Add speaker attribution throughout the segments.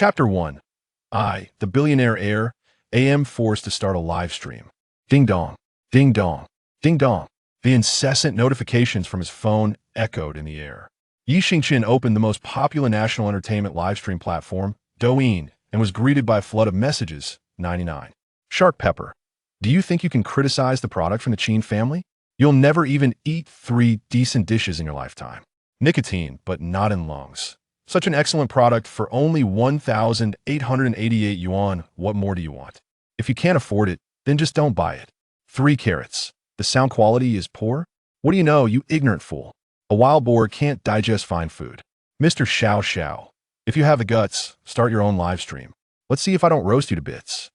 Speaker 1: Chapter 1. The billionaire heir, AM forced to start a live stream. Ding dong, ding dong, ding dong. The incessant notifications from his phone echoed in the air. Xingchen opened the most popular national entertainment live stream platform, Douyin, and was greeted by a flood of messages. 99. Shark pepper. Do you think you can criticize the product from the Chen family? You'll never even eat 3 decent dishes in your lifetime. Nicotine, but not in lungs. Such an excellent product for only 1,888 yuan. What more do you want? If you can't afford it, then just don't buy it. 3 carrots. The sound quality is poor? What do you know, you ignorant fool? A wild boar can't digest fine food. Mr. Xiao Xiao. If you have the guts, start your own live stream. Let's see if I don't roast you to bits.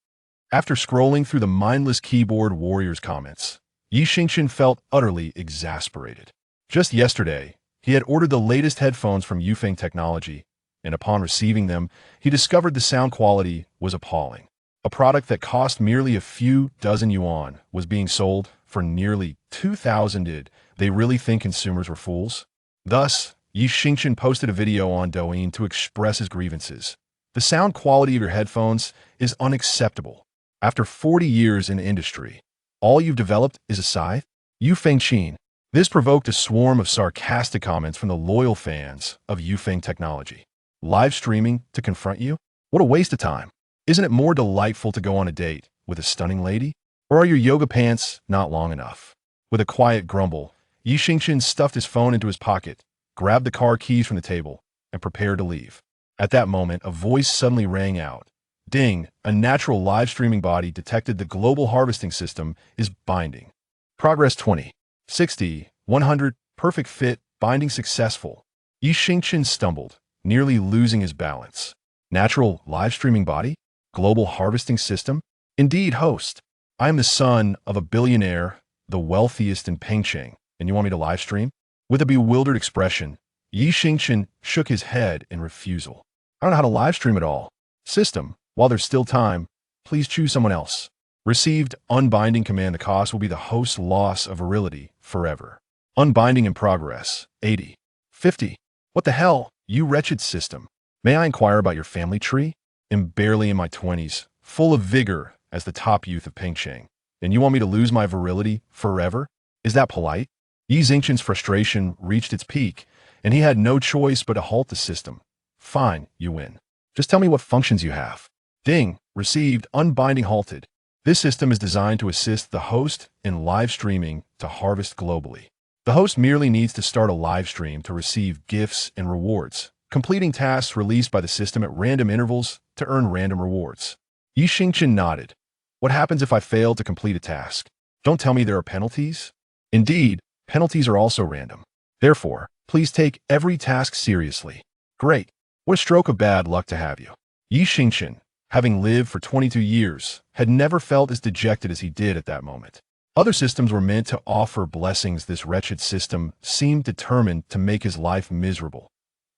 Speaker 1: After scrolling through the mindless keyboard warrior's comments, Xingchen felt utterly exasperated. Just yesterday, he had ordered the latest headphones from Yufeng Technology, and upon receiving them, he discovered the sound quality was appalling. A product that cost merely a few dozen yuan was being sold for nearly 2,000. Did they really think consumers were fools? Thus, Xingchen posted a video on Douyin to express his grievances. The sound quality of your headphones is unacceptable. After 40 years in the industry, all you've developed is a scythe? Yufeng Qin. This provoked a swarm of sarcastic comments from the loyal fans of Yufeng Technology. Live streaming to confront you? What a waste of time. Isn't it more delightful to go on a date with a stunning lady? Or are your yoga pants not long enough? With a quiet grumble, Xingchen stuffed his phone into his pocket, grabbed the car keys from the table, and prepared to leave. At that moment, a voice suddenly rang out. Ding! A natural live streaming body detected the global harvesting system is binding. Progress 20. 60, 100, perfect fit, binding successful. Xingchen stumbled, nearly losing his balance. Natural live streaming body? Global harvesting system? Indeed, host. I am the son of a billionaire, the wealthiest in Beijing, and you want me to live stream? With a bewildered expression, Xingchen shook his head in refusal. I don't know how to live stream at all. System, while there's still time, please choose someone else. Received unbinding command. The cost will be the host's loss of virility forever. Unbinding in progress. 80. 50. What the hell, you wretched system? May I inquire about your family tree? I'm barely in my 20s, full of vigor as the top youth of Beijing. And you want me to lose my virility forever? Is that polite? Xingchen's frustration reached its peak, and he had no choice but to halt the system. Fine, you win. Just tell me what functions you have. Ding, received, unbinding halted. This system is designed to assist the host in live streaming to harvest globally. The host merely needs to start a live stream to receive gifts and rewards, completing tasks released by the system at random intervals to earn random rewards. Xingchen nodded. What happens if I fail to complete a task? Don't tell me there are penalties? Indeed, penalties are also random. Therefore, please take every task seriously. Great. What a stroke of bad luck to have you. Xingchen, having lived for 22 years, had never felt as dejected as he did at that moment. Other systems were meant to offer blessings. This wretched system seemed determined to make his life miserable.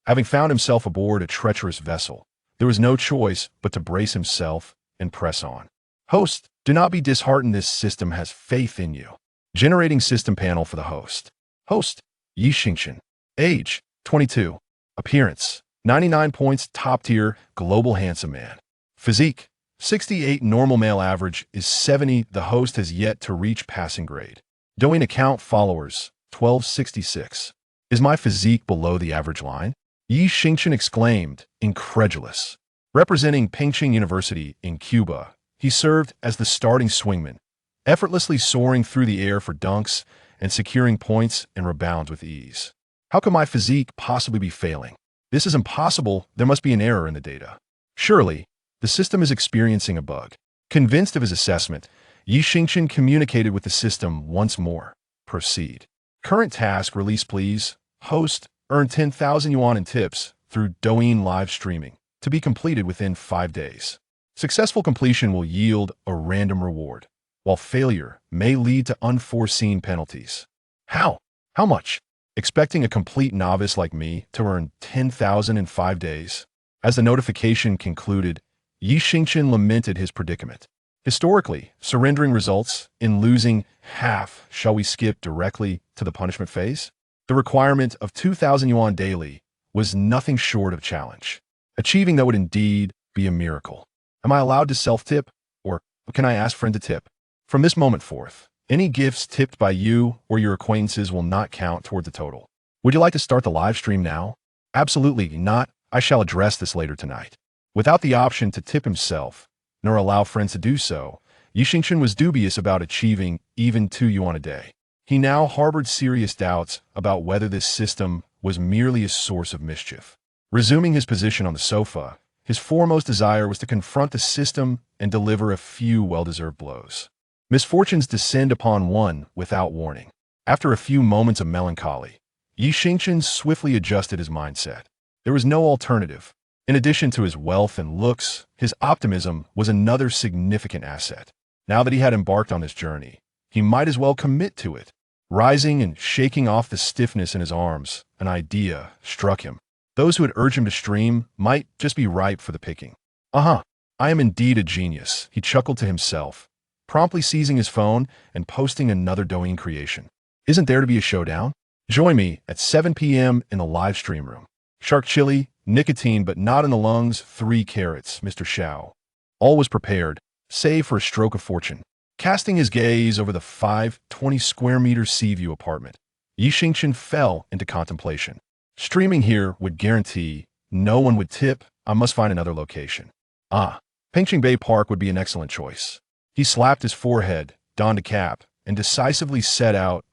Speaker 1: Having found himself aboard a treacherous vessel, there was no choice but to brace himself and press on. Host, do not be disheartened. This system has faith in you. Generating system panel for the host. Host, Xingchen. Age, 22. Appearance, 99 points, top tier, global handsome man. Physique, 68. Normal male. Average is 70. The host has yet to reach passing grade. Douyin account followers, 1266. Is my physique below the average line? Xingchen exclaimed, incredulous. Representing Beijing University in Cuba, he served as the starting swingman, effortlessly soaring through the air for dunks and securing points and rebounds with ease. How could my physique possibly be failing? This is impossible. There must be an error in the data. Surely, the system is experiencing a bug. Convinced of his assessment, Xingchen communicated with the system once more. Proceed. Current task release, please. Host, earn 10,000 yuan in tips through Douyin live streaming, to be completed within 5 days. Successful completion will yield a random reward, while failure may lead to unforeseen penalties. How? How much? Expecting a complete novice like me to earn 10,000 in 5 days? As the notification concluded, Xingchen lamented his predicament. Historically, surrendering results in losing half. Shall we skip directly to the punishment phase? The requirement of 2,000 yuan daily was nothing short of challenge. Achieving that would indeed be a miracle. Am I allowed to self-tip, or can I ask friend to tip? From this moment forth, any gifts tipped by you or your acquaintances will not count toward the total. Would you like to start the live stream now? Absolutely not. I shall address this later tonight. Without the option to tip himself, nor allow friends to do so, Xingchen was dubious about achieving even 2 yuan a day. He now harbored serious doubts about whether this system was merely a source of mischief. Resuming his position on the sofa, his foremost desire was to confront the system and deliver a few well-deserved blows. Misfortunes descend upon one without warning. After a few moments of melancholy, Xingchen swiftly adjusted his mindset. There was no alternative. In addition to his wealth and looks, his optimism was another significant asset. Now that he had embarked on this journey, he might as well commit to it. Rising and shaking off the stiffness in his arms, an idea struck him. Those who had urged him to stream might just be ripe for the picking. I am indeed a genius, he chuckled to himself, promptly seizing his phone and posting another Douyin creation. Isn't there to be a showdown? Join me at 7 p.m. in the live stream room. Shark chili, nicotine but not in the lungs, 3 carats, Mr. Xiao. All was prepared, save for a stroke of fortune. Casting his gaze over the 520 square meter sea view apartment, Xingchen fell into contemplation. Streaming here would guarantee no one would tip. I must find another location. Beijing Bay Park would be an excellent choice. He slapped his forehead, donned a cap, and decisively set out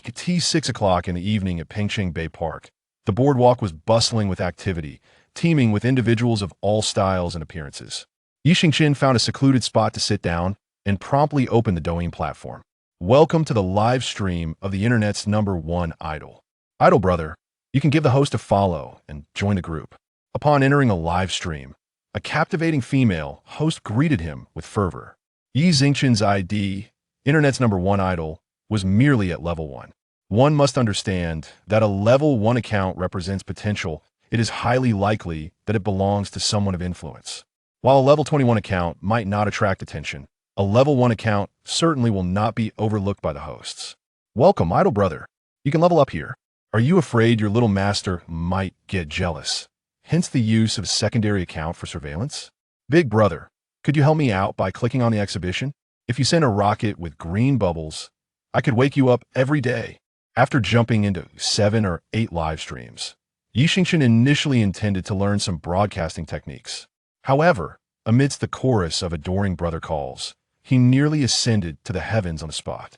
Speaker 1: at 6 o'clock in the evening at Beijing Bay Park. The boardwalk was bustling with activity, teeming with individuals of all styles and appearances. Xingchen found a secluded spot to sit down and promptly opened the Douyin platform. Welcome to the live stream of the internet's #1 idol. Idol brother, you can give the host a follow and join the group. Upon entering a live stream, a captivating female host greeted him with fervor. Xingchen's ID, internet's #1 idol, was merely at level 1. One must understand that a level 1 account represents potential. It is highly likely that it belongs to someone of influence. While a level 21 account might not attract attention, a level 1 account certainly will not be overlooked by the hosts. Welcome, idol brother. You can level up here. Are you afraid your little master might get jealous? Hence the use of a secondary account for surveillance? Big brother, could you help me out by clicking on the exhibition? If you send a rocket with green bubbles, I could wake you up every day. After jumping into 7 or 8 live streams, Xingchen initially intended to learn some broadcasting techniques. However, amidst the chorus of adoring brother calls, he nearly ascended to the heavens on the spot.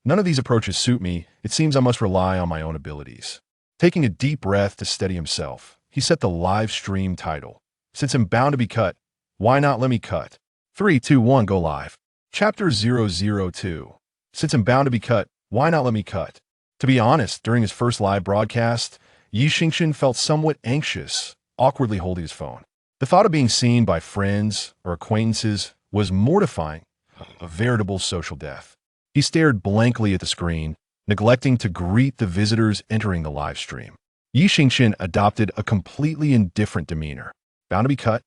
Speaker 1: None of these approaches suit me. It seems I must rely on my own abilities. Taking a deep breath to steady himself, he set the live stream title. Since I'm bound to be cut, why not let me cut? 3, 2, 1, go live. Chapter 002. Since I'm bound to be cut, why not let me cut? To be honest, during his first live broadcast, Xingchen felt somewhat anxious, awkwardly holding his phone. The thought of being seen by friends or acquaintances was mortifying, a veritable social death. He stared blankly at the screen, neglecting to greet the visitors entering the live stream. Xingchen adopted a completely indifferent demeanor. Bound to be cut?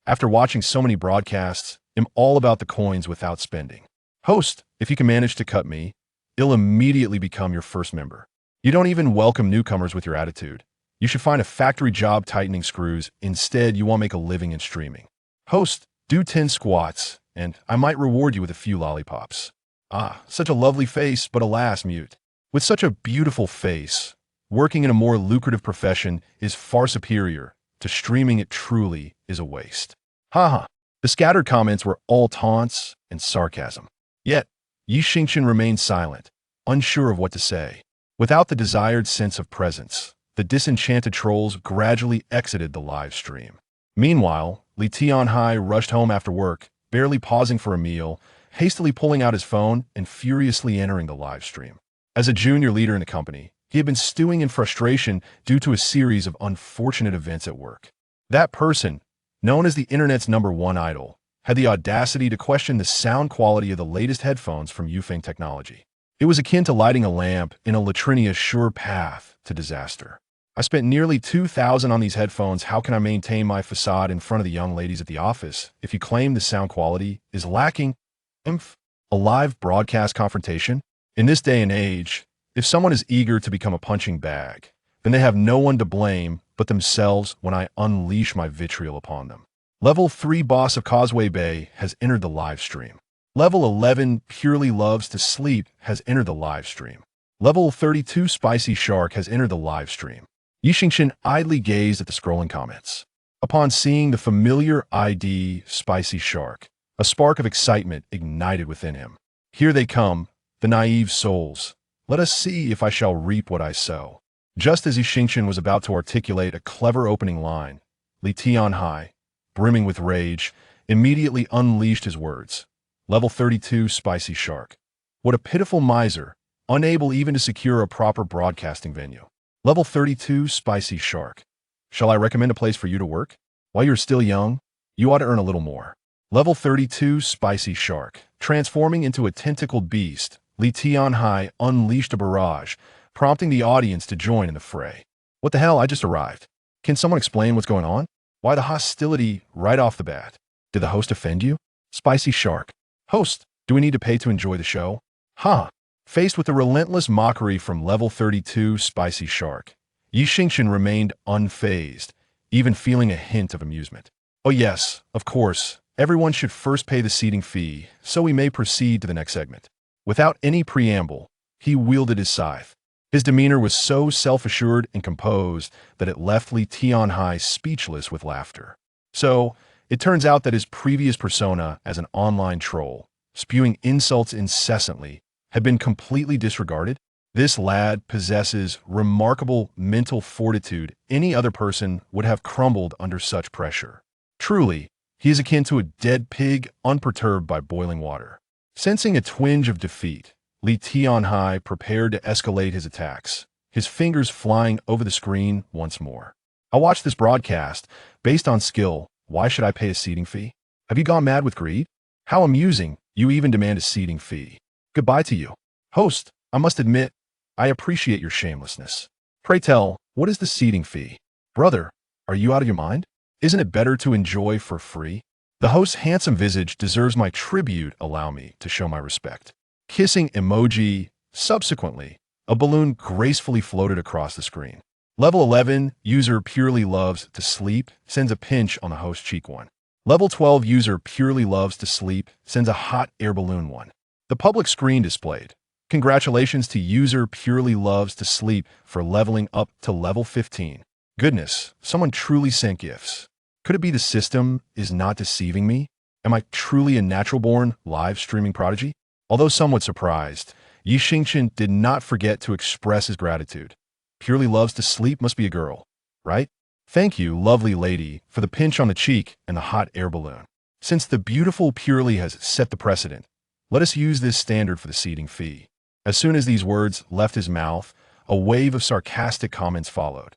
Speaker 1: After watching so many broadcasts, I'm all about the coins without spending. Host, if you can manage to cut me, it'll immediately become your first member. You don't even welcome newcomers with your attitude. You should find a factory job tightening screws. Instead, you want to make a living in streaming. Host, do 10 squats, and I might reward you with a few lollipops. Such a lovely face, but alas, mute. With such a beautiful face, working in a more lucrative profession is far superior to streaming. It truly is a waste. The scattered comments were all taunts and sarcasm. Yet, Xingchen remained silent, unsure of what to say. Without the desired sense of presence, the disenchanted trolls gradually exited the live stream. Meanwhile, Li Tianhai rushed home after work, barely pausing for a meal, hastily pulling out his phone and furiously entering the live stream. As a junior leader in the company, he had been stewing in frustration due to a series of unfortunate events at work. That person, known as the internet's #1 idol, had the audacity to question the sound quality of the latest headphones from Yufeng Technology. It was akin to lighting a lamp in a latrinia's sure path to disaster. I spent nearly 2,000 on these headphones. How can I maintain my facade in front of the young ladies at the office if you claim the sound quality is lacking? A live broadcast confrontation? In this day and age, if someone is eager to become a punching bag, then they have no one to blame but themselves when I unleash my vitriol upon them. Level 3 boss of Causeway Bay has entered the live stream. Level 11 purely loves to sleep has entered the live stream. Level 32 Spicy Shark has entered the live stream. Xingchen idly gazed at the scrolling comments. Upon seeing the familiar ID Spicy Shark, a spark of excitement ignited within him. Here they come, the naive souls. Let us see if I shall reap what I sow. Just as Xingchen was about to articulate a clever opening line, Li Tianhai, brimming with rage, immediately unleashed his words. Level 32 Spicy Shark. What a pitiful miser, unable even to secure a proper broadcasting venue. Level 32 Spicy Shark. Shall I recommend a place for you to work? While you're still young, you ought to earn a little more. Level 32 Spicy Shark. Transforming into a tentacled beast, Li Tianhai unleashed a barrage, prompting the audience to join in the fray. What the hell, I just arrived. Can someone explain what's going on? Why the hostility right off the bat? Did the host offend you? Spicy Shark. Host, do we need to pay to enjoy the show? Huh. Faced with the relentless mockery from Level 32 Spicy Shark, Xingchen remained unfazed, even feeling a hint of amusement. Oh yes, of course, everyone should first pay the seating fee, so we may proceed to the next segment. Without any preamble, he wielded his scythe. His demeanor was so self-assured and composed that it left Li Tianhai speechless with laughter. So, it turns out that his previous persona as an online troll, spewing insults incessantly, had been completely disregarded. This lad possesses remarkable mental fortitude. Any other person would have crumbled under such pressure. Truly, he is akin to a dead pig unperturbed by boiling water. Sensing a twinge of defeat, Li Tianhai prepared to escalate his attacks, his fingers flying over the screen once more. I watched this broadcast. Based on skill, why should I pay a seating fee? Have you gone mad with greed? How amusing, you even demand a seating fee. Goodbye to you. Host, I must admit, I appreciate your shamelessness. Pray tell, what is the seating fee? Brother, are you out of your mind? Isn't it better to enjoy for free? The host's handsome visage deserves my tribute. Allow me to show my respect. Kissing emoji. Subsequently, a balloon gracefully floated across the screen. Level 11 user purely loves to sleep sends a pinch on the host's cheek one. Level 12 user purely loves to sleep sends a hot air balloon one. The public screen displayed. Congratulations to user purely loves to sleep for leveling up to level 15. Goodness, someone truly sent gifts. Could it be the system is not deceiving me? Am I truly a natural-born live streaming prodigy? Although somewhat surprised, Xingchen did not forget to express his gratitude. Purely loves to sleep must be a girl, right? Thank you, lovely lady, for the pinch on the cheek and the hot air balloon. Since the beautiful Purely has set the precedent, let us use this standard for the seating fee. As soon as these words left his mouth, a wave of sarcastic comments followed.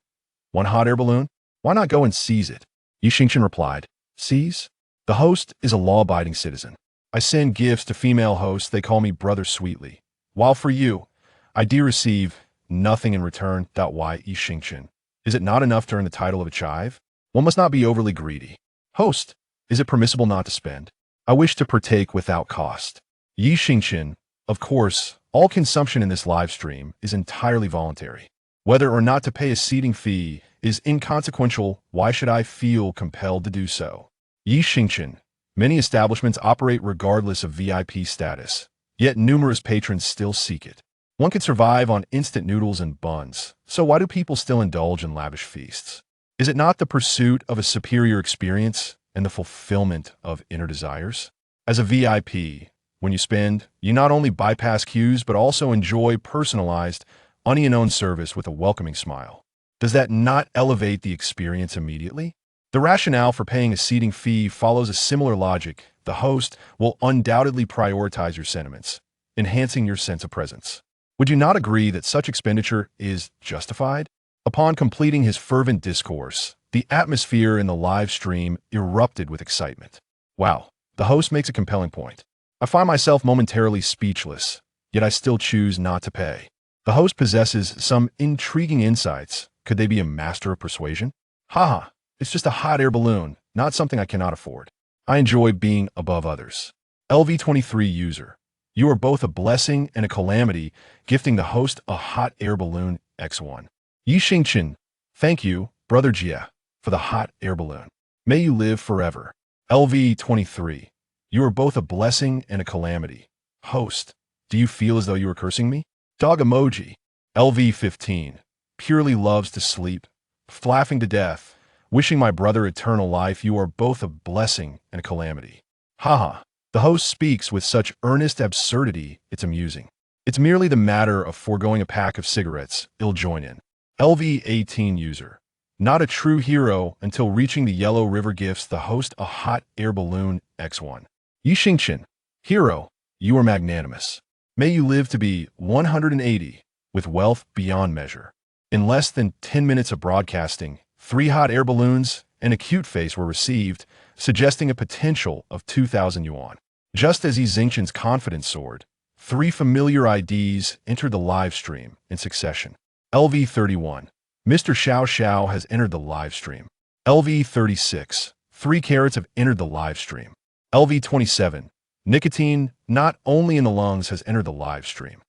Speaker 1: One hot air balloon? Why not go and seize it? Xingchen replied. Seize? The host is a law-abiding citizen. I send gifts to female hosts, they call me brother sweetly. While for you, I do receive nothing in return. Why, Xingchen? Is it not enough to earn the title of a chive? One must not be overly greedy. Host, is it permissible not to spend? I wish to partake without cost. Xingchen, of course, all consumption in this live stream is entirely voluntary. Whether or not to pay a seating fee is inconsequential. Why should I feel compelled to do so? Xingchen, many establishments operate regardless of VIP status, yet numerous patrons still seek it. One could survive on instant noodles and buns, so why do people still indulge in lavish feasts? Is it not the pursuit of a superior experience and the fulfillment of inner desires? As a VIP, when you spend, you not only bypass queues but also enjoy personalized, onion-owned service with a welcoming smile. Does that not elevate the experience immediately? The rationale for paying a seating fee follows a similar logic. The host will undoubtedly prioritize your sentiments, enhancing your sense of presence. Would you not agree that such expenditure is justified? Upon completing his fervent discourse, the atmosphere in the live stream erupted with excitement. Wow, the host makes a compelling point. I find myself momentarily speechless, yet I still choose not to pay. The host possesses some intriguing insights. Could they be a master of persuasion? Haha, it's just a hot air balloon, not something I cannot afford. I enjoy being above others. LV23 user, you are both a blessing and a calamity, gifting the host a hot air balloon X1. Xingchen, thank you, Brother Jia, for the hot air balloon. May you live forever. LV23, you are both a blessing and a calamity. Host, do you feel as though you were cursing me? Dog emoji. LV15, purely loves to sleep, flapping to death, wishing my brother eternal life. You are both a blessing and a calamity. Haha. The host speaks with such earnest absurdity, it's amusing. It's merely the matter of foregoing a pack of cigarettes. I'll join in. LV18 user. Not a true hero until reaching the Yellow River gifts the host a hot air balloon X1. Xingchen. Hero, you are magnanimous. May you live to be 180, with wealth beyond measure. In less than 10 minutes of broadcasting, 3 hot air balloons and a cute face were received, suggesting a potential of 2,000 yuan. Just as Xingchen's confidence soared, 3 familiar IDs entered the live stream in succession. LV31. Mr. Xiao Xiao has entered the live stream. LV36. 3 carrots have entered the live stream. LV27. Nicotine, not only in the lungs, has entered the live stream.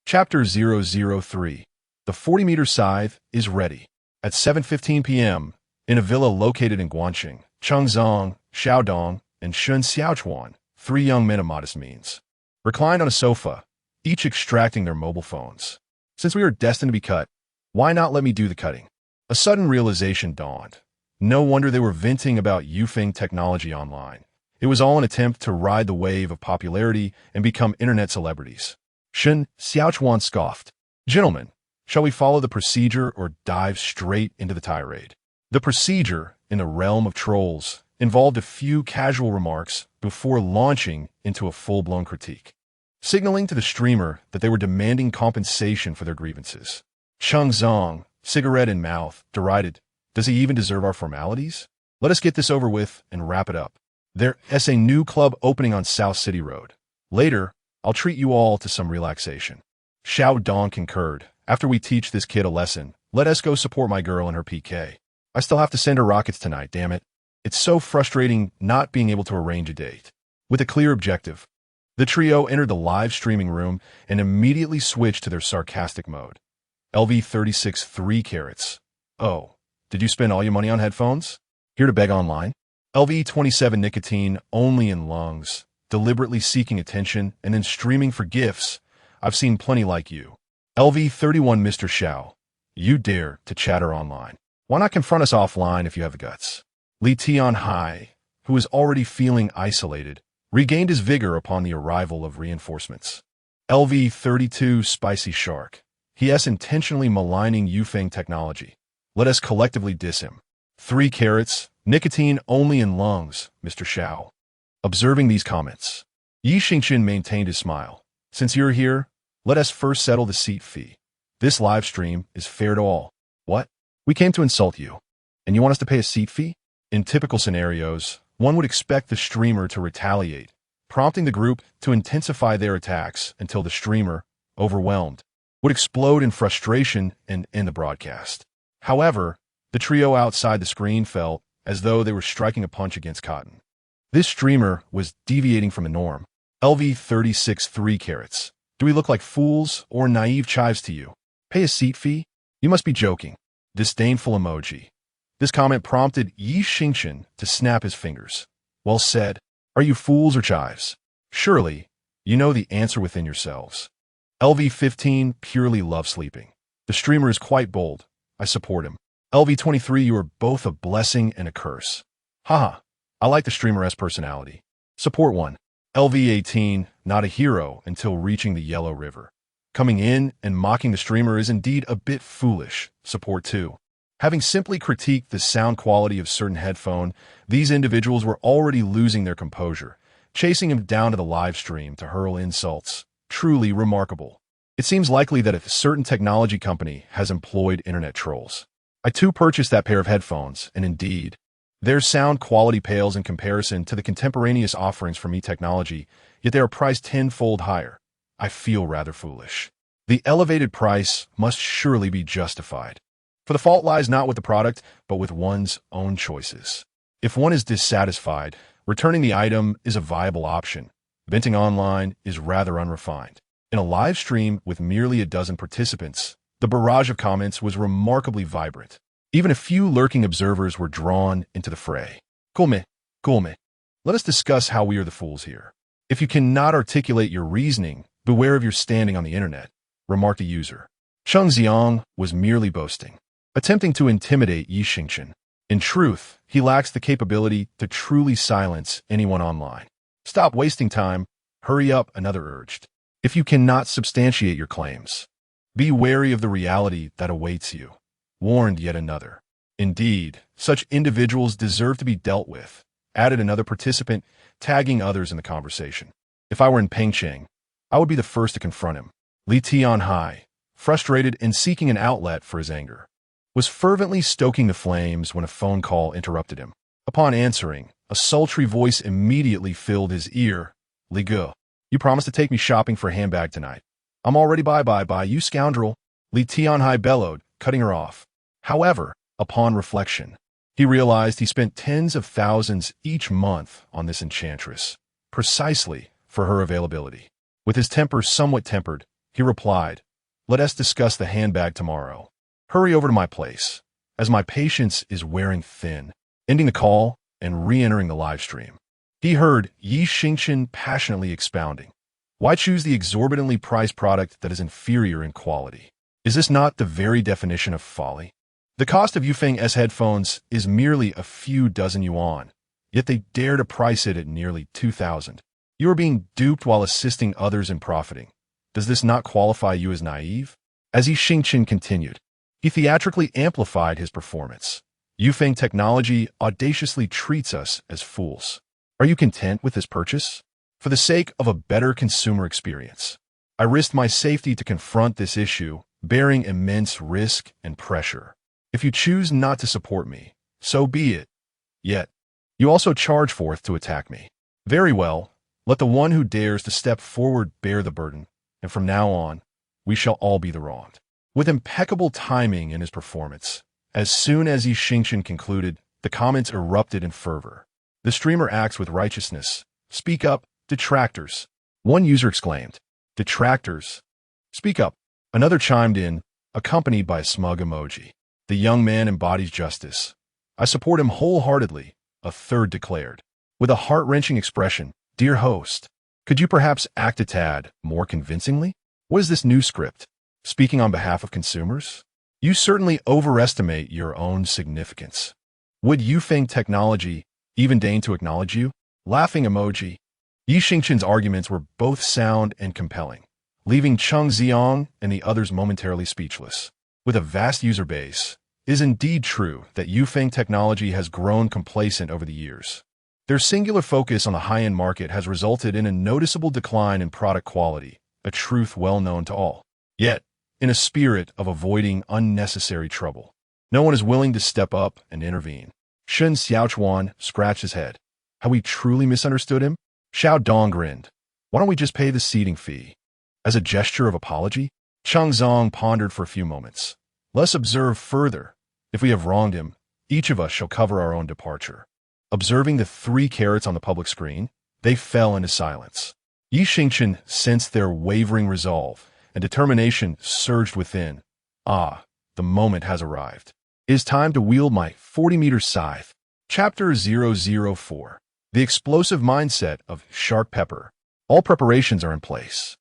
Speaker 1: Chapter 003. The 40-meter scythe is ready. At 7:15 p.m., in a villa located in Guanxing, Chengzong, Xiaodong, and Shun Xiaochuan, 3 young men of modest means reclined on a sofa, each extracting their mobile phones. Since we are destined to be cut, why not let me do the cutting? A sudden realization dawned. No wonder they were venting about Yufeng technology online. It was all an attempt to ride the wave of popularity and become internet celebrities. Shun Xiaochuan scoffed. Gentlemen, shall we follow the procedure or dive straight into the tirade? The procedure, in the realm of trolls, involved a few casual remarks before launching into a full-blown critique, signaling to the streamer that they were demanding compensation for their grievances. Chengzong, cigarette in mouth, derided, "Does he even deserve our formalities? Let us get this over with and wrap it up. There's a new club opening on South City Road. Later, I'll treat you all to some relaxation." Xiao Dong concurred. "After we teach this kid a lesson, let us go support my girl in her PK. I still have to send her rockets tonight, damn it. It's so frustrating not being able to arrange a date." With a clear objective, the trio entered the live streaming room and immediately switched to their sarcastic mode. LV36 3 carrots. Oh, did you spend all your money on headphones? Here to beg online? LV27 nicotine only in lungs, deliberately seeking attention and then streaming for gifts. I've seen plenty like you. LV31 Mr. Xiao. You dare to chatter online. Why not confront us offline if you have the guts? Li Tianhai, who was already feeling isolated, regained his vigor upon the arrival of reinforcements. LV32 Spicy Shark. He is intentionally maligning Yufeng technology. Let us collectively diss him. 3 carrots, nicotine only in lungs, Mr. Xiao. Observing these comments, Xingchen maintained his smile. Since you're here, let us first settle the seat fee. This live stream is fair to all. What? We came to insult you, and you want us to pay a seat fee? In typical scenarios, one would expect the streamer to retaliate, prompting the group to intensify their attacks until the streamer, overwhelmed, would explode in frustration and end the broadcast. However, the trio outside the screen felt as though they were striking a punch against cotton. This streamer was deviating from the norm. LV36 3 carrots. Do we look like fools or naive chives to you? Pay a seat fee? You must be joking. Disdainful emoji. This comment prompted Xingchen to snap his fingers. Well said. Are you fools or chives? Surely, you know the answer within yourselves. LV15 purely loves sleeping. The streamer is quite bold. I support him. LV23, you are both a blessing and a curse. Haha, I like the streamer's personality. Support 1. LV18, not a hero until reaching the Yellow River. Coming in and mocking the streamer is indeed a bit foolish. Support 2. Having simply critiqued the sound quality of certain headphone, these individuals were already losing their composure, chasing him down to the live stream to hurl insults. Truly remarkable. It seems likely that a certain technology company has employed internet trolls. I too purchased that pair of headphones, and indeed, their sound quality pales in comparison to the contemporaneous offerings from eTechnology, yet they are priced tenfold higher. I feel rather foolish. The elevated price must surely be justified. For the fault lies not with the product, but with one's own choices. If one is dissatisfied, returning the item is a viable option. Venting online is rather unrefined. In a live stream with merely a dozen participants, The barrage of comments was remarkably vibrant. Even a few lurking observers were drawn into the fray. Gulme, Gulme. Let us discuss how we are the fools here. If you cannot articulate your reasoning, beware of your standing on the internet, remarked a user. Cheng Xiang was merely boasting, attempting to intimidate Xingchen. In truth, he lacks the capability to truly silence anyone online. Stop wasting time. Hurry up, another urged. If you cannot substantiate your claims, be wary of the reality that awaits you, warned yet another. Indeed, such individuals deserve to be dealt with, added another participant, tagging others in the conversation. If I were in Beijing, I would be the first to confront him. Li Tianhai, frustrated and seeking an outlet for his anger, was fervently stoking the flames when a phone call interrupted him. Upon answering, a sultry voice immediately filled his ear. Li Ge, you promised to take me shopping for a handbag tonight. I'm already bye, you scoundrel, Li Tianhai bellowed, cutting her off. However, upon reflection, he realized he spent tens of thousands each month on this enchantress, precisely for her availability. With his temper somewhat tempered, he replied, let us discuss the handbag tomorrow. Hurry over to my place, as my patience is wearing thin. Ending the call and re-entering the live stream, he heard Xingchen passionately expounding. Why choose the exorbitantly priced product that is inferior in quality? Is this not the very definition of folly? The cost of Yufeng's headphones is merely a few dozen yuan, yet they dare to price it at nearly 2,000. You are being duped while assisting others in profiting. Does this not qualify you as naive? As Xingchen continued, he theatrically amplified his performance. Yufeng technology audaciously treats us as fools. Are you content with this purchase? For the sake of a better consumer experience, I risked my safety to confront this issue, bearing immense risk and pressure. If you choose not to support me, so be it. Yet, you also charge forth to attack me. Very well, let the one who dares to step forward bear the burden, and from now on, we shall all be the wronged. With impeccable timing in his performance, as soon as Xingchen concluded, the comments erupted in fervor. The streamer acts with righteousness. Speak up, detractors. One user exclaimed, detractors. Speak up. Another chimed in, accompanied by a smug emoji. The young man embodies justice. I support him wholeheartedly, a third declared. With a heart-wrenching expression, dear host, could you perhaps act a tad more convincingly? What is this new script? Speaking on behalf of consumers? You certainly overestimate your own significance. Would Yufeng technology even deign to acknowledge you? Laughing emoji. Xingchen's arguments were both sound and compelling, leaving Cheng Xiang and the others momentarily speechless. With a vast user base, it is indeed true that Yufeng technology has grown complacent over the years. Their singular focus on the high-end market has resulted in a noticeable decline in product quality, a truth well known to all. Yet, in a spirit of avoiding unnecessary trouble, no one is willing to step up and intervene. Shen Xiaochuan scratched his head. Have we truly misunderstood him? Xiao Dong grinned. Why don't we just pay the seating fee? As a gesture of apology, Cheng Zong pondered for a few moments. Let's observe further. If we have wronged him, each of us shall cover our own departure. Observing the 3 carrots on the public screen, they fell into silence. Xingchen sensed their wavering resolve, and determination surged within. Ah, the moment has arrived. It is time to wield my 40-meter scythe. Chapter 004. The explosive mindset of Shark Pepper. All preparations are in place,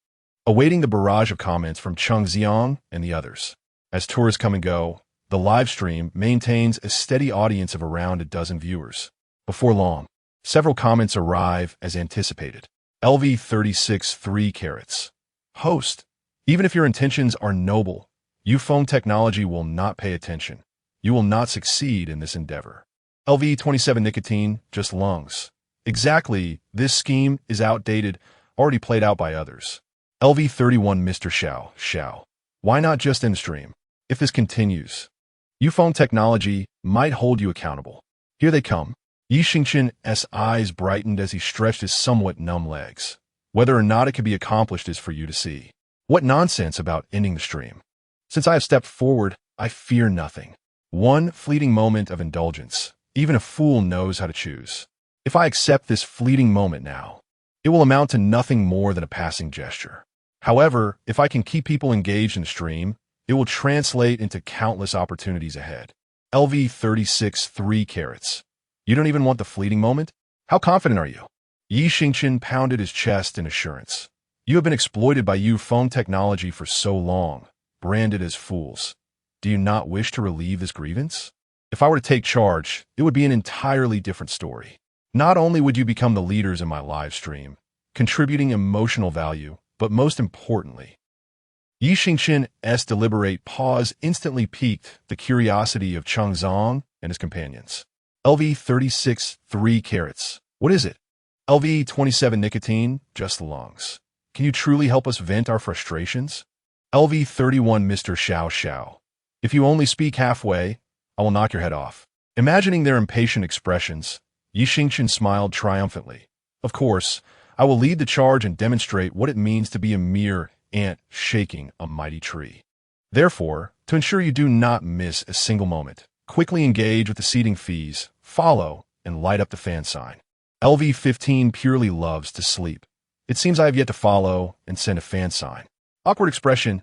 Speaker 1: awaiting the barrage of comments from Cheng Xiang and the others. As tours come and go, the live stream maintains a steady audience of around a dozen viewers. Before long, several comments arrive as anticipated. LV 36 3 carrots. Host, even if your intentions are noble, Yufeng technology will not pay attention. You will not succeed in this endeavor. LV 27 nicotine, just lungs. Exactly, this scheme is outdated, already played out by others. LV 31 Mr. Xiao. Why not just end stream? If this continues, Yufeng technology might hold you accountable. Here they come. Xingchen's eyes brightened as he stretched his somewhat numb legs. Whether or not it can be accomplished is for you to see. What nonsense about ending the stream. Since I have stepped forward, I fear nothing. One fleeting moment of indulgence. Even a fool knows how to choose. If I accept this fleeting moment now, it will amount to nothing more than a passing gesture. However, if I can keep people engaged in the stream, It will translate into countless opportunities ahead. LV36 3 carats. You don't even want the fleeting moment? How confident are you? Xingchen pounded his chest in assurance. You have been exploited by phone technology for so long, branded as fools. Do you not wish to relieve this grievance? If I were to take charge, it would be an entirely different story. Not only would you become the leaders in my live stream, contributing emotional value, but most importantly, Xingchen's deliberate pause instantly piqued the curiosity of Cheng Zong and his companions. LV36 3 carats. What is it? LV27 nicotine, just the lungs. Can you truly help us vent our frustrations? LV31 Mr. Xiao Xiao. If you only speak halfway, I will knock your head off. Imagining their impatient expressions, Xingchen smiled triumphantly. Of course, I will lead the charge and demonstrate what it means to be a mere ant shaking a mighty tree. Therefore, to ensure you do not miss a single moment, quickly engage with the seating fees, follow, and light up the fan sign. LV15 purely loves to sleep. It seems I have yet to follow and send a fan sign. Awkward expression.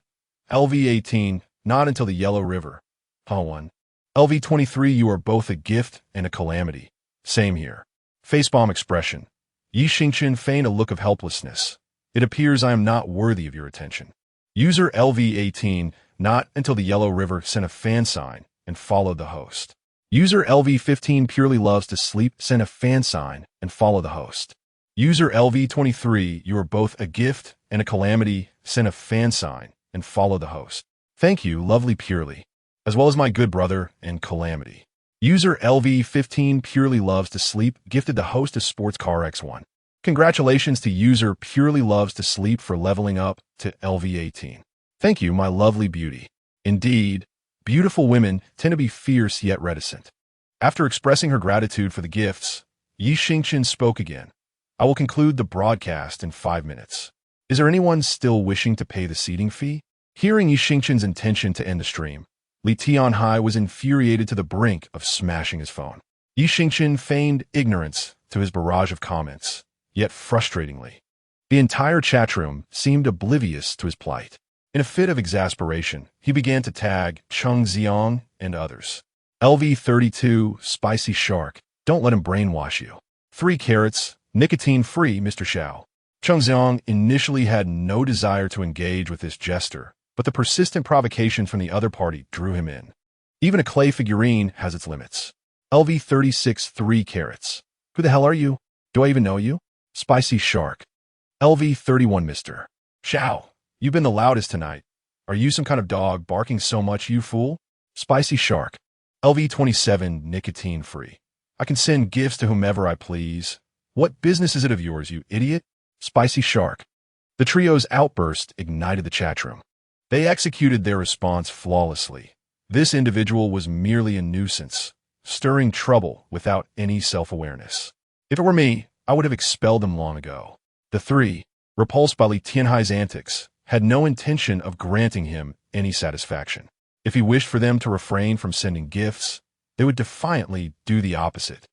Speaker 1: LV18, not until the Yellow River. One. LV23, you are both a gift and a calamity. Same here. Facepalm expression. Xingchen feigned a look of helplessness. It appears I am not worthy of your attention. User LV18, not until the Yellow River, sent a fan sign and followed the host. User LV15 purely loves to sleep, sent a fan sign and follow the host. User LV23, you are both a gift and a calamity, sent a fan sign and follow the host. Thank you, lovely purely, as well as my good brother and calamity. User LV15 purely loves to sleep, gifted the host a sports car X1. Congratulations to user purely loves to sleep for leveling up to LV18. Thank you, my lovely beauty. Indeed, beautiful women tend to be fierce yet reticent. After expressing her gratitude for the gifts, Xingchen spoke again. I will conclude the broadcast in 5 minutes. Is there anyone still wishing to pay the seating fee? Hearing Xingchen's intention to end the stream, Li Tianhai was infuriated to the brink of smashing his phone. Xingchen feigned ignorance to his barrage of comments, yet frustratingly, the entire chatroom seemed oblivious to his plight. In a fit of exasperation, he began to tag Cheng Xiang and others. LV32, spicy shark, don't let him brainwash you. 3 carats, nicotine-free, Mr. Xiao. Cheng Xiang initially had no desire to engage with this jester, but the persistent provocation from the other party drew him in. Even a clay figurine has its limits. LV36 3 carats. Who the hell are you? Do I even know you? Spicy shark. LV31 Mr. Xiao, you've been the loudest tonight. Are you some kind of dog barking so much, you fool? Spicy shark. LV27 nicotine free. I can send gifts to whomever I please. What business is it of yours, you idiot? Spicy shark. The trio's outburst ignited the chatroom. They executed their response flawlessly. This individual was merely a nuisance, stirring trouble without any self-awareness. If it were me, I would have expelled them long ago. The three, repulsed by Li Tianhai's antics, had no intention of granting him any satisfaction. If he wished for them to refrain from sending gifts, they would defiantly do the opposite.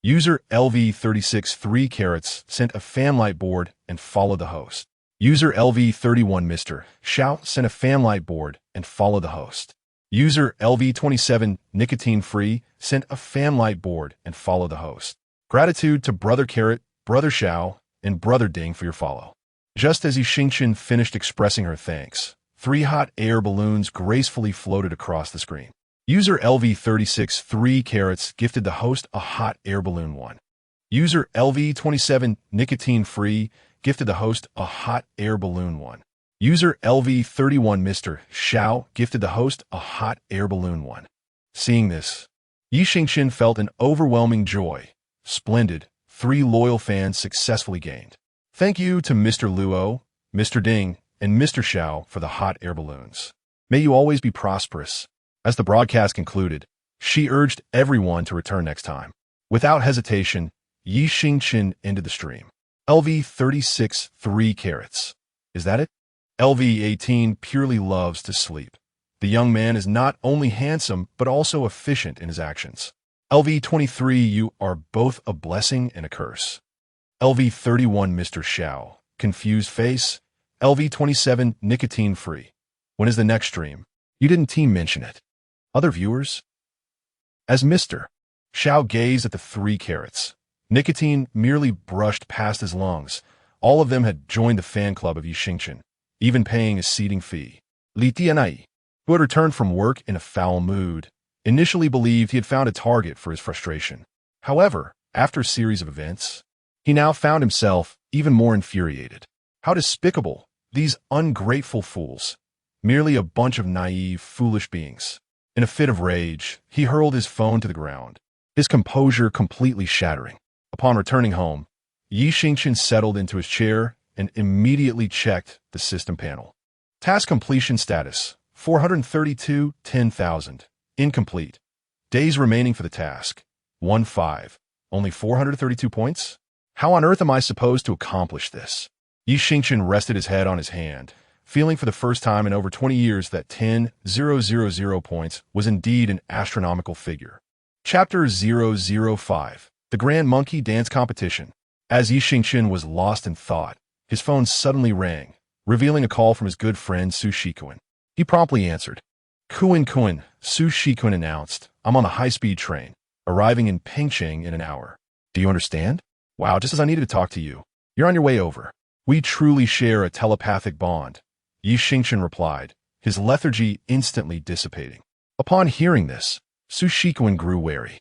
Speaker 1: User LV36 3 carats sent a fanlight board and followed the host. User LV31 Mr. Xiao sent a fanlight board and followed the host. User LV27 nicotine free sent a fanlight board and followed the host. Gratitude to Brother Carrot, Brother Xiao, and Brother Ding for your follow. Just as Xingchen finished expressing her thanks, 3 hot air balloons gracefully floated across the screen. User LV36 3 carats gifted the host a hot air balloon 1. User LV27 nicotine free gifted the host a hot air balloon 1. User LV31 Mr. Xiao gifted the host a hot air balloon 1. Seeing this, Xingchen felt an overwhelming joy. Splendid, 3 loyal fans successfully gained. Thank you to Mr. Luo, Mr. Ding, and Mr. Xiao for the hot air balloons. May you always be prosperous. As the broadcast concluded, she urged everyone to return next time. Without hesitation, Xingchen ended the stream. LV36 3 carats. Is that it? LV18 purely loves to sleep. The young man is not only handsome, but also efficient in his actions. LV23, you are both a blessing and a curse. LV31 Mr. Xiao, confused face. LV27 nicotine free. When is the next stream? You didn't team mention it. Other viewers? As Mr. Xiao gazed at the 3 carrots, nicotine merely brushed past his lungs. All of them had joined the fan club of Xingchen, even paying a seating fee. Li Tianai, who had returned from work in a foul mood, initially believed he had found a target for his frustration. However, after a series of events, he now found himself even more infuriated. How despicable, these ungrateful fools. Merely a bunch of naive, foolish beings. In a fit of rage, he hurled his phone to the ground, his composure completely shattering. Upon returning home, Xingchen settled into his chair and immediately checked the system panel. Task completion status, 432, 10,000. Incomplete. Days remaining for the task, 1-5. Only 432 points? How on earth am I supposed to accomplish this? Xingchen rested his head on his hand, feeling for the first time in over 20 years that 10,000 points was indeed an astronomical figure. Chapter 005. The Grand Monkey Dance Competition. As Xingchen was lost in thought, his phone suddenly rang, revealing a call from his good friend Su Shikuan. He promptly answered. Kuan, Su Shikuan announced, I'm on the high-speed train, arriving in Beijing in an hour. Do you understand? Wow, just as I needed to talk to you. You're on your way over. We truly share a telepathic bond. Xingchen replied, his lethargy instantly dissipating. Upon hearing this, Su Shikuan grew wary.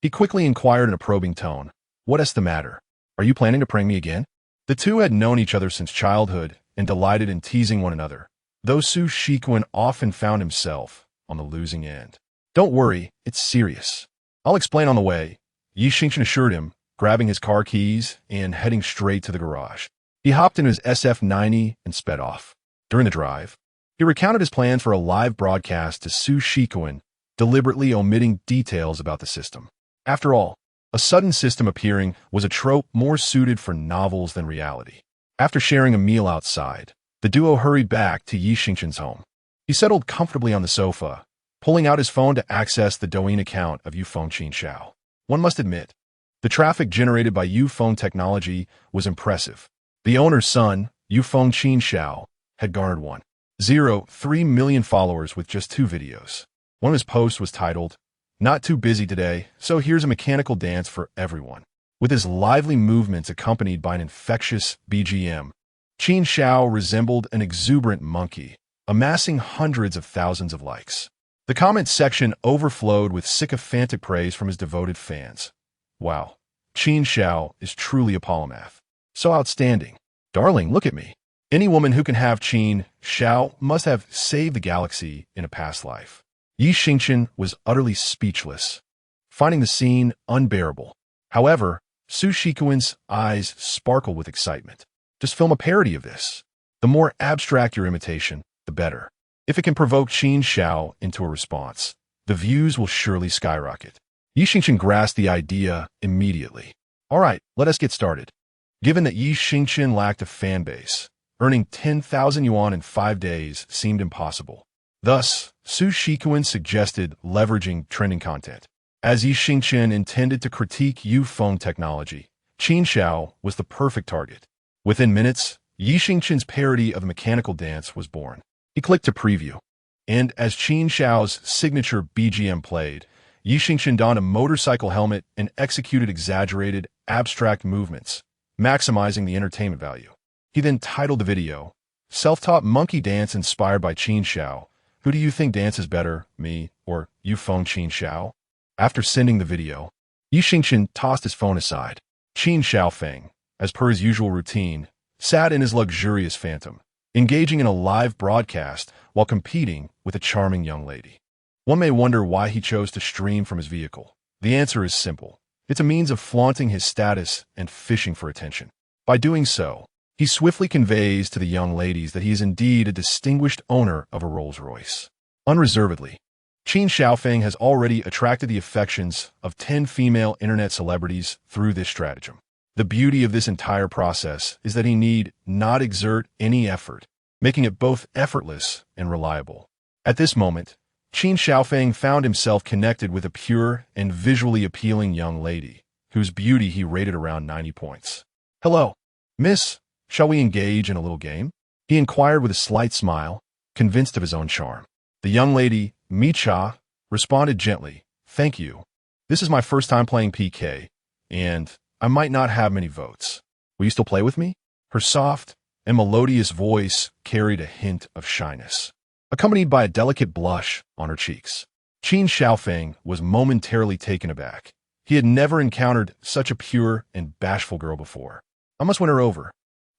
Speaker 1: He quickly inquired in a probing tone, what is the matter? Are you planning to prank me again? The two had known each other since childhood and delighted in teasing one another, though Su Shikuan often found himself on the losing end. Don't worry, it's serious. I'll explain on the way, Xingchen assured him, grabbing his car keys and heading straight to the garage. He hopped into his SF-90 and sped off. During the drive, he recounted his plans for a live broadcast to Su Shikuan, deliberately omitting details about the system. After all, a sudden system appearing was a trope more suited for novels than reality. After sharing a meal outside, the duo hurried back to Xingchen's home. He settled comfortably on the sofa, pulling out his phone to access the Douyin account of Yufeng Qinshan. One must admit, the traffic generated by Yufeng technology was impressive. The owner's son, Yufeng Qinshan, had garnered 1.03 million followers with just 2 videos. One of his posts was titled, Not Too Busy Today, so here's a mechanical dance for everyone. With his lively movements accompanied by an infectious BGM, Qinshan resembled an exuberant monkey, amassing hundreds of thousands of likes. The comment section overflowed with sycophantic praise from his devoted fans. Wow, Qinshan is truly a polymath. So outstanding. Darling, look at me. Any woman who can have Qinshan must have saved the galaxy in a past life. Xingchen was utterly speechless, finding the scene unbearable. However, Su Shikuan's eyes sparkled with excitement. Just film a parody of this. The more abstract your imitation, the better. If it can provoke Qinshan into a response, the views will surely skyrocket. Xingchen grasped the idea immediately. All right, let us get started. Given that Xingchen lacked a fan base, earning 10,000 yuan in 5 days seemed impossible. Thus, Su Shikuan suggested leveraging trending content. As Xingchen intended to critique Yufeng technology, Qinshan was the perfect target. Within minutes, Xingchen's parody of the mechanical dance was born. He clicked to preview, and as Qinshan's signature BGM played, Xingchen donned a motorcycle helmet and executed exaggerated, abstract movements, maximizing the entertainment value. He then titled the video, Self-Taught Monkey Dance Inspired by Qinshan. Who do you think dances better, me or Yufeng Qinshan? After sending the video, Xingchen tossed his phone aside. Qinshan, as per his usual routine, sat in his luxurious phantom, engaging in a live broadcast while competing with a charming young lady. One may wonder why he chose to stream from his vehicle. The answer is simple. It's a means of flaunting his status and fishing for attention. By doing so, he swiftly conveys to the young ladies that he is indeed a distinguished owner of a Rolls-Royce. Unreservedly, Qinshan has already attracted the affections of 10 female internet celebrities through this stratagem. The beauty of this entire process is that he need not exert any effort, making it both effortless and reliable. At this moment, Qinshan found himself connected with a pure and visually appealing young lady, whose beauty he rated around 90 points. Hello, miss, shall we engage in a little game? He inquired with a slight smile, convinced of his own charm. The young lady, Micha, responded gently, "Thank you. This is my first time playing PK, and I might not have many votes. Will you still play with me?" Her soft and melodious voice carried a hint of shyness, accompanied by a delicate blush on her cheeks. Chen Xiaofeng was momentarily taken aback. He had never encountered such a pure and bashful girl before. "I must win her over,"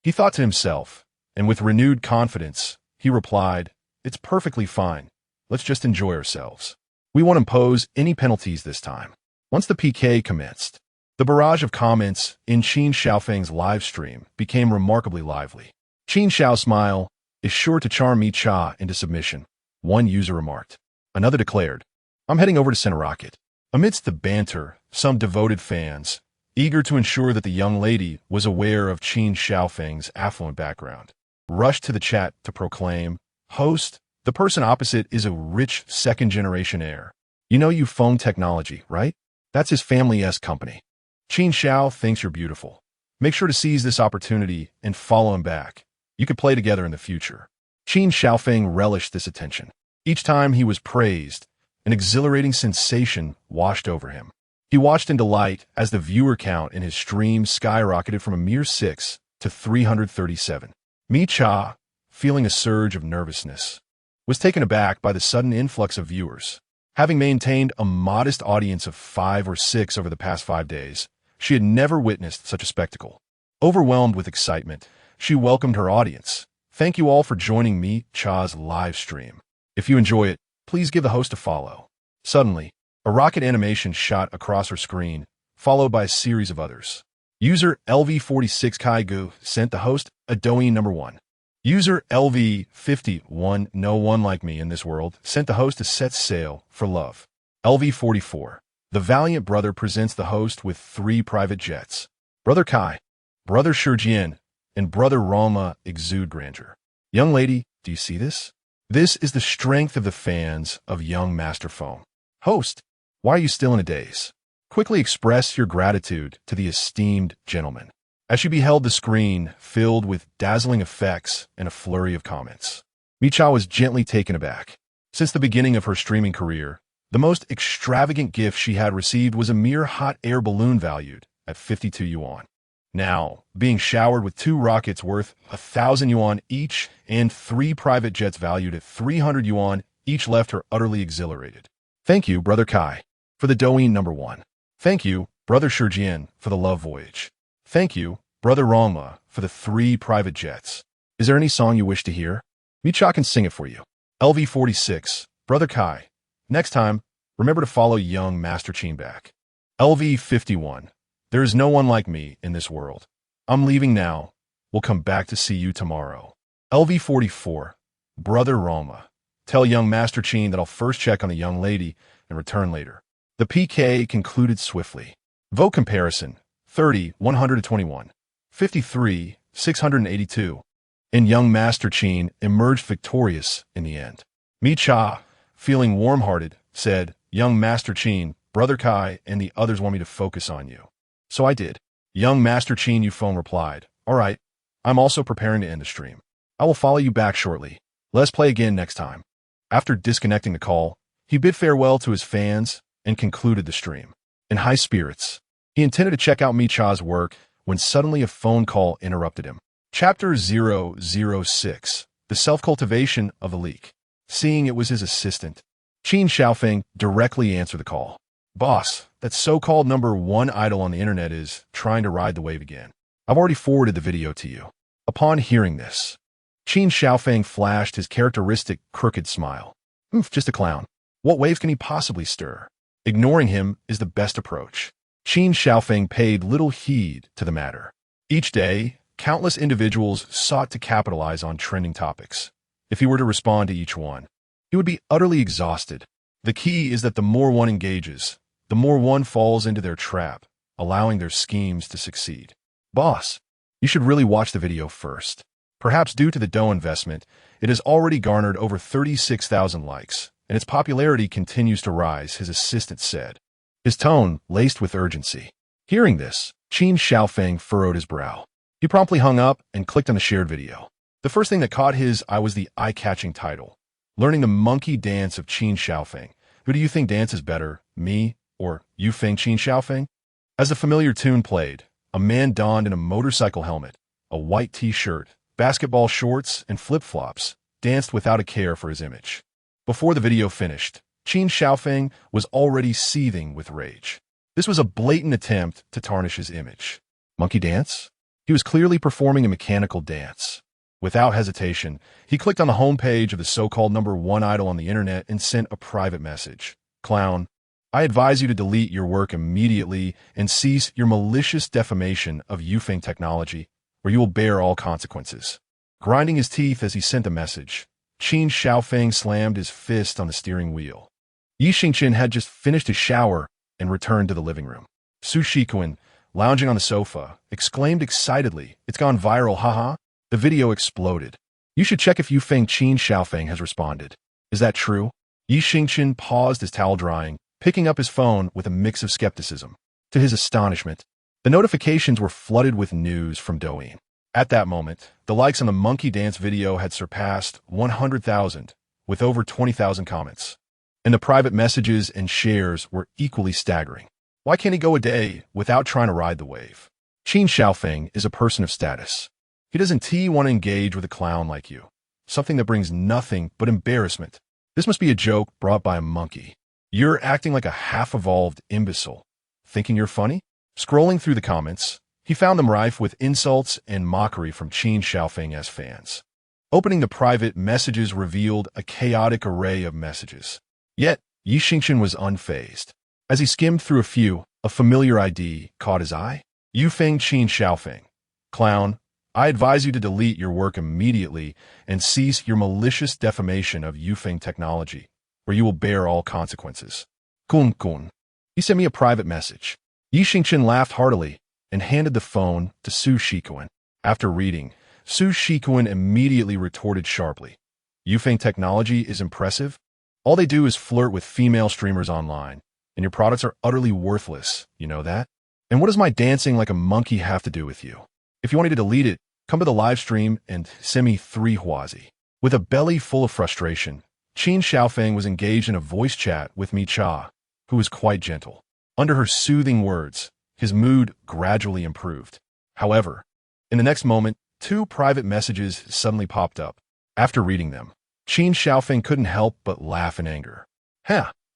Speaker 1: he thought to himself, and with renewed confidence, he replied, "It's perfectly fine. Let's just enjoy ourselves. We won't impose any penalties this time." Once the PK commenced, the barrage of comments in Chen Xiaofeng's live stream became remarkably lively. "Chen Xiao's smile is sure to charm Mi Cha into submission," one user remarked. Another declared, "I'm heading over to send a rocket." Amidst the banter, some devoted fans, eager to ensure that the young lady was aware of Chen Xiaofeng's affluent background, rushed to the chat to proclaim, "Host, the person opposite is a rich second-generation heir. You know you phone technology, right? That's his family-esque company. Chen Xiao thinks you're beautiful. Make sure to seize this opportunity and follow him back. You could play together in the future." Chen Xiaofeng relished this attention. Each time he was praised, an exhilarating sensation washed over him. He watched in delight as the viewer count in his stream skyrocketed from a mere 6 to 337. Mi Cha, feeling a surge of nervousness, was taken aback by the sudden influx of viewers. Having maintained a modest audience of 5 or 6 over the past 5 days, she had never witnessed such a spectacle. Overwhelmed with excitement, she welcomed her audience. "Thank you all for joining Mi Cha's live stream. If you enjoy it, please give the host a follow." Suddenly, a rocket animation shot across her screen, followed by a series of others. User LV46 Kaigu sent the host a Douyin number 1. User LV51 No One Like Me in This World sent the host a Set Sail for Love. LV44 The Valiant Brother presents the host with 3 private jets. Brother Kai, Brother Shurjian, and Brother Roma exude grandeur. Young lady, do you see this? This is the strength of the fans of young Master Phone. Host, why are you still in a daze? Quickly express your gratitude to the esteemed gentleman. As she beheld the screen filled with dazzling effects and a flurry of comments, Mi Cha was gently taken aback. Since the beginning of her streaming career, the most extravagant gift she had received was a mere hot air balloon valued at 52 yuan. Now, being showered with 2 rockets worth 1,000 yuan each and 3 private jets valued at 300 yuan each left her utterly exhilarated. Thank you, Brother Kai, for the Douyin number 1. Thank you, Brother Shurjian, for the love voyage. Thank you, Brother Rongma, for the 3 private jets. Is there any song you wish to hear? Mi Cha can sing it for you. LV46, Brother Kai. Next time, remember to follow young Master Chen back. LV51, there is no one like me in this world. I'm leaving now. We'll come back to see you tomorrow. LV44, Brother Roma. Tell young Master Chen that I'll first check on the young lady and return later. The PK concluded swiftly. Vote comparison, 30, 121. 53, 682. And young Master Chen emerged victorious in the end. Mi Cha, feeling warm-hearted, said, "Young Master Chen, Brother Kai, and the others want me to focus on you." So I did. Young Master Chen Yufeng replied, "All right, I'm also preparing to end the stream. I will follow you back shortly. Let's play again next time." After disconnecting the call, he bid farewell to his fans and concluded the stream. In high spirits, he intended to check out Mi Cha's work when suddenly a phone call interrupted him. Chapter 006, The Self-Cultivation of the Leek. Seeing it was his assistant, Chen Xiaofeng directly answered the call. "Boss, that so-called number 1 idol on the internet is trying to ride the wave again. I've already forwarded the video to you." Upon hearing this, Chen Xiaofeng flashed his characteristic crooked smile. Just a clown. What waves can he possibly stir? Ignoring him is the best approach. Chen Xiaofeng paid little heed to the matter. Each day, countless individuals sought to capitalize on trending topics. If he were to respond to each one, he would be utterly exhausted. The key is that the more one engages, the more one falls into their trap, allowing their schemes to succeed. Boss, you should really watch the video first. Perhaps due to the dough investment, it has already garnered over 36,000 likes, and its popularity continues to rise, his assistant said, his tone laced with urgency. Hearing this, Chen Xiaofeng furrowed his brow. He promptly hung up and clicked on the shared video. The first thing that caught his eye was the eye-catching title, learning the monkey dance of Chen Xiaofeng. Who do you think dances better, me or you Feng Chen Xiaofeng? As the familiar tune played, a man donned in a motorcycle helmet, a white t-shirt, basketball shorts, and flip-flops danced without a care for his image. Before the video finished, Chen Xiaofeng was already seething with rage. This was a blatant attempt to tarnish his image. Monkey dance? He was clearly performing a mechanical dance. Without hesitation, he clicked on the homepage of the so-called #1 idol on the internet and sent a private message. Clown, I advise you to delete your work immediately and cease your malicious defamation of Yufeng technology, or you will bear all consequences. Grinding his teeth as he sent the message, Chen Xiaofeng slammed his fist on the steering wheel. Xingchen had just finished his shower and returned to the living room. Su Shikuan, lounging on the sofa, exclaimed excitedly, "It's gone viral, haha." The video exploded. You should check if Yufeng Chen Xiaofeng has responded. Is that true? Xingchen paused his towel drying, picking up his phone with a mix of skepticism. To his astonishment, the notifications were flooded with news from Douyin. At that moment, the likes on the monkey dance video had surpassed 100,000, with over 20,000 comments. And the private messages and shares were equally staggering. Why can't he go a day without trying to ride the wave? Chen Xiaofeng is a person of status. He doesn't want to engage with a clown like you, something that brings nothing but embarrassment. This must be a joke brought by a monkey. You're acting like a half-evolved imbecile, thinking you're funny? Scrolling through the comments, he found them rife with insults and mockery from Chen Xiaofeng's fans. Opening the private messages revealed a chaotic array of messages. Yet, Xingchen was unfazed. As he skimmed through a few, a familiar ID caught his eye. Yufeng Chen Xiaofeng. Clown, I advise you to delete your work immediately and cease your malicious defamation of Yufeng technology, or you will bear all consequences. Kun kun. He sent me a private message. Xingchen laughed heartily and handed the phone to Su Shikuan. After reading, Su Shikuan immediately retorted sharply. Yufeng technology is impressive? All they do is flirt with female streamers online, and your products are utterly worthless, you know that? And what does my dancing like a monkey have to do with you? If you want me to delete it, come to the live stream and send me 3 huazi. With a belly full of frustration, Chen Xiaofeng was engaged in a voice chat with Mi Cha, who was quite gentle. Under her soothing words, his mood gradually improved. However, in the next moment, 2 private messages suddenly popped up. After reading them, Chen Xiaofeng couldn't help but laugh in anger.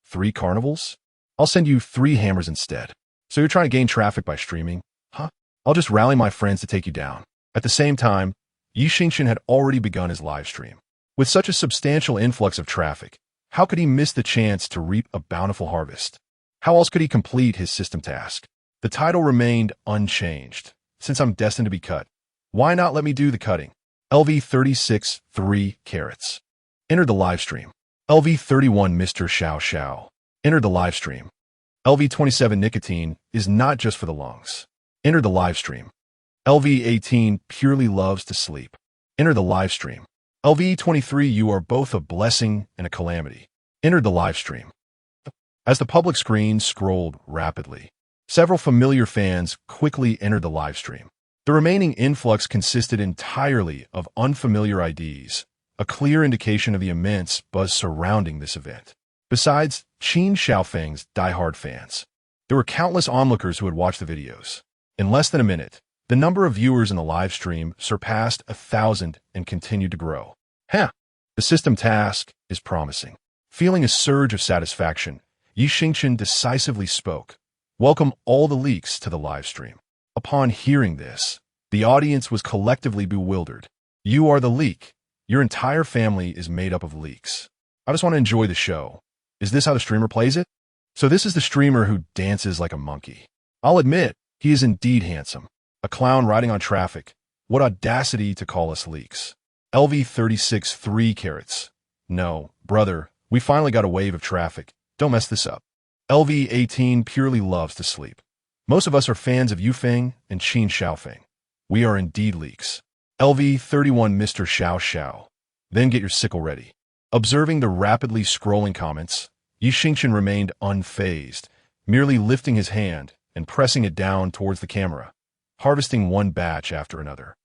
Speaker 1: 3 carnivals? I'll send you 3 hammers instead. So you're trying to gain traffic by streaming? Huh? I'll just rally my friends to take you down. At the same time, Xingchen had already begun his live stream. With such a substantial influx of traffic, how could he miss the chance to reap a bountiful harvest? How else could he complete his system task? The title remained unchanged. Since I'm destined to be cut, why not let me do the cutting? LV36 3 carats. Enter the live stream. LV31 Mr. Xiao Xiao. Enter the live stream. LV27 nicotine is not just for the lungs. Enter the live stream. LV18 purely loves to sleep. Enter the live stream. LV23 you are both a blessing and a calamity. Enter the live stream. As the public screen scrolled rapidly, several familiar fans quickly entered the live stream. The remaining influx consisted entirely of unfamiliar IDs, a clear indication of the immense buzz surrounding this event. Besides Chen Xiaofeng's diehard fans, there were countless onlookers who had watched the videos. In less than a minute, the number of viewers in the live stream surpassed 1,000 and continued to grow. The system task is promising. Feeling a surge of satisfaction, Xingchen decisively spoke. Welcome all the leeks to the live stream. Upon hearing this, the audience was collectively bewildered. You are the leek. Your entire family is made up of leeks. I just want to enjoy the show. Is this how the streamer plays it? So this is the streamer who dances like a monkey. I'll admit, he is indeed handsome. A clown riding on traffic. What audacity to call us leeks. LV36 3 carats. No, brother, we finally got a wave of traffic. Don't mess this up. LV18 purely loves to sleep. Most of us are fans of Yufeng and Chen Xiaofeng. We are indeed leeks. LV31 Mr. Xiao Xiao. Then get your sickle ready. Observing the rapidly scrolling comments, Xingchen remained unfazed, merely lifting his hand and pressing it down towards the camera, harvesting one batch after another.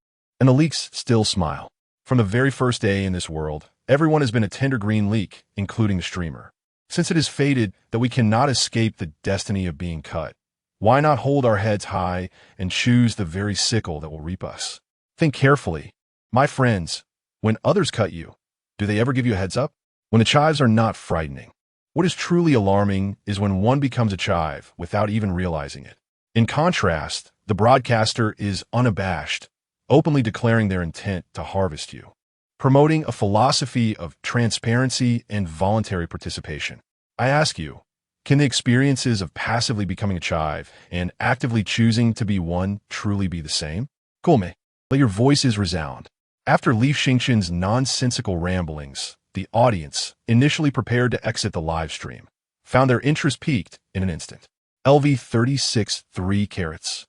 Speaker 1: And the leeks still smile. From the very first day in this world, Everyone has been a tender green leek, including the streamer. Since it is fated that we cannot escape the destiny of being cut, why not hold our heads high and choose the very sickle that will reap us? Think carefully. My friends, when others cut you, do they ever give you a heads up? When the chives are not frightening. What is truly alarming is when one becomes a chive without even realizing it. In contrast, the broadcaster is unabashed, openly declaring their intent to harvest you, promoting a philosophy of transparency and voluntary participation. I ask you, can the experiences of passively becoming a chive and actively choosing to be one truly be the same? Kulme, let your voices resound. After Xingchen's nonsensical ramblings, the audience, initially prepared to exit the live stream, found their interest piqued in an instant. LV 36 3 carats.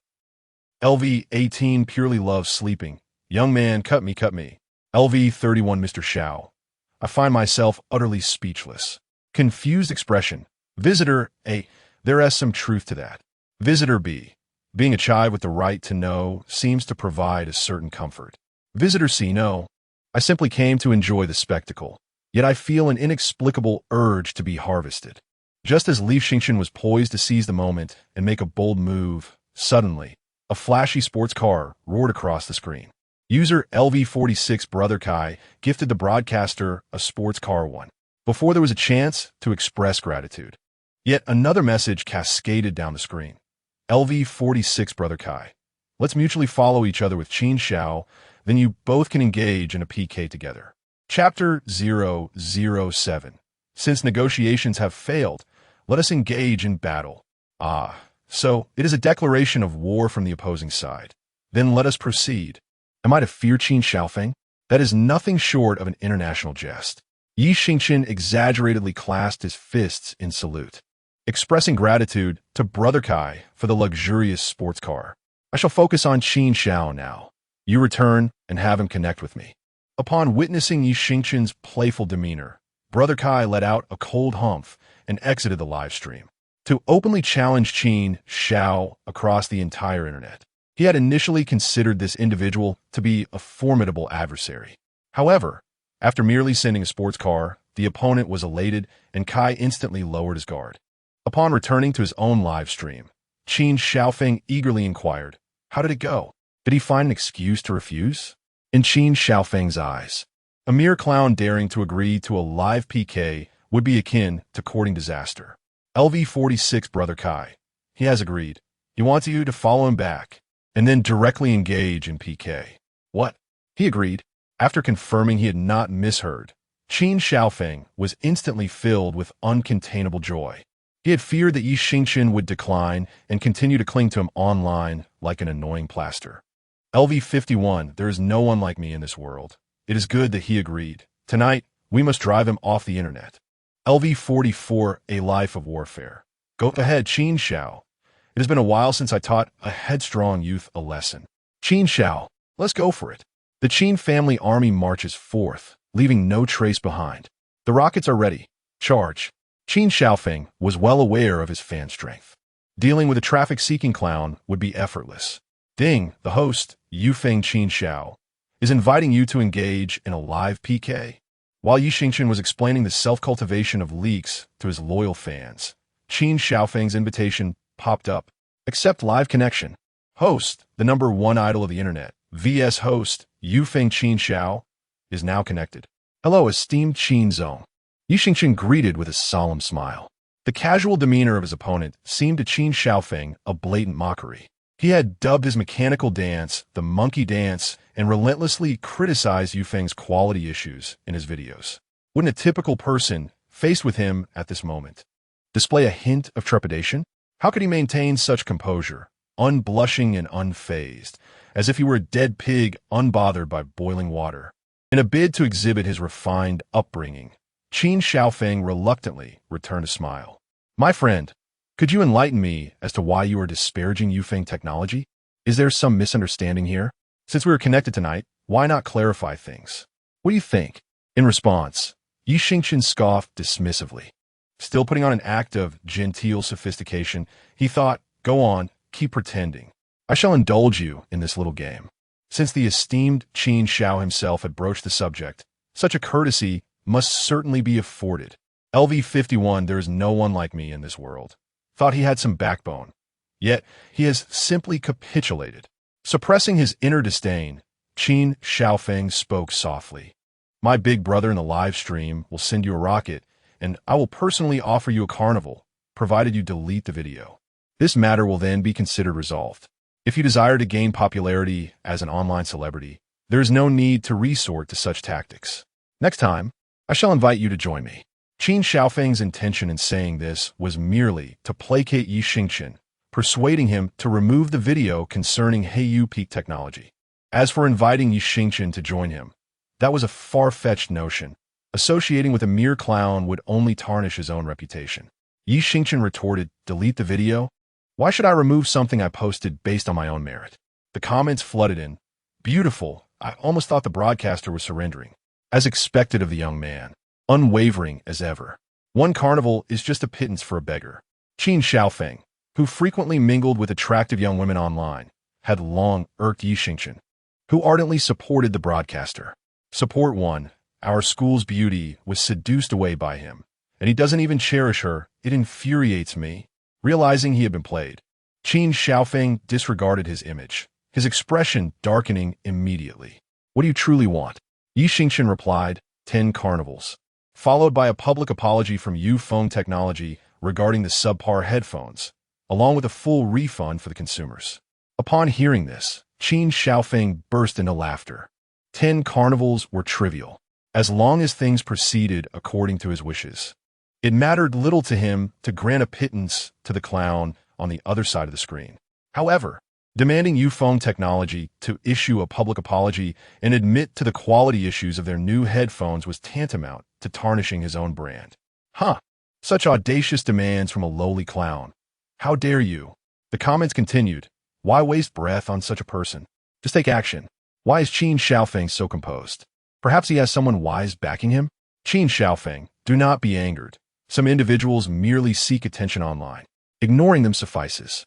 Speaker 1: LV 18 purely loves sleeping. Young man, cut me, cut me. LV 31 Mr. Xiao. I find myself utterly speechless. Confused expression. Visitor A. There is some truth to that. Visitor B. Being a chive with the right to know seems to provide a certain comfort. Visitor C. No. I simply came to enjoy the spectacle. Yet I feel an inexplicable urge to be harvested. Just as Xingchen was poised to seize the moment and make a bold move, suddenly, a flashy sports car roared across the screen. User LV46 Brother Kai gifted the broadcaster a sports car one, before there was a chance to express gratitude. Yet another message cascaded down the screen. LV46 Brother Kai. Let's mutually follow each other with Qin Xiao, then you both can engage in a PK together. Chapter 007. Since negotiations have failed, let us engage in battle. So it is a declaration of war from the opposing side. Then let us proceed. Am I to fear Qin Xiaofeng? That is nothing short of an international jest. Xingchen exaggeratedly clasped his fists in salute, expressing gratitude to Brother Kai for the luxurious sports car. I shall focus on Qin Xiao now. You return and have him connect with me. Upon witnessing Xingchen's playful demeanor, Brother Kai let out a cold humph and exited the live stream to openly challenge Qin Xiao across the entire internet. He had initially considered this individual to be a formidable adversary. However, after merely sending a sports car, the opponent was elated and Kai instantly lowered his guard. Upon returning to his own live stream, Qin Xiaofeng eagerly inquired, how did it go? Did he find an excuse to refuse? In Qin Xiaofeng's eyes, a mere clown daring to agree to a live PK would be akin to courting disaster. LV46 Brother Kai. He has agreed. He wants you to follow him back and then directly engage in PK. What? He agreed. After confirming he had not misheard, Qin Xiaofeng was instantly filled with uncontainable joy. He had feared that Xingchen would decline and continue to cling to him online like an annoying plaster. LV51, there is no one like me in this world. It is good that he agreed. Tonight, we must drive him off the internet. LV44, a life of warfare. Go ahead, Qin Xiao. It has been a while since I taught a headstrong youth a lesson. Qin Xiao, let's go for it. The Qin family army marches forth, leaving no trace behind. The rockets are ready. Charge. Qin Xiaofeng was well aware of his fan strength. Dealing with a traffic-seeking clown would be effortless. Ding, the host, Yufeng Qin Xiao, is inviting you to engage in a live PK. While Xingchen was explaining the self-cultivation of leeks to his loyal fans, Qin Xiaofeng's invitation popped up. Accept live connection. Host, the #1 idol of the internet, vs host, Yufeng Qin Xiao, is now connected. Hello, esteemed Qin Zong. Xingchen greeted with a solemn smile. The casual demeanor of his opponent seemed to Qin Xiaofeng a blatant mockery. He had dubbed his mechanical dance the monkey dance and relentlessly criticized Yufeng's quality issues in his videos. Wouldn't a typical person, faced with him at this moment, display a hint of trepidation? How could he maintain such composure, unblushing and unfazed, as if he were a dead pig unbothered by boiling water? In a bid to exhibit his refined upbringing, Qin Xiaofeng reluctantly returned a smile. My friend, could you enlighten me as to why you are disparaging Yufeng technology? Is there some misunderstanding here? Since we are connected tonight, why not clarify things? What do you think? In response, Xingchen scoffed dismissively. Still putting on an act of genteel sophistication, he thought, go on, keep pretending. I shall indulge you in this little game. Since the esteemed Qin Xiao himself had broached the subject, such a courtesy must certainly be afforded. LV51, there is no one like me in this world. Thought he had some backbone. Yet, he has simply capitulated. Suppressing his inner disdain, Chen Xiaofeng spoke softly. My big brother in the live stream will send you a rocket, and I will personally offer you a carnival, provided you delete the video. This matter will then be considered resolved. If you desire to gain popularity as an online celebrity, there is no need to resort to such tactics. Next time, I shall invite you to join me. Chen Xiaofeng's intention in saying this was merely to placate Xingchen, persuading him to remove the video concerning Heiyu peak technology. As for inviting Xingchen to join him, that was a far-fetched notion. Associating with a mere clown would only tarnish his own reputation. Xingchen retorted, delete the video? Why should I remove something I posted based on my own merit? The comments flooded in. Beautiful. I almost thought the broadcaster was surrendering. As expected of the young man, unwavering as ever. One carnival is just a pittance for a beggar. Chen Xiaofeng, who frequently mingled with attractive young women online, had long irked Xingchen, who ardently supported the broadcaster. Support 1. Our school's beauty was seduced away by him, and he doesn't even cherish her. It infuriates me. Realizing he had been played, Chen Xiaofeng disregarded his image, his expression darkening immediately. What do you truly want? Xingchen replied, 10 carnivals, followed by a public apology from Phone Technology regarding the subpar headphones, along with a full refund for the consumers. Upon hearing this, Chen Xiaofeng burst into laughter. 10 carnivals were trivial, as long as things proceeded according to his wishes. It mattered little to him to grant a pittance to the clown on the other side of the screen. However, demanding Phone Technology to issue a public apology and admit to the quality issues of their new headphones was tantamount to tarnishing his own brand. Such audacious demands from a lowly clown. How dare you? The comments continued. Why waste breath on such a person? Just take action. Why is Chen Xiaofeng so composed? Perhaps he has someone wise backing him? Chen Xiaofeng, do not be angered. Some individuals merely seek attention online. Ignoring them suffices.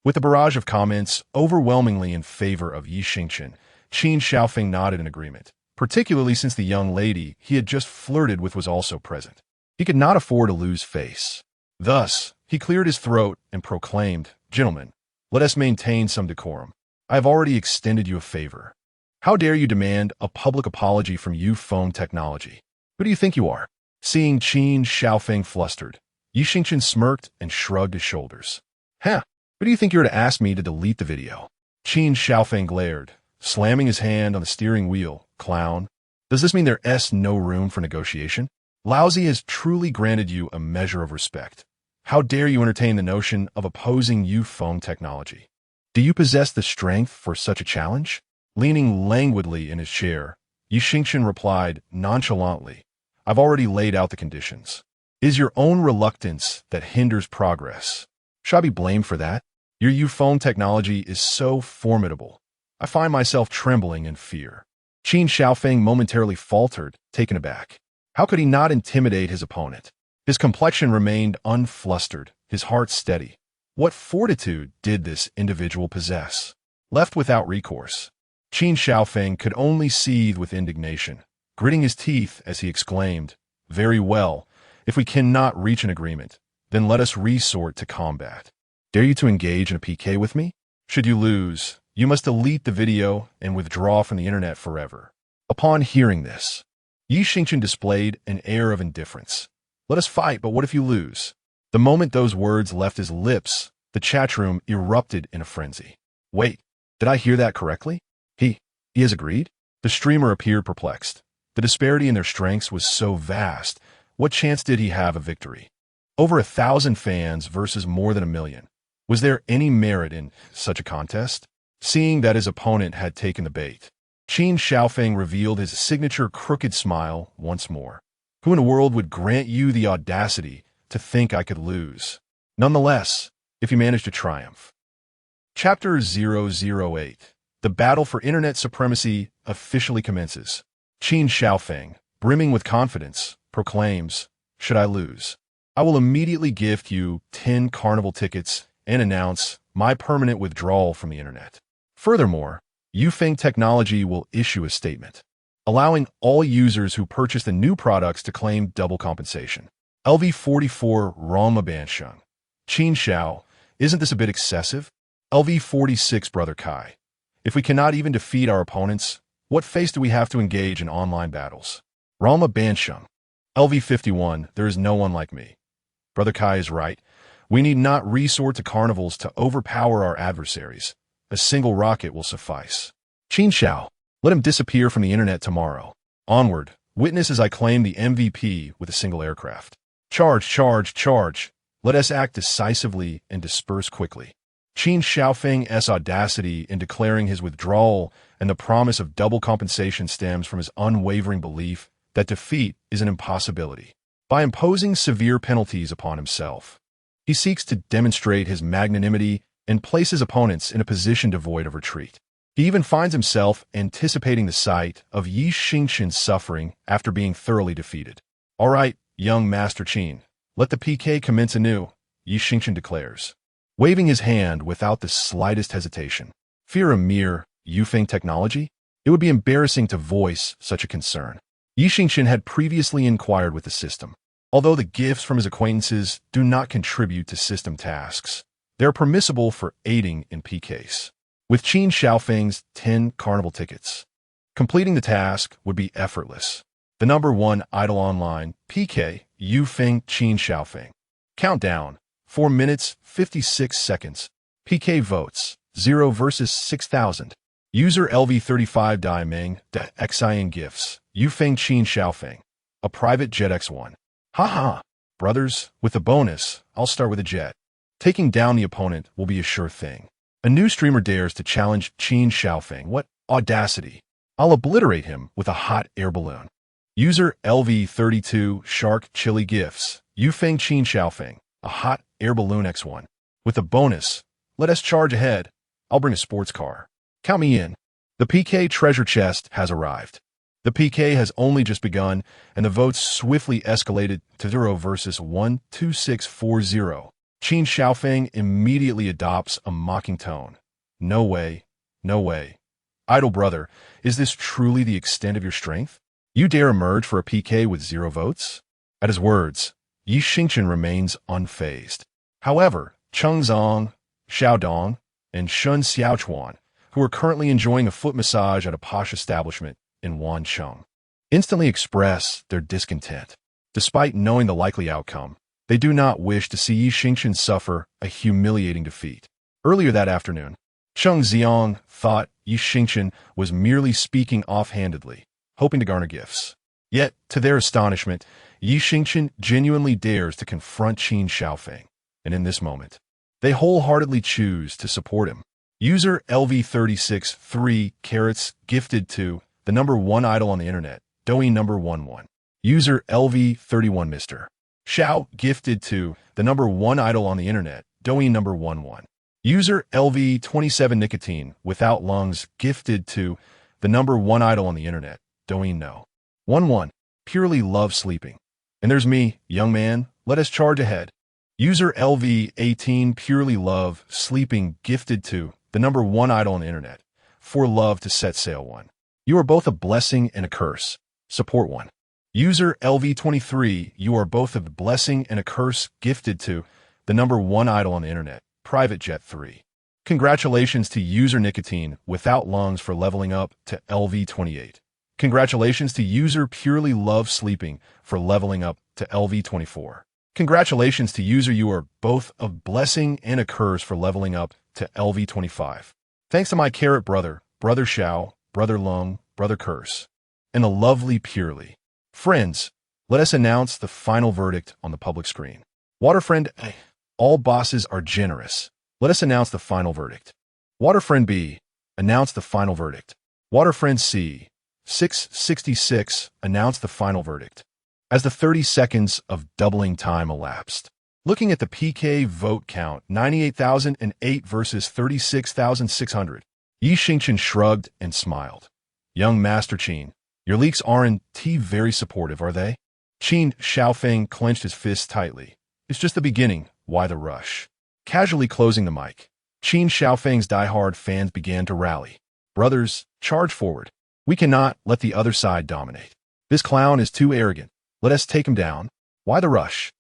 Speaker 1: With a barrage of comments overwhelmingly in favor of Xingchen, Chen Xiaofeng nodded in agreement, particularly since the young lady he had just flirted with was also present. He could not afford to lose face. Thus, he cleared his throat and proclaimed, Gentlemen, let us maintain some decorum. I have already extended you a favor. How dare you demand a public apology from Phone Technology? Who do you think you are? Seeing Chen Xiaofeng flustered, Xingchen smirked and shrugged his shoulders. Who do you think you're to ask me to delete the video? Chen Xiaofeng glared, slamming his hand on the steering wheel. Clown, does this mean there's no room for negotiation? Lousy has truly granted you a measure of respect. How dare you entertain the notion of opposing Phone Technology? Do you possess the strength for such a challenge? Leaning languidly in his chair, Xingchen replied nonchalantly, I've already laid out the conditions. It is your own reluctance that hinders progress. Should I be blamed for that? Your Phone Technology is so formidable. I find myself trembling in fear. Chen Xiaofeng momentarily faltered, taken aback. How could he not intimidate his opponent? His complexion remained unflustered, his heart steady. What fortitude did this individual possess? Left without recourse, Chen Xiaofeng could only seethe with indignation, gritting his teeth as he exclaimed, Very well, if we cannot reach an agreement, then let us resort to combat. Dare you to engage in a PK with me? Should you lose, you must delete the video and withdraw from the internet forever. Upon hearing this, Xingchen displayed an air of indifference. Let us fight, but what if you lose? The moment those words left his lips, the chat room erupted in a frenzy. Wait, did I hear that correctly? He has agreed? The streamer appeared perplexed. The disparity in their strengths was so vast. What chance did he have of victory? Over 1,000 fans versus more than 1 million. Was there any merit in such a contest? Seeing that his opponent had taken the bait, Chen Xiaofeng revealed his signature crooked smile once more. Who in the world would grant you the audacity to think I could lose? Nonetheless, if you manage to triumph. Chapter 008. The battle for internet supremacy officially commences. Chen Xiaofeng, brimming with confidence, proclaims, Should I lose, I will immediately gift you 10 carnival tickets and announce my permanent withdrawal from the internet. Furthermore, Phone Technology will issue a statement. allowing all users who purchase the new products to claim double compensation. LV44 Roma Bansheng. Qin Xiao, isn't this a bit excessive? LV46 Brother Kai. If we cannot even defeat our opponents, what face do we have to engage in online battles? Roma Bansheng. LV51, there is no one like me. Brother Kai is right. We need not resort to carnivals to overpower our adversaries. A single rocket will suffice. Qin Xiao, let him disappear from the internet tomorrow. Onward, witness as I claim the MVP with a single aircraft. Charge, charge, charge. Let us act decisively and disperse quickly. Chen Xiaofeng's audacity in declaring his withdrawal and the promise of double compensation stems from his unwavering belief that defeat is an impossibility. By imposing severe penalties upon himself, he seeks to demonstrate his magnanimity and place his opponents in a position devoid of retreat. He even finds himself anticipating the sight of Xingchen's suffering after being thoroughly defeated. All right, young Master Qin, let the PK commence anew, Xingchen declares, waving his hand without the slightest hesitation. Fear a mere Yufeng technology? It would be embarrassing to voice such a concern. Xingchen had previously inquired with the system. Although the gifts from his acquaintances do not contribute to system tasks, they are permissible for aiding in PKs. With Qin Xiaofeng's 10 carnival tickets, completing the task would be effortless. The number 1 idol online, PK, Yufeng Qin Xiaofeng. Countdown, 4 minutes, 56 seconds. PK votes, 0 versus 6,000. User LV35 Daimeng, de Xian gifts, Yufeng Qin Xiaofeng. A private jet X1. Haha, brothers, with the bonus, I'll start with a jet. Taking down the opponent will be a sure thing. A new streamer dares to challenge Qin Xiaofeng. What audacity. I'll obliterate him with a hot air balloon. User LV32 Shark Chili Gifts, Yufeng Qin Xiaofeng. A hot air balloon X1. With a bonus, let us charge ahead. I'll bring a sports car. Count me in. The PK treasure chest has arrived. The PK has only just begun, and the votes swiftly escalated to 0 versus 12640. Qin Xiaofeng immediately adopts a mocking tone. No way, no way. Idol brother, is this truly the extent of your strength? You dare emerge for a PK with 0 votes? At his words, Xingchen remains unfazed. However, Cheng Zong, Xiao Dong, and Shun Xiaochuan, who are currently enjoying a foot massage at a posh establishment in Wancheng, instantly express their discontent. Despite knowing the likely outcome, they do not wish to see Xingchen suffer a humiliating defeat. Earlier that afternoon, Cheng Xiang thought Xingchen was merely speaking offhandedly, hoping to garner gifts. Yet, to their astonishment, Xingchen genuinely dares to confront Qin Xiaofeng, and in this moment, they wholeheartedly choose to support him. User LV36 3 carrots gifted to the number 1 idol on the internet, Douyin number 11. User LV31 Mr. Xiao gifted to the number 1 idol on the internet, Douyin number 11. User LV27 Nicotine without lungs gifted to the number 1 idol on the internet, Douyin no. 11. Purely love sleeping. And there's me, young man, let us charge ahead. User LV18 purely love sleeping gifted to the number 1 idol on the internet, for love to set sail 1. You are both a blessing and a curse. Support 1. User LV23, you are both a blessing and a curse gifted to the number 1 idol on the internet, Private Jet 3. Congratulations to User Nicotine without lungs for leveling up to LV28. Congratulations to User Purely Love Sleeping for leveling up to LV24. Congratulations to User you are both a blessing and a curse for leveling up to LV25. Thanks to my carrot brother, Brother Xiao, Brother Lung, Brother Curse, and the lovely Purely. Friends, let us announce the final verdict on the public screen. Waterfriend A. All bosses are generous. Let us announce the final verdict. Waterfriend B. Announce the final verdict. Waterfriend C. 666. Announce the final verdict. As the 30 seconds of doubling time elapsed, looking at the PK vote count, 98,008 versus 36,600, Xingchen shrugged and smiled. Young Master Qin, your leeks aren't very supportive, are they? Qin Xiaofeng clenched his fists tightly. It's just the beginning, why the rush? Casually closing the mic, Qin Xiaofeng's diehard fans began to rally. Brothers, charge forward. We cannot let the other side dominate. This clown is too arrogant. Let us take him down. Why the rush?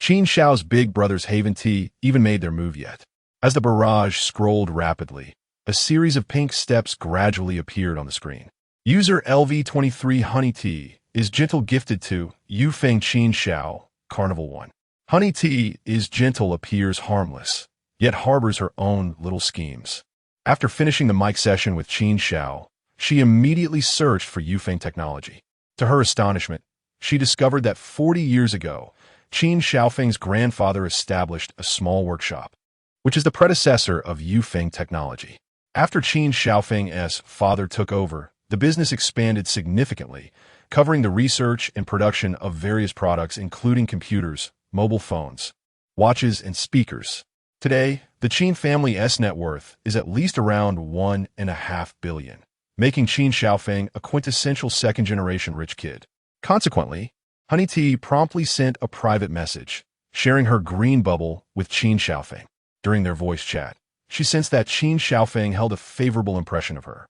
Speaker 1: Qin Shao's big brothers Haven T even made their move yet. As the barrage scrolled rapidly, a series of pink steps gradually appeared on the screen. User LV23 Honey T is gentle gifted to Yufeng Qin Shao, Carnival 1. Honey T is gentle appears harmless, yet harbors her own little schemes. After finishing the mic session with Qin Shao, she immediately searched for Yufeng technology. To her astonishment, she discovered that 40 years ago, Qin Xiaofeng's grandfather established a small workshop, which is the predecessor of Yufeng technology. After Qin Xiaofeng's father took over, the business expanded significantly, covering the research and production of various products including computers, mobile phones, watches, and speakers. Today, the Qin family's net worth is at least around $1.5 billion, making Qin Xiaofeng a quintessential second-generation rich kid. Consequently, Honey T promptly sent a private message, sharing her green bubble with Qin Xiaofeng. During their voice chat, she sensed that Qin Xiaofeng held a favorable impression of her.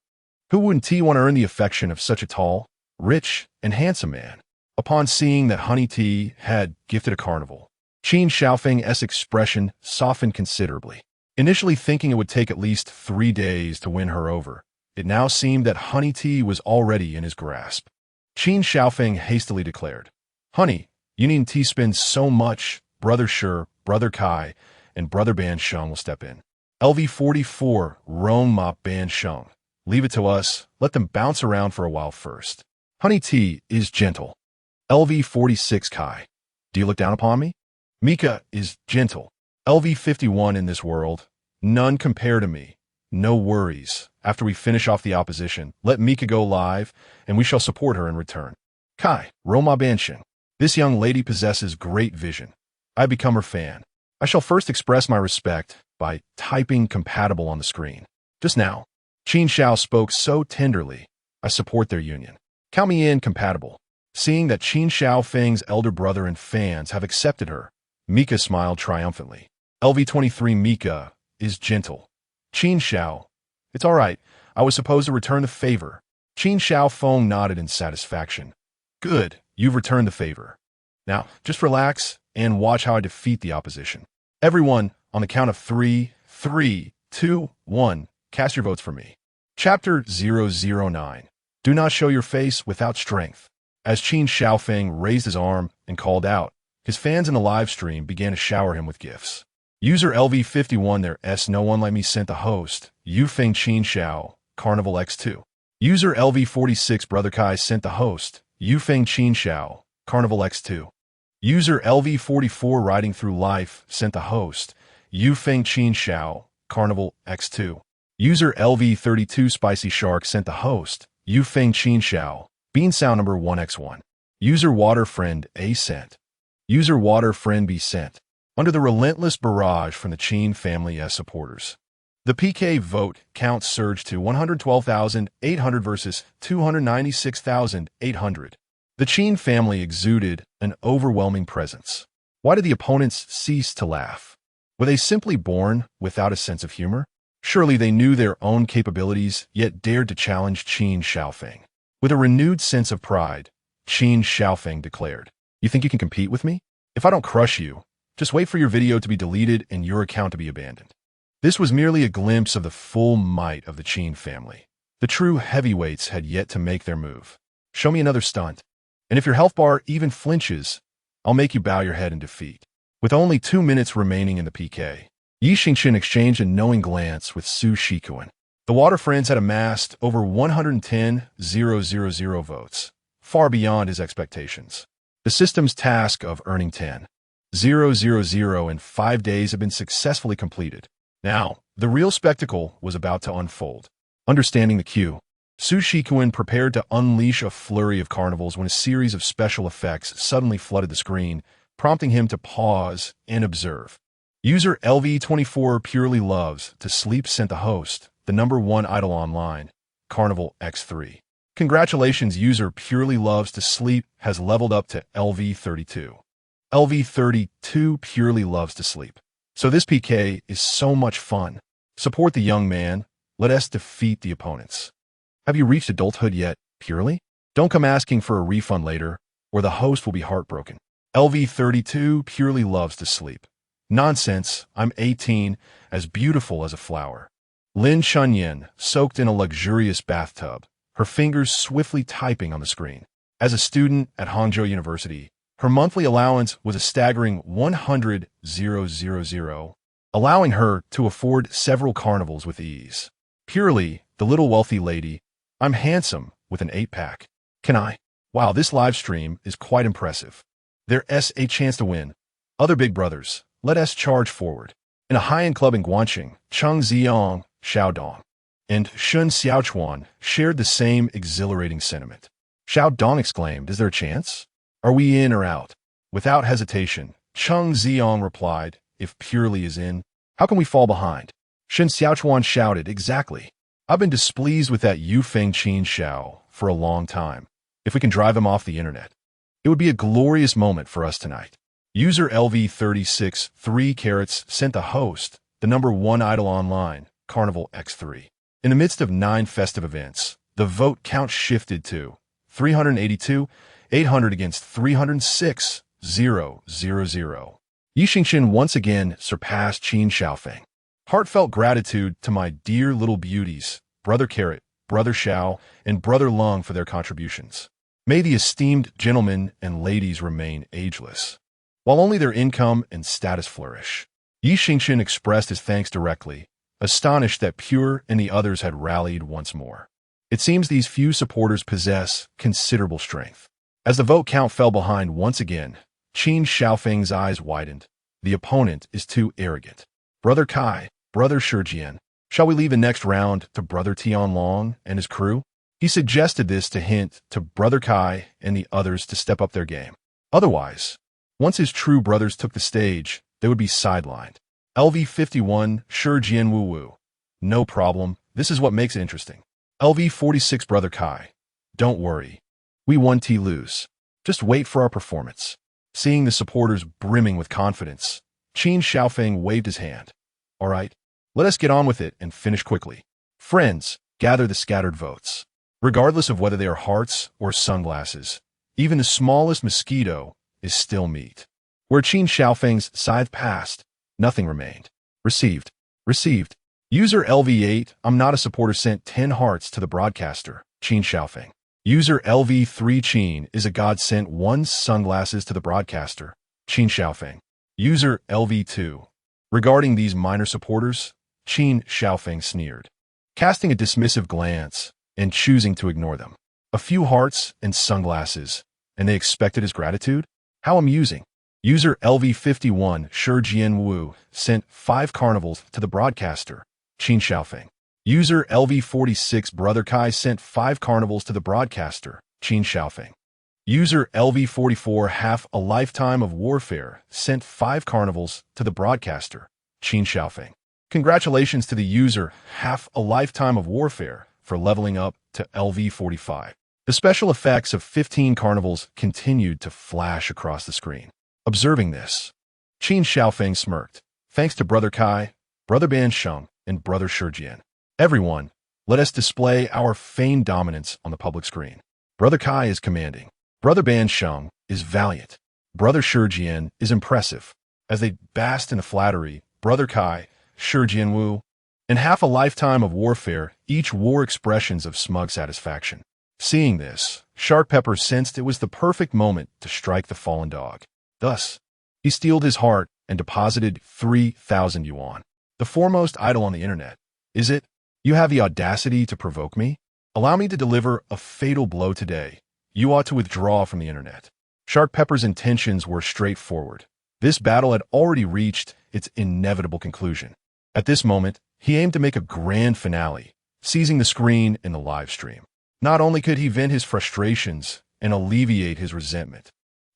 Speaker 1: Who wouldn't T want to earn the affection of such a tall, rich, and handsome man? Upon seeing that Honey T had gifted a carnival, Qin Xiaofeng's expression softened considerably. Initially thinking it would take at least 3 days to win her over, it now seemed that Honey T was already in his grasp. Qin Xiaofeng hastily declared, "Honey, you needn't spend so much. Brother Shi, Brother Kai, and Brother Ban Sheng will step in. LV44, Rong Ma Ban Sheng. Leave it to us. Let them bounce around for a while first. Honey T is gentle. LV46 Kai. Do you look down upon me? Mika is gentle. LV51 in this world. None compare to me. No worries. After we finish off the opposition, let Mika go live, and we shall support her in return. Kai, Roma Bansheng. This young lady possesses great vision. I become her fan. I shall first express my respect by typing compatible on the screen. Just now, Qin Shao spoke so tenderly. I support their union. Count me in compatible." Seeing that Qin Xiaofeng's elder brother and fans have accepted her, Mika smiled triumphantly. LV23 Mika is gentle. Qin Shao, it's all right. I was supposed to return the favor. Qin Xiaofeng nodded in satisfaction. Good, you've returned the favor. Now, just relax and watch how I defeat the opposition. Everyone, on the count of 3, 3, 2, 1, cast your votes for me. Chapter 009. Do not show your face without strength. As Qin Xiaofeng raised his arm and called out, his fans in the live stream began to shower him with gifts. User LV51 their no one like me sent the host, Yufeng Qin Shao, Carnival X2. User LV46 Brother Kai sent the host, Yufeng Qin Shao, Carnival X2. User LV44 Riding Through Life sent the host, Yufeng Qin Shao, Carnival X2. User LV32 Spicy Shark sent the host, Yufeng Qin Shao, Bean Sound number 1x1. User Water Friend A sent. User Water Friend B sent. Under the relentless barrage from the Qin family's supporters, the PK vote count surged to 112,800 versus 296,800. The Qin family exuded an overwhelming presence. Why did the opponents cease to laugh? Were they simply born without a sense of humor? Surely they knew their own capabilities, yet dared to challenge Qin Xiaofeng. With a renewed sense of pride, Qin Xiaofeng declared, "You think you can compete with me? If I don't crush you, just wait for your video to be deleted and your account to be abandoned." This was merely a glimpse of the full might of the Qin family. The true heavyweights had yet to make their move. Show me another stunt. And if your health bar even flinches, I'll make you bow your head in defeat. With only 2 minutes remaining in the PK, Xingchen exchanged a knowing glance with Su Shikuan. The Water Friends had amassed over 110,000 votes, far beyond his expectations. The system's task of earning 10,000 in 5 days had been successfully completed. Now, the real spectacle was about to unfold. Understanding the cue, Su Shikuan prepared to unleash a flurry of carnivals when a series of special effects suddenly flooded the screen, prompting him to pause and observe. User LV24 Purely Loves to Sleep sent the host, the #1 idol online, Carnival X3. Congratulations, user Purely Loves to Sleep has leveled up to LV32. LV32 Purely Loves to Sleep. So this PK is so much fun. Support the young man. Let us defeat the opponents. Have you reached adulthood yet? Purely? Don't come asking for a refund later, or the host will be heartbroken. LV32 purely loves to sleep. Nonsense, I'm 18, as beautiful as a flower. Lin Hanbing, soaked in a luxurious bathtub, her fingers swiftly typing on the screen. As a student at Hangzhou University, her monthly allowance was a staggering 100,000, allowing her to afford several carnivals with ease. Purely, the little wealthy lady, I'm handsome with an 8-pack. Can I? Wow, this live stream is quite impressive. There's a chance to win. Other big brothers, let us charge forward. In a high-end club in Guangqing, Cheng Ziong, Xiaodong, and Shun Xiaochuan shared the same exhilarating sentiment. Xiaodong exclaimed, "Is there a chance? Are we in or out?" Without hesitation, Cheng Ziong replied, "If Purely is in, how can we fall behind?" Shun Xiaochuan shouted, "Exactly. I've been displeased with that Yufeng Qin Xiao for a long time. If we can drive him off the internet, it would be a glorious moment for us tonight." User LV36 3 carats sent the host, the #1 idol online, Carnival X3. In the midst of 9 festive events, the vote count shifted to 382, 800 against 306, 000. Xingchen once again surpassed Qin Xiaofeng. Heartfelt gratitude to my dear little beauties, Brother Carrot, Brother Xiao, and Brother Lung for their contributions. May the esteemed gentlemen and ladies remain ageless, while only their income and status flourish. Xingchen expressed his thanks directly, astonished that Pure and the others had rallied once more. It seems these few supporters possess considerable strength. As the vote count fell behind once again, Qin Xiaofeng's eyes widened. The opponent is too arrogant. Brother Kai, Brother Shurjian, shall we leave the next round to Brother Tianlong and his crew? He suggested this to hint to Brother Kai and the others to step up their game. Otherwise, once his true brothers took the stage, they would be sidelined. LV51 Shurjian Wu Wu. No problem, this is what makes it interesting. LV46 Brother Kai. Don't worry. We won T lose. Just wait for our performance. Seeing the supporters brimming with confidence, Qin Xiaofeng waved his hand. All right, let us get on with it and finish quickly. Friends, gather the scattered votes. Regardless of whether they are hearts or sunglasses, even the smallest mosquito is still meat. Where Qin Xiaofeng's scythe passed, nothing remained. Received. Received. User LV8, I'm not a supporter, sent 10 hearts to the broadcaster, Qin Xiaofeng. User LV3 Qin is a god, sent 1 sunglasses to the broadcaster, Qin Xiaofeng. User LV2. Regarding these minor supporters, Qin Xiaofeng sneered, casting a dismissive glance and choosing to ignore them. A few hearts and sunglasses, and they expected his gratitude? How amusing. User LV51 Shurjian Wu sent 5 carnivals to the broadcaster, Qin Xiaofeng. User LV46 Brother Kai sent 5 carnivals to the broadcaster, Qin Xiaofeng. User LV44 Half a Lifetime of Warfare sent 5 carnivals to the broadcaster, Qin Xiaofeng. Congratulations to the user Half a Lifetime of Warfare for leveling up to LV45. The special effects of 15 carnivals continued to flash across the screen. Observing this, Qin Xiaofeng smirked. Thanks to Brother Kai, Brother Ban Sheng, and Brother Shurjian. Everyone, let us display our feigned dominance on the public screen. Brother Kai is commanding. Brother Ban Sheng is valiant. Brother Shurjian is impressive. As they basked in the flattery, Brother Kai, Shurjian Wu, and Half a Lifetime of Warfare each wore expressions of smug satisfaction. Seeing this, Shark Pepper sensed it was the perfect moment to strike the fallen dog. Thus, he steeled his heart and deposited 3,000 yuan. The foremost idol on the internet. Is it? You have the audacity to provoke me? Allow me to deliver a fatal blow today. You ought to withdraw from the internet. Shark Pepper's intentions were straightforward. This battle had already reached its inevitable conclusion. At this moment, he aimed to make a grand finale, seizing the screen in the live stream. Not only could he vent his frustrations and alleviate his resentment,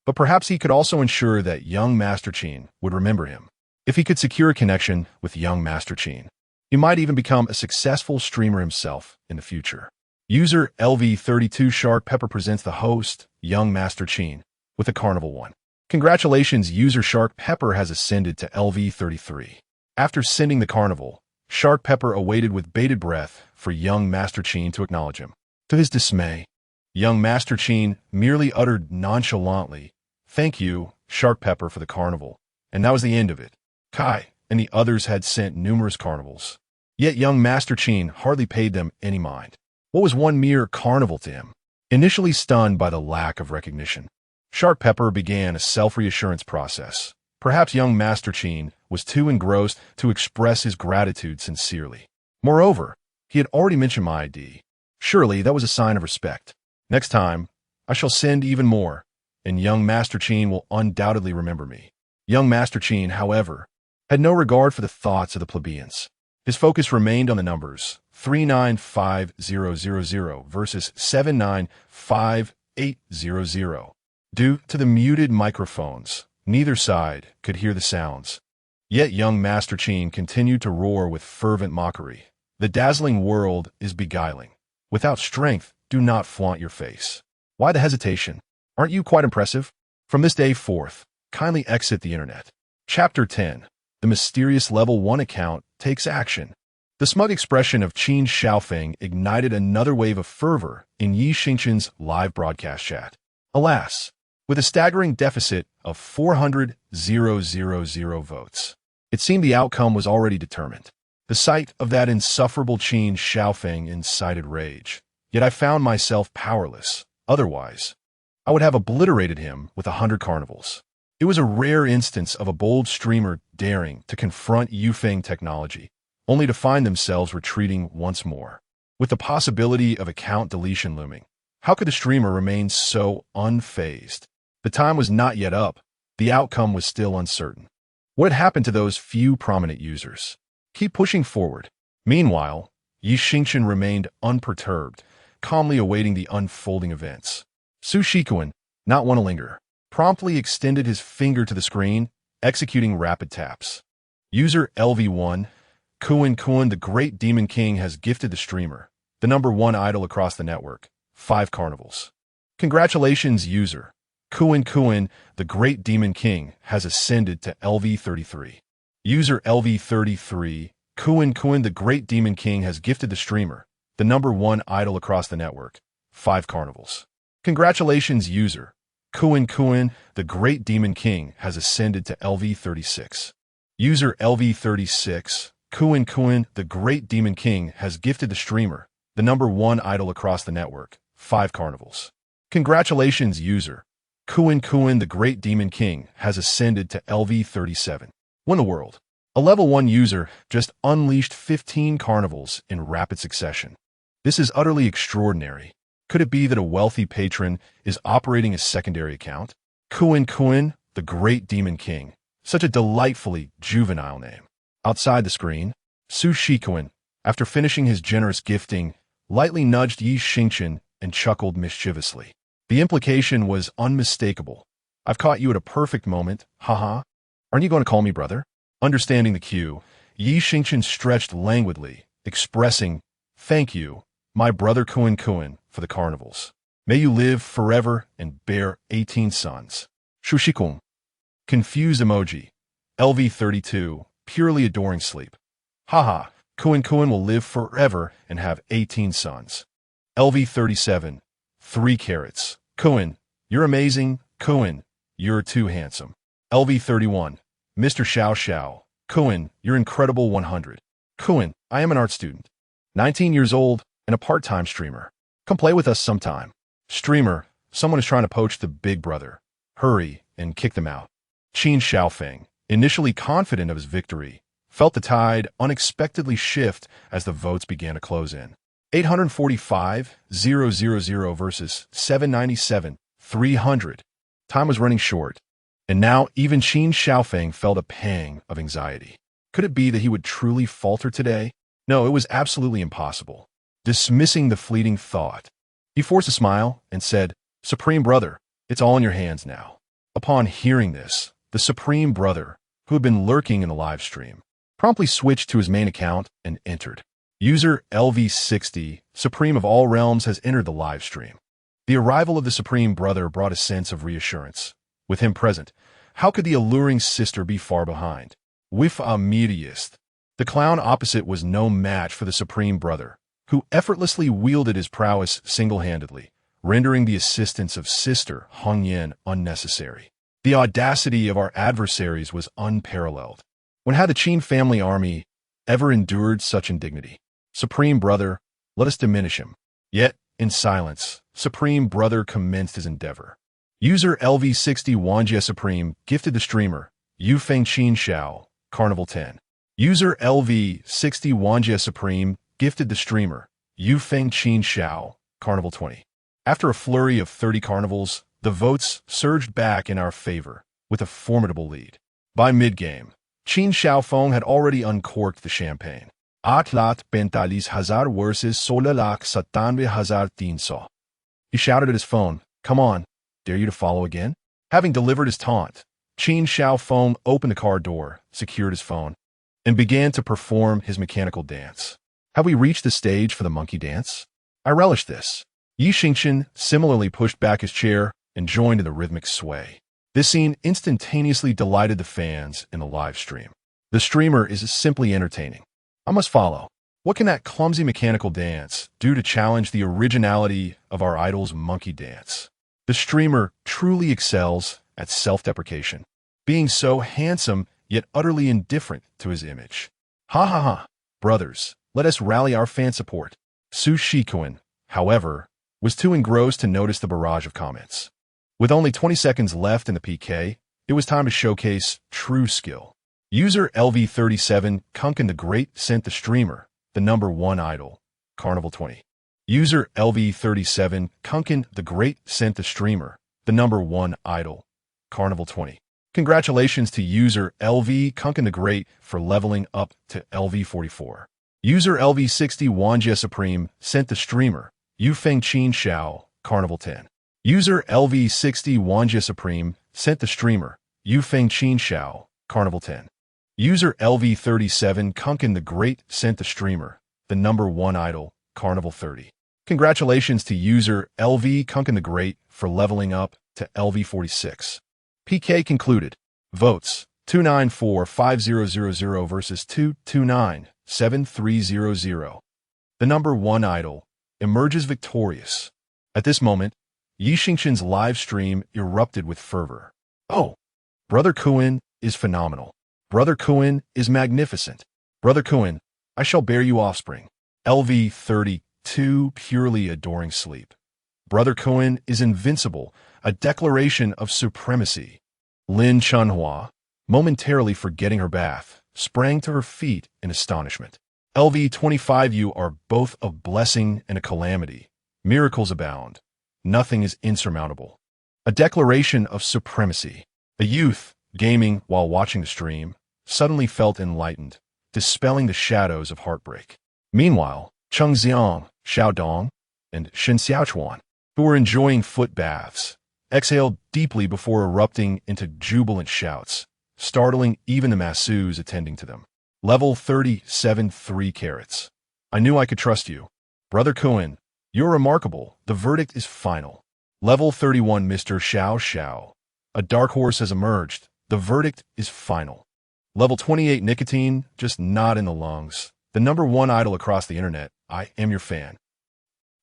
Speaker 1: but perhaps he could also ensure that young Master Qin would remember him. If he could secure a connection with young Master Qin, he might even become a successful streamer himself in the future. User LV32 Shark Pepper presents the host, young Master Qin, with a carnival one. Congratulations, user Shark Pepper has ascended to LV33. After sending the carnival, Shark Pepper awaited with bated breath for young Master Qin to acknowledge him. To his dismay, Young Master Chen merely uttered nonchalantly, "Thank you, Shark Pepper, for the carnival." And that was the end of it. Kai and the others had sent numerous carnivals. Yet young Master Chen hardly paid them any mind. What was one mere carnival to him? Initially stunned by the lack of recognition, Shark Pepper began a self-reassurance process. Perhaps young Master Chen was too engrossed to express his gratitude sincerely. Moreover, he had already mentioned my ID. Surely that was a sign of respect. Next time, I shall send even more, and young Master Chen will undoubtedly remember me. Young Master Chen, however, had no regard for the thoughts of the plebeians. His focus remained on the numbers 395000 versus 795800. Due to the muted microphones, neither side could hear the sounds. Yet young Master Chen continued to roar with fervent mockery. The dazzling world is beguiling. Without strength, do not flaunt your face. Why the hesitation? Aren't you quite impressive? From this day forth, kindly exit the internet. Chapter 10. The mysterious Level 1 account takes action. The smug expression of Chen Xiaofeng ignited another wave of fervor in Xingchen's live broadcast chat. Alas, with a staggering deficit of 400,000 votes, it seemed the outcome was already determined. The sight of that insufferable Chen Xiaofeng incited rage. Yet I found myself powerless. Otherwise, I would have obliterated him with 100 carnivals. It was a rare instance of a bold streamer daring to confront Yufeng technology, only to find themselves retreating once more. With the possibility of account deletion looming, how could the streamer remain so unfazed? The time was not yet up. The outcome was still uncertain. What had happened to those few prominent users? Keep pushing forward. Meanwhile, Xingchen remained unperturbed, calmly awaiting the unfolding events. Su Shikuan, not one to linger, promptly extended his finger to the screen, executing rapid taps. User LV1, Kuan, the Great Demon King, has gifted the streamer, the #1 idol across the network, 5 carnivals. Congratulations, user. Kuan, the Great Demon King, has ascended to LV33. User LV33, Kuan, the Great Demon King, has gifted the streamer, the #1 idol across the network, 5 carnivals. Congratulations, user. Kuan, the Great Demon King, has ascended to LV36. User LV36, Kuan, the Great Demon King, has gifted the streamer, the #1 idol across the network, 5 carnivals. Congratulations, user. Kuan, the Great Demon King, has ascended to LV37. Win the world. A level 1 user just unleashed 15 carnivals in rapid succession. This is utterly extraordinary. Could it be that a wealthy patron is operating a secondary account? Kuan, the Great Demon King. Such a delightfully juvenile name. Outside the screen, Su Shikuan, after finishing his generous gifting, lightly nudged Xingchen and chuckled mischievously. The implication was unmistakable. I've caught you at a perfect moment, haha. Aren't you going to call me brother? Understanding the cue, Xingchen stretched languidly, expressing, "Thank you, my brother Kuan, for the carnivals. May you live forever and bear 18 sons." Shushikung. Confused emoji. LV32, purely adoring sleep. Haha, Kuan will live forever and have 18 sons. LV37, 3 carrots. Kuan, you're amazing. Kuan, you're too handsome. LV31, Mr. Xiao. Kuan, you're incredible. 100. Kuan, I am an art student. 19 years old and a part-time streamer. Come play with us sometime. Streamer, someone is trying to poach the big brother. Hurry and kick them out. Chen Xiaofeng, initially confident of his victory, felt the tide unexpectedly shift as the votes began to close in. 845,000 versus 797,300. Time was running short, and now even Chen Xiaofeng felt a pang of anxiety. Could it be that he would truly falter today? No, it was absolutely impossible. Dismissing the fleeting thought, he forced a smile and said, "Supreme Brother, it's all in your hands now." Upon hearing this, the Supreme Brother, who had been lurking in the live stream, promptly switched to his main account and entered. User LV60, Supreme of all realms, has entered the live stream. The arrival of the Supreme Brother brought a sense of reassurance. With him present, how could the alluring sister be far behind? With a mediast, the clown opposite was no match for the Supreme Brother, who effortlessly wielded his prowess single-handedly, rendering the assistance of sister Hong Yan unnecessary. The audacity of our adversaries was unparalleled. When had the Qin family army ever endured such indignity? Supreme Brother, let us diminish him. Yet, in silence, Supreme Brother commenced his endeavor. User LV60 Wanjie Supreme gifted the streamer Yufeng Qin Xiao, Carnival 10. User LV60 Wanjie Supreme gifted the streamer Yufeng Qin Xiao, Carnival 20. After a flurry of 30 carnivals, the votes surged back in our favor, with a formidable lead. By mid-game, Qin Xiaofeng had already uncorked the champagne. Atlat bentalis hazar versus solalak satanve hazar tinso. He shouted at his phone, "Come on, dare you to follow again?" Having delivered his taunt, Qin Xiaofeng opened the car door, secured his phone, and began to perform his mechanical dance. Have we reached the stage for the monkey dance? I relish this. Xingchen similarly pushed back his chair and joined in the rhythmic sway. This scene instantaneously delighted the fans in the live stream. The streamer is simply entertaining. I must follow. What can that clumsy mechanical dance do to challenge the originality of our idol's monkey dance? The streamer truly excels at self-deprecation, being so handsome yet utterly indifferent to his image. Ha ha ha. Brothers, let us rally our fan support. Su Shikuan, however, was too engrossed to notice the barrage of comments. With only 20 seconds left in the PK, it was time to showcase true skill. User LV37 Kunkin the Great sent the streamer the #1 idol, Carnival 20. User LV37 Kunkin the Great sent the streamer the #1 idol, Carnival 20. Congratulations to user LV Kunkin the Great for leveling up to LV44. User LV60 Wanjie Supreme sent the streamer Yufeng Qin Xiao, Carnival 10. User LV60 Wanjie Supreme sent the streamer Yufeng Qin Xiao, Carnival 10. User LV37 Kunkin the Great sent the streamer the #1 idol, Carnival 30. Congratulations to user LV Kunkin the Great for leveling up to LV46. PK concluded. Votes 2945000 versus 2297300. The #1 idol emerges victorious. At this moment, Xingchen's live stream erupted with fervor. Oh, Brother Kuan is phenomenal. Brother Kuan is magnificent. Brother Kuan, I shall bear you offspring. LV32 purely adoring sleep. Brother Kuan is invincible, a declaration of supremacy. Lin Chunhua, momentarily forgetting her bath, sprang to her feet in astonishment. LV25, you are both a blessing and a calamity. Miracles abound. Nothing is insurmountable. A declaration of supremacy. A youth, gaming while watching the stream, suddenly felt enlightened, dispelling the shadows of heartbreak. Meanwhile, Chengxiang, Xiaodong, and Shen Xiaochuan, who were enjoying foot baths, exhaled deeply before erupting into jubilant shouts, startling even the masseuses attending to them. Level 37 3 carats. I knew I could trust you. Brother Kuan, you're remarkable. The verdict is final. Level 31 Mr. Xiao Xiao. A dark horse has emerged. The verdict is final. Level 28 Nicotine, just not in the lungs. The #1 idol across the internet. I am your fan.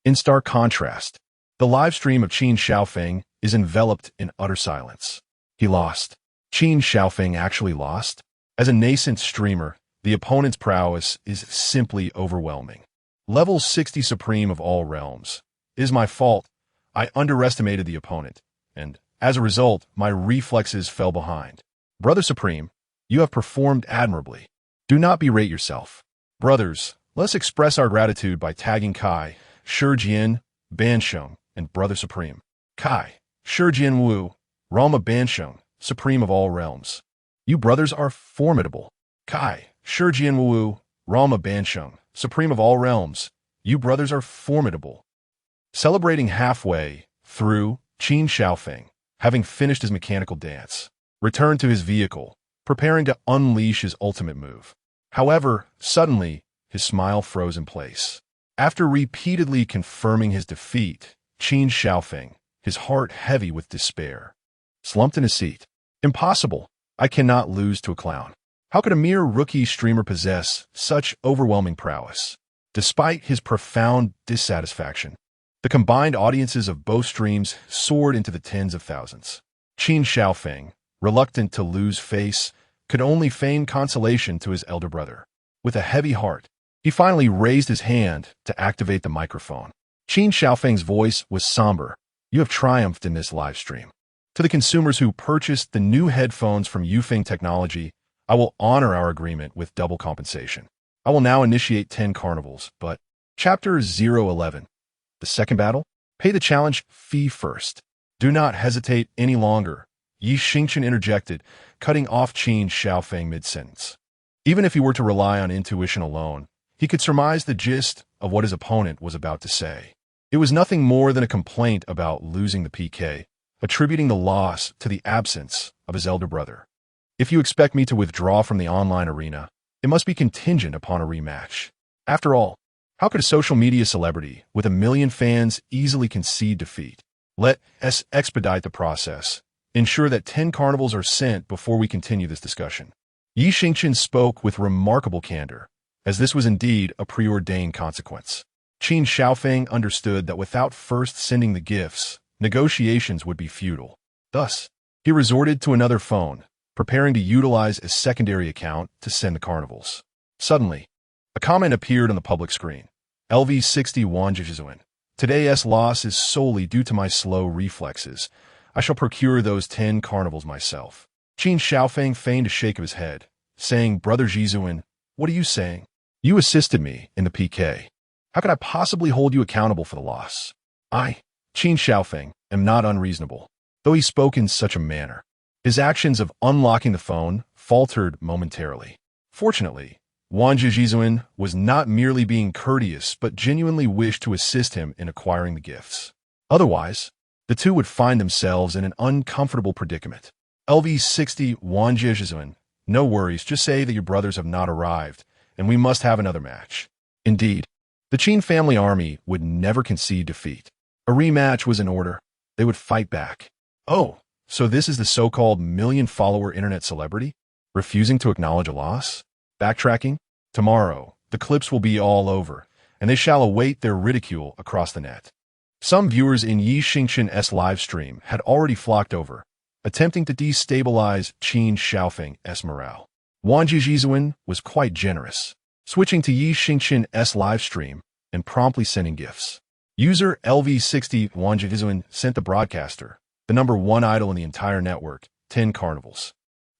Speaker 1: In stark contrast, the live stream of Qin Xiaofeng is enveloped in utter silence. He lost. Qin Xiaofeng actually lost. As a nascent streamer, the opponent's prowess is simply overwhelming. Level 60 Supreme of all realms. It is my fault. I underestimated the opponent, and as a result, my reflexes fell behind. Brother Supreme, you have performed admirably. Do not berate yourself. Brothers, let's express our gratitude by tagging Kai, Shijian, Bansheng, and Brother Supreme. Kai, Shijian Wu, Rama Bansheng, Supreme of all realms. You brothers are formidable. Kai, Shijian Wu, Rama Bansheng, Supreme of all realms. You brothers are formidable. Celebrating halfway through, Qin Xiaofeng, having finished his mechanical dance, returned to his vehicle, preparing to unleash his ultimate move. However, suddenly, his smile froze in place. After repeatedly confirming his defeat, Qin Xiaofeng, his heart heavy with despair, slumped in his seat. Impossible. I cannot lose to a clown. How could a mere rookie streamer possess such overwhelming prowess? Despite his profound dissatisfaction, The combined audiences of both streams soared into the tens of thousands. Chen Xiaofeng, reluctant to lose face, could only feign consolation to his elder brother. With a heavy heart, he finally raised his hand to activate the microphone. Chen Xiaofeng's voice was somber. You have triumphed in this live stream. To the consumers who purchased the new headphones from Yufeng Technology, I will honor our agreement with double compensation. I will now initiate 10 carnivals, but Chapter 011. The second battle? Pay the challenge fee first. Do not hesitate any longer, Xingchen interjected, cutting off Chen Xiaofeng mid-sentence. Even if he were to rely on intuition alone, he could surmise the gist of what his opponent was about to say. It was nothing more than a complaint about losing the PK, attributing the loss to the absence of his elder brother. If you expect me to withdraw from the online arena, it must be contingent upon a rematch. After all, how could a social media celebrity with 1 million fans easily concede defeat? Let us expedite the process. Ensure that 10 carnivals are sent before we continue this discussion. Xingchen spoke with remarkable candor, as this was indeed a preordained consequence. Chen Xiaofeng understood that without first sending the gifts, negotiations would be futile. Thus, he resorted to another phone, preparing to utilize a secondary account to send the carnivals. Suddenly, a comment appeared on the public screen. LV60 Wanjizuan. Today's loss is solely due to my slow reflexes. I shall procure those 10 carnivals myself. Chen Xiaofeng feigned a shake of his head, saying, Brother Jizuan, what are you saying? You assisted me in the PK. How could I possibly hold you accountable for the loss? I, Chen Xiaofeng, am not unreasonable, though he spoke in such a manner. His actions of unlocking the phone faltered momentarily. Fortunately, Wanjizuan was not merely being courteous but genuinely wished to assist him in acquiring the gifts. Otherwise, the two would find themselves in an uncomfortable predicament. LV60 Wanjizuan, no worries, just say that your brothers have not arrived, and we must have another match. Indeed, the Chen family army would never concede defeat. A rematch was in order. They would fight back. Oh, so this is the so-called million-follower internet celebrity? Refusing to acknowledge a loss? Backtracking? Tomorrow, the clips will be all over, and they shall await their ridicule across the net. Some viewers in Xingchen's live stream had already flocked over, attempting to destabilize Chen Xiaofeng's morale. Wanjizuan was quite generous, switching to Xingchen's live stream and promptly sending gifts. User LV60 Wanjizuan sent the broadcaster, the #1 idol in the entire network, 10 carnivals.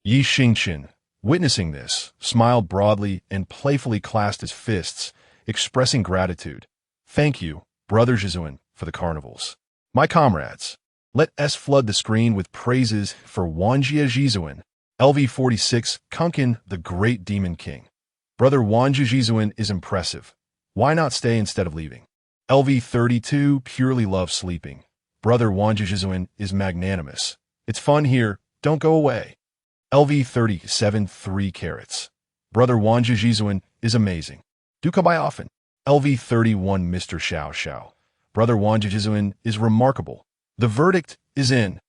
Speaker 1: Xingchen, witnessing this, smiled broadly and playfully clasped his fists, expressing gratitude. Thank you, Brother Jizuan, for the carnivals. My comrades, let us flood the screen with praises for Wanjizuan. LV46 Kunkin, the great demon king. Brother Wanjizuan is impressive. Why not stay instead of leaving? LV32 purely loves sleeping. Brother Wanjizuan is magnanimous. It's fun here. Don't go away. LV37 3 carrots. Brother Wanjizuan is amazing. Do come by often. LV31 Mr. Xiao Xiao. Brother Wanjizuan is remarkable. The verdict is in.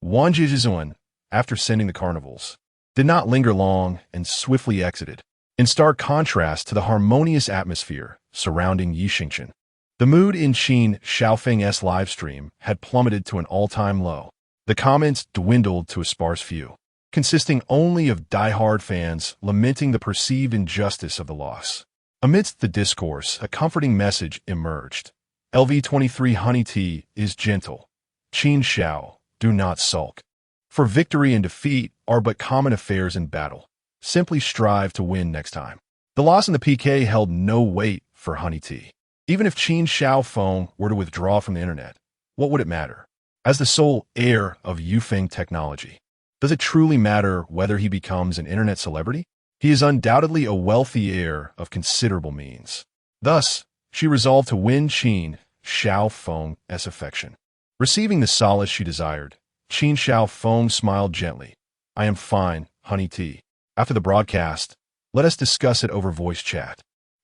Speaker 1: Wanjizuan, after sending the carnivals, did not linger long and swiftly exited, in stark contrast to the harmonious atmosphere surrounding Xingchen. The mood in Chen Xiaofeng's live stream had plummeted to an all-time low. The comments dwindled to a sparse few, consisting only of die-hard fans lamenting the perceived injustice of the loss. Amidst the discourse, a comforting message emerged. LV23 Honey Tea is gentle. Chen Xiao, do not sulk. For victory and defeat are but common affairs in battle. Simply strive to win next time. The loss in the PK held no weight for Honey Tea. Even if Chen Xiaofeng were to withdraw from the internet, what would it matter? As the sole heir of Yufeng Technology, does it truly matter whether he becomes an internet celebrity? He is undoubtedly a wealthy heir of considerable means. Thus, she resolved to win Chen Xiaofeng's affection. Receiving the solace she desired, Chen Xiaofeng smiled gently. I am fine, Honey Tea. After the broadcast, let us discuss it over voice chat.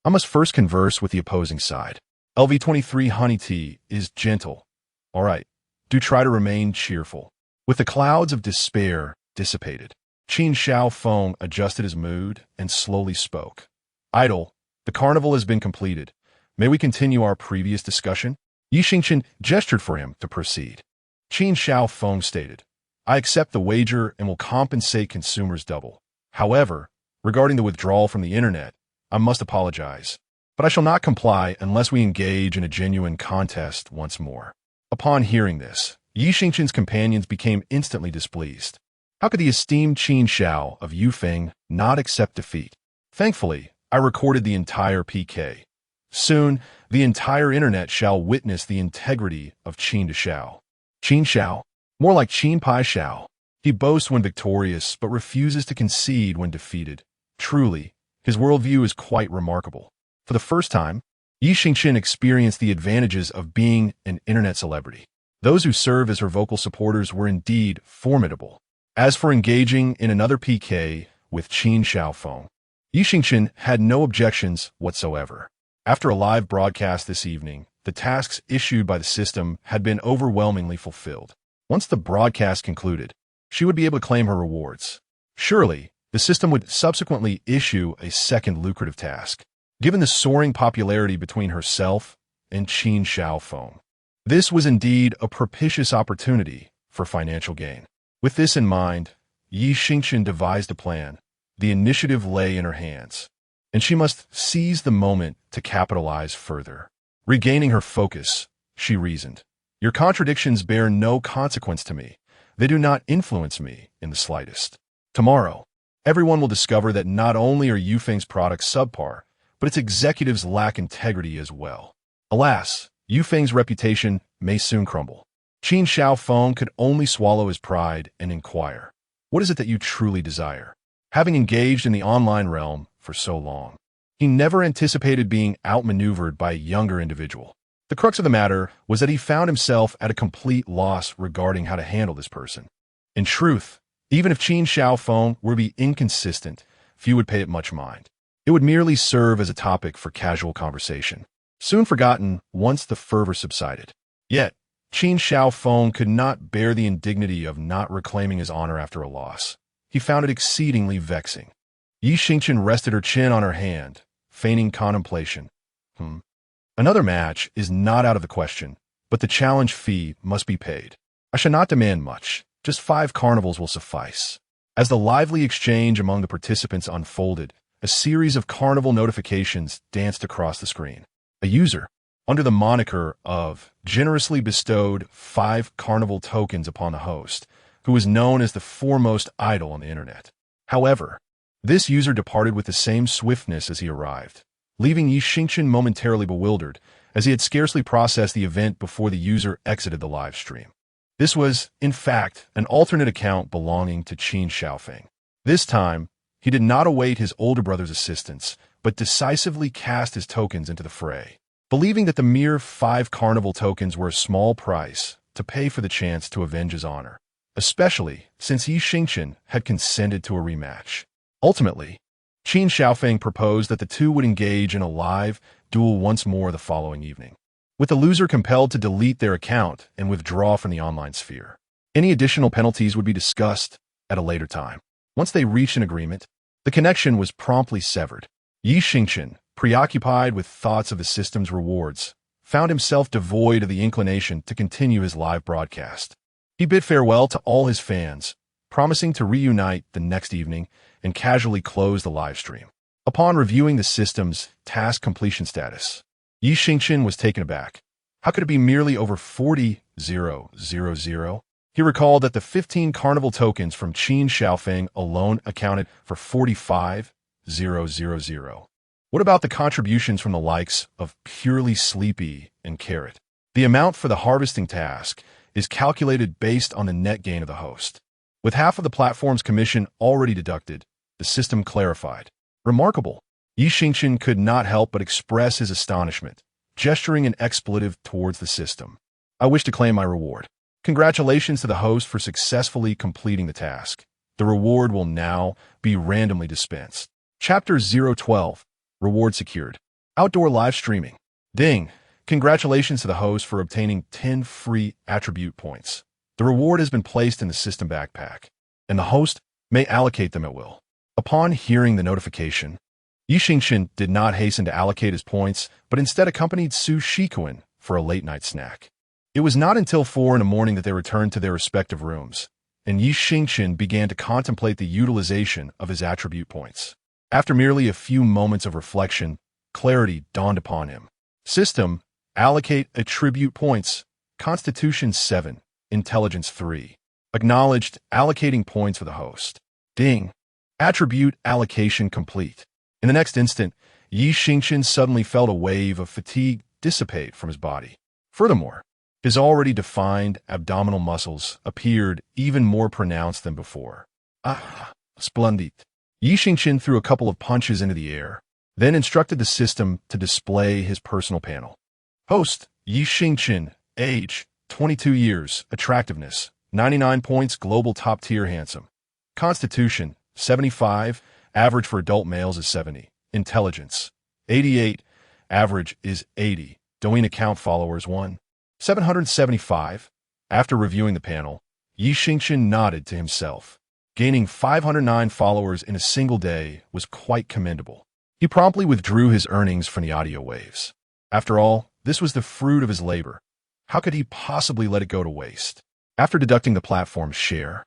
Speaker 1: I must first converse with the opposing side. LV23 Honey Tea is gentle. All right, do try to remain cheerful. With the clouds of despair dissipated, Chen Xiaofeng adjusted his mood and slowly spoke. Idol, the carnival has been completed. May we continue our previous discussion? Xingchen gestured for him to proceed. Chen Xiaofeng stated, I accept the wager and will compensate consumers double. However, regarding the withdrawal from the internet, I must apologize. But I shall not comply unless we engage in a genuine contest once more. Upon hearing this, Xingchen's companions became instantly displeased. How could the esteemed Qin Xiao of Yufeng not accept defeat? Thankfully, I recorded the entire PK. Soon, the entire internet shall witness the integrity of Qin Xiao. Qin Xiao, more like Qin Pai Xiao. He boasts when victorious, but refuses to concede when defeated. Truly, his worldview is quite remarkable. For the first time, Xingchen experienced the advantages of being an internet celebrity. Those who serve as her vocal supporters were indeed formidable. As for engaging in another PK with Qin Xiaofeng, Xingchen had no objections whatsoever. After a live broadcast this evening, the tasks issued by the system had been overwhelmingly fulfilled. Once the broadcast concluded, she would be able to claim her rewards. Surely, the system would subsequently issue a second lucrative task. Given the soaring popularity between herself and Qin Xiaofeng, this was indeed a propitious opportunity for financial gain. With this in mind, Xingchen devised a plan. The initiative lay in her hands, and she must seize the moment to capitalize further. Regaining her focus, she reasoned, Your contradictions bear no consequence to me. They do not influence me in the slightest. Tomorrow, everyone will discover that not only are Yufeng's products subpar, but its executives lack integrity as well. Alas, Yufeng's reputation may soon crumble. Qin Xiaofeng could only swallow his pride and inquire, What is it that you truly desire? Having engaged in the online realm for so long, he never anticipated being outmaneuvered by a younger individual. The crux of the matter was that he found himself at a complete loss regarding how to handle this person. In truth, even if Qin Xiaofeng were to be inconsistent, few would pay it much mind. It would merely serve as a topic for casual conversation, soon forgotten once the fervor subsided. Yet, Qin Xiaofeng could not bear the indignity of not reclaiming his honor after a loss. He found it exceedingly vexing. Xingchen rested her chin on her hand, feigning contemplation. Another match is not out of the question, but the challenge fee must be paid. I shall not demand much. Just 5 carnivals will suffice. As the lively exchange among the participants unfolded, a series of carnival notifications danced across the screen. A user, under the moniker of generously bestowed 5 carnival tokens upon the host, who was known as the foremost idol on the internet. However, this user departed with the same swiftness as he arrived, leaving Xingchen momentarily bewildered, as he had scarcely processed the event before the user exited the live stream. This was, in fact, an alternate account belonging to Qin Xiaofeng. This time, he did not await his older brother's assistance, but decisively cast his tokens into the fray, believing that the mere 5 carnival tokens were a small price to pay for the chance to avenge his honor, especially since Xingchen had consented to a rematch. Ultimately, Qin Xiaofeng proposed that the two would engage in a live duel once more the following evening, with the loser compelled to delete their account and withdraw from the online sphere. Any additional penalties would be discussed at a later time. Once they reached an agreement, the connection was promptly severed. Xingchen, preoccupied with thoughts of the system's rewards, found himself devoid of the inclination to continue his live broadcast. He bid farewell to all his fans, promising to reunite the next evening and casually close the live stream. Upon reviewing the system's task completion status, Xingchen was taken aback. How could it be merely over 40,000? He recalled that the 15 carnival tokens from Qin Xiaofeng alone accounted for 45,000. What about the contributions from the likes of Purely Sleepy and Carrot? The amount for the harvesting task is calculated based on the net gain of the host. With half of the platform's commission already deducted, the system clarified. Remarkable. Xingchen could not help but express his astonishment, gesturing an expletive towards the system. I wish to claim my reward. Congratulations to the host for successfully completing the task. The reward will now be randomly dispensed. Chapter 012. Reward secured. Outdoor live streaming. Ding. Congratulations to the host for obtaining 10 free attribute points. The reward has been placed in the system backpack, and the host may allocate them at will. Upon hearing the notification, Xingchen did not hasten to allocate his points, but instead accompanied Su Shikuan for a late-night snack. It was not until 4 in the morning that they returned to their respective rooms, and Xingchen began to contemplate the utilization of his attribute points. After merely a few moments of reflection, clarity dawned upon him. System: allocate attribute points. Constitution 7, Intelligence 3. Acknowledged: allocating points for the host. Ding. Attribute allocation complete. In the next instant, Xingchen suddenly felt a wave of fatigue dissipate from his body. Furthermore, his already defined abdominal muscles appeared even more pronounced than before. Ah, splendid. Xingchen threw a couple of punches into the air, then instructed the system to display his personal panel. Host: Xingchen, age, 22 years, attractiveness, 99 points, global top-tier handsome. Constitution, 75, average for adult males is 70. Intelligence, 88, average is 80. Douyin account followers 1. 775. After reviewing the panel, Xingchen nodded to himself. Gaining 509 followers in a single day was quite commendable. He promptly withdrew his earnings from the audio waves. After all, this was the fruit of his labor. How could he possibly let it go to waste? After deducting the platform's share,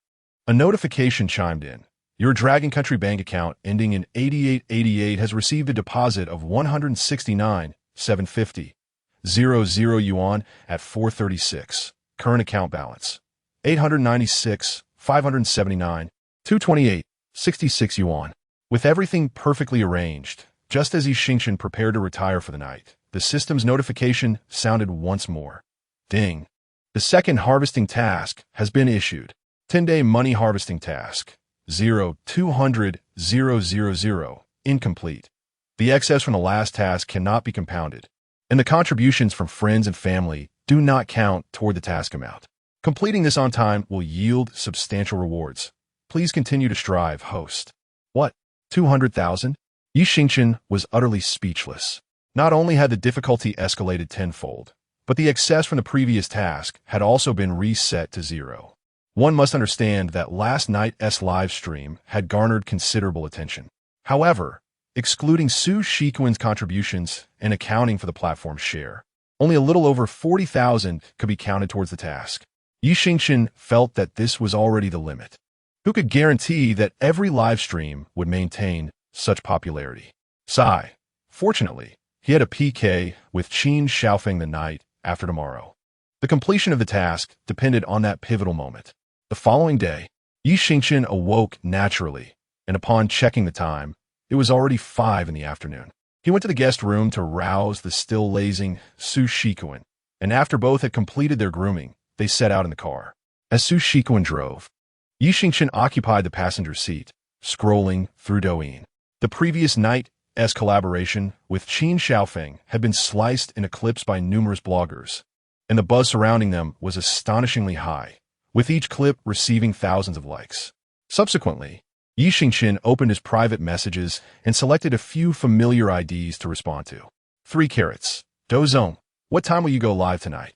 Speaker 1: a notification chimed in. Your Dragon Country bank account ending in 8888 has received a deposit of 169,750.00 yuan at 436. Current account balance: 896,579,228.66 yuan. With everything perfectly arranged, just as Xingchen prepared to retire for the night, the system's notification sounded once more. Ding. The second harvesting task has been issued. 10-day money harvesting task. 0,200,000. Incomplete. The excess from the last task cannot be compounded, and the contributions from friends and family do not count toward the task amount. Completing this on time will yield substantial rewards. Please continue to strive, host. What? 200,000? Xingchen was utterly speechless. Not only had the difficulty escalated tenfold, but the excess from the previous task had also been reset to 0. One must understand that last night's live stream had garnered considerable attention. However, excluding Su Shiquan's contributions and accounting for the platform's share, only a little over 40,000 could be counted towards the task. Xingchen felt that this was already the limit. Who could guarantee that every live stream would maintain such popularity? Sigh. Fortunately, he had a PK with Chen Chen the night after tomorrow. The completion of the task depended on that pivotal moment. The following day, Xingchen awoke naturally, and upon checking the time, it was already 5 in the afternoon. He went to the guest room to rouse the still lazing Su Shiquan, and after both had completed their grooming, they set out in the car. As Su Shiquan drove, Xingchen occupied the passenger seat, scrolling through Douyin. The previous night's collaboration with Chen Chen had been sliced and eclipsed by numerous bloggers, and the buzz surrounding them was astonishingly high, with each clip receiving thousands of likes. Subsequently, Xingchen opened his private messages and selected a few familiar IDs to respond to. 3 carats. Dozong. What time will you go live tonight?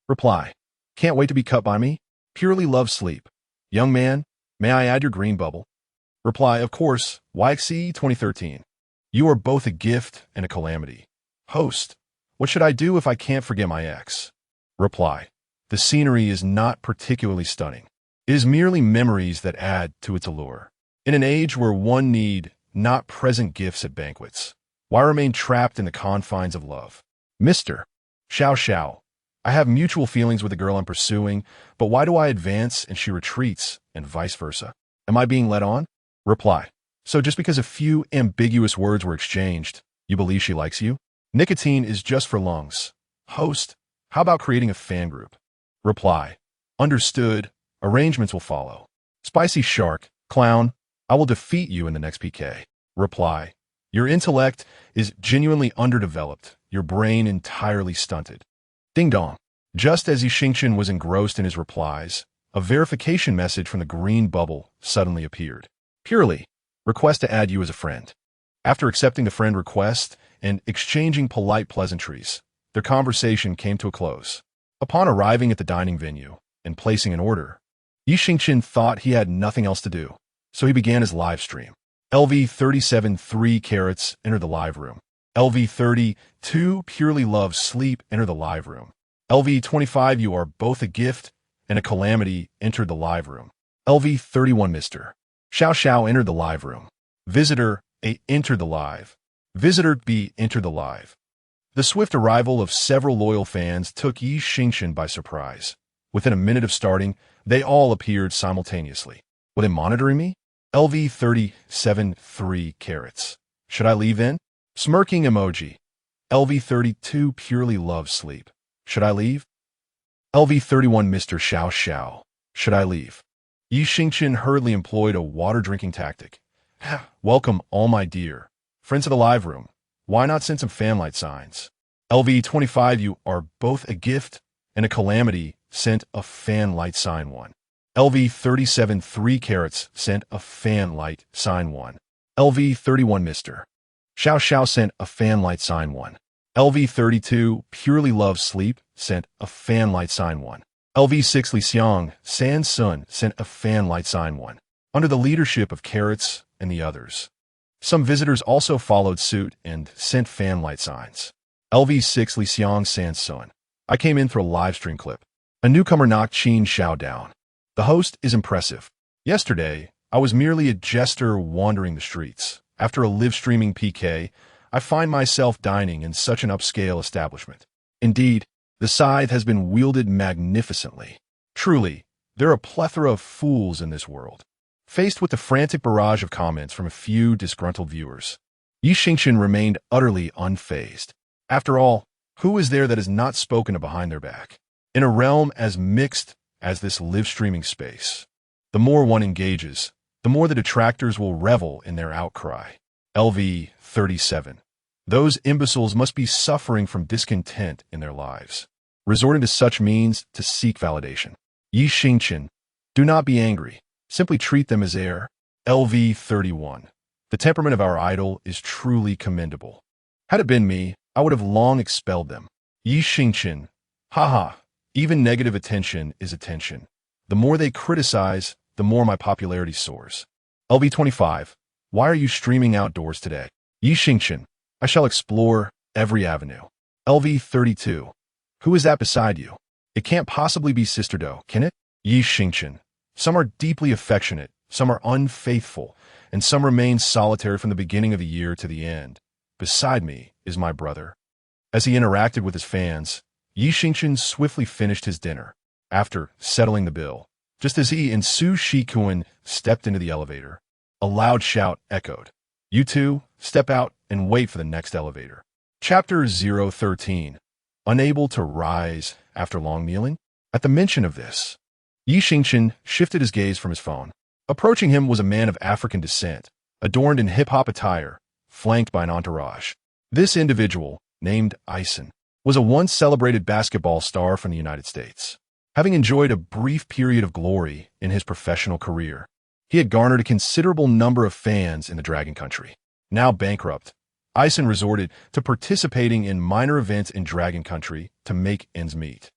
Speaker 1: Reply. Can't wait to be cut by me. Purely love sleep. Young man, may I add your green bubble? Reply. Of course. YXE 2013. You are both a gift and a calamity. Host. What should I do if I can't forget my ex? Reply. The scenery is not particularly stunning. It is merely memories that add to its allure. In an age where one need not present gifts at banquets, why remain trapped in the confines of love? Mr. Xiao, I have mutual feelings with the girl I'm pursuing, but why do I advance and she retreats, and vice versa? Am I being led on? Reply. So just because a few ambiguous words were exchanged, you believe she likes you? Nicotine is just for lungs. Host, how about creating a fan group? Reply. Understood. Arrangements will follow. Spicy shark, clown, I will defeat you in the next PK. Reply. Your intellect is genuinely underdeveloped, your brain entirely stunted. Ding dong. Just as Xingchen was engrossed in his replies, a verification message from the green bubble suddenly appeared. Purely, request to add you as a friend. After accepting the friend request and exchanging polite pleasantries, their conversation came to a close. Upon arriving at the dining venue and placing an order, Xingchen thought he had nothing else to do, so he began his live stream. LV 37 3 carats entered the live room. LV32 purely loves sleep, enter the live room. LV25 you are both a gift and a calamity, entered the live room. LV31 Mr. Xiao Xiao entered the live room. Visitor A entered the live. Visitor B entered the live. The swift arrival of several loyal fans took Xingchen by surprise. Within a minute of starting, they all appeared simultaneously. Were they monitoring me? LV37 3 carats. Should I leave in? Smirking emoji. LV32 purely loves sleep. Should I leave? LV31 Mr. Xiao Xiao. Should I leave? Xingchen hurriedly employed a water-drinking tactic. Welcome, all my dear friends of the live room. Why not send some fanlight signs? LV25 you are both a gift and a calamity, sent a fan light sign 1. LV37 3 carats sent a fan light sign 1. LV31 Mr. Xiao Xiao sent a fan light sign 1. LV32 purely loves sleep sent a fan light sign 1. LV6 Li Xiang San Sun sent a fan light sign 1. Under the leadership of Carrots and the others, some visitors also followed suit and sent fan light signs. LV6 Li Xiang San Sun. I came in for a live stream clip. A newcomer knocked Qin Xiao down. The host is impressive. Yesterday, I was merely a jester wandering the streets. After a live streaming PK, I find myself dining in such an upscale establishment. Indeed, the scythe has been wielded magnificently. Truly, there are a plethora of fools in this world. Faced with the frantic barrage of comments from a few disgruntled viewers, Xingchen remained utterly unfazed. After all, who is there that is not spoken of behind their back? In a realm as mixed as this live streaming space, the more one engages, the more the detractors will revel in their outcry. LV37. Those imbeciles must be suffering from discontent in their lives, resorting to such means to seek validation. Xingchen, do not be angry. Simply treat them as air. LV31. The temperament of our idol is truly commendable. Had it been me, I would have long expelled them. Xingchen. Haha. Even negative attention is attention. The more they criticize, the more my popularity soars. LV25. Why are you streaming outdoors today? Xingchen. I shall explore every avenue. LV32. Who is that beside you? It can't possibly be Sister Do, can it? Xingchen. Some are deeply affectionate, some are unfaithful, and some remain solitary from the beginning of the year to the end. Beside me is my brother. As he interacted with his fans, Xingchen swiftly finished his dinner. After settling the bill, just as he and Su Shikuan stepped into the elevator, a loud shout echoed. You two, step out and wait for the next elevator. Chapter 013. Unable to rise after long kneeling? At the mention of this, Xingchen shifted his gaze from his phone. Approaching him was a man of African descent, adorned in hip-hop attire, flanked by an entourage. This individual, named Eisen, was a once celebrated basketball star from the United States. Having enjoyed a brief period of glory in his professional career, he had garnered a considerable number of fans in the Dragon Country. Now bankrupt, Eisen resorted to participating in minor events in Dragon Country to make ends meet.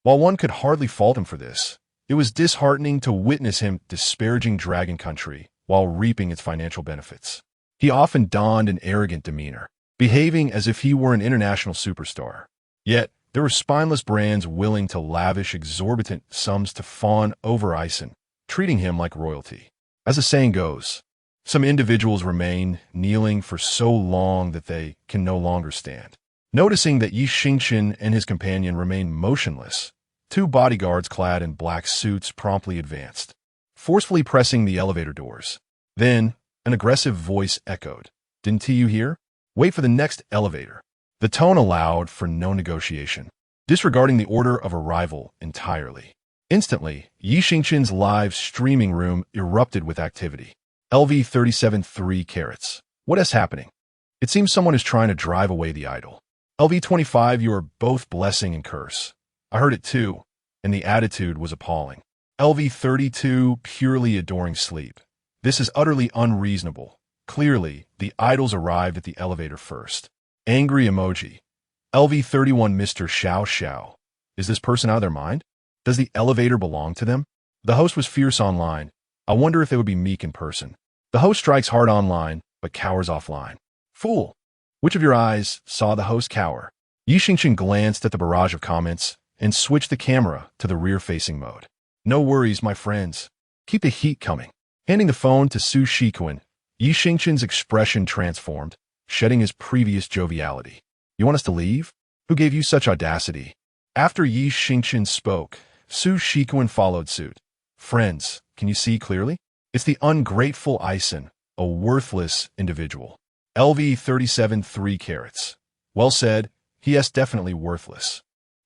Speaker 1: While one could hardly fault him for this, it was disheartening to witness him disparaging Dragon Country while reaping its financial benefits. He often donned an arrogant demeanor, behaving as if he were an international superstar. Yet, there were spineless brands willing to lavish exorbitant sums to fawn over Eisen, treating him like royalty. As the saying goes, some individuals remain kneeling for so long that they can no longer stand. Noticing that Xingchen and his companion remained motionless, two bodyguards clad in black suits promptly advanced, forcefully pressing the elevator doors. Then, an aggressive voice echoed. Didn't you hear? Wait for the next elevator. The tone allowed for no negotiation, disregarding the order of arrival entirely. Instantly, Xingchen's live streaming room erupted with activity. LV37 3 carats. What is happening? It seems someone is trying to drive away the idol. LV25, you are both blessing and curse. I heard it too, and the attitude was appalling. LV32, purely adoring sleep. This is utterly unreasonable. Clearly, the idols arrived at the elevator first. Angry emoji. LV31, Mr. Xiao Xiao. Is this person out of their mind? Does the elevator belong to them? The host was fierce online. I wonder if they would be meek in person. The host strikes hard online, but cowers offline. Fool! Which of your eyes saw the host cower? Xingchen glanced at the barrage of comments and switched the camera to the rear-facing mode. No worries, my friends. Keep the heat coming. Handing the phone to Su Shikuan, Xingchen's expression transformed, shedding his previous joviality. You want us to leave? Who gave you such audacity? After Xingchen spoke, Su Shikuan followed suit. Friends, can you see clearly? It's the ungrateful Isen, a worthless individual. LV 37 3 carats. Well said, he is definitely worthless.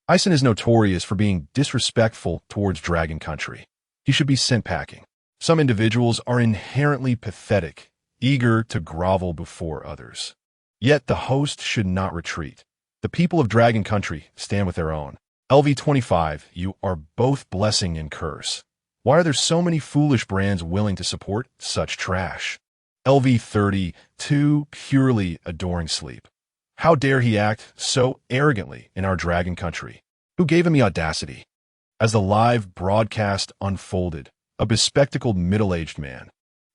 Speaker 1: Isen is notorious for being disrespectful towards Dragon Country. He should be sent packing. Some individuals are inherently pathetic, eager to grovel before others. Yet the host should not retreat. The people of Dragon Country stand with their own. LV 25, you are both blessing and curse. Why are there so many foolish brands willing to support such trash? LV 32, purely adoring sleep. How dare he act so arrogantly in our Dragon Country? Who gave him the audacity? As the live broadcast unfolded, a bespectacled middle-aged man,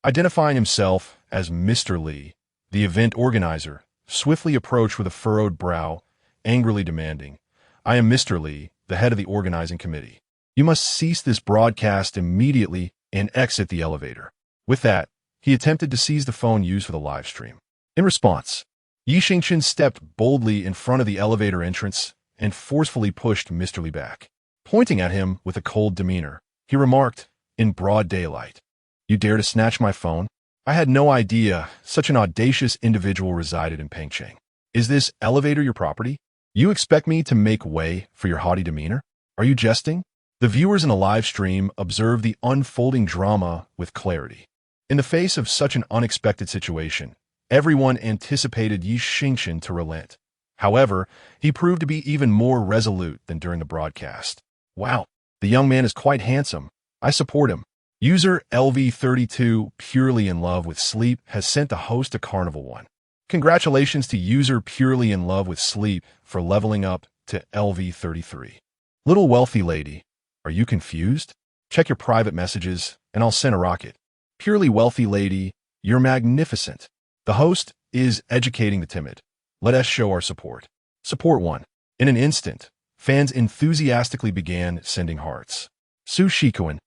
Speaker 1: identifying himself as Mr. Li, the event organizer, swiftly approached with a furrowed brow, angrily demanding, I am Mr. Li, the head of the organizing committee. You must cease this broadcast immediately and exit the elevator. With that, he attempted to seize the phone used for the live stream. In response, Xingchen stepped boldly in front of the elevator entrance and forcefully pushed Mr. Li back. Pointing at him with a cold demeanor, he remarked, in broad daylight, You dare to snatch my phone? I had no idea such an audacious individual resided in Beijing. Is this elevator your property? You expect me to make way for your haughty demeanor? Are you jesting? The viewers in the live stream observed the unfolding drama with clarity. In the face of such an unexpected situation, everyone anticipated Xingchen to relent. However, he proved to be even more resolute than during the broadcast. Wow, the young man is quite handsome. I support him. User LV32, purely in love with sleep, has sent the host a carnival one. Congratulations to user purely in love with sleep for leveling up to LV33. Little wealthy lady, are you confused? Check your private messages and I'll send a rocket. Purely wealthy lady, you're magnificent. The host is educating the timid. Let us show our support. Support 1. In an instant, fans enthusiastically began sending hearts. Su Shikuan,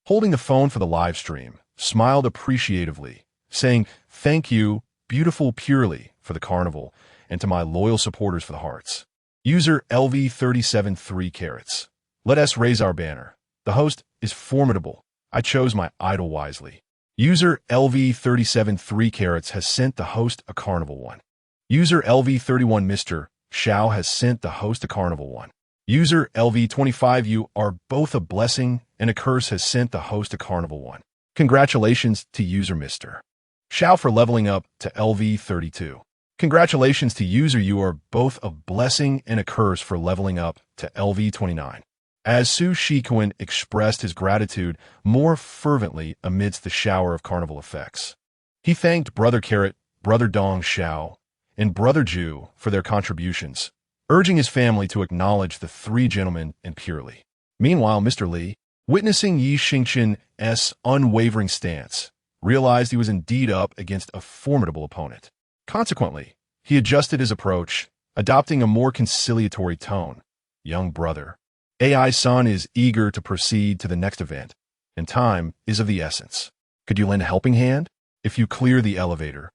Speaker 1: holding the phone for the live stream, smiled appreciatively, saying, Thank you, beautiful purely, for the carnival, and to my loyal supporters for the hearts. User LV37 3 carats. Let us raise our banner. The host is formidable. I chose my idol wisely. User LV37 3 carats has sent the host a carnival one. User LV31 Mr. Xiao has sent the host a carnival one. User LV25 you are both a blessing and a curse has sent the host a carnival one. Congratulations to user Mr. Xiao for leveling up to LV32. Congratulations to user you are both a blessing and a curse for leveling up to LV29. As Su Shikuan expressed his gratitude more fervently amidst the shower of carnival effects. He thanked Brother Carrot, Brother Dong Xiao, and Brother Ju for their contributions, urging his family to acknowledge the three gentlemen in purely. Meanwhile, Mr. Li, witnessing Xingchen's unwavering stance, realized he was indeed up against a formidable opponent. Consequently, he adjusted his approach, adopting a more conciliatory tone. Young brother, AI-san is eager to proceed to the next event, and time is of the essence. Could you lend a helping hand? If you clear the elevator,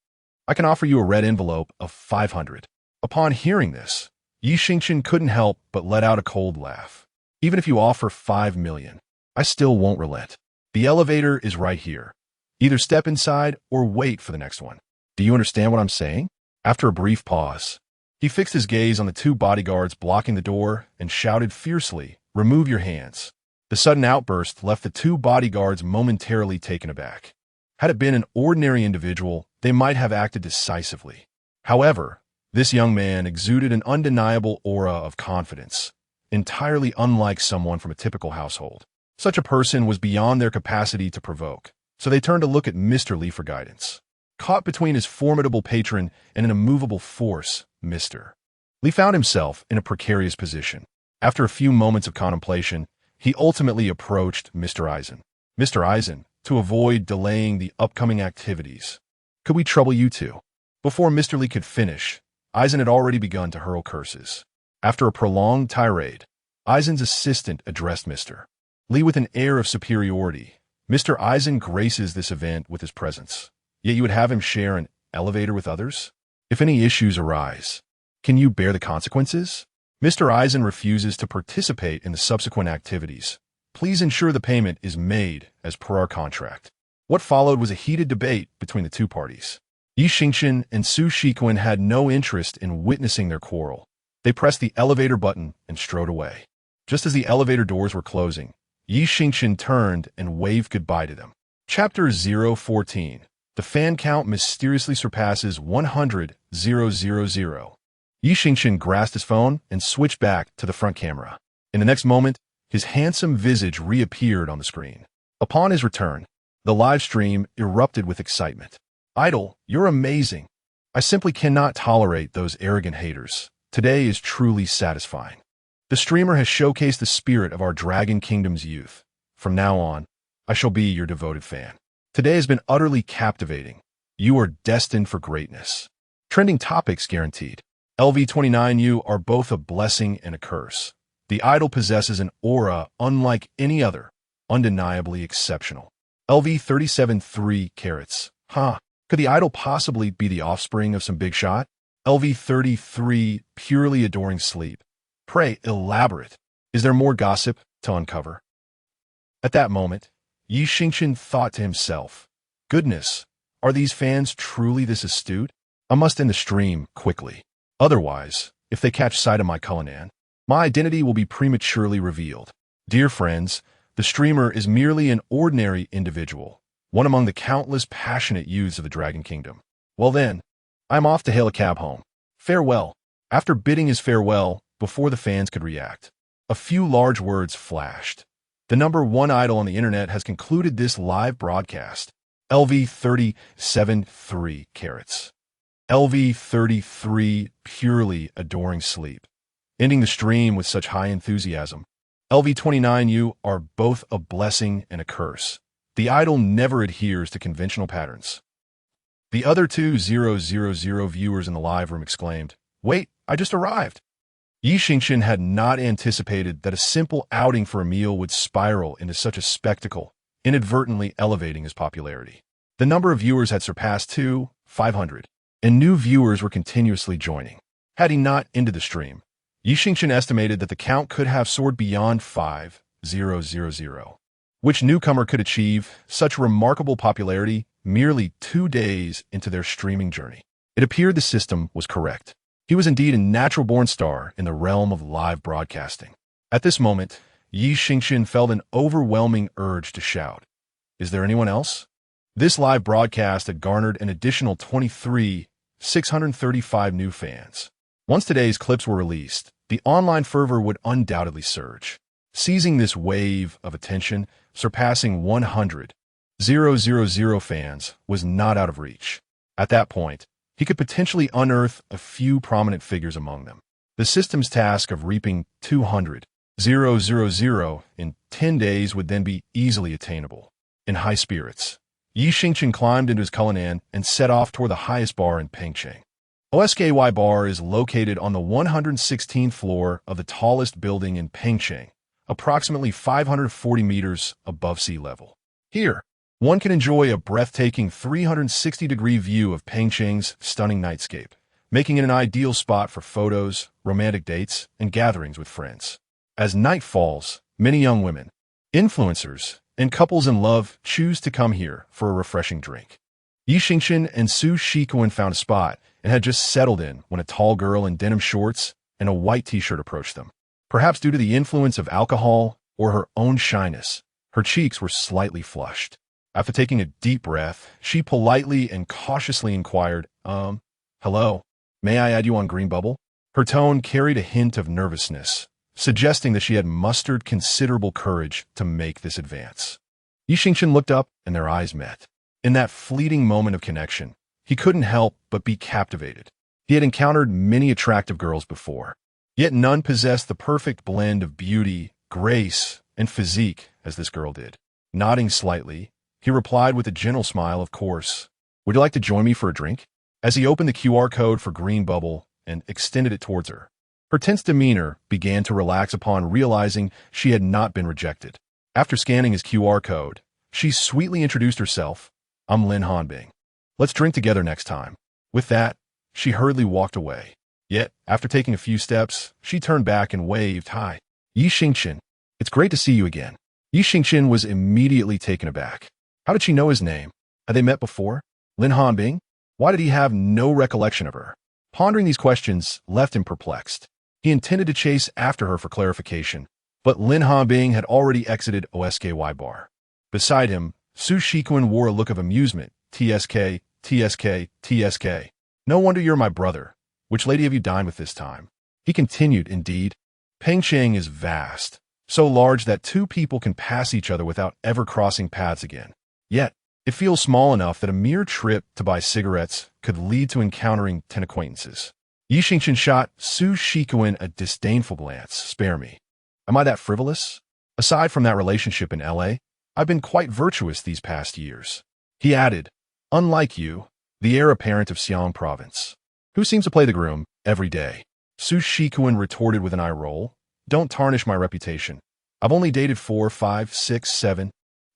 Speaker 1: I can offer you a red envelope of 500. Upon hearing this, Xingchen couldn't help but let out a cold laugh. Even if you offer 5 million, I still won't relent. The elevator is right here. Either step inside or wait for the next one. Do you understand what I'm saying? After a brief pause, he fixed his gaze on the two bodyguards blocking the door and shouted fiercely, Remove your hands. The sudden outburst left the two bodyguards momentarily taken aback. Had it been an ordinary individual, they might have acted decisively. However, this young man exuded an undeniable aura of confidence, entirely unlike someone from a typical household. Such a person was beyond their capacity to provoke, so they turned to look at Mr. Li for guidance. Caught between his formidable patron and an immovable force, Mr. Li found himself in a precarious position. After a few moments of contemplation, he ultimately approached Mr. Eisen. Mr. Eisen, to avoid delaying the upcoming activities. Could we trouble you two? Before Mr. Li could finish, Eisen had already begun to hurl curses. After a prolonged tirade, Eisen's assistant addressed Mr. Li with an air of superiority. Mr. Eisen graces this event with his presence, yet you would have him share an elevator with others? If any issues arise, can you bear the consequences? Mr. Eisen refuses to participate in the subsequent activities. Please ensure the payment is made as per our contract. What followed was a heated debate between the two parties. Xingchen and Xingchen had no interest in witnessing their quarrel. They pressed the elevator button and strode away. Just as the elevator doors were closing, Xingchen turned and waved goodbye to them. Chapter 014. The fan count mysteriously surpasses 100,000. Xingchen grasped his phone and switched back to the front camera. In the next moment, his handsome visage reappeared on the screen. Upon his return, the live stream erupted with excitement. "Idol, you're amazing. I simply cannot tolerate those arrogant haters. Today is truly satisfying. The streamer has showcased the spirit of our Dragon Kingdom's youth. From now on, I shall be your devoted fan. Today has been utterly captivating. You are destined for greatness. Trending topics guaranteed. LV29U are both a blessing and a curse. The idol possesses an aura unlike any other, undeniably exceptional. LV37 3 carats. Could the idol possibly be the offspring of some big shot? LV33 purely adoring sleep. Pray, elaborate. Is there more gossip to uncover? At that moment, Xingchen thought to himself, goodness, are these fans truly this astute? I must end the stream quickly. Otherwise, if they catch sight of my Cullinan, my identity will be prematurely revealed. Dear friends, the streamer is merely an ordinary individual, one among the countless passionate youths of the Dragon Kingdom. Well then, I'm off to hail a cab home. Farewell. After bidding his farewell, before the fans could react, a few large words flashed. The number one idol on the internet has concluded this live broadcast. LV37 3 carats. LV33 purely adoring sleep. Ending the stream with such high enthusiasm. LV29U are both a blessing and a curse. The idol never adheres to conventional patterns. The other 2000 viewers in the live room exclaimed, "Wait, I just arrived." Xingchen had not anticipated that a simple outing for a meal would spiral into such a spectacle, inadvertently elevating his popularity. The number of viewers had surpassed 500, and new viewers were continuously joining. Had he not ended the stream, Xingchen estimated that the count could have soared beyond 5000. Which newcomer could achieve such remarkable popularity merely 2 days into their streaming journey? It appeared the system was correct. He was indeed a natural-born star in the realm of live broadcasting. At this moment, Xingchen felt an overwhelming urge to shout, "Is there anyone else?" This live broadcast had garnered an additional 23,635 new fans. Once today's clips were released, the online fervor would undoubtedly surge. Seizing this wave of attention, surpassing 100,000 fans was not out of reach. At that point, he could potentially unearth a few prominent figures among them. The system's task of reaping 200,000 in 10 days would then be easily attainable. In high spirits, Xingchen climbed into his Cullinan and set off toward the highest bar in Beijing. OSKY Bar is located on the 116th floor of the tallest building in Beijing, approximately 540 meters above sea level. Here, one can enjoy a breathtaking 360-degree view of Beijing's stunning nightscape, making it an ideal spot for photos, romantic dates, and gatherings with friends. As night falls, many young women, influencers, and couples in love choose to come here for a refreshing drink. Xingchen and Xingchen found a spot and had just settled in when a tall girl in denim shorts and a white t-shirt approached them. Perhaps due to the influence of alcohol or her own shyness, her cheeks were slightly flushed. After taking a deep breath, she politely and cautiously inquired, hello, may I add you on Green Bubble? Her tone carried a hint of nervousness, suggesting that she had mustered considerable courage to make this advance. Xingchen looked up and their eyes met. In that fleeting moment of connection, he couldn't help but be captivated. He had encountered many attractive girls before, yet none possessed the perfect blend of beauty, grace, and physique as this girl did. Nodding slightly, he replied with a gentle smile, "Of course. Would you like to join me for a drink?" As he opened the QR code for Green Bubble and extended it towards her. Her tense demeanor began to relax upon realizing she had not been rejected. After scanning his QR code, she sweetly introduced herself. I'm Lin Hanbing. Let's drink together next time. With that, she hurriedly walked away. Yet, after taking a few steps, she turned back and waved, Hi, Xingchen. It's great to see you again. Xingchen was immediately taken aback. How did she know his name? Had they met before? Lin Hanbing? Why did he have no recollection of her? Pondering these questions left him perplexed. He intended to chase after her for clarification, but Lin Hanbing had already exited OSKY bar. Beside him, Su Shiquan wore a look of amusement. TSK, TSK, TSK. No wonder you're my brother. Which lady have you dined with this time? He continued, Indeed. Beijing is vast, so large that two people can pass each other without ever crossing paths again. Yet, it feels small enough that a mere trip to buy cigarettes could lead to encountering 10 acquaintances. Xingchen shot Su Shiquan a disdainful glance. Spare me. Am I that frivolous? Aside from that relationship in LA, I've been quite virtuous these past years. He added, Unlike you, the heir apparent of Xiang province, who seems to play the groom every day. Su Shiquan retorted with an eye roll. Don't tarnish my reputation. I've only dated 4, 5, 6, 7,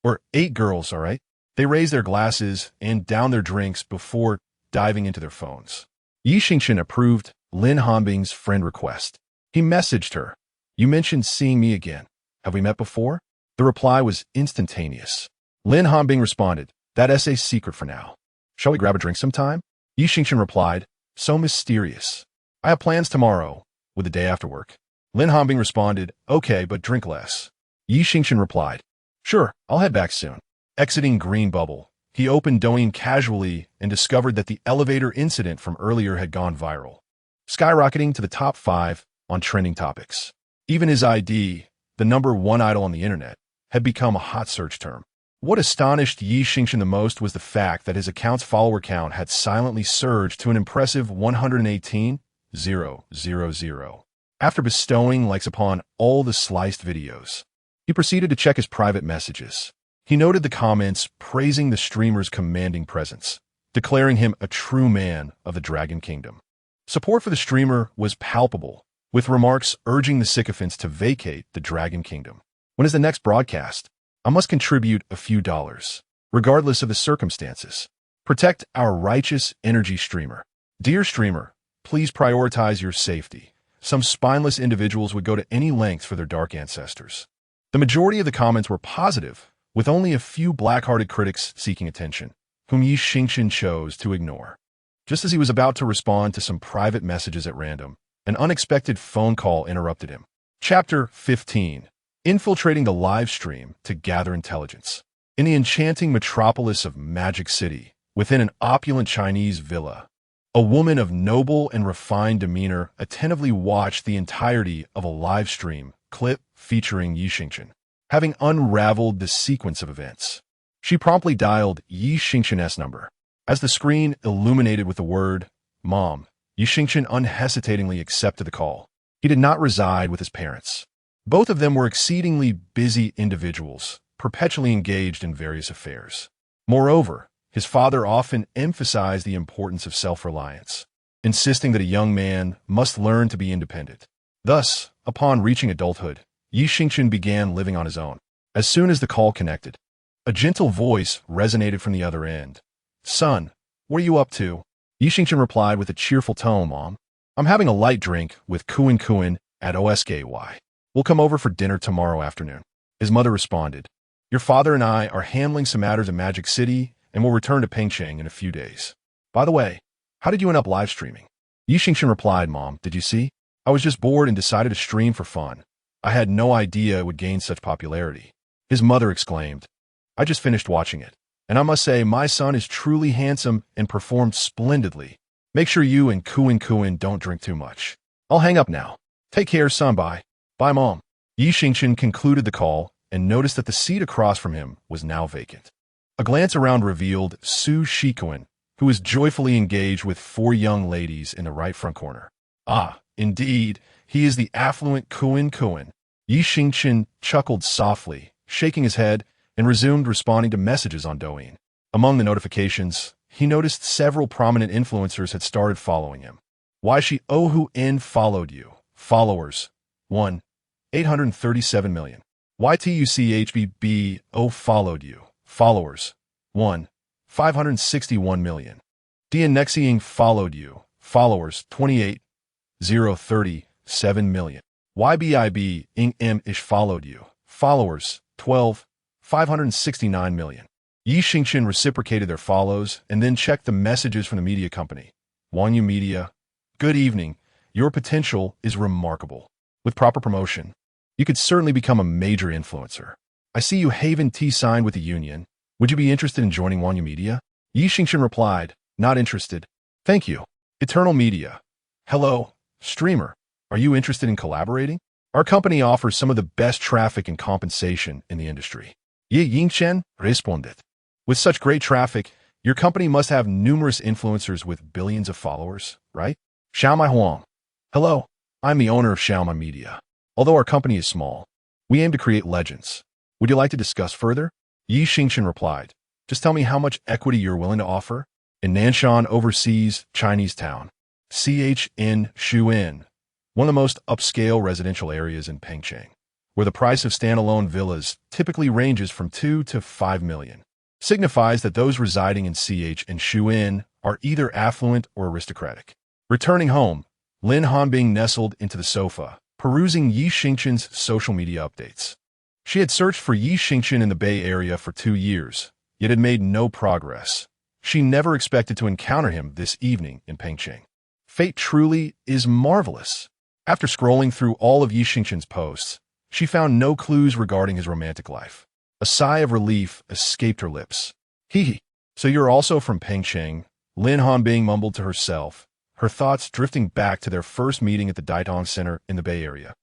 Speaker 1: or 8 girls, all right? They raise their glasses and down their drinks before diving into their phones. Xingchen approved Lin Hanbing's friend request. He messaged her. You mentioned seeing me again. Have we met before? The reply was instantaneous. Lin Hanbing responded, That essay's secret for now. Shall we grab a drink sometime? Xingchen replied, So mysterious. I have plans tomorrow, with the day after work. Lin Hanbing responded, Okay, but drink less. Xingchen replied, Sure, I'll head back soon. Exiting Green Bubble, he opened Douyin casually and discovered that the elevator incident from earlier had gone viral, skyrocketing to the top 5 on trending topics. Even his ID, the #1 idol on the internet, had become a hot search term. What astonished Xingchen the most was the fact that his account's follower count had silently surged to an impressive 118,000. After bestowing likes upon all the sliced videos, he proceeded to check his private messages. He noted the comments praising the streamer's commanding presence, declaring him a true man of the Dragon Kingdom. Support for the streamer was palpable, with remarks urging the sycophants to vacate the Dragon Kingdom. When is the next broadcast? I must contribute a few dollars, regardless of the circumstances. Protect our righteous energy streamer. Dear streamer, please prioritize your safety. Some spineless individuals would go to any length for their dark ancestors. The majority of the comments were positive, with only a few black-hearted critics seeking attention, whom Xingchen chose to ignore. Just as he was about to respond to some private messages at random, an unexpected phone call interrupted him. Chapter 15. Infiltrating the live stream to gather intelligence. In the enchanting metropolis of Magic City, within an opulent Chinese villa, a woman of noble and refined demeanor attentively watched the entirety of a live stream clip featuring Xingchen. Having unraveled the sequence of events, she promptly dialed Xingchen's number. As the screen illuminated with the word, Mom, Xingchen unhesitatingly accepted the call. He did not reside with his parents. Both of them were exceedingly busy individuals, perpetually engaged in various affairs. Moreover, his father often emphasized the importance of self-reliance, insisting that a young man must learn to be independent. Thus, upon reaching adulthood, Xingchen began living on his own. As soon as the call connected, a gentle voice resonated from the other end. Son, what are you up to? Xingchen replied with a cheerful tone, Mom. I'm having a light drink with Kuan at OSKY. We'll come over for dinner tomorrow afternoon. His mother responded, Your father and I are handling some matters in Magic City and will return to Beijing in a few days. By the way, how did you end up live streaming? Xingchen replied, Mom, did you see? I was just bored and decided to stream for fun. I had no idea it would gain such popularity. His mother exclaimed, I just finished watching it, and I must say my son is truly handsome and performed splendidly. Make sure you and Kuan don't drink too much. I'll hang up now. Take care, son. Bye. Bye, Mom. Xingchen concluded the call and noticed that the seat across from him was now vacant. A glance around revealed Su Shiquan, who was joyfully engaged with 4 young ladies in the right front corner. Ah, indeed, he is the affluent Kuan. Xingchen chuckled softly, shaking his head, and resumed responding to messages on Douyin. Among the notifications, he noticed several prominent influencers had started following him. Why she Ohu N followed you. Followers 1. 837 million. YTUCHBBO followed you. Followers 1. 561 million. Dianexing followed you. Followers 28,037 million. YBIB Ing M Ish followed you. Followers 12, 569 million. Yi Xingchen reciprocated their follows and then checked the messages from the media company. Wanyu Media, good evening. Your potential is remarkable. With proper promotion, you could certainly become a major influencer. I see you Haven T signed with the union. Would you be interested in joining Wanyu Media? Yi Xingchen replied, not interested. Thank you. Eternal Media. Hello, streamer. Are you interested in collaborating? Our company offers some of the best traffic and compensation in the industry. Yi Yingchen responded. With such great traffic, your company must have numerous influencers with billions of followers, right? Xiaomai Huang. Hello, I'm the owner of Xiaomai Media. Although our company is small, we aim to create legends. Would you like to discuss further? Yi Xingchen replied, just tell me how much equity you're willing to offer. In Nanshan overseas Chinese town, Chen Shuin, one of the most upscale residential areas in Beijing, where the price of standalone villas typically ranges from 2 to 5 million. Signifies that those residing in CH and Shuin are either affluent or aristocratic. Returning home, Lin Hanbing nestled into the sofa, perusing Yi Xingchen's social media updates. She had searched for Yi Xingchen in the Bay Area for 2 years, yet had made no progress. She never expected to encounter him this evening in Beijing. Fate truly is marvelous. After scrolling through all of Yi Xingchen's posts, she found no clues regarding his romantic life. A sigh of relief escaped her lips. Hee. So you're also from Beijing, Lin Hanbing mumbled to herself, her thoughts drifting back to their first meeting at the Daitong Center in the Bay Area.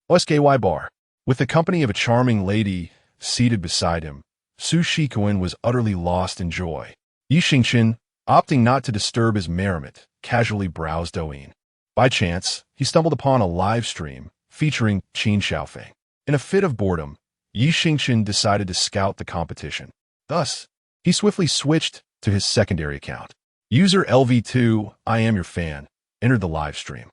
Speaker 1: OSKY bar. With the company of a charming lady seated beside him, Su Shikoen was utterly lost in joy. Yi Xingchen, opting not to disturb his merriment, casually browsed Douyin. By chance, he stumbled upon a live stream featuring Chen Xiaofeng. In a fit of boredom, Yi Xingchen decided to scout the competition. Thus, he swiftly switched to his secondary account. User LV2, I am your fan, entered the live stream.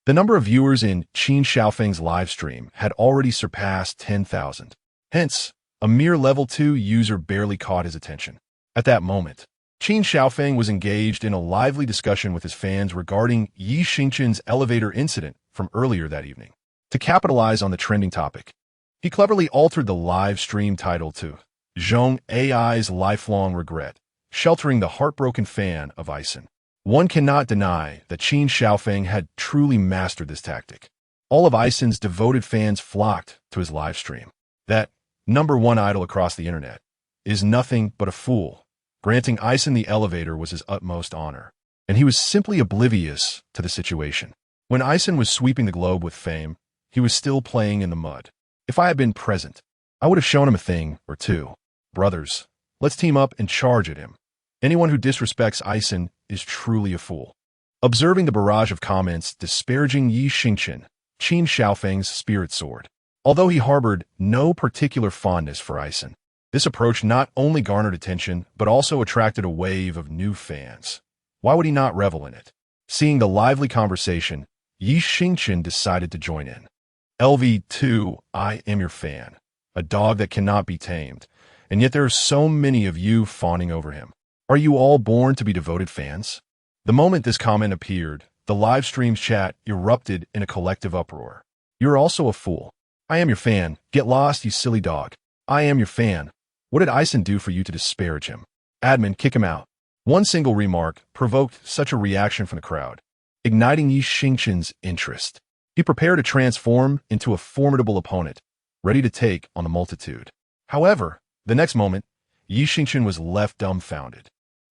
Speaker 1: The number of viewers in Chen Xiaofeng's live stream had already surpassed 10,000. Hence, a mere level 2 user barely caught his attention. At that moment, Chen Xiaofeng was engaged in a lively discussion with his fans regarding Yi Xingchen's elevator incident from earlier that evening. To capitalize on the trending topic, he cleverly altered the live stream title to Zhong AI's lifelong regret, sheltering the heartbroken fan of Isen. One cannot deny that Chen Xiaofeng had truly mastered this tactic. All of Isen's devoted fans flocked to his live stream. That #1 idol across the internet is nothing but a fool. Granting Isen the elevator was his utmost honor, and he was simply oblivious to the situation. When Isen was sweeping the globe with fame, he was still playing in the mud. If I had been present, I would have shown him a thing or two. Brothers, let's team up and charge at him. Anyone who disrespects Isen is truly a fool. Observing the barrage of comments disparaging Yi Xingchen, Chen Xiaofeng's spirit soared. Although he harbored no particular fondness for Isen, this approach not only garnered attention, but also attracted a wave of new fans. Why would he not revel in it? Seeing the lively conversation, Yi Xingchen decided to join in. LV2, I am your fan. A dog that cannot be tamed, and yet there are so many of you fawning over him. Are you all born to be devoted fans? The moment this comment appeared, the live stream's chat erupted in a collective uproar. You're also a fool. I am your fan. Get lost, you silly dog. I am your fan. What did Isen do for you to disparage him? Admin, kick him out. One single remark provoked such a reaction from the crowd, igniting Yi Xingchen's interest. He prepared to transform into a formidable opponent, ready to take on the multitude. However, the next moment, Yi Xingchen was left dumbfounded.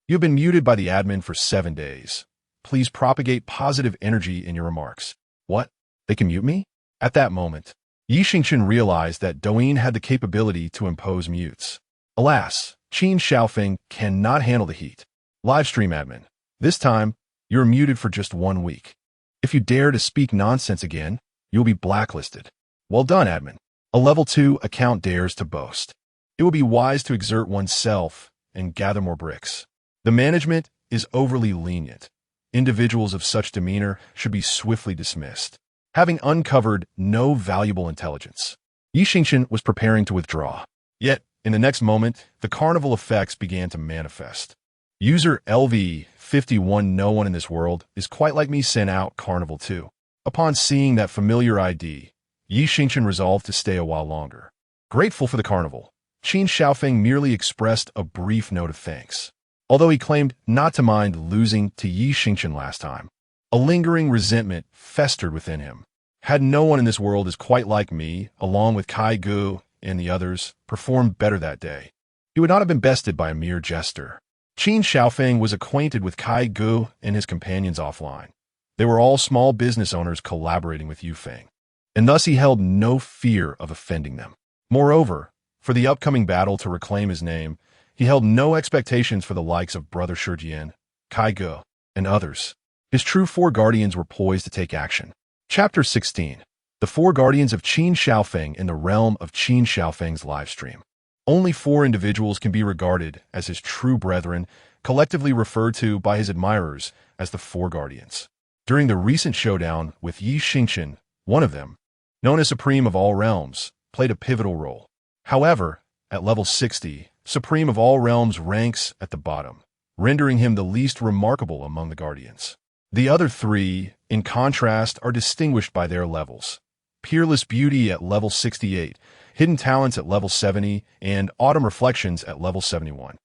Speaker 1: You have been muted by the admin for 7 days. Please propagate positive energy in your remarks. What? They can mute me? At that moment, Yi Xingchen realized that Douyin had the capability to impose mutes. Alas, Chen Xiaofeng cannot handle the heat. Livestream admin. This time, you're muted for just 1 week. If you dare to speak nonsense again, you'll be blacklisted. Well done, admin. A level 2 account dares to boast. It would be wise to exert oneself and gather more bricks. The management is overly lenient. individuals of such demeanor should be swiftly dismissed, having uncovered no valuable intelligence. Xingchen was preparing to withdraw. Yet, in the next moment, the carnival effects began to manifest. User LV51 No one in this world is quite like me sent out Carnival 2. Upon seeing that familiar ID, Xingchen resolved to stay a while longer. Grateful for the carnival, Chen Xiaofeng merely expressed a brief note of thanks. Although he claimed not to mind losing to Xingchen last time, a lingering resentment festered within him. Had no one in this world is quite like me, along with Kai Gu and the others, performed better that day, he would not have been bested by a mere jester. Chen Xiaofeng was acquainted with Kai Gu and his companions offline. They were all small business owners collaborating with Yufeng, and thus he held no fear of offending them. Moreover, for the upcoming battle to reclaim his name, he held no expectations for the likes of Brother Shijian, Kai Gu, and others. His true four guardians were poised to take action. Chapter 16. The Four Guardians of Chen Xiaofeng in the realm of Chen Xiaofeng's livestream. Only four individuals can be regarded as his true brethren, collectively referred to by his admirers as the Four Guardians. During the recent showdown with Xingchen, one of them, known as Supreme of All Realms, played a pivotal role. However, at level 60, Supreme of All Realms ranks at the bottom, rendering him the least remarkable among the Guardians. The other three, in contrast, are distinguished by their levels. Peerless Beauty at level 68, Hidden Talents at level 70, and Autumn Reflections at level 71.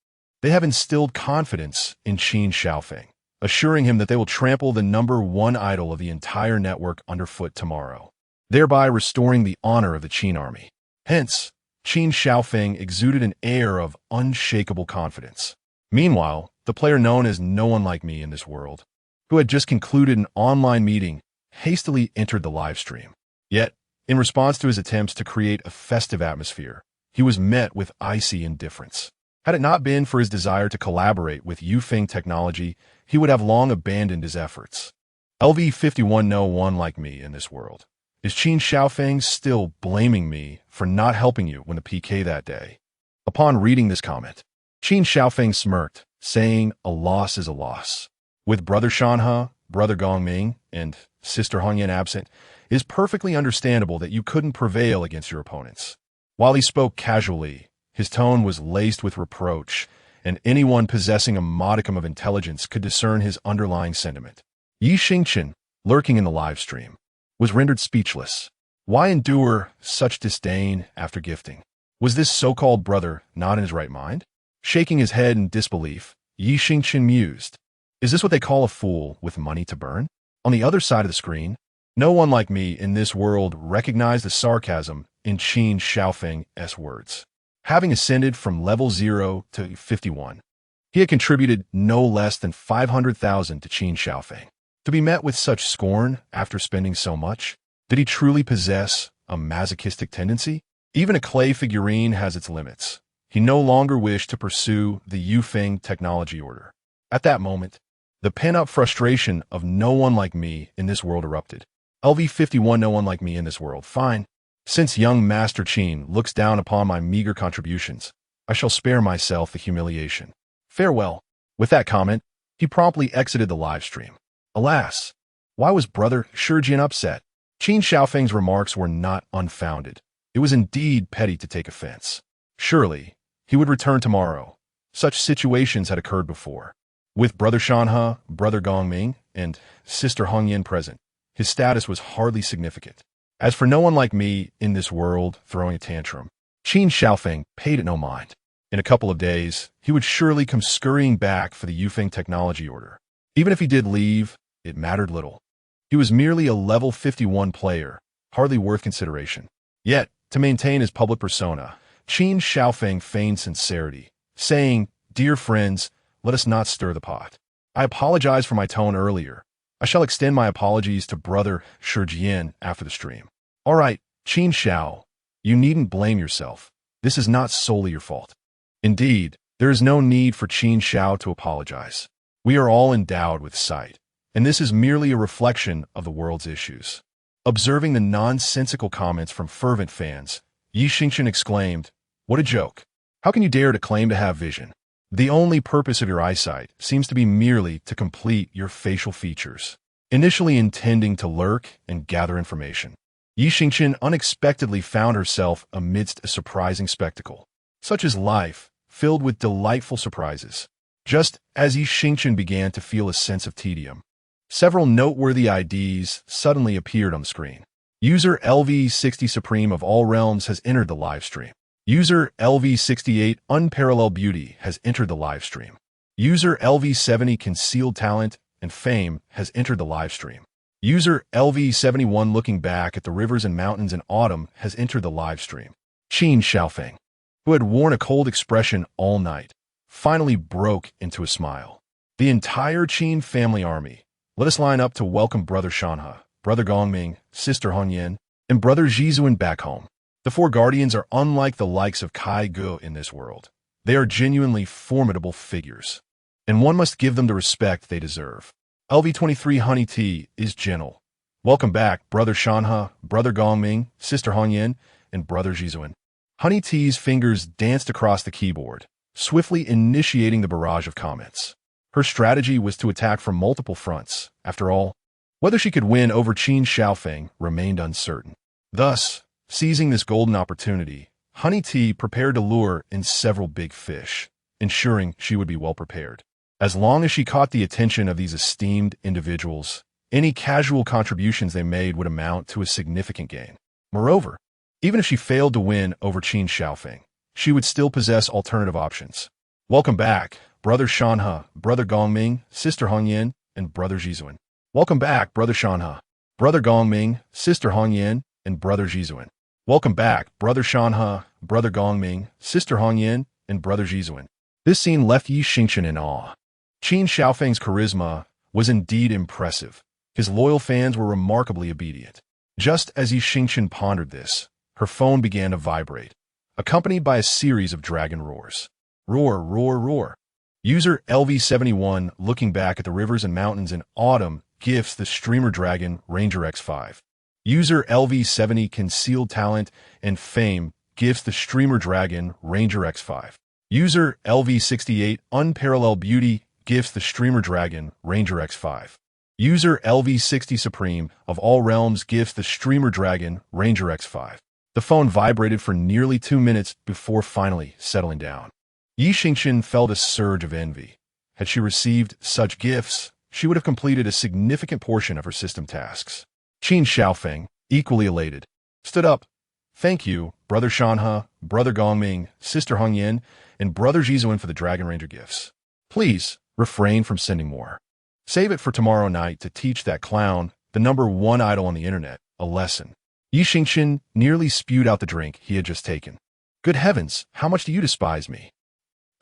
Speaker 1: They have instilled confidence in Chen Xiaofeng, assuring him that they will trample the #1 idol of the entire network underfoot tomorrow, thereby restoring the honor of the Qin army. Hence, Chen Xiaofeng exuded an air of unshakable confidence. Meanwhile, the player known as No One Like Me in this world, who had just concluded an online meeting, hastily entered the live stream. Yet, in response to his attempts to create a festive atmosphere, he was met with icy indifference. Had it not been for his desire to collaborate with Yufeng technology, he would have long abandoned his efforts. LV51 No One Like Me in this world. Is Chen Xiaofeng still blaming me for not helping you when the PK that day? Upon reading this comment, Chen Xiaofeng smirked, saying a loss is a loss. With Brother Shanhe, Brother Gongming, and Sister Hongyan absent, it is perfectly understandable that you couldn't prevail against your opponents. While he spoke casually, his tone was laced with reproach, and anyone possessing a modicum of intelligence could discern his underlying sentiment. Xingchen, lurking in the live stream, was rendered speechless. Why endure such disdain after gifting? Was this so-called brother not in his right mind? Shaking his head in disbelief, Xingchen mused, "Is this what they call a fool with money to burn?" On the other side of the screen, No One Like Me in this world recognized the sarcasm in Chen Xiaofeng's words. Having ascended from level 0 to 51, he had contributed no less than 500,000 to Chen Xiaofeng. To be met with such scorn after spending so much, did he truly possess a masochistic tendency? Even a clay figurine has its limits. He no longer wished to pursue the Yufeng technology order. At that moment, the pent-up frustration of No One Like Me in this world erupted. LV51 No One Like Me in this world. Fine. Since young Master Chen looks down upon my meager contributions, I shall spare myself the humiliation. Farewell. With that comment, he promptly exited the live stream. Alas, why was Brother Shijian upset? Chen Xiaofeng's remarks were not unfounded. It was indeed petty to take offense. Surely, he would return tomorrow. Such situations had occurred before. With Brother Shanhe, Brother Gongming, and Sister Hongyan present, his status was hardly significant. As for No One Like Me in this world throwing a tantrum, Chen Xiaofeng paid it no mind. In a couple of days, he would surely come scurrying back for the Yufeng technology order. Even if he did leave, it mattered little. He was merely a level 51 player, hardly worth consideration. Yet, to maintain his public persona, Chen Xiaofeng feigned sincerity, saying, "Dear friends, let us not stir the pot. I apologize for my tone earlier. I shall extend my apologies to Brother Shijian after the stream." All right, Chen Xiao, you needn't blame yourself. This is not solely your fault. Indeed, there is no need for Chen Xiao to apologize. We are all endowed with sight, and this is merely a reflection of the world's issues. Observing the nonsensical comments from fervent fans, Xingchen exclaimed, "What a joke. How can you dare to claim to have vision? The only purpose of your eyesight seems to be merely to complete your facial features, initially intending to lurk and gather information. Xingchen unexpectedly found herself amidst a surprising spectacle, such as life, filled with delightful surprises. Just as Xingchen began to feel a sense of tedium, several noteworthy IDs suddenly appeared on the screen. User LV60 Supreme of all realms has entered the live stream. User LV68 Unparalleled Beauty has entered the live stream. User LV70 Concealed Talent and Fame has entered the live stream. User LV71 Looking Back at the Rivers and Mountains in Autumn has entered the live stream. Chen Chen, who had worn a cold expression all night, finally broke into a smile. The entire Chen family army, let us line up to welcome Brother Shanhe, Brother Gongming, Sister Hongyan, and Brother Zhizuan back home. The four guardians are unlike the likes of Kai Gu in this world. They are genuinely formidable figures, and one must give them the respect they deserve. LV23 Honey Tea is gentle. Welcome back, Brother Shanhe, Brother Gongming, Sister Hongyan, and Brother Zhizuan. Honey Tea's fingers danced across the keyboard, swiftly initiating the barrage of comments. Her strategy was to attack from multiple fronts. After all, whether she could win over Chen Xiaofeng remained uncertain. Thus, seizing this golden opportunity, Honey Tea prepared to lure in several big fish, ensuring she would be well prepared. As long as she caught the attention of these esteemed individuals, any casual contributions they made would amount to a significant gain. Moreover, even if she failed to win over Chen Xiaofeng, she would still possess alternative options. Welcome back, Brother Shanhe, Brother Gongming, Sister Hongyan, and Brother Zhizuan. Welcome back, Brother Shanhe, Brother Gongming, Sister Hongyan, and Brother Zhizuan. Welcome back, Brother Shanhe, Brother Gongming, Sister Hongyan, and Brother Zhizuan. This scene left Xingchen in awe. Chen Xiaofeng's charisma was indeed impressive. His loyal fans were remarkably obedient. Just as Xingchen pondered this, her phone began to vibrate, accompanied by a series of dragon roars. Roar, roar, roar. User LV71 Looking Back at the Rivers and Mountains in Autumn gifts the streamer dragon Ranger X5. User LV70 Concealed Talent and Fame gifts the streamer dragon Ranger X5. User LV68 Unparalleled Beauty gifts the streamer dragon Ranger X5. User LV60 Supreme of all realms gifts the streamer dragon Ranger X5. The phone vibrated for nearly 2 minutes before finally settling down. Xingchen felt a surge of envy. Had she received such gifts, she would have completed a significant portion of her system tasks. Chen Xiaofeng, equally elated, stood up. Thank you, Brother Shanhe, Brother Gongming, Sister Hongyan, and Brother Zhizuan for the Dragon Ranger gifts. Please refrain from sending more. Save it for tomorrow night to teach that clown, the #1 idol on the internet, a lesson. Xingchen nearly spewed out the drink he had just taken. Good heavens, how much do you despise me?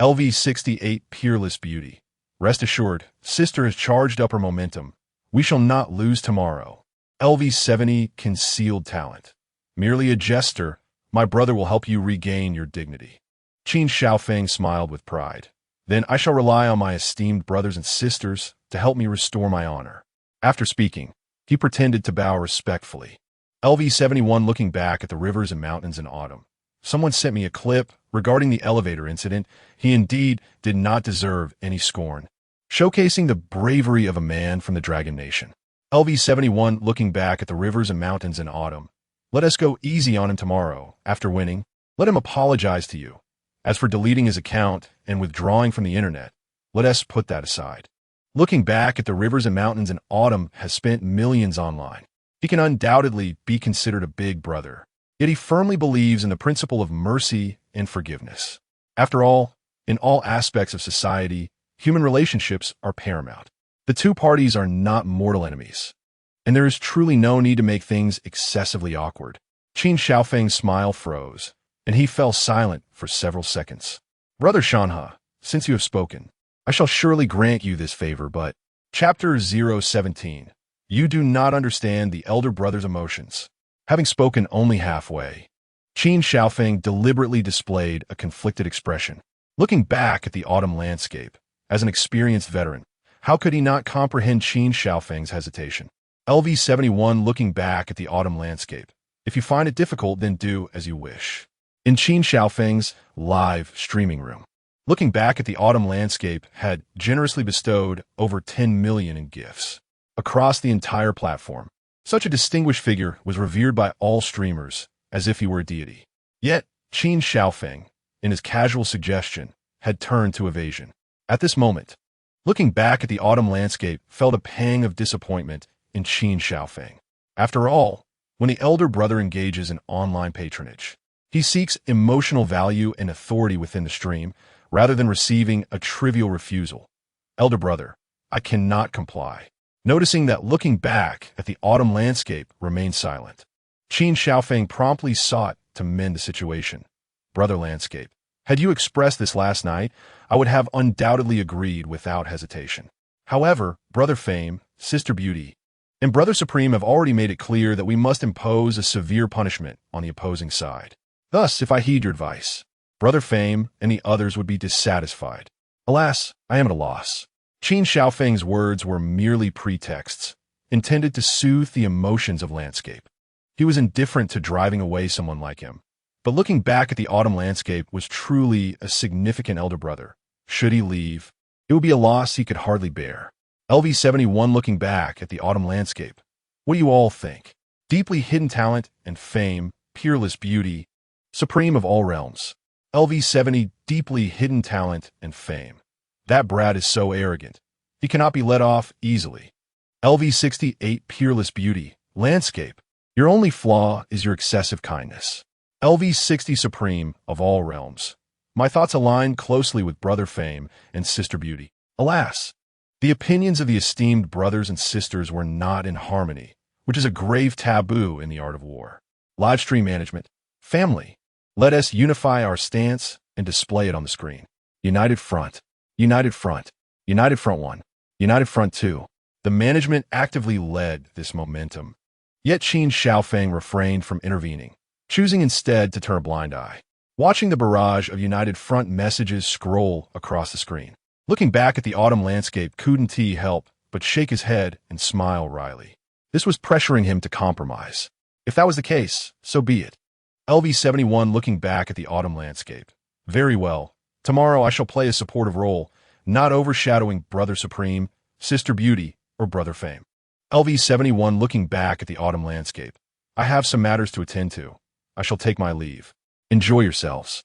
Speaker 1: LV68 Peerless Beauty. Rest assured, Sister has charged up her momentum. We shall not lose tomorrow. LV70 Concealed Talent. Merely a jester, my brother will help you regain your dignity. Chen Xiaofeng smiled with pride. Then I shall rely on my esteemed brothers and sisters to help me restore my honor. After speaking, he pretended to bow respectfully. LV71 Looking Back at the Rivers and Mountains in Autumn. Someone sent me a clip regarding the elevator incident. He indeed did not deserve any scorn, showcasing the bravery of a man from the Dragon Nation. LV71 Looking Back at the Rivers and Mountains in Autumn. Let us go easy on him tomorrow. After winning, let him apologize to you. As for deleting his account and withdrawing from the internet, let us put that aside. Looking Back at the Rivers and Mountains in Autumn has spent millions online. He can undoubtedly be considered a big brother, yet he firmly believes in the principle of mercy and forgiveness. After all, in all aspects of society, human relationships are paramount. The two parties are not mortal enemies, and there is truly no need to make things excessively awkward. Chen Xiaofeng's smile froze, and he fell silent for several seconds. Brother Shanhe, since you have spoken, I shall surely grant you this favor, but Chapter 017. You do not understand the elder brother's emotions. Having spoken only halfway, Chen Xiaofeng deliberately displayed a conflicted expression. Looking back at the autumn landscape, as an experienced veteran, how could he not comprehend Chen Xiaofeng's hesitation? LV71 Looking Back at the autumn landscape. If you find it difficult, then do as you wish. In Chen Xiaofeng's live streaming room, Looking back at the autumn landscape, had generously bestowed over 10 million in gifts across the entire platform. Such a distinguished figure was revered by all streamers as if he were a deity. Yet, Chen Xiaofeng, in his casual suggestion, had turned to evasion. At this moment, looking back at the autumn landscape felt a pang of disappointment in Chen Xiaofeng. After all, when the elder brother engages in online patronage, he seeks emotional value and authority within the stream rather than receiving a trivial refusal. Elder brother, I cannot comply. Noticing that looking back at the autumn landscape remained silent, Chen Xiaofeng promptly sought to mend the situation. Brother landscape, had you expressed this last night, I would have undoubtedly agreed without hesitation. However, Brother Fame, Sister Beauty, and Brother Supreme have already made it clear that we must impose a severe punishment on the opposing side. Thus, if I heed your advice, Brother Fame and the others would be dissatisfied. Alas, I am at a loss. Chen Xiaofeng's words were merely pretexts, intended to soothe the emotions of landscape. He was indifferent to driving away someone like him. But looking back at the autumn landscape was truly a significant elder brother. Should he leave, it would be a loss he could hardly bear. LV71 looking back at the autumn landscape. What do you all think? Deeply hidden talent and fame, peerless beauty, supreme of all realms. LV70 deeply hidden talent and fame. That brat is so arrogant. He cannot be let off easily. LV68 peerless beauty, landscape. Your only flaw is your excessive kindness. LV60 supreme of all realms. My thoughts align closely with Brother Fame and Sister Beauty. Alas, the opinions of the esteemed brothers and sisters were not in harmony, which is a grave taboo in the art of war. Livestream management. Family. Let us unify our stance and display it on the screen. United Front. United Front. United Front 1. United Front 2. The management actively led this momentum. Yet Chen Xiaofeng refrained from intervening, choosing instead to turn a blind eye. Watching the barrage of United Front messages scroll across the screen. Looking back at the autumn landscape, couldn't he help but shake his head and smile wryly. This was pressuring him to compromise. If that was the case, so be it. LV71 looking back at the autumn landscape. Very well. Tomorrow I shall play a supportive role, not overshadowing Brother Supreme, Sister Beauty, or Brother Fame. LV71 looking back at the autumn landscape. I have some matters to attend to. I shall take my leave. Enjoy yourselves.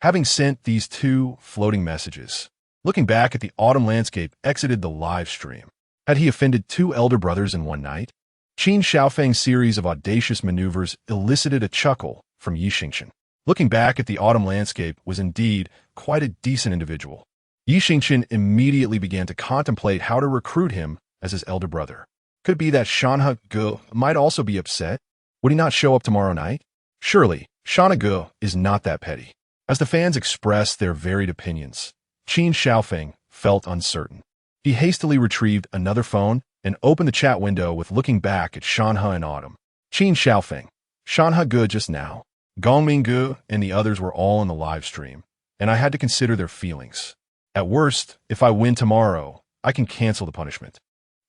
Speaker 1: Having sent these two floating messages, looking back at the autumn landscape exited the live stream. Had he offended two elder brothers in one night? Chen Xiaofeng's series of audacious maneuvers elicited a chuckle from Xingchen. Looking back at the autumn landscape was indeed quite a decent individual. Xingchen immediately began to contemplate how to recruit him as his elder brother. Could it be that Shanha Ge might also be upset? Would he not show up tomorrow night? Surely, Shanha Ge is not that petty. As the fans expressed their varied opinions, Chen Xiaofeng felt uncertain. He hastily retrieved another phone and opened the chat window with looking back at Shanha in autumn. Chen Xiaofeng, Shanha Ge just now. Gongming Ge and the others were all in the live stream, and I had to consider their feelings. At worst, if I win tomorrow, I can cancel the punishment.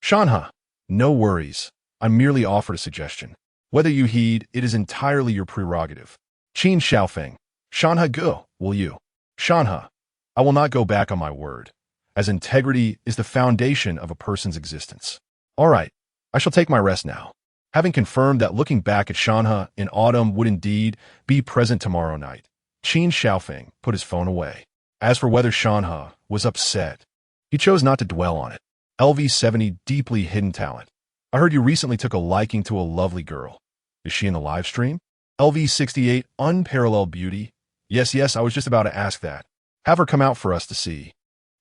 Speaker 1: Shanha, no worries. I merely offered a suggestion. Whether you heed, it is entirely your prerogative. Chen Xiaofeng, Shanha Ge, will you? Shanha, I will not go back on my word, as integrity is the foundation of a person's existence. All right, I shall take my rest now. Having confirmed that looking back at Shanha in autumn would indeed be present tomorrow night, Chen Xiaofeng put his phone away. As for whether Shanha was upset, he chose not to dwell on it. LV70 deeply hidden talent. I heard you recently took a liking to a lovely girl. Is she in the live stream? LV68 unparalleled beauty. Yes, I was just about to ask that. Have her come out for us to see.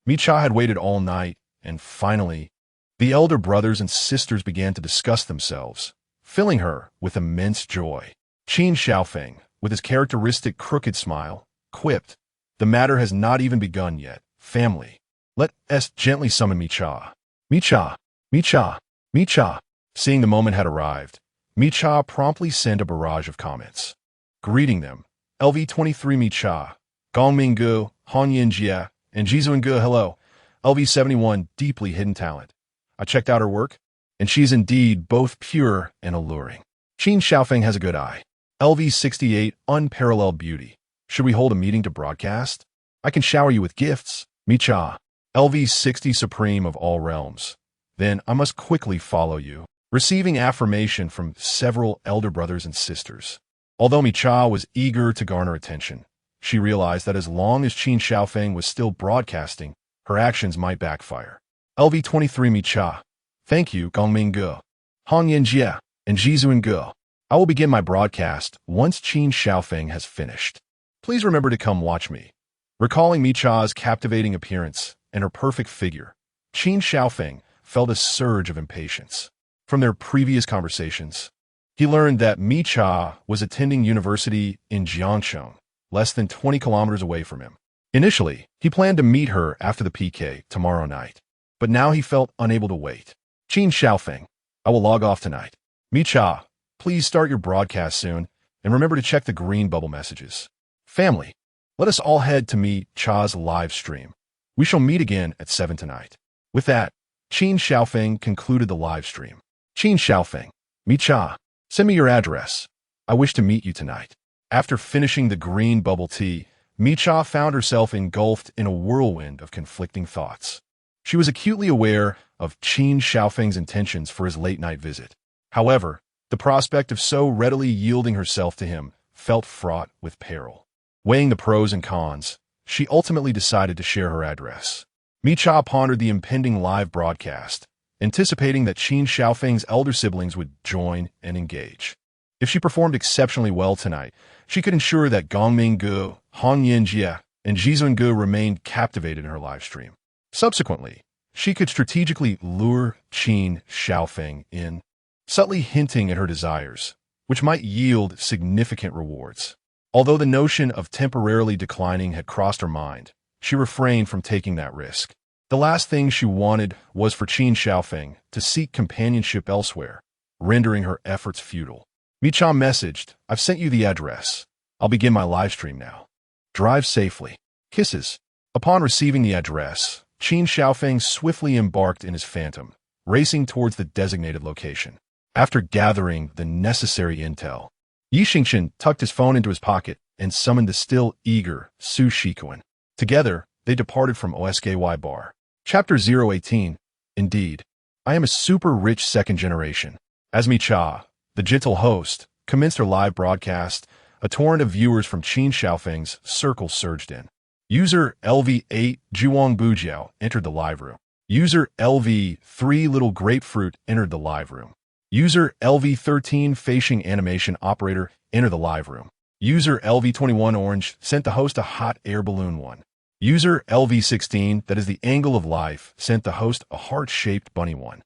Speaker 1: Micha had waited all night, and finally, the elder brothers and sisters began to discuss themselves, filling her with immense joy. Chen Xiaofeng, with his characteristic crooked smile, quipped, "The matter has not even begun yet. Family, let us gently summon Micha. Micha, Micha, Micha." Seeing the moment had arrived, Micha promptly sent a barrage of comments. Greeting them, LV23 Micha, Gongming Ge, Hanyan Jia, and Jizuan Ge hello. LV71 deeply hidden talent. I checked out her work, and she's indeed both pure and alluring. Chen Xiaofeng has a good eye. LV68 unparalleled beauty. Should we hold a meeting to broadcast? I can shower you with gifts. Micha, LV60 supreme of all realms. Then I must quickly follow you. Receiving affirmation from several elder brothers and sisters. Although Micha was eager to garner attention, she realized that as long as Chen Xiaofeng was still broadcasting, her actions might backfire. LV23 Micha. Thank you, Gongming Ge. Han Yanjie, and Jizuan Ge. I will begin my broadcast once Chen Xiaofeng has finished. Please remember to come watch me. Recalling Micha's captivating appearance and her perfect figure, Chen Xiaofeng felt a surge of impatience. From their previous conversations, he learned that Micha was attending university in Xingchen, less than 20 kilometers away from him. Initially, he planned to meet her after the PK tomorrow night, but now he felt unable to wait. Chen Xiaofeng, I will log off tonight. Micha, please start your broadcast soon, and remember to check the green bubble messages. Family, let us all head to meet Cha's live stream. We shall meet again at 7 tonight. With that, Chen Xiaofeng concluded the live stream. Chen Xiaofeng, Micha, send me your address. I wish to meet you tonight. After finishing the green bubble tea, Micha found herself engulfed in a whirlwind of conflicting thoughts. She was acutely aware of Chen Xiaofeng's intentions for his late-night visit. However, the prospect of so readily yielding herself to him felt fraught with peril. Weighing the pros and cons, she ultimately decided to share her address. Micha pondered the impending live broadcast, anticipating that Chen Xiaofeng's elder siblings would join and engage. If she performed exceptionally well tonight, she could ensure that Gongming Ge, Han Yanjie, and Jizuan Ge remained captivated in her live stream. Subsequently, she could strategically lure Chen Xiaofeng in, subtly hinting at her desires, which might yield significant rewards. Although the notion of temporarily declining had crossed her mind, she refrained from taking that risk. The last thing she wanted was for Chen Xiaofeng to seek companionship elsewhere, rendering her efforts futile. Micha messaged, I've sent you the address. I'll begin my live stream now. Drive safely. Kisses. Upon receiving the address, Chen Xiaofeng swiftly embarked in his phantom, racing towards the designated location. After gathering the necessary intel, Xingchen tucked his phone into his pocket and summoned the still eager Su Shikuan. Together, they departed from OSKY Bar. Chapter 018. Indeed, I am a super rich second generation. As Micha, the gentle host, commenced her live broadcast, a torrent of viewers from Chen Xiaofeng's circle surged in. User LV8 Zhuang Bujiao entered the live room. User LV3 Little Grapefruit entered the live room. User LV13 Facing Animation Operator entered the live room. User LV21 Orange sent the host a hot air balloon one. User LV16, that is the angle of life, sent the host a heart-shaped bunny one.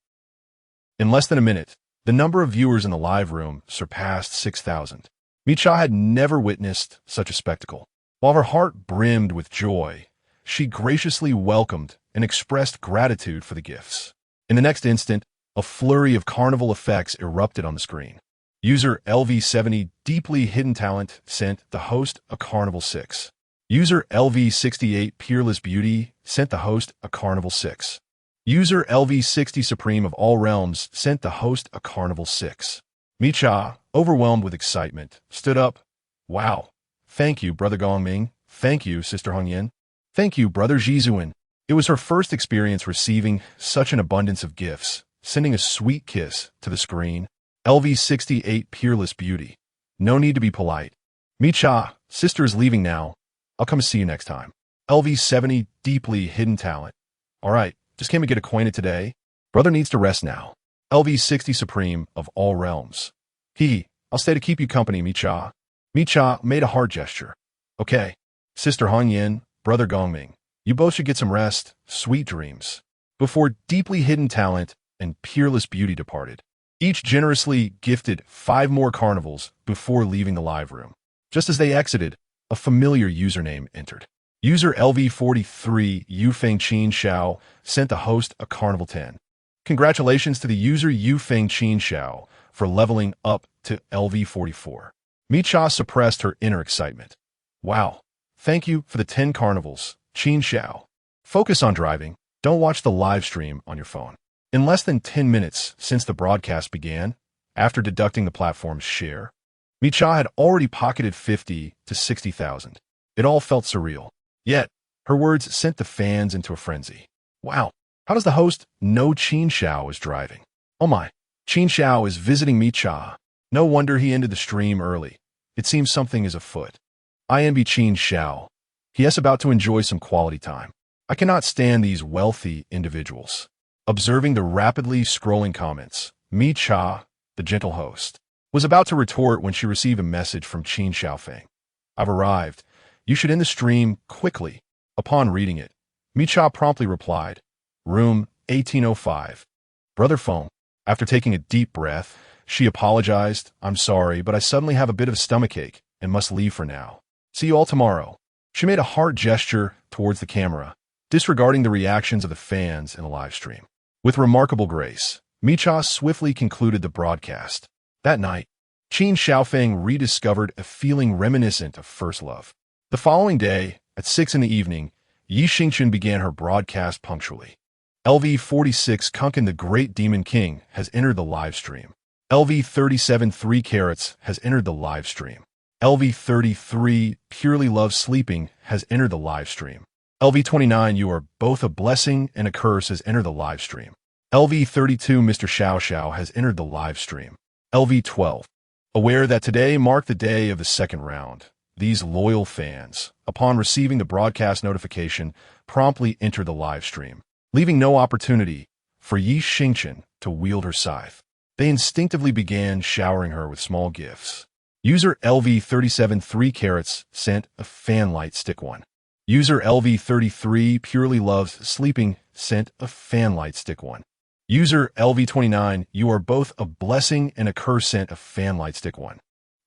Speaker 1: In less than a minute, the number of viewers in the live room surpassed 6,000. Micha had never witnessed such a spectacle. While her heart brimmed with joy, she graciously welcomed and expressed gratitude for the gifts. In the next instant, a flurry of carnival effects erupted on the screen. User LV70 Deeply Hidden Talent sent the host a Carnival 6. User LV68 Peerless Beauty sent the host a Carnival 6. User LV60 Supreme of All Realms sent the host a Carnival 6. Micha, overwhelmed with excitement, stood up. Wow. Thank you, Brother Gongming. Thank you, Sister Hongyan. Thank you, Brother Jizuan. It was her first experience receiving such an abundance of gifts, sending a sweet kiss to the screen. LV68 Peerless Beauty. No need to be polite. Micha, sister is leaving now. I'll come see you next time. LV70 Deeply Hidden Talent. All right, just came to get acquainted today. Brother needs to rest now. LV60 Supreme of All Realms. I'll stay to keep you company, Micha. Micha made a heart gesture. Okay. Sister Hongyan, Brother Gongming, you both should get some rest, sweet dreams. Before Deeply Hidden Talent and Peerless Beauty departed, each generously gifted 5 more carnivals before leaving the live room. Just as they exited, a familiar username entered. User LV43 Yufeng Qin Xiao sent the host a Carnival 10. Congratulations to the user Yufeng Qin Xiao for leveling up to LV44. Micha suppressed her inner excitement. Wow. Thank you for the 10 carnivals, Qin Xiao. Focus on driving. Don't watch the live stream on your phone. In less than 10 minutes since the broadcast began, after deducting the platform's share, Micha had already pocketed 50 to 60,000. It all felt surreal. Yet, Her words sent the fans into a frenzy. Wow, how does the host know Qin Xiao is driving? Oh my, Qin Xiao is visiting Mi Cha. No wonder he ended the stream early. It seems something is afoot. I envy Qin Xiao. He is about to enjoy some quality time. I cannot stand these wealthy individuals. Observing the rapidly scrolling comments, Mi Cha, the gentle host, was about to retort when she received a message from Chen Chen. I've arrived. You should end the stream quickly. Upon reading it, Mi Cha promptly replied, Room 1805. Brother phone. After taking a deep breath, she apologized. I'm sorry, but I suddenly have a bit of a stomachache and must leave for now. See you all tomorrow. She made a heart gesture towards the camera, disregarding the reactions of the fans in the live stream. With remarkable grace, Mi Cha swiftly concluded the broadcast. That night, Chen Xiaofeng rediscovered a feeling reminiscent of first love. The following day, at 6 in the evening, Xingchen began her broadcast punctually. LV46 Kunkin the Great Demon King has entered the live stream. LV37 3 Carrots has entered the live stream. LV33 Purely Loves Sleeping has entered the live stream. LV29 You Are Both a Blessing and a Curse has entered the live stream. LV32 Mr. Xiao Xiao has entered the live stream. LV12 Aware that today marked the day of the second round, these loyal fans, upon receiving the broadcast notification, promptly entered the live stream, leaving no opportunity for Xingchen to wield her scythe. They instinctively began showering her with small gifts. User LV37 3 Carrots sent a fanlight stick 1. User LV33 Purely Loves Sleeping sent a fanlight stick 1. User LV29 You Are Both a Blessing and a Curse sent a fanlight stick 1.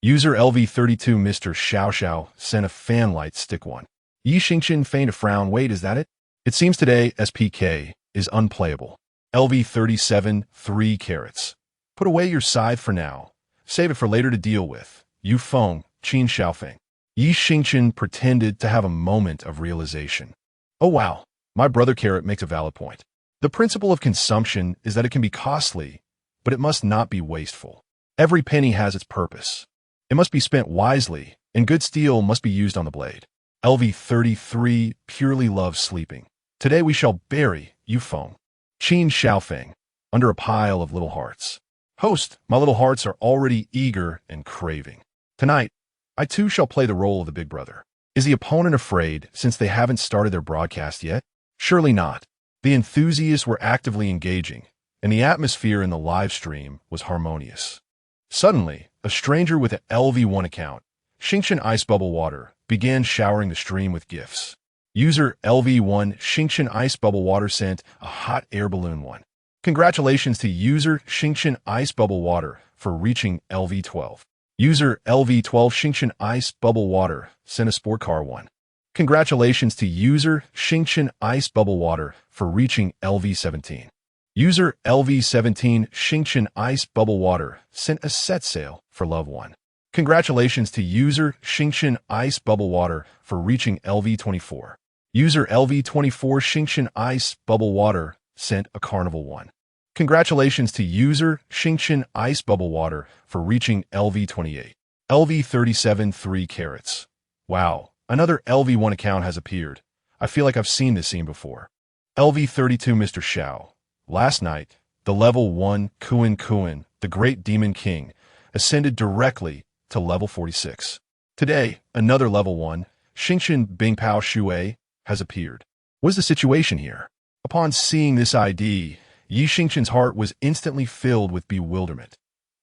Speaker 1: User LV32 Mr. Xiao Xiao sent a fanlight stick 1. Xingchen feigned a frown. Wait, is that it? It seems today SPK is unplayable. LV37 3 Carrots. Put away your scythe for now. Save it for later to deal with. Yu Feng, Qin Xiaofeng. Xingchen pretended to have a moment of realization. Oh wow, my brother Carrot makes a valid point. The principle of consumption is that it can be costly, but it must not be wasteful. Every penny has its purpose. It must be spent wisely, and good steel must be used on the blade. LV33 Purely Loves Sleeping. Today we shall bury Yu Feng, Qin Xiaofeng, under a pile of little hearts. Host, my little hearts are already eager and craving. Tonight, I too shall play the role of the big brother. Is the opponent afraid since they haven't started their broadcast yet? Surely not. The enthusiasts were actively engaging, and the atmosphere in the live stream was harmonious. Suddenly, a stranger with an LV1 account, Xingchen Ice Bubble Water, began showering the stream with gifts. User LV1 Xingchen Ice Bubble Water sent a hot air balloon 1. Congratulations to user Xingchen Ice Bubble Water for reaching LV12. User LV12 Xingchen Ice Bubble Water sent a sport car 1. Congratulations to user Xingchen Ice Bubble Water for reaching LV17. User LV17 Xingchen Ice Bubble Water sent a set sail for love 1. Congratulations to user Xingchen Ice Bubble Water for reaching LV24. User LV24 Xingchen Ice Bubble Water sent a carnival 1. Congratulations to user Xingchen Ice Bubble Water for reaching LV28. LV37 3 Carrots. Wow, another LV1 account has appeared. I feel like I've seen this scene before. LV32 Mr. Xiao. Last night, the level 1 Kuan, the Great Demon King, ascended directly to level 46. Today, another level 1, Xingchen Bingpao Shui, has appeared. What is the situation here? Upon seeing this ID, Xingchen's heart was instantly filled with bewilderment.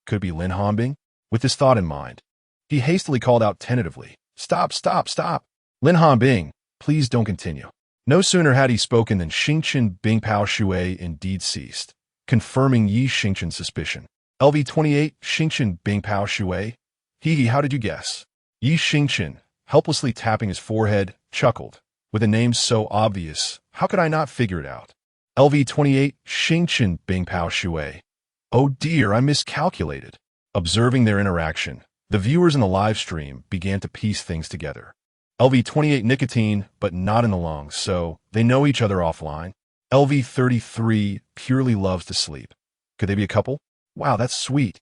Speaker 1: Could it be Lin Hanbing? With this thought in mind, he hastily called out tentatively, Stop, stop, stop! Lin Hanbing, please don't continue. No sooner had he spoken than Xingchen Bingpao Shui indeed ceased, confirming Xingchen's suspicion. LV28 Xingchen Bingpao Shui? Hee, how did you guess? Xingchen, helplessly tapping his forehead, chuckled. With a name so obvious, how could I not figure it out? LV28 Xingchen Bingpao Shui. Oh dear, I miscalculated. Observing their interaction, the viewers in the live stream began to piece things together. LV28 nicotine, but not in the lungs, so they know each other offline. LV33 Purely Loves to Sleep. Could they be a couple? Wow, that's sweet.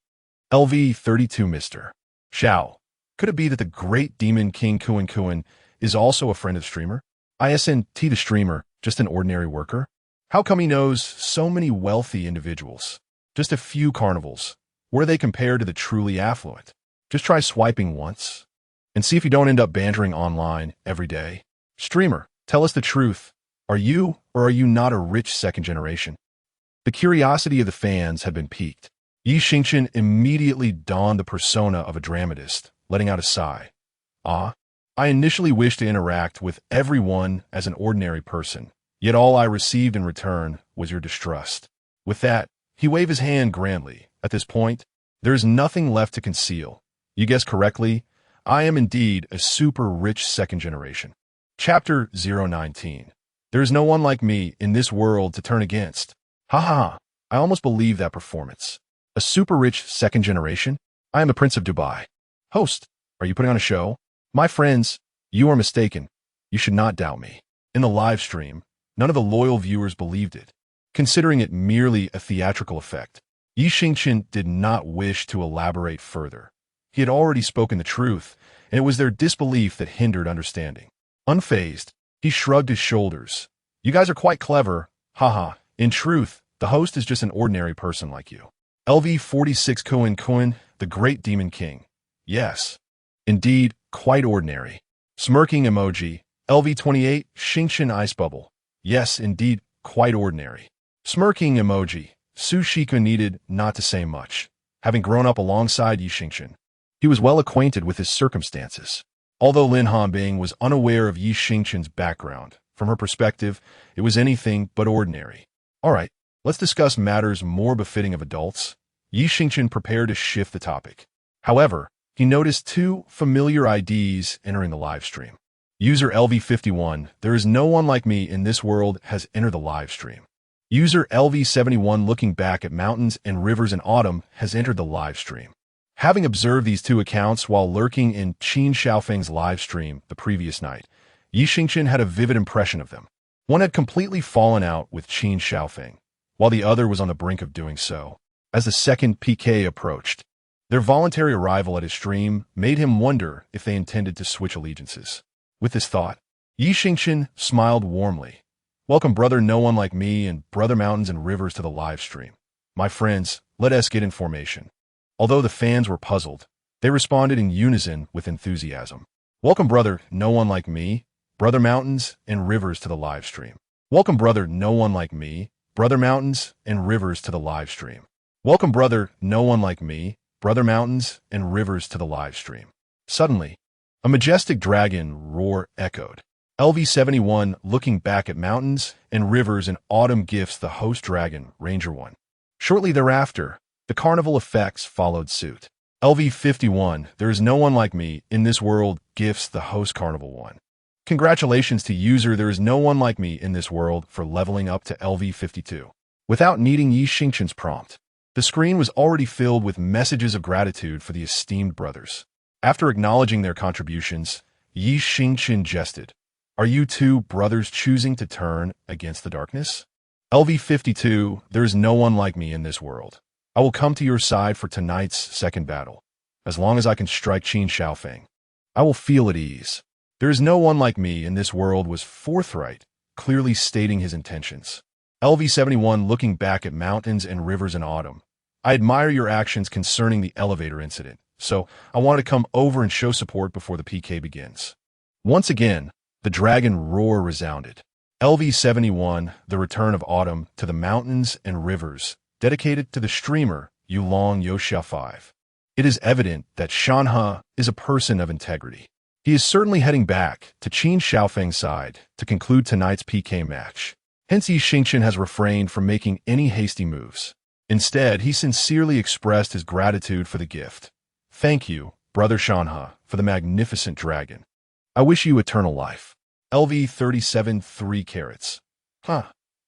Speaker 1: LV32 Mr. Xiao. Could it be that the Great Demon King Kuan is also a friend of the streamer? Isn't the streamer just an ordinary worker? How come he knows so many wealthy individuals? Just a few carnivals. What are they compared to the truly affluent? Just try swiping once and see if you don't end up bantering online every day. Streamer, tell us the truth. Are you or are you not a rich second generation? The curiosity of the fans had been piqued. Xingchen immediately donned the persona of a dramatist, letting out a sigh. I initially wished to interact with everyone as an ordinary person, yet all I received in return was your distrust. With that, he waved his hand grandly. At this point, there is nothing left to conceal. You guessed correctly, I am indeed a super rich second generation. Chapter 019. There is no one like me in this world to turn against. Ha, I almost believe that performance. A super rich second generation? I am the Prince of Dubai. Host, are you putting on a show? My friends, you are mistaken. You should not doubt me. In the live stream, none of the loyal viewers believed it, considering it merely a theatrical effect. Xingchen did not wish to elaborate further. He had already spoken the truth, and it was their disbelief that hindered understanding. Unfazed, he shrugged his shoulders. You guys are quite clever. Haha. In truth, the host is just an ordinary person like you. LV46 Cohen, the great demon king. Yes. Indeed, quite ordinary. Smirking emoji. LV28 Xingchen ice bubble. Yes, indeed, quite ordinary. Smirking emoji. Su Shika needed not to say much. Having grown up alongside Xingchen, he was well acquainted with his circumstances. Although Lin Hanbing was unaware of Xingchen's background, from her perspective, it was anything but ordinary. All right, let's discuss matters more befitting of adults. Xingchen prepared to shift the topic. However, he noticed two familiar IDs entering the live stream. User LV51, there is no one like me in this world, has entered the live stream. User LV71, looking back at mountains and rivers in autumn, has entered the live stream. Having observed these two accounts while lurking in Chen Xiaofeng's live stream the previous night, Xingchen had a vivid impression of them. One had completely fallen out with Chen Xiaofeng, while the other was on the brink of doing so. As the second PK approached, their voluntary arrival at his stream made him wonder if they intended to switch allegiances. With this thought, Xingchen smiled warmly. Welcome brother no one like me and brother mountains and rivers to the live stream. My friends, let us get in formation. Although the fans were puzzled, they responded in unison with enthusiasm. Welcome brother no one like me, brother mountains and rivers to the live stream. Welcome brother no one like me, brother mountains and rivers to the live stream. Welcome brother no one like me, brother mountains and rivers to the live stream. Suddenly, a majestic dragon roar echoed. LV71 looking back at mountains and rivers in autumn gifts the host dragon, Ranger 1. Shortly thereafter, the carnival effects followed suit. LV51, there is no one like me in this world, gifts the host Carnival 1. Congratulations to user there is no one like me in this world for leveling up to LV52. Without needing Xingchen's prompt, the screen was already filled with messages of gratitude for the esteemed brothers. After acknowledging their contributions, Xingchen jested. Are you two brothers choosing to turn against the darkness? LV52, there is no one like me in this world. I will come to your side for tonight's second battle. As long as I can strike Chen Xiaofeng, I will feel at ease. There is no one like me in this world was forthright, clearly stating his intentions. LV71 looking back at mountains and rivers in autumn. I admire your actions concerning the elevator incident, so I wanted to come over and show support before the PK begins. Once again, the dragon roar resounded. LV71, the return of autumn to the mountains and rivers, dedicated to the streamer Yulong Yoxia 5. It is evident that Shanhe is a person of integrity. He is certainly heading back to Chen Xiaofeng's side to conclude tonight's PK match. Hence, Xingchen has refrained from making any hasty moves. Instead, he sincerely expressed his gratitude for the gift. Thank you, brother Shanhe, for the magnificent dragon. I wish you eternal life. LV37 3 carats.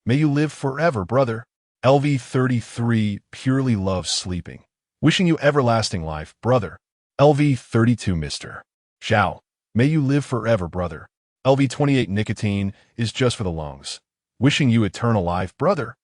Speaker 1: May you live forever, brother. LV33 purely loves sleeping. Wishing you everlasting life, brother. LV32 Mr. Xiao. May you live forever, brother. LV28 nicotine is just for the lungs. Wishing you eternal life, brother.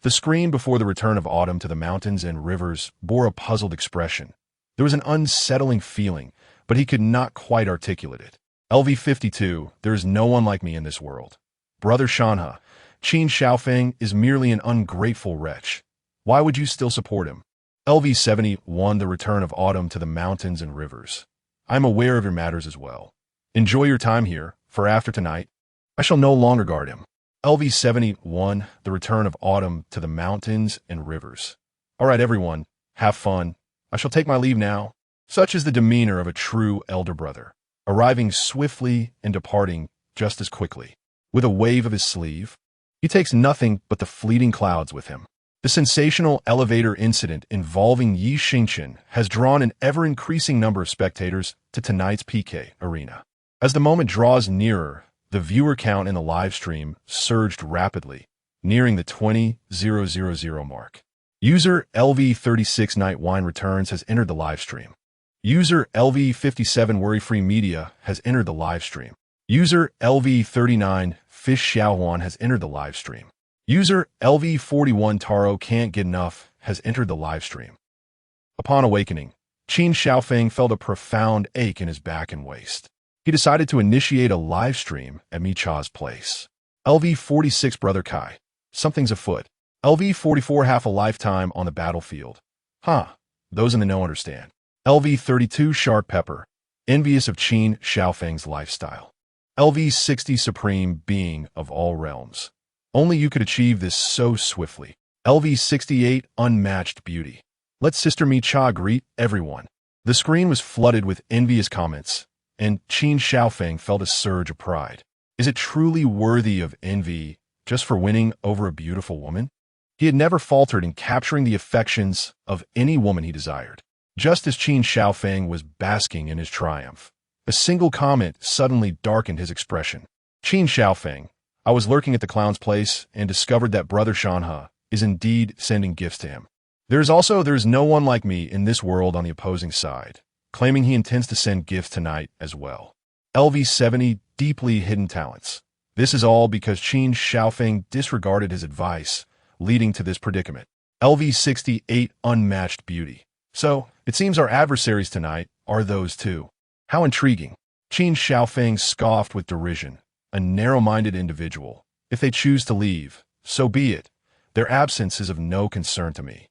Speaker 1: The screen before the return of autumn to the mountains and rivers bore a puzzled expression. There was an unsettling feeling, but he could not quite articulate it. LV52, there is no one like me in this world. Brother Shanha, Chen Xiaofeng is merely an ungrateful wretch. Why would you still support him? LV71, the return of autumn to the mountains and rivers. I am aware of your matters as well. Enjoy your time here, for after tonight, I shall no longer guard him. LV71, the return of autumn to the mountains and rivers. All right, everyone, have fun. I shall take my leave now. Such is the demeanor of a true elder brother, arriving swiftly and departing just as quickly. With a wave of his sleeve, he takes nothing but the fleeting clouds with him. The sensational elevator incident involving Xingchen has drawn an ever-increasing number of spectators to tonight's PK arena. As the moment draws nearer, the viewer count in the live stream surged rapidly, nearing the 20,000 mark. User LV36 Night Wine Returns has entered the live stream. User LV57 Worry-Free Media has entered the live stream. User LV39 Fish Xiaohuan has entered the live stream. User LV41 Taro Can't Get Enough has entered the live stream. Upon awakening, Chen Xiaofeng felt a profound ache in his back and waist. He decided to initiate a live stream at Micha's place. LV46 Brother Kai, something's afoot. LV44 Half a Lifetime on the battlefield. Those in the know understand. LV32 Sharp Pepper, envious of Chen Xiaofeng's lifestyle. LV60 Supreme Being of all realms. Only you could achieve this so swiftly. LV68 Unmatched Beauty. Let Sister Micha greet everyone. The screen was flooded with envious comments, and Chen Xiaofeng felt a surge of pride. Is it truly worthy of envy just for winning over a beautiful woman? He had never faltered in capturing the affections of any woman he desired. Just as Chen Xiaofeng was basking in his triumph, a single comment suddenly darkened his expression. Chen Xiaofeng, I was lurking at the clown's place and discovered that Brother Shanha is indeed sending gifts to him. There's no one like me in this world on the opposing side, claiming he intends to send gifts tonight as well. LV70 Deeply Hidden Talents. This is all because Chen Xiaofeng disregarded his advice, leading to this predicament. LV68 Unmatched Beauty. So, it seems our adversaries tonight are those two. How intriguing. Chen Xiaofeng scoffed with derision. A narrow-minded individual. If they choose to leave, so be it. Their absence is of no concern to me.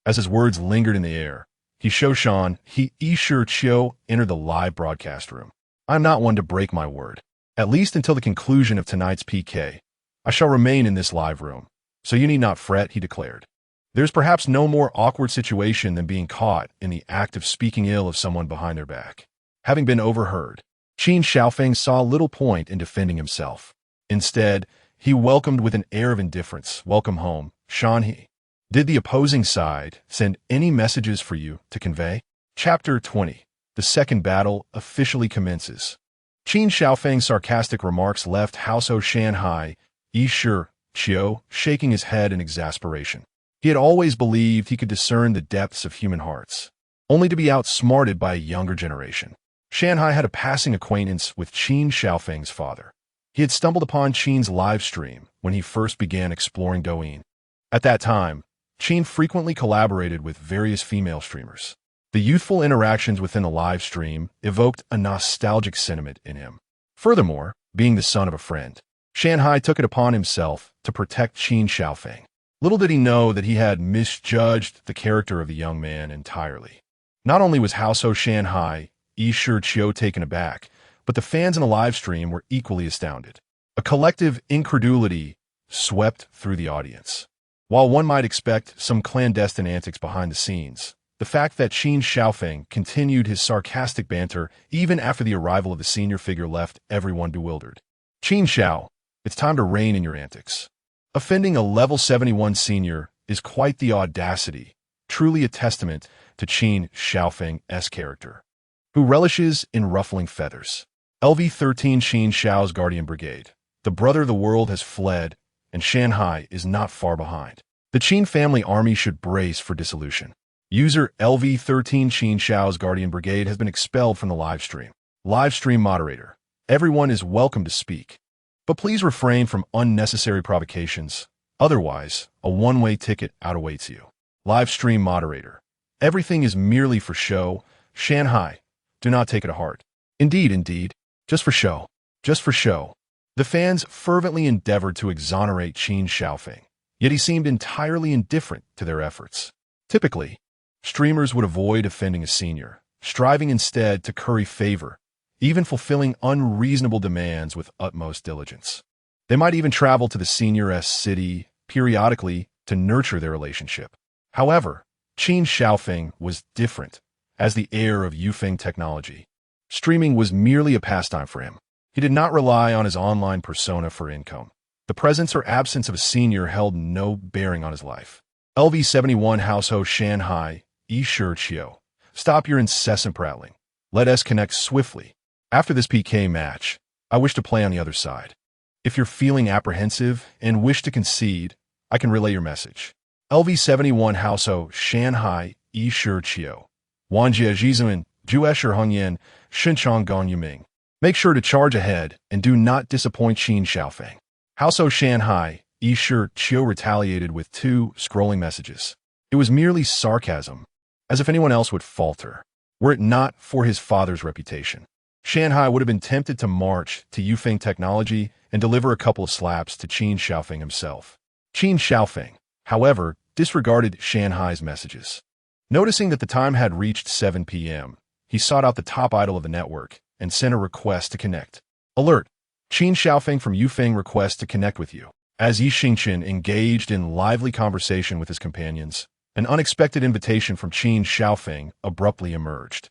Speaker 1: As his words lingered in the air, He Isher Chiu entered the live broadcast room. I am not one to break my word. At least until the conclusion of tonight's PK, I shall remain in this live room. So you need not fret, he declared. There's perhaps no more awkward situation than being caught in the act of speaking ill of someone behind their back. Having been overheard, Chen Xiaofeng saw little point in defending himself. Instead, he welcomed with an air of indifference. Welcome home, Shanhe. Did the opposing side send any messages for you to convey? Chapter 20. The second battle officially commences. Chen Xiaofeng's sarcastic remarks left Househo Shanhai Isher Chiu shaking his head in exasperation. He had always believed he could discern the depths of human hearts, only to be outsmarted by a younger generation. Shanhai had a passing acquaintance with Chen Xiaofeng's father. He had stumbled upon Chen's live stream when he first began exploring Douyin. At that time, Chen frequently collaborated with various female streamers. The youthful interactions within the live stream evoked a nostalgic sentiment in him. Furthermore, being the son of a friend, Shanhai took it upon himself to protect Chen Xiaofeng. Little did he know that he had misjudged the character of the young man entirely. Not only was Househo Shanhai Isher Chiu taken aback, but the fans in the live stream were equally astounded. A collective incredulity swept through the audience. While one might expect some clandestine antics behind the scenes, the fact that Chen Xiaofeng continued his sarcastic banter even after the arrival of the senior figure left everyone bewildered. Chen Xiao, it's time to rein in your antics. Offending a level 71 senior is quite the audacity, truly a testament to Chen Xiaofeng's character, who relishes in ruffling feathers. LV13 Chen Xiao's Guardian Brigade. The brother of the world has fled, and Shanhai is not far behind. The Chen family army should brace for dissolution. User LV13 Chen Xiao's Guardian Brigade has been expelled from the live stream. Live stream moderator. Everyone is welcome to speak, but please refrain from unnecessary provocations. Otherwise, a one-way ticket awaits you. Live stream moderator. Everything is merely for show. Shanhai, do not take it to heart. Indeed. Just for show. Just for show. The fans fervently endeavored to exonerate Chen Xiaofeng, yet he seemed entirely indifferent to their efforts. Typically, streamers would avoid offending a senior, striving instead to curry favor, even fulfilling unreasonable demands with utmost diligence. They might even travel to the senior's city periodically to nurture their relationship. However, Chen Xiaofeng was different. As the heir of Yufeng technology, streaming was merely a pastime for him. He did not rely on his online persona for income. The presence or absence of a senior held no bearing on his life. LV71 Househo Shanghai, Yi-shi-qiu. Stop your incessant prattling. Let us connect swiftly. After this PK match, I wish to play on the other side. If you're feeling apprehensive and wish to concede, I can relay your message. LV71 Househo Shanghai, Yi-shi-qiu. Wanjie Zhizun, Juesher Hongyan, Xingchen Gong. Make sure to charge ahead and do not disappoint Chen Xiaofeng. Househo Shanghai, Yi-shi-qiu retaliated with 2 scrolling messages. It was merely sarcasm, as if anyone else would falter, were it not for his father's reputation. Shanghai would have been tempted to march to Yufeng Technology and deliver a couple of slaps to Chen Xiaofeng himself. Chen Xiaofeng, however, disregarded Shanghai's messages. Noticing that the time had reached 7 p.m., he sought out the top idol of the network and sent a request to connect. Alert! Chen Xiaofeng from Yufeng requests to connect with you. As Xingchen engaged in lively conversation with his companions, an unexpected invitation from Chen Xiaofeng abruptly emerged.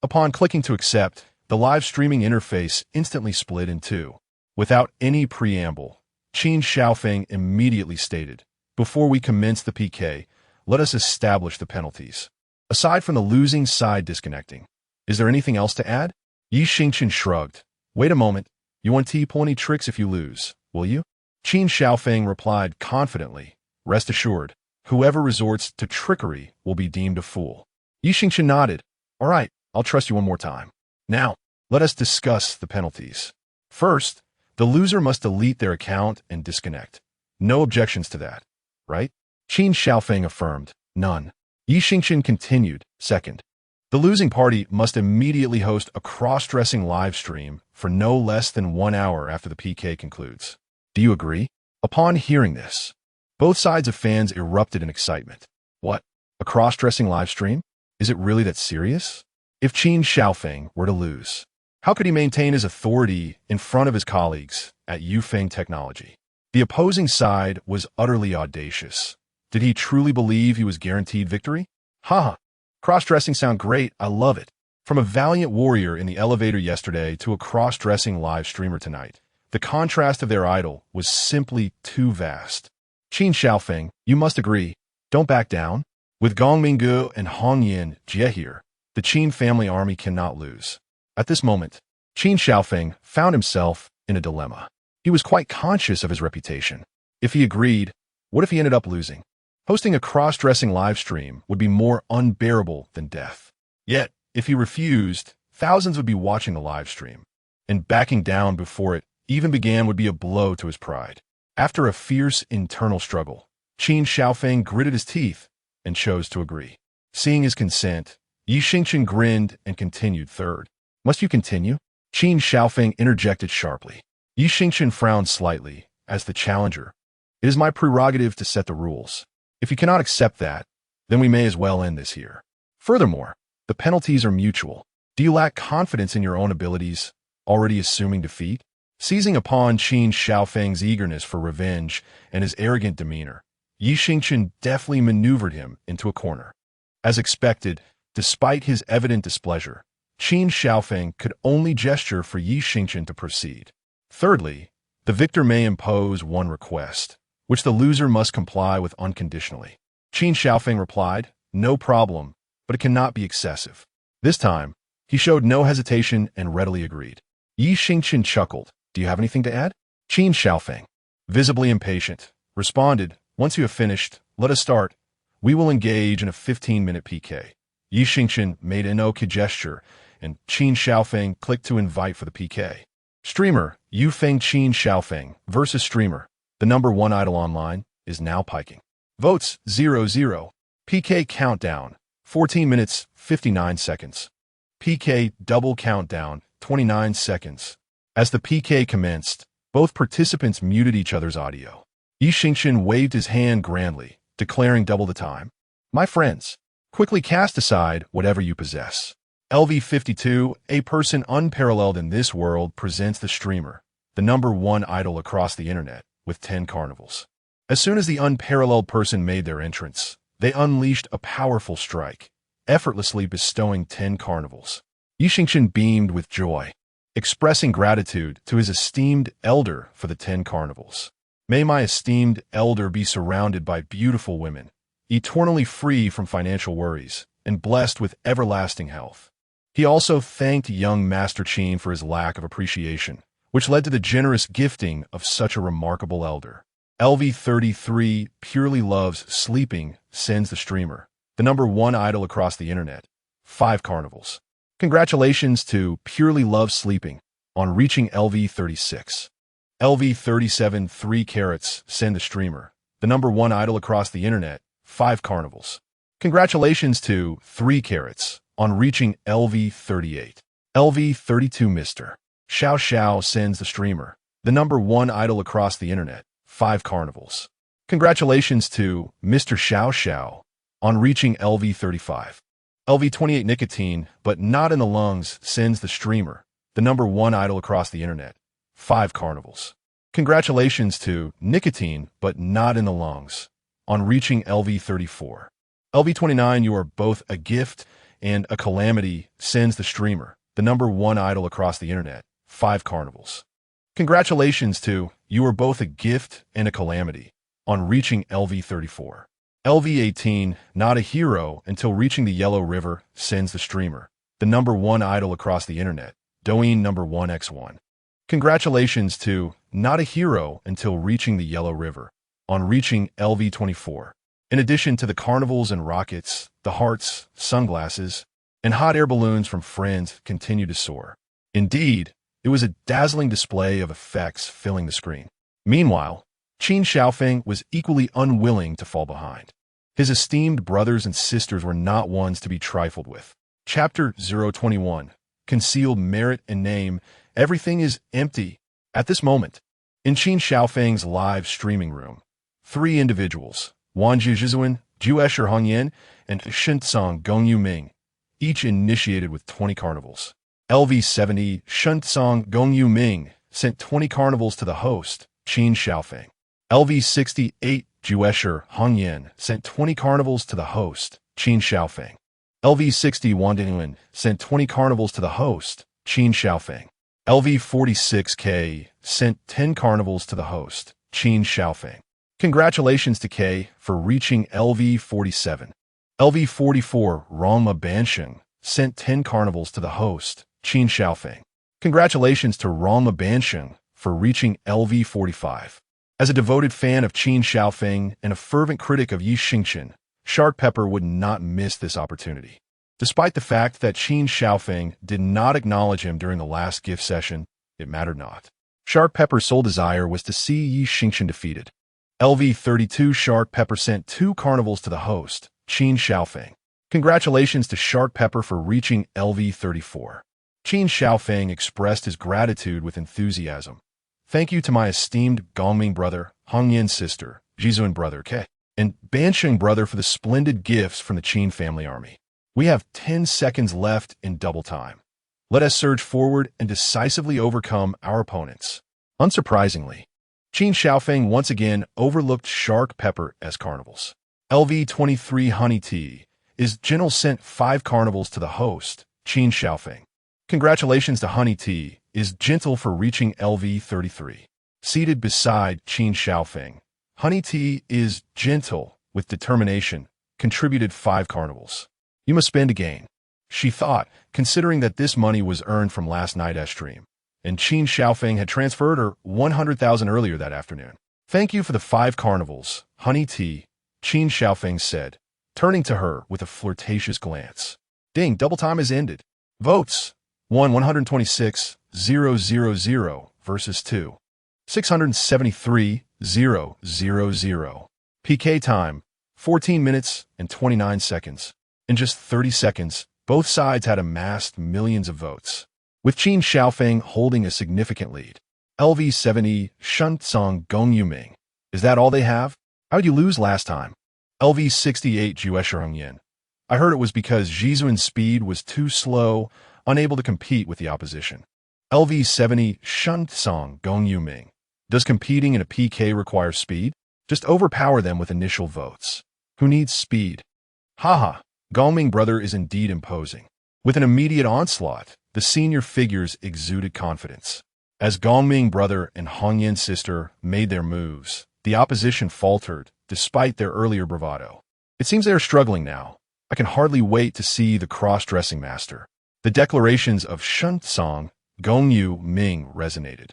Speaker 1: Upon clicking to accept, the live streaming interface instantly split in 2. Without any preamble, Chen Xiaofeng immediately stated, "Before we commence the PK, let us establish the penalties. Aside from the losing side disconnecting, is there anything else to add?" Xingchen shrugged. "Wait a moment. You won't pull any tricks if you lose, will you?" Chen Xiaofeng replied confidently, "Rest assured, whoever resorts to trickery will be deemed a fool." Xingchen nodded. "All right, I'll trust you one more time. Now, let us discuss the penalties. First, the loser must delete their account and disconnect. No objections to that, right?" Chen Xiaofeng affirmed, "None." Xingchen continued, "Second, the losing party must immediately host a cross-dressing live stream for no less than 1 hour after the PK concludes. Do you agree?" Upon hearing this, both sides of fans erupted in excitement. What? A cross-dressing live stream? Is it really that serious? If Chen Xiaofeng were to lose, how could he maintain his authority in front of his colleagues at Yufeng Technology? The opposing side was utterly audacious. Did he truly believe he was guaranteed victory? Haha, cross-dressing sound great, I love it. From a valiant warrior in the elevator yesterday to a cross-dressing live streamer tonight, the contrast of their idol was simply too vast. Chen Xiaofeng, you must agree, don't back down. With Gong Minggu and Hongyan Jie here, the Chen family army cannot lose. At this moment, Chen Xiaofeng found himself in a dilemma. He was quite conscious of his reputation. If he agreed, what if he ended up losing? Hosting a cross-dressing live stream would be more unbearable than death. Yet, if he refused, thousands would be watching the live stream, and backing down before it even began would be a blow to his pride. After a fierce internal struggle, Chen Xiaofeng gritted his teeth and chose to agree. Seeing his consent, Xingchen grinned and continued. Third, must you continue? Chen Xiaofeng interjected sharply. Xingchen frowned slightly. As the challenger, it is my prerogative to set the rules. If you cannot accept that, then we may as well end this here. Furthermore, the penalties are mutual. Do you lack confidence in your own abilities, already assuming defeat? Seizing upon Chen Xiaofeng's eagerness for revenge and his arrogant demeanor, Xingchen deftly maneuvered him into a corner. As expected, despite his evident displeasure, Chen Xiaofeng could only gesture for Xingchen to proceed. Thirdly, the victor may impose one request, which the loser must comply with unconditionally. Chen Xiaofeng replied, "No problem, but it cannot be excessive." This time, he showed no hesitation and readily agreed. Xingchen chuckled. "Do you have anything to add?" Chen Xiaofeng, visibly impatient, responded, "Once you have finished, let us start. We will engage in a 15-minute PK. Xingchen made an OK gesture, and Chen Xiaofeng clicked to invite for the PK. Streamer, Yufeng Chen Xiaofeng versus streamer, the #1 idol online, is now piking. Votes 0-0. PK countdown, 14 minutes, 59 seconds. PK double countdown, 29 seconds. As the PK commenced, both participants muted each other's audio. Xingchen waved his hand grandly, declaring double the time. My friends, quickly cast aside whatever you possess. LV52, a person unparalleled in this world, presents the streamer, the #1 idol across the internet, with 10 carnivals. As soon as the unparalleled person made their entrance, they unleashed a powerful strike, effortlessly bestowing 10 carnivals. Xingchen beamed with joy, expressing gratitude to his esteemed elder for the 10 carnivals. May my esteemed elder be surrounded by beautiful women, eternally free from financial worries, and blessed with everlasting health. He also thanked young Master Chen for his lack of appreciation, which led to the generous gifting of such a remarkable elder. LV33 purely loves sleeping, sends the streamer, the #1 idol across the internet, 5 carnivals. Congratulations to Purely Loves Sleeping on reaching LV36. LV37 3 carats, send the streamer, the #1 idol across the internet, 5 carnivals. Congratulations to 3 carats on reaching LV38. LV32 Mr. Xiao Xiao sends the streamer, the #1 idol across the internet, 5 carnivals. Congratulations to Mr. Xiao Xiao on reaching LV35. LV28 Nicotine, but not in the lungs, sends the streamer, the #1 idol across the internet, 5 carnivals. Congratulations to Nicotine, but not in the lungs, on reaching LV34. LV29, you are both a gift and a calamity, sends the streamer, the #1 idol across the internet, 5 carnivals. Congratulations to you are both a gift and a calamity, on reaching LV34. LV18, not a hero until reaching the Yellow River, sends the streamer, the #1 idol across the internet, Douyin #1x1. Congratulations to not a hero until reaching the Yellow River, on reaching LV24. In addition to the carnivals and rockets, the hearts, sunglasses, and hot air balloons from friends continue to soar. Indeed, it was a dazzling display of effects filling the screen. Meanwhile, Chen Xiaofeng was equally unwilling to fall behind. His esteemed brothers and sisters were not ones to be trifled with. Chapter 021, Concealed Merit and Name, Everything is Empty. At this moment, in Chen Xiaofeng's live streaming room, 3 individuals, Wan Zhizhuan, Juesher Hongyan, and Shensong Gongyu Ming, each initiated with 20 carnivals. LV70 Shensong Gongyu Ming sent 20 carnivals to the host, Chen Xiaofeng. LV68 Juesher Hongyan sent 20 carnivals to the host, Chen Xiaofeng. LV60 Wandingwen sent 20 carnivals to the host, Chen Xiaofeng. LV46K sent 10 carnivals to the host, Chen Xiaofeng. Congratulations to K for reaching LV47. LV44 Rongma Bansheng sent 10 carnivals to the host, Chen Xiaofeng. Congratulations to Rongma Bansheng for reaching LV45. As a devoted fan of Chen Xiaofeng and a fervent critic of Xingchen, Shark Pepper would not miss this opportunity. Despite the fact that Chen Xiaofeng did not acknowledge him during the last gift session, it mattered not. Shark Pepper's sole desire was to see Xingchen defeated. LV32 Shark Pepper sent 2 carnivals to the host, Chen Xiaofeng. Congratulations to Shark Pepper for reaching LV34. Chen Xiaofeng expressed his gratitude with enthusiasm. Thank you to my esteemed Gongming brother, Hongyan sister, Zhizun brother K, and Bansheng brother for the splendid gifts from the Chen family army. We have 10 seconds left in double time. Let us surge forward and decisively overcome our opponents. Unsurprisingly, Chen Xiaofeng once again overlooked Shark Pepper as carnivals. LV23 Honey Tea is Gentle sent 5 carnivals to the host, Chen Xiaofeng. Congratulations to Honey Tea is Gentle for reaching LV33. Seated beside Chen Xiaofeng, Honey Tea is Gentle with determination, contributed 5 carnivals. You must spend again, she thought, considering that this money was earned from last night's stream, and Chen Xiaofeng had transferred her 100,000 earlier that afternoon. Thank you for the 5 carnivals, Honey Tea, Chen Xiaofeng said, turning to her with a flirtatious glance. Ding, double time has ended. Votes: 126,000 versus 2. 673,000. PK time, 14 minutes and 29 seconds. In just 30 seconds, both sides had amassed millions of votes. with Qin Xiaofeng holding a significant lead. LV70 Shunsong Gongyu. Is that all they have? How'd you lose last time? LV68 Jueshihongyan. I heard it was because Zhizun's speed was too slow, unable to compete with the opposition. LV70 Shunsong Gongyu. Does competing in a PK require speed? Just overpower them with initial votes. Who needs speed? Haha, Gongming brother is indeed imposing. With an immediate onslaught, the senior figures exuded confidence. As Gongming brother and Hongyan sister made their moves, the opposition faltered, despite their earlier bravado. It seems they are struggling now. I can hardly wait to see the cross-dressing master. The declarations of Shunsong Gongyu Ming resonated,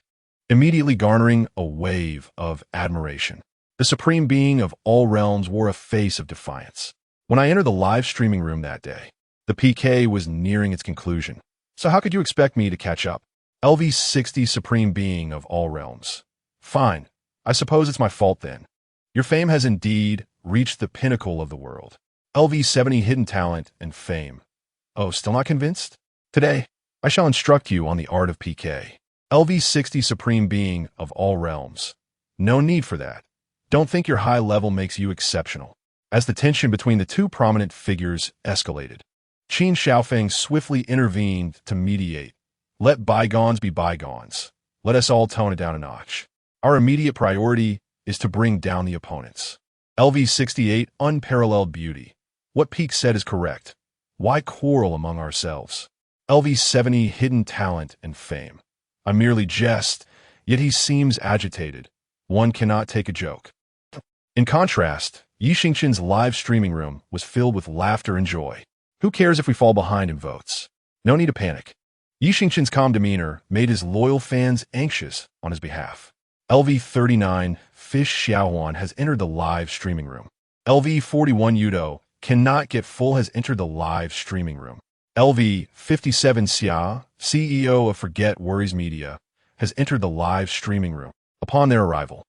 Speaker 1: immediately garnering a wave of admiration. The supreme being of all realms wore a face of defiance. When I entered the live streaming room that day, the PK was nearing its conclusion. So how could you expect me to catch up? LV60 supreme being of all realms. Fine. I suppose it's my fault then. Your fame has indeed reached the pinnacle of the world. LV70 hidden talent and fame. Oh, still not convinced? Today, I shall instruct you on the art of PK. LV60 supreme being of all realms. No need for that. Don't think your high level makes you exceptional. As the tension between the two prominent figures escalated, Qin Xiaofeng swiftly intervened to mediate. Let bygones be bygones. Let us all tone it down a notch. Our immediate priority is to bring down the opponents. LV68 unparalleled beauty. What Peak said is correct. Why quarrel among ourselves? LV70 hidden talent and fame. I merely jest, yet he seems agitated. One cannot take a joke. In contrast, Xingchen's live streaming room was filled with laughter and joy. Who cares if we fall behind in votes? No need to panic. Xingchen's calm demeanor made his loyal fans anxious on his behalf. LV39 Fish Xiaohuan has entered the live streaming room. LV41 Yudo cannot get full has entered the live streaming room. LV57 Xia, CEO of Forget Worries Media, has entered the live streaming room. Upon their arrival,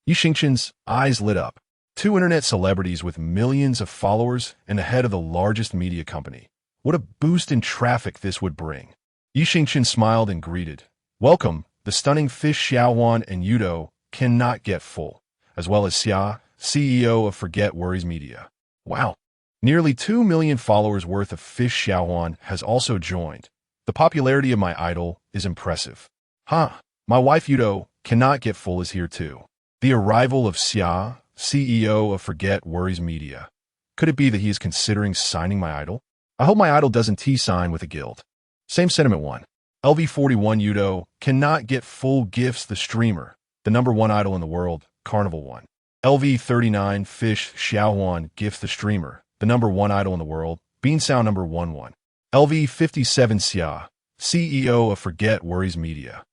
Speaker 1: Xingchen's eyes lit up. Two internet celebrities with millions of followers and the head of the largest media company. What a boost in traffic this would bring. Xingchen smiled and greeted. Welcome, the stunning Fish Xiaohuan and Yudo cannot get full, as well as Xia, CEO of Forget Worries Media. Wow. Nearly 2 million followers worth of Fish Xiaohuan has also joined. The popularity of my idol is impressive. My wife Yudo cannot get full is here too. The arrival of Xia, CEO of Forget Worries Media. Could it be that he is considering signing my idol? I hope my idol doesn't T-sign with a guild. Same sentiment one. LV41 Yudo cannot get full gifts the streamer, the #1 idol in the world, Carnival 1. LV39 Fish Xiaohuan gifts the streamer, the #1 idol in the world, Bean Sound #11. LV57 Xia, CEO of Forget Worries Media.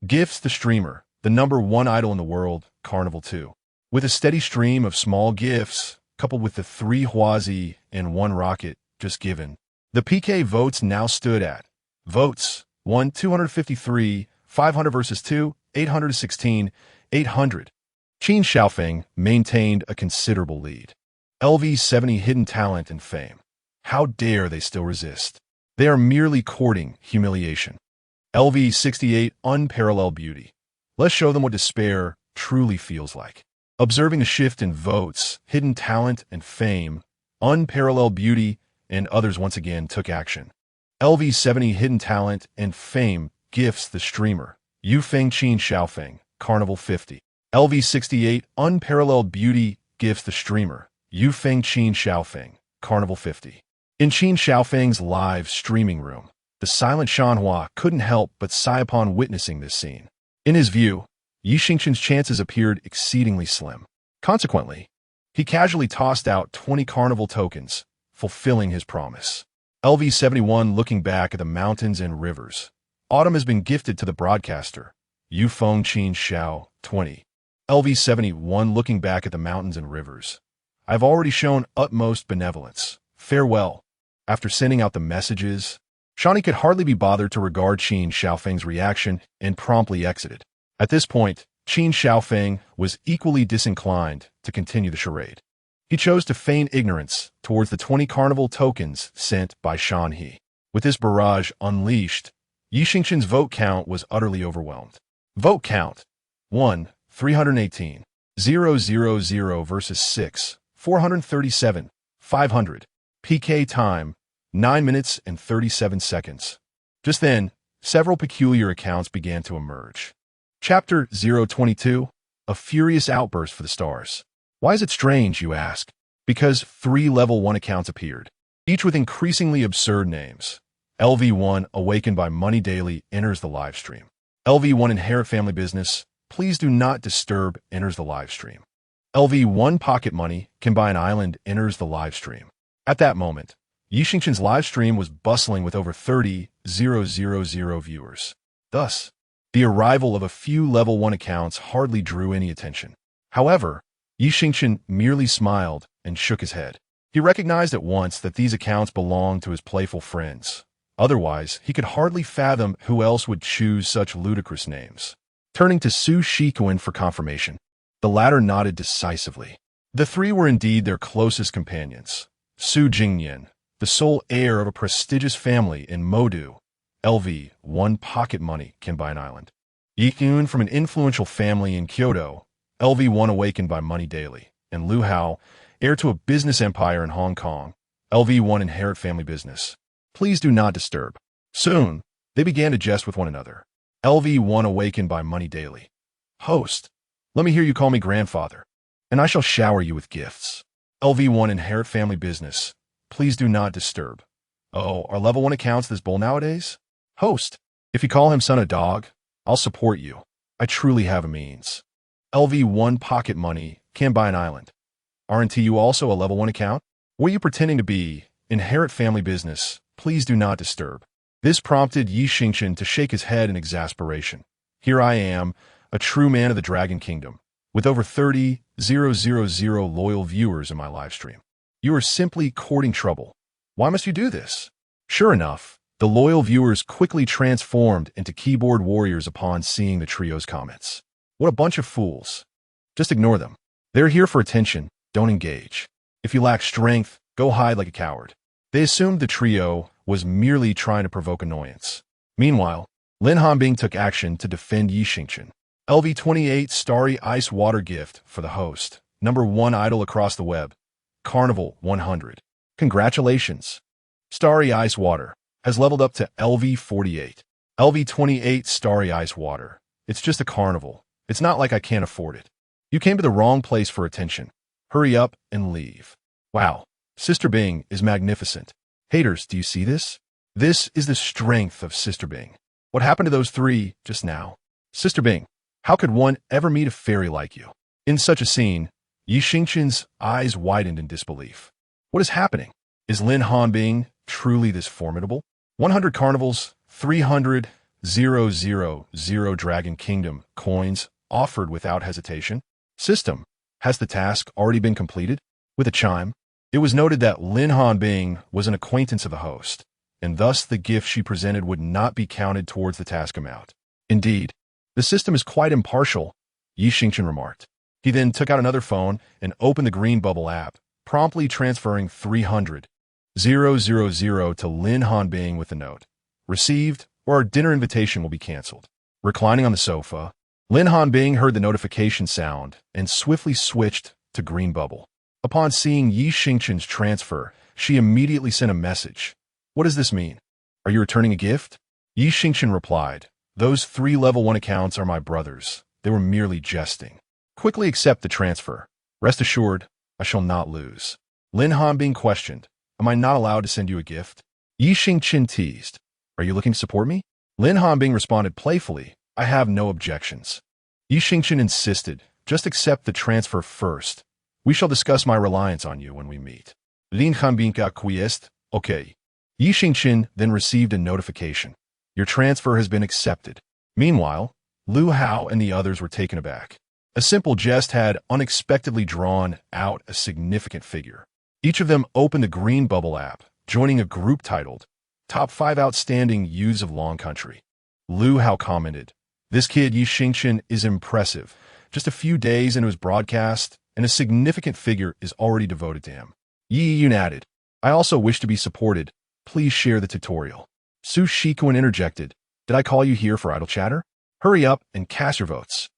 Speaker 1: Gifts the streamer, the #1 idol in the world, Carnival 2. With a steady stream of small gifts, coupled with the 3 Huazi and 1 rocket just given, the PK votes now stood at votes 1 253, 500 versus 2, 816, 800. Qin Xiaofeng maintained a considerable lead. LV70 hidden talent and fame. How dare they still resist? They are merely courting humiliation. LV68 unparalleled beauty. Let's show them what despair truly feels like. Observing a shift in votes, hidden talent and fame, unparalleled beauty, and others once again took action. LV70 hidden talent and fame gifts the streamer. Yufeng Qin Xiaofeng, Carnival 50. LV68 unparalleled beauty gifts the streamer. Yufeng Qin Xiaofeng, Carnival 50. In Qin Xiaofeng's live streaming room, the silent Shanhua couldn't help but sigh upon witnessing this scene. In his view, Xingchen's chances appeared exceedingly slim. Consequently, he casually tossed out 20 carnival tokens, fulfilling his promise. LV71 looking back at the mountains and rivers. Autumn has been gifted to the broadcaster. Yufeng Qin Xiao, 20. LV71 looking back at the mountains and rivers. I've already shown utmost benevolence. Farewell. After sending out the messages, Shani could hardly be bothered to regard Qin Xiaofeng's reaction and promptly exited. At this point, Qin Xiaofeng was equally disinclined to continue the charade. He chose to feign ignorance towards the 20 carnival tokens sent by Shan He. With this barrage unleashed, Xingchen's vote count was utterly overwhelmed. Vote count 1, 318. 000 versus 6, 437, 500. PK time 9 minutes and 37 seconds. Just then, several peculiar accounts began to emerge. Chapter 022, a furious outburst for the stars. Why is it strange, you ask? Because 3 level 1 accounts appeared, each with increasingly absurd names. LV1, awakened by Money Daily, enters the live stream. LV1, inherit family business. Please do not disturb, enters the live stream. LV1, pocket money, can buy an island, enters the live stream. At that moment, Xingchen's live stream was bustling with over 30,000 viewers. Thus, the arrival of a few level 1 accounts hardly drew any attention. However, Xingchen merely smiled and shook his head. He recognized at once that these accounts belonged to his playful friends. Otherwise, he could hardly fathom who else would choose such ludicrous names. Turning to Su Shikuan for confirmation, the latter nodded decisively. The 3 were indeed their closest companions. Su Jingyan, the sole heir of a prestigious family in Modu, LV1, pocket money, can buy an island. Yikun, from an influential family in Kyoto, LV1, awakened by Money Daily, and Lu Hao, heir to a business empire in Hong Kong, LV1, inherit family business. Please do not disturb. Soon, they began to jest with one another. LV1, awakened by Money Daily. Host, let me hear you call me grandfather, and I shall shower you with gifts. LV1, inherit family business. Please do not disturb. Oh, are level 1 accounts this bull nowadays? Host, if you call him son a dog, I'll support you. I truly have a means. LV1, pocket money, can buy an island. Aren't you also a level 1 account? What are you pretending to be? Inherit family business. Please do not disturb. This prompted Xingchen to shake his head in exasperation. Here I am, a true man of the Dragon Kingdom, with over 30,000 loyal viewers in my livestream. You are simply courting trouble. Why must you do this? Sure enough, the loyal viewers quickly transformed into keyboard warriors upon seeing the trio's comments. What a bunch of fools. Just ignore them. They're here for attention, don't engage. If you lack strength, go hide like a coward. They assumed the trio was merely trying to provoke annoyance. Meanwhile, Lin Hanbing took action to defend Xingchen. LV28, Starry Ice Water gift for the host. #1 idol across the web. Carnival 100. Congratulations. Starry Ice Water has leveled up to LV48. LV28, Starry Ice Water. It's just a carnival. It's not like I can't afford it. You came to the wrong place for attention. Hurry up and leave. Wow, Sister Bing is magnificent. Haters, do you see this? This is the strength of Sister Bing. What happened to those 3 just now? Sister Bing, how could one ever meet a fairy like you? In such a scene, Xingchen's eyes widened in disbelief. What is happening? Is Lin Hanbing truly this formidable? 100 carnivals, 300,000 Dragon Kingdom coins offered without hesitation. System, has the task already been completed? With a chime, it was noted that Lin Hanbing was an acquaintance of the host, and thus the gift she presented would not be counted towards the task amount. Indeed, the system is quite impartial, Xingchen remarked. He then took out another phone and opened the Green Bubble app, promptly transferring 300,000 to Lin Hanbing with the note, "Received, or our dinner invitation will be canceled." Reclining on the sofa, Lin Hanbing heard the notification sound and swiftly switched to Green Bubble. Upon seeing Xingchen's transfer, she immediately sent a message. What does this mean? Are you returning a gift? Xingchen replied, "Those 3 level 1 accounts are my brothers. They were merely jesting. Quickly accept the transfer. Rest assured, I shall not lose." Lin Hanbing questioned, "Am I not allowed to send you a gift?" Xingchen teased, "Are you looking to support me?" Lin Hanbing responded playfully, "I have no objections." Xingchen insisted, "Just accept the transfer first. We shall discuss my reliance on you when we meet." Lin Hanbing acquiesced, "Okay." Xingchen then received a notification. "Your transfer has been accepted." Meanwhile, Lu Hao and the others were taken aback. A simple jest had unexpectedly drawn out a significant figure. Each of them opened the Green Bubble app, joining a group titled Top 5 Outstanding Youths of Long Country. Lu Hao commented, "This kid Xingchen is impressive. Just a few days into his broadcast, and a significant figure is already devoted to him." Yi Yun added, "I also wish to be supported. Please share the tutorial." Su Shikuan interjected, Did I call you here for idle chatter? Hurry up and cast your votes.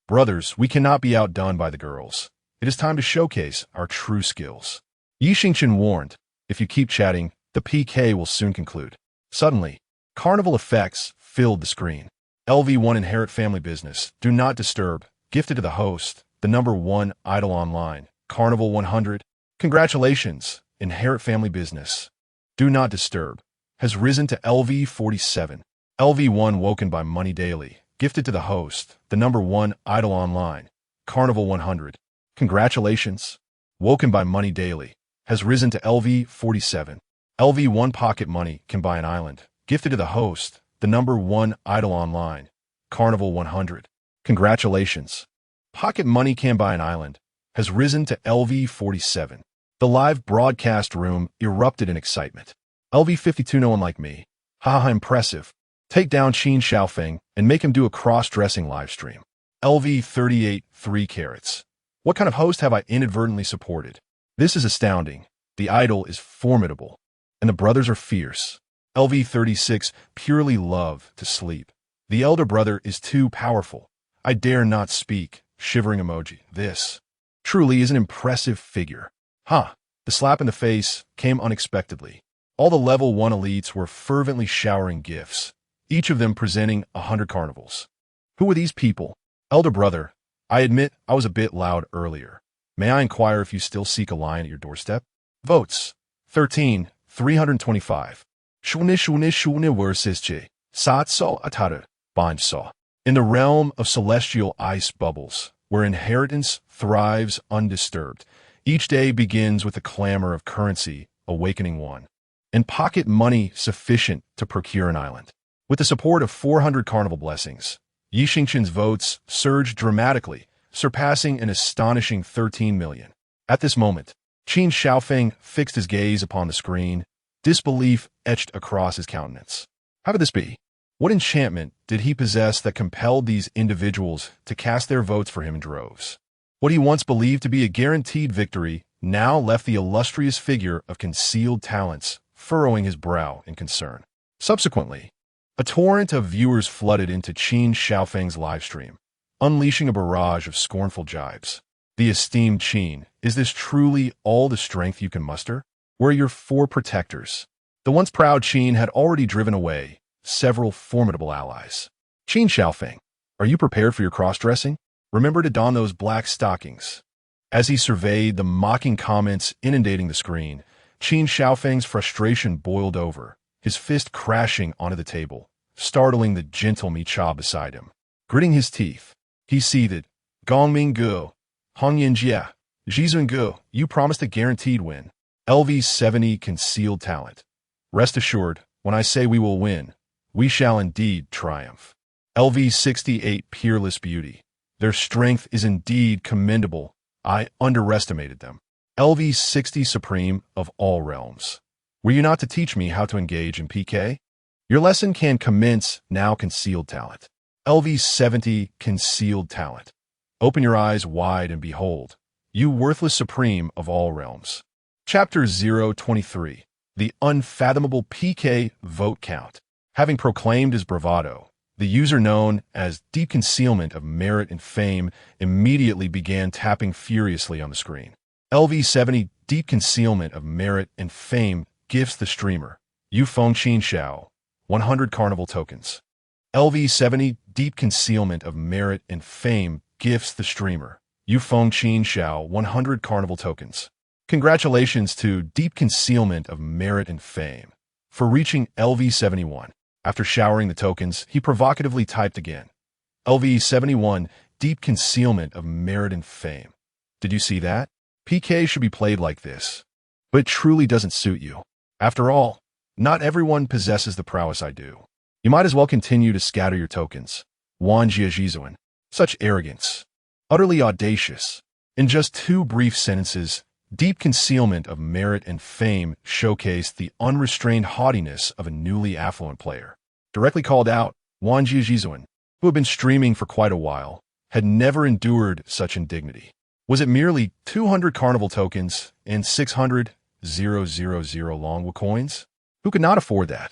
Speaker 1: Brothers, we cannot be outdone by the girls. It is time to showcase our true skills. Xingchen warned, if you keep chatting, the PK will soon conclude. Suddenly, carnival effects filled the screen. LV1 Inherit Family Business, Do Not Disturb, gifted to the host, the #1 idol online, Carnival 100. Congratulations, Inherit Family Business. Do Not Disturb has risen to LV47. LV1 Woken by Money Daily, gifted to the host, the #1 idol online, Carnival 100. Congratulations. Woken by Money Daily has risen to LV47. LV1 Pocket Money Can Buy an Island, gifted to the host, the #1 idol online, Carnival 100. Congratulations. Pocket Money Can Buy an Island has risen to LV47. The live broadcast room erupted in excitement. LV52 No One Like Me. Haha, impressive. Take down Chen Chen and make him do a cross-dressing livestream. LV38 3 carats. What kind of host have I inadvertently supported? This is astounding. The idol is formidable, and the brothers are fierce. LV36 Purely Love to Sleep. The elder brother is too powerful. I dare not speak. Shivering emoji. This truly is an impressive figure. The slap in the face came unexpectedly. All the level 1 elites were fervently showering gifts, each of them presenting 100 carnivals. Who were these people? Elder brother, I admit I was a bit loud earlier. May I inquire if you still seek a lion at your doorstep? Votes. 13, 325. Shune versus Satso Atara, Banjsaw. In the realm of celestial ice bubbles, where inheritance thrives undisturbed, each day begins with the clamor of currency, awakening one, and pocket money sufficient to procure an island. With the support of 400 carnival blessings, Xingchen's votes surged dramatically, surpassing an astonishing 13 million. At this moment, Chen Chen fixed his gaze upon the screen, disbelief etched across his countenance. How could this be? What enchantment did he possess that compelled these individuals to cast their votes for him in droves? What he once believed to be a guaranteed victory now left the illustrious figure of concealed talents furrowing his brow in concern. Subsequently, a torrent of viewers flooded into Chen Xiaofeng's livestream, unleashing a barrage of scornful jibes. The esteemed Chen, is this truly all the strength you can muster? Where are your 4 protectors? The once proud Chen had already driven away several formidable allies. Chen Xiaofeng, are you prepared for your cross-dressing? Remember to don those black stockings. As he surveyed the mocking comments inundating the screen, Chen Xiaofeng's frustration boiled over, his fist crashing onto the table, startling the gentle Micha beside him. Gritting his teeth, he seethed, Gongming Gu, Hongyan Jia, Jizun Gu, you promised a guaranteed win. LV70 Concealed Talent. Rest assured, when I say we will win, we shall indeed triumph. LV68 Peerless Beauty. Their strength is indeed commendable. I underestimated them. LV60 Supreme of all realms. Were you not to teach me how to engage in PK? Your lesson can commence now. Concealed Talent. LV70 Concealed Talent. Open your eyes wide and behold, you worthless supreme of all realms. Chapter 023. The Unfathomable PK Vote Count. Having proclaimed his bravado, the user known as Deep Concealment of Merit and Fame immediately began tapping furiously on the screen. LV70 Deep Concealment of Merit and Fame gifts the streamer Yufeng Qin Xiao 100 carnival tokens. LV70 Deep Concealment of Merit and Fame gifts the streamer Yufeng Qin Xiao 100 carnival tokens. Congratulations to Deep Concealment of Merit and Fame for reaching LV71. After showering the tokens, he provocatively typed again. LV71 Deep Concealment of Merit and Fame. Did you see that? PK should be played like this. But it truly doesn't suit you. After all, not everyone possesses the prowess I do. You might as well continue to scatter your tokens. Wan Jiajizuan. Such arrogance. Utterly audacious. In just 2 brief sentences, Deep Concealment of Merit and Fame showcased the unrestrained haughtiness of a newly affluent player. Directly called out, Wan Jiajizuan, who had been streaming for quite a while, had never endured such indignity. Was it merely 200 carnival tokens and 600,000 Longwu coins? Who could not afford that?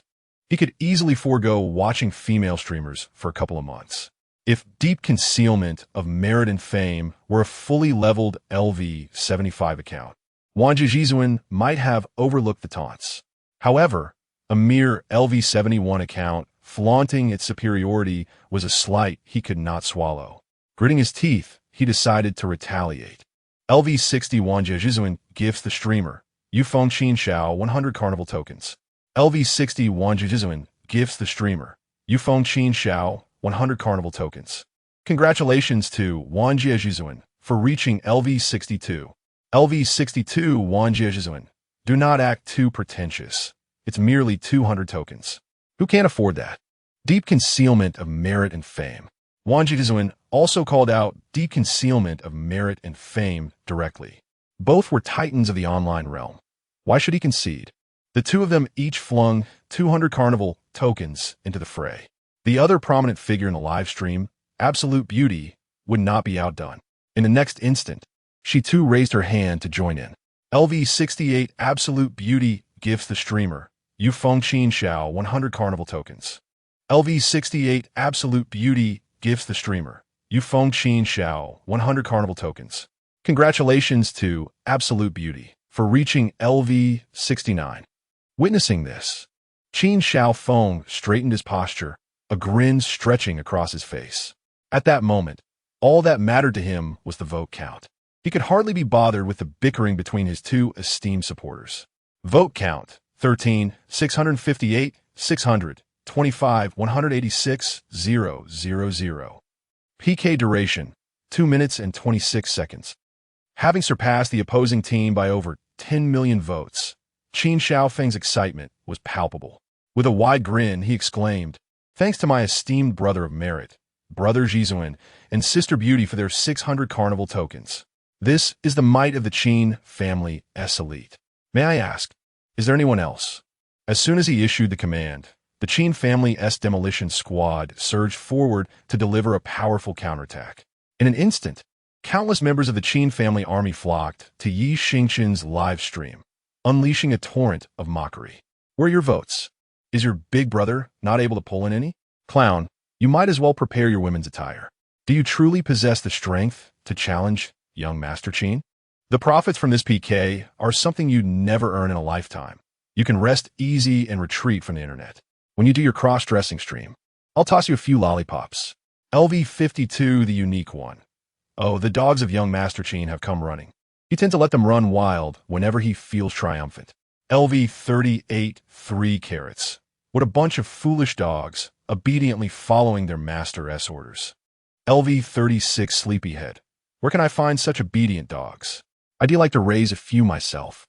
Speaker 1: He could easily forego watching female streamers for a couple of months. If deep concealment of merit and fame were a fully leveled LV75 account, Wang Zhizhuan might have overlooked the taunts. However, a mere LV71 account flaunting its superiority was a slight he could not swallow. Gritting his teeth, he decided to retaliate. LV60 Wang Zhizhuan gifts the streamer Yufeng Qin Xiao 100 carnival tokens. LV60 Wang Zhizhuan gifts the streamer Yufeng Qin Xiao 100 carnival tokens. Congratulations to Wang Zhizhuan for reaching LV62. LV62 Wang Zhizhuan. Do not act too pretentious. It's merely 200 tokens. Who can't afford that? Deep concealment of merit and fame. Wang Zhizhuan also called out deep concealment of merit and fame directly. Both were titans of the online realm. Why should he concede? The two of them each flung 200 carnival tokens into the fray. The other prominent figure in the live stream, Absolute Beauty, would not be outdone. In the next instant, she too raised her hand to join in. LV68 Absolute Beauty gifts the streamer Yufeng Qin Xiao 100 carnival tokens. LV68 Absolute Beauty gifts the streamer Yufeng Qin Xiao 100 carnival tokens. Congratulations to Absolute Beauty for reaching LV69. Witnessing this, Qin Xiaofeng straightened his posture, a grin stretching across his face. At that moment, all that mattered to him was the vote count. He could hardly be bothered with the bickering between his two esteemed supporters. Vote count 13, 658, 600, 25, 186, 000. PK duration 2 minutes and 26 seconds. Having surpassed the opposing team by over 10 million votes, Qin Xiaofeng's excitement was palpable. With a wide grin, he exclaimed, "Thanks to my esteemed brother of merit, Brother Zhizhuan, and Sister Beauty for their 600 carnival tokens. This is the might of the Qin family S elite. May I ask, is there anyone else?" As soon as he issued the command, the Qin family S demolition squad surged forward to deliver a powerful counterattack. In an instant, countless members of the Qin family army flocked to Xingchen's live stream, unleashing a torrent of mockery. Where are your votes? Is your big brother not able to pull in any? Clown, you might as well prepare your women's attire. Do you truly possess the strength to challenge young Master Qin? The profits from this PK are something you'd never earn in a lifetime. You can rest easy and retreat from the internet. When you do your cross-dressing stream, I'll toss you a few lollipops. LV52, the unique one. Oh, the dogs of young Master Qin have come running. You tend to let them run wild whenever he feels triumphant. LV38, 3 carats. What a bunch of foolish dogs, obediently following their Master S orders. LV36, Sleepyhead. Where can I find such obedient dogs? I'd like to raise a few myself.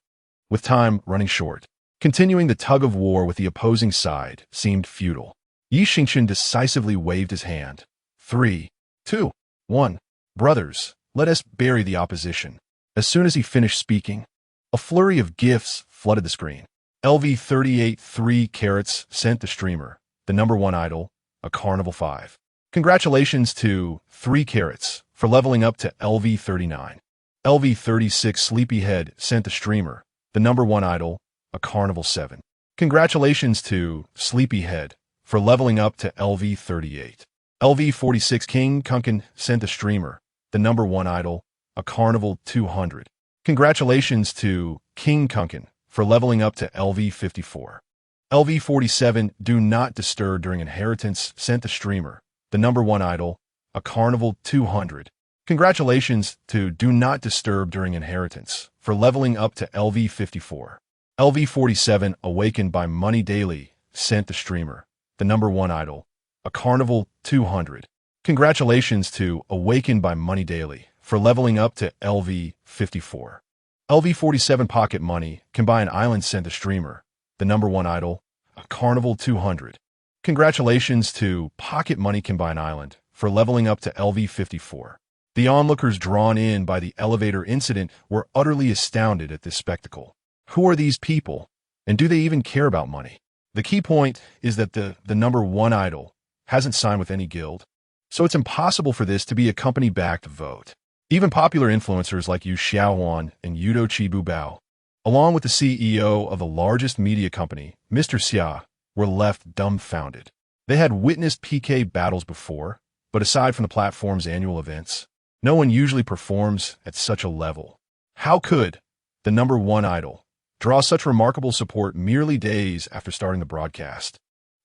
Speaker 1: With time running short, continuing the tug-of-war with the opposing side seemed futile. Xingchen decisively waved his hand. 3, 2, 1. Brothers, let us bury the opposition. As soon as he finished speaking, a flurry of gifts flooded the screen. LV38, 3 carats sent the streamer, the #1 idol, a carnival 5. Congratulations to 3 carats for leveling up to LV39. LV36 Sleepyhead sent the streamer, the #1 idol, a carnival 7. Congratulations to Sleepyhead for leveling up to LV38. LV46 King Kunkin sent the streamer, the #1 idol, a carnival 200. Congratulations to King Kunkin for leveling up to LV54. LV47 Do Not Disturb During Inheritance sent the streamer, the #1 idol, a carnival 200. Congratulations to Do Not Disturb During Inheritance for leveling up to LV54. LV47 Awakened by Money Daily sent the streamer, the #1 idol, a carnival 200. Congratulations to Awakened by Money Daily for leveling up to LV54. LV47 Pocket Money Combine Island sent the streamer, the #1 idol, a carnival 200. Congratulations to Pocket Money Combine Island for leveling up to LV54. The onlookers drawn in by the elevator incident were utterly astounded at this spectacle. Who are these people, and do they even care about money? The key point is that the #1 idol hasn't signed with any guild, so it's impossible for this to be a company-backed vote. Even popular influencers like Yu Xiaohuan and Yudo Chi Bubao, along with the CEO of the largest media company, Mr. Xia, were left dumbfounded. They had witnessed PK battles before, but aside from the platform's annual events, no one usually performs at such a level. How could the number one idol draw such remarkable support merely days after starting the broadcast?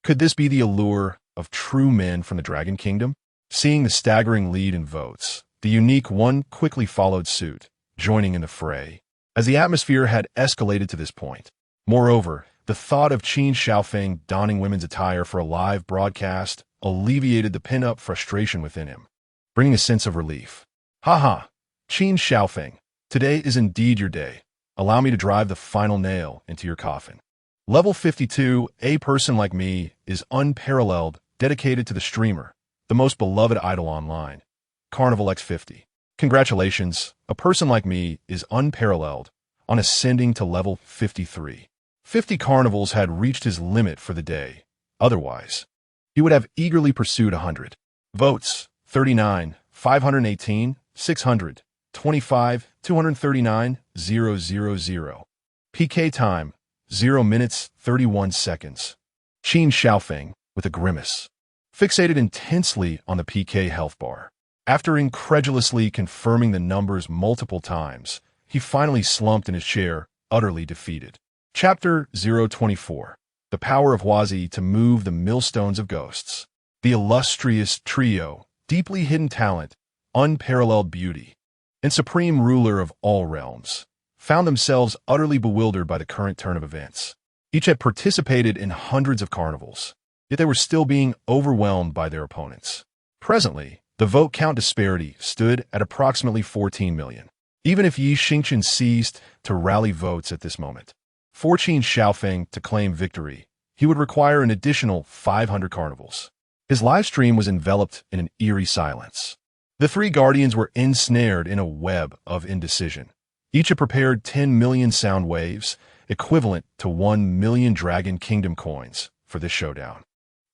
Speaker 1: Could this be the allure of true men from the Dragon Kingdom? Seeing the staggering lead in votes, the unique one quickly followed suit, joining in the fray, as the atmosphere had escalated to this point. Moreover, the thought of Chen Xiaofeng donning women's attire for a live broadcast alleviated the pent-up frustration within him, bringing a sense of relief. Haha, Chen Xiaofeng, today is indeed your day. Allow me to drive the final nail into your coffin. Level 52, a person like me, is unparalleled, dedicated to the streamer, the most beloved idol online, Carnival X50. Congratulations, a person like me is unparalleled, on ascending to level 53. 50 carnivals had reached his limit for the day. Otherwise, he would have eagerly pursued 100. Votes, 39, 518, 600, 25, 239, 000. PK time, 0 minutes, 31 seconds. Chen Xiaofeng, with a grimace, fixated intensely on the PK health bar. After incredulously confirming the numbers multiple times, he finally slumped in his chair, utterly defeated. Chapter 024. The Power of Huazi to Move the Millstones of Ghosts. The illustrious trio, deeply hidden talent, unparalleled beauty, and supreme ruler of all realms, found themselves utterly bewildered by the current turn of events. Each had participated in hundreds of carnivals, yet they were still being overwhelmed by their opponents. Presently, the vote count disparity stood at approximately 14 million. Even if Xingchen ceased to rally votes at this moment, for Chen Xiaofeng to claim victory, he would require an additional 500 carnivals. His live stream was enveloped in an eerie silence. The three guardians were ensnared in a web of indecision. Each had prepared 10 million sound waves, equivalent to 1 million Dragon Kingdom coins, for this showdown.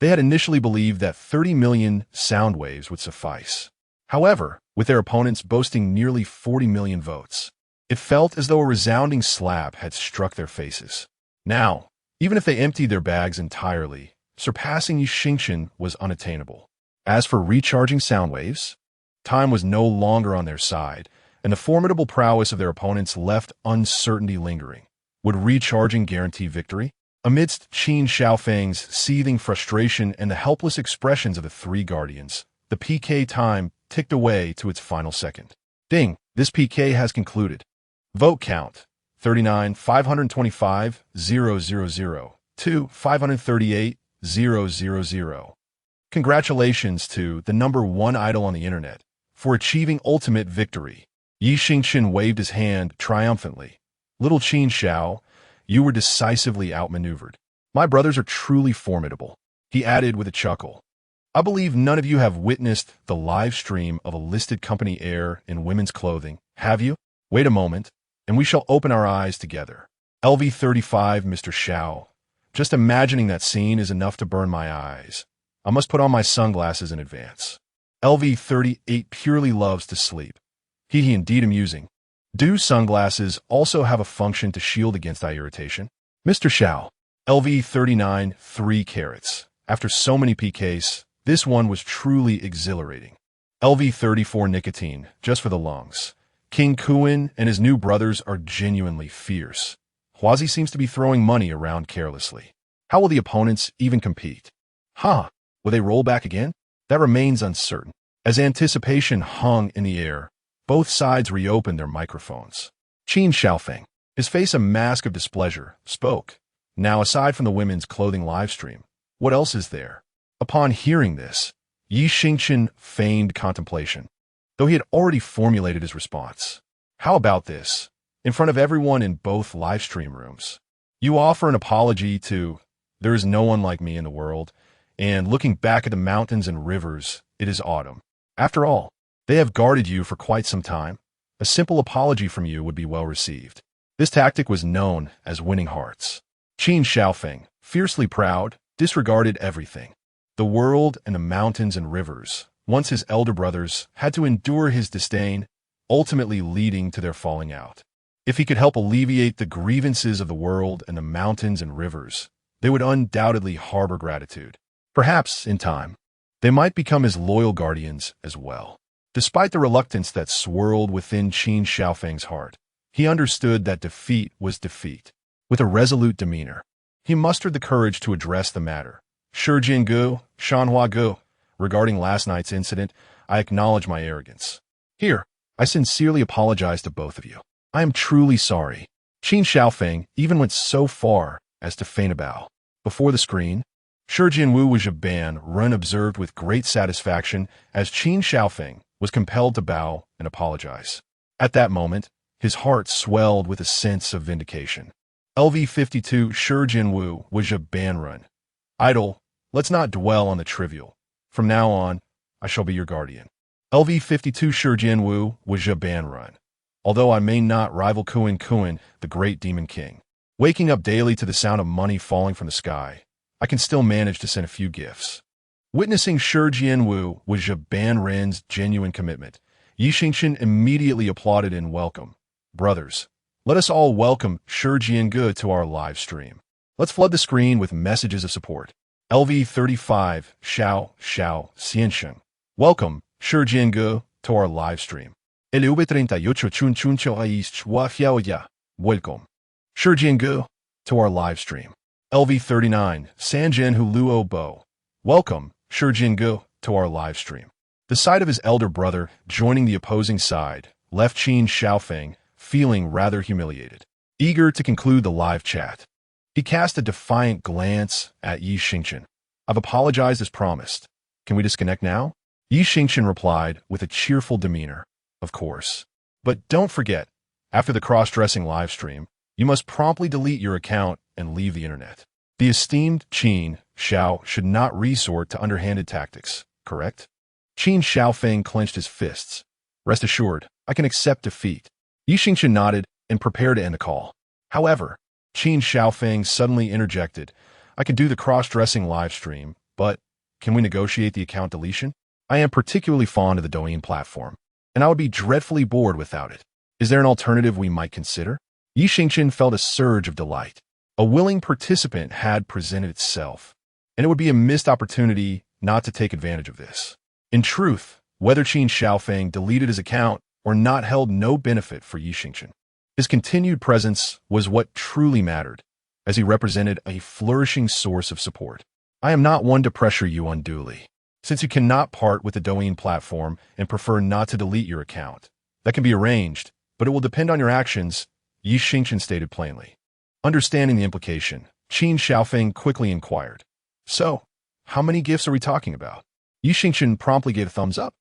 Speaker 1: They had initially believed that 30 million sound waves would suffice. However, with their opponents boasting nearly 40 million votes, it felt as though a resounding slap had struck their faces. Now, even if they emptied their bags entirely, surpassing Xingchen was unattainable. As for recharging sound waves, time was no longer on their side, and the formidable prowess of their opponents left uncertainty lingering. Would recharging guarantee victory? Amidst Chen Xiaofeng's seething frustration and the helpless expressions of the three guardians, the PK time ticked away to its final second. Ding! This PK has concluded. Vote count, 39, 525, 000, 2, 538, 000. Congratulations to the number one idol on the internet for achieving ultimate victory. Xingchen waved his hand triumphantly. Little Chen Xiao, you were decisively outmaneuvered. My brothers are truly formidable, he added with a chuckle. I believe none of you have witnessed the live stream of a listed company heir in women's clothing, have you? Wait a moment, and we shall open our eyes together. LV35, Mr. Xiao. Just imagining that scene is enough to burn my eyes. I must put on my sunglasses in advance. LV38 purely loves to sleep. He indeed amusing. Do sunglasses also have a function to shield against eye irritation? Mr. Xiao. LV39, 3 carats. After so many PKs, this one was truly exhilarating. LV34 nicotine, just for the lungs. King Kuin and his new brothers are genuinely fierce. Huazi seems to be throwing money around carelessly. How will the opponents even compete? Will they roll back again? That remains uncertain. As anticipation hung in the air, both sides reopened their microphones. Chen Xiaofeng, his face a mask of displeasure, spoke. Now, aside from the women's clothing livestream, what else is there? Upon hearing this, Xingchen feigned contemplation, though he had already formulated his response. How about this? In front of everyone in both livestream rooms, you offer an apology to, there is no one like me in the world, and looking back at the mountains and rivers, it is autumn. After all, they have guarded you for quite some time. A simple apology from you would be well received. This tactic was known as winning hearts. Chen Xiaofeng, fiercely proud, disregarded everything. The world and the mountains and rivers, once his elder brothers, had to endure his disdain, ultimately leading to their falling out. If he could help alleviate the grievances of the world and the mountains and rivers, they would undoubtedly harbor gratitude. Perhaps, in time, they might become his loyal guardians as well. Despite the reluctance that swirled within Chen Xiaofeng's heart, he understood that defeat was defeat. With a resolute demeanor, he mustered the courage to address the matter. Shijin Gu, Shanhua Gu, regarding last night's incident, I acknowledge my arrogance. Here, I sincerely apologize to both of you. I am truly sorry. Chen Xiaofeng even went so far as to feign a bow. Before the screen, Shijin Wu Zhaban Run observed with great satisfaction as Chen Xiaofeng was compelled to bow and apologize. At that moment, his heart swelled with a sense of vindication. LV52 Shijin Wu Zhaban Run. Idol, let's not dwell on the trivial. From now on, I shall be your guardian. LV52 Shijin Wu Zhaban Run. Although I may not rival Kuan, the great demon king, waking up daily to the sound of money falling from the sky, I can still manage to send a few gifts. Witnessing Shijin Wu Zhaban Ren's genuine commitment, Xingchen immediately applauded in welcome. Brothers, let us all welcome Shijin Gu to our live stream. Let's flood the screen with messages of support. LV35 Xiao Xingchen. Welcome, Shijin Gu, to our live stream. LV38 Chun Chun Chua. Welcome, Shijin Gu, to our live stream. LV39 Sanjin Huluo Bo. Welcome, Shijin Gu, to our live stream. The sight of his elder brother joining the opposing side left Chen Xiaofeng feeling rather humiliated. Eager to conclude the live chat, he cast a defiant glance at Xingchen. I've apologized as promised. Can we disconnect now? Xingchen replied with a cheerful demeanor. Of course. But don't forget, after the cross-dressing live stream, you must promptly delete your account and leave the internet. The esteemed Chen Xiao should not resort to underhanded tactics, correct? Chen Xiaofeng clenched his fists. Rest assured, I can accept defeat. Xingchen nodded and prepared to end the call. However, Chen Xiaofeng suddenly interjected. I can do the cross-dressing live stream, but can we negotiate the account deletion? I am particularly fond of the Douyin platform, and I would be dreadfully bored without it. Is there an alternative we might consider? Xingchen felt a surge of delight. A willing participant had presented itself, and it would be a missed opportunity not to take advantage of this. In truth, whether Chen Xiaofeng deleted his account or not held no benefit for Xingchen. His continued presence was what truly mattered, as he represented a flourishing source of support. I am not one to pressure you unduly. Since you cannot part with the Douyin platform and prefer not to delete your account, that can be arranged, but it will depend on your actions, Xingchen stated plainly. Understanding the implication, Chen Xiaofeng quickly inquired. So, how many gifts are we talking about? Xingchen promptly gave a thumbs up.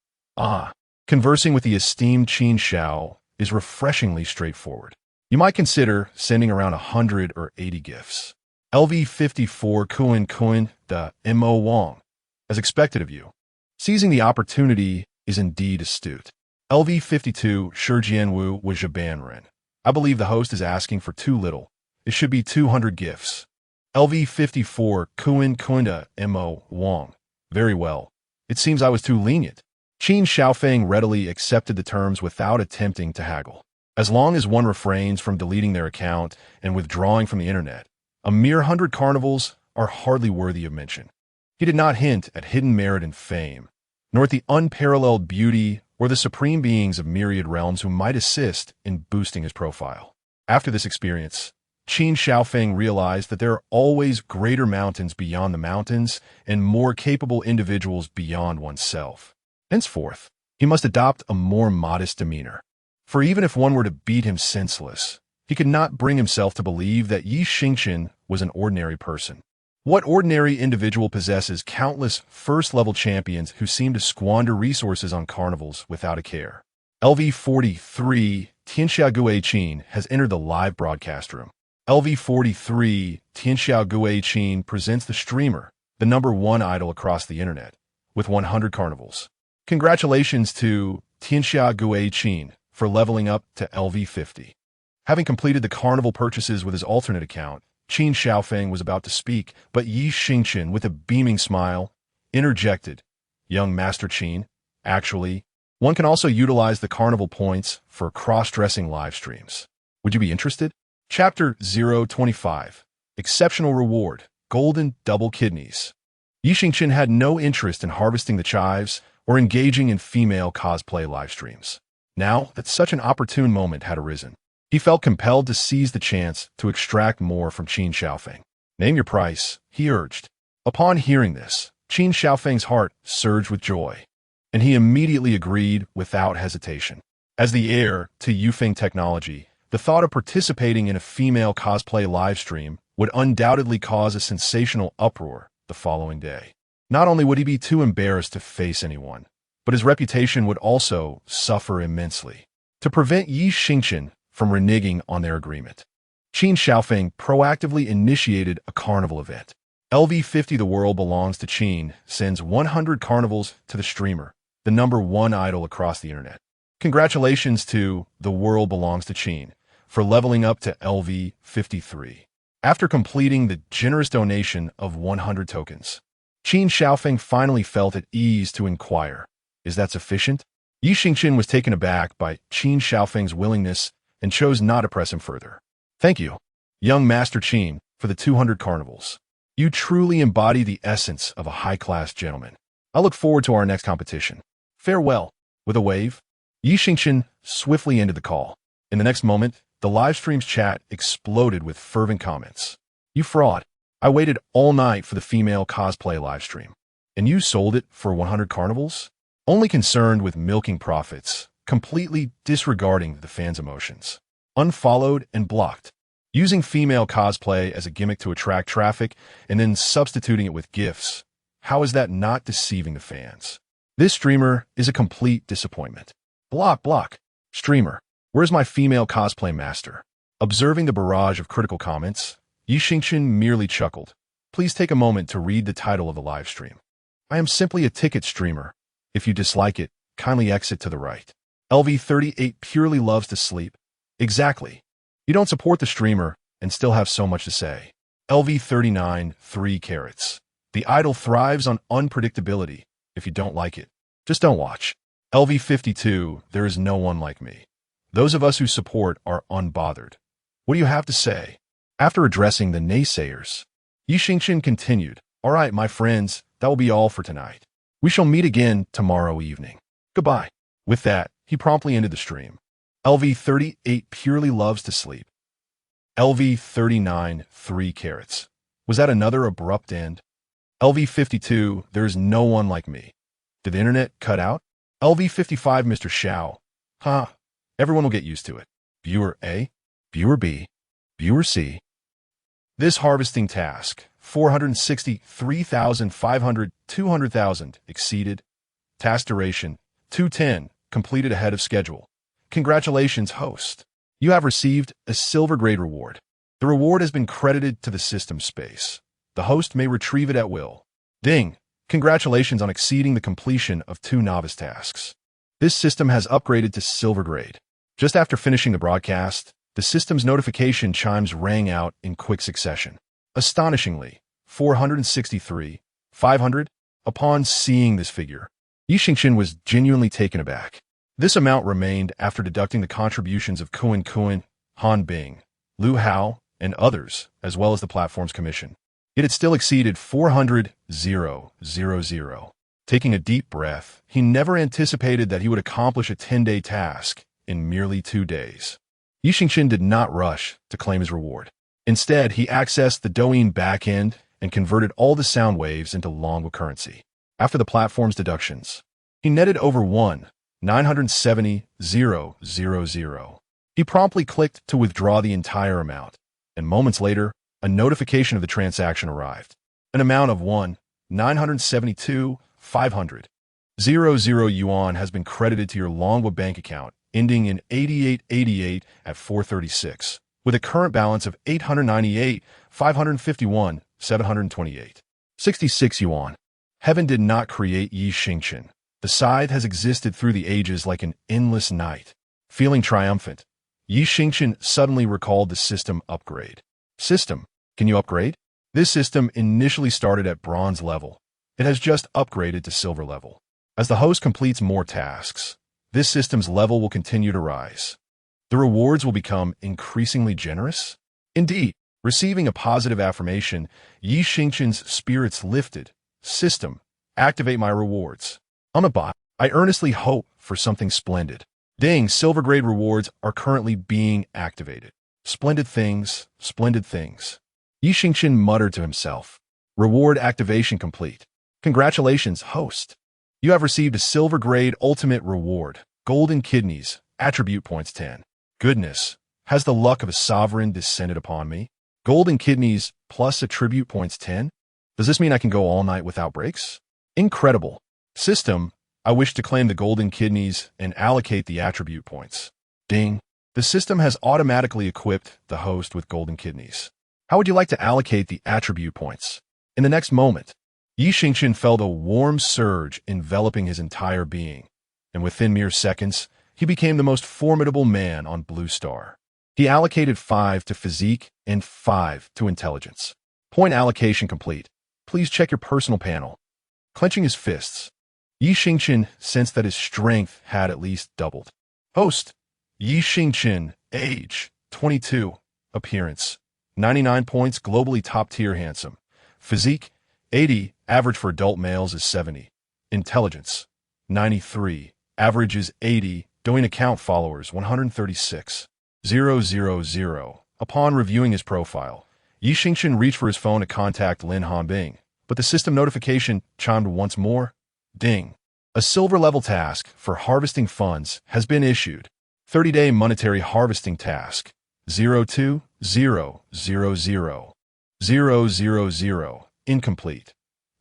Speaker 1: Conversing with the esteemed Chen Xiao is refreshingly straightforward. You might consider sending around 100 or 80 gifts. LV54 Kuan, the Mo Wang. As expected of you. Seizing the opportunity is indeed astute. LV52 Shijin Wu Zhaban Ren. I believe the host is asking for too little. It should be 200 gifts. LV54 Kuan Mo Wang. Very well. It seems I was too lenient. Chen Xiaofeng readily accepted the terms without attempting to haggle. As long as one refrains from deleting their account and withdrawing from the internet, a mere 100 carnivals are hardly worthy of mention. He did not hint at hidden merit and fame, nor at the unparalleled beauty or the supreme beings of myriad realms who might assist in boosting his profile. After this experience, Chen Xiaofeng realized that there are always greater mountains beyond the mountains and more capable individuals beyond oneself. Henceforth, he must adopt a more modest demeanor. For even if one were to beat him senseless, he could not bring himself to believe that Xingchen was an ordinary person. What ordinary individual possesses countless first-level champions who seem to squander resources on carnivals without a care? LV43 Tianxia Guiqin has entered the live broadcast room. LV43 Tianxia Guiqin presents the streamer, the #1 idol across the internet, with 100 carnivals. Congratulations to Tianxia Guiqin for leveling up to LV50. Having completed the carnival purchases with his alternate account, Chen Xiaofeng was about to speak, but Xingchen, with a beaming smile, interjected. Young Master Chen, actually, one can also utilize the carnival points for cross-dressing live streams. Would you be interested? Chapter 025. Exceptional Reward. golden double kidneys. Xingchen had no interest in harvesting the chives or engaging in female cosplay livestreams. Now that such an opportune moment had arisen, he felt compelled to seize the chance to extract more from Chen Xiaofeng. "Name your price," he urged. Upon hearing this, Chen Xiaofeng's heart surged with joy, and he immediately agreed without hesitation. As the heir to Yufeng technology, the thought of participating in a female cosplay livestream would undoubtedly cause a sensational uproar the following day. Not only would he be too embarrassed to face anyone, but his reputation would also suffer immensely. To prevent Xingchen from reneging on their agreement, Chen Xiaofeng proactively initiated a carnival event. LV50 The World Belongs to Chen sends 100 carnivals to the streamer, the #1 idol across the internet. Congratulations to The World Belongs to Chen for leveling up to LV53. After completing the generous donation of 100 tokens, Chen Xiaofeng finally felt at ease to inquire, "Is that sufficient?" Xingchen was taken aback by Chen Xiaofeng's willingness and chose not to press him further. "Thank you, young Master Chen, for the 200 carnivals. You truly embody the essence of a high-class gentleman. I look forward to our next competition. Farewell." With a wave, Xingchen swiftly ended the call. In the next moment, the livestream's chat exploded with fervent comments. "You fraud. I waited all night for the female cosplay livestream. And you sold it for 100 carnivals? Only concerned with milking profits, completely disregarding the fans' emotions. Unfollowed and blocked. Using female cosplay as a gimmick to attract traffic and then substituting it with gifts. How is that not deceiving the fans? This streamer is a complete disappointment. Block. Streamer, where's my female cosplay master?" Observing the barrage of critical comments, Xingchen merely chuckled. "Please take a moment to read the title of the live stream. I am simply a ticket streamer. If you dislike it, kindly exit to the right. LV38 purely loves to sleep. Exactly. You don't support the streamer and still have so much to say. LV39 3 carrots. The idol thrives on unpredictability. If you don't like it, just don't watch. LV52, there is no one like me. Those of us who support are unbothered. What do you have to say?" After addressing the naysayers, Xingchen continued, "All right, my friends, that will be all for tonight. We shall meet again tomorrow evening. Goodbye." With that, he promptly ended the stream. LV38 purely loves to sleep. LV39 3 carrots. Was that another abrupt end? LV52, there is no one like me. Did the internet cut out? LV55 Mr. Xiao. Everyone will get used to it. Viewer A, Viewer B, Viewer C. This harvesting task, 463,500, 200,000, exceeded. Task duration, 210, completed ahead of schedule. Congratulations, host. You have received a silver grade reward. The reward has been credited to the system space. The host may retrieve it at will. Ding! Congratulations on exceeding the completion of 2 novice tasks. This system has upgraded to silver grade. Just after finishing the broadcast, the system's notification chimes rang out in quick succession. Astonishingly, 463, 500. Upon seeing this figure, Xingchen was genuinely taken aback. This amount remained after deducting the contributions of Lin Hanbing, Liu Hao, and others, as well as the platform's commission. Yet it still exceeded 400,000. Taking a deep breath, he never anticipated that he would accomplish a 10-day task in merely 2 days. Xingchen did not rush to claim his reward. Instead, he accessed the Douyin backend and converted all the sound waves into Longwa currency. After the platform's deductions, he netted over 1,970,000. He promptly clicked to withdraw the entire amount, and moments later, a notification of the transaction arrived. An amount of 1,972,500. 00 yuan has been credited to your Longwa bank account, ending in 8888 at 436, with a current balance of 898,551,728. 66 yuan. Heaven did not create Xingchen. The scythe has existed through the ages like an endless night. Feeling triumphant, Xingchen suddenly recalled the system upgrade. System, can you upgrade? This system initially started at bronze level. It has just upgraded to silver level. As the host completes more tasks, this system's level will continue to rise. The rewards will become increasingly generous? Indeed, Receiving a positive affirmation, Xingchen's spirits lifted. System, activate my rewards. I'm a bot. I earnestly hope for something splendid. Ding, silver grade rewards are currently being activated. Splendid things, splendid things. Xingchen muttered to himself. Reward activation complete. Congratulations, host. You have received a silver grade ultimate reward. Golden kidneys, attribute points 10. Goodness, has the luck of a sovereign descended upon me? Golden kidneys plus attribute points 10? Does this mean I can go all night without breaks? Incredible. System, I wish to claim the golden kidneys and allocate the attribute points. Ding. The system has automatically equipped the host with golden kidneys. How would you like to allocate the attribute points? In the next moment, Xingchen felt a warm surge enveloping his entire being, and within mere seconds, he became the most formidable man on Blue Star. He allocated 5 to physique and 5 to intelligence. Point allocation complete. Please check your personal panel. Clenching his fists, Xingchen sensed that his strength had at least doubled. Host, Xingchen, age, 22, appearance, 99 points, globally top-tier handsome. Physique, 80, average for adult males is 70. Intelligence, 93, average is 80, doing account followers 136. 000. Upon reviewing his profile, Xingchen reached for his phone to contact Lin Hanbing, but the system notification chimed once more. Ding. A silver-level task for harvesting funds has been issued. 30-day monetary harvesting task. 02000. 000. Incomplete.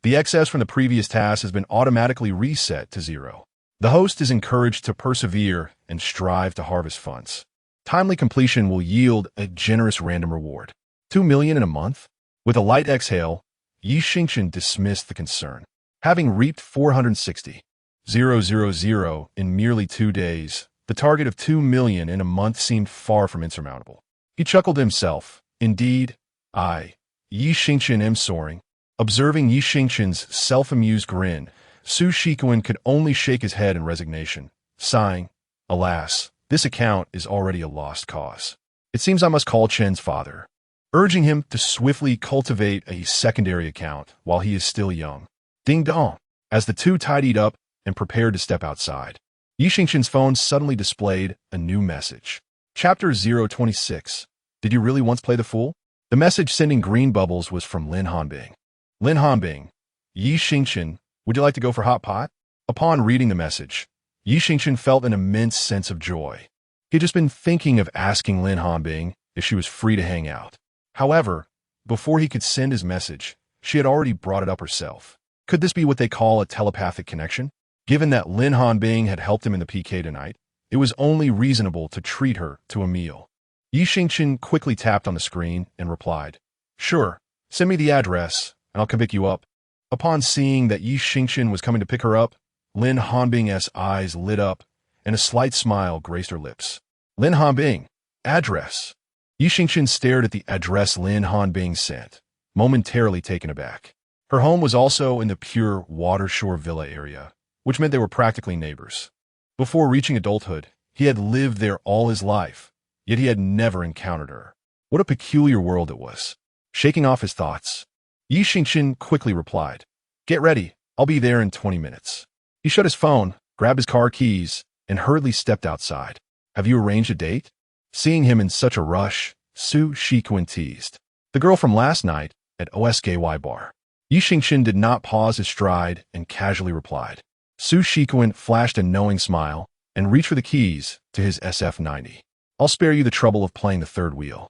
Speaker 1: The excess from the previous task has been automatically reset to 0. The host is encouraged to persevere and strive to harvest funds. Timely completion will yield a generous random reward. 2 million in a month? With a light exhale, Xingchen dismissed the concern. Having reaped 460,000 in merely 2 days, the target of 2 million in a month seemed far from insurmountable. He chuckled to himself. Indeed, Xingchen am soaring. Observing Xingchen's self-amused grin, Su Shikuan could only shake his head in resignation, sighing, alas, this account is already a lost cause. It seems I must call Chen's father, urging him to swiftly cultivate a secondary account while he is still young. Ding dong. As the two tidied up and prepared to step outside, Xingchen's phone suddenly displayed a new message. Chapter 026. Did you really once play the fool? The message sending green bubbles was from Lin Hanbing. Lin Hanbing, Xingchen, would you like to go for hot pot? Upon reading the message, Xingchen felt an immense sense of joy. He had just been thinking of asking Lin Hanbing if she was free to hang out. However, before he could send his message, she had already brought it up herself. Could this be what they call a telepathic connection? Given that Lin Hanbing had helped him in the PK tonight, it was only reasonable to treat her to a meal. Xingchen quickly tapped on the screen and replied, "Sure, send me the address, and I'll come pick you up." Upon seeing that Xingchen was coming to pick her up, Lin Hanbing's eyes lit up, and a slight smile graced her lips. Lin Hanbing, address. Xingchen stared at the address Lin Hanbing sent, momentarily taken aback. Her home was also in the pure Watershore Villa area, which meant they were practically neighbors. Before reaching adulthood, he had lived there all his life, yet he had never encountered her. What a peculiar world it was. Shaking off his thoughts, Xingchen quickly replied, "Get ready, I'll be there in 20 minutes. He shut his phone, grabbed his car keys, and hurriedly stepped outside. "Have you arranged a date?" Seeing him in such a rush, Su Shikuan teased. "The girl from last night at OSKY bar." Xingchen did not pause his stride and casually replied. Su Shikuan flashed a knowing smile and reached for the keys to his SF-90. "I'll spare you the trouble of playing the third wheel.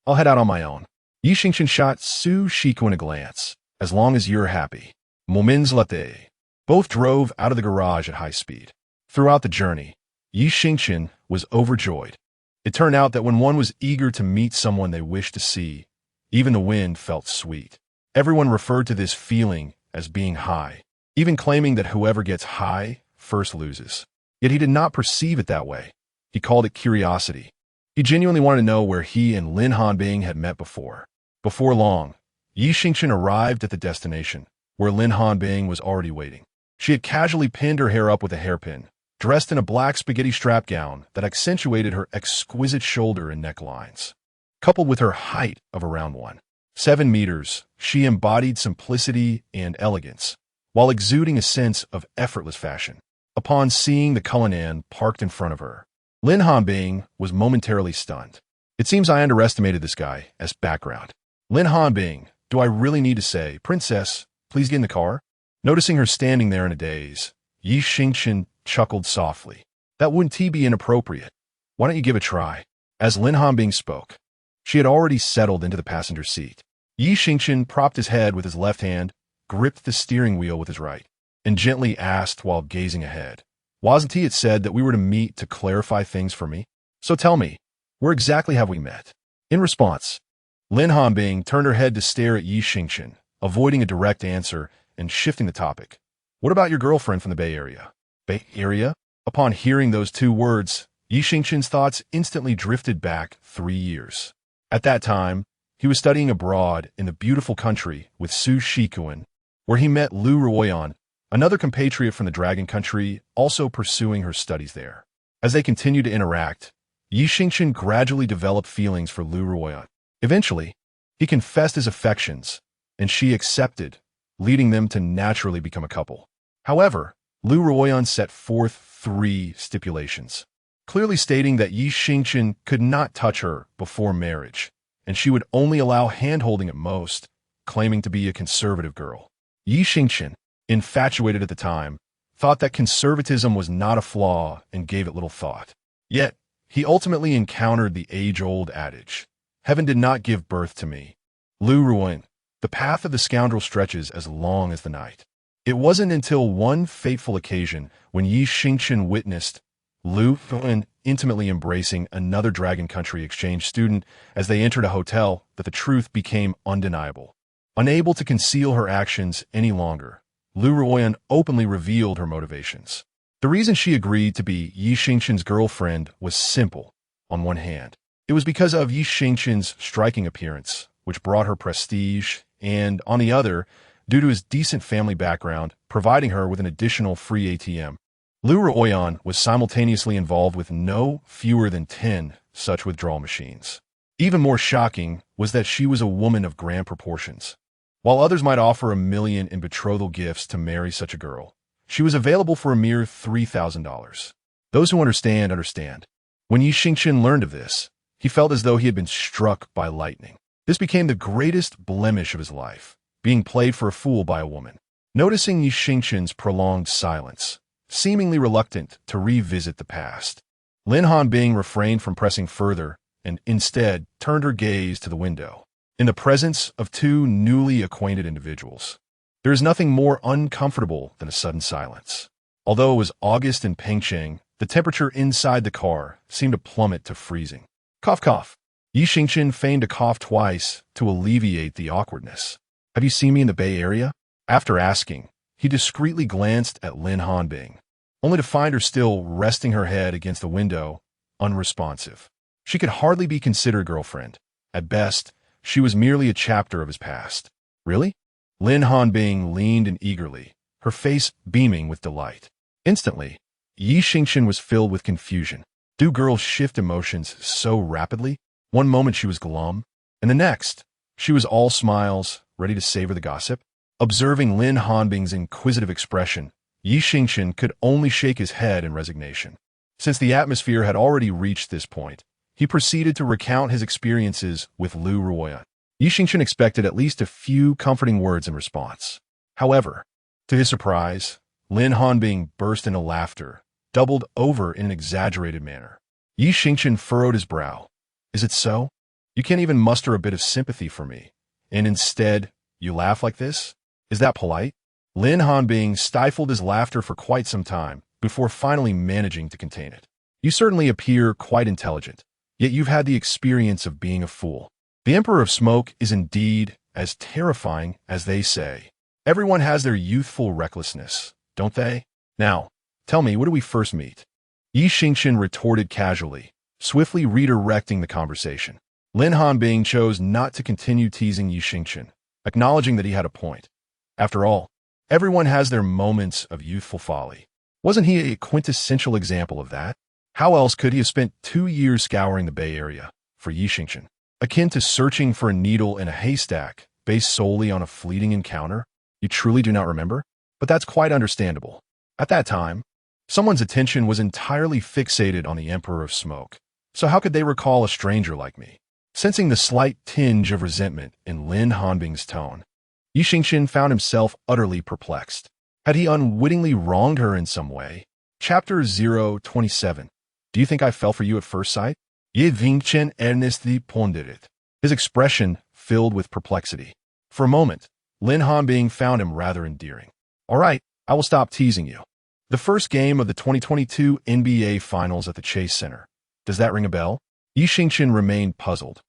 Speaker 1: I'll head out on my own." Xingchen shot Su Shikuan a glance. "As long as you're happy." Moments later, both drove out of the garage at high speed. Throughout the journey, Xingchen was overjoyed. It turned out that when one was eager to meet someone they wished to see, even the wind felt sweet. Everyone referred to this feeling as being high, even claiming that whoever gets high first loses. Yet he did not perceive it that way. He called it curiosity. He genuinely wanted to know where he and Lin Hanbing had met before. Before long, Xingchen arrived at the destination, where Lin Hanbing was already waiting. She had casually pinned her hair up with a hairpin, dressed in a black spaghetti strap gown that accentuated her exquisite shoulder and neck lines. Coupled with her height of around 1.7 meters, she embodied simplicity and elegance, while exuding a sense of effortless fashion. Upon seeing the Cullinan parked in front of her, Lin Hanbing was momentarily stunned. It seems I underestimated this guy as background. Lin Hanbing, do I really need to say, Princess, please get in the car? Noticing her standing there in a daze, Xingchen chuckled softly. That wouldn't be inappropriate. Why don't you give it a try? As Lin Hanbing spoke, she had already settled into the passenger seat. Xingchen propped his head with his left hand, gripped the steering wheel with his right, and gently asked while gazing ahead, wasn't it said that we were to meet to clarify things for me? So tell me, where exactly have we met? In response, Lin Hanbing turned her head to stare at Xingchen, avoiding a direct answer and shifting the topic. What about your girlfriend from the Bay Area? Bay Area? Upon hearing those two words, Xingchen's thoughts instantly drifted back 3 years. At that time, he was studying abroad in the beautiful country with Su Shikuan, where he met Lu Ruoyan, another compatriot from the Dragon Country, also pursuing her studies there. As they continued to interact, Xingchen gradually developed feelings for Lu Ruoyan. Eventually, he confessed his affections, and she accepted, leading them to naturally become a couple. However, Lu Ruoyan set forth 3 stipulations, clearly stating that Xingchen could not touch her before marriage, and she would only allow hand-holding at most, claiming to be a conservative girl. Xingchen, infatuated at the time, thought that conservatism was not a flaw and gave it little thought. Yet, he ultimately encountered the age-old adage, heaven did not give birth to me. Lu Ruoyan, the path of the scoundrel stretches as long as the night. It wasn't until one fateful occasion when Xingchen witnessed Lu Ruoyan intimately embracing another Dragon Country exchange student as they entered a hotel that the truth became undeniable. Unable to conceal her actions any longer, Lu Ruoyan openly revealed her motivations. The reason she agreed to be Xingchen's girlfriend was simple. On one hand, it was because of Xingchen's striking appearance, which brought her prestige, and on the other, due to his decent family background, providing her with an additional free ATM. Lu Ruoyan was simultaneously involved with no fewer than 10 such withdrawal machines. Even more shocking was that she was a woman of grand proportions. While others might offer $1 million in betrothal gifts to marry such a girl, she was available for a mere $3,000. Those who understand, understand. When Xingchen learned of this, he felt as though he had been struck by lightning. This became the greatest blemish of his life, being played for a fool by a woman. Noticing Xingchen's prolonged silence, seemingly reluctant to revisit the past, Lin Hanbing refrained from pressing further and instead turned her gaze to the window. In the presence of 2 newly acquainted individuals, there is nothing more uncomfortable than a sudden silence. Although it was August in Beijing, the temperature inside the car seemed to plummet to freezing. Cough, cough. Xingchen feigned to cough twice to alleviate the awkwardness. Have you seen me in the Bay Area? After asking, he discreetly glanced at Lin Hanbing, only to find her still resting her head against the window, unresponsive. She could hardly be considered girlfriend. At best, she was merely a chapter of his past. Really? Lin Hanbing leaned in eagerly, her face beaming with delight. Instantly, Xingchen was filled with confusion. Do girls shift emotions so rapidly? One moment she was glum, and the next, she was all smiles, ready to savor the gossip. Observing Lin Hanbing's inquisitive expression, Xingchen could only shake his head in resignation. Since the atmosphere had already reached this point, he proceeded to recount his experiences with Lu Ruoyan. Xingchen expected at least a few comforting words in response. However, to his surprise, Lin Hanbing burst into laughter, doubled over in an exaggerated manner. Xingchen furrowed his brow. Is it so? You can't even muster a bit of sympathy for me, and instead, you laugh like this? Is that polite? Lin Hanbing stifled his laughter for quite some time before finally managing to contain it. You certainly appear quite intelligent, yet you've had the experience of being a fool. The Emperor of Smoke is indeed as terrifying as they say. Everyone has their youthful recklessness, don't they? Now, tell me, where do we first meet? Xingchen retorted casually, swiftly redirecting the conversation. Lin Hanbing chose not to continue teasing Xingchen, acknowledging that he had a point. After all, everyone has their moments of youthful folly. Wasn't he a quintessential example of that? How else could he have spent 2 years scouring the Bay Area for Xingchen? akin to searching for a needle in a haystack based solely on a fleeting encounter? You truly do not remember? But that's quite understandable. At that time, someone's attention was entirely fixated on the Emperor of Smoke. So how could they recall a stranger like me? Sensing the slight tinge of resentment in Lin Hanbing's tone, Xingchen found himself utterly perplexed. Had he unwittingly wronged her in some way? Chapter 027. Do you think I fell for you at first sight? Xingchen earnestly pondered it, his expression filled with perplexity. For a moment, Lin Hanbing found him rather endearing. All right, I will stop teasing you. The first game of the 2022 NBA Finals at the Chase Center. Does that ring a bell? Xingchen remained puzzled.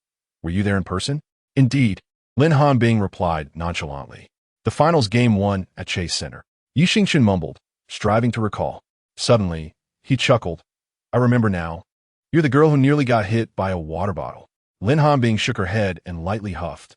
Speaker 1: Were you there in person? Indeed, Lin Hanbing replied nonchalantly. The Finals Game 1 at Chase Center. Xingchen mumbled, striving to recall. Suddenly, he chuckled. I remember now. You're the girl who nearly got hit by a water bottle. Lin Hanbing shook her head and lightly huffed.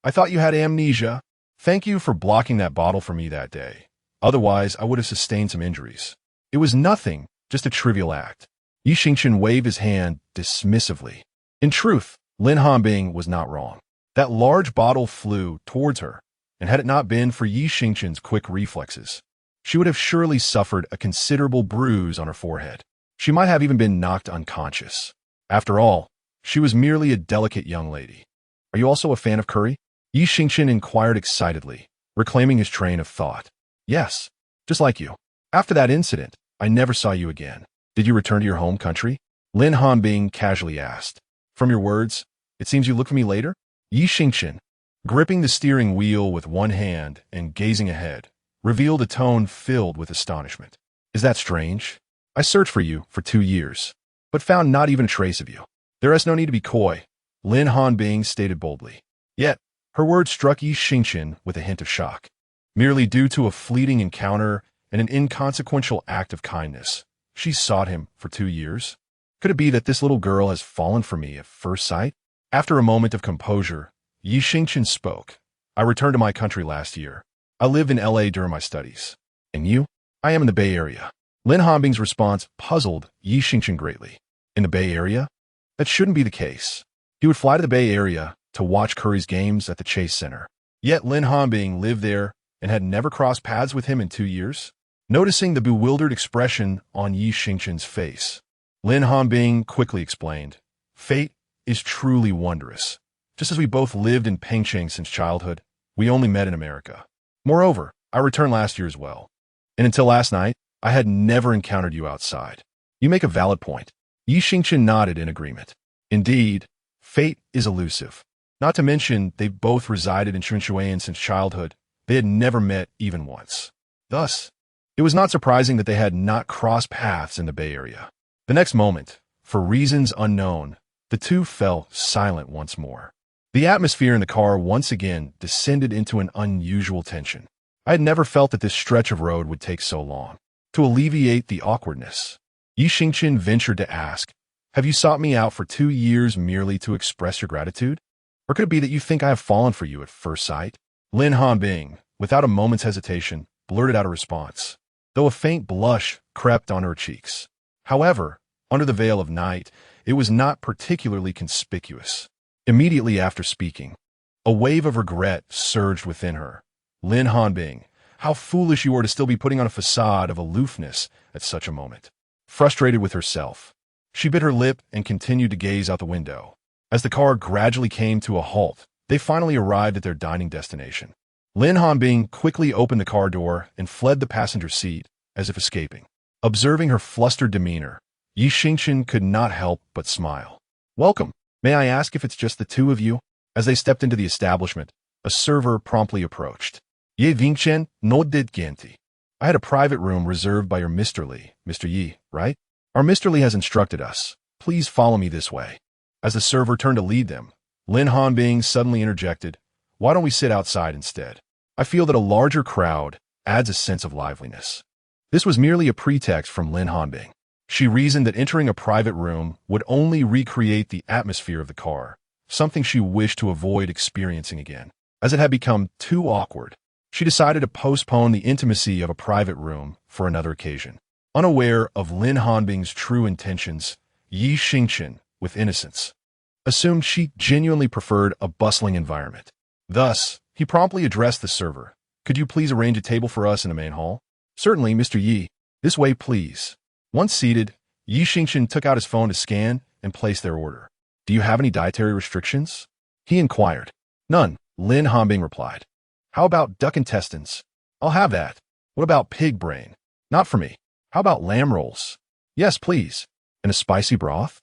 Speaker 1: I thought you had amnesia. Thank you for blocking that bottle for me that day. Otherwise, I would have sustained some injuries. It was nothing, just a trivial act. Xingchen waved his hand dismissively. In truth, Lin Hanbing was not wrong. That large bottle flew towards her, and had it not been for Xingchen's quick reflexes, she would have surely suffered a considerable bruise on her forehead. She might have even been knocked unconscious. After all, she was merely a delicate young lady. Are you also a fan of curry? Xingchen inquired excitedly, reclaiming his train of thought. Yes, just like you. After that incident, I never saw you again. Did you return to your home country? Lin Hanbing casually asked. From your words, it seems you look for me later? Xingchen, gripping the steering wheel with one hand and gazing ahead, revealed a tone filled with astonishment. Is that strange? I searched for you for 2 years, but found not even a trace of you. There is no need to be coy, Lin Hanbing stated boldly. Yet, her words struck Xingchen with a hint of shock. Merely due to a fleeting encounter and an inconsequential act of kindness, she sought him for 2 years? Could it be that this little girl has fallen for me at first sight? After a moment of composure, Xingchen spoke. I returned to my country last year. I lived in LA during my studies. And you? I am in the Bay Area. Lin Hanbing's response puzzled Xingchen greatly. In the Bay Area? That shouldn't be the case. He would fly to the Bay Area to watch Curry's games at the Chase Center. Yet Lin Hanbing lived there and had never crossed paths with him in 2 years. Noticing the bewildered expression on Xingchen's face, Lin Hanbing quickly explained, Fate is truly wondrous. Just as we both lived in Beijing since childhood, we only met in America. Moreover, I returned last year as well. And until last night, I had never encountered you outside. You make a valid point. Xingchen nodded in agreement. Indeed, fate is elusive. Not to mention, they both resided in Sichuan since childhood. They had never met even once. Thus, it was not surprising that they had not crossed paths in the Bay Area. The next moment, for reasons unknown, the two fell silent once more. The atmosphere in the car once again descended into an unusual tension. I had never felt that this stretch of road would take so long. To alleviate the awkwardness, Xingchen ventured to ask, have you sought me out for 2 years merely to express your gratitude? Or could it be that you think I have fallen for you at first sight? Lin Hanbing, without a moment's hesitation, blurted out a response, though a faint blush crept on her cheeks. However, under the veil of night, it was not particularly conspicuous. Immediately after speaking, a wave of regret surged within her. Lin Hanbing, how foolish you are to still be putting on a facade of aloofness at such a moment. Frustrated with herself, she bit her lip and continued to gaze out the window. As the car gradually came to a halt, they finally arrived at their dining destination. Lin Hanbing quickly opened the car door and fled the passenger seat, as if escaping. Observing her flustered demeanor, Xingchen could not help but smile. Welcome. May I ask if it's just the two of you? As they stepped into the establishment, a server promptly approached. Xingchen nodded gently. I had a private room reserved by your Mr. Li, Mr. Yi, right? Our Mr. Li has instructed us. Please follow me this way. As the server turned to lead them, Lin Hanbing suddenly interjected, why don't we sit outside instead? I feel that a larger crowd adds a sense of liveliness. This was merely a pretext from Lin Hanbing. She reasoned that entering a private room would only recreate the atmosphere of the car, something she wished to avoid experiencing again. As it had become too awkward, she decided to postpone the intimacy of a private room for another occasion. Unaware of Lin Hanbing's true intentions, Xingchen, with innocence, assumed she genuinely preferred a bustling environment. Thus, he promptly addressed the server. Could you please arrange a table for us in the main hall? Certainly, Mr. Yi. This way, please. Once seated, Xingchen took out his phone to scan and place their order. Do you have any dietary restrictions? He inquired. None, Lin Hanbing replied. How about duck intestines? I'll have that. What about pig brain? Not for me. How about lamb rolls? Yes, please. And a spicy broth?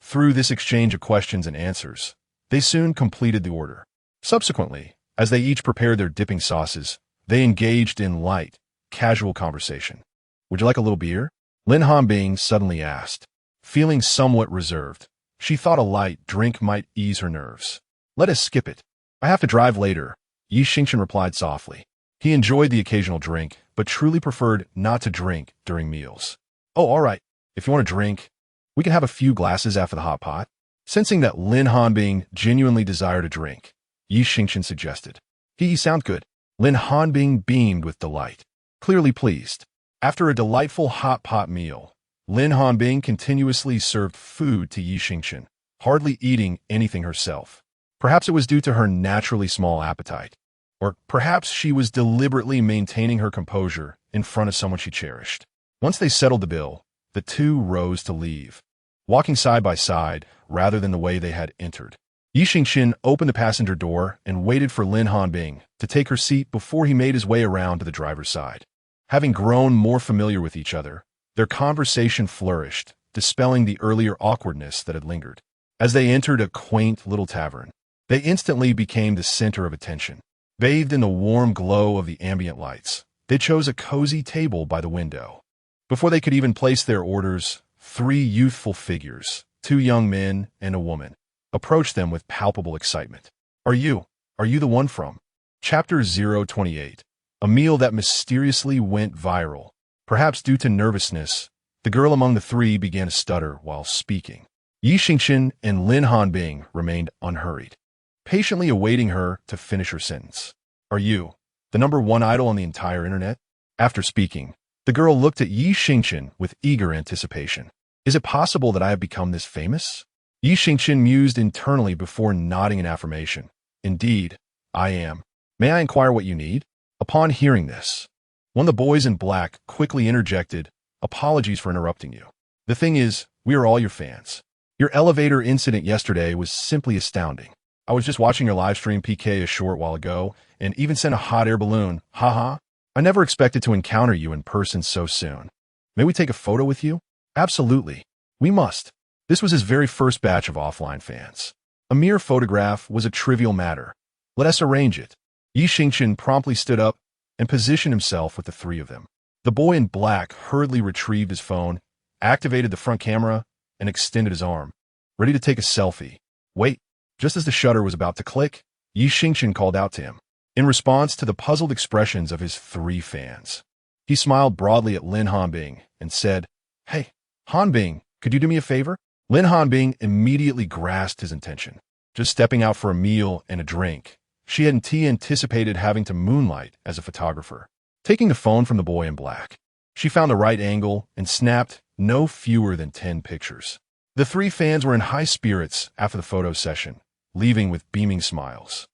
Speaker 1: Through this exchange of questions and answers, they soon completed the order. Subsequently, as they each prepared their dipping sauces, they engaged in light, casual conversation. Would you like a little beer? Lin Hanbing suddenly asked. Feeling somewhat reserved, she thought a light drink might ease her nerves. Let us skip it. I have to drive later, Xingchen replied softly. He enjoyed the occasional drink, but truly preferred not to drink during meals. Oh, all right. If you want a drink, we can have a few glasses after the hot pot. Sensing that Lin Hanbing genuinely desired a drink, Xingchen suggested. He sounds good. Lin Hanbing beamed with delight, clearly pleased. After a delightful hot pot meal, Lin Hanbing continuously served food to Xingchen, hardly eating anything herself. Perhaps it was due to her naturally small appetite, or perhaps she was deliberately maintaining her composure in front of someone she cherished. Once they settled the bill, the two rose to leave, walking side by side rather than the way they had entered. Xingchen opened the passenger door and waited for Lin Hanbing to take her seat before he made his way around to the driver's side. Having grown more familiar with each other, their conversation flourished, dispelling the earlier awkwardness that had lingered. As they entered a quaint little tavern, they instantly became the center of attention. Bathed in the warm glow of the ambient lights, they chose a cozy table by the window. Before they could even place their orders, three youthful figures, two young men and a woman, approached them with palpable excitement. Are you the one from Chapter 028? A meal that mysteriously went viral. Perhaps due to nervousness, the girl among the three began to stutter while speaking. Xingchen and Lin Hanbing remained unhurried, patiently awaiting her to finish her sentence. Are you the number one idol on the entire internet? After speaking, the girl looked at Xingchen with eager anticipation. Is it possible that I have become this famous? Xingchen mused internally before nodding in affirmation. Indeed, I am. May I inquire what you need? Upon hearing this, one of the boys in black quickly interjected, apologies for interrupting you. The thing is, we are all your fans. Your elevator incident yesterday was simply astounding. I was just watching your livestream PK a short while ago, and even sent a hot air balloon. Haha. I never expected to encounter you in person so soon. May we take a photo with you? Absolutely. We must. This was his very first batch of offline fans. A mere photograph was a trivial matter. Let us arrange it. Xingchen promptly stood up and positioned himself with the three of them. The boy in black hurriedly retrieved his phone, activated the front camera, and extended his arm, ready to take a selfie. Wait, just as the shutter was about to click, Xingchen called out to him. In response to the puzzled expressions of his three fans, he smiled broadly at Lin Hanbing and said, Hey, Hanbing, could you do me a favor? Lin Hanbing immediately grasped his intention. Just stepping out for a meal and a drink, she hadn't anticipated having to moonlight as a photographer. Taking the phone from the boy in black, she found the right angle and snapped no fewer than 10 pictures. The three fans were in high spirits after the photo session, leaving with beaming smiles.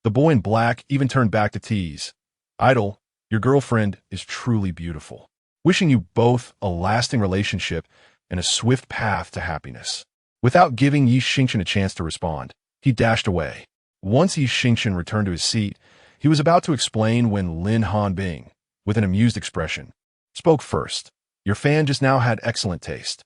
Speaker 1: The boy in black even turned back to tease. Idol, your girlfriend is truly beautiful. Wishing you both a lasting relationship and a swift path to happiness. Without giving Xingchen a chance to respond, he dashed away. Once Xingchen returned to his seat, he was about to explain when Lin Hanbing, with an amused expression, spoke first. Your fan just now had excellent taste.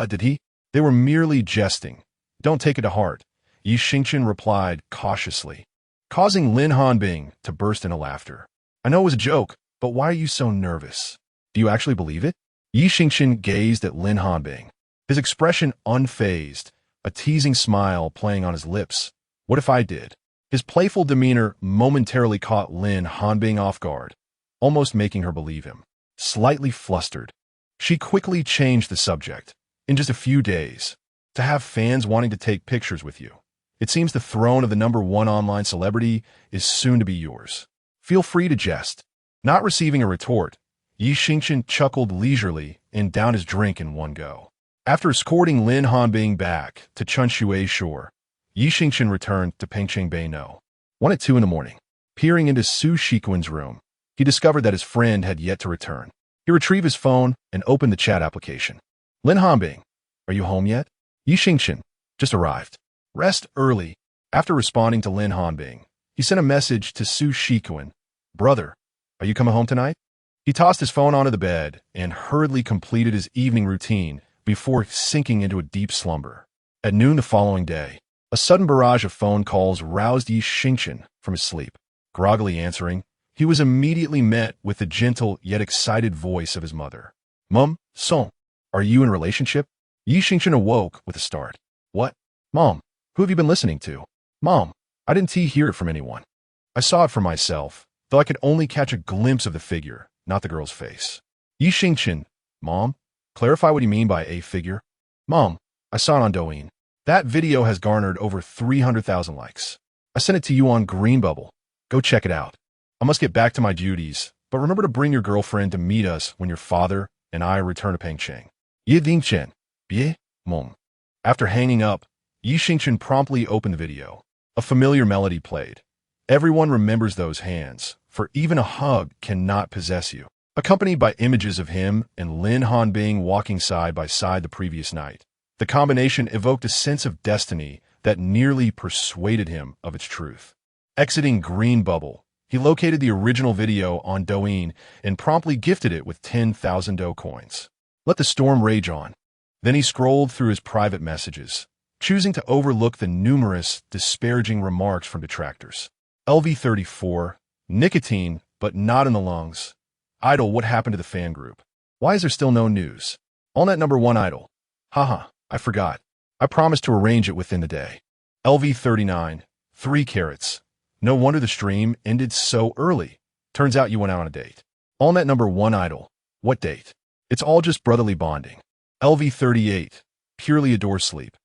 Speaker 1: Did he? They were merely jesting. Don't take it to heart, Xingchen replied cautiously, causing Lin Hanbing to burst into laughter. I know it was a joke, but why are you so nervous? Do you actually believe it? Xingchen gazed at Lin Hanbing, his expression unfazed, a teasing smile playing on his lips. What if I did? His playful demeanor momentarily caught Lin Hanbing off guard, almost making her believe him. Slightly flustered, she quickly changed the subject. In just a few days, to have fans wanting to take pictures with you. It seems the throne of the number one online celebrity is soon to be yours. Feel free to jest. Not receiving a retort, Xingchen chuckled leisurely and downed his drink in one go. After escorting Lin Hanbing back to Chunxue Shore, Xingchen returned to Pengcheng Bay No. 1 at 2 in the morning. Peering into Su Shiquan's room, he discovered that his friend had yet to return. He retrieved his phone and opened the chat application. Lin Hanbing, are you home yet? Xingchen just arrived. Rest early. After responding to Lin Hanbing, he sent a message to Su Shiquan. Brother, are you coming home tonight? He tossed his phone onto the bed and hurriedly completed his evening routine before sinking into a deep slumber. At noon the following day, a sudden barrage of phone calls roused Xingchen from his sleep. Groggily answering, he was immediately met with the gentle yet excited voice of his mother. Mom, Song, are you in a relationship? Xingchen awoke with a start. What? Mom, who have you been listening to? Mom, I didn't hear it from anyone. I saw it for myself, though I could only catch a glimpse of the figure, not the girl's face. Xingchen, Mom, clarify what you mean by a figure. Mom, I saw it on Douyin. That video has garnered over 300,000 likes. I sent it to you on Greenbubble. Go check it out. I must get back to my duties, but remember to bring your girlfriend to meet us when your father and I return to Pengcheng. Xingchen, bien, Mom. After hanging up, Xingchen promptly opened the video. A familiar melody played. Everyone remembers those hands, for even a hug cannot possess you. Accompanied by images of him and Lin Hanbing walking side by side the previous night. The combination evoked a sense of destiny that nearly persuaded him of its truth. Exiting Greenbubble, he located the original video on Douyin and promptly gifted it with 10,000 Do coins. Let the storm rage on. Then he scrolled through his private messages, choosing to overlook the numerous disparaging remarks from detractors. LV34, nicotine, but not in the lungs. Idol, what happened to the fan group? Why is there still no news? Allnet number 1 idol. Haha, I forgot. I promised to arrange it within the day. LV39, 3 carats. No wonder the stream ended so early. Turns out you went out on a date. Allnet number 1 idol. What date? It's all just brotherly bonding. LV38, purely adore sleep.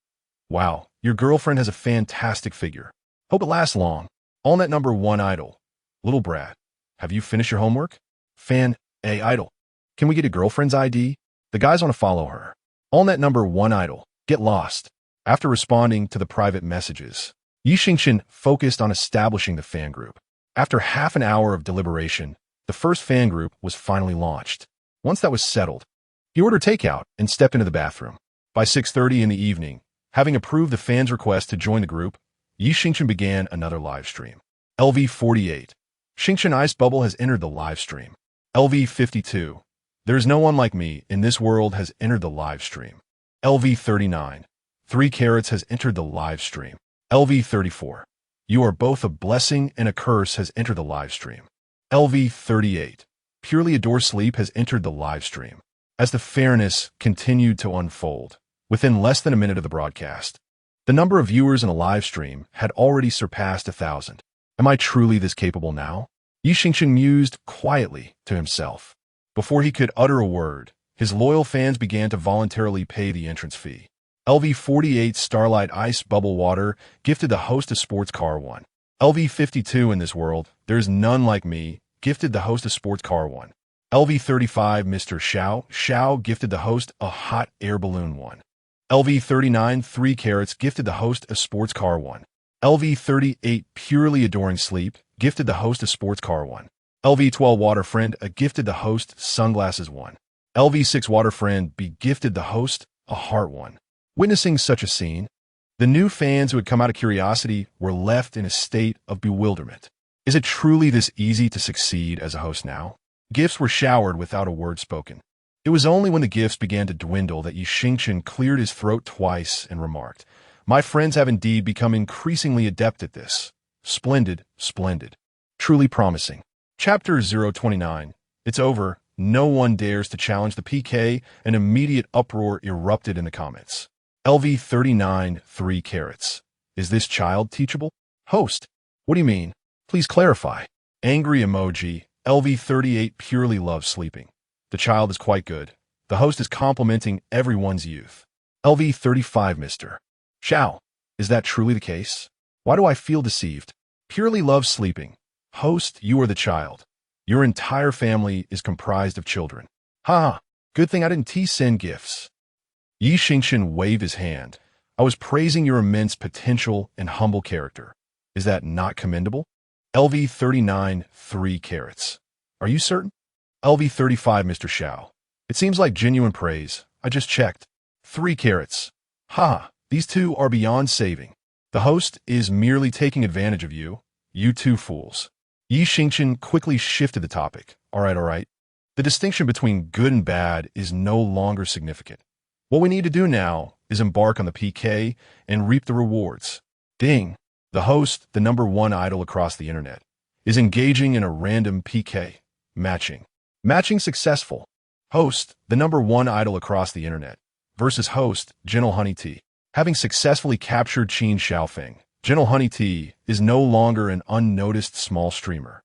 Speaker 1: Wow, your girlfriend has a fantastic figure. Hope it lasts long. Allnet number 1 idol. Little brat, have you finished your homework? Fan A idol. Can we get a girlfriend's ID? The guys want to follow her. Allnet number 1 idol. Get lost. After responding to the private messages, Xingchen focused on establishing the fan group. After half an hour of deliberation, the first fan group was finally launched. Once that was settled, he ordered takeout and stepped into the bathroom. By 6:30 in the evening, having approved the fans' request to join the group, Xingchen began another live stream. LV48. Xingchen Ice Bubble has entered the live stream. LV52. There is no one like me in this world has entered the live stream. LV39. 3 carats has entered the live stream. LV34. You are both a blessing and a curse has entered the live stream. LV38. Purely adore sleep has entered the live stream. As the fairness continued to unfold, within less than a minute of the broadcast, the number of viewers in a live stream had already surpassed 1,000. Am I truly this capable now? Xingchen mused quietly to himself. Before he could utter a word, his loyal fans began to voluntarily pay the entrance fee. LV48 Starlight Ice Bubble Water gifted the host a sports car 1. LV52 in this world, there's none like me, gifted the host a sports car 1. LV35 Mr. Xiao gifted the host a hot air balloon 1. LV39 3 carats gifted the host a sports car 1. LV38 Purely Adoring Sleep gifted the host a sports car 1. LV12 Water Friend gifted the host sunglasses 1. LV6 Water Friend gifted the host a heart 1. Witnessing such a scene, the new fans who had come out of curiosity were left in a state of bewilderment. Is it truly this easy to succeed as a host now? Gifts were showered without a word spoken. It was only when the gifts began to dwindle that Xingchen cleared his throat twice and remarked, "My friends have indeed become increasingly adept at this. Splendid, splendid. Truly promising." Chapter 029. It's over. No one dares to challenge the PK. An immediate uproar erupted in the comments. LV39 3 carats. Is this child teachable? Host. What do you mean? Please clarify. Angry emoji. LV38 purely loves sleeping. The child is quite good. The host is complimenting everyone's youth. LV35 Mr. Xiao. Is that truly the case? Why do I feel deceived? Purely loves sleeping. Host, you are the child. Your entire family is comprised of children. Ha! Good thing I didn't send gifts. Xingchen waved his hand. I was praising your immense potential and humble character. Is that not commendable? LV 39, 3 carats. Are you certain? LV 35, Mr. Xiao. It seems like genuine praise. I just checked. 3 carats. Ha, these two are beyond saving. The host is merely taking advantage of you. You two fools. Xingchen quickly shifted the topic. All right. The distinction between good and bad is no longer significant. What we need to do now is embark on the PK and reap the rewards. Ding. The host, the #1 idol across the internet, is engaging in a random PK. Matching. Matching successful. Host, the #1 idol across the internet, versus host, Gentle Honey Tea. Having successfully captured Chen Xiaofeng, Gentle Honey Tea is no longer an unnoticed small streamer.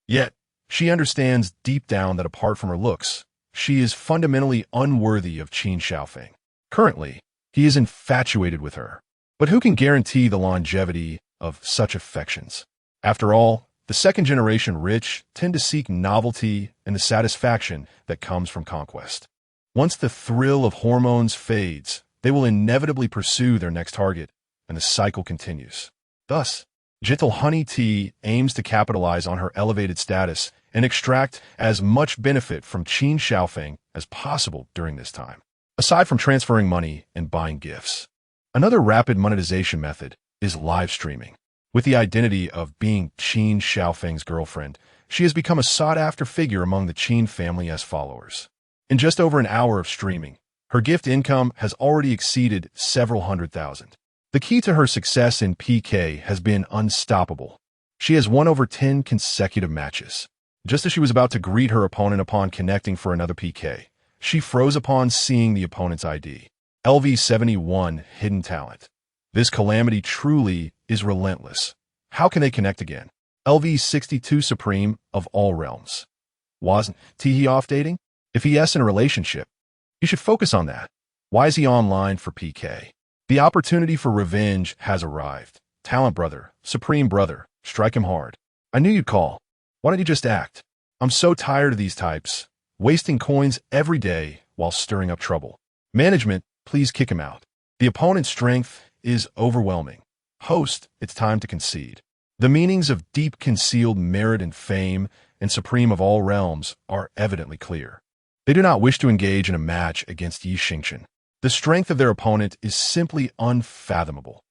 Speaker 1: Yet, she understands deep down that apart from her looks, she is fundamentally unworthy of Chen Xiaofeng. Currently, he is infatuated with her. But who can guarantee the longevity of such affections? After all, the second-generation rich tend to seek novelty and the satisfaction that comes from conquest. Once the thrill of hormones fades, they will inevitably pursue their next target, and the cycle continues. Thus, Gentle Honey Tea aims to capitalize on her elevated status and extract as much benefit from Chen Xiaofeng as possible during this time, aside from transferring money and buying gifts. Another rapid monetization method is live streaming. With the identity of being Chen Xiaofeng's girlfriend, she has become a sought-after figure among the Chen family's followers. In just over an hour of streaming, her gift income has already exceeded several hundred thousand. The key to her success in PK has been unstoppable. She has won over 10 consecutive matches. Just as she was about to greet her opponent upon connecting for another PK, she froze upon seeing the opponent's ID. LV 71 Hidden Talent. This calamity truly is relentless. How can they connect again? LV 62 Supreme of all realms. Wasn't he off dating? If he is in a relationship, you should focus on that. Why is he online for PK? The opportunity for revenge has arrived. Talent brother, supreme brother, strike him hard. I knew you'd call. Why don't you just act? I'm so tired of these types, wasting coins every day while stirring up trouble. Management, please kick him out. The opponent's strength is overwhelming. Host, it's time to concede. The meanings of deep concealed merit and fame and supreme of all realms are evidently clear. They do not wish to engage in a match against Xingchen. The strength of their opponent is simply unfathomable.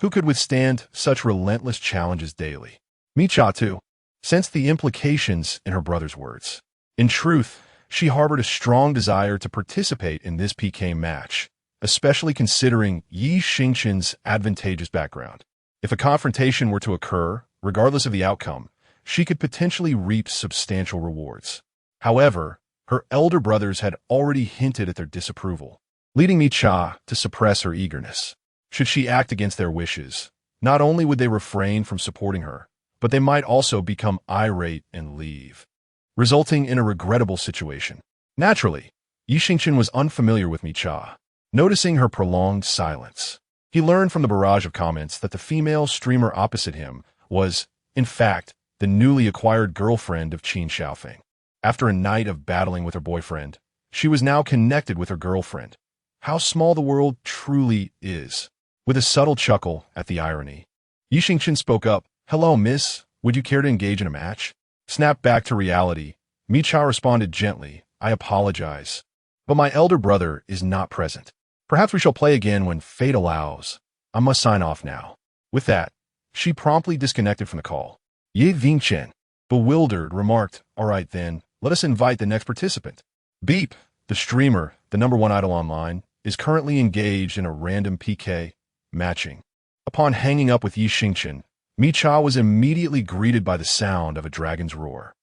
Speaker 1: Who could withstand such relentless challenges daily? Micha, too, sensed the implications in her brother's words. In truth, she harbored a strong desire to participate in this PK match, especially considering Xingchen's advantageous background. If a confrontation were to occur, regardless of the outcome, she could potentially reap substantial rewards. However, her elder brothers had already hinted at their disapproval, leading Micha to suppress her eagerness. Should she act against their wishes, not only would they refrain from supporting her, but they might also become irate and leave, resulting in a regrettable situation. Naturally, Xingchen was unfamiliar with Micha. Noticing her prolonged silence, he learned from the barrage of comments that the female streamer opposite him was, in fact, the newly acquired girlfriend of Chen Xiaofeng. After a night of battling with her boyfriend, she was now connected with her girlfriend. How small the world truly is. With a subtle chuckle at the irony, Xingchen spoke up. Hello, miss. Would you care to engage in a match? Snapped back to reality, Micha responded gently. I apologize, but my elder brother is not present. Perhaps we shall play again when fate allows. I must sign off now. With that, she promptly disconnected from the call. Xingchen, bewildered, remarked, all right then, let us invite the next participant. Beep, the streamer, the #1 idol online, is currently engaged in a random PK matching. Upon hanging up with Xingchen, Micha was immediately greeted by the sound of a dragon's roar.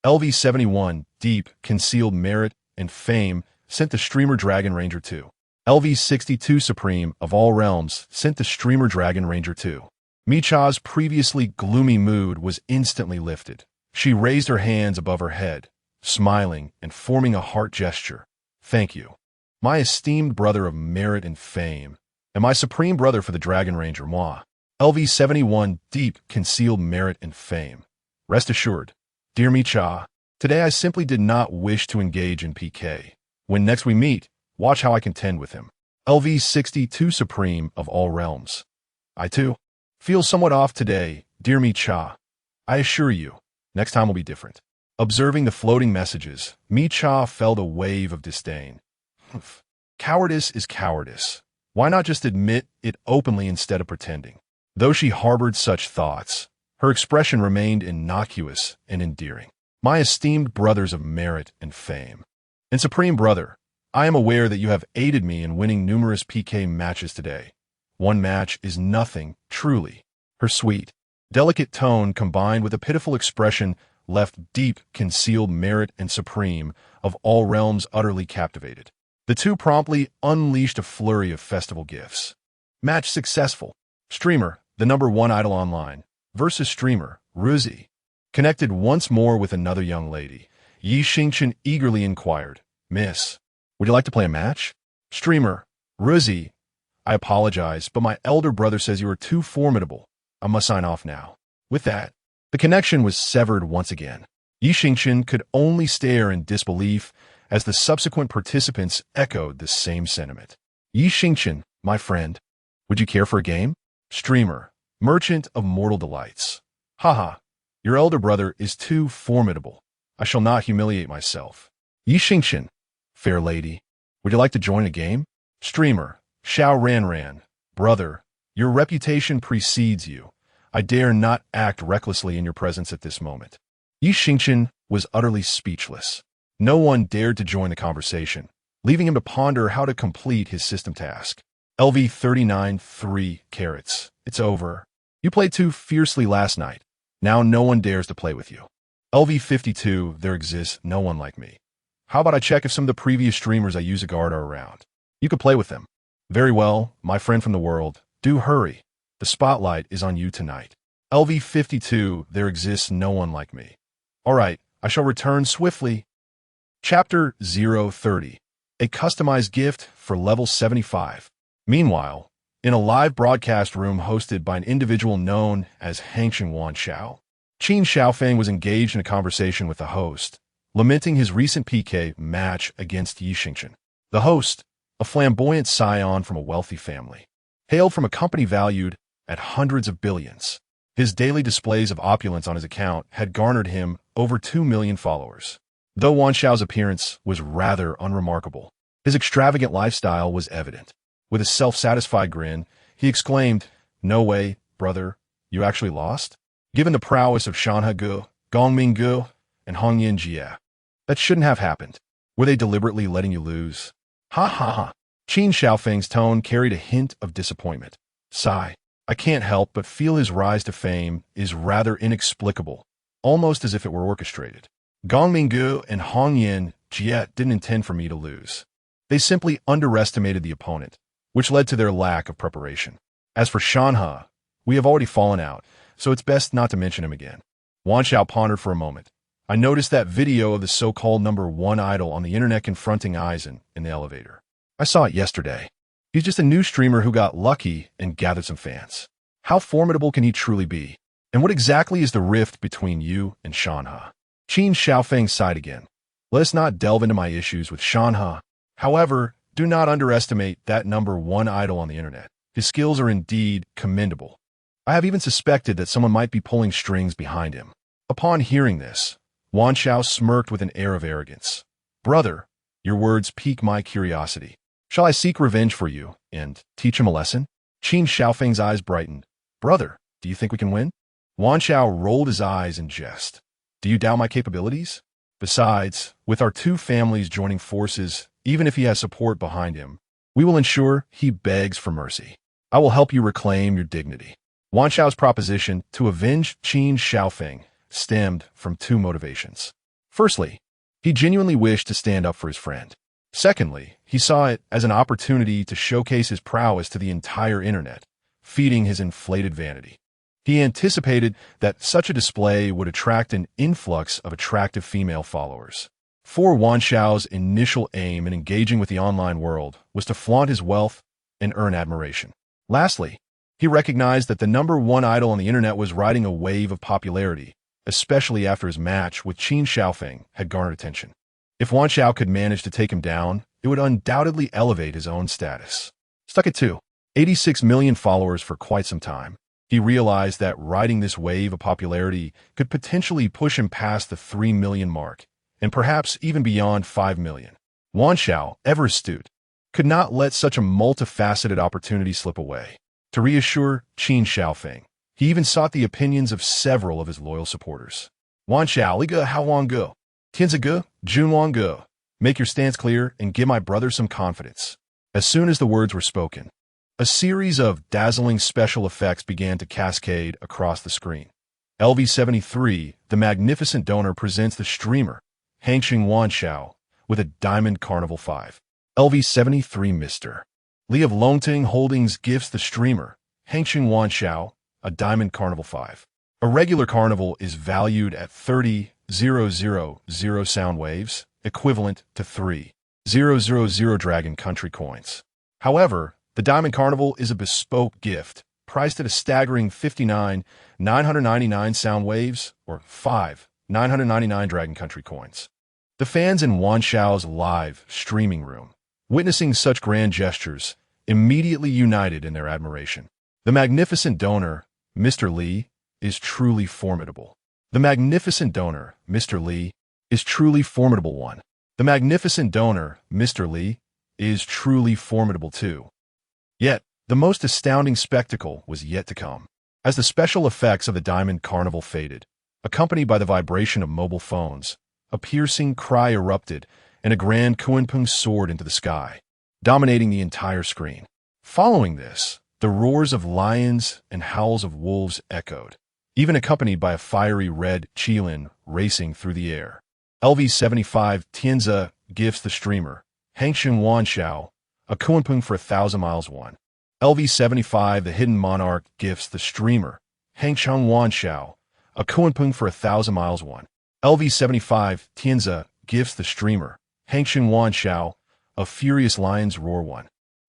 Speaker 1: LV 71, deep, concealed merit and fame, sent the streamer Dragon Ranger 2. LV 62 Supreme of all realms sent the streamer Dragon Ranger 2. Micha's previously gloomy mood was instantly lifted. She raised her hands above her head, smiling and forming a heart gesture. Thank you, my esteemed brother of merit and fame, and my supreme brother for the Dragon Ranger, moi. LV 71, deep, concealed merit and fame. Rest assured, dear Micha, today I simply did not wish to engage in PK. When next we meet, watch how I contend with him. LV62 Supreme of all realms. I too feel somewhat off today, dear Mi Cha. I assure you, next time will be different. Observing the floating messages, Mi Cha felt a wave of disdain. Cowardice is cowardice. Why not just admit it openly instead of pretending? Though she harbored such thoughts, her expression remained innocuous and endearing. My esteemed brothers of merit and fame. And Supreme Brother, I am aware that you have aided me in winning numerous PK matches today. One match is nothing, truly. Her sweet, delicate tone combined with a pitiful expression left deep concealed merit and Supreme of all realms utterly captivated. The two promptly unleashed a flurry of festival gifts. Match successful. Streamer, the #1 idol online, versus streamer, Ruzi. Connected once more with another young lady, Xingchen eagerly inquired, Miss, would you like to play a match? Streamer, Ruzi, I apologize, but my elder brother says you are too formidable. I must sign off now. With that, the connection was severed once again. Xingchen could only stare in disbelief as the subsequent participants echoed the same sentiment. Xingchen, my friend, would you care for a game? Streamer, merchant of mortal delights. Haha, your elder brother is too formidable. I shall not humiliate myself. Xingchen, fair lady, would you like to join a game? Streamer, Xiao Ran, brother, your reputation precedes you. I dare not act recklessly in your presence at this moment. Xingchen was utterly speechless. No one dared to join the conversation, leaving him to ponder how to complete his system task. LV39 3 carats. It's over. You played too fiercely last night. Now no one dares to play with you. LV52, there exists no one like me. How about I check if some of the previous streamers I use a guard are around? You could play with them. Very well, my friend from the world. Do hurry. The spotlight is on you tonight. LV52, there exists no one like me. All right, I shall return swiftly. Chapter 030. A customized gift for level 75. Meanwhile, in a live broadcast room hosted by an individual known as Hangchen Wanxiao, Chen Xiaofeng was engaged in a conversation with the host, lamenting his recent PK match against Xingchen. The host, a flamboyant scion from a wealthy family, hailed from a company valued at hundreds of billions. His daily displays of opulence on his account had garnered him over 2 million followers. Though Wanxiao's appearance was rather unremarkable, his extravagant lifestyle was evident. With a self-satisfied grin, he exclaimed, No way, brother, you actually lost? Given the prowess of Shanhe Gu, Gongming Gu, and Hongyan Jie, that shouldn't have happened. Were they deliberately letting you lose? Ha ha ha. Chen Xiaofeng's tone carried a hint of disappointment. Sigh. I can't help but feel his rise to fame is rather inexplicable, almost as if it were orchestrated. Gongming Gu and Hongyan Jie didn't intend for me to lose. They simply underestimated the opponent, which led to their lack of preparation. As for Shanhe, we have already fallen out, so it's best not to mention him again. Wanxiao pondered for a moment. I noticed that video of the so-called #1 idol on the internet confronting Eisen in the elevator. I saw it yesterday. He's just a new streamer who got lucky and gathered some fans. How formidable can he truly be? And what exactly is the rift between you and Shanhe? Chen Xiaofeng sighed again. Let us not delve into my issues with Shanhe. However, do not underestimate that #1 idol on the internet. His skills are indeed commendable. I have even suspected that someone might be pulling strings behind him. Upon hearing this, Wanxiao smirked with an air of arrogance. Brother, your words pique my curiosity. Shall I seek revenge for you and teach him a lesson? Chen Xiaofeng's eyes brightened. Brother, do you think we can win? Wanxiao rolled his eyes in jest. Do you doubt my capabilities? Besides, with our two families joining forces, even if he has support behind him, we will ensure he begs for mercy. I will help you reclaim your dignity. Wanxiao's proposition to avenge Chen Xiaofeng stemmed from two motivations. Firstly, he genuinely wished to stand up for his friend. Secondly, he saw it as an opportunity to showcase his prowess to the entire internet, feeding his inflated vanity. He anticipated that such a display would attract an influx of attractive female followers. For Wanxiao's initial aim in engaging with the online world was to flaunt his wealth and earn admiration. Lastly, he recognized that the #1 idol on the internet was riding a wave of popularity, especially after his match with Chen Xiaofeng had garnered attention. If Wanxiao could manage to take him down, it would undoubtedly elevate his own status. Stuck at 86 million followers for quite some time. He realized that riding this wave of popularity could potentially push him past the 3 million mark, and perhaps even beyond 5 million. Wan Xiao, ever astute, could not let such a multifaceted opportunity slip away. To reassure Chen Xiaofeng, he even sought the opinions of several of his loyal supporters. Wan Xiao, Liga Hao Wang Go, Tianzi Ge, Jun Wang Go. Make your stance clear and give my brother some confidence. As soon as the words were spoken, a series of dazzling special effects began to cascade across the screen. LV73, the magnificent donor, presents the streamer, Xingchen Wan Xiao, with a Diamond Carnival 5. LV73 Mr. Li of Longting Holdings gifts the streamer, Xingchen Wan Xiao, a Diamond Carnival 5. A regular carnival is valued at 30,000 sound waves, equivalent to 3,000 Dragon Country coins. However, the Diamond Carnival is a bespoke gift, priced at a staggering 59,999 sound waves, or 5,999 Dragon Country coins. The fans in Wan Xiao's live streaming room, witnessing such grand gestures, immediately united in their admiration. The magnificent donor, Mr. Li, is truly formidable. The magnificent donor, Mr. Li, is truly formidable one. The magnificent donor, Mr. Li, is truly formidable too. Yet, the most astounding spectacle was yet to come. As the special effects of the Diamond Carnival faded, accompanied by the vibration of mobile phones, a piercing cry erupted, and a grand kunpeng soared into the sky, dominating the entire screen. Following this, the roars of lions and howls of wolves echoed, even accompanied by a fiery red qilin racing through the air. LV75 Tianzi gifts the streamer, Xingchen Wan Xiao, a kunpeng for 1,000 miles one. LV75 the Hidden Monarch gifts the streamer, Xingchen Wan Xiao, a kunpeng for 1,000 miles one. LV75 Tianzi gifts the streamer, Xingchen Wan Xiao, a Furious Lion's Roar one.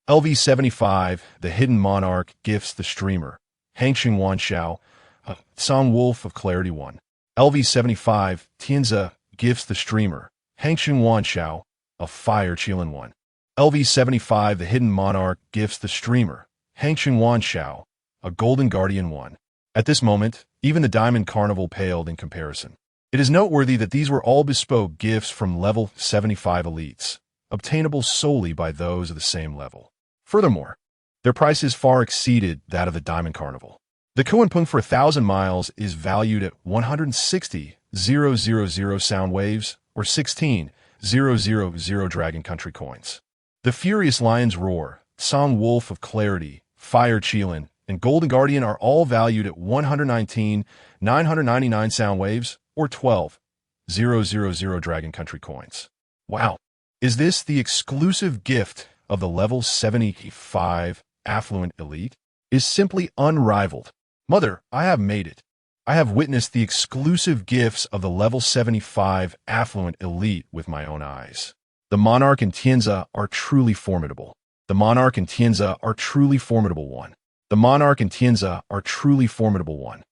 Speaker 1: LV75 the Hidden Monarch gifts the streamer, Xingchen Wan Xiao, a Song Wolf of Clarity one. LV75 Tianzi gifts the streamer, Xingchen Wan Xiao, a Fire Qilin one. LV75 the Hidden Monarch gifts the streamer, Xingchen Wan Xiao, a Golden Guardian one. At this moment, even the Diamond Carnival paled in comparison. It is noteworthy that these were all bespoke gifts from level 75 elites, obtainable solely by those of the same level. Furthermore, their prices far exceeded that of the Diamond Carnival. The kunpeng for 1,000 miles is valued at 160,000 sound waves, or 16,000 Dragon Country coins. The Furious Lion's Roar, Song Wolf of Clarity, Fire Qilin, and Golden Guardian are all valued at 119,999 sound waves, or 12,000 Dragon Country coins. Wow! Is this the exclusive gift of the level 75 affluent elite? Is simply unrivaled. Mother, I have made it. I have witnessed the exclusive gifts of the level 75 affluent elite with my own eyes. The Monarch and Tianzi are truly formidable. The Monarch and Tianzi are truly formidable one. The Monarch and Tianzi are truly formidable one.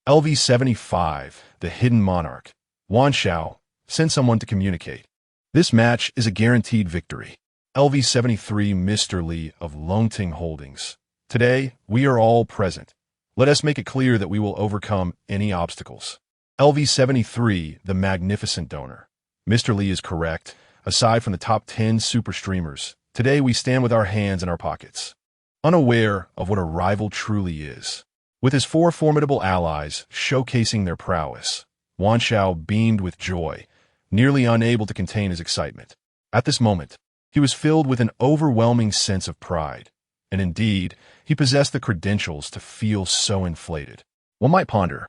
Speaker 1: LV75, the Hidden Monarch. Wan Xiao, send someone to communicate. This match is a guaranteed victory. LV73 Mr. Li of Longting Holdings. Today, we are all present. Let us make it clear that we will overcome any obstacles. LV73, the magnificent donor. Mr. Li is correct. Aside from the top 10 super streamers, today we stand with our hands in our pockets, unaware of what a rival truly is. With his 4 formidable allies showcasing their prowess, Wan Xiao beamed with joy, nearly unable to contain his excitement. At this moment, he was filled with an overwhelming sense of pride, and indeed, he possessed the credentials to feel so inflated. One might ponder,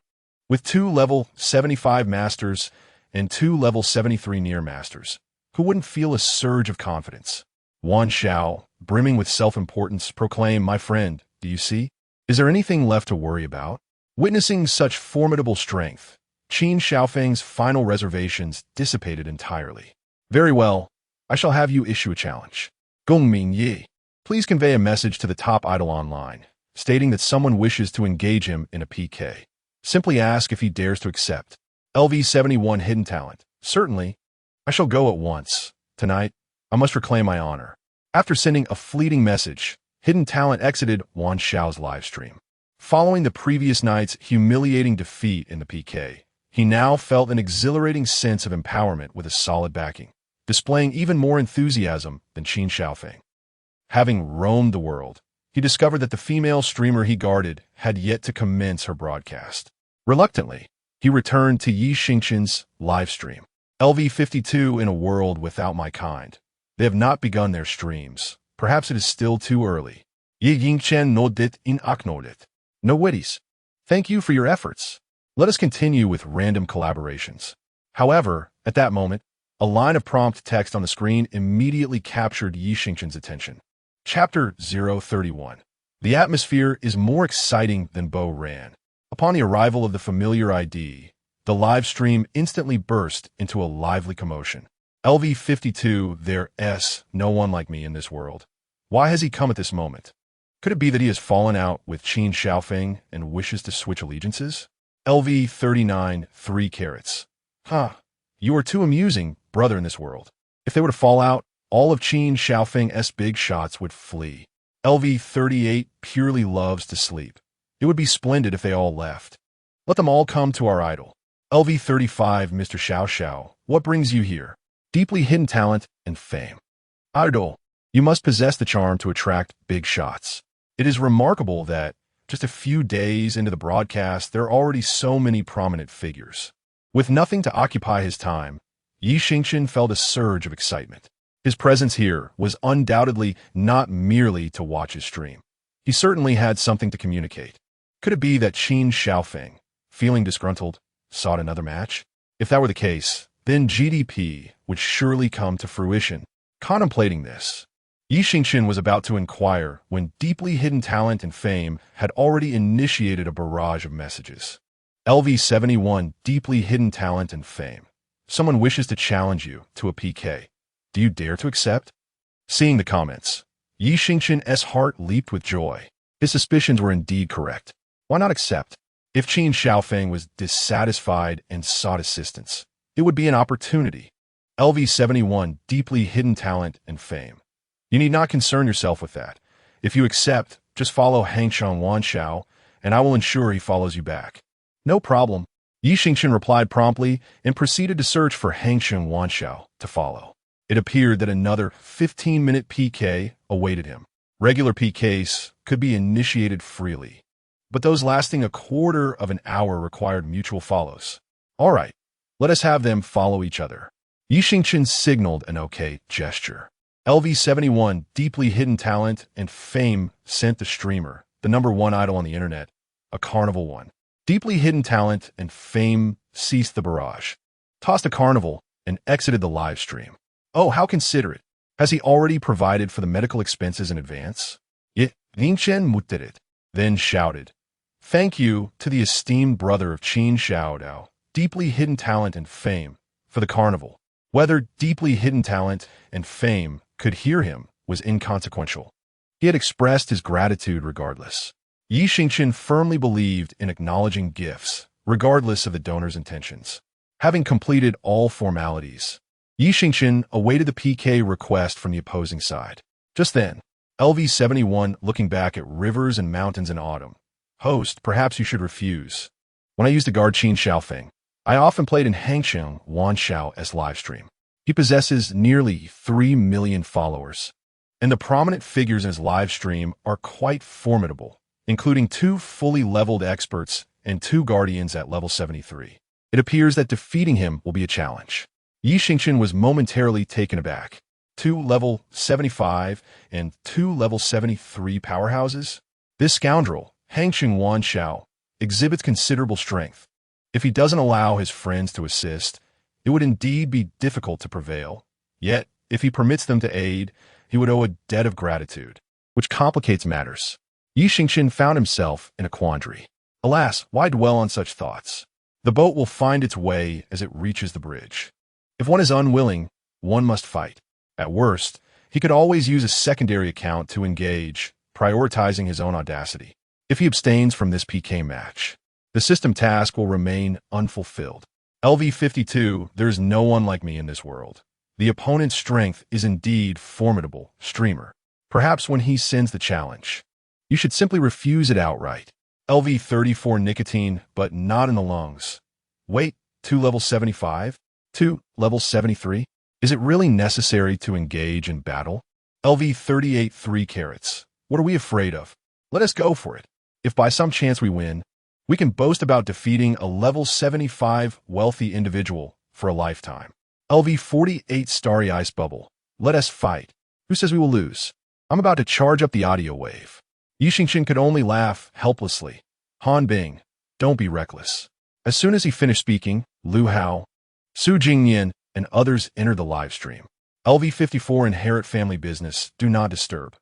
Speaker 1: with 2 level 75 masters and 2 level 73 near masters, who wouldn't feel a surge of confidence? Wan Xiao, brimming with self-importance, proclaimed, "My friend, do you see? Is there anything left to worry about?" Witnessing such formidable strength, Chen Xiaofeng's final reservations dissipated entirely. "Very well, I shall have you issue a challenge. Gongming Yi, please convey a message to the top idol online, stating that someone wishes to engage him in a PK. Simply ask if he dares to accept." LV71 Hidden Talent. "Certainly. I shall go at once. Tonight, I must reclaim my honor." After sending a fleeting message, hidden talent exited Wan Xiao's livestream. Following the previous night's humiliating defeat in the PK, he now felt an exhilarating sense of empowerment with a solid backing, displaying even more enthusiasm than Chen Xiaofeng. Having roamed the world, he discovered that the female streamer he guarded had yet to commence her broadcast. Reluctantly, he returned to Xingchen's livestream. LV52 in a world without my kind. They have not begun their streams. Perhaps it is still too early. Xingchen no dit in aknodet. No witties. Thank you for your efforts. Let us continue with random collaborations. However, at that moment, a line of prompt text on the screen immediately captured Xingchen's attention. Chapter 031. The atmosphere is more exciting than Bo ran. Upon the arrival of the familiar ID, the live stream instantly burst into a lively commotion. LV52, there's no one like me in this world. Why has he come at this moment? Could it be that he has fallen out with Chen Xiaofeng and wishes to switch allegiances? LV39, 3 carats. You are too amusing, brother, in this world. If they were to fall out, all of Chen Xiaofeng's big shots would flee. LV38 purely loves to sleep. It would be splendid if they all left. Let them all come to our idol. LV35, Mr. Xiao Xiao, what brings you here? Deeply hidden talent and fame. Idol, you must possess the charm to attract big shots. It is remarkable that, just a few days into the broadcast, there are already so many prominent figures. With nothing to occupy his time, Xingchen felt a surge of excitement. His presence here was undoubtedly not merely to watch his stream. He certainly had something to communicate. Could it be that Chen Xiaofeng, feeling disgruntled, sought another match? If that were the case, then GDP would surely come to fruition. Contemplating this, Xingchen was about to inquire when deeply hidden talent and fame had already initiated a barrage of messages. LV71, deeply hidden talent and fame. Someone wishes to challenge you to a PK. Do you dare to accept? Seeing the comments, Xingchen's heart leaped with joy. His suspicions were indeed correct. Why not accept? If Chen Xiaofeng was dissatisfied and sought assistance, it would be an opportunity. LV71, deeply hidden talent and fame. You need not concern yourself with that. If you accept, just follow Hangshang Wanxiao, and I will ensure he follows you back. No problem. Xingchen replied promptly and proceeded to search for Hangshang Wanxiao to follow. It appeared that another 15-minute PK awaited him. Regular PKs could be initiated freely, but those lasting a quarter of an hour required mutual follows. All right, let us have them follow each other. Xingchen signaled an okay gesture. LV71, deeply hidden talent and fame, sent the streamer, the #1 idol on the internet, a carnival one. Deeply hidden talent and fame ceased the barrage, tossed a carnival, and exited the live stream. Oh, how considerate. Has he already provided for the medical expenses in advance? Xingchen muted it, then shouted, "Thank you to the esteemed brother of Chen Xiaodao, deeply hidden talent and fame, for the carnival." Whether deeply hidden talent and fame could hear him was inconsequential. He had expressed his gratitude regardless. Xingchen firmly believed in acknowledging gifts, regardless of the donor's intentions. Having completed all formalities, Xingchen awaited the PK request from the opposing side. Just then, LV71 looking back at rivers and mountains in autumn. Host, perhaps you should refuse. When I used to guard Chen Xiaofeng, I often played in Hangshang Wanxiao's livestream. He possesses nearly 3 million followers, and the prominent figures in his livestream are quite formidable, including 2 fully leveled experts and 2 guardians at level 73. It appears that defeating him will be a challenge. Xingchen was momentarily taken aback. 2 level 75 and 2 level 73 powerhouses? This scoundrel, Hangshang Wanxiao, exhibits considerable strength. If he doesn't allow his friends to assist, it would indeed be difficult to prevail. Yet, if he permits them to aid, he would owe a debt of gratitude, which complicates matters. Xingchen found himself in a quandary. Alas, why dwell on such thoughts? The boat will find its way as it reaches the bridge. If one is unwilling, one must fight. At worst, he could always use a secondary account to engage, prioritizing his own audacity. If he abstains from this PK match, the system task will remain unfulfilled. LV52, there is no one like me in this world. The opponent's strength is indeed formidable, streamer. Perhaps when he sends the challenge, you should simply refuse it outright. LV34 nicotine, but not in the lungs. Wait, to level 75? To level 73? Is it really necessary to engage in battle? LV38 3 carrots. What are we afraid of? Let us go for it. If by some chance we win, we can boast about defeating a level 75 wealthy individual for a lifetime. LV48 starry ice bubble. Let us fight. Who says we will lose? I'm about to charge up the audio wave. Xingchen could only laugh helplessly. Hanbing, don't be reckless. As soon as he finished speaking, Lu Hao, Su Jingyan, and others entered the live stream. LV54 inherit family business. Do not disturb.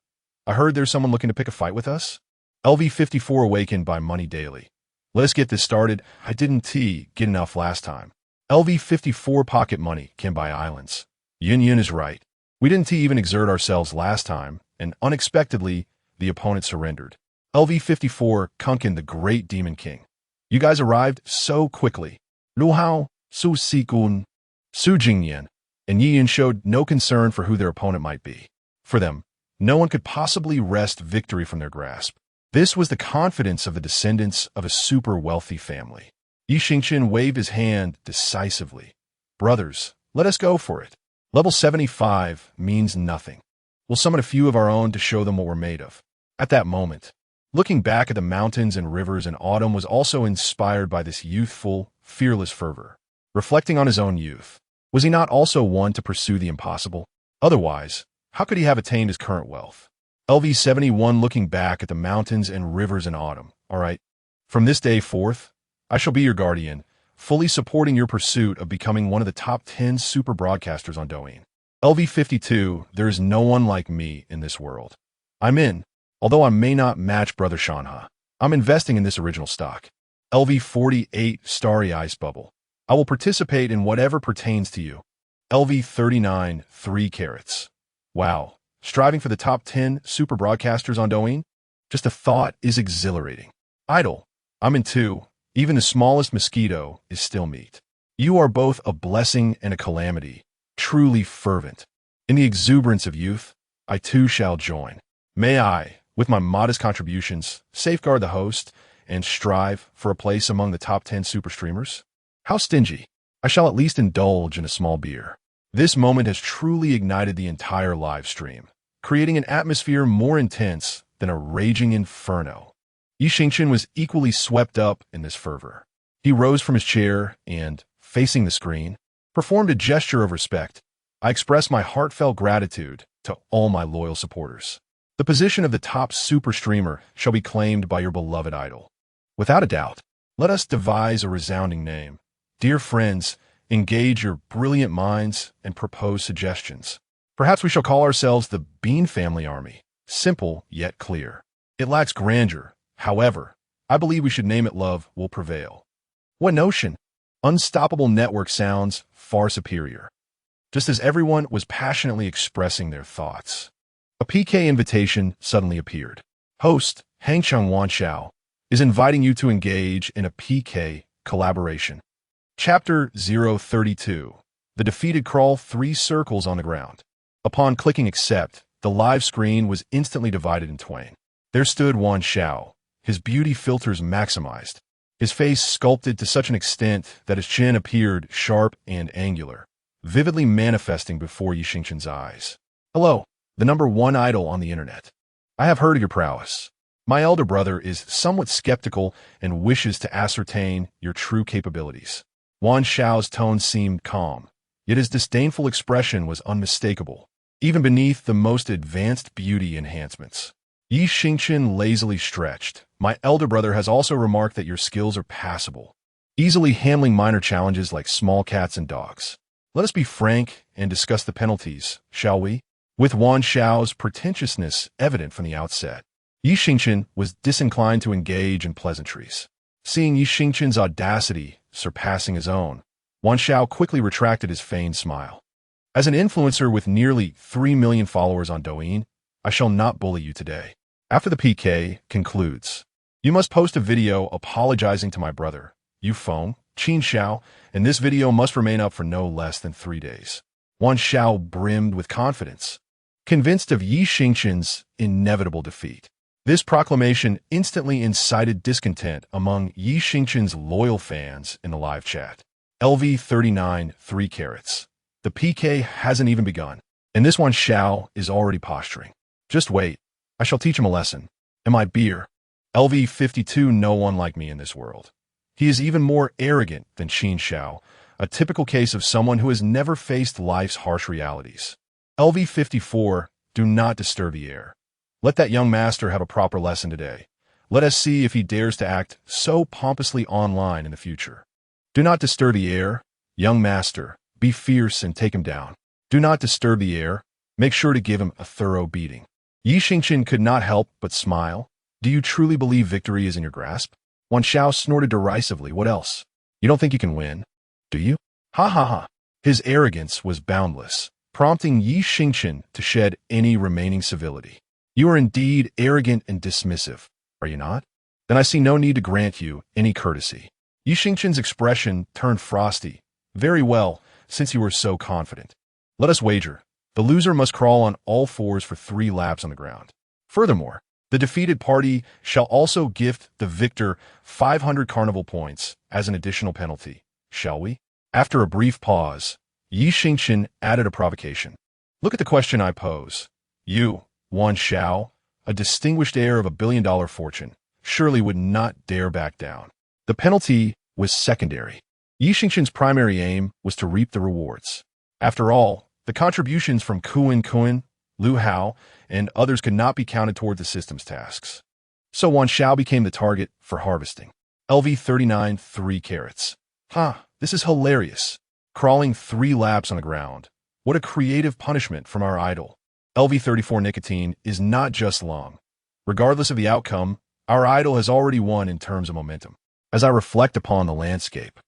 Speaker 1: I heard there's someone looking to pick a fight with us. LV54 awakened by money daily. Let's get this started. I didn't get enough last time. LV54 pocket money can buy islands. Yin is right. We didn't even exert ourselves last time, and unexpectedly, the opponent surrendered. LV54 Kunkin the Great Demon King. You guys arrived so quickly. Lu Hao, Su Sikun, Su Jingyan, and Yin showed no concern for who their opponent might be. For them, no one could possibly wrest victory from their grasp. This was the confidence of the descendants of a super wealthy family. Xingchen waved his hand decisively. Brothers, let us go for it. Level 75 means nothing. We'll summon a few of our own to show them what we're made of. At that moment, looking back at the mountains and rivers in autumn was also inspired by this youthful, fearless fervor. Reflecting on his own youth, was he not also one to pursue the impossible? Otherwise, how could he have attained his current wealth? LV71 looking back at the mountains and rivers in autumn. All right, from this day forth, I shall be your guardian, fully supporting your pursuit of becoming one of the top 10 super broadcasters on Douyin. LV52, there is no one like me in this world. I'm in, although I may not match Brother Shanha. I'm investing in this original stock. LV48 starry ice bubble. I will participate in whatever pertains to you. LV39 3 carrots. Wow, striving for the top 10 super broadcasters on Douyin? Just a thought is exhilarating. Idle. I'm in 2. Even the smallest mosquito is still meat. You are both a blessing and a calamity, truly fervent. In the exuberance of youth, I too shall join. May I, with my modest contributions, safeguard the host and strive for a place among the top 10 super streamers? How stingy. I shall at least indulge in a small beer. This moment has truly ignited the entire live stream, creating an atmosphere more intense than a raging inferno. Xingchen was equally swept up in this fervor. He rose from his chair and, facing the screen, performed a gesture of respect. I express my heartfelt gratitude to all my loyal supporters. The position of the top super streamer shall be claimed by your beloved idol. Without a doubt, let us devise a resounding name. Dear friends, engage your brilliant minds and propose suggestions. Perhaps we shall call ourselves the Bean Family Army. Simple yet clear. It lacks grandeur. However, I believe we should name it Love Will Prevail. What notion? Unstoppable network sounds far superior. Just as everyone was passionately expressing their thoughts, a PK invitation suddenly appeared. Host Hangcheng Wanxiao is inviting you to engage in a PK collaboration. Chapter 032. The defeated crawl 3 circles on the ground. Upon clicking accept, the live screen was instantly divided in twain. There stood Wanxiao, his beauty filters maximized, his face sculpted to such an extent that his chin appeared sharp and angular, vividly manifesting before Xingchen's eyes. Hello, the #1 idol on the internet. I have heard of your prowess. My elder brother is somewhat skeptical and wishes to ascertain your true capabilities. Wanxiao's tone seemed calm, yet his disdainful expression was unmistakable, even beneath the most advanced beauty enhancements. Xingchen lazily stretched. My elder brother has also remarked that your skills are passable, easily handling minor challenges like small cats and dogs. Let us be frank and discuss the penalties, shall we? With Wanxiao's pretentiousness evident from the outset, Xingchen was disinclined to engage in pleasantries. Seeing Xingchen's audacity surpassing his own, Wanxiao quickly retracted his feigned smile. As an influencer with nearly 3 million followers on Douyin, I shall not bully you today. After the PK concludes, you must post a video apologizing to my brother, Yu Feng, Qin Xiao, and this video must remain up for no less than 3 days. Wanxiao brimmed with confidence. convinced of Xingchen's inevitable defeat. This proclamation instantly incited discontent among Xingchen's loyal fans in the live chat. LV39 3 carats. The PK hasn't even begun, and this one Xiao is already posturing. Just wait, I shall teach him a lesson. And my beer. LV52 no one like me in this world. He is even more arrogant than Qin Xiao, a typical case of someone who has never faced life's harsh realities. LV54, do not disturb the air. Let that young master have a proper lesson today. Let us see if he dares to act so pompously online in the future. Do not disturb the air, young master. Be fierce and take him down. Do not disturb the air. Make sure to give him a thorough beating. Xingchen could not help but smile. Do you truly believe victory is in your grasp? Wan Xiao snorted derisively. What else? You don't think you can win, do you? Ha ha ha. His arrogance was boundless, prompting Xingchen to shed any remaining civility. You are indeed arrogant and dismissive, are you not? Then I see no need to grant you any courtesy. Xingchen's expression turned frosty. Very well, since you were so confident. Let us wager. The loser must crawl on all fours for 3 laps on the ground. Furthermore, the defeated party shall also gift the victor 500 carnival points as an additional penalty. Shall we? After a brief pause, Xingchen added a provocation. Look at the question I pose. You, Wan Xiao, a distinguished heir of $1 billion fortune, surely would not dare back down. The penalty was secondary. Xingchen's primary aim was to reap the rewards. After all, the contributions from Kuan, Lu Hao, and others could not be counted toward the system's tasks. So Wan Xiao became the target for harvesting. LV39 3 carats. This is hilarious. Crawling 3 laps on the ground. What a creative punishment from our idol. LV34 nicotine is not just long. Regardless of the outcome, our idol has already won in terms of momentum. As I reflect upon the landscape,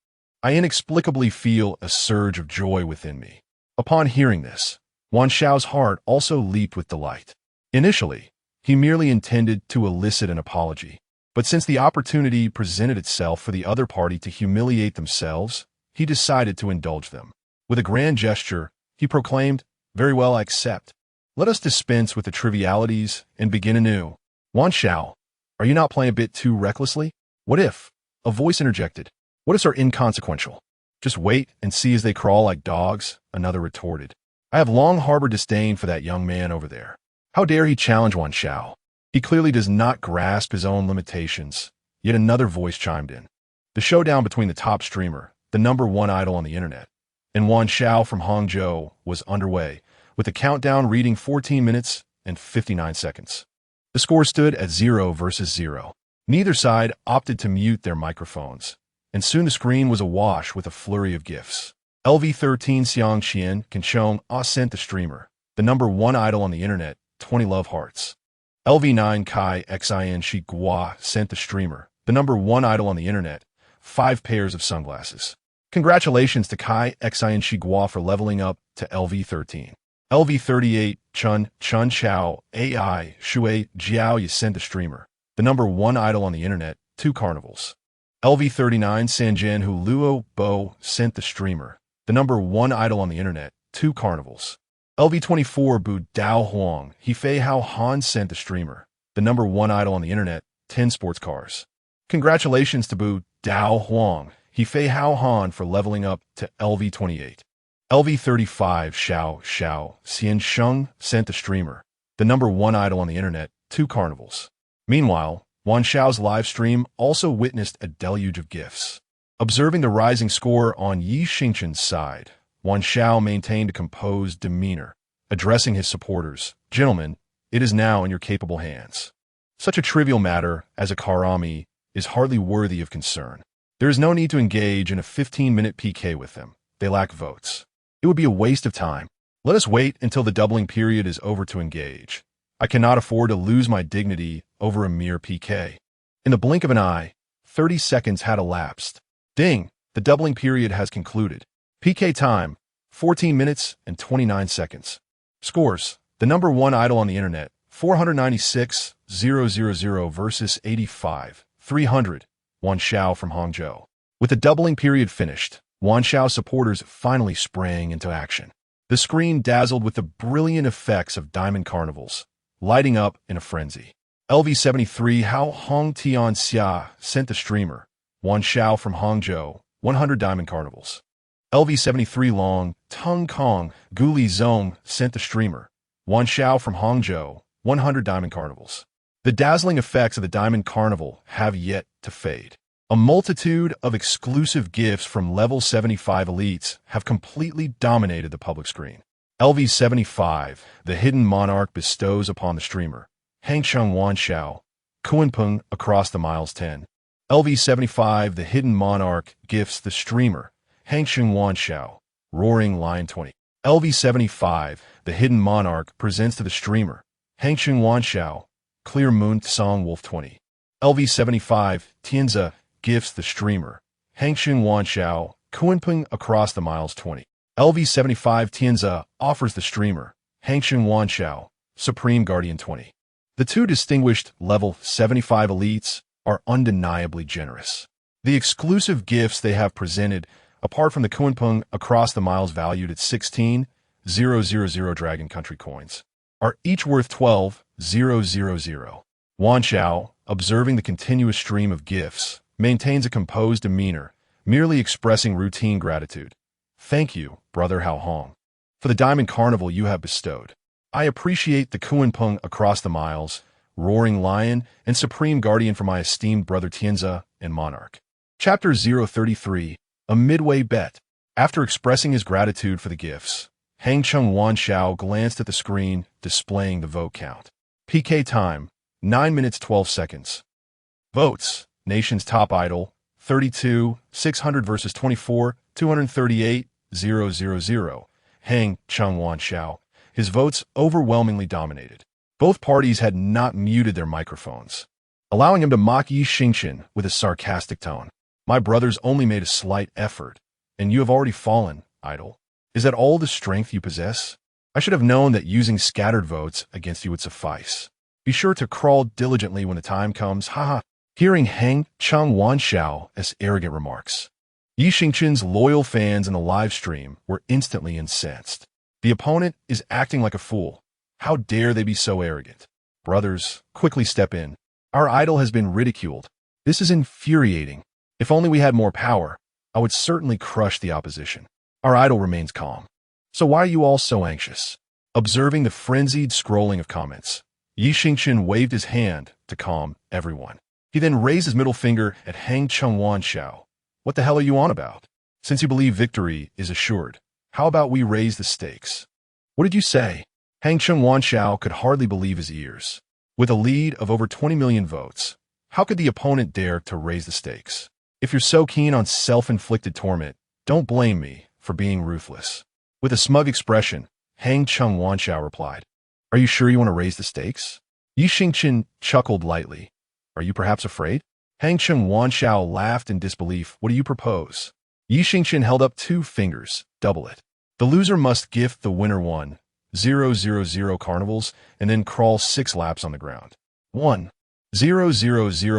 Speaker 1: I inexplicably feel a surge of joy within me. Upon hearing this, Wan Xiao's heart also leaped with delight. Initially, he merely intended to elicit an apology, but since the opportunity presented itself for the other party to humiliate themselves, he decided to indulge them. With a grand gesture, he proclaimed, "Very well, I accept. Let us dispense with the trivialities and begin anew." Wan Xiao, are you not playing a bit too recklessly? What if? A voice interjected. What ifs are inconsequential? Just wait and see as they crawl like dogs, another retorted. I have long harbored disdain for that young man over there. How dare he challenge Wan Xiao? He clearly does not grasp his own limitations. Yet another voice chimed in. The showdown between the top streamer, the #1 idol on the internet, and Wan Xiao from Hangzhou was underway, with the countdown reading 14 minutes and 59 seconds. The score stood at 0 versus 0. Neither side opted to mute their microphones, and soon the screen was awash with a flurry of gifs. LV13 Xiang Qian Kenchong sent the streamer, the #1 idol on the internet, 20 love hearts. LV9 Kai Xin Shi Gua sent the streamer, the #1 idol on the internet, 5 pairs of sunglasses. Congratulations to Kai Xin Shi Gua for leveling up to LV13. LV38 Chen Chao AI Shui Jiao Yi sent the streamer, the #1 idol on the internet, 2 carnivals. LV39 Sanjian Hu Luo Bo sent the streamer, the #1 idol on the internet, 2 carnivals. LV24 Bu Dao Huang Hefei Hao Han sent the streamer, the #1 idol on the internet, 10 sports cars. Congratulations to Bu Dao Huang Hefei Hao Han for leveling up to LV28. LV35 Xiao Xian Sheng sent the streamer, the #1 idol on the internet, 2 carnivals. Meanwhile, Wan Xiao's live stream also witnessed a deluge of gifts. Observing the rising score on Xingchen's side, Wan Xiao maintained a composed demeanor, addressing his supporters. Gentlemen, it is now in your capable hands. Such a trivial matter as a karami is hardly worthy of concern. There is no need to engage in a 15-minute PK with them. They lack votes. It would be a waste of time. Let us wait until the doubling period is over to engage. I cannot afford to lose my dignity over a mere PK. In the blink of an eye, 30 seconds had elapsed. Ding! The doubling period has concluded. PK time, 14 minutes and 29 seconds. Scores, the #1 idol on the internet, 496,000 versus 85,300, Wan Xiao from Hangzhou. With the doubling period finished, Wan Xiao supporters finally sprang into action. The screen dazzled with the brilliant effects of diamond carnivals, lighting up in a frenzy. LV73 Hao Hong Tian Xia sent the streamer, Wan Xiao from Hangzhou, 100 diamond carnivals. LV73 Long Tung Kong Guli Zong sent the streamer, Wan Xiao from Hangzhou, 100 diamond carnivals. The dazzling effects of the diamond carnival have yet to fade. A multitude of exclusive gifts from level 75 elites have completely dominated the public screen. LV75, the hidden monarch bestows upon the streamer, Hangcheng Wan Xiao, Kuanpeng across the miles 10. LV75, the hidden monarch gifts the streamer, Hangcheng Wan Xiao, Roaring Lion 20. LV75, the hidden monarch presents to the streamer, Hangcheng Wan Xiao, Clear Moon Song Wolf 20. LV75, Tianza gifts the streamer, Hangcheng Wan Xiao, Kuanpeng across the miles 20. LV75 Tianza offers the streamer, Hangcheng Wan Xiao, Supreme Guardian 20. The two distinguished level 75 elites are undeniably generous. The exclusive gifts they have presented, apart from the Kuanpeng across the miles valued at 16,000 Dragon Country coins, are each worth 12,000. Wan Xiao, observing the continuous stream of gifts, maintains a composed demeanor, merely expressing routine gratitude. Thank you, brother Hao Hong, for the diamond carnival you have bestowed. I appreciate the Kuanpeng across the miles, Roaring Lion, and Supreme Guardian for my esteemed brother Tianza and Monarch. Chapter 033, A Midway Bet. After expressing his gratitude for the gifts, Hangcheng Wan Xiao glanced at the screen displaying the vote count. PK time, 9 minutes 12 seconds. Votes, nation's top idol, 32, 600 versus 24, 238, 000. Hangcheng Wan Xiao. His votes overwhelmingly dominated. Both parties had not muted their microphones, allowing him to mock Xingchen with a sarcastic tone. My brothers only made a slight effort, and you have already fallen, idol. Is that all the strength you possess? I should have known that using scattered votes against you would suffice. Be sure to crawl diligently when the time comes, haha. Hearing Hangcheng Wan Xiao's arrogant remarks, Xingchen's loyal fans in the live stream were instantly incensed. The opponent is acting like a fool. How dare they be so arrogant? Brothers, quickly step in. Our idol has been ridiculed. This is infuriating. If only we had more power, I would certainly crush the opposition. Our idol remains calm. So why are you all so anxious? Observing the frenzied scrolling of comments, Xingchen waved his hand to calm everyone. He then raised his middle finger at Hangcheng Wan Xiao. What the hell are you on about? Since you believe victory is assured, how about we raise the stakes? What did you say? Hangcheng Wan Xiao could hardly believe his ears. With a lead of over 20 million votes, how could the opponent dare to raise the stakes? If you're so keen on self-inflicted torment, don't blame me for being ruthless. With a smug expression, Hangcheng Wan Xiao replied, Are you sure you want to raise the stakes? Xingchen chuckled lightly. Are you perhaps afraid? Hangcheng Wan Xiao laughed in disbelief. What do you propose? Xingchen held up 2 fingers. Double it. The loser must gift the winner 1,000 carnivals and then crawl 6 laps on the ground. 1,000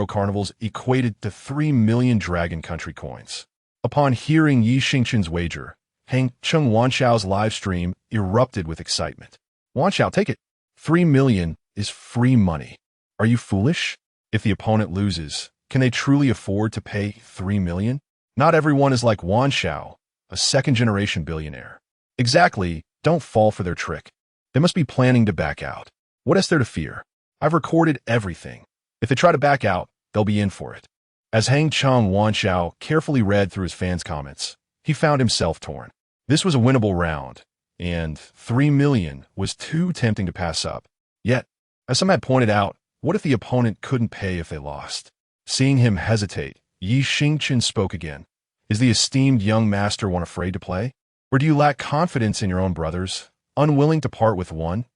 Speaker 1: carnivals equated to 3 million Dragon Country coins. Upon hearing Xingchen's wager, Hangcheng Wan Xiao's live stream erupted with excitement. Wan Xiao, take it. 3 million is free money. Are you foolish? If the opponent loses, can they truly afford to pay 3 million? Not everyone is like Wan Xiao, a second-generation billionaire. Exactly, don't fall for their trick. They must be planning to back out. What is there to fear? I've recorded everything. If they try to back out, they'll be in for it. As Hangcheng Wan Xiao carefully read through his fans' comments, he found himself torn. This was a winnable round, and 3 million was too tempting to pass up. Yet, as some had pointed out, what if the opponent couldn't pay if they lost? Seeing him hesitate, Xingchen spoke again. Is the esteemed young master one afraid to play? Or do you lack confidence in your own brothers, unwilling to part with 1,000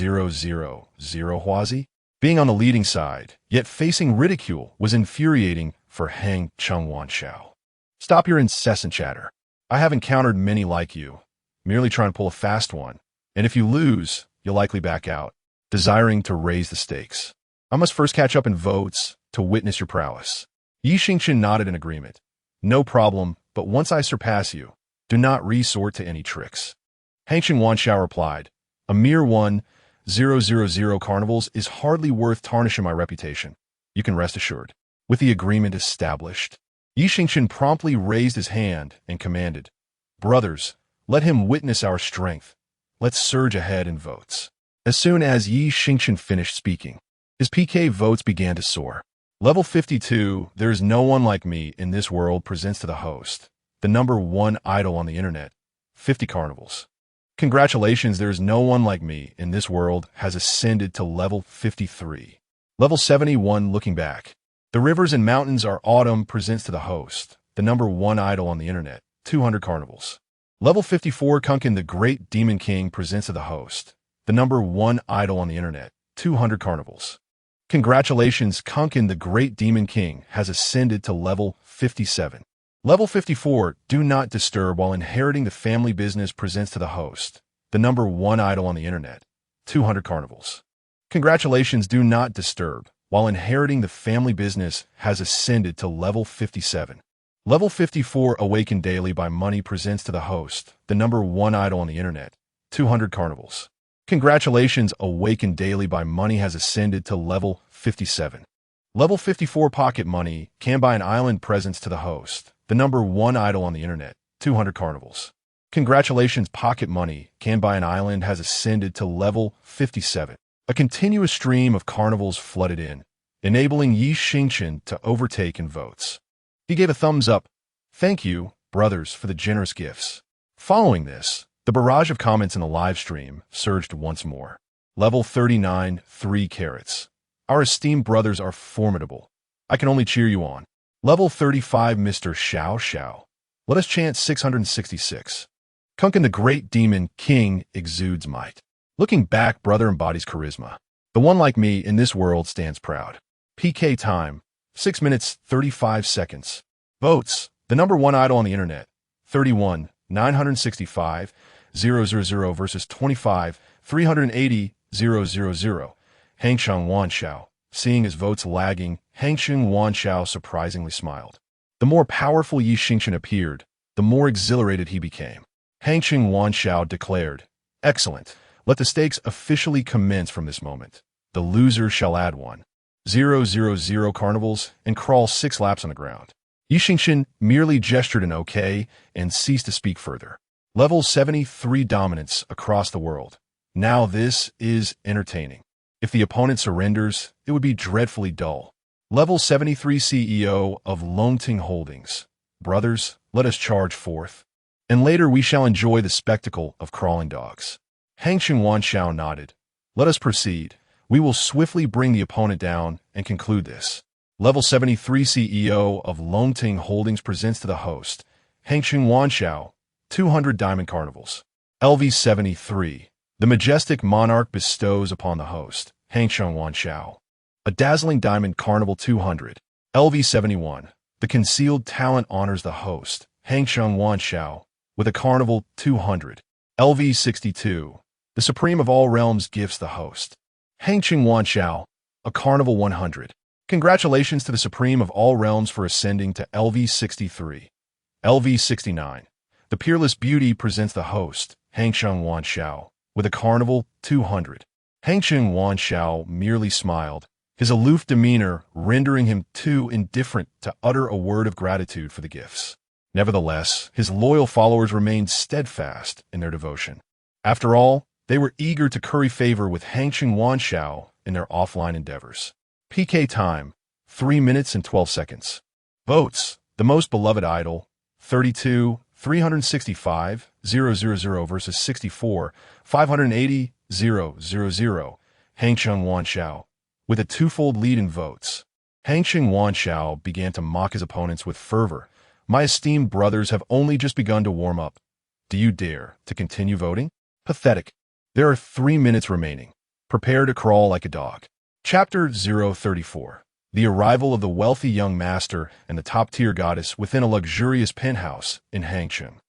Speaker 1: Huazi? Being on the leading side, yet facing ridicule, was infuriating for Hangcheng Wan Xiao. Stop your incessant chatter. I have encountered many like you, merely trying to pull a fast one, and if you lose, you'll likely back out, desiring to raise the stakes. I must first catch up in votes to witness your prowess. Xingchen nodded in agreement. No problem, but once I surpass you, do not resort to any tricks. Xingchen Wanxiao replied, "A mere 1,000 carnivals is hardly worth tarnishing my reputation. You can rest assured." With the agreement established, Xingchen promptly raised his hand and commanded, "Brothers, let him witness our strength. Let's surge ahead in votes." As soon as Xingchen finished speaking, his PK votes began to soar. Level 52, "There is no one like me in this world," presents to the host, the #1 idol on the internet, 50 carnivals. "Congratulations, there is no one like me in this world," has ascended to level 53. Level 71, "Looking back, the rivers and mountains are autumn," presents to the host, the #1 idol on the internet, 200 carnivals. Level 54, "Kunkin the Great Demon King," presents to the host, the #1 idol on the internet, 200 carnivals. "Congratulations, Kunkin the Great Demon King has ascended to level 57. Level 54, "Do not disturb while inheriting the family business," presents to the host, the #1 idol on the internet, 200 carnivals. "Congratulations, do not disturb while inheriting the family business," has ascended to level 57. Level 54, "Awaken Daily by Money," presents to the host, the #1 idol on the internet, 200 carnivals. "Congratulations, Awaken Daily by Money has ascended to level 57. Level 54, Pocket Money can buy an island, presents to the host, the #1 idol on the internet, 200 carnivals. Congratulations, Pocket Money can buy an island has ascended to level 57. A continuous stream of carnivals flooded in, enabling Xingchen to overtake in votes. He gave a thumbs up. "Thank you, brothers, for the generous gifts." Following this, the barrage of comments in the live stream surged once more. Level 39, 3 carrots. "Our esteemed brothers are formidable. I can only cheer you on." Level 35, Mr. Xiao Xiao. "Let us chant 666. Kunkin the Great Demon King exudes might. Looking back, brother embodies charisma. The one like me in this world stands proud." PK time, 6 minutes, 35 seconds. Votes, the #1 idol on the internet, 31,965,000 versus 25,380,000. Xingchen Wanxiao. Seeing his votes lagging, Xingchen Wanxiao surprisingly smiled. The more powerful Xingchen appeared, the more exhilarated he became. Xingchen Wanxiao declared, "Excellent. Let the stakes officially commence from this moment. The loser shall add 1,000 carnivals and crawl 6 laps on the ground." Xingchen merely gestured an OK and ceased to speak further. Level 73 dominance across the world. Now this is entertaining. If the opponent surrenders, it would be dreadfully dull. Level 73 CEO of Longting Holdings. "Brothers, let us charge forth, and later we shall enjoy the spectacle of crawling dogs." Xingchen Wanxiao nodded. "Let us proceed. We will swiftly bring the opponent down and conclude this." Level 73 CEO of Longting Holdings presents to the host, Xingchen Wanxiao, 200 diamond carnivals. LV73. The majestic monarch bestows upon the host, Xingchen Wanxiao, a dazzling diamond carnival 200. LV71. The concealed talent honors the host, Xingchen Wanxiao, with a carnival 200. LV62. The supreme of all realms gifts the host, Xingchen Wanxiao, a carnival 100. Congratulations to the supreme of all realms for ascending to LV63. LV69. The peerless beauty presents the host, Xingchen Wanxiao, with a carnival 200. Xingchen Wanxiao merely smiled, his aloof demeanor rendering him too indifferent to utter a word of gratitude for the gifts. Nevertheless, his loyal followers remained steadfast in their devotion. After all, they were eager to curry favor with Xingchen Wanxiao in their offline endeavors. PK time, 3 minutes and 12 seconds. Votes, the most beloved idol, 32,365,000 versus 64,580,000. Xingchen Wanxiao. With a twofold lead in votes, Xingchen Wanxiao began to mock his opponents with fervor. "My esteemed brothers have only just begun to warm up. Do you dare to continue voting? Pathetic. There are 3 minutes remaining. Prepare to crawl like a dog." Chapter 034. The arrival of the wealthy young master and the top-tier goddess within a luxurious penthouse in Xingchen.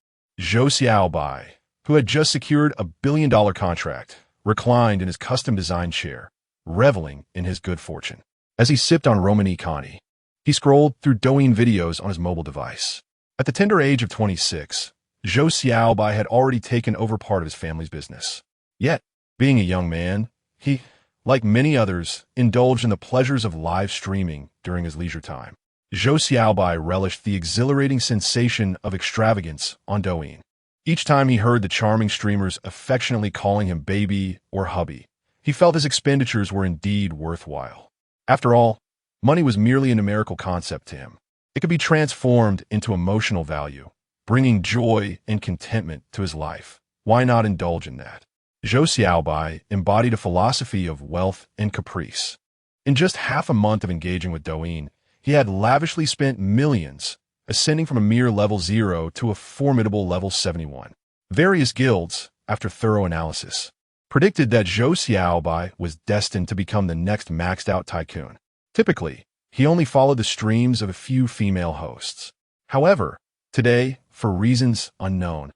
Speaker 1: Zhou Xiaobai, who had just secured a billion-dollar contract, reclined in his custom-designed chair, reveling in his good fortune. As he sipped on Romani Conti, he scrolled through Douyin videos on his mobile device. At the tender age of 26, Zhou Xiaobai had already taken over part of his family's business. Yet, being a young man, he, like many others, indulged in the pleasures of live streaming during his leisure time. Zhou Xiaobai relished the exhilarating sensation of extravagance on Douyin. Each time he heard the charming streamers affectionately calling him baby or hubby, he felt his expenditures were indeed worthwhile. After all, money was merely a numerical concept to him. It could be transformed into emotional value, bringing joy and contentment to his life. Why not indulge in that? Zhou Xiaobai embodied a philosophy of wealth and caprice. In just half a month of engaging with Douyin, he had lavishly spent millions, ascending from a mere level 0 to a formidable level 71. Various guilds, after thorough analysis, predicted that Zhou Xiaobai was destined to become the next maxed-out tycoon. Typically, he only followed the streams of a few female hosts. However, today, for reasons unknown,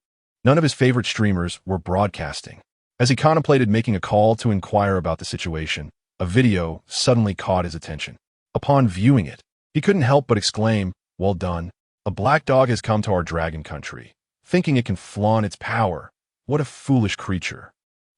Speaker 1: none of his favorite streamers were broadcasting. As he contemplated making a call to inquire about the situation, a video suddenly caught his attention. Upon viewing it, he couldn't help but exclaim, "Well done. A black dog has come to our dragon country, thinking it can flaunt its power. What a foolish creature."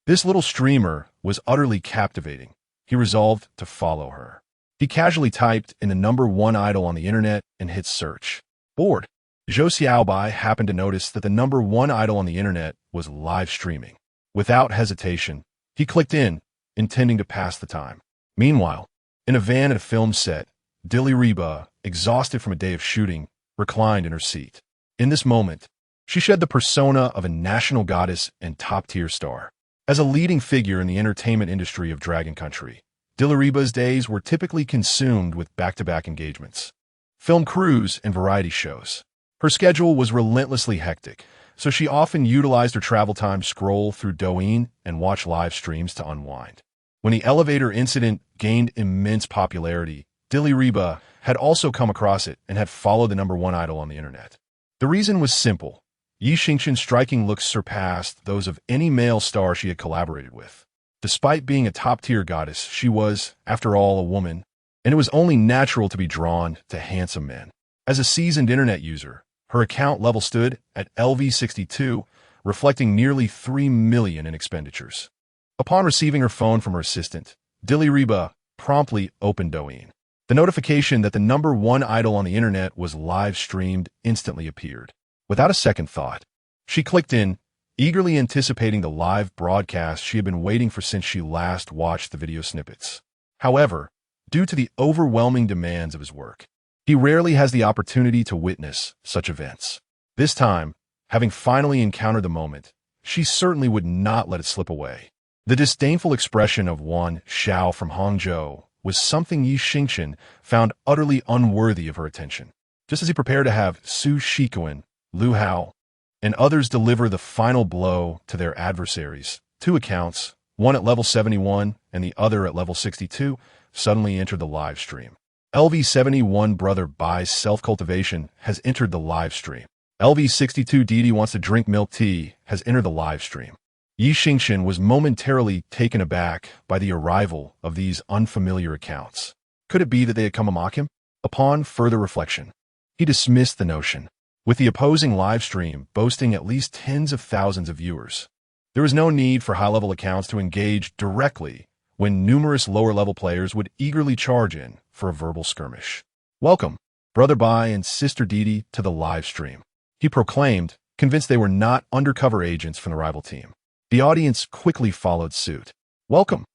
Speaker 1: This little streamer was utterly captivating. He resolved to follow her. He casually typed in the #1 idol on the internet and hit search. Bored, Zhou Xiaobai happened to notice that the #1 idol on the internet was live streaming. Without hesitation, he clicked in, intending to pass the time. Meanwhile, in a van at a film set, Dilina Zha, exhausted from a day of shooting, reclined in her seat. In this moment, she shed the persona of a national goddess and top-tier star. As a leading figure in the entertainment industry of Dragon Country, Dilina Zha's days were typically consumed with back-to-back engagements, film crews, and variety shows. Her schedule was relentlessly hectic, so she often utilized her travel time to scroll through Douyin and watch live streams to unwind. When the elevator incident gained immense popularity, Dilina Zha had also come across it and had followed the #1 idol on the internet. The reason was simple. Xingchen's striking looks surpassed those of any male star she had collaborated with. Despite being a top-tier goddess, she was, after all, a woman, and it was only natural to be drawn to handsome men. As a seasoned internet user, her account level stood at LV62, reflecting nearly 3 million in expenditures. Upon receiving her phone from her assistant, Dilina Zha promptly opened Douyin. The notification that the #1 idol on the internet was live-streamed instantly appeared. Without a second thought, she clicked in, eagerly anticipating the live broadcast she had been waiting for since she last watched the video snippets. However, due to the overwhelming demands of his work, he rarely has the opportunity to witness such events. This time, having finally encountered the moment, she certainly would not let it slip away. The disdainful expression of Wan Xiao from Hangzhou was something Xingchen found utterly unworthy of her attention. Just as he prepared to have Su Shikuan, Lu Hao, and others deliver the final blow to their adversaries, two accounts, one at level 71 and the other at level 62, suddenly entered the live stream. LV71 Brother Bai's self-cultivation has entered the live stream. LV62 Didi wants to drink milk tea has entered the live stream. Xingchen was momentarily taken aback by the arrival of these unfamiliar accounts. Could it be that they had come to mock him? Upon further reflection, he dismissed the notion. With the opposing live stream boasting at least tens of thousands of viewers, there was no need for high-level accounts to engage directly when numerous lower-level players would eagerly charge in for a verbal skirmish. "Welcome, Brother Bai and Sister Didi, to the live stream," he proclaimed, convinced they were not undercover agents from the rival team. The audience quickly followed suit. "Welcome,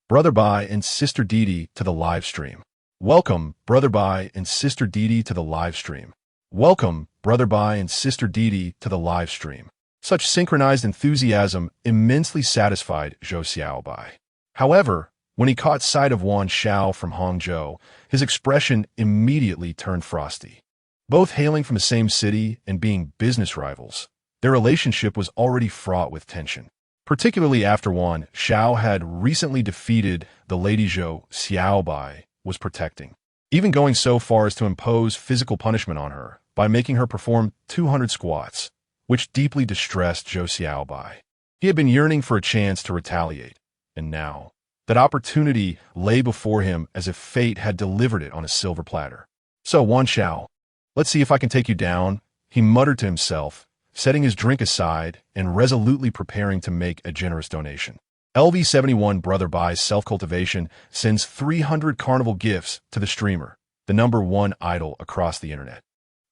Speaker 1: Brother Bai and Sister Didi, to the live stream. Welcome, Brother Bai and Sister Didi, to the live stream. Welcome, Brother Bai and Sister Didi, to the live stream." Such synchronized enthusiasm immensely satisfied Zhou Xiaobai. However, when he caught sight of Wan Xiao from Hangzhou, his expression immediately turned frosty. Both hailing from the same city and being business rivals, their relationship was already fraught with tension. Particularly after Wan Xiao had recently defeated the lady Zhou Xiaobai was protecting, even going so far as to impose physical punishment on her by making her perform 200 squats, which deeply distressed Zhou Xiaobai. He had been yearning for a chance to retaliate, and now, that opportunity lay before him as if fate had delivered it on a silver platter. "So, Wan Xiao, let's see if I can take you down," he muttered to himself, setting his drink aside and resolutely preparing to make a generous donation. LV71 brother buys self-cultivation, sends 300 carnival gifts to the streamer, the #1 idol across the internet.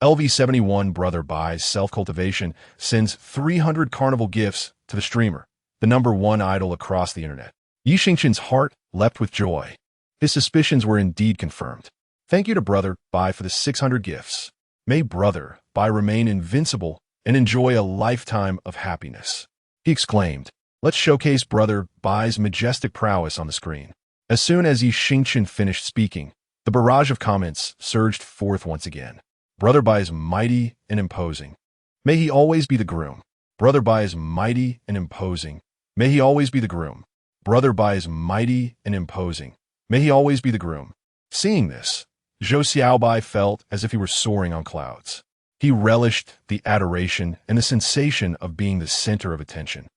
Speaker 1: LV71 brother buys self-cultivation, sends 300 carnival gifts to the streamer, the #1 idol across the internet. Xingchen's heart leapt with joy. His suspicions were indeed confirmed. Thank you to Brother Bai for the 600 gifts. May Brother Bai remain invincible and enjoy a lifetime of happiness. He exclaimed. Let's showcase Brother Bai's majestic prowess on the screen. As soon as Xingchen finished speaking, the barrage of comments surged forth once again. Brother Bai is mighty and imposing. May he always be the groom. Brother Bai is mighty and imposing. May he always be the groom. Brother Bai is mighty and imposing. May he always be the groom. Seeing this, Zhou Xiaobai felt as if he were soaring on clouds. He relished the adoration and the sensation of being the center of attention.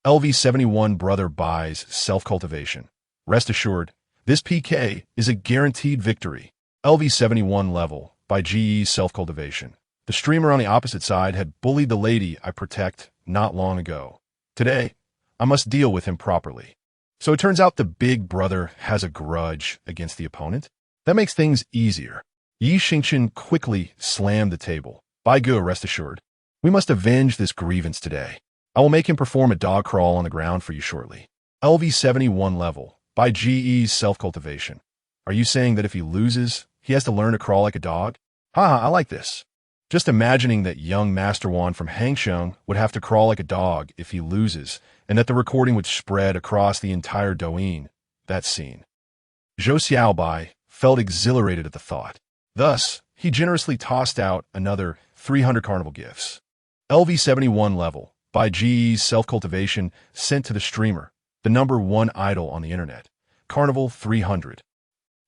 Speaker 1: LV71 Brother Bai's self-cultivation. Rest assured, this PK is a guaranteed victory. LV71 level by GE's self-cultivation. The streamer on the opposite side had bullied the lady I protect not long ago. Today, I must deal with him properly. So it turns out the big brother has a grudge against the opponent. That makes things easier. Xingchen quickly slammed the table. By Gu, rest assured. We must avenge this grievance today. I will make him perform a dog crawl on the ground for you shortly. LV71 level by GE's self-cultivation. Are you saying that if he loses, he has to learn to crawl like a dog? Haha, I like this. Just imagining that young Master Wan from Hangsheng would have to crawl like a dog if he loses, and that the recording would spread across the entire Douyin. That scene. Zhou Xiaobai felt exhilarated at the thought. Thus, he generously tossed out another 300 carnival gifts. LV71 level by GE's self-cultivation sent to the streamer, the #1 idol on the internet, Carnival 300.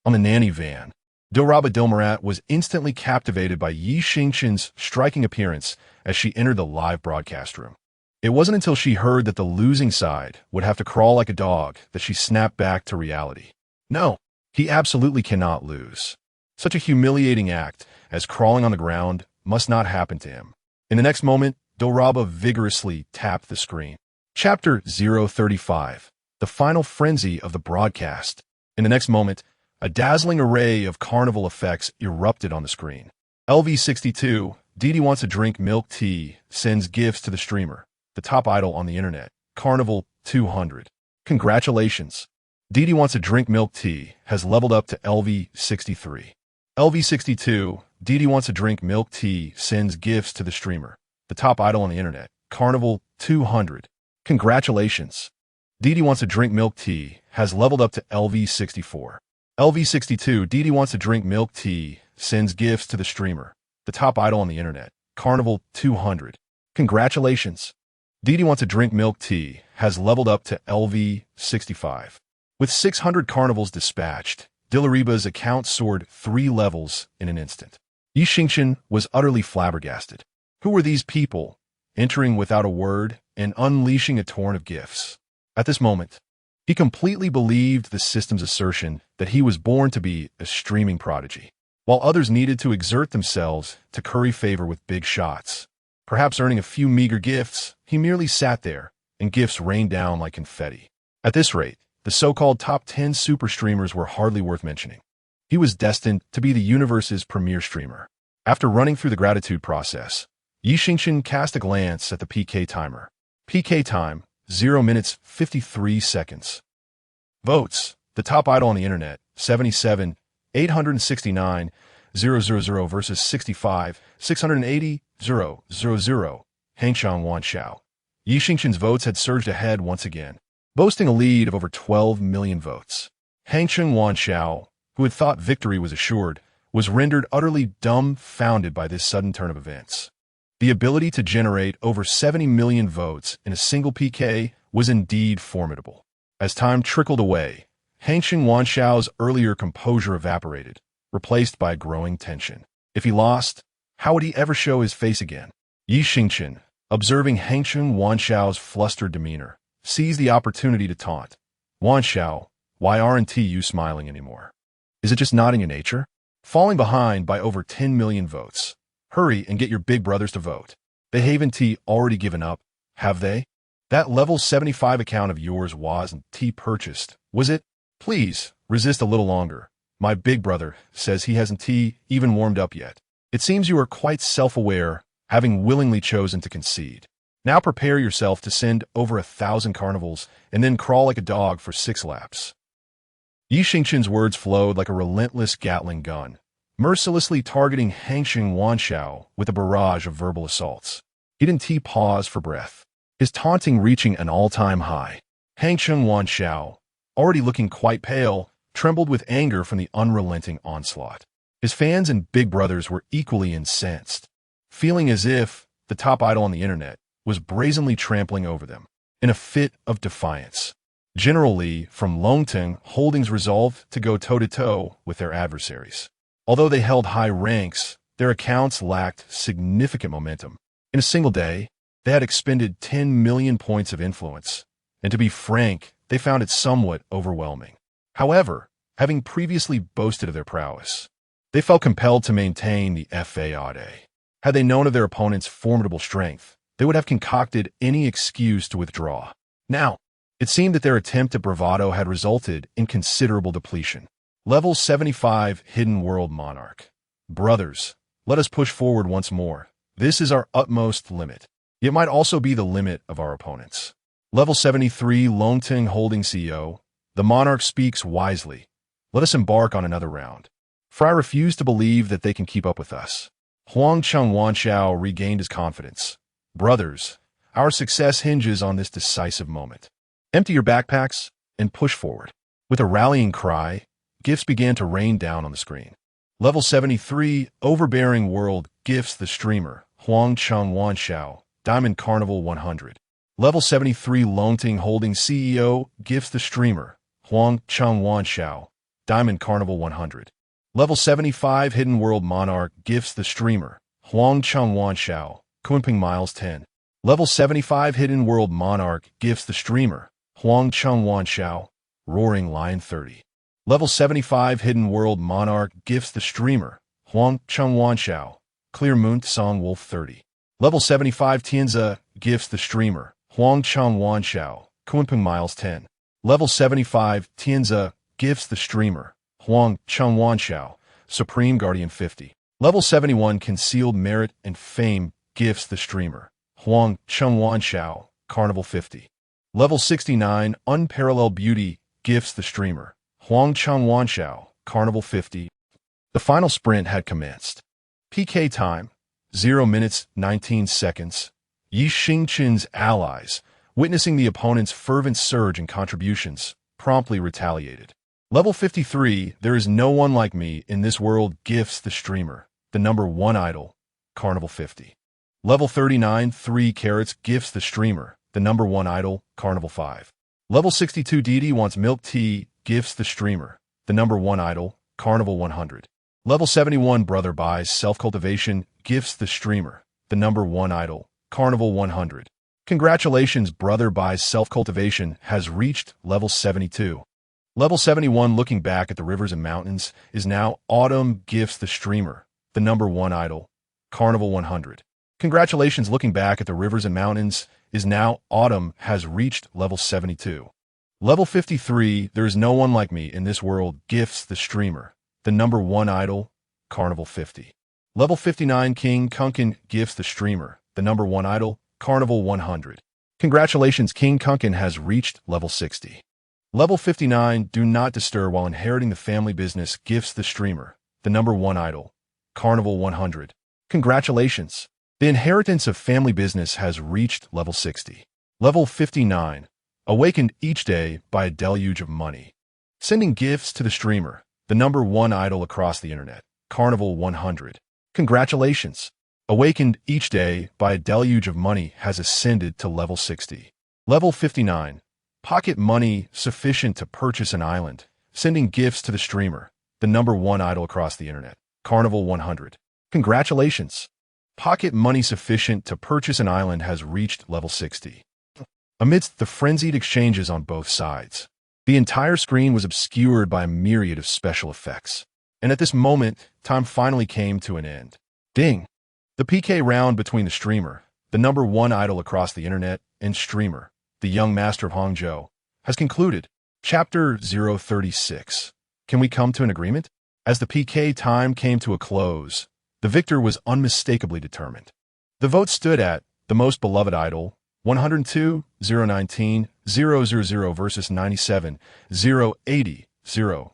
Speaker 1: On the nanny van, Dilraba Dilmarat was instantly captivated by Xingchen's striking appearance as she entered the live broadcast room. It wasn't until she heard that the losing side would have to crawl like a dog that she snapped back to reality. No, he absolutely cannot lose. Such a humiliating act as crawling on the ground must not happen to him. In the next moment, Dilraba vigorously tapped the screen. Chapter 035, the final frenzy of the broadcast. In the next moment, a dazzling array of carnival effects erupted on the screen. LV62, Didi wants to drink milk tea, sends gifts to the streamer, the top idol on the internet, Carnival 200. Congratulations. Didi wants to drink milk tea has leveled up to LV63. LV62, Didi wants to drink milk tea, sends gifts to the streamer, the top idol on the internet, Carnival 200. Congratulations. Didi wants to drink milk tea has leveled up to LV64. LV62, Didi wants to drink milk tea, sends gifts to the streamer, the top idol on the internet, Carnival 200. Congratulations. Didi wants to drink milk tea has leveled up to LV65. With 600 carnivals dispatched, Dilariba's account soared 3 levels in an instant. Xingchen was utterly flabbergasted. Who were these people, entering without a word and unleashing a torrent of gifts? At this moment, he completely believed the system's assertion that he was born to be a streaming prodigy, while others needed to exert themselves to curry favor with big shots. Perhaps earning a few meager gifts, he merely sat there, and gifts rained down like confetti. At this rate, the so-called top 10 super streamers were hardly worth mentioning. He was destined to be the universe's premier streamer. After running through the gratitude process, Xingchen cast a glance at the PK timer. PK time, 0 minutes 53 seconds. Votes, the top idol on the internet, 77, 869, 000 versus 65, 680, 000, Hangsheng Wanxiao. Xingchen's votes had surged ahead once again, boasting a lead of over 12 million votes. Hangsheng Wanxiao, who had thought victory was assured, was rendered utterly dumbfounded by this sudden turn of events. The ability to generate over 70 million votes in a single PK was indeed formidable. As time trickled away, Hangsheng Wanxiao's earlier composure evaporated, replaced by growing tension. If he lost, how would he ever show his face again? Xingchen, observing Hangsheng Wanxiao's flustered demeanor, seized the opportunity to taunt. Wanxiao, why aren't you smiling anymore? Is it just not in your nature? Falling behind by over 10 million votes. Hurry and get your big brothers to vote. They haven't already given up, have they? That level 75 account of yours wasn't purchased, was it? Please, resist a little longer. My big brother says he hasn't even warmed up yet. It seems you are quite self-aware, having willingly chosen to concede. Now prepare yourself to send over 1,000 carnivals and then crawl like a dog for 6 laps. Xingchen's words flowed like a relentless Gatling gun, mercilessly targeting Xingchen Wanxiao with a barrage of verbal assaults. He didn't pause for breath, his taunting reaching an all-time high. Xingchen Wanxiao, already looking quite pale, trembled with anger from the unrelenting onslaught. His fans and big brothers were equally incensed, feeling as if the top idol on the internet was brazenly trampling over them. In a fit of defiance, General Li from Longteng Holdings resolved to go toe-to-toe with their adversaries. Although they held high ranks, their accounts lacked significant momentum. In a single day, they had expended 10 million points of influence, and to be frank, they found it somewhat overwhelming. However, having previously boasted of their prowess, they felt compelled to maintain the FAAD. Had they known of their opponent's formidable strength, they would have concocted any excuse to withdraw. Now, it seemed that their attempt at bravado had resulted in considerable depletion. Level 75 Hidden World Monarch. Brothers, let us push forward once more. This is our utmost limit. It might also be the limit of our opponents. Level 73 Longteng Holding CEO. The monarch speaks wisely. Let us embark on another round. For I refuse to believe that they can keep up with us. Huangcheng Wanxiao regained his confidence. Brothers, our success hinges on this decisive moment. Empty your backpacks and push forward. With a rallying cry, gifts began to rain down on the screen. Level 73, Overbearing World, Gifts the Streamer, Huangcheng Wanxiao, Diamond Carnival 100. Level 73, Longteng Holding CEO, Gifts the Streamer, Huangcheng Wanxiao, Diamond Carnival 100. Level 75, Hidden World Monarch, Gifts the Streamer, Huangcheng Wanxiao, Kunping Miles 10. Level 75 Hidden World Monarch gifts the streamer, Huangcheng Wanxiao, Roaring Lion 30. Level 75 Hidden World Monarch gifts the streamer, Huangcheng Wanxiao, Clear Moon Song Wolf 30. Level 75 Tianza gifts the streamer, Huangcheng Wanxiao, Kunping Miles 10. Level 75 Tianza gifts the streamer, Huangcheng Wanxiao, Supreme Guardian 50. Level 71 Concealed Merit and Fame gifts the streamer, Huangcheng Wanxiao, Carnival 50. Level 69 Unparalleled Beauty gifts the streamer, Huangcheng Wanxiao, Carnival 50. The final sprint had commenced. PK time, 0 minutes 19 seconds. Xingchen's allies, witnessing the opponent's fervent surge in contributions, promptly retaliated. Level 53 There is no one like me in this world gifts the streamer, the number 1 idol, Carnival 50. Level 39 3 carrots gifts the streamer, the number 1 idol, Carnival 5. Level 62 Didi wants milk tea gifts the streamer, the number 1 idol, Carnival 100. Level 71 Brother buys self-cultivation gifts the streamer, the number 1 idol, Carnival 100. Congratulations, Brother buys self-cultivation has reached level 72. Level 71 Looking back at the rivers and mountains is now Autumn gifts the streamer, the number 1 idol, Carnival 100. Congratulations, Looking back at the rivers and mountains is now Autumn has reached level 72. Level 53 There is no one like me in this world gifts the streamer, the number 1 idol, Carnival 50. Level 59 King Kunkin gifts the streamer, the number 1 idol, Carnival 100. Congratulations, King Kunkin has reached level 60. Level 59 Do not disturb while inheriting the family business gifts the streamer, the number 1 idol, Carnival 100. Congratulations. The inheritance of family business has reached level 60. Level 59 Awakened each day by a deluge of money. Sending gifts to the streamer, the number 1 idol across the internet, Carnival 100. Congratulations. Awakened each day by a deluge of money has ascended to level 60. Level 59 Pocket money sufficient to purchase an island. Sending gifts to the streamer, the number 1 idol across the internet, Carnival 100. Congratulations. Pocket money sufficient to purchase an island has reached level 60. Amidst the frenzied exchanges on both sides, the entire screen was obscured by a myriad of special effects. And at this moment, time finally came to an end. Ding! The PK round between the streamer, the #1 idol across the internet and streamer, the young master of Hangzhou, has concluded. Chapter 036. Can we come to an agreement? As the PK time came to a close, the victor was unmistakably determined. The vote stood at the most beloved idol, 102, 019, 000 versus 97, 080, 000,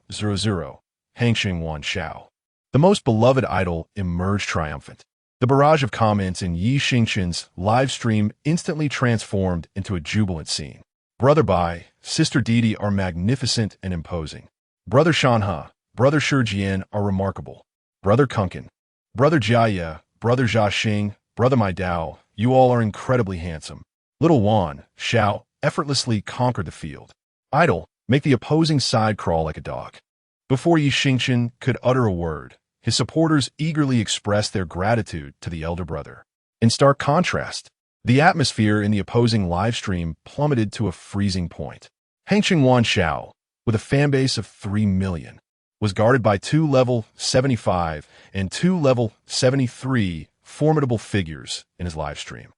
Speaker 1: Hangxing Wanshao. The most beloved idol emerged triumphant. The barrage of comments in Xingchen's live stream instantly transformed into a jubilant scene. Brother Bai, Sister Didi are magnificent and imposing. Brother Shanhe, Brother Shijian are remarkable. Brother Kunken, Brother Jia, Brother Jia Xing, Brother Mai Dao, you all are incredibly handsome. Little Wan, Xiao, effortlessly conquered the field. Idol, make the opposing side crawl like a dog. Before Xingchen could utter a word, his supporters eagerly expressed their gratitude to the elder brother. In stark contrast, the atmosphere in the opposing livestream plummeted to a freezing point. Hangxing Wanshao, with a fanbase of 3 million, was guarded by two level 75 and two level 73 formidable figures in his livestream.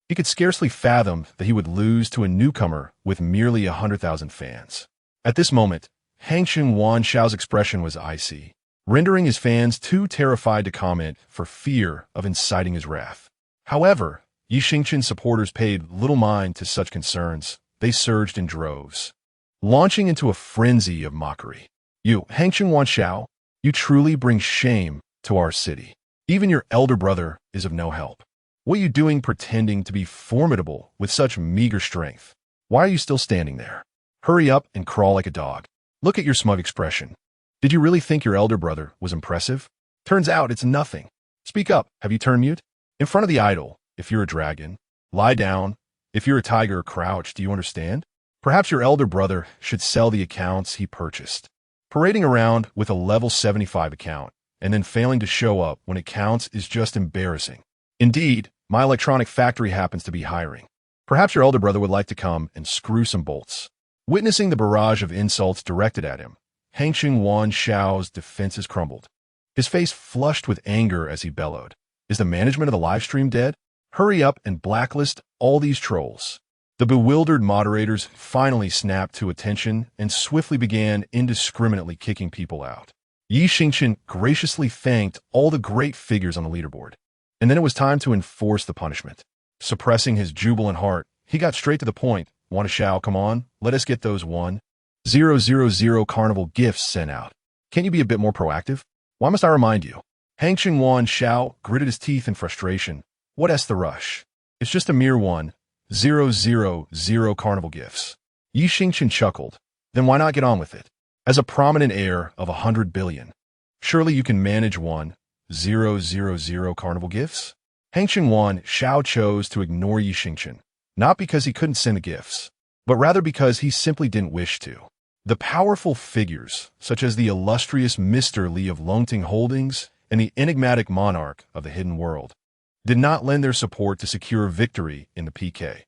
Speaker 1: He could scarcely fathom that he would lose to a newcomer with merely 100,000 fans. At this moment, Hangxing Wanshao's expression was icy, rendering his fans too terrified to comment for fear of inciting his wrath. However, Xingchen supporters paid little mind to such concerns. They surged in droves, launching into a frenzy of mockery. You, Hangxing Wanshao, you truly bring shame to our city. Even your elder brother is of no help. What are you doing pretending to be formidable with such meager strength? Why are you still standing there? Hurry up and crawl like a dog. Look at your smug expression. Did you really think your elder brother was impressive? Turns out it's nothing. Speak up. Have you turned mute? In front of the idol, if you're a dragon, lie down. If you're a tiger, crouch. Do you understand? Perhaps your elder brother should sell the accounts he purchased. Parading around with a level 75 account and then failing to show up when it counts is just embarrassing. Indeed, my electronic factory happens to be hiring. Perhaps your elder brother would like to come and screw some bolts. Witnessing the barrage of insults directed at him, Hangxing Wanshao's defenses crumbled. His face flushed with anger as he bellowed. Is the management of the livestream dead? Hurry up and blacklist all these trolls. The bewildered moderators finally snapped to attention and swiftly began indiscriminately kicking people out. Xingchen graciously thanked all the great figures on the leaderboard. And then it was time to enforce the punishment. Suppressing his jubilant heart, he got straight to the point. Wanshao, come on, let us get those 1,000 carnival gifts sent out. Can't you be a bit more proactive? Why must I remind you? Hangxing Wanshao gritted his teeth in frustration. What's the rush? It's just a mere 1,000 carnival gifts. Xingchen chuckled. Then why not get on with it? As a prominent heir of 100 billion, surely you can manage 1,000 carnival gifts? Hangxing Wanshao chose to ignore Xingchen, not because he couldn't send the gifts, but rather because he simply didn't wish to. The powerful figures, such as the illustrious Mr. Li of Longting Holdings and the enigmatic monarch of the hidden world, did not lend their support to secure victory in the PK.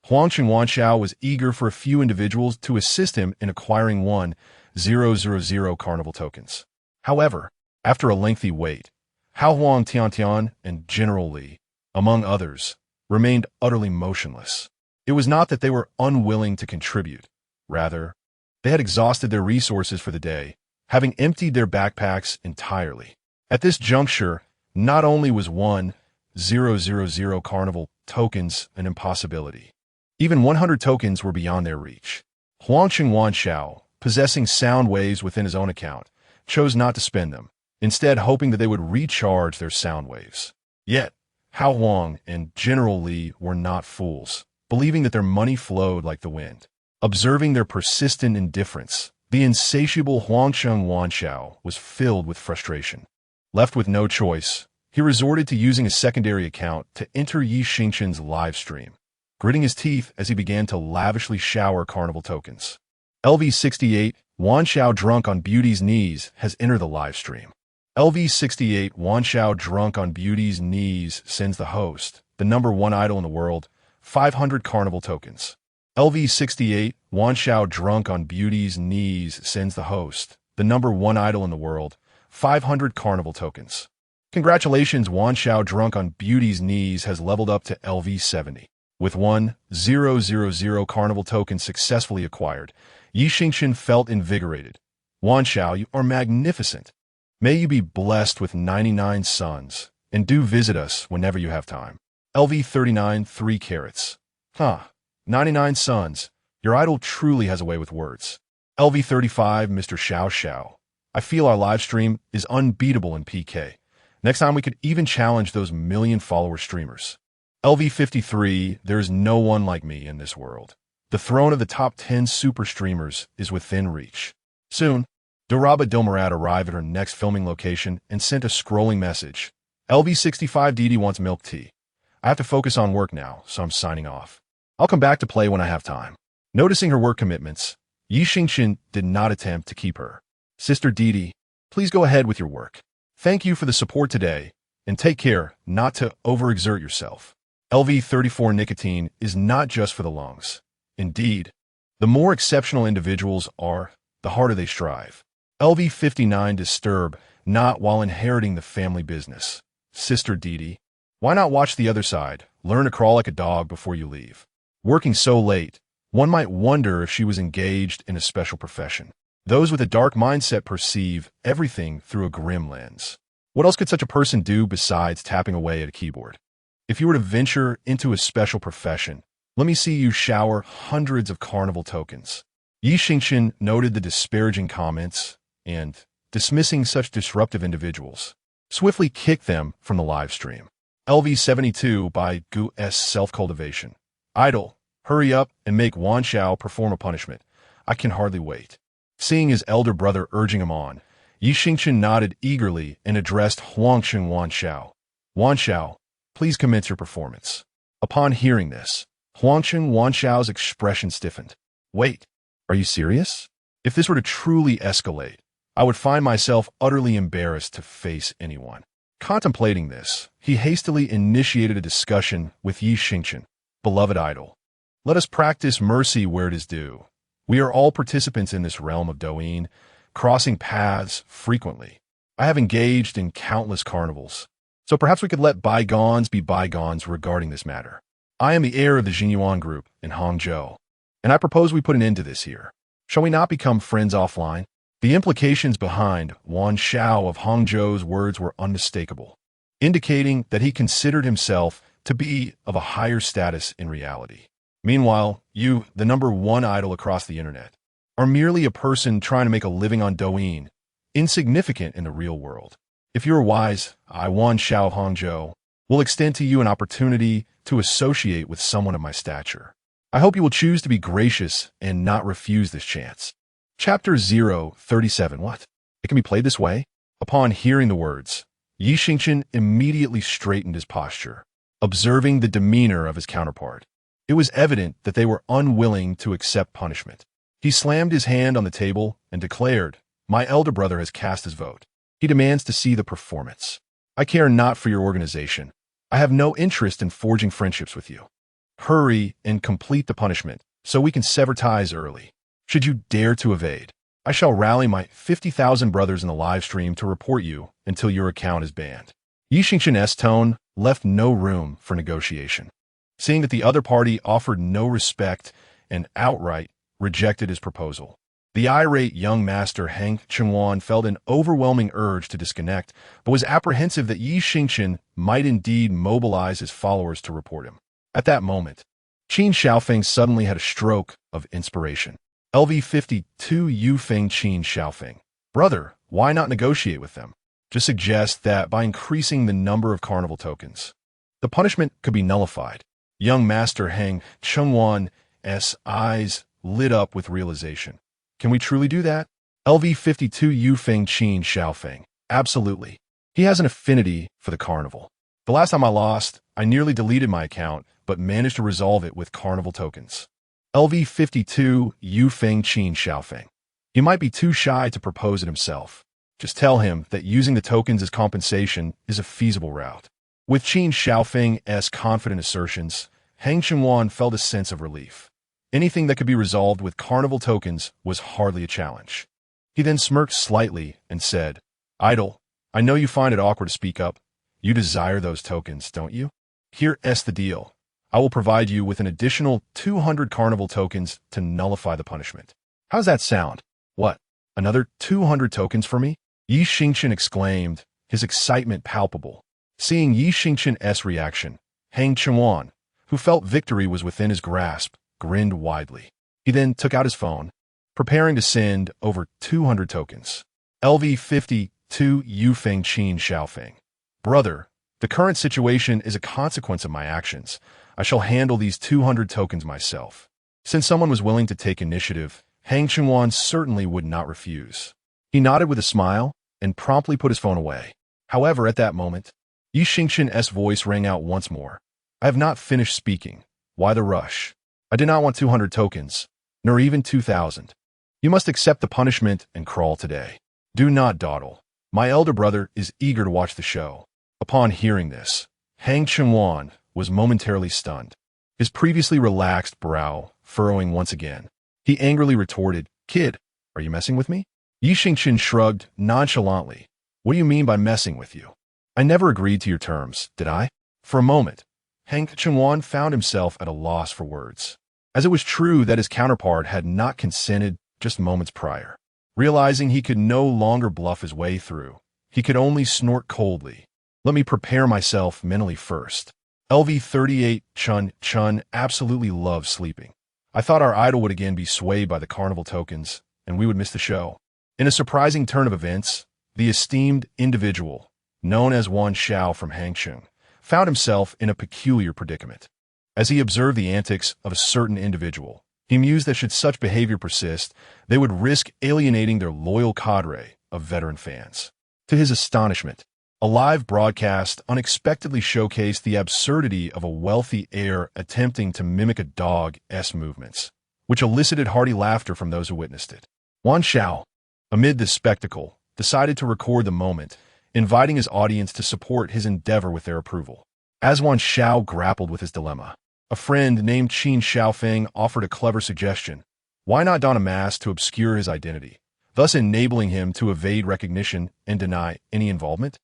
Speaker 1: Hangxing Wanshao was eager for a few individuals to assist him in acquiring 1,000 carnival tokens. However, after a lengthy wait, Hao Huang Tiantian and General Li, among others, remained utterly motionless. It was not that they were unwilling to contribute. Rather, they had exhausted their resources for the day, having emptied their backpacks entirely. At this juncture, not only was 1,000 carnival tokens an impossibility, even 100 tokens were beyond their reach. Hangxing Wanshao, possessing sound waves within his own account, chose not to spend them, instead hoping that they would recharge their sound waves. Yet, Hao Huang and General Li were not fools, believing that their money flowed like the wind. Observing their persistent indifference, the insatiable Hangxing Wanshao was filled with frustration. Left with no choice, he resorted to using a secondary account to enter Xingchen's live stream, gritting his teeth as he began to lavishly shower carnival tokens. LV68, Wanshao drunk on Beauty's knees, has entered the live stream. LV68, Wanshao drunk on Beauty's knees, sends the host, the #1 idol in the world, 500 carnival tokens. LV68, Wanshao drunk on Beauty's knees, sends the host, the #1 idol in the world, 500 carnival tokens. Congratulations, Wan Xiao drunk on beauty's knees has leveled up to LV70. With 1,000 carnival tokens successfully acquired, Xingchen felt invigorated. Wan Xiao, you are magnificent. May you be blessed with 99 sons, and do visit us whenever you have time. LV39 3 carats. 99 sons. Your idol truly has a way with words. LV35 Mr. Xiao Xiao. I feel our live stream is unbeatable in PK. Next time we could even challenge those million-follower streamers. LV53, there is no one like me in this world. The throne of the top 10 super streamers is within reach. Soon, Doraba Dilmarat arrived at her next filming location and sent a scrolling message. LV65 Didi wants milk tea. I have to focus on work now, so I'm signing off. I'll come back to play when I have time. Noticing her work commitments, Xingchen did not attempt to keep her. Sister Didi, please go ahead with your work. Thank you for the support today, and take care not to overexert yourself. LV34 nicotine is not just for the lungs. Indeed, the more exceptional individuals are, the harder they strive. LV59 disturb, not while inheriting the family business. Sister Didi, why not watch the other side, learn to crawl like a dog before you leave? Working so late, one might wonder if she was engaged in a special profession. Those with a dark mindset perceive everything through a grim lens. What else could such a person do besides tapping away at a keyboard? If you were to venture into a special profession, let me see you shower hundreds of carnival tokens. Xingchen noted the disparaging comments and, dismissing such disruptive individuals, swiftly kicked them from the live stream. LV72 by Gu's self-cultivation. Idol, hurry up and make Wan Xiao perform a punishment. I can hardly wait. Seeing his elder brother urging him on, Xingchen nodded eagerly and addressed Huangsheng Wan Xiao. Wan Xiao, please commence your performance. Upon hearing this, Huangsheng Wan Xiao's expression stiffened. Wait, are you serious? If this were to truly escalate, I would find myself utterly embarrassed to face anyone. Contemplating this, he hastily initiated a discussion with Xingchen. Beloved idol, let us practice mercy where it is due. We are all participants in this realm of Douyin, crossing paths frequently. I have engaged in countless carnivals, so perhaps we could let bygones be bygones regarding this matter. I am the heir of the Jinyuan group in Hangzhou, and I propose we put an end to this here. Shall we not become friends offline? The implications behind Wan Xiao of Hangzhou's words were unmistakable, indicating that he considered himself to be of a higher status in reality. Meanwhile, you, the #1 idol across the internet, are merely a person trying to make a living on Douyin, insignificant in the real world. If you are wise, I, Wan Xiao of Hangzhou, will extend to you an opportunity to associate with someone of my stature. I hope you will choose to be gracious and not refuse this chance. Chapter 037. What? It can be played this way? Upon hearing the words, Xingchen immediately straightened his posture, observing the demeanor of his counterpart. It was evident that they were unwilling to accept punishment. He slammed his hand on the table and declared, My elder brother has cast his vote. He demands to see the performance. I care not for your organization. I have no interest in forging friendships with you. Hurry and complete the punishment so we can sever ties early. Should you dare to evade, I shall rally my 50,000 brothers in the live stream to report you until your account is banned. Xingchen's tone left no room for negotiation. Seeing that the other party offered no respect and outright rejected his proposal, the irate young master Heng Chengwan felt an overwhelming urge to disconnect, but was apprehensive that Xingchen might indeed mobilize his followers to report him. At that moment, Qin Xiaofeng suddenly had a stroke of inspiration. LV52 Yufeng Qin Xiaofeng. Brother, why not negotiate with them? Just suggest that by increasing the number of carnival tokens, the punishment could be nullified. Young Master Heng Chengwan's eyes lit up with realization. Can we truly do that? LV52 Yufeng Qin Xiaofeng. Absolutely. He has an affinity for the carnival. The last time I lost, I nearly deleted my account, but managed to resolve it with carnival tokens. LV52 Yufeng Qin Xiaofeng. He might be too shy to propose it himself. Just tell him that using the tokens as compensation is a feasible route. With Qin Xiaofeng's confident assertions, Heng Chengwan felt a sense of relief. Anything that could be resolved with carnival tokens was hardly a challenge. He then smirked slightly and said, Idol, I know you find it awkward to speak up, You desire those tokens, don't you? Here's the deal. I will provide you with an additional 200 carnival tokens to nullify the punishment. How's that sound? What? Another 200 tokens for me? Xingchen exclaimed, his excitement palpable. Seeing Xingchen's reaction, Hang Chen, who felt victory was within his grasp, grinned widely. He then took out his phone, preparing to send over 200 tokens. LV52 Yufeng Qin Xiaofeng. Brother, the current situation is a consequence of my actions. I shall handle these 200 tokens myself. Since someone was willing to take initiative, Hang Chen certainly would not refuse. He nodded with a smile and promptly put his phone away. However, at that moment, Xingchen's voice rang out once more. I have not finished speaking. Why the rush? I did not want 200 tokens, nor even 2,000. You must accept the punishment and crawl today. Do not dawdle. My elder brother is eager to watch the show. Upon hearing this, Hang Chen was momentarily stunned, his previously relaxed brow furrowing once again. He angrily retorted, Kid, are you messing with me? Xingchen shrugged nonchalantly. What do you mean by messing with you? I never agreed to your terms, did I? For a moment, Hang Chen found himself at a loss for words, as it was true that his counterpart had not consented just moments prior. Realizing he could no longer bluff his way through, he could only snort coldly. Let me prepare myself mentally first. LV38 Chen Chen absolutely loves sleeping. I thought our idol would again be swayed by the carnival tokens, and we would miss the show. In a surprising turn of events, the esteemed individual, known as Wan Xiao from Hangcheng, found himself in a peculiar predicament. As he observed the antics of a certain individual, he mused that should such behavior persist, they would risk alienating their loyal cadre of veteran fans. To his astonishment, a live broadcast unexpectedly showcased the absurdity of a wealthy heir attempting to mimic a dog's movements, which elicited hearty laughter from those who witnessed it. Wan Xiao, amid this spectacle, decided to record the moment, inviting his audience to support his endeavor with their approval. As Wan Xiao grappled with his dilemma, a friend named Qin Xiaofeng offered a clever suggestion. Why not don a mask to obscure his identity, thus enabling him to evade recognition and deny any involvement?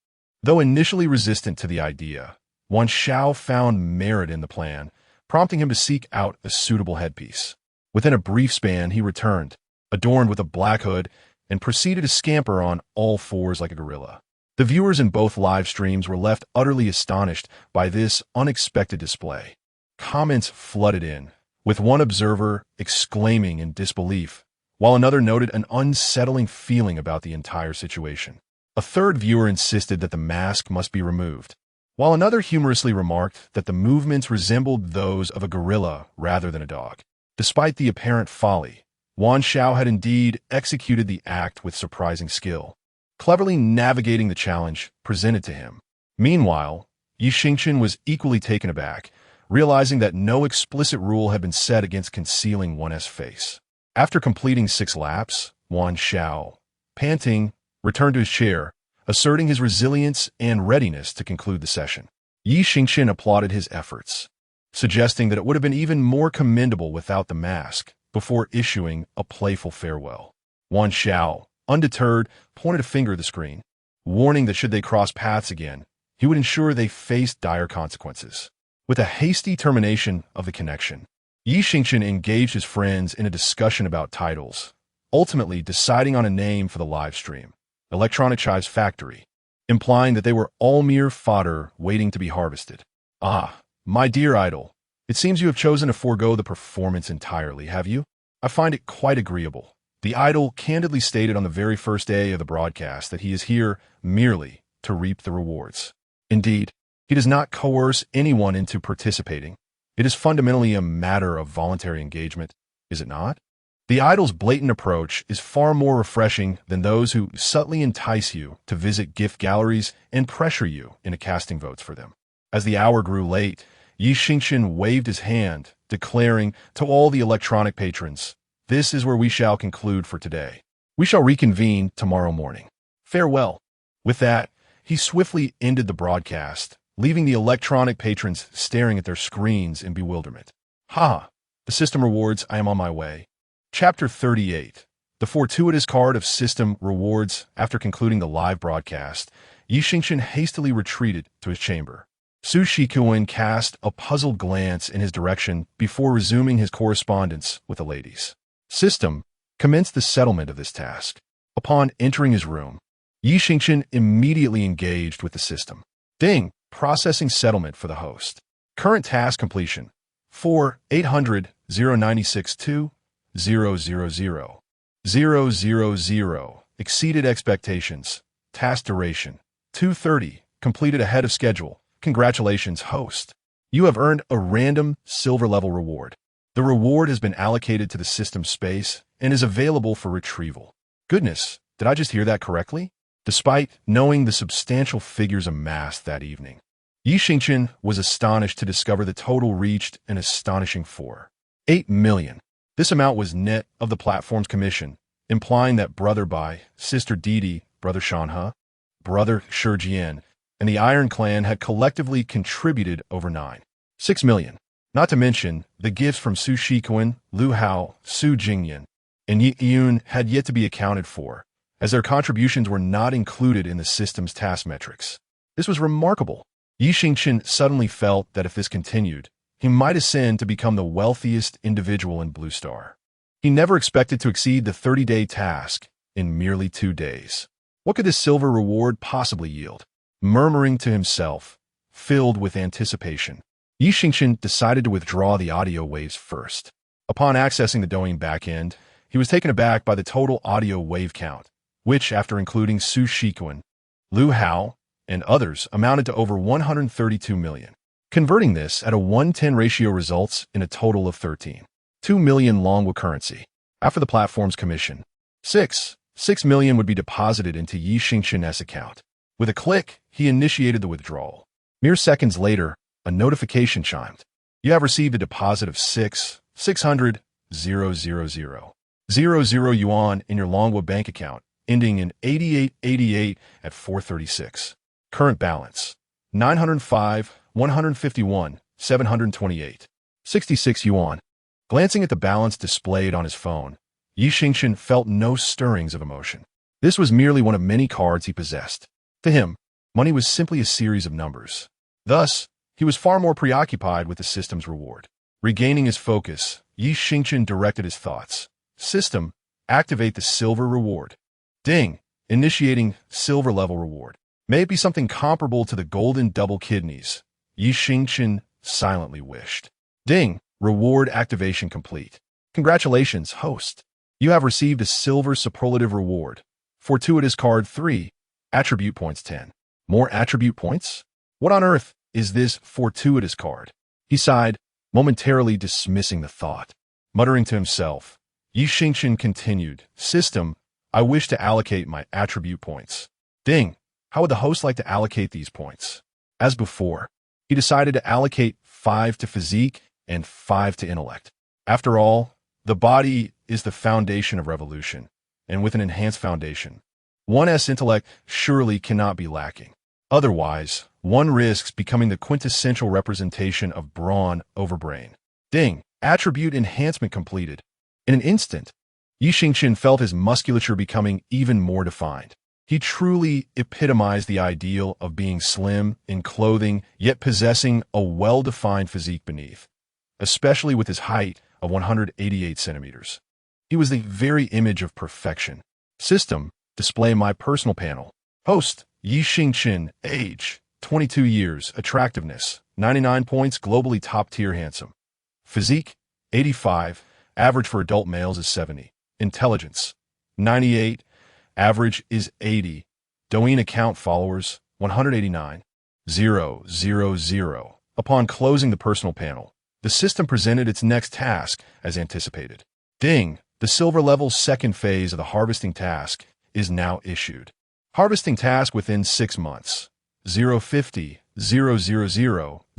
Speaker 1: Though initially resistant to the idea, Wan Xiao found merit in the plan, prompting him to seek out a suitable headpiece. Within a brief span, he returned, adorned with a black hood, and proceeded to scamper on all fours like a gorilla. The viewers in both live streams were left utterly astonished by this unexpected display. Comments flooded in, with one observer exclaiming in disbelief, while another noted an unsettling feeling about the entire situation. A third viewer insisted that the mask must be removed, while another humorously remarked that the movements resembled those of a gorilla rather than a dog. Despite the apparent folly, Wan Xiao had indeed executed the act with surprising skill, cleverly navigating the challenge presented to him. Meanwhile, Xingchen was equally taken aback, realizing that no explicit rule had been set against concealing one's face. After completing 6 laps, Wan Xiao, panting, returned to his chair, asserting his resilience and readiness to conclude the session. Xingchen applauded his efforts, suggesting that it would have been even more commendable without the mask, before issuing a playful farewell. Wan Xiao, undeterred, pointed a finger at the screen, warning that should they cross paths again, he would ensure they faced dire consequences. With a hasty termination of the connection, Xingchen engaged his friends in a discussion about titles, ultimately deciding on a name for the live stream, Electronic Chive's Factory, implying that they were all mere fodder waiting to be harvested. Ah, my dear idol, it seems you have chosen to forego the performance entirely, have you? I find it quite agreeable. The idol candidly stated on the very first day of the broadcast that he is here merely to reap the rewards. Indeed, he does not coerce anyone into participating. It is fundamentally a matter of voluntary engagement, is it not? The idol's blatant approach is far more refreshing than those who subtly entice you to visit gift galleries and pressure you into casting votes for them. As the hour grew late, Xingchen waved his hand, declaring to all the electronic patrons, "This is where we shall conclude for today. We shall reconvene tomorrow morning. Farewell." With that, he swiftly ended the broadcast, leaving the electronic patrons staring at their screens in bewilderment. Ha! The system rewards, I am on my way. Chapter 38. The fortuitous card of system rewards. After concluding the live broadcast, Xingchen hastily retreated to his chamber. Su Shikuan cast a puzzled glance in his direction before resuming his correspondence with the ladies. System commenced the settlement of this task. Upon entering his room, Xingchen immediately engaged with the system. Ding! Processing settlement for the host. Current task completion. 800 096 2 000 000. Exceeded expectations. Task duration. 2:30. Completed ahead of schedule. Congratulations, host. You have earned a random silver level reward. The reward has been allocated to the system space and is available for retrieval. Goodness, did I just hear that correctly? Despite knowing the substantial figures amassed that evening, Xingchen was astonished to discover the total reached an astonishing 8 million. This amount was net of the platform's commission, implying that brother Bai, sister Didi, brother Shanhe, brother Shijian, and the Iron Clan had collectively contributed over 6 million. Not to mention, the gifts from Su Shikuan, Lu Hao, Su Jingyan, and Yi Yun had yet to be accounted for, as their contributions were not included in the system's task metrics. This was remarkable. Xingchen suddenly felt that if this continued, he might ascend to become the wealthiest individual in Blue Star. He never expected to exceed the 30-day task in merely 2 days. What could this silver reward possibly yield? Murmuring to himself, filled with anticipation, Xingchen decided to withdraw the audio waves first. Upon accessing the Douyin backend, he was taken aback by the total audio wave count, which, after including Su Shikuan, Lu Hao, and others, amounted to over 132 million. Converting this at a 1:10 ratio results in a total of 13.2 million Longwu currency. After the platform's commission, 6 million would be deposited into Xingchen's account. With a click, he initiated the withdrawal. Mere seconds later, a notification chimed. You have received a deposit of 600 000 yuan in your Longwu bank account, ending in 8888 at 436. Current balance, 905 151 728. 66 yuan. Glancing at the balance displayed on his phone, Xingchen felt no stirrings of emotion. This was merely one of many cards he possessed. To him, money was simply a series of numbers. Thus, he was far more preoccupied with the system's reward. Regaining his focus, Xingchen directed his thoughts. System, activate the silver reward. Ding, initiating silver level reward. May it be something comparable to the golden double kidneys, Xingchen silently wished. Ding, reward activation complete. Congratulations, host. You have received a silver superlative reward. Fortuitous card 3, attribute points 10. More attribute points? What on earth is this fortuitous card? He sighed, momentarily dismissing the thought. Muttering to himself, Xingchen continued, System, I wish to allocate my attribute points. Ding, how would the host like to allocate these points? As before, he decided to allocate 5 to physique and 5 to intellect. After all, the body is the foundation of revolution, and with an enhanced foundation, one's intellect surely cannot be lacking. Otherwise, one risks becoming the quintessential representation of brawn over brain. Ding, attribute enhancement completed. In an instant, Xingchen felt his musculature becoming even more defined. He truly epitomized the ideal of being slim in clothing, yet possessing a well-defined physique beneath, especially with his height of 188 centimeters. He was the very image of perfection. System, display my personal panel. Host, Xingchen, age, 22 years, attractiveness, 99 points, globally top-tier handsome. Physique, 85, average for adult males is 70. Intelligence, 98, average is 80. Douyin account followers, 189. 000. Upon closing the personal panel, the system presented its next task as anticipated. Ding, the silver level second phase of the harvesting task is now issued. Harvesting task within 6 months. 050 000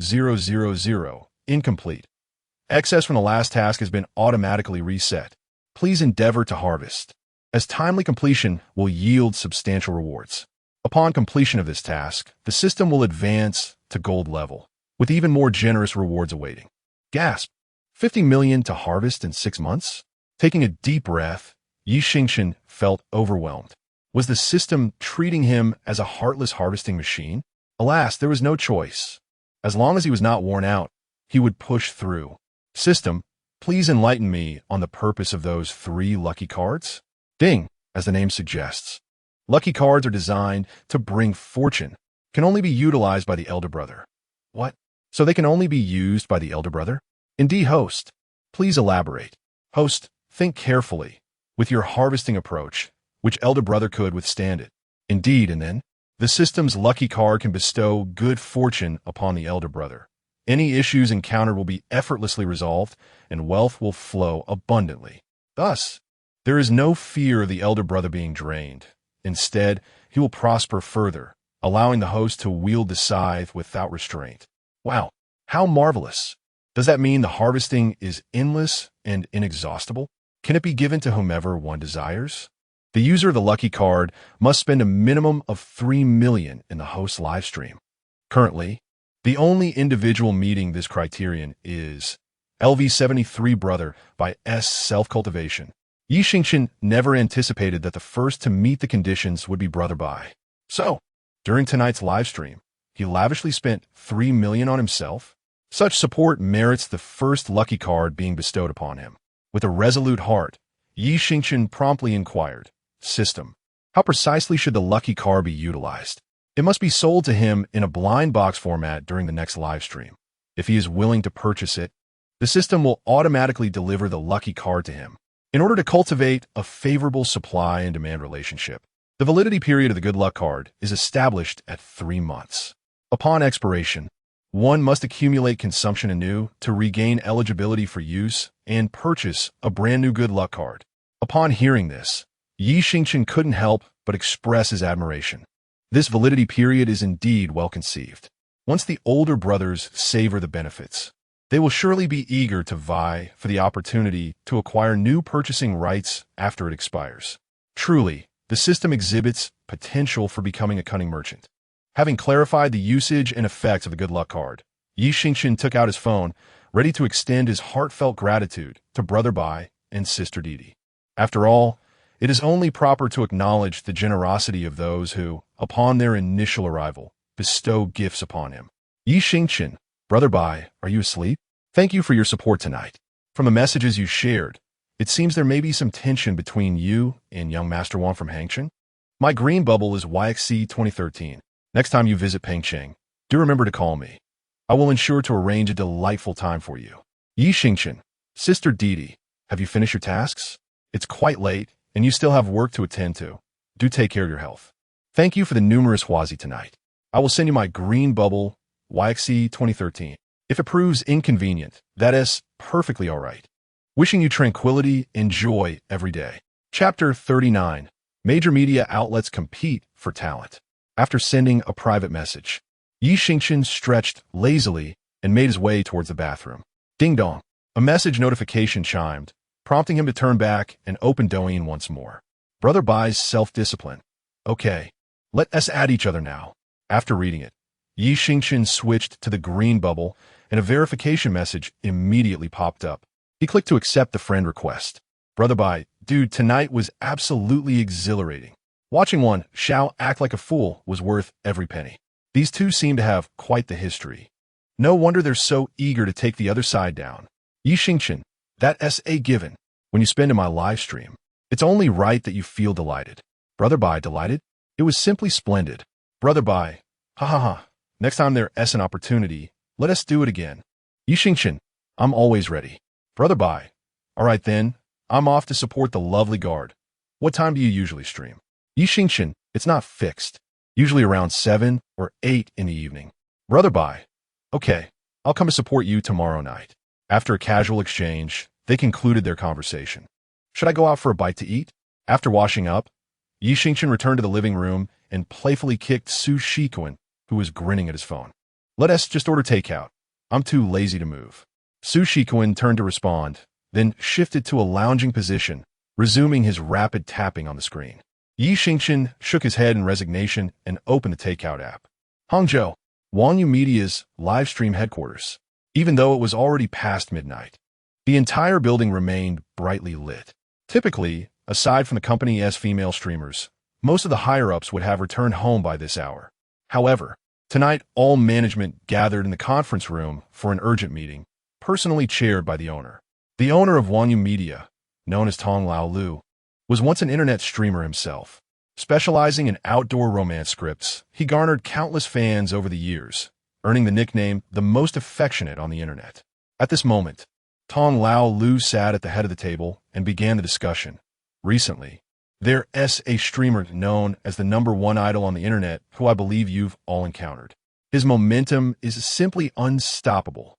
Speaker 1: 000. Incomplete. Excess from the last task has been automatically reset. Please endeavor to harvest, as timely completion will yield substantial rewards. Upon completion of this task, the system will advance to gold level, with even more generous rewards awaiting. Gasp! 50 million to harvest in 6 months? Taking a deep breath, Xingchen felt overwhelmed. Was the system treating him as a heartless harvesting machine? Alas, there was no choice. As long as he was not worn out, he would push through. System, please enlighten me on the purpose of those 3 lucky cards? Ding, as the name suggests. Lucky cards are designed to bring fortune, can only be utilized by the elder brother. What? So they can only be used by the elder brother? Indeed, host. Please elaborate. Host, think carefully. With your harvesting approach, which elder brother could withstand it? Indeed, and then? The system's lucky card can bestow good fortune upon the elder brother. Any issues encountered will be effortlessly resolved, and wealth will flow abundantly. Thus, there is no fear of the elder brother being drained. Instead, he will prosper further, allowing the host to wield the scythe without restraint. Wow, how marvelous! Does that mean the harvesting is endless and inexhaustible? Can it be given to whomever one desires? The user of the lucky card must spend a minimum of 3 million in the host's live stream. Currently, the only individual meeting this criterion is LV73 Brother by S. Self-Cultivation. Xingchen never anticipated that the first to meet the conditions would be Brother Bai. So, during tonight's live stream, he lavishly spent 3 million on himself. Such support merits the first lucky card being bestowed upon him. With a resolute heart, Xingchen promptly inquired, System, how precisely should the lucky card be utilized? It must be sold to him in a blind box format during the next live stream. If he is willing to purchase it, the system will automatically deliver the lucky card to him. In order to cultivate a favorable supply and demand relationship, the validity period of the good luck card is established at 3 months. Upon expiration, one must accumulate consumption anew to regain eligibility for use and purchase a brand new good luck card. Upon hearing this, Xingchen couldn't help but express his admiration. This validity period is indeed well conceived. Once the older brothers savor the benefits, they will surely be eager to vie for the opportunity to acquire new purchasing rights after it expires. Truly, the system exhibits potential for becoming a cunning merchant. Having clarified the usage and effects of the good luck card, Xingchen took out his phone, ready to extend his heartfelt gratitude to Brother Bai and Sister Didi. After all, it is only proper to acknowledge the generosity of those who, upon their initial arrival, bestow gifts upon him. Xingchen, Brother Bai, are you asleep? Thank you for your support tonight. From the messages you shared, it seems there may be some tension between you and young Master Wang from Xingchen. My green bubble is YXC 2013. Next time you visit Pengcheng, do remember to call me. I will ensure to arrange a delightful time for you. Xingchen, Sister Didi, have you finished your tasks? It's quite late, and you still have work to attend to. Do take care of your health. Thank you for the numerous Huazi tonight. I will send you my green bubble, YXC 2013. If it proves inconvenient, that is perfectly all right. Wishing you tranquility and joy every day. Chapter 39. Major media outlets compete for talent. After sending a private message, Xingchen stretched lazily and made his way towards the bathroom. Ding dong. A message notification chimed, prompting him to turn back and open Douyin once more. Brother Bai's self-discipline. Okay, let us add each other now. After reading it, Xingchen switched to the green bubble, and a verification message immediately popped up. He clicked to accept the friend request. Brother Bai, dude, tonight was absolutely exhilarating. Watching one Xiao act like a fool was worth every penny. These two seem to have quite the history. No wonder they're so eager to take the other side down. Xingchen, that SA given, when you spend in my live stream, it's only right that you feel delighted. Brother Bai, delighted? It was simply splendid. Brother Bai, ha ha ha, next time there's an opportunity, let us do it again. Xingchen, I'm always ready. Brother Bai, all right then, I'm off to support the lovely guard. What time do you usually stream? Xingchen, it's not fixed. Usually around 7 or 8 in the evening. Brother Bai, okay, I'll come to support you tomorrow night. After a casual exchange, they concluded their conversation. Should I go out for a bite to eat? After washing up, Xingchen returned to the living room and playfully kicked Su Shikuan, who was grinning at his phone. Let us just order takeout. I'm too lazy to move. Su Shikuan turned to respond, then shifted to a lounging position, resuming his rapid tapping on the screen. Xingchen shook his head in resignation and opened the takeout app. Hangzhou, Wanyu Media's live stream headquarters. Even though it was already past midnight, the entire building remained brightly lit. Typically, aside from the company's female streamers, most of the higher-ups would have returned home by this hour. However, tonight all management gathered in the conference room for an urgent meeting, personally chaired by the owner. The owner of Wanyu Media, known as Tong Lao Lu, was once an internet streamer himself. Specializing in outdoor romance scripts, he garnered countless fans over the years, earning the nickname the most affectionate on the internet. At this moment, Tong Lao Lu sat at the head of the table and began the discussion. Recently, there's a streamer known as the #1 idol on the internet who I believe you've all encountered. His momentum is simply unstoppable,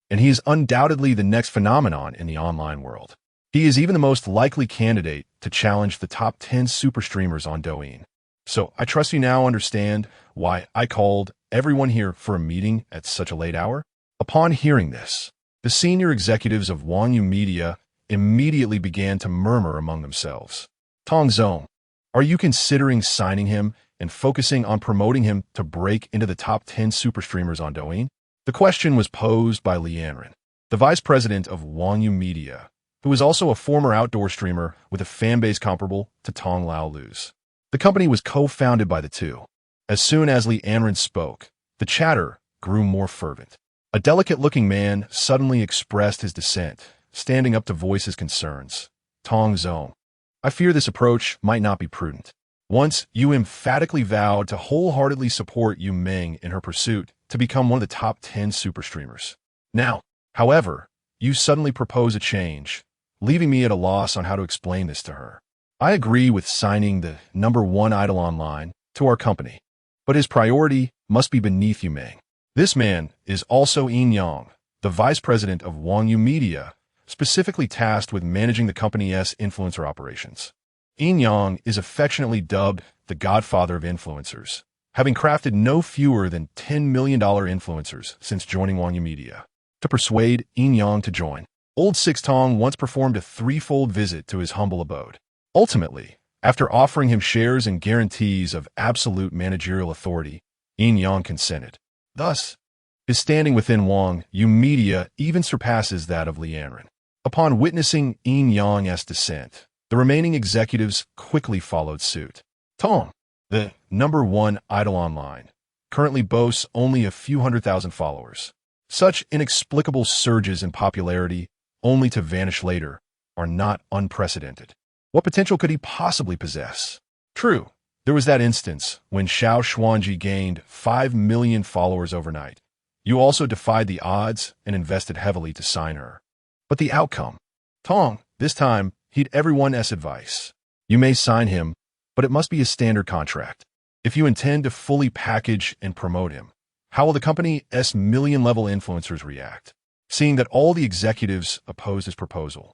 Speaker 1: and he is undoubtedly the next phenomenon in the online world. He is even the most likely candidate to challenge the top 10 super streamers on Douyin. So I trust you now understand why I called everyone here for a meeting at such a late hour. Upon hearing this, the senior executives of Wanyu Media immediately began to murmur among themselves. Tong Zong, are you considering signing him and focusing on promoting him to break into the top 10 super streamers on Douyin? The question was posed by Li Hanbing, the vice president of Wanyu Media, who is also a former outdoor streamer with a fan base comparable to Tong Lao Lu's. The company was co-founded by the two. As soon as Li Hanbing spoke, the chatter grew more fervent. A delicate-looking man suddenly expressed his dissent, standing up to voice his concerns. Tong Zong, I fear this approach might not be prudent. Once, you emphatically vowed to wholeheartedly support Yu Ming in her pursuit to become one of the top 10 super streamers. Now, however, you suddenly propose a change, leaving me at a loss on how to explain this to her. I agree with signing the #1 idol online to our company, but his priority must be beneath Yu Ming. This man is also Yin Yang, the vice president of Wanyu Media, specifically tasked with managing the company's influencer operations. Yin Yang is affectionately dubbed the godfather of influencers, having crafted no fewer than $10 million influencers since joining Wanyu Media. To persuade Yin Yang to join, Old Six Tong once performed a threefold visit to his humble abode. Ultimately, after offering him shares and guarantees of absolute managerial authority, Yin Yang consented. Thus, his standing within Wanyu Media even surpasses that of Li Hanbing. Upon witnessing Yin Yang's descent, the remaining executives quickly followed suit. Tong, the #1 idol online, currently boasts only a few 100,000 followers. Such inexplicable surges in popularity, only to vanish later, are not unprecedented. What potential could he possibly possess? True, there was that instance when Xiao Xuanji gained 5 million followers overnight. You also defied the odds and invested heavily to sign her. But the outcome? Tong, this time, heed everyone's advice. You may sign him, but it must be a standard contract. If you intend to fully package and promote him, how will the company's million-level influencers react, seeing that all the executives opposed his proposal?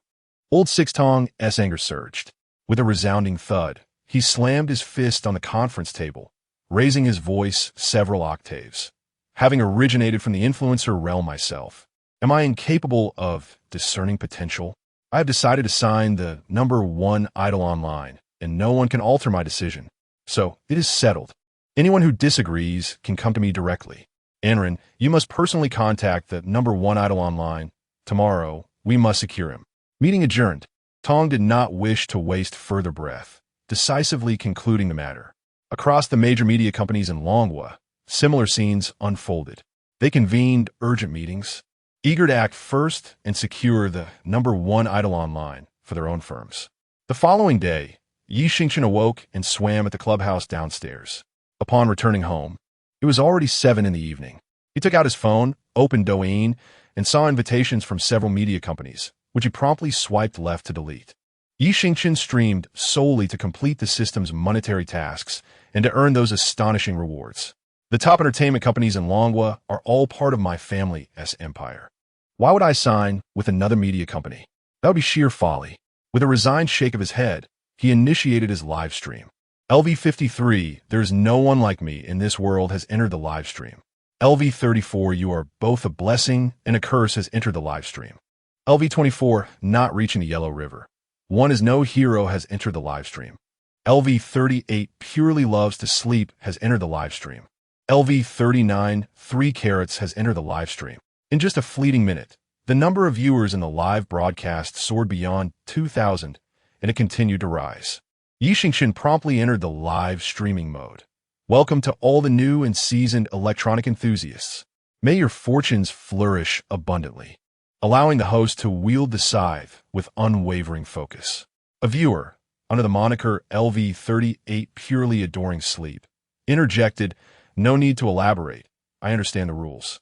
Speaker 1: Old Six Tong's anger surged. With a resounding thud, he slammed his fist on the conference table, raising his voice several octaves. Having originated from the influencer realm myself, am I incapable of discerning potential? I have decided to sign the #1 idol online, and no one can alter my decision. So, it is settled. Anyone who disagrees can come to me directly. Anren, you must personally contact the #1 idol online. Tomorrow, we must secure him. Meeting adjourned. Tong did not wish to waste further breath, decisively concluding the matter. Across the major media companies in Longhua, similar scenes unfolded. They convened urgent meetings, eager to act first and secure the #1 idol online for their own firms. The following day, Xingchen awoke and swam at the clubhouse downstairs. Upon returning home, it was already 7 in the evening. He took out his phone, opened Douyin, and saw invitations from several media companies, which he promptly swiped left to delete. Xingchen streamed solely to complete the system's monetary tasks and to earn those astonishing rewards. The top entertainment companies in Longhua are all part of my family's empire. Why would I sign with another media company? That would be sheer folly. With a resigned shake of his head, he initiated his live stream. LV53, there's no one like me in this world has entered the live stream. LV34, you are both a blessing and a curse has entered the live stream. LV24, not reaching the Yellow River. One is no hero has entered the live stream. LV38, purely loves to sleep has entered the live stream. LV39, 3 carrots has entered the live stream. In just a fleeting minute, the number of viewers in the live broadcast soared beyond 2,000, and it continued to rise. Xingchen promptly entered the live streaming mode. Welcome to all the new and seasoned electronic enthusiasts. May your fortunes flourish abundantly, allowing the host to wield the scythe with unwavering focus. A viewer, under the moniker LV38 Purely Adoring Sleep, interjected, "No need to elaborate. I understand the rules."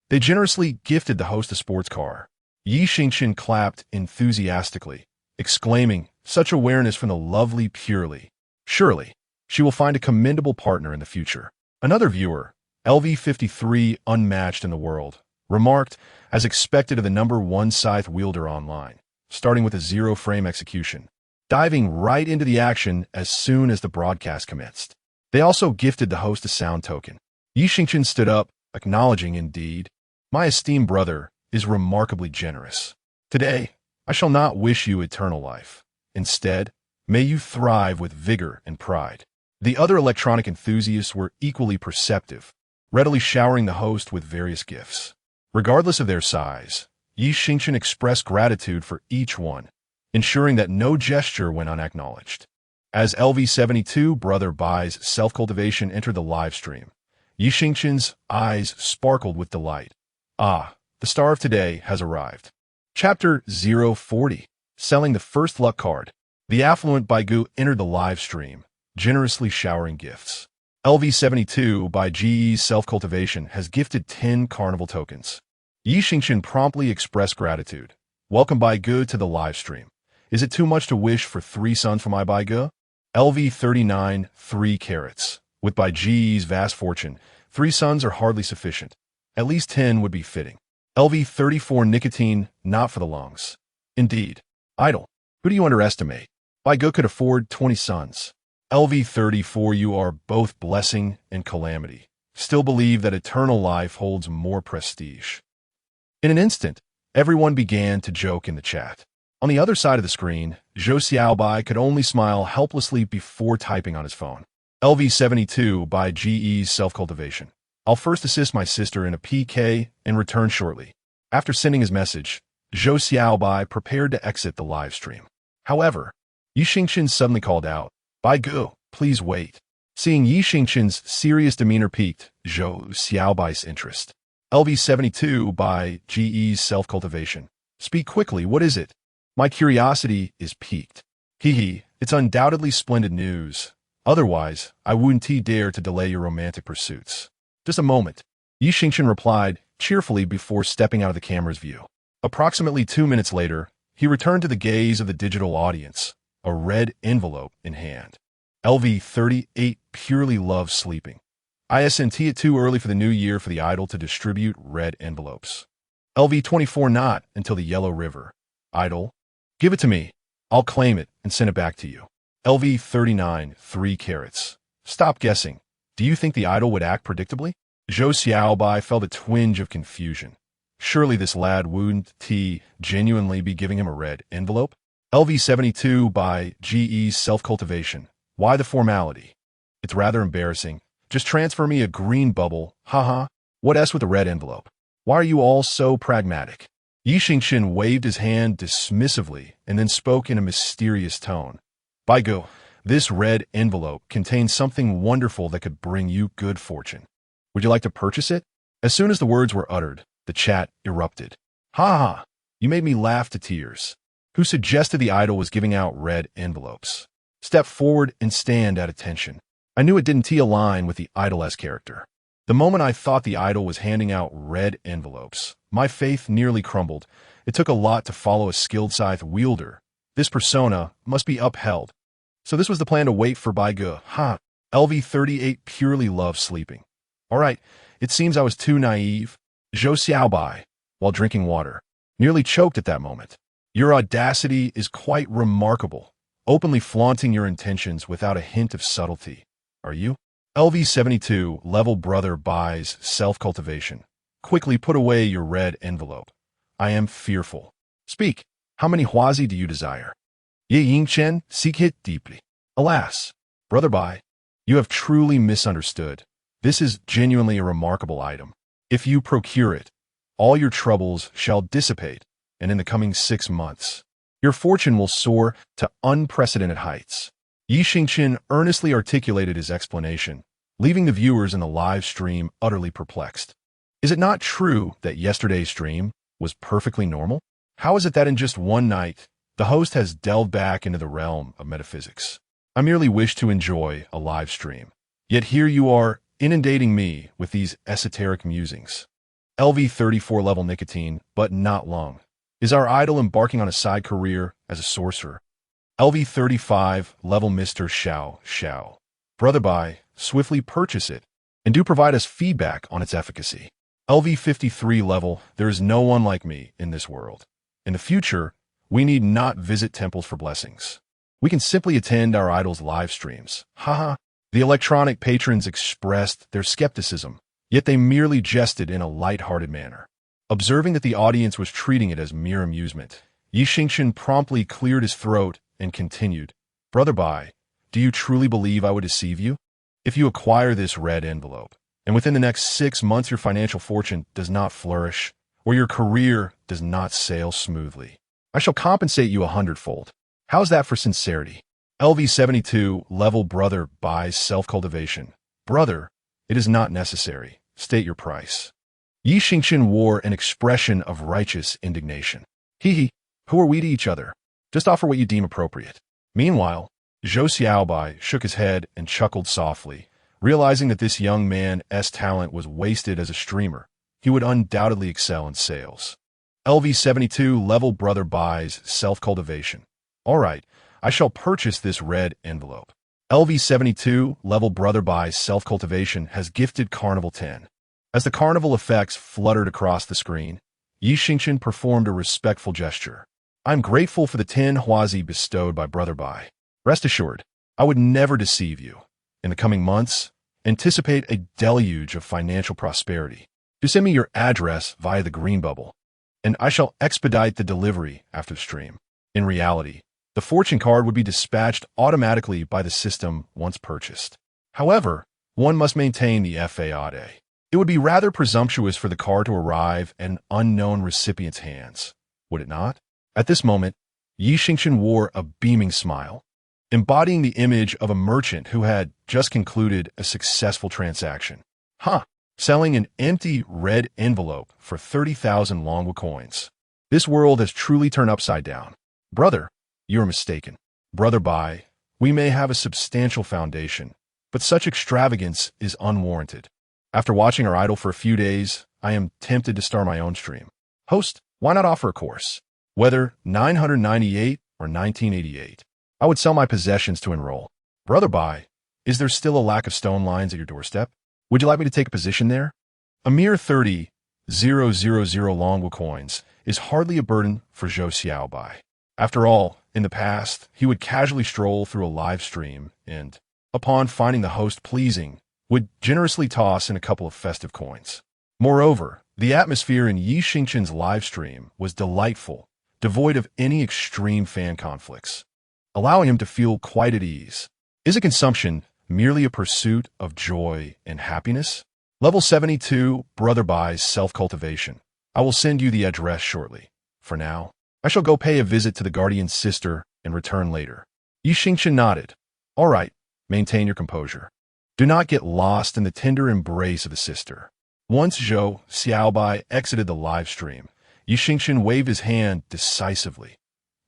Speaker 1: They generously gifted the host a sports car. Xingchen clapped enthusiastically, exclaiming, "Such awareness from the lovely Purely. Surely, she will find a commendable partner in the future." Another viewer, LV53 Unmatched in the World, remarked, as expected of the #1 scythe wielder online, starting with a zero-frame execution, diving right into the action as soon as the broadcast commenced. They also gifted the host a sound token. Xingchen stood up, acknowledging, "Indeed, my esteemed brother is remarkably generous. Today, I shall not wish you eternal life. Instead, may you thrive with vigor and pride." The other electronic enthusiasts were equally perceptive, readily showering the host with various gifts. Regardless of their size, Xingchen expressed gratitude for each one, ensuring that no gesture went unacknowledged. As LV72 Brother Bai's self-cultivation entered the live stream, Xingchen's eyes sparkled with delight. Ah, the star of today has arrived. Chapter 040, Selling the First Luck Card. The affluent Baigu entered the live stream, generously showering gifts. LV72 by GE's self-cultivation has gifted 10 carnival tokens. Xingchen promptly expressed gratitude. "Welcome Baigu to the live stream. Is it too much to wish for 3 sons for my Baigu?" LV39 3 carats. With Bai GE's vast fortune, 3 sons are hardly sufficient. At least 10 would be fitting. LV34 nicotine, not for the lungs. Indeed. Idle. Who do you underestimate? Baigu could afford 20 sons. LV34 you are both blessing and calamity. Still believe that eternal life holds more prestige. In an instant, everyone began to joke in the chat. On the other side of the screen, Zhou Xiaobai could only smile helplessly before typing on his phone. LV72 by GE's self-cultivation. "I'll first assist my sister in a PK and return shortly." After sending his message, Zhou Xiaobai prepared to exit the live stream. However, Xingchen suddenly called out, "Baigu, please wait." Seeing Xingchen's serious demeanor piqued Zhou Xiaobai's interest. LV72 by GE's self-cultivation. "Speak quickly, what is it? My curiosity is piqued." "Hee, it's undoubtedly splendid news. Otherwise, I wouldn't dare to delay your romantic pursuits." "Just a moment," Xingchen replied cheerfully before stepping out of the camera's view. Approximately 2 minutes later, he returned to the gaze of the digital audience, a red envelope in hand. LV38 purely loves sleeping. Isn't it too early for the new year for the idol to distribute red envelopes? LV24 not until the Yellow River. Idol, give it to me. I'll claim it and send it back to you. LV39 3 carats. Stop guessing. Do you think the idol would act predictably? Zhou Xiaobai felt a twinge of confusion. Surely this lad wouldn't genuinely be giving him a red envelope? LV72 by GE's self-cultivation. Why the formality? It's rather embarrassing. Just transfer me a green bubble, haha. What S with a red envelope? Why are you all so pragmatic? Xingchen waved his hand dismissively and then spoke in a mysterious tone. Baigu, this red envelope contains something wonderful that could bring you good fortune. Would you like to purchase it? As soon as the words were uttered, the chat erupted. Ha ha, you made me laugh to tears. Who suggested the idol was giving out red envelopes? Step forward and stand at attention. I knew it didn't align with the idol's character. The moment I thought the idol was handing out red envelopes, my faith nearly crumbled. It took a lot to follow a skilled scythe wielder. This persona must be upheld. So this was the plan to wait for Baigu. LV38 purely loves sleeping. All right, it seems I was too naive. Zhou Xiaobai, while drinking water, nearly choked at that moment. Your audacity is quite remarkable, openly flaunting your intentions without a hint of subtlety. Are you? LV72 level brother buys self-cultivation. Quickly put away your red envelope. I am fearful. Speak. How many huazi do you desire? Xingchen, seek it deeply. Alas, brother Bai, you have truly misunderstood. This is genuinely a remarkable item. If you procure it, all your troubles shall dissipate, and in the coming 6 months, your fortune will soar to unprecedented heights. Xingchen earnestly articulated his explanation, leaving the viewers in the live stream utterly perplexed. Is it not true that yesterday's stream was perfectly normal? How is it that in just one night, the host has delved back into the realm of metaphysics? I merely wish to enjoy a live stream. Yet here you are, inundating me with these esoteric musings. LV34 level nicotine, but not lung. Is our idol embarking on a side career as a sorcerer? LV35 level Mr. Xiao. Brother Bai, swiftly purchase it, and do provide us feedback on its efficacy. LV53 level, there is no one like me in this world. In the future, we need not visit temples for blessings. We can simply attend our idol's live streams. Haha. The electronic patrons expressed their skepticism, yet they merely jested in a light-hearted manner. Observing that the audience was treating it as mere amusement, Xingchen promptly cleared his throat and continued, Brother Bai, do you truly believe I would deceive you? If you acquire this red envelope, and within the next 6 months your financial fortune does not flourish, or your career does not sail smoothly, I shall compensate you 100-fold. How's that for sincerity? LV72 level Brother Bai's self-cultivation. Brother, it is not necessary. State your price. Xingchen wore an expression of righteous indignation. Hee, who are we to each other? Just offer what you deem appropriate. Meanwhile, Zhou Xiaobai shook his head and chuckled softly, realizing that this young man's talent was wasted as a streamer. He would undoubtedly excel in sales. LV72 level Brother Bai's self-cultivation. All right, I shall purchase this red envelope. LV72 level Brother Bai's self-cultivation has gifted Carnival 10. As the carnival effects fluttered across the screen, Xingchen performed a respectful gesture. I'm grateful for the 10 huazi bestowed by Brother Bai. Rest assured, I would never deceive you. In the coming months, anticipate a deluge of financial prosperity. Do send me your address via the green bubble, and I shall expedite the delivery after the stream. In reality, the fortune card would be dispatched automatically by the system once purchased. However, one must maintain the FAAD. It would be rather presumptuous for the card to arrive at an unknown recipient's hands, would it not? At this moment, Xingchen wore a beaming smile, embodying the image of a merchant who had just concluded a successful transaction. Selling an empty red envelope for 30,000 Longwa coins. This world has truly turned upside down. Brother, you are mistaken. Brother Bai, we may have a substantial foundation, but such extravagance is unwarranted. After watching our idol for a few days, I am tempted to start my own stream. Host, why not offer a course? Whether 998 or 1988, I would sell my possessions to enroll. Brother Bai, is there still a lack of stone lines at your doorstep? Would you like me to take a position there? A mere 30,000 Longwa coins is hardly a burden for Zhou Xiaobai. After all, in the past, he would casually stroll through a live stream and, upon finding the host pleasing, would generously toss in a couple of festive coins. Moreover, the atmosphere in Xingchen's live stream was delightful, devoid of any extreme fan conflicts, allowing him to feel quite at ease. Is a consumption merely a pursuit of joy and happiness? Level 72, Brother Bai's self-cultivation. I will send you the address shortly. For now, I shall go pay a visit to the guardian's sister and return later. Xingchen nodded. All right, maintain your composure. Do not get lost in the tender embrace of the sister. Once Zhou Xiaobai exited the live stream, Xingchen waved his hand decisively.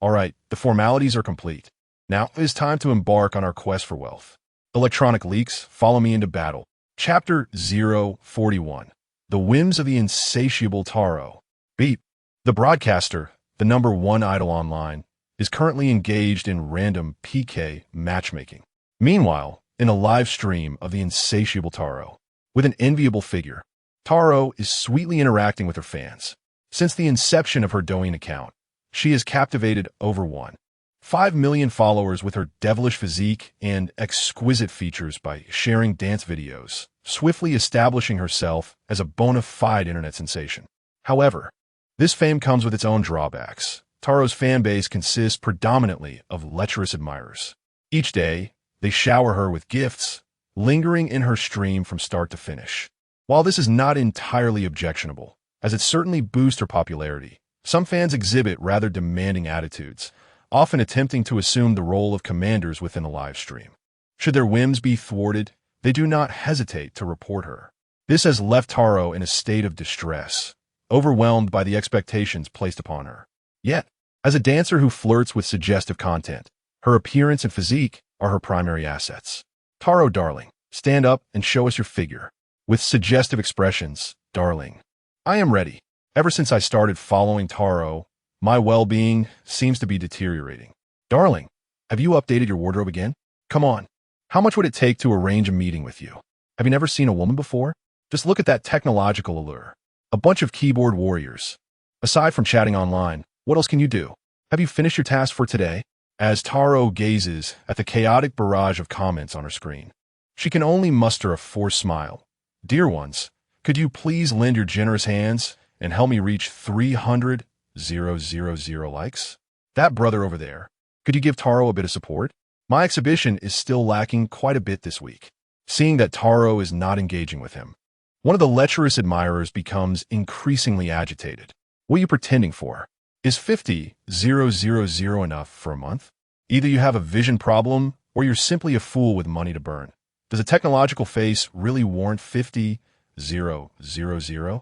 Speaker 1: All right, the formalities are complete. Now it is time to embark on our quest for wealth. Electronic leeks, follow me into battle. Chapter 041. The Whims of the Insatiable Taro. Beep. The broadcaster, the #1 idol online, is currently engaged in random PK matchmaking. Meanwhile, in a live stream of the insatiable Taro, with an enviable figure, Taro is sweetly interacting with her fans. Since the inception of her Douyin account, she has captivated over 1.5 million followers with her devilish physique and exquisite features by sharing dance videos, swiftly establishing herself as a bona fide internet sensation. However, this fame comes with its own drawbacks. Taro's fan base consists predominantly of lecherous admirers. Each day, they shower her with gifts, lingering in her stream from start to finish. While this is not entirely objectionable, as it certainly boosts her popularity, some fans exhibit rather demanding attitudes, often attempting to assume the role of commanders within the live stream. Should their whims be thwarted, they do not hesitate to report her. This has left Taro in a state of distress, overwhelmed by the expectations placed upon her. Yet, as a dancer who flirts with suggestive content, her appearance and physique are her primary assets. Taro, darling, stand up and show us your figure. With suggestive expressions, darling. I am ready. Ever since I started following Taro, my well-being seems to be deteriorating. Darling, have you updated your wardrobe again? Come on. How much would it take to arrange a meeting with you? Have you never seen a woman before? Just look at that technological allure. A bunch of keyboard warriors. Aside from chatting online, what else can you do? Have you finished your task for today? As Taro gazes at the chaotic barrage of comments on her screen, she can only muster a forced smile. Dear ones, could you please lend your generous hands and help me reach 300,000 likes? That brother over there, could you give Taro a bit of support? My exhibition is still lacking quite a bit this week. Seeing that Taro is not engaging with him, one of the lecherous admirers becomes increasingly agitated. What are you pretending for? Is 50,000 enough for a month? Either you have a vision problem or you're simply a fool with money to burn. Does a technological face really warrant 50,000?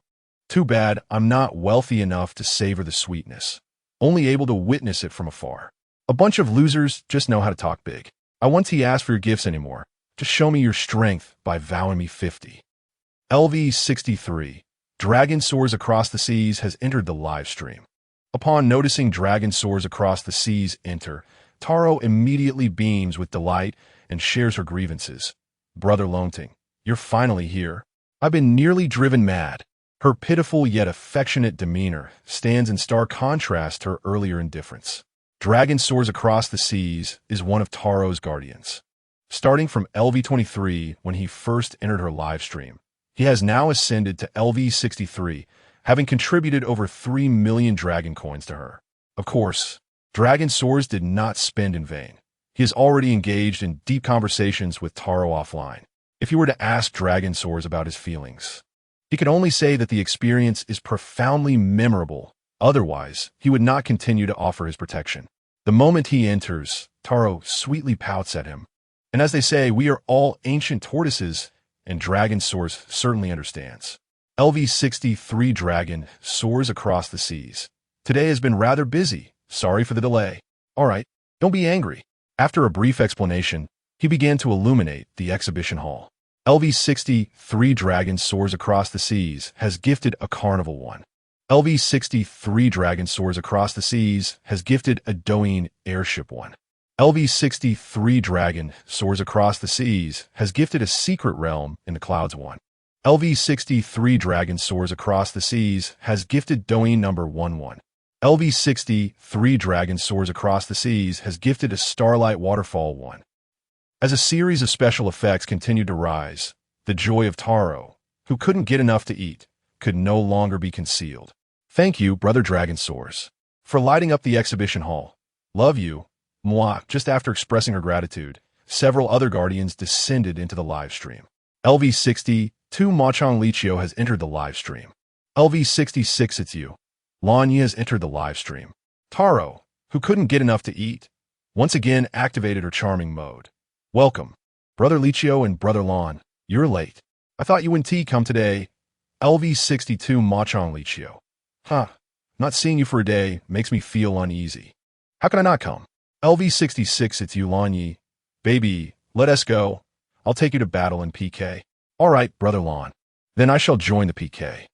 Speaker 1: Too bad I'm not wealthy enough to savor the sweetness, only able to witness it from afar. A bunch of losers just know how to talk big. I won't ask for your gifts anymore. Just show me your strength by vowing me 50. LV63, Dragon Soars Across the Seas has entered the live stream. Upon noticing Dragon Soars Across the Seas enter, Taro immediately beams with delight and shares her grievances. Brother Lonting, you're finally here. I've been nearly driven mad. Her pitiful yet affectionate demeanor stands in stark contrast to her earlier indifference. Dragon Soars Across the Seas is one of Taro's guardians. Starting from LV23 when he first entered her live stream, he has now ascended to LV63, having contributed over 3 million dragon coins to her. Of course, Dragon Soars did not spend in vain. He is already engaged in deep conversations with Taro offline. If you were to ask Dragon Soars about his feelings, he could only say that the experience is profoundly memorable. Otherwise, he would not continue to offer his protection. The moment he enters, Taro sweetly pouts at him. And as they say, we are all ancient tortoises, and Dragon Soars certainly understands. LV63 Dragon soars across the seas. Today has been rather busy. Sorry for the delay. All right, don't be angry. After a brief explanation, he began to illuminate the exhibition hall. LV63 Dragon soars across the seas has gifted a carnival one. LV63 Dragon soars across the seas has gifted a Douyin airship one. LV63 Dragon soars across the seas has gifted a secret realm in the clouds one. LV63 Dragon soars across the seas has gifted Douyin number 11. LV63 Dragon soars across the seas has gifted a starlight waterfall one. As a series of special effects continued to rise, the joy of Taro, who couldn't get enough to eat, could no longer be concealed. Thank you, Brother Dragon Soars, for lighting up the exhibition hall. Love you. Moi. Just after expressing her gratitude, several other guardians descended into the live stream. LV62 Machong Lichio has entered the live stream. LV66 It's You. Lan Yi has entered the live stream. Taro, who couldn't get enough to eat, once again activated her charming mode. Welcome, Brother Lichio and Brother Lan. You're late. I thought you and T come today. LV62 Machong Lichio. Not seeing you for a day makes me feel uneasy. How can I not come? LV66 It's You Lan Yi. Baby, let us go. I'll take you to battle in PK. All right, Brother Lan. Then I shall join the PK.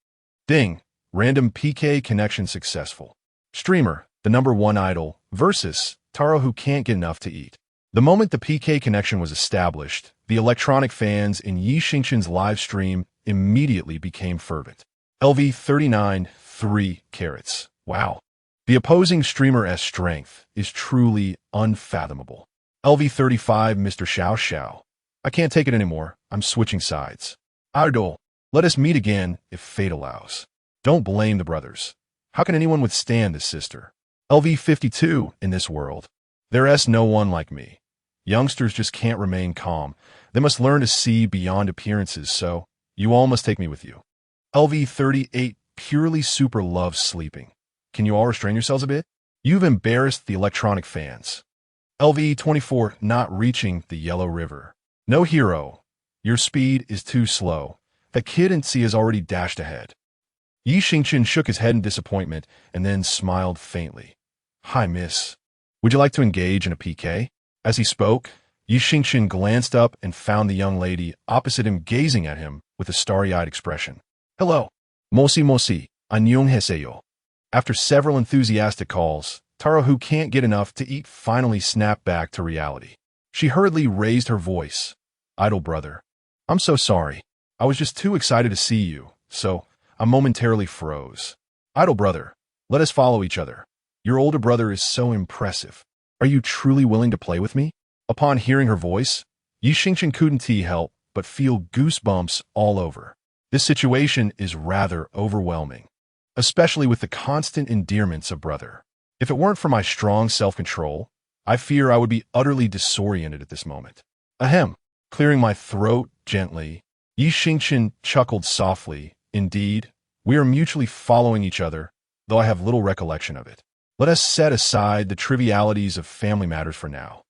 Speaker 1: Ding. Random PK connection successful. Streamer, the #1 idol, versus Taro who can't get enough to eat. The moment the PK connection was established, the electronic fans in Xingchen's live stream immediately became fervent. LV39 3 carats. Wow. The opposing streamer's strength is truly unfathomable. LV35 Mr. Xiao Xiao. I can't take it anymore. I'm switching sides. Idol, let us meet again if fate allows. Don't blame the brothers. How can anyone withstand this sister? LV52 in this world. There's no one like me. Youngsters just can't remain calm. They must learn to see beyond appearances, so you all must take me with you. LV38 purely super loves sleeping. Can you all restrain yourselves a bit? You've embarrassed the electronic fans. LV24 not reaching the Yellow River. No hero. Your speed is too slow. The kid in C has already dashed ahead. Xingchen shook his head in disappointment and then smiled faintly. Hi, miss. Would you like to engage in a PK? As he spoke, Xingchen glanced up and found the young lady opposite him gazing at him with a starry-eyed expression. Hello. Mosi mosi, annyeonghaseyo. After several enthusiastic calls, Taro, who can't get enough to eat, finally snapped back to reality. She hurriedly raised her voice. Idol brother. I'm so sorry. I was just too excited to see you, so I momentarily froze. Idol brother, let us follow each other. Your older brother is so impressive. Are you truly willing to play with me? Upon hearing her voice, Xingchen couldn't help but feel goosebumps all over. This situation is rather overwhelming, especially with the constant endearments of brother. If it weren't for my strong self-control, I fear I would be utterly disoriented at this moment. Ahem. Clearing my throat gently, Xingchen chuckled softly. Indeed, we are mutually following each other, though I have little recollection of it. Let us set aside the trivialities of family matters for now.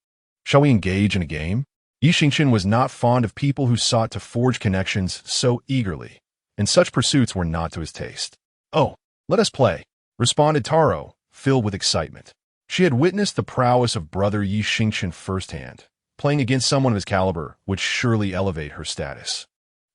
Speaker 1: Shall we engage in a game? Xingchen was not fond of people who sought to forge connections so eagerly, and such pursuits were not to his taste. Oh, let us play, responded Taro, filled with excitement. She had witnessed the prowess of brother Xingchen firsthand. Playing against someone of his caliber would surely elevate her status.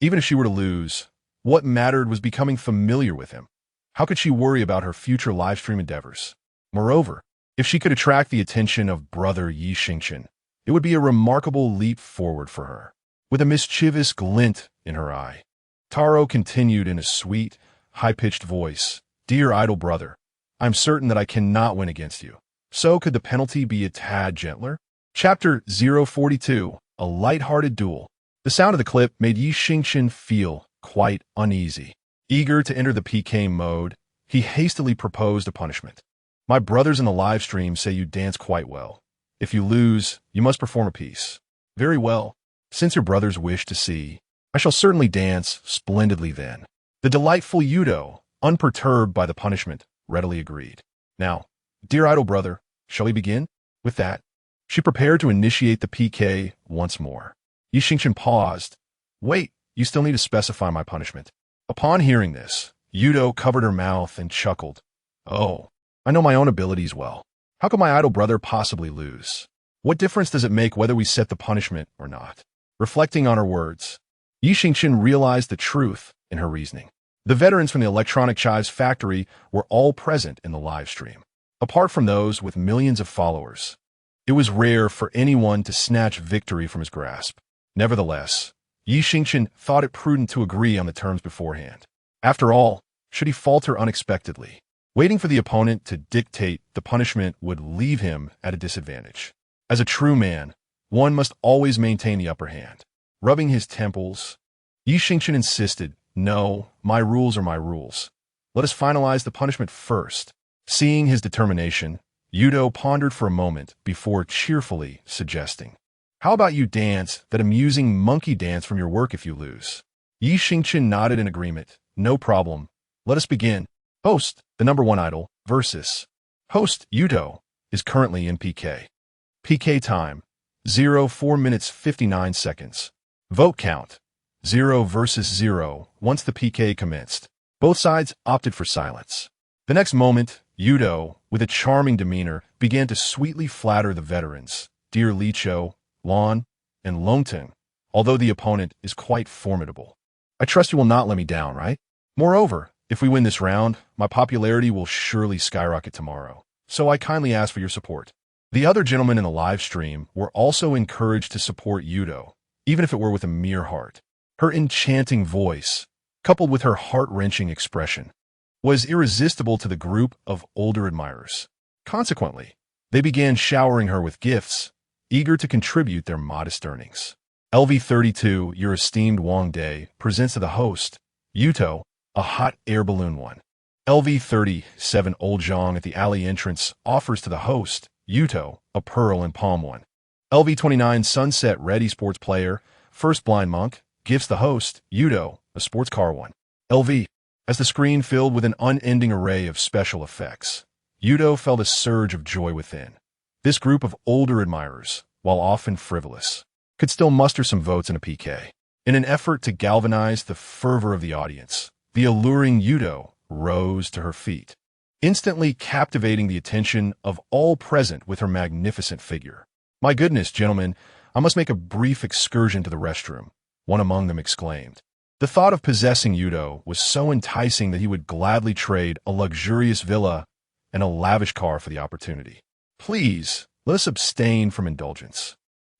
Speaker 1: Even if she were to lose, what mattered was becoming familiar with him. How could she worry about her future livestream endeavors? Moreover, if she could attract the attention of brother Xingchen, it would be a remarkable leap forward for her. With a mischievous glint in her eye, Taro continued in a sweet, high-pitched voice, Dear idol brother, I'm certain that I cannot win against you. So could the penalty be a tad gentler? Chapter 042, A Light-Hearted Duel. The sound of the clip made Xingchen feel quite uneasy. Eager to enter the PK mode, he hastily proposed a punishment. My brothers in the live stream say you dance quite well. If you lose, you must perform a piece. Very well. Since your brothers wish to see, I shall certainly dance splendidly then. The delightful Yudo, unperturbed by the punishment, readily agreed. Now, dear idol brother, shall we begin? With that, she prepared to initiate the PK once more. Xingchen paused. Wait, you still need to specify my punishment. Upon hearing this, Yudo covered her mouth and chuckled. Oh, I know my own abilities well. How could my idol brother possibly lose? What difference does it make whether we set the punishment or not? Reflecting on her words, Xingchen realized the truth in her reasoning. The veterans from the Electronic Chives factory were all present in the live stream. Apart from those with millions of followers, it was rare for anyone to snatch victory from his grasp. Nevertheless, Xingchen thought it prudent to agree on the terms beforehand. After all, should he falter unexpectedly, waiting for the opponent to dictate the punishment would leave him at a disadvantage. As a true man, one must always maintain the upper hand. Rubbing his temples, Xingchen insisted, No, my rules are my rules. Let us finalize the punishment first. Seeing his determination, Yudo pondered for a moment before cheerfully suggesting, How about you dance that amusing monkey dance from your work if you lose? Xingchen nodded in agreement. No problem. Let us begin. Host, the number one idol, versus host Yudo, is currently in PK. PK time, 4 minutes 59 seconds. Vote count, 0 versus 0 once the PK commenced. Both sides opted for silence. The next moment, Yudo, with a charming demeanor, began to sweetly flatter the veterans, Dear Licho, Lon, and Longteng, although the opponent is quite formidable. I trust you will not let me down, right? Moreover, if we win this round, my popularity will surely skyrocket tomorrow, so I kindly ask for your support. The other gentlemen in the live stream were also encouraged to support Yudo, even if it were with a mere heart. Her enchanting voice, coupled with her heart-wrenching expression, was irresistible to the group of older admirers. Consequently, they began showering her with gifts, eager to contribute their modest earnings. LV32, your esteemed Wang Day, presents to the host, Yuto, a hot air balloon one. LV37, Old Zhang at the alley entrance, offers to the host, Yuto, a pearl and palm one. LV29, Sunset Ready Sports Player, First Blind Monk, gives the host, Yuto, a sports car one. LV, as the screen filled with an unending array of special effects, Yudo felt a surge of joy within. This group of older admirers, while often frivolous, could still muster some votes in a PK. In an effort to galvanize the fervor of the audience, the alluring Yudo rose to her feet, instantly captivating the attention of all present with her magnificent figure. "My goodness, gentlemen, I must make a brief excursion to the restroom," one among them exclaimed. The thought of possessing Yudo was so enticing that he would gladly trade a luxurious villa and a lavish car for the opportunity. "Please, let us abstain from indulgence,"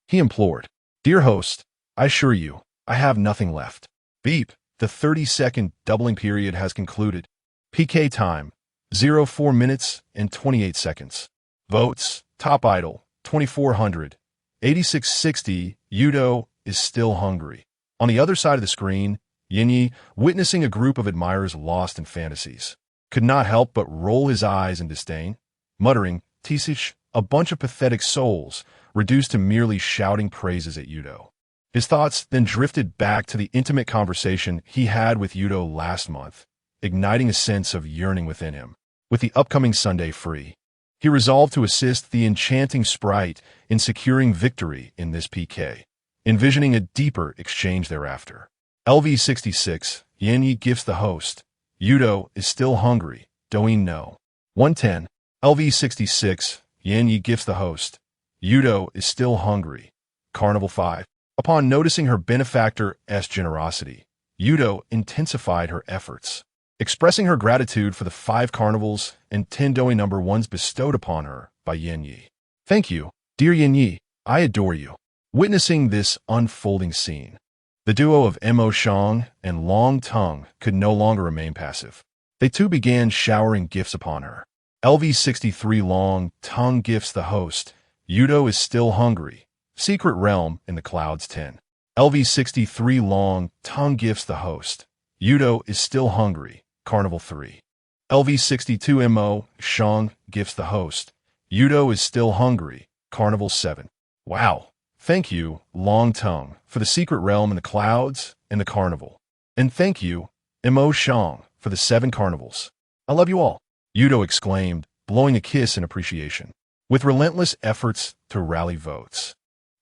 Speaker 1: he implored. "Dear host, I assure you, I have nothing left." Beep. The 30-second doubling period has concluded. PK time, 04 minutes and 28 seconds. Votes, top idol, 2,400. 8660, Yudo is still hungry. On the other side of the screen, Yinyi, witnessing a group of admirers lost in fantasies, could not help but roll his eyes in disdain, muttering, "Tisish, a bunch of pathetic souls, reduced to merely shouting praises at Yudo." His thoughts then drifted back to the intimate conversation he had with Yudo last month, igniting a sense of yearning within him. With the upcoming Sunday free, he resolved to assist the enchanting sprite in securing victory in this PK, envisioning a deeper exchange thereafter. LV66, Yinyi gifts the host. Yudo is still hungry, Douyin no. 110. LV66, Yinyi gifts the host. Yudo is still hungry. Carnival 5. Upon noticing her benefactor's generosity, Yudo intensified her efforts, expressing her gratitude for the 5 carnivals and 10 Douyin number 1s bestowed upon her by Yinyi. "Thank you, dear Yinyi, I adore you." Witnessing this unfolding scene, the duo of Mo Shang and Long Tongue could no longer remain passive. They too began showering gifts upon her. LV63 Long Tongue gifts the host. Yudo is still hungry. Secret Realm in the Clouds 10. LV63 Long Tongue gifts the host. Yudo is still hungry. Carnival 3. LV62 Mo Shang gifts the host. Yudo is still hungry. Carnival 7. Wow. Thank you, Long Tongue, for the Secret Realm in the Clouds and the Carnival. And thank you, Mo Shang, for the 7 carnivals. I love you all, Yudo exclaimed, blowing a kiss in appreciation. With relentless efforts to rally votes,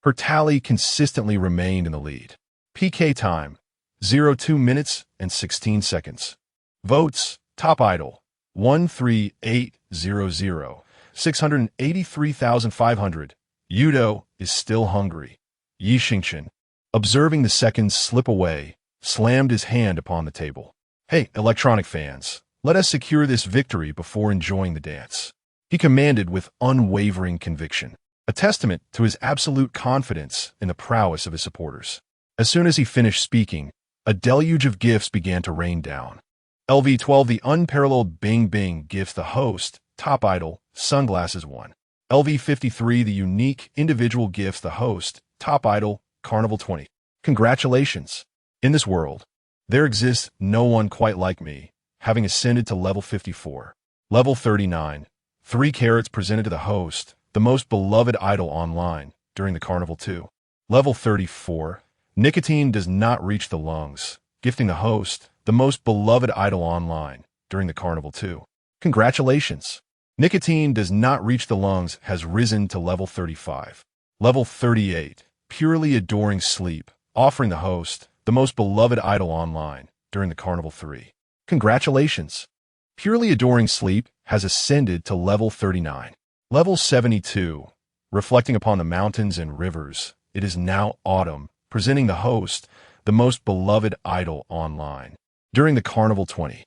Speaker 1: her tally consistently remained in the lead. PK time, 02 minutes and 16 seconds. Votes, top idol, 13800, 683,500. Yudo is still hungry. Xingchen, observing the seconds slip away, slammed his hand upon the table. "Hey, electronic fans, let us secure this victory before enjoying the dance," he commanded with unwavering conviction, a testament to his absolute confidence in the prowess of his supporters. As soon as he finished speaking, a deluge of gifts began to rain down. LV12, the unparalleled Bing Bing, gifts the host, top idol, sunglasses 1. LV53, the unique individual, gifts the host, top idol, Carnival 20. Congratulations! In this world, there exists no one quite like me, having ascended to level 54. Level 39, 3 carats presented to the host, the most beloved idol online, during the Carnival 2. Level 34, nicotine does not reach the lungs, gifting the host, the most beloved idol online, during the Carnival 2. Congratulations! Nicotine does not reach the lungs has risen to level 35. Level 38, purely adoring sleep, offering the host, the most beloved idol online, during the Carnival 3. Congratulations! Purely adoring sleep has ascended to level 39. Level 72, reflecting upon the mountains and rivers, it is now autumn, presenting the host, the most beloved idol online, during the Carnival 20.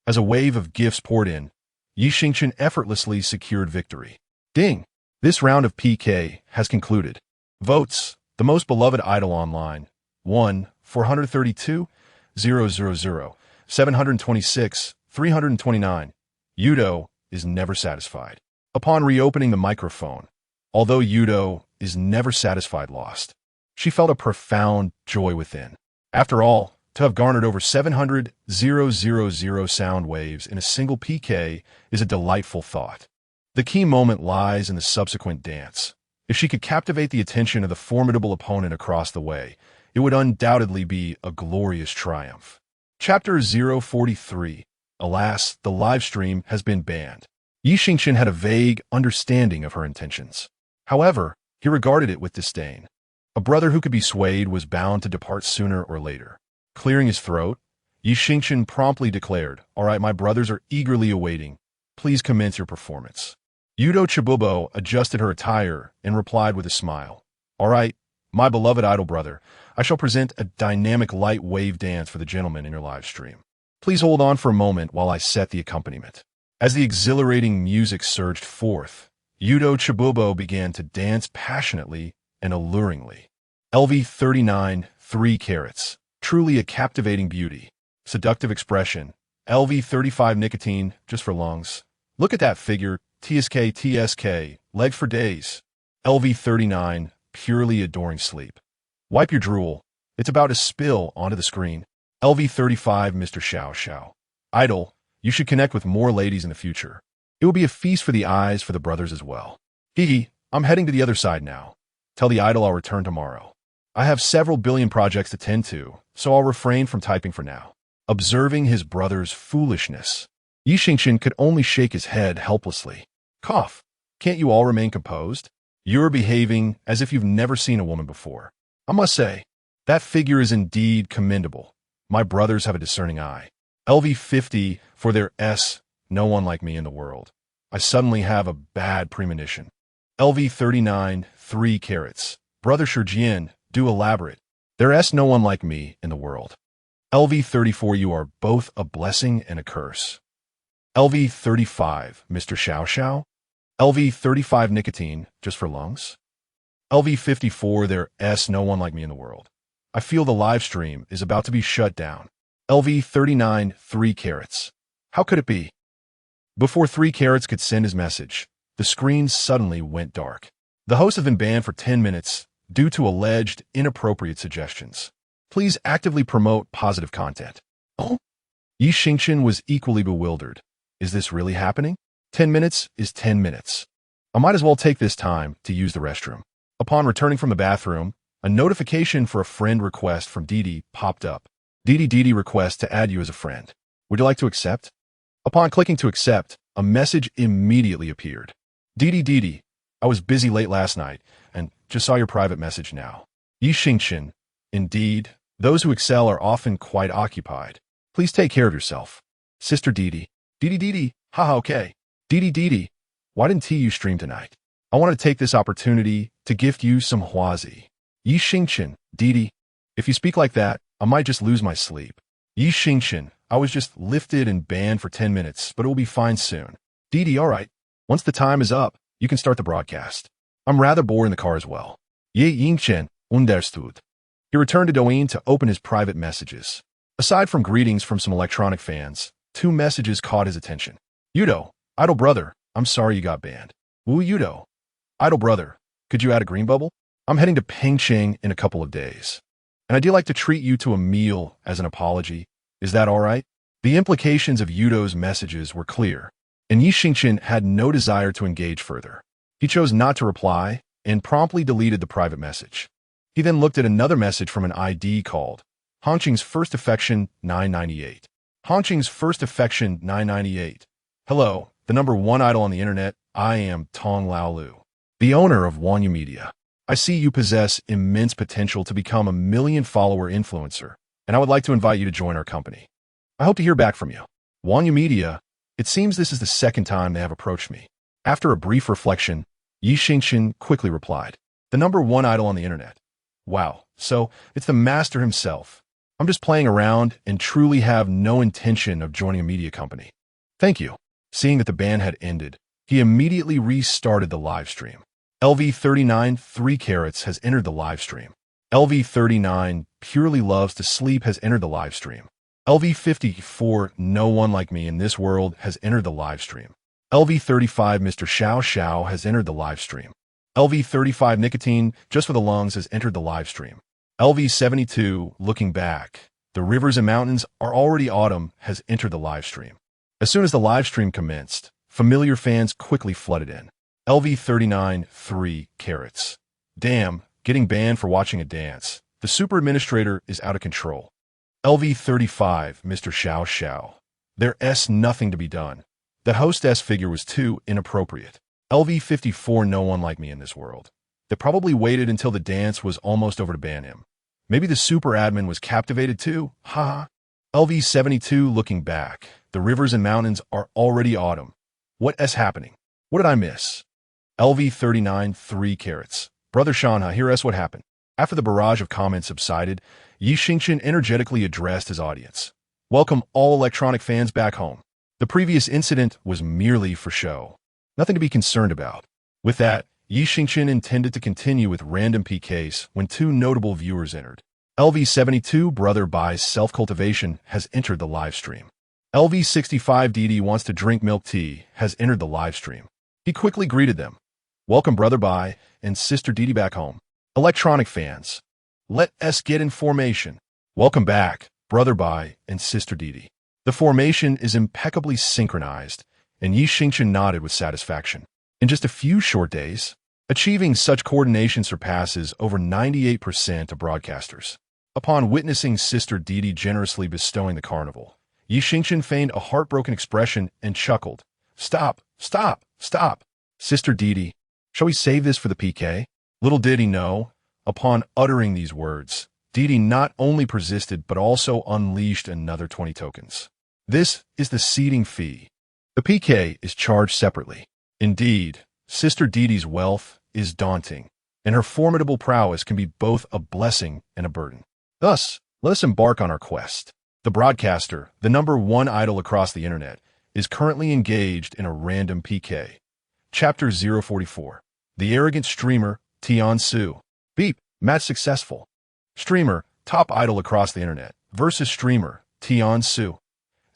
Speaker 1: As a wave of gifts poured in, Xingchen effortlessly secured victory. Ding! This round of PK has concluded. Votes, the most beloved idol online, 1, 432, 000, 726, 329. Yudo is never satisfied. Upon reopening the microphone, although Yudo is never satisfied lost, she felt a profound joy within. After all, to have garnered over 700,000 sound waves in a single PK is a delightful thought. The key moment lies in the subsequent dance. If she could captivate the attention of the formidable opponent across the way, it would undoubtedly be a glorious triumph. Chapter 043. Alas, the live stream has been banned. Xingchen had a vague understanding of her intentions. However, he regarded it with disdain. A brother who could be swayed was bound to depart sooner or later. Clearing his throat, Xingchen promptly declared, "All right, my brothers are eagerly awaiting. Please commence your performance." Yudo Chibubo adjusted her attire and replied with a smile. "All right, my beloved idol brother, I shall present a dynamic light wave dance for the gentlemen in your live stream. Please hold on for a moment while I set the accompaniment." As the exhilarating music surged forth, Yudo Chibubo began to dance passionately and alluringly. LV39, 3 carats, truly a captivating beauty. Seductive expression. LV35 nicotine, just for lungs. Look at that figure, TSK, legs for days. LV39, purely adoring sleep. Wipe your drool. It's about to spill onto the screen. LV35, Mr. Xiao. Idol, you should connect with more ladies in the future. It will be a feast for the eyes for the brothers as well. Hee, I'm heading to the other side now. Tell the idol I'll return tomorrow. I have several billion projects to tend to, so I'll refrain from typing for now. Observing his brother's foolishness, Xingchen could only shake his head helplessly. Cough. Can't you all remain composed? You're behaving as if you've never seen a woman before. I must say, that figure is indeed commendable. My brothers have a discerning eye. LV50 for their S, no one like me in the world. I suddenly have a bad premonition. LV39, 3 carats. Brother Shurjian, do elaborate. There S, no one like me in the world. LV34, you are both a blessing and a curse. LV35, Mr. Xiao. LV35, nicotine, just for lungs. LV54, there S, no one like me in the world. I feel the live stream is about to be shut down. LV39, 3 carats. How could it be? Before 3 carats could send his message, the screen suddenly went dark. The host has been banned for 10 minutes due to alleged inappropriate suggestions. Please actively promote positive content. Oh? Xingchen was equally bewildered. Is this really happening? 10 minutes is 10 minutes. I might as well take this time to use the restroom. Upon returning from the bathroom, a notification for a friend request from Didi popped up. Didi request to add you as a friend. Would you like to accept? Upon clicking to accept, a message immediately appeared. Didi, I was busy late last night and just saw your private message now. Xingchen, indeed, those who excel are often quite occupied. Please take care of yourself. Sister Didi, haha, okay. Didi, why didn't you stream tonight? I want to take this opportunity to gift you some huazi. Xingchen, Didi, if you speak like that, I might just lose my sleep. Xingchen, I was just lifted and banned for 10 minutes, but it will be fine soon. Didi, all right. Once the time is up, you can start the broadcast. I'm rather bored in the car as well. Xingchen, understood. He returned to Douyin to open his private messages. Aside from greetings from some electronic fans, 2 messages caught his attention. Yudo, idol brother, I'm sorry you got banned. Wu Yudo, idol brother, could you add a green bubble? I'm heading to Beijing in a couple of days. And I'd like to treat you to a meal as an apology. Is that all right? The implications of Yudo's messages were clear, and Xingchen had no desire to engage further. He chose not to reply and promptly deleted the private message. He then looked at another message from an ID called Hongqing's First Affection 998. Hongqing's First Affection 998. Hello, the #1 idol on the internet. I am Tong Laolu, the owner of Wanyu Media. I see you possess immense potential to become a million-follower influencer, and I would like to invite you to join our company. I hope to hear back from you. Wanyu Media, it seems this is the second time they have approached me. After a brief reflection, Xingchen quickly replied, the #1 idol on the internet. Wow, so it's the master himself. I'm just playing around and truly have no intention of joining a media company. Thank you. Seeing that the ban had ended, he immediately restarted the live stream. LV39, 3 carats, has entered the live stream. LV39, purely loves to sleep, has entered the live stream. LV54, no one like me in this world, has entered the live stream. LV35, Mr. Xiao has entered the live stream. LV35, nicotine, just for the lungs, has entered the live stream. LV72, looking back, the rivers and mountains are already autumn, has entered the live stream. As soon as the live stream commenced, familiar fans quickly flooded in. LV39, 3 carats. Damn, getting banned for watching a dance. The super administrator is out of control. LV35, Mr. Xiao. There S nothing to be done. The hostess figure was too inappropriate. LV54, no one like me in this world. They probably waited until the dance was almost over to ban him. Maybe the super admin was captivated too? Haha. LV72, looking back. The rivers and mountains are already autumn. What is happening? What did I miss? LV39, 3 carats. Brother Shanha, hear us what happened. After the barrage of comments subsided, Xingchen energetically addressed his audience. Welcome all electronic fans back home. The previous incident was merely for show. Nothing to be concerned about. With that, Xingchen intended to continue with random PKs when 2 notable viewers entered. LV72, Brother Bai's self-cultivation, has entered the live stream. LV65, Didi wants to drink milk tea, has entered the live stream. He quickly greeted them. Welcome Brother Bai and Sister Didi back home. Electronic fans, let us get in formation. Welcome back, Brother Bai and Sister Didi. The formation is impeccably synchronized, and Xingchen nodded with satisfaction. In just a few short days, achieving such coordination surpasses over 98% of broadcasters. Upon witnessing Sister Didi generously bestowing the carnival, Xingchen feigned a heartbroken expression and chuckled. Stop, stop, stop. Sister Didi, shall we save this for the PK? Little did he know, upon uttering these words, Didi not only persisted but also unleashed another 20 tokens. This is the seeding fee. The PK is charged separately. Indeed, Sister Didi's wealth is daunting, and her formidable prowess can be both a blessing and a burden. Thus, let us embark on our quest. The broadcaster, the #1 idol across the internet, is currently engaged in a random PK. Chapter 044. The arrogant streamer, Tian Su. Beep, match successful. Streamer, top idol across the internet, versus streamer, Tian Su.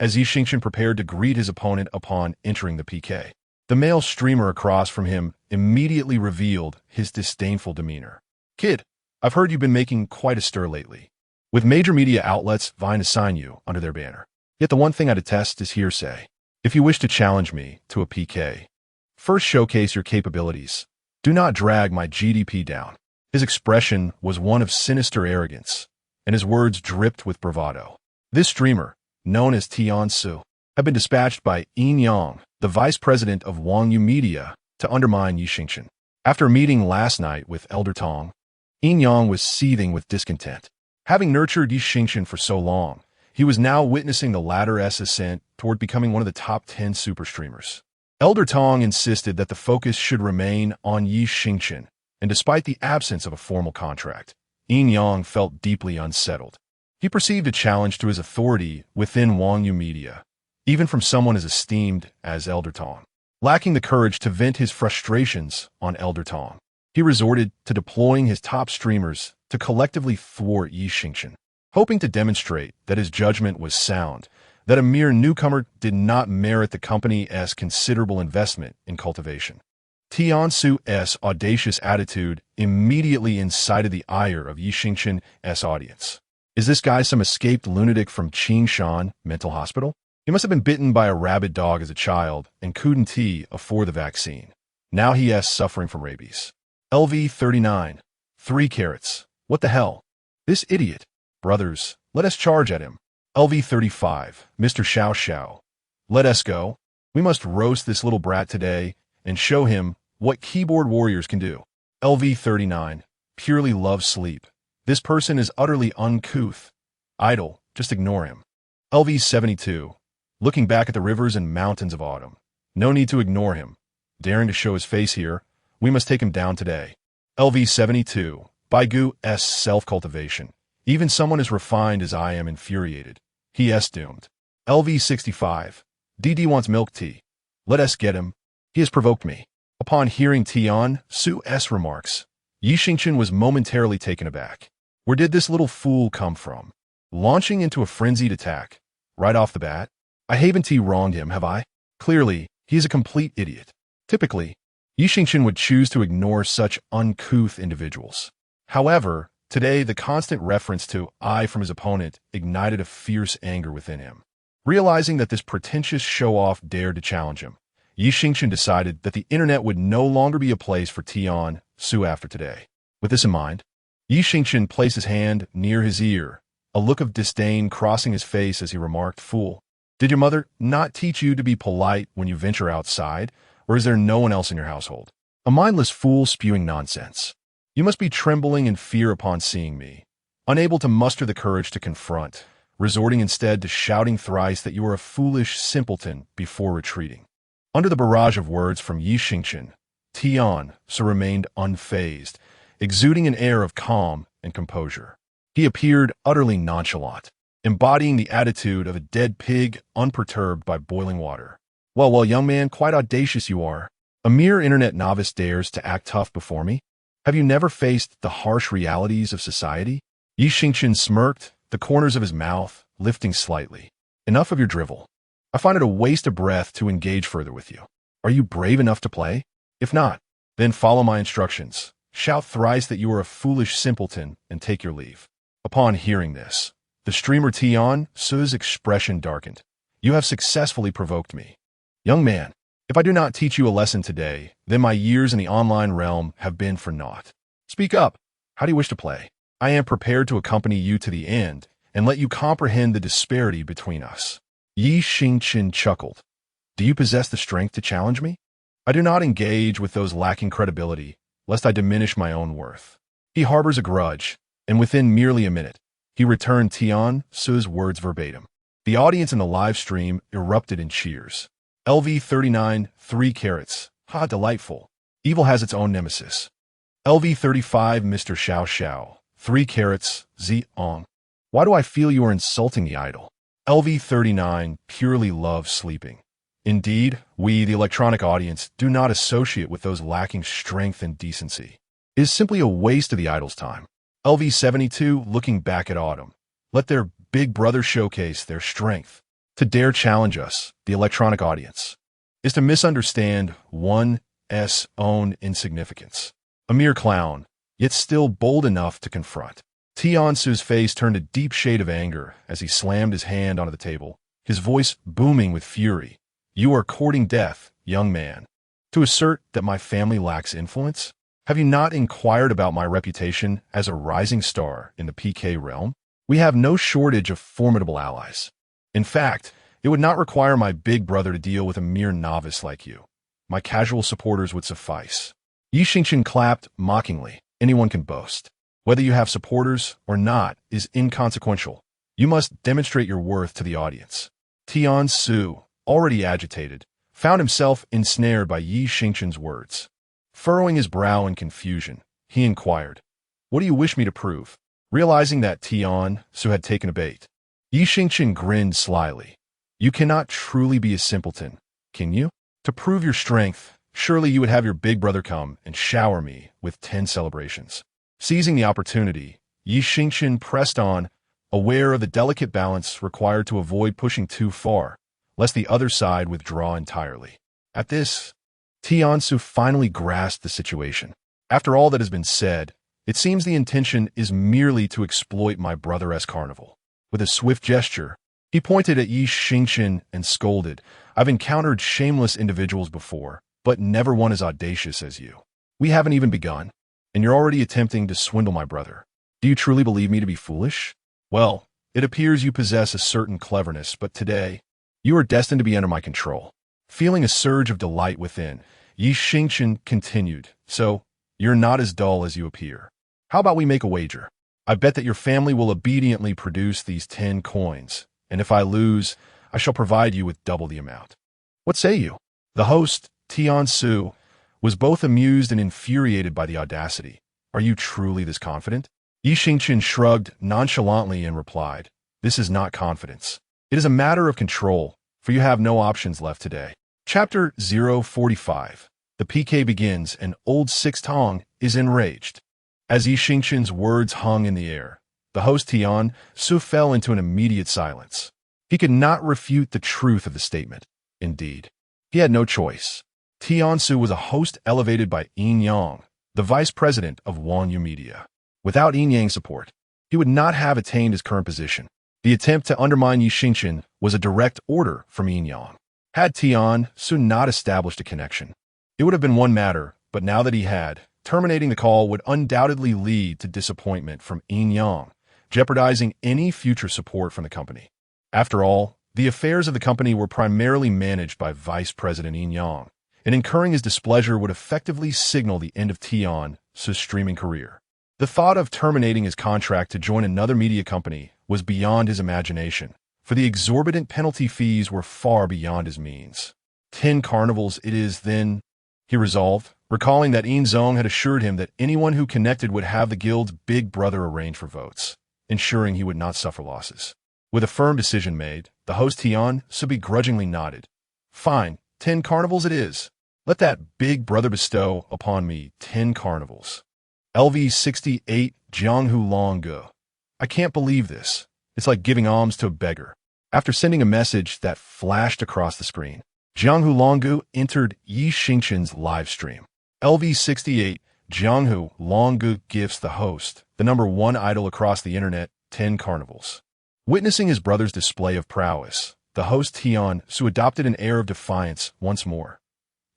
Speaker 1: As Xingchen prepared to greet his opponent upon entering the PK, the male streamer across from him immediately revealed his disdainful demeanor. Kid, I've heard you've been making quite a stir lately, with major media outlets vying to sign you under their banner. Yet the one thing I detest is hearsay. If you wish to challenge me to a PK, first showcase your capabilities. Do not drag my GDP down. His expression was one of sinister arrogance, and his words dripped with bravado. This streamer, known as Tian Su, had been dispatched by Yin Yang, the vice president of Wangyu Media, to undermine Xingchen. After a meeting last night with Elder Tong, Yin Yang was seething with discontent. Having nurtured Xingchen for so long, he was now witnessing the latter's ascent toward becoming one of the top 10 super streamers. Elder Tong insisted that the focus should remain on Xingchen, and despite the absence of a formal contract, Yin Yang felt deeply unsettled. He perceived a challenge to his authority within Wangyu Media, even from someone as esteemed as Elder Tong. Lacking the courage to vent his frustrations on Elder Tong, he resorted to deploying his top streamers to collectively thwart Xingchen, hoping to demonstrate that his judgment was sound, that a mere newcomer did not merit the company's considerable investment in cultivation. Tian Su's audacious attitude immediately incited the ire of Xingchen's audience. Is this guy some escaped lunatic from Qingshan Mental Hospital? He must have been bitten by a rabid dog as a child and couldn't afford the vaccine. Now he is suffering from rabies. LV39, 3 carats. What the hell? This idiot. Brothers, let us charge at him. LV35, Mr. Xiao Xiao. Let us go. We must roast this little brat today and show him what keyboard warriors can do. LV39, purely love sleep. This person is utterly uncouth. Idle, just ignore him. LV72, looking back at the rivers and mountains of autumn. No need to ignore him. Daring to show his face here, we must take him down today. LV72, Baigu's self-cultivation. Even someone as refined as I am infuriated. He is doomed. LV65, Didi wants milk tea. Let us get him. He has provoked me. Upon hearing Tian Su's remarks, Xingchen was momentarily taken aback. Where did this little fool come from? Launching into a frenzied attack. Right off the bat? I haven't wronged him, have I? Clearly, he is a complete idiot. Typically, Xingchen would choose to ignore such uncouth individuals. However, today the constant reference to I from his opponent ignited a fierce anger within him. Realizing that this pretentious show-off dared to challenge him, Xingchen decided that the internet would no longer be a place for Tian Su after today. With this in mind, Xingchen placed his hand near his ear, a look of disdain crossing his face as he remarked, "Fool, Did your mother not teach you to be polite when you venture outside, or is there no one else in your household? A mindless fool spewing nonsense. You must be trembling in fear upon seeing me, unable to muster the courage to confront, resorting instead to shouting thrice that you are a foolish simpleton before retreating. Under the barrage of words from Xingchen, Tian so remained unfazed, exuding an air of calm and composure. He appeared utterly nonchalant, embodying the attitude of a dead pig unperturbed by boiling water. Well, young man, quite audacious you are. A mere internet novice dares to act tough before me? Have you never faced the harsh realities of society? Xingchen smirked, the corners of his mouth lifting slightly. Enough of your drivel. I find it a waste of breath to engage further with you. Are you brave enough to play? If not, then follow my instructions. Shout thrice that you are a foolish simpleton and take your leave. Upon hearing this, the streamer Tian Su's expression darkened. You have successfully provoked me. Young man, if I do not teach you a lesson today, then my years in the online realm have been for naught. Speak up. How do you wish to play? I am prepared to accompany you to the end and let you comprehend the disparity between us. Xingchen chuckled. Do you possess the strength to challenge me? I do not engage with those lacking credibility, lest I diminish my own worth. He harbors a grudge, and within merely a minute, he returned Tian Su's words verbatim. The audience in the live stream erupted in cheers. LV39, 3 carats. Ha, delightful. Evil has its own nemesis. LV35, Mr. Xiao Xiao, 3 carats. Ong. Why do I feel you are insulting the idol? LV39 purely loves sleeping. Indeed, we, the electronic audience, do not associate with those lacking strength and decency. It is simply a waste of the idol's time. LV72, looking back at autumn. Let their big brother showcase their strength. To dare challenge us, the electronic audience, is to misunderstand one's own insignificance. A mere clown, yet still bold enough to confront. Tian Su's face turned a deep shade of anger as he slammed his hand onto the table, his voice booming with fury. You are courting death, young man. To assert that my family lacks influence? Have you not inquired about my reputation as a rising star in the PK realm? We have no shortage of formidable allies. In fact, it would not require my big brother to deal with a mere novice like you. My casual supporters would suffice. Xingchen clapped mockingly. Anyone can boast. Whether you have supporters or not is inconsequential. You must demonstrate your worth to the audience. Tian Su, already agitated, found himself ensnared by Xingchen's words. Furrowing his brow in confusion, he inquired, What do you wish me to prove? Realizing that Tian Su had taken a bait, Xingchen grinned slyly. You cannot truly be a simpleton, can you? To prove your strength, surely you would have your big brother come and shower me with 10 celebrations. Seizing the opportunity, Xingchen pressed on, aware of the delicate balance required to avoid pushing too far, lest the other side withdraw entirely. At this, Tian Su finally grasped the situation. After all that has been said, it seems the intention is merely to exploit my brother's carnival. With a swift gesture, he pointed at Xingchen and scolded, I've encountered shameless individuals before, but never one as audacious as you. We haven't even begun, and you're already attempting to swindle my brother. Do you truly believe me to be foolish? Well, it appears you possess a certain cleverness, but today, you are destined to be under my control. Feeling a surge of delight within, Xingchen continued, So, you're not as dull as you appear. How about we make a wager? I bet that your family will obediently produce these 10 coins, and if I lose, I shall provide you with double the amount. What say you? The host, Tian Su, was both amused and infuriated by the audacity. Are you truly this confident? Xingchen shrugged nonchalantly and replied, This is not confidence. It is a matter of control, for you have no options left today. Chapter 045. The PK begins and old Six Tong is enraged. As Xingchen's words hung in the air, the host Tian Su fell into an immediate silence. He could not refute the truth of the statement. Indeed, he had no choice. Tian Su was a host elevated by Yin Yang, the vice president of Wanyu Media. Without Yin Yang's support, he would not have attained his current position. The attempt to undermine Xingchen was a direct order from Yin Yang. Had Tian Su not established a connection, it would have been one matter, but now that he had, terminating the call would undoubtedly lead to disappointment from Yin Yang, jeopardizing any future support from the company. After all, The affairs of the company were primarily managed by Vice President Yin Yang, and incurring his displeasure would effectively signal the end of Tian's streaming career. The thought of terminating his contract to join another media company was beyond his imagination, for the exorbitant penalty fees were far beyond his means. 10 carnivals it is, then, he resolved, recalling that Yin Zong had assured him that anyone who connected would have the guild's big brother arrange for votes, ensuring he would not suffer losses. With a firm decision made, the host Tian begrudgingly nodded. Fine, 10 carnivals it is. Let that big brother bestow upon me 10 carnivals. LV68 Jianghu Longge. I can't believe this. It's like giving alms to a beggar. After sending a message that flashed across the screen, Jianghu Longge entered Xingchen's live stream. LV68 Jianghu Longge gifts the host, the #1 idol across the internet, 10 carnivals. Witnessing his brother's display of prowess, the host Tian adopted an air of defiance once more.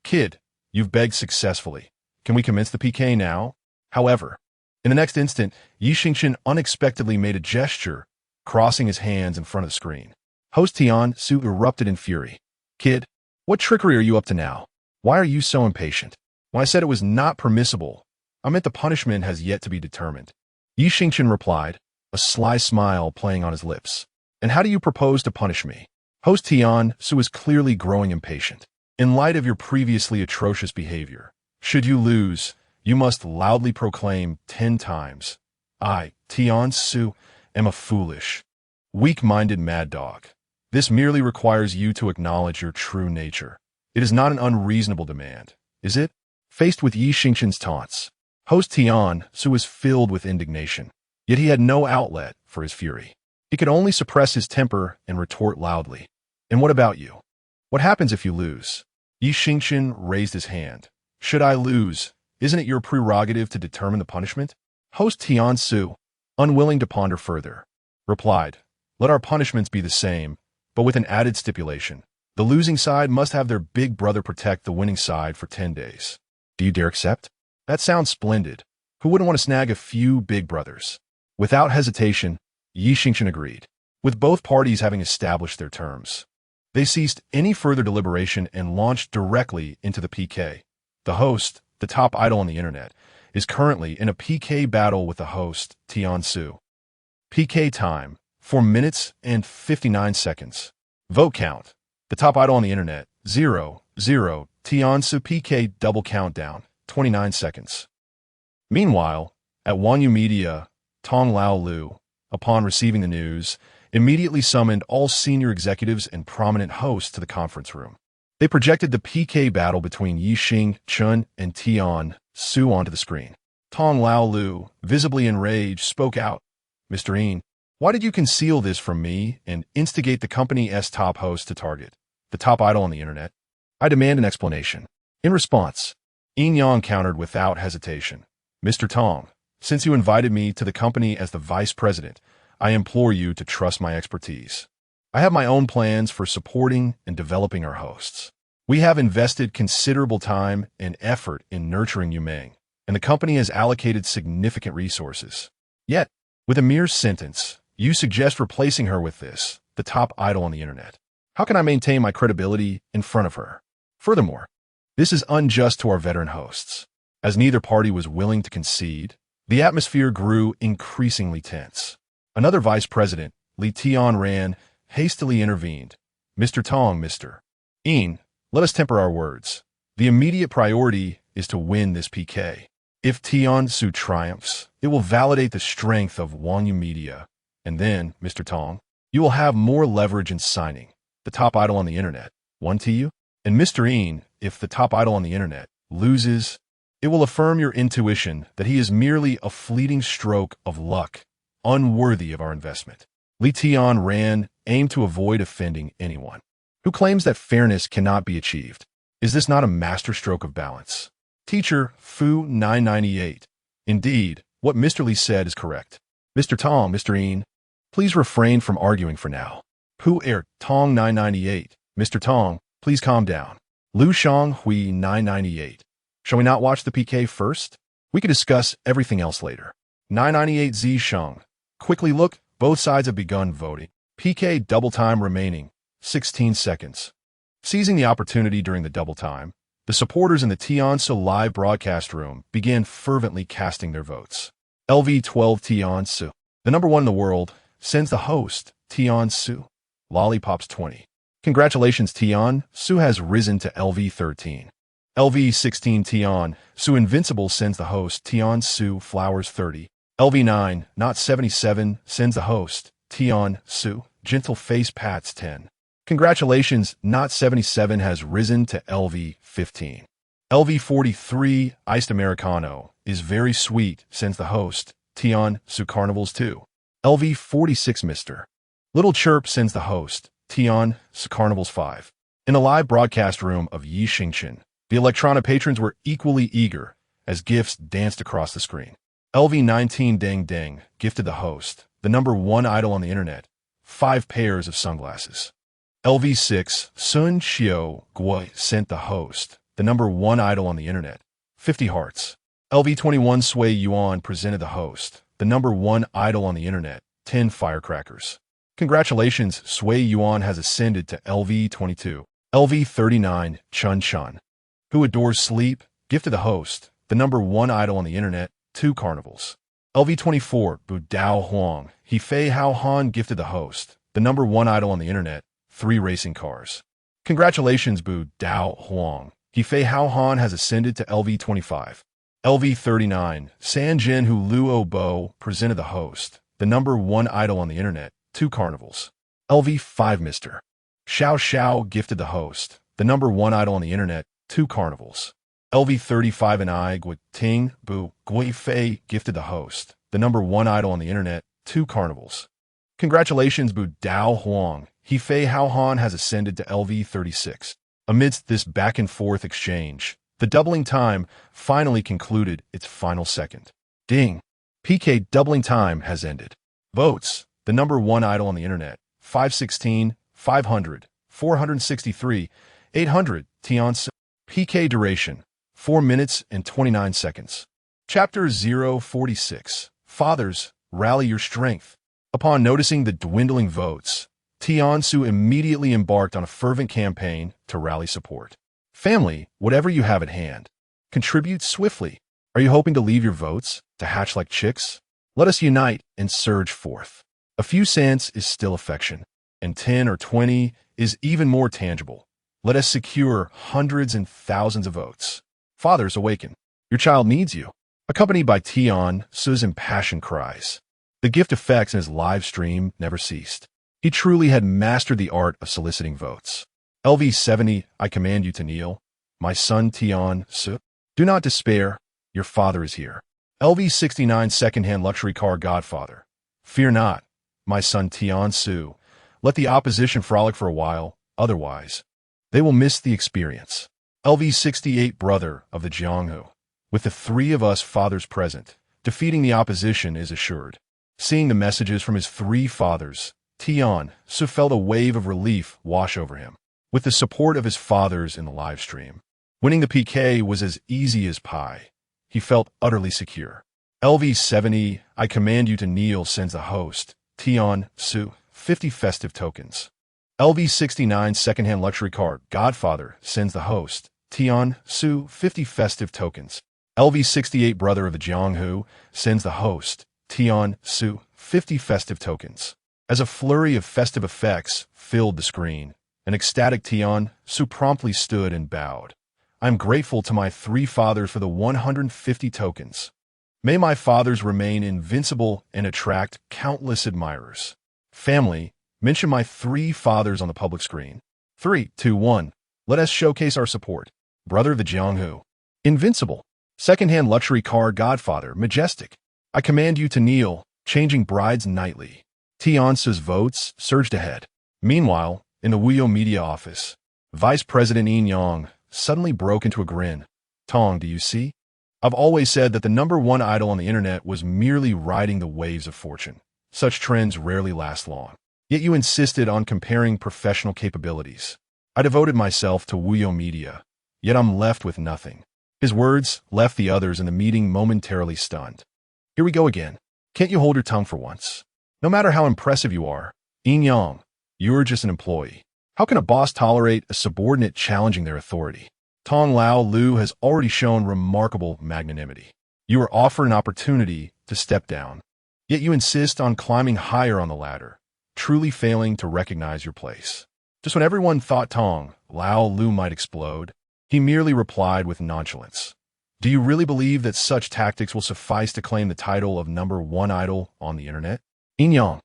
Speaker 1: Kid, you've begged successfully. Can we commence the PK now? However, in the next instant, Xingchen unexpectedly made a gesture, crossing his hands in front of the screen. Host Tian erupted in fury. Kid, what trickery are you up to now? Why are you so impatient? When I said it was not permissible, I meant the punishment has yet to be determined. Xingchen replied, a sly smile playing on his lips. And how do you propose to punish me? Host Tian is clearly growing impatient. In light of your previously atrocious behavior, should you lose, you must loudly proclaim 10 times, I, Tian Su, am a foolish, weak-minded mad dog. This merely requires you to acknowledge your true nature. It is not an unreasonable demand, is it? Faced with Xingchen's taunts, host Tian was filled with indignation, yet he had no outlet for his fury. He could only suppress his temper and retort loudly. And what about you? What happens if you lose? Xingchen raised his hand. Should I lose? Isn't it your prerogative to determine the punishment? Host Tian Su, unwilling to ponder further, replied, let our punishments be the same, but with an added stipulation. The losing side must have their big brother protect the winning side for 10 days. Do you dare accept? That sounds splendid. Who wouldn't want to snag a few big brothers? Without hesitation, Xingchen agreed, with both parties having established their terms. They ceased any further deliberation and launched directly into the PK. The host, the top idol on the internet, is currently in a PK battle with the host, Tian Su. PK time, 4 minutes and 59 seconds. Vote count. The top idol on the internet, 0, 0, Tian Su PK double countdown, 29 seconds. Meanwhile, at Wanyu Media, Tong Lao Lu, upon receiving the news, immediately summoned all senior executives and prominent hosts to the conference room. They projected the PK battle between Xingchen and Tian Su onto the screen. Tong Lao Lu, visibly enraged, spoke out, Mr. Yin, why did you conceal this from me and instigate the company's top host to target the top idol on the internet? I demand an explanation. In response, Yin Yang countered without hesitation. Mr. Tong, since you invited me to the company as the vice president, I implore you to trust my expertise. I have my own plans for supporting and developing our hosts. We have invested considerable time and effort in nurturing Yu Meng, and the company has allocated significant resources. Yet, with a mere sentence, you suggest replacing her with this, the top idol on the internet. How can I maintain my credibility in front of her? Furthermore, this is unjust to our veteran hosts. As neither party was willing to concede, the atmosphere grew increasingly tense. Another vice president, Li Tianran, hastily intervened. Mr. Tong, Mr. Yin, let us temper our words. The immediate priority is to win this PK. If Tian Su triumphs, it will validate the strength of Wanyu Media. And then, Mr. Tong, you will have more leverage in signing the top idol on the internet. One to you? And Mr. Yin, if the top idol on the internet loses, it will affirm your intuition that he is merely a fleeting stroke of luck, unworthy of our investment. Li Tianran aimed to avoid offending anyone who claims that fairness cannot be achieved. Is this not a masterstroke of balance? Teacher Fu 998. Indeed, what Mr. Li said is correct. Mr. Tong, Mr. Yin, please refrain from arguing for now. Pu Tong 998. Mr. Tong, please calm down. Lu Shang Hui 998. Shall we not watch the PK first? We could discuss everything else later. 998 Z Shang. Quickly look, both sides have begun voting. PK double time remaining. 16 seconds. Seizing the opportunity during the double time, the supporters in the Tiansu live broadcast room began fervently casting their votes. LV12 Tiansu, the number one in the world, sends the host, Tiansu. Lollipops 20. Congratulations, Tiansu has risen to LV13. LV16 Tiansu Invincible sends the host, Tiansu Flowers 30. LV9 Not 77 sends the host, Tiansu Gentle Face Pats 10. Congratulations, Not 77 has risen to LV15. LV43 Iced Americano is very sweet sends the host, Tiansu Carnivals 2. LV46 Mr. Little Chirp sends the host, Tiansu Carnivals 5. In the live broadcast room of Xingchen, the Electrona patrons were equally eager as gifts danced across the screen. LV19 Deng Deng gifted the host, the number one idol on the internet, 5 pairs of sunglasses. LV6 Sun Xiao Guo sent the host, the number one idol on the internet, 50 hearts. LV21 Sui Yuan presented the host, the number one idol on the internet, 10 firecrackers. Congratulations, Sui Yuan has ascended to LV22. LV39 Chen Chen, who adores sleep, gifted the host, the number one idol on the internet, 2 carnivals. LV24 Bu Dao Huang He Fei Hao Han gifted the host, the number one idol on the internet, 3 racing cars. Congratulations, Bu Dao Huang. He Fei Hao Han has ascended to LV25. LV39 San Jin Hu Luo Bo presented the host, the number one idol on the internet, 2 carnivals. LV5 Mr. Xiao Xiao gifted the host, the number one idol on the internet, 2 carnivals. LV35 and I Gui Ting Bu Gui Fei gifted the host, the number one idol on the internet, 2 carnivals. Congratulations, Bu Dao Huang. He Fei Hao Han has ascended to LV36. Amidst this back and forth exchange, the doubling time finally concluded its final second. Ding! PK doubling time has ended. Votes: the number one idol on the internet, 516, 500, 463, 800, Tiansu. PK duration, 4 minutes and 29 seconds. Chapter 046. Fathers, rally your strength. Upon noticing the dwindling votes, Tiansu immediately embarked on a fervent campaign to rally support. Family, whatever you have at hand, contribute swiftly. Are you hoping to leave your votes to hatch like chicks? Let us unite and surge forth. A few cents is still affection, and 10 or 20 is even more tangible. Let us secure hundreds and thousands of votes. Fathers, awaken. Your child needs you. Accompanied by Tiansu's impassioned cries. The gift effects in his live stream never ceased. He truly had mastered the art of soliciting votes. LV70, I command you to kneel. My son Tiansu. Do not despair. Your father is here. LV69, second-hand luxury car godfather. Fear not, my son Tiansu. Let the opposition frolic for a while, otherwise they will miss the experience. LV68, brother of the Jianghu. With the 3 of us fathers present, defeating the opposition is assured. Seeing the messages from his 3 fathers, Tiansu felt a wave of relief wash over him. With the support of his fathers in the live stream, winning the PK was as easy as pie. He felt utterly secure. LV70, I command you to kneel, sends the host, Tiansu, 50 festive tokens. LV69, second-hand luxury car godfather, sends the host, Tiansu, 50 festive tokens. LV68, brother of the Jianghu, sends the host, Tiansu, 50 festive tokens. As a flurry of festive effects filled the screen, an ecstatic Tiansu promptly stood and bowed. I am grateful to my 3 fathers for the 150 tokens. May my fathers remain invincible and attract countless admirers. Family, mention my 3 fathers on the public screen. 3, 2, 1. Let us showcase our support. Brother of the Jianghu. Invincible. Second-hand luxury car godfather, majestic. I command you to kneel, changing brides nightly. Tiansu's votes surged ahead. Meanwhile, in the Wuyo media office, Vice President Yin Yang suddenly broke into a grin. Tong, do you see? I've always said that the number one idol on the internet was merely riding the waves of fortune. Such trends rarely last long. Yet you insisted on comparing professional capabilities. I devoted myself to Wuyo media, yet I'm left with nothing. His words left the others in the meeting momentarily stunned. Here we go again. Can't you hold your tongue for once? No matter how impressive you are, Yin Yang, you're just an employee. How can a boss tolerate a subordinate challenging their authority? Tong Lao Lu has already shown remarkable magnanimity. You are offered an opportunity to step down, yet you insist on climbing higher on the ladder, truly failing to recognize your place. Just when everyone thought Tong Lao Lu might explode, he merely replied with nonchalance. Do you really believe that such tactics will suffice to claim the title of #1 idol on the internet? Yin Yang,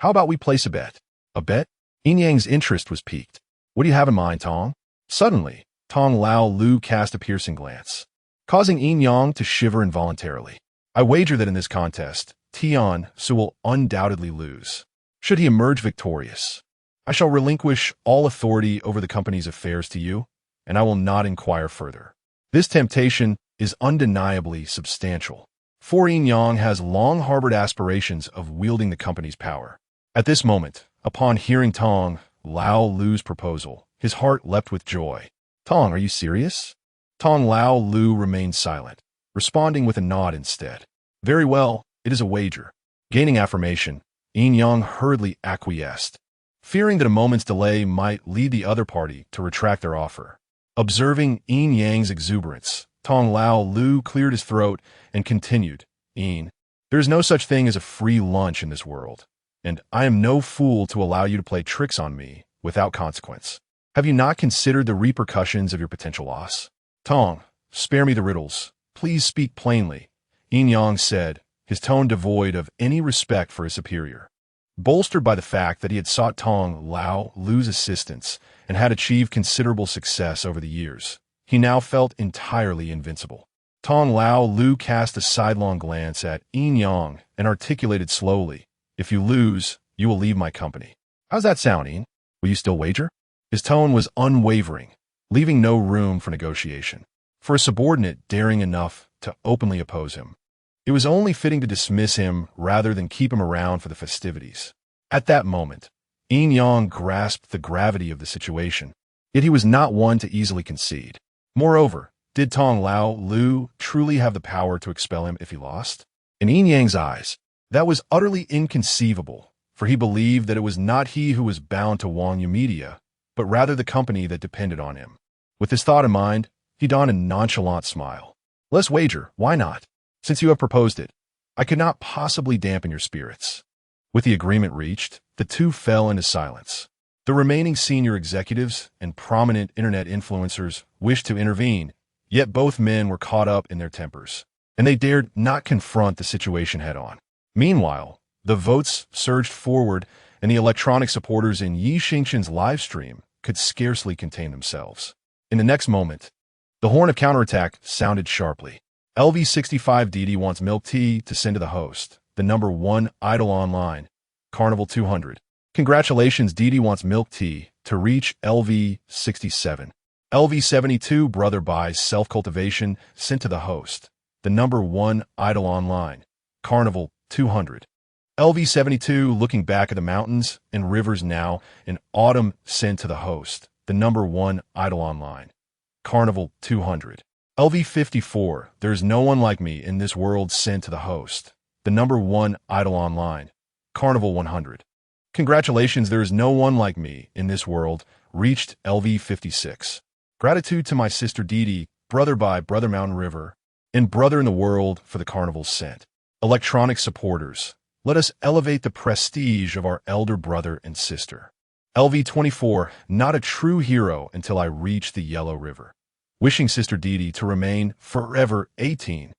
Speaker 1: how about we place a bet? A bet? Yin Yang's interest was piqued. What do you have in mind, Tong? Suddenly, Tong Lao Lu cast a piercing glance, causing Yin Yang to shiver involuntarily. I wager that in this contest, Tian Su will undoubtedly lose. Should he emerge victorious, I shall relinquish all authority over the company's affairs to you, and I will not inquire further. This temptation is undeniably substantial, for Yin Yang has long harbored aspirations of wielding the company's power. At this moment, upon hearing Tong Lao Lu's proposal, his heart leapt with joy. Tong, are you serious? Tong Lao Lu remained silent, responding with a nod instead. Very well, it is a wager. Gaining affirmation, Yin Yang hurriedly acquiesced, fearing that a moment's delay might lead the other party to retract their offer. Observing Yin Yang's exuberance, Tong Lao Lu cleared his throat and continued, Yin, there is no such thing as a free lunch in this world, and I am no fool to allow you to play tricks on me without consequence. Have you not considered the repercussions of your potential loss? Tong, spare me the riddles. Please speak plainly, Yin Yang said, his tone devoid of any respect for his superior. Bolstered by the fact that he had sought Tong Lao Lu's assistance and had achieved considerable success over the years, he now felt entirely invincible. Tong Lao Lu cast a sidelong glance at Yin Yang and articulated slowly, if you lose, you will leave my company. How's that sound, Yin? Will you still wager? His tone was unwavering, leaving no room for negotiation. For a subordinate daring enough to openly oppose him, it was only fitting to dismiss him rather than keep him around for the festivities. At that moment, Yin Yang grasped the gravity of the situation, yet he was not one to easily concede. Moreover, did Tong Lao Lu truly have the power to expel him if he lost? In Yin Yang's eyes, that was utterly inconceivable, for he believed that it was not he who was bound to Wangyu Media, but rather the company that depended on him. With this thought in mind, he donned a nonchalant smile. Let's wager, why not? Since you have proposed it, I could not possibly dampen your spirits. With the agreement reached, the two fell into silence. The remaining senior executives and prominent internet influencers wished to intervene, yet both men were caught up in their tempers, and they dared not confront the situation head-on. Meanwhile, the votes surged forward, and the electronic supporters in Xingchen's live stream could scarcely contain themselves. In the next moment, the horn of counterattack sounded sharply. LV65 Didi wants milk tea to send to the host, the #1 idol online, Carnival 200. Congratulations, Didi wants milk tea to reach LV67. LV72 brother buys self-cultivation sent to the host, the #1 idol online, Carnival 200. LV72 looking back at the mountains and rivers now in autumn sent to the host, the #1 idol online, Carnival 200. LV54, there's no one like me in this world sent to the host, the #1 idol online, Carnival 100. Congratulations, there is no one like me in this world, reached LV56. Gratitude to my sister Didi, brother by Brother Mountain River, and brother in the world for the carnival sent. Electronic supporters, let us elevate the prestige of our elder brother and sister. LV24, not a true hero until I reach the Yellow River. Wishing Sister Didi to remain forever 18.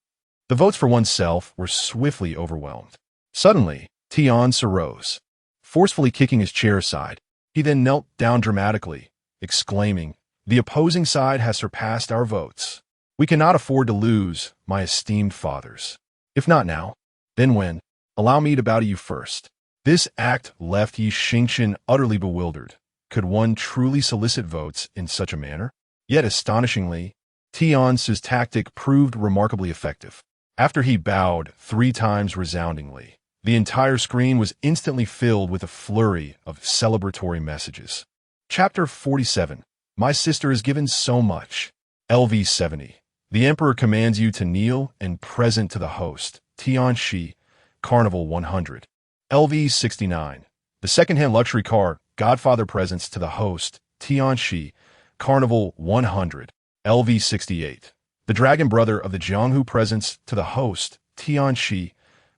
Speaker 1: The votes for oneself were swiftly overwhelmed. Suddenly, Tian Su rose, forcefully kicking his chair aside. He then knelt down dramatically, exclaiming, the opposing side has surpassed our votes. We cannot afford to lose, my esteemed fathers. If not now, then when? Allow me to bow to you first. This act left Xingchen utterly bewildered. Could one truly solicit votes in such a manner? Yet astonishingly, Tian Su's tactic proved remarkably effective. After he bowed 3 times resoundingly, the entire screen was instantly filled with a flurry of celebratory messages. Chapter 47. My sister is given so much. LV70. The Emperor commands you to kneel and present to the host, Tian Shi, Carnival 100. LV69. The second-hand luxury car, Godfather presents to the host, Tianxi, Carnival 100, LV68. The dragon brother of the Jianghu presents to the host, Tianxi,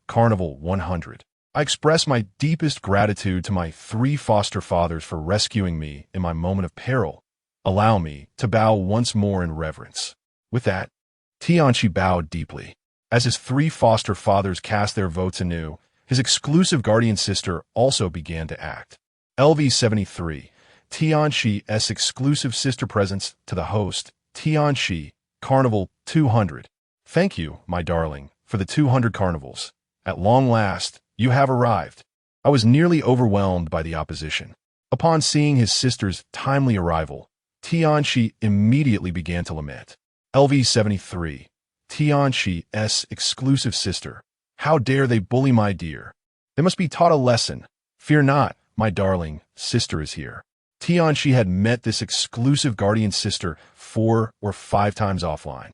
Speaker 1: Carnival 100. I express my deepest gratitude to my 3 foster fathers for rescuing me in my moment of peril. Allow me to bow once more in reverence. With that, Tianxi bowed deeply. As his 3 foster fathers cast their votes anew, his exclusive guardian sister also began to act. LV73, Tianxi's exclusive sister presents to the host, Tianxi, Carnival 200. Thank you, my darling, for the 200 carnivals. At long last, you have arrived. I was nearly overwhelmed by the opposition. Upon seeing his sister's timely arrival, Tianxi immediately began to lament. LV73, Tianxi's exclusive sister. How dare they bully my dear? They must be taught a lesson. Fear not, my darling, sister is here. Tianxi had met this exclusive guardian sister 4 or 5 times offline,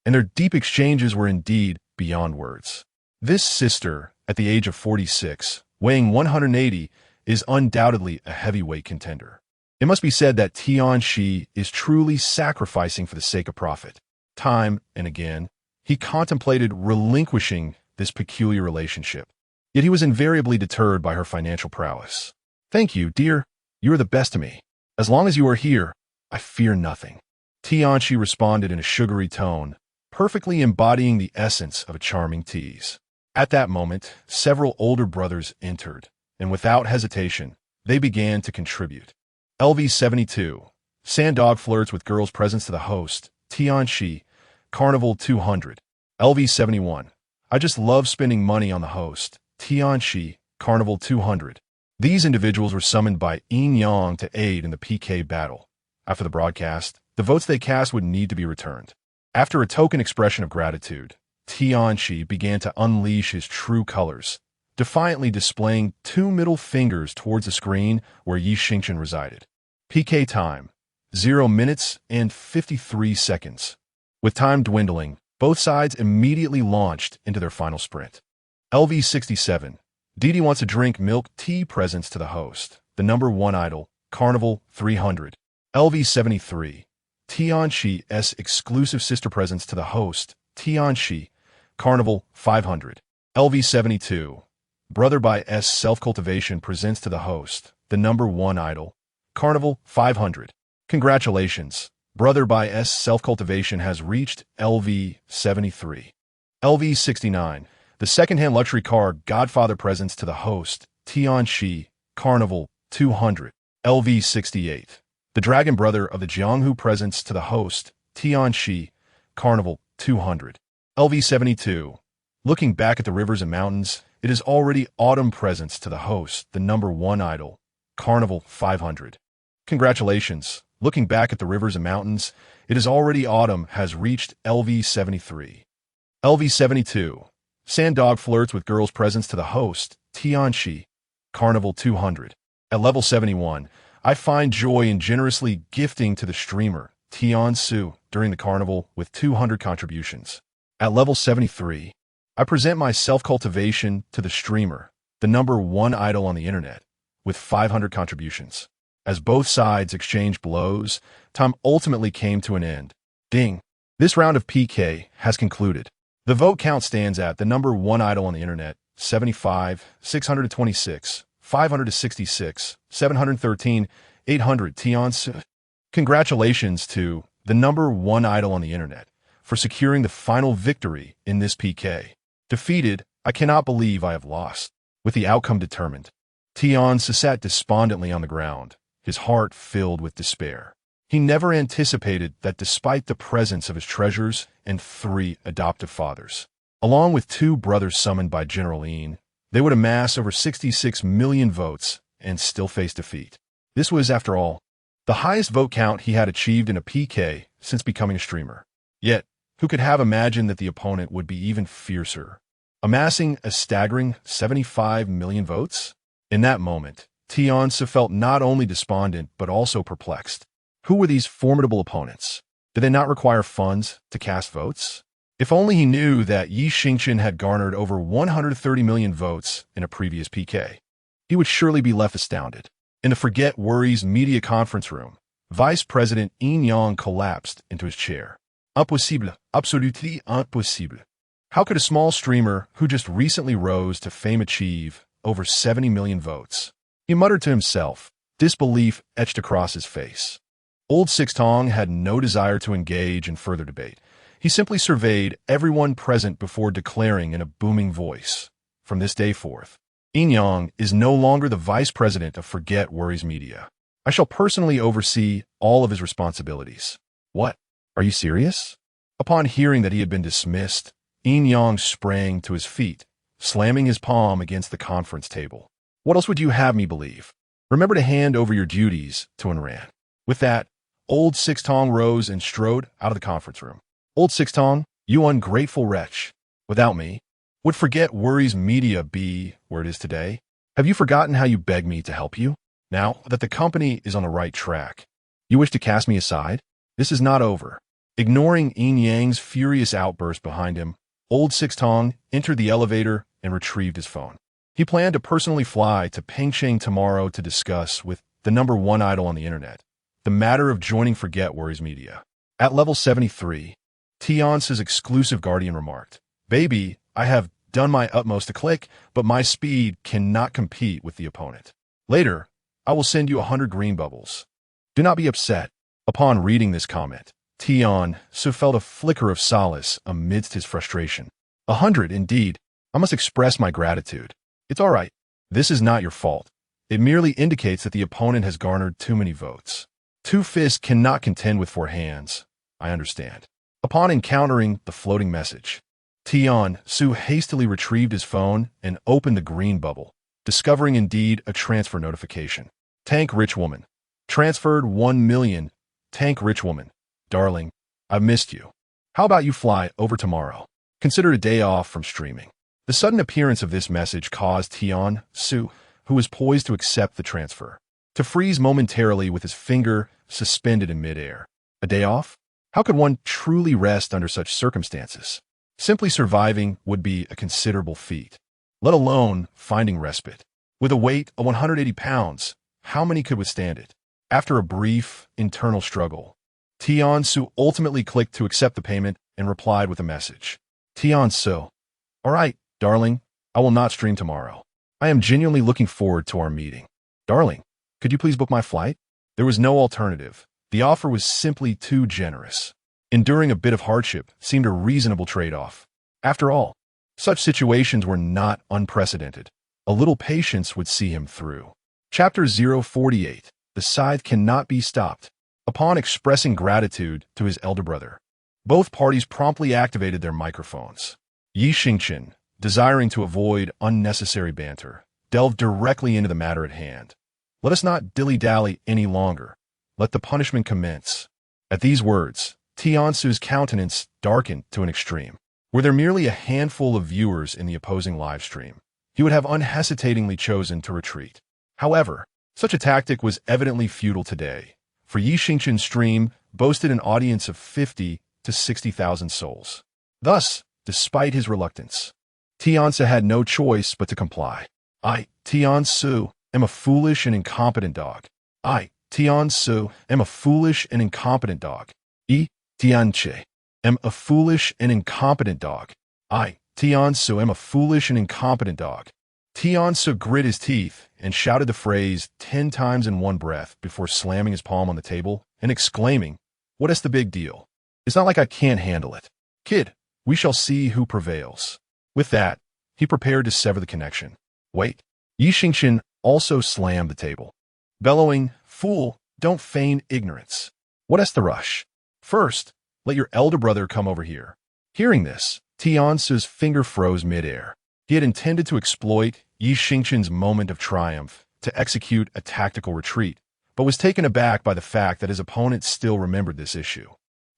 Speaker 1: and their deep exchanges were indeed beyond words. This sister, at the age of 46, weighing 180, is undoubtedly a heavyweight contender. It must be said that Tianxi is truly sacrificing for the sake of profit. Time and again, he contemplated relinquishing this peculiar relationship. Yet he was invariably deterred by her financial prowess. Thank you, dear. You are the best to me. As long as you are here, I fear nothing. Tianxi responded in a sugary tone, perfectly embodying the essence of a charming tease. At that moment, several older brothers entered, and without hesitation, they began to contribute. LV72, Sandog flirts with girls' presents to the host, Tianxi, Carnival 200. LV71, I just love spending money on the host, Tianxi, Carnival 200. These individuals were summoned by Yin Yang to aid in the PK battle. After the broadcast, the votes they cast would need to be returned. After a token expression of gratitude, Tianxi began to unleash his true colors, defiantly displaying 2 middle fingers towards the screen where Xingchen resided. PK time, 0 minutes and 53 seconds. With time dwindling, both sides immediately launched into their final sprint. LV67, Didi wants to drink milk tea presents to the host, the number 1 idol, Carnival 300. LV73, Tianxi's exclusive sister presents to the host, Tianxi, Carnival 500. LV72, Brother by S Self-Cultivation presents to the host, the number 1 idol, Carnival 500. Congratulations, Brother by S Self-Cultivation has reached LV73. LV69, the second-hand luxury car Godfather presents to the host, Tianxi, Carnival 200. LV68, the dragon brother of the Jianghu presents to the host, Tianxi, Carnival 200. LV72, looking back at the rivers and mountains, it is already autumn presents to the host, the number 1 idol, Carnival 500. Congratulations, looking back at the rivers and mountains, it is already autumn has reached LV73. LV72, Sandog flirts with girls presents to the host, Tianxi, Carnival 200. At level 71, I find joy in generously gifting to the streamer, Tiansu, during the carnival with 200 contributions. At level 73, I present my self-cultivation to the streamer, the number 1 idol on the internet, with 500 contributions. As both sides exchanged blows, time ultimately came to an end. Ding! This round of PK has concluded. The vote count stands at the number 1 idol on the internet, 75, 626, 566, 713, 800 Tiansu. Congratulations to the number 1 idol on the internet for securing the final victory in this PK. Defeated, I cannot believe I have lost. With the outcome determined, Tiansu sat despondently on the ground, his heart filled with despair. He never anticipated that despite the presence of his treasures and 3 adoptive fathers, along with 2 brothers summoned by General Lin, they would amass over 66 million votes and still face defeat. This was, after all, the highest vote count he had achieved in a PK since becoming a streamer. Yet, who could have imagined that the opponent would be even fiercer, amassing a staggering 75 million votes? In that moment, Tiansu felt not only despondent but also perplexed. Who were these formidable opponents? Did they not require funds to cast votes? If only he knew that Xingchen had garnered over 130 million votes in a previous PK. He would surely be left astounded. In the Forget Worries media conference room, Vice President Yin Yang collapsed into his chair. Impossible, absolutely impossible. How could a small streamer who just recently rose to fame achieve over 70 million votes? He muttered to himself, disbelief etched across his face. Old Xingchen had no desire to engage in further debate. He simply surveyed everyone present before declaring in a booming voice, "From this day forth, Yin Yang is no longer the vice president of Forget Worries Media. I shall personally oversee all of his responsibilities." What? Are you serious? Upon hearing that he had been dismissed, Yin Yang sprang to his feet, slamming his palm against the conference table. What else would you have me believe? Remember to hand over your duties to Enran. With that, old Xingchen rose and strode out of the conference room. Old Xingchen, you ungrateful wretch. Without me, would Forget Worries Media be where it is today? Have you forgotten how you begged me to help you? Now that the company is on the right track, you wish to cast me aside? This is not over. Ignoring Yin Yang's furious outburst behind him, old Xingchen entered the elevator and retrieved his phone. He planned to personally fly to Beijing tomorrow to discuss with the #1 idol on the internet the matter of joining Forget Worries Media. At level 73, Tiance's exclusive guardian remarked, "Baby, I have done my utmost to click, but my speed cannot compete with the opponent. Later, I will send you 100 green bubbles. Do not be upset." Upon reading this comment, Tiance felt a flicker of solace amidst his frustration. 100, indeed. I must express my gratitude. It's all right. This is not your fault. It merely indicates that the opponent has garnered too many votes. Two fists cannot contend with four hands. I understand. Upon encountering the floating message, Tiance hastily retrieved his phone and opened the green bubble, discovering indeed a transfer notification. Tank Rich Woman. Transferred 1 million. Tank Rich Woman. Darling, I've missed you. How about you fly over tomorrow? Consider a day off from streaming. The sudden appearance of this message caused Tiance, who was poised to accept the transfer, to freeze momentarily with his finger suspended in midair. A day off? How could one truly rest under such circumstances? Simply surviving would be a considerable feat, let alone finding respite. With a weight of 180 pounds, how many could withstand it? After a brief internal struggle, Tiance ultimately clicked to accept the payment and replied with a message. Tiance, all right, darling, I will not stream tomorrow. I am genuinely looking forward to our meeting. Darling, could you please book my flight? There was no alternative. The offer was simply too generous. Enduring a bit of hardship seemed a reasonable trade-off. After all, such situations were not unprecedented. A little patience would see him through. Chapter 048. The Scythe Cannot Be Stopped. Upon expressing gratitude to his elder brother, both parties promptly activated their microphones. Xingchen, desiring to avoid unnecessary banter, delved directly into the matter at hand. Let us not dilly-dally any longer. Let the punishment commence. At these words, Tiance's countenance darkened to an extreme. Were there merely a handful of viewers in the opposing live stream, he would have unhesitatingly chosen to retreat. However, such a tactic was evidently futile today, for Xingchen's stream boasted an audience of 50 to 60,000 souls. Thus, despite his reluctance, Tiance had no choice but to comply. I, Tiance, am a foolish and incompetent dog. I, Tiance, am a foolish and incompetent dog. Tianche, am a foolish and incompetent dog. I, Tiance, am a foolish and incompetent dog. Tiance grit his teeth and shouted the phrase 10 times in one breath before slamming his palm on the table and exclaiming, "What is the big deal? It's not like I can't handle it. Kid, we shall see who prevails." With that, he prepared to sever the connection. Wait. Xingchen also slammed the table, bellowing, "Fool, don't feign ignorance. What is the rush? First, let your elder brother come over here." Hearing this, Tiance's finger froze midair. He had intended to exploit Xingchen's moment of triumph to execute a tactical retreat, but was taken aback by the fact that his opponent still remembered this issue.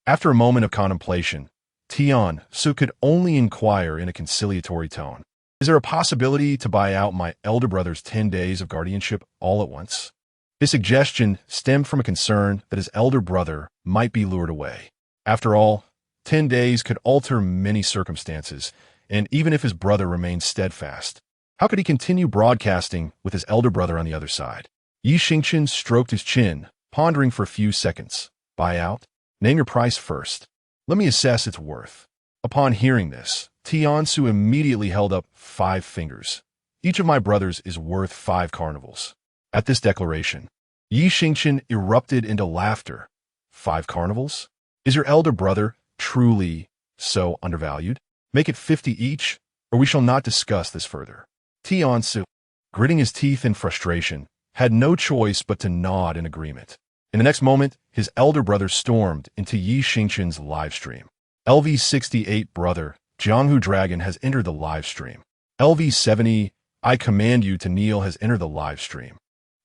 Speaker 1: After a moment of contemplation, Tiance could only inquire in a conciliatory tone, "Is there a possibility to buy out my elder brother's 10 days of guardianship all at once?" His suggestion stemmed from a concern that his elder brother might be lured away. After all, 10 days could alter many circumstances, and even if his brother remained steadfast, how could he continue broadcasting with his elder brother on the other side? Xingchen stroked his chin, pondering for a few seconds. Buy out? Name your price first. Let me assess its worth. Upon hearing this, Tiansu immediately held up 5 fingers. Each of my brothers is worth 5 carnivals. At this declaration, Xingchen erupted into laughter. 5 carnivals? Is your elder brother truly so undervalued? Make it 50 each, or we shall not discuss this further. Tiansu, gritting his teeth in frustration, had no choice but to nod in agreement. In the next moment, his elder brother stormed into Xingchen's livestream. LV68 brother, Jianghu Dragon has entered the livestream. LV70, I command you to kneel has entered the livestream.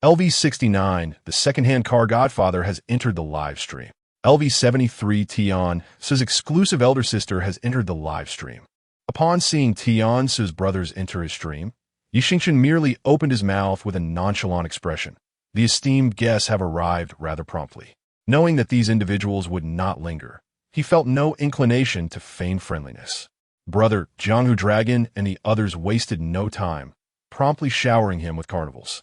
Speaker 1: LV69, the second-hand car godfather has entered the livestream. LV73 Tian, says exclusive elder sister has entered the livestream. Upon seeing Tian's brothers enter his stream, Xingchen merely opened his mouth with a nonchalant expression. The esteemed guests have arrived rather promptly. Knowing that these individuals would not linger, he felt no inclination to feign friendliness. Brother Jianghu Dragon and the others wasted no time, promptly showering him with carnivals.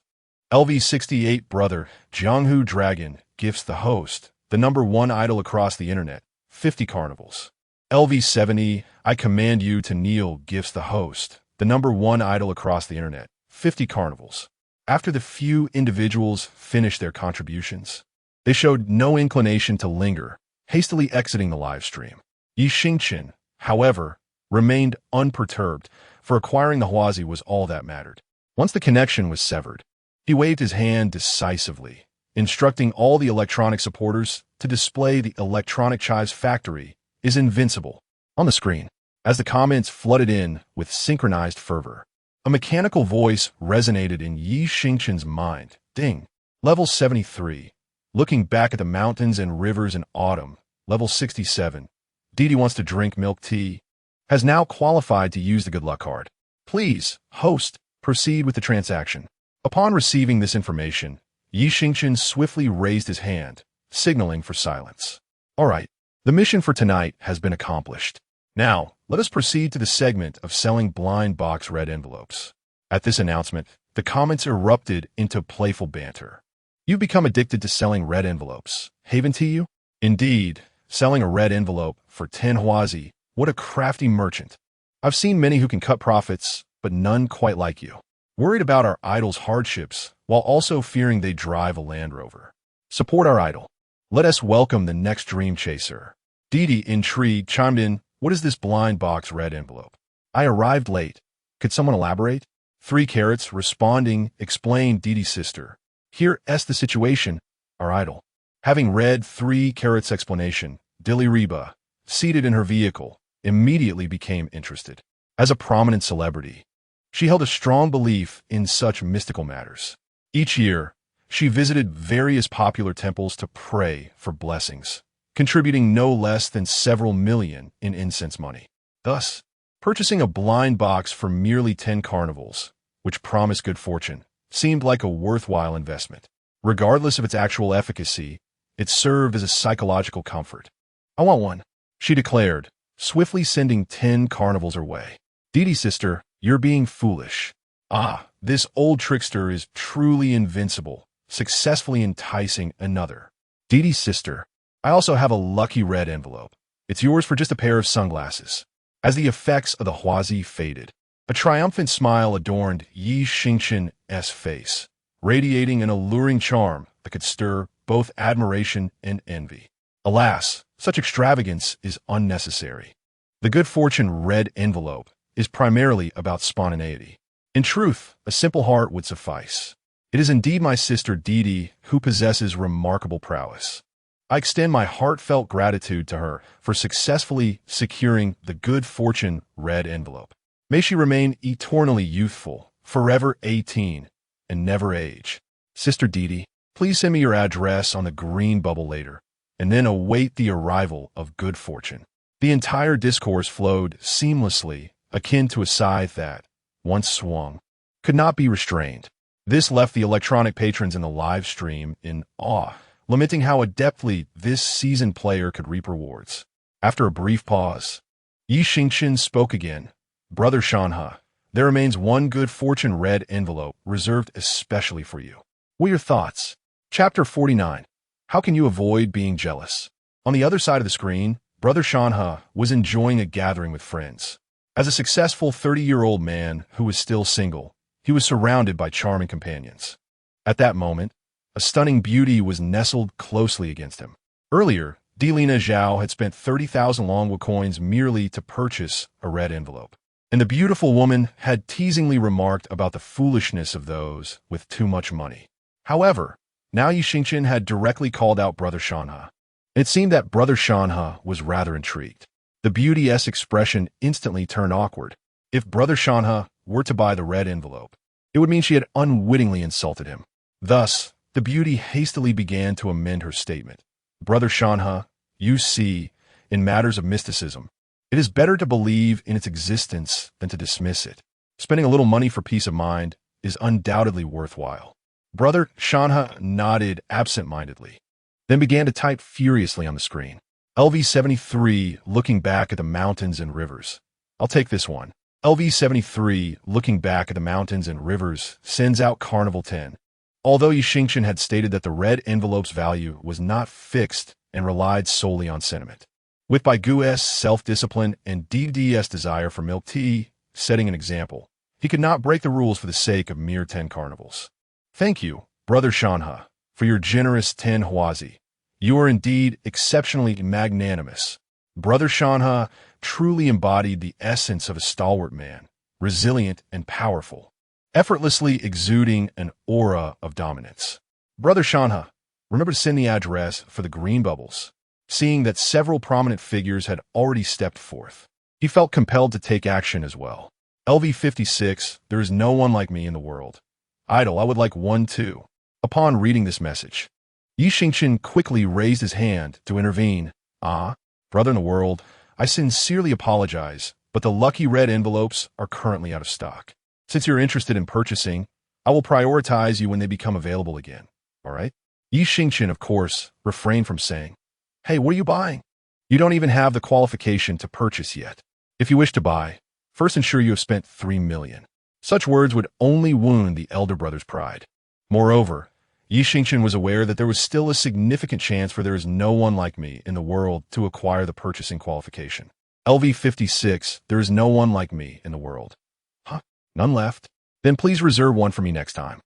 Speaker 1: LV68 brother Jianghu Dragon gifts the host, the #1 idol across the internet, 50 carnivals. LV70, I command you to kneel gifts the host, the #1 idol across the internet, 50 carnivals. After the few individuals finished their contributions, they showed no inclination to linger, hastily exiting the live stream. Xingchen, however, remained unperturbed, for acquiring the Huazi was all that mattered. Once the connection was severed, he waved his hand decisively, instructing all the electronic supporters to display the electronic chives factory is invincible on the screen. As the comments flooded in with synchronized fervor, a mechanical voice resonated in Xingchen's mind. Ding. Level 73. Looking back at the mountains and rivers in autumn. Level 67. Didi wants to drink milk tea. Has now qualified to use the good luck card. Please, host, proceed with the transaction. Upon receiving this information, Xingchen swiftly raised his hand, signaling for silence. All right, the mission for tonight has been accomplished. Now, let us proceed to the segment of selling blind box red envelopes. At this announcement, the comments erupted into playful banter. You've become addicted to selling red envelopes. Haven to you? Indeed, selling a red envelope for 10 Huazi. What a crafty merchant. I've seen many who can cut profits, but none quite like you. Worried about our idol's hardships, while also fearing they drive a Land Rover. Support our idol. Let us welcome the next dream chaser. Didi, intrigued, chimed in, what is this blind box red envelope? I arrived late. Could someone elaborate? 3 carats, responding, explained Didi's sister. Here's the situation, our idol. Having read 3 carats explanation, Dilina, seated in her vehicle, immediately became interested. As a prominent celebrity, she held a strong belief in such mystical matters. Each year, she visited various popular temples to pray for blessings, contributing no less than several million in incense money. Thus, purchasing a blind box for merely 10 carnivals, which promised good fortune, seemed like a worthwhile investment. Regardless of its actual efficacy, it served as a psychological comfort. I want one, she declared, swiftly sending 10 carnivals her way. Didi's sister, you're being foolish. Ah, this old trickster is truly invincible, successfully enticing another. Didi's sister, I also have a lucky red envelope. It's yours for just a pair of sunglasses. As the effects of the Huazi faded, a triumphant smile adorned Xingchen's face, radiating an alluring charm that could stir both admiration and envy. Alas, such extravagance is unnecessary. The good fortune red envelope is primarily about spontaneity. In truth, a simple heart would suffice. It is indeed my sister Didi who possesses remarkable prowess. I extend my heartfelt gratitude to her for successfully securing the good fortune red envelope. May she remain eternally youthful, forever 18, and never age. Sister Didi, please send me your address on the green bubble later, and then await the arrival of good fortune. The entire discourse flowed seamlessly, akin to a scythe that, once swung, could not be restrained. This left the electronic patrons in the live stream in awe, lamenting how adeptly this seasoned player could reap rewards. After a brief pause, Xingchen spoke again. Brother Shanha, there remains one good fortune red envelope reserved especially for you. What are your thoughts? Chapter 49. How can you avoid being jealous? On the other side of the screen, Brother Shanha was enjoying a gathering with friends. As a successful 30-year-old man who was still single, he was surrounded by charming companions. At that moment, a stunning beauty was nestled closely against him. Earlier, Dilina Zha had spent 30,000 Longwa coins merely to purchase a red envelope. And the beautiful woman had teasingly remarked about the foolishness of those with too much money. However, now Xingchen had directly called out Brother Shanha. It seemed that Brother Shanha was rather intrigued. The beauty's expression instantly turned awkward. If Brother Shanha were to buy the red envelope, it would mean she had unwittingly insulted him. Thus, the beauty hastily began to amend her statement. Brother Shanha, you see, in matters of mysticism, it is better to believe in its existence than to dismiss it. Spending a little money for peace of mind is undoubtedly worthwhile. Brother Shanha nodded absent-mindedly, then began to type furiously on the screen. LV73 looking back at the mountains and rivers. I'll take this one. LV73 looking back at the mountains and rivers sends out Carnival 10. Although Xingchen had stated that the red envelope's value was not fixed and relied solely on sentiment. With Baigu's self-discipline and Didi's desire for milk tea setting an example, he could not break the rules for the sake of mere 10 carnivals. Thank you, Brother Shanha, for your generous 10 huazi. You are indeed exceptionally magnanimous. Brother Shanha truly embodied the essence of a stalwart man, resilient and powerful, effortlessly exuding an aura of dominance. Brother Shanha, remember to send the address for the green bubbles. Seeing that several prominent figures had already stepped forth, he felt compelled to take action as well. LV56, there is no one like me in the world. Idol, I would like one too. Upon reading this message, Xingchen quickly raised his hand to intervene. Brother in the world, I sincerely apologize, but the lucky red envelopes are currently out of stock. Since you're interested in purchasing, I will prioritize you when they become available again. All right? Xingchen, of course, refrained from saying, "Hey, what are you buying? You don't even have the qualification to purchase yet. If you wish to buy, first ensure you have spent 3 million. Such words would only wound the elder brother's pride. Moreover, Xingchen was aware that there was still a significant chance for there is no one like me in the world to acquire the purchasing qualification. LV56, there is no one like me in the world. None left? Then please reserve one for me next time."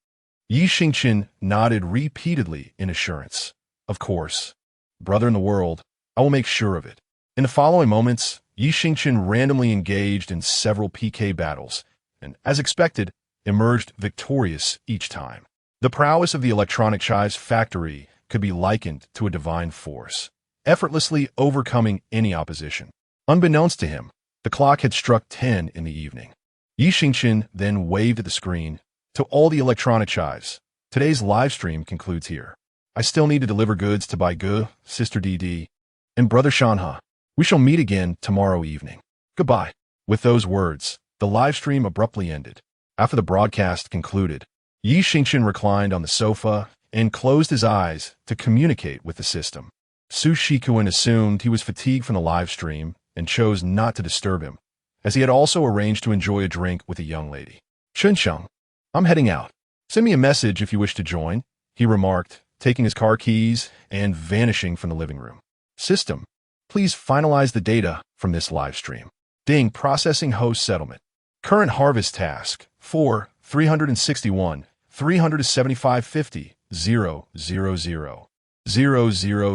Speaker 1: Xingchen nodded repeatedly in assurance. Of course. Brother in the world, I will make sure of it. In the following moments, Xingchen randomly engaged in several PK battles, and, as expected, emerged victorious each time. The prowess of the electronic chives factory could be likened to a divine force, effortlessly overcoming any opposition. Unbeknownst to him, the clock had struck 10 in the evening. Xingchen then waved at the screen. To all the electronic chives, today's live stream concludes here. I still need to deliver goods to Baigu, Sister Didi, and Brother Shanha. We shall meet again tomorrow evening. Goodbye. With those words, the live stream abruptly ended. After the broadcast concluded, Xingchen reclined on the sofa and closed his eyes to communicate with the system. Su Shikuan assumed he was fatigued from the live stream and chose not to disturb him, as he had also arranged to enjoy a drink with a young lady. Chen Chen, I'm heading out. Send me a message if you wish to join, he remarked, taking his car keys and vanishing from the living room. System, please finalize the data from this live stream. Ding, processing host settlement. Current harvest task, 361, 375.50, 000,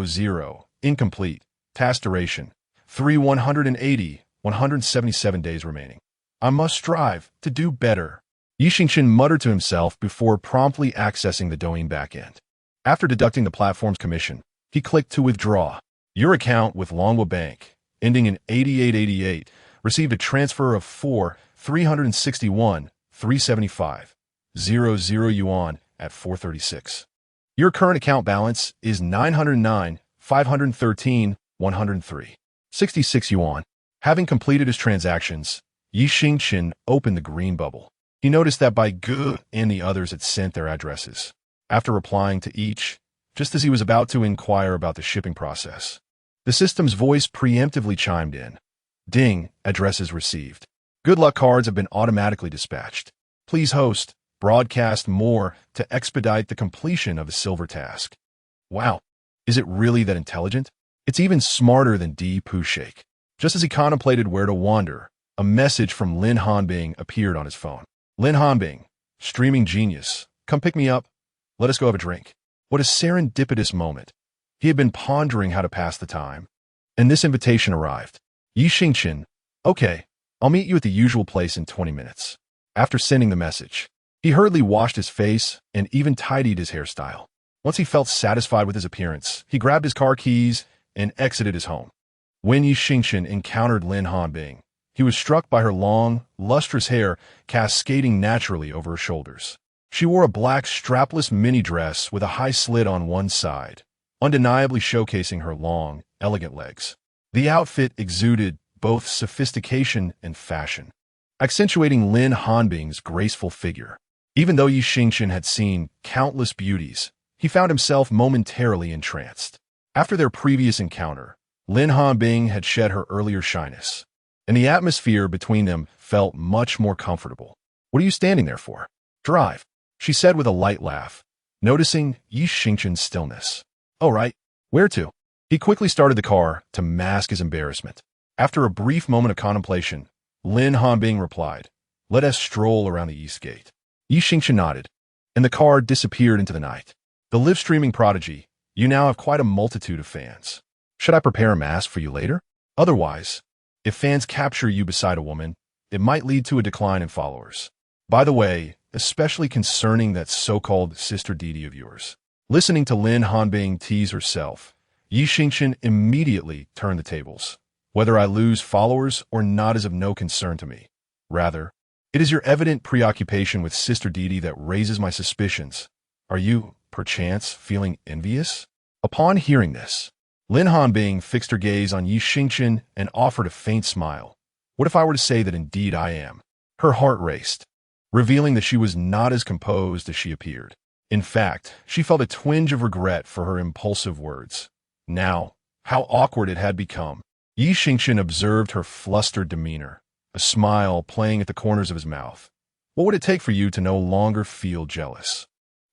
Speaker 1: 000, incomplete. Task duration, 180, 177 days remaining. I must strive to do better. Xingchen muttered to himself before promptly accessing the Douyin backend. After deducting the platform's commission, he clicked to withdraw. Your account with Longwa Bank, ending in 8888, received a transfer of 361, 375, 00 yuan at 436. Your current account balance is 909, 513, 103. 66 yuan. Having completed his transactions, Xingchen opened the green bubble. He noticed that Baigu and the others had sent their addresses. After replying to each, just as he was about to inquire about the shipping process, the system's voice preemptively chimed in. Ding, addresses received. Good luck cards have been automatically dispatched. Please host, broadcast more to expedite the completion of a silver task. Wow, Is it really that intelligent? It's even smarter than Di Pu Shake. Just as he contemplated where to wander, a message from Lin Hanbing appeared on his phone. Lin Hanbing, streaming genius, come pick me up. Let us go have a drink. What a serendipitous moment. He had been pondering how to pass the time, and this invitation arrived. Xingchen, okay, I'll meet you at the usual place in 20 minutes. After sending the message, he hurriedly washed his face and even tidied his hairstyle. Once he felt satisfied with his appearance, he grabbed his car keys and exited his home. When Xingchen encountered Lin Hanbing, he was struck by her long, lustrous hair cascading naturally over her shoulders. She wore a black strapless mini dress with a high slit on one side, undeniably showcasing her long, elegant legs. The outfit exuded both sophistication and fashion, accentuating Lin Hanbing's graceful figure. Even though Xingchen had seen countless beauties, he found himself momentarily entranced. After their previous encounter, Lin Hanbing had shed her earlier shyness, and the atmosphere between them felt much more comfortable. What are you standing there for? Drive, she said with a light laugh, noticing Xingchen's stillness. Oh, right. Where to? He quickly started the car to mask his embarrassment. After a brief moment of contemplation, Lin Hanbing replied, let us stroll around the East Gate. Xingchen nodded, and the car disappeared into the night. The live-streaming prodigy, you now have quite a multitude of fans. Should I prepare a mask for you later? Otherwise, if fans capture you beside a woman, it might lead to a decline in followers. By the way, especially concerning that so-called sister Didi of yours. Listening to Lin Hanbing tease herself, Xingchen immediately turned the tables. Whether I lose followers or not is of no concern to me. Rather, it is your evident preoccupation with sister Didi that raises my suspicions. Are you, perchance, feeling envious? Upon hearing this, Lin Hanbing fixed her gaze on Xingchen and offered a faint smile. What if I were to say that indeed I am? Her heart raced, revealing that she was not as composed as she appeared. In fact, she felt a twinge of regret for her impulsive words. Now, how awkward it had become. Xingchen observed her flustered demeanor, a smile playing at the corners of his mouth. What would it take for you to no longer feel jealous?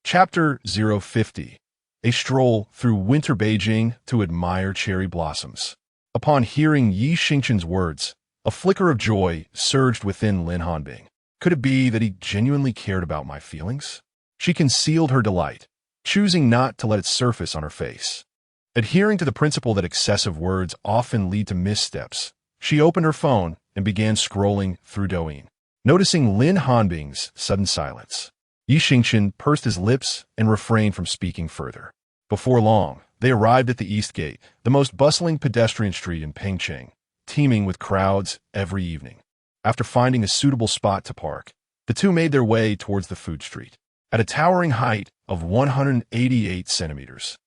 Speaker 1: Chapter 050. A stroll through winter Beijing to admire cherry blossoms. Upon hearing Xingchen's words, a flicker of joy surged within Lin Hanbing. Could it be that he genuinely cared about my feelings? She concealed her delight, choosing not to let it surface on her face. Adhering to the principle that excessive words often lead to missteps, she opened her phone and began scrolling through Douyin. Noticing Lin Hanbing's sudden silence, Xingchen pursed his lips and refrained from speaking further. Before long, they arrived at the East Gate, the most bustling pedestrian street in Beijing, teeming with crowds every evening. After finding a suitable spot to park, the two made their way towards the food street. At a towering height of 188 centimeters,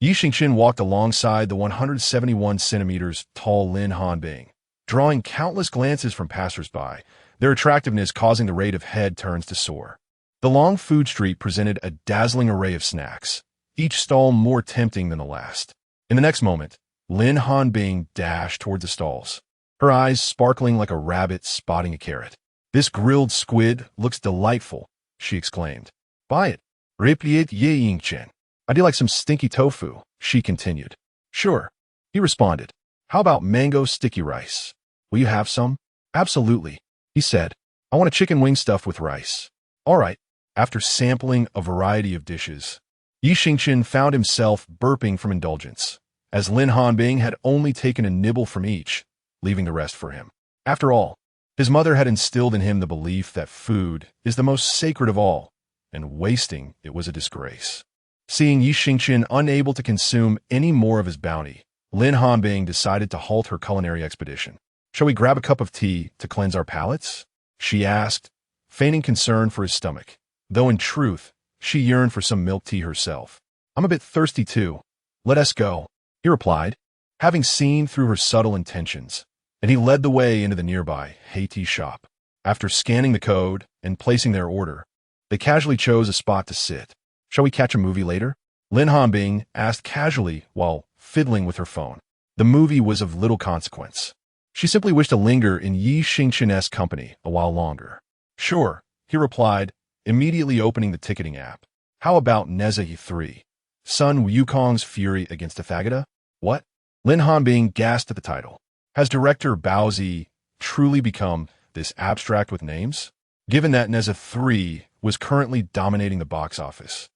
Speaker 1: Xingchen walked alongside the 171 centimeters tall Lin Hanbing, drawing countless glances from passers-by, their attractiveness causing the rate of head turns to soar. The long food street presented a dazzling array of snacks, each stall more tempting than the last. In the next moment, Lin Hanbing dashed towards the stalls, her eyes sparkling like a rabbit spotting a carrot. This grilled squid looks delightful, she exclaimed. Buy it. Replied Xingchen. I do like some stinky tofu, she continued. Sure, he responded. How about mango sticky rice? Will you have some? Absolutely, he said. I want a chicken wing stuffed with rice. All right. After sampling a variety of dishes, Xingchen found himself burping from indulgence, as Lin Hanbing had only taken a nibble from each, leaving the rest for him. After all, his mother had instilled in him the belief that food is the most sacred of all, and wasting it was a disgrace. Seeing Xingchen unable to consume any more of his bounty, Lin Hanbing decided to halt her culinary expedition. Shall we grab a cup of tea to cleanse our palates? She asked, feigning concern for his stomach, though in truth, she yearned for some milk tea herself. I'm a bit thirsty too. Let us go, he replied, having seen through her subtle intentions, and he led the way into the nearby Haiti shop. After scanning the code and placing their order, they casually chose a spot to sit. Shall we catch a movie later? Lin Hanbing asked casually while fiddling with her phone. The movie was of little consequence. She simply wished to linger in Xingchen's company a while longer. Sure, he replied, immediately opening the ticketing app. How about Nezai 3? Sun Wukong's Fury Against Athagata? What? Lin Hanbing gasped at the title. Has director Bao Zi truly become this abstract with names? Given that Neza 3 was currently dominating the box office,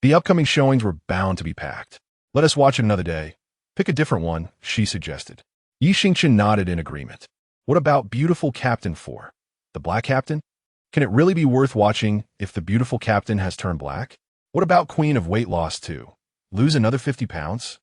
Speaker 1: the upcoming showings were bound to be packed. Let us watch it another day. Pick a different one, she suggested. Xingchen nodded in agreement. What about Beautiful Captain 4? The Black Captain? Can it really be worth watching if the beautiful captain has turned black? What about Queen of Weight Loss 2? Lose another 50 pounds?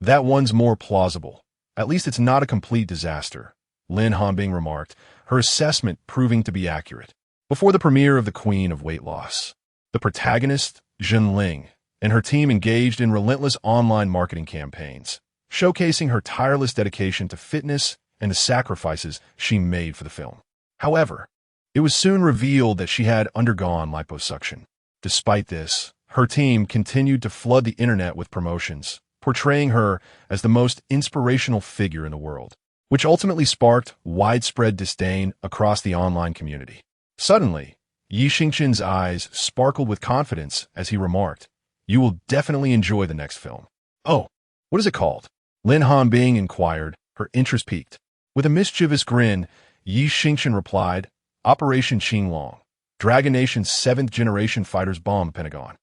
Speaker 1: That one's more plausible. At least it's not a complete disaster, Lin Hanbing remarked, her assessment proving to be accurate. Before the premiere of The Queen of Weight Loss, the protagonist, Zhen Ling, and her team engaged in relentless online marketing campaigns, showcasing her tireless dedication to fitness and the sacrifices she made for the film. However, it was soon revealed that she had undergone liposuction. Despite this, her team continued to flood the internet with promotions, portraying her as the most inspirational figure in the world, which ultimately sparked widespread disdain across the online community. Suddenly, Xingchen's eyes sparkled with confidence as he remarked, "You will definitely enjoy the next film." "Oh, what is it called?" Lin Hanbing inquired, her interest piqued. With a mischievous grin, Xingchen replied, "Operation Qinglong, Dragon Nation's 7th-generation fighters bomb Pentagon."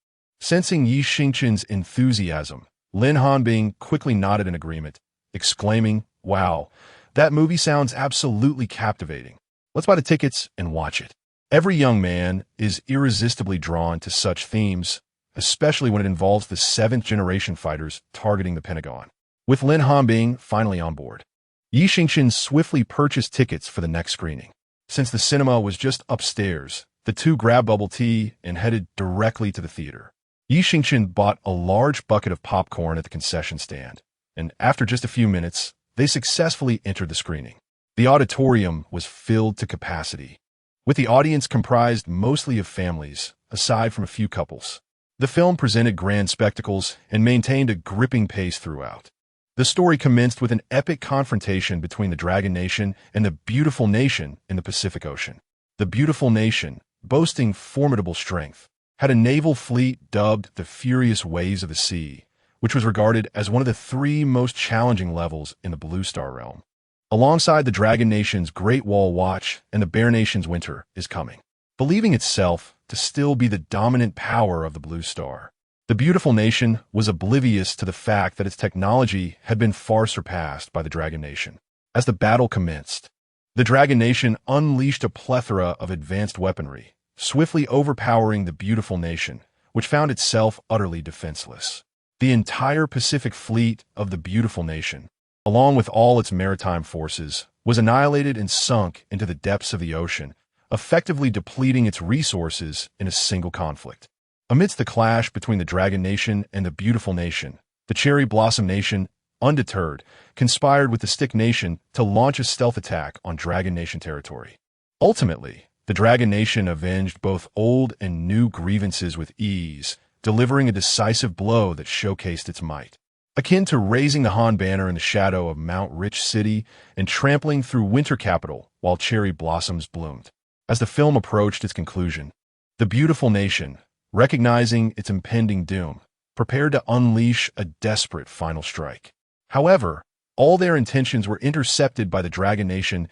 Speaker 1: Sensing Xingchen's enthusiasm, Lin Hanbing quickly nodded in agreement, exclaiming, "Wow, that movie sounds absolutely captivating. Let's buy the tickets and watch it." Every young man is irresistibly drawn to such themes, especially when it involves the 7th-generation fighters targeting the Pentagon. With Lin Hanbing finally on board, Xingchen swiftly purchased tickets for the next screening. Since the cinema was just upstairs, the two grabbed bubble tea and headed directly to the theater. Xingchen bought a large bucket of popcorn at the concession stand, and after just a few minutes, they successfully entered the screening. The auditorium was filled to capacity, with the audience comprised mostly of families, aside from a few couples. The film presented grand spectacles and maintained a gripping pace throughout. The story commenced with an epic confrontation between the Dragon Nation and the Beautiful Nation in the Pacific Ocean. The Beautiful Nation, boasting formidable strength, had a naval fleet dubbed the Furious Waves of the Sea, which was regarded as one of the 3 most challenging levels in the Blue Star realm. Alongside the Dragon Nation's Great Wall Watch and the Bear Nation's Winter is Coming, believing itself to still be the dominant power of the Blue Star. The Beautiful Nation was oblivious to the fact that its technology had been far surpassed by the Dragon Nation. As the battle commenced, the Dragon Nation unleashed a plethora of advanced weaponry, swiftly overpowering the Beautiful Nation, which found itself utterly defenseless. The entire Pacific fleet of the Beautiful Nation, along with all its maritime forces, was annihilated and sunk into the depths of the ocean, effectively depleting its resources in a single conflict. Amidst the clash between the Dragon Nation and the Beautiful Nation, the Cherry Blossom Nation, undeterred, conspired with the Stick Nation to launch a stealth attack on Dragon Nation territory. Ultimately, the Dragon Nation avenged both old and new grievances with ease, delivering a decisive blow that showcased its might. Akin to raising the Han banner in the shadow of Mount Rich City and trampling through Winter Capital while cherry blossoms bloomed. As the film approached its conclusion, the Beautiful Nation, recognizing its impending doom, prepared to unleash a desperate final strike. However, all their intentions were intercepted by the Dragon Nation's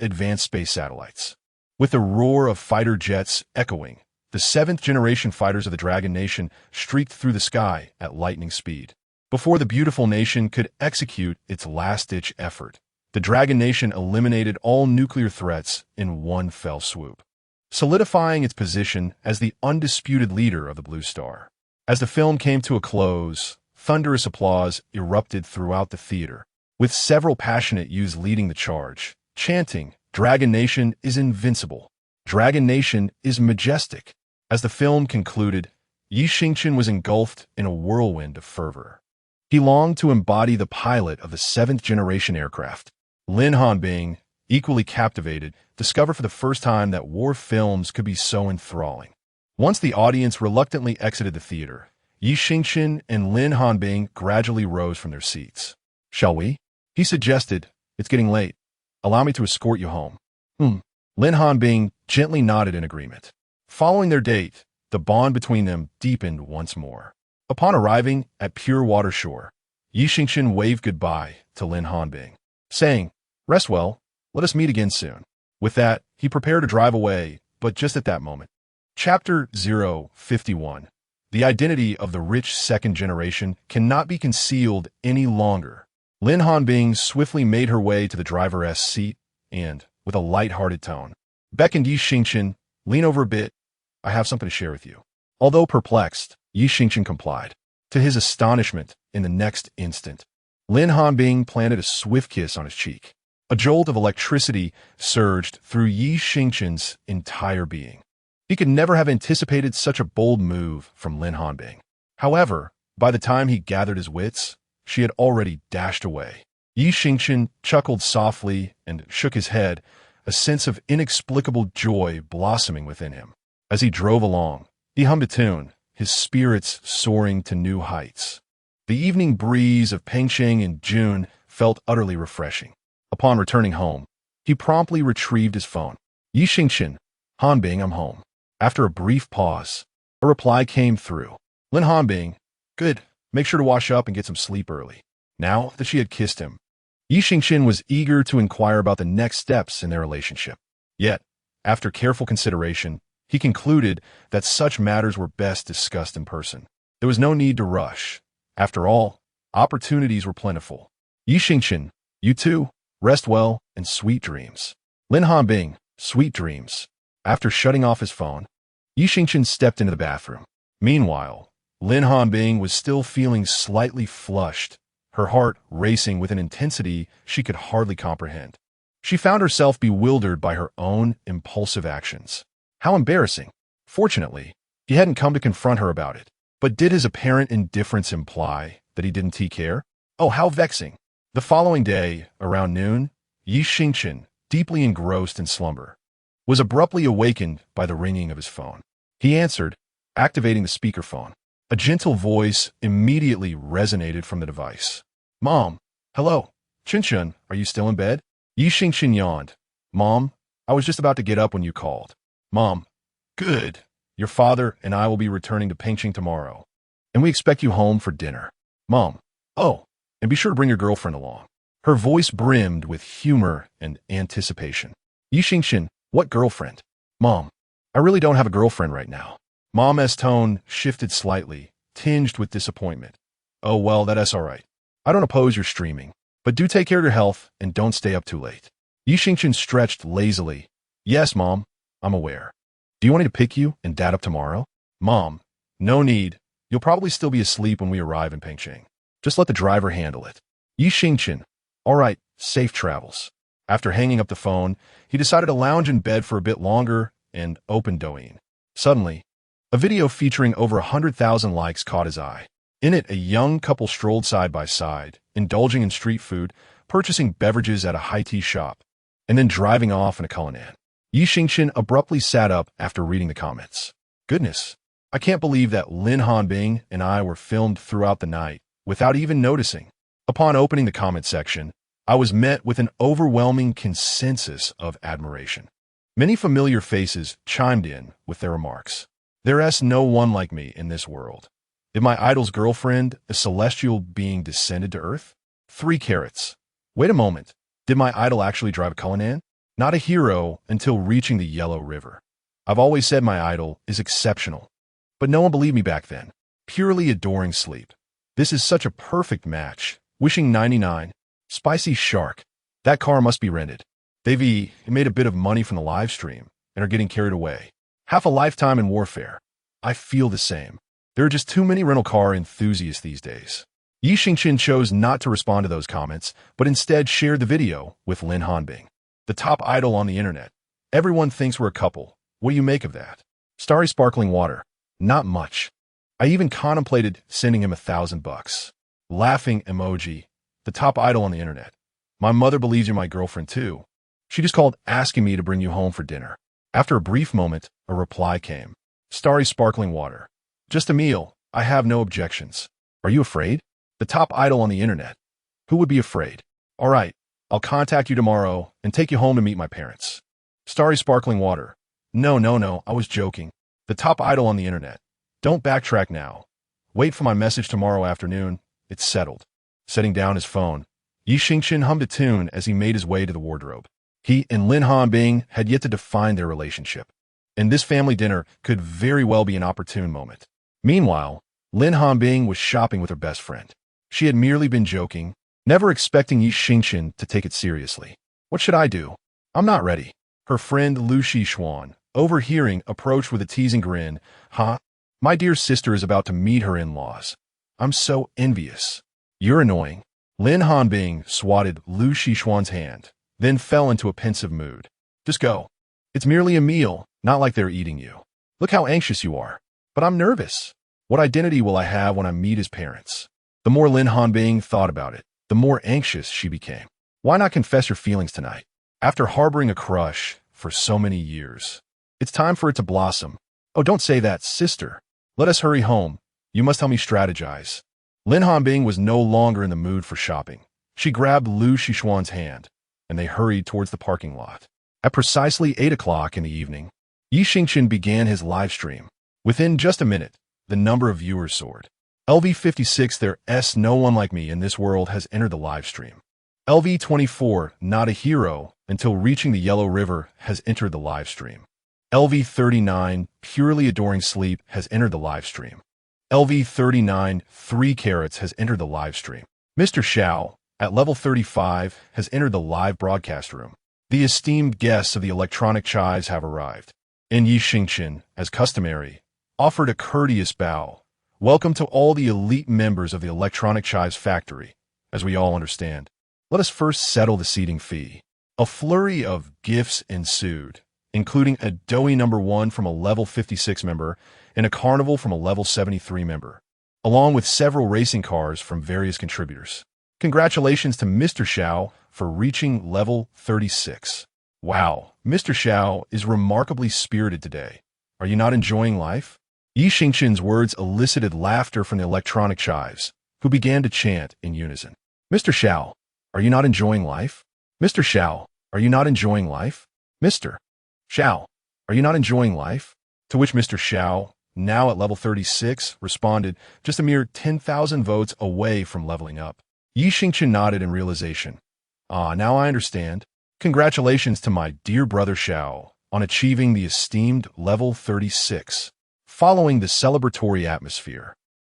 Speaker 1: advanced space satellites. With the roar of fighter jets echoing, the 7th-generation fighters of the Dragon Nation streaked through the sky at lightning speed. Before the Beautiful Nation could execute its last-ditch effort, the Dragon Nation eliminated all nuclear threats in one fell swoop, solidifying its position as the undisputed leader of the Blue Star. As the film came to a close, thunderous applause erupted throughout the theater, with several passionate youths leading the charge, chanting, "Dragon Nation is invincible. Dragon Nation is majestic." As the film concluded, Xingchen was engulfed in a whirlwind of fervor. He longed to embody the pilot of the 7th-generation aircraft. Lin Hanbing, equally captivated, discovered for the first time that war films could be so enthralling. Once the audience reluctantly exited the theater, Xingchen and Lin Hanbing gradually rose from their seats. "Shall we?" he suggested. "It's getting late. Allow me to escort you home." Lin Hanbing gently nodded in agreement. Following their date, the bond between them deepened once more. Upon arriving at Pure Water Shore, Xingchen waved goodbye to Lin Hanbing, saying, "Rest well, let us meet again soon." With that, he prepared to drive away, but just at that moment. Chapter 051. The identity of the rich second generation cannot be concealed any longer. Lin Hanbing swiftly made her way to the driver's seat and, with a light-hearted tone, beckoned Xingchen, "Lean over a bit. I have something to share with you." Although perplexed, Xingchen complied. To his astonishment, in the next instant, Lin Hanbing planted a swift kiss on his cheek. A jolt of electricity surged through Xingchen's entire being. He could never have anticipated such a bold move from Lin Hanbing. However, by the time he gathered his wits, she had already dashed away. Xingchen chuckled softly and shook his head, a sense of inexplicable joy blossoming within him. As he drove along, he hummed a tune, his spirits soaring to new heights. The evening breeze of Beijing in June felt utterly refreshing. Upon returning home, he promptly retrieved his phone. "Xingchen, Hanbing, I'm home." After a brief pause, a reply came through. Lin Hanbing, "Good, make sure to wash up and get some sleep early." Now that she had kissed him, Xingchen was eager to inquire about the next steps in their relationship. Yet, after careful consideration, he concluded that such matters were best discussed in person. There was no need to rush. After all, opportunities were plentiful. "Xingchen, you too, rest well and sweet dreams." Lin Hanbing, "Sweet dreams." After shutting off his phone, Xingchen stepped into the bathroom. Meanwhile, Lin Hanbing was still feeling slightly flushed, her heart racing with an intensity she could hardly comprehend. She found herself bewildered by her own impulsive actions. How embarrassing. Fortunately, he hadn't come to confront her about it. But did his apparent indifference imply that he didn't care? Oh, how vexing. The following day, around noon, Xingchen, deeply engrossed in slumber, was abruptly awakened by the ringing of his phone. He answered, activating the speakerphone. A gentle voice immediately resonated from the device. "Mom, hello. Chen Chen, are you still in bed?" Xingchen yawned. "Mom, I was just about to get up when you called." "Mom, good. Your father and I will be returning to Beijing tomorrow, and we expect you home for dinner." "Mom, oh, and be sure to bring your girlfriend along." Her voice brimmed with humor and anticipation. "Xingchen, what girlfriend?" "Mom, I really don't have a girlfriend right now." Mom's tone shifted slightly, tinged with disappointment. "Oh, well, that's all right. I don't oppose your streaming, but do take care of your health and don't stay up too late." Xingchen stretched lazily. "Yes, Mom, I'm aware. Do you want me to pick you and Dad up tomorrow?" "Mom, no need. You'll probably still be asleep when we arrive in Beijing. Just let the driver handle it." Xingchen, "All right, safe travels." After hanging up the phone, he decided to lounge in bed for a bit longer and opened Douyin. Suddenly, a video featuring over 100,000 likes caught his eye. In it, a young couple strolled side by side, indulging in street food, purchasing beverages at a high-tea shop, and then driving off in a Cullinan. Xingchen abruptly sat up after reading the comments. "Goodness, I can't believe that Lin Hanbing and I were filmed throughout the night without even noticing." Upon opening the comment section, I was met with an overwhelming consensus of admiration. Many familiar faces chimed in with their remarks. "There's no one like me in this world. Is my idol's girlfriend a celestial being descended to Earth? 3 carats. Wait a moment. Did my idol actually drive a Cullinan? Not a hero until reaching the Yellow River. I've always said my idol is exceptional. But no one believed me back then. Purely adoring sleep. This is such a perfect match. Wishing 99. Spicy shark. That car must be rented. They've made a bit of money from the live stream and are getting carried away. Half a lifetime in warfare. I feel the same. There are just too many rental car enthusiasts these days." Xingchen chose not to respond to those comments, but instead shared the video with Lin Hanbing. "The top idol on the internet. Everyone thinks we're a couple. What do you make of that?" "Starry sparkling water. Not much. I even contemplated sending him $1,000. Laughing emoji. The top idol on the internet. My mother believes you're my girlfriend too. She just called asking me to bring you home for dinner." After a brief moment, a reply came. "Starry sparkling water. Just a meal. I have no objections. Are you afraid? The top idol on the internet. Who would be afraid? All right, I'll contact you tomorrow and take you home to meet my parents." Starry sparkling water. No, I was joking. The top idol on the internet. Don't backtrack now. Wait for my message tomorrow afternoon. It's settled. Setting down his phone, Xingchen hummed a tune as he made his way to the wardrobe. He and Lin Hanbing had yet to define their relationship, and this family dinner could very well be an opportune moment. Meanwhile, Lin Hanbing was shopping with her best friend. She had merely been joking, never expecting Xingchen to take it seriously. What should I do? I'm not ready. Her friend Lu Xishuan, overhearing, approached with a teasing grin. Huh? My dear sister is about to meet her in-laws. I'm so envious. You're annoying. Lin Hanbing swatted Lu Xishuan's hand, then fell into a pensive mood. Just go. It's merely a meal, not like they're eating you. Look how anxious you are. But I'm nervous. What identity will I have when I meet his parents? The more Lin Hanbing thought about it, the more anxious she became. Why not confess your feelings tonight? After harboring a crush for so many years, it's time for it to blossom. Oh, don't say that, sister. Let us hurry home. You must help me strategize. Lin Hanbing was no longer in the mood for shopping. She grabbed Lu Xishuan's hand, and they hurried towards the parking lot. At precisely 8 o'clock in the evening, Xingchen began his live stream. Within just a minute, the number of viewers soared. LV56, there's no one like me in this world, has entered the live stream. LV24, not a hero until reaching the Yellow River, has entered the live stream. LV39, purely adoring sleep, has entered the live stream. LV39, 3 carats, has entered the live stream. Mr. Xiao, at level 35, has entered the live broadcast room. The esteemed guests of the electronic chives have arrived. And Xingchen, as customary, offered a courteous bow. Welcome to all the elite members of the electronic chives factory. As we all understand, let us first settle the seating fee. A flurry of gifts ensued, including a doughy number 1 from a level 56 member and a carnival from a level 73 member, along with several racing cars from various contributors. Congratulations to Mr. Xiao for reaching level 36. Wow, Mr. Xiao is remarkably spirited today. Are you not enjoying life? Xingchen's words elicited laughter from the electronic chives, who began to chant in unison. Mr. Xiao, are you not enjoying life? Mr. Xiao, are you not enjoying life? Mr. Xiao, are you not enjoying life? To which Mr. Xiao, now at level 36, responded, just a mere 10,000 votes away from leveling up. Xingchen nodded in realization. Ah, now I understand. Congratulations to my dear brother Xiao on achieving the esteemed level 36. Following the celebratory atmosphere,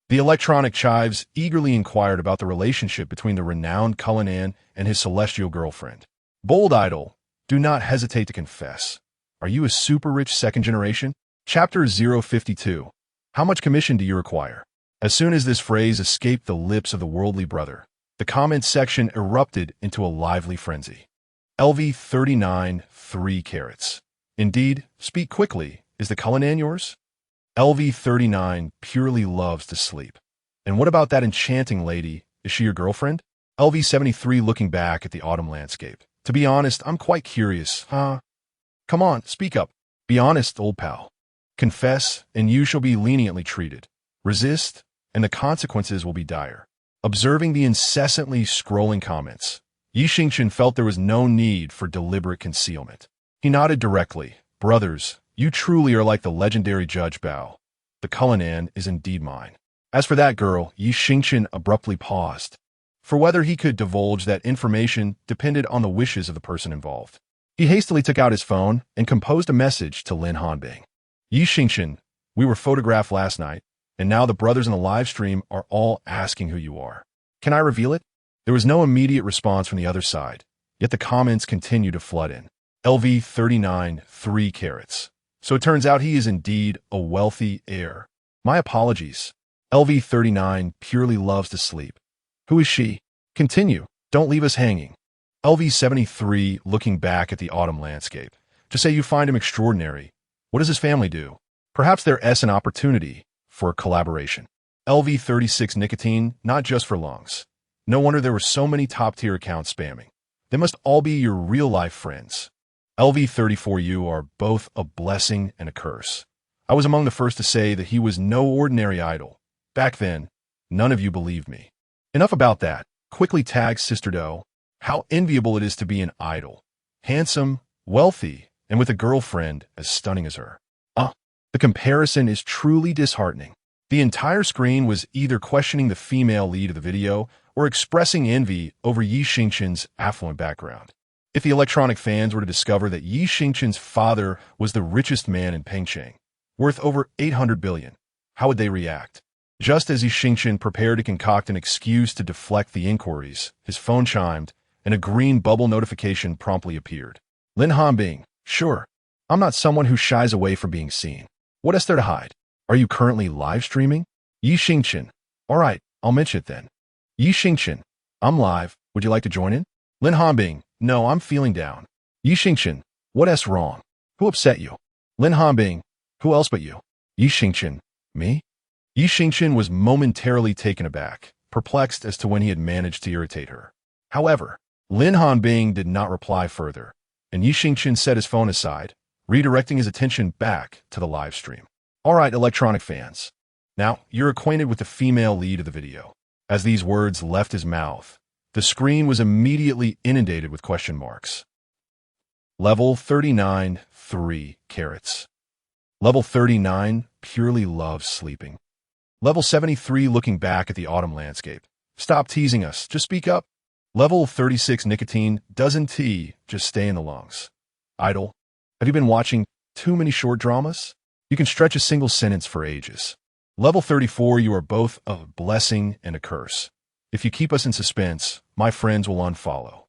Speaker 1: the electronic chives eagerly inquired about the relationship between the renowned Cullinan and his celestial girlfriend. Bold idol, do not hesitate to confess. Are you a super rich second generation? Chapter 052. How much commission do you require? As soon as this phrase escaped the lips of the worldly brother, the comments section erupted into a lively frenzy. LV39, 3 carats. Indeed, speak quickly. Is the Cullinan yours? LV39 purely loves to sleep. And what about that enchanting lady? Is she your girlfriend? LV73 looking back at the autumn landscape. To be honest, I'm quite curious, huh? Come on, speak up. Be honest, old pal. Confess, and you shall be leniently treated. Resist, and the consequences will be dire. Observing the incessantly scrolling comments, Xingchen felt there was no need for deliberate concealment. He nodded directly. Brothers, you truly are like the legendary Judge Bao. The Cullinan is indeed mine. As for that girl, Xingchen abruptly paused. For whether he could divulge that information depended on the wishes of the person involved. He hastily took out his phone and composed a message to Lin Hanbing. Xingchen, we were photographed last night, and now the brothers in the live stream are all asking who you are. Can I reveal it? There was no immediate response from the other side, yet the comments continued to flood in. LV39, 3 carats. So it turns out he is indeed a wealthy heir. My apologies. LV39 purely loves to sleep. Who is she? Continue. Don't leave us hanging. LV73 looking back at the autumn landscape. To say you find him extraordinary. What does his family do? Perhaps there's an opportunity for a collaboration. LV36 nicotine, not just for lungs. No wonder there were so many top-tier accounts spamming. They must all be your real-life friends. LV34, you are both a blessing and a curse. I was among the first to say that he was no ordinary idol. Back then, none of you believed me. Enough about that. Quickly tag Sister Doe. How enviable it is to be an idol. Handsome, wealthy, and with a girlfriend as stunning as her. The comparison is truly disheartening. The entire screen was either questioning the female lead of the video or expressing envy over Xingchen's affluent background. If the electronic fans were to discover that Xingchen's father was the richest man in Beijing, worth over 800 billion, how would they react? Just as Xingchen prepared to concoct an excuse to deflect the inquiries, his phone chimed, and a green bubble notification promptly appeared. Lin Hanbing, sure. I'm not someone who shies away from being seen. What is there to hide? Are you currently live streaming? Xingchen. All right, I'll mention it then. Xingchen. I'm live. Would you like to join in? Lin Hanbing. No, I'm feeling down. Xingchen. What's wrong? Who upset you? Lin Hanbing. Who else but you? Xingchen. Me? Xingchen was momentarily taken aback, perplexed as to when he had managed to irritate her. However, Lin Hanbing did not reply further, and Xingchen set his phone aside, redirecting his attention back to the live stream. All right, electronic fans. Now, you're acquainted with the female lead of the video. As these words left his mouth, the screen was immediately inundated with question marks. Level 39, 3 carrots. Level 39 purely loves sleeping. Level 73 looking back at the autumn landscape. Stop teasing us, just speak up. Level 36 nicotine doesn't just stay in the lungs. Idle. Have you been watching too many short dramas? You can stretch a single sentence for ages. Level 34, you are both a blessing and a curse. If you keep us in suspense, my friends will unfollow.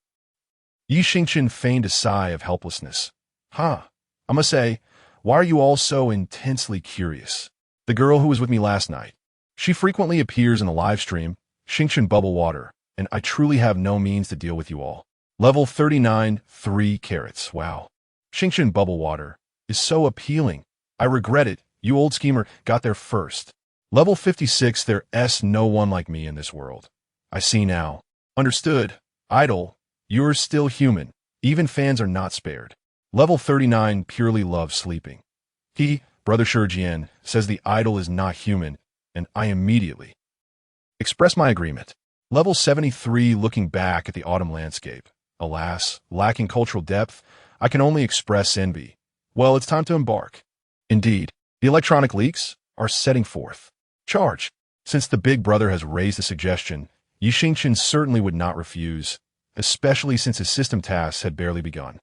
Speaker 1: Xingchen feigned a sigh of helplessness. I must say, why are you all so intensely curious? The girl who was with me last night. She frequently appears in the live stream, Xingchen Bubble Water, and I truly have no means to deal with you all. Level 39, 3 carrots. Wow. Xingchen Bubble Water is so appealing. I regret it. You old schemer got there first. Level 56, there's no one like me in this world. I see now. Understood. Idle. You're still human. Even fans are not spared. Level 39 purely loves sleeping. Brother Shurjian, says the idol is not human, and I immediately express my agreement. Level 73 looking back at the autumn landscape. Alas, lacking cultural depth, I can only express envy. Well, it's time to embark. Indeed, the electronic leeks are setting forth. Charge. Since the big brother has raised the suggestion, Xingchen certainly would not refuse, especially since his system tasks had barely begun.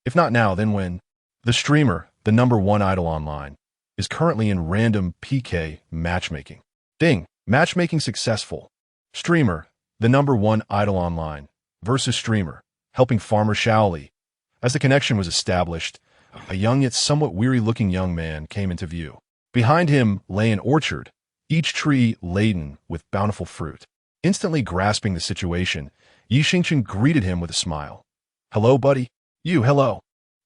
Speaker 1: If not now, then when? The streamer, the #1 idol online, is currently in random PK matchmaking. Ding, matchmaking successful. Streamer, the #1 idol online, versus streamer, helping farmer Shaoli. As the connection was established, a young yet somewhat weary-looking young man came into view. Behind him lay an orchard, each tree laden with bountiful fruit. Instantly grasping the situation, Xingchen greeted him with a smile. Hello, buddy. Hello.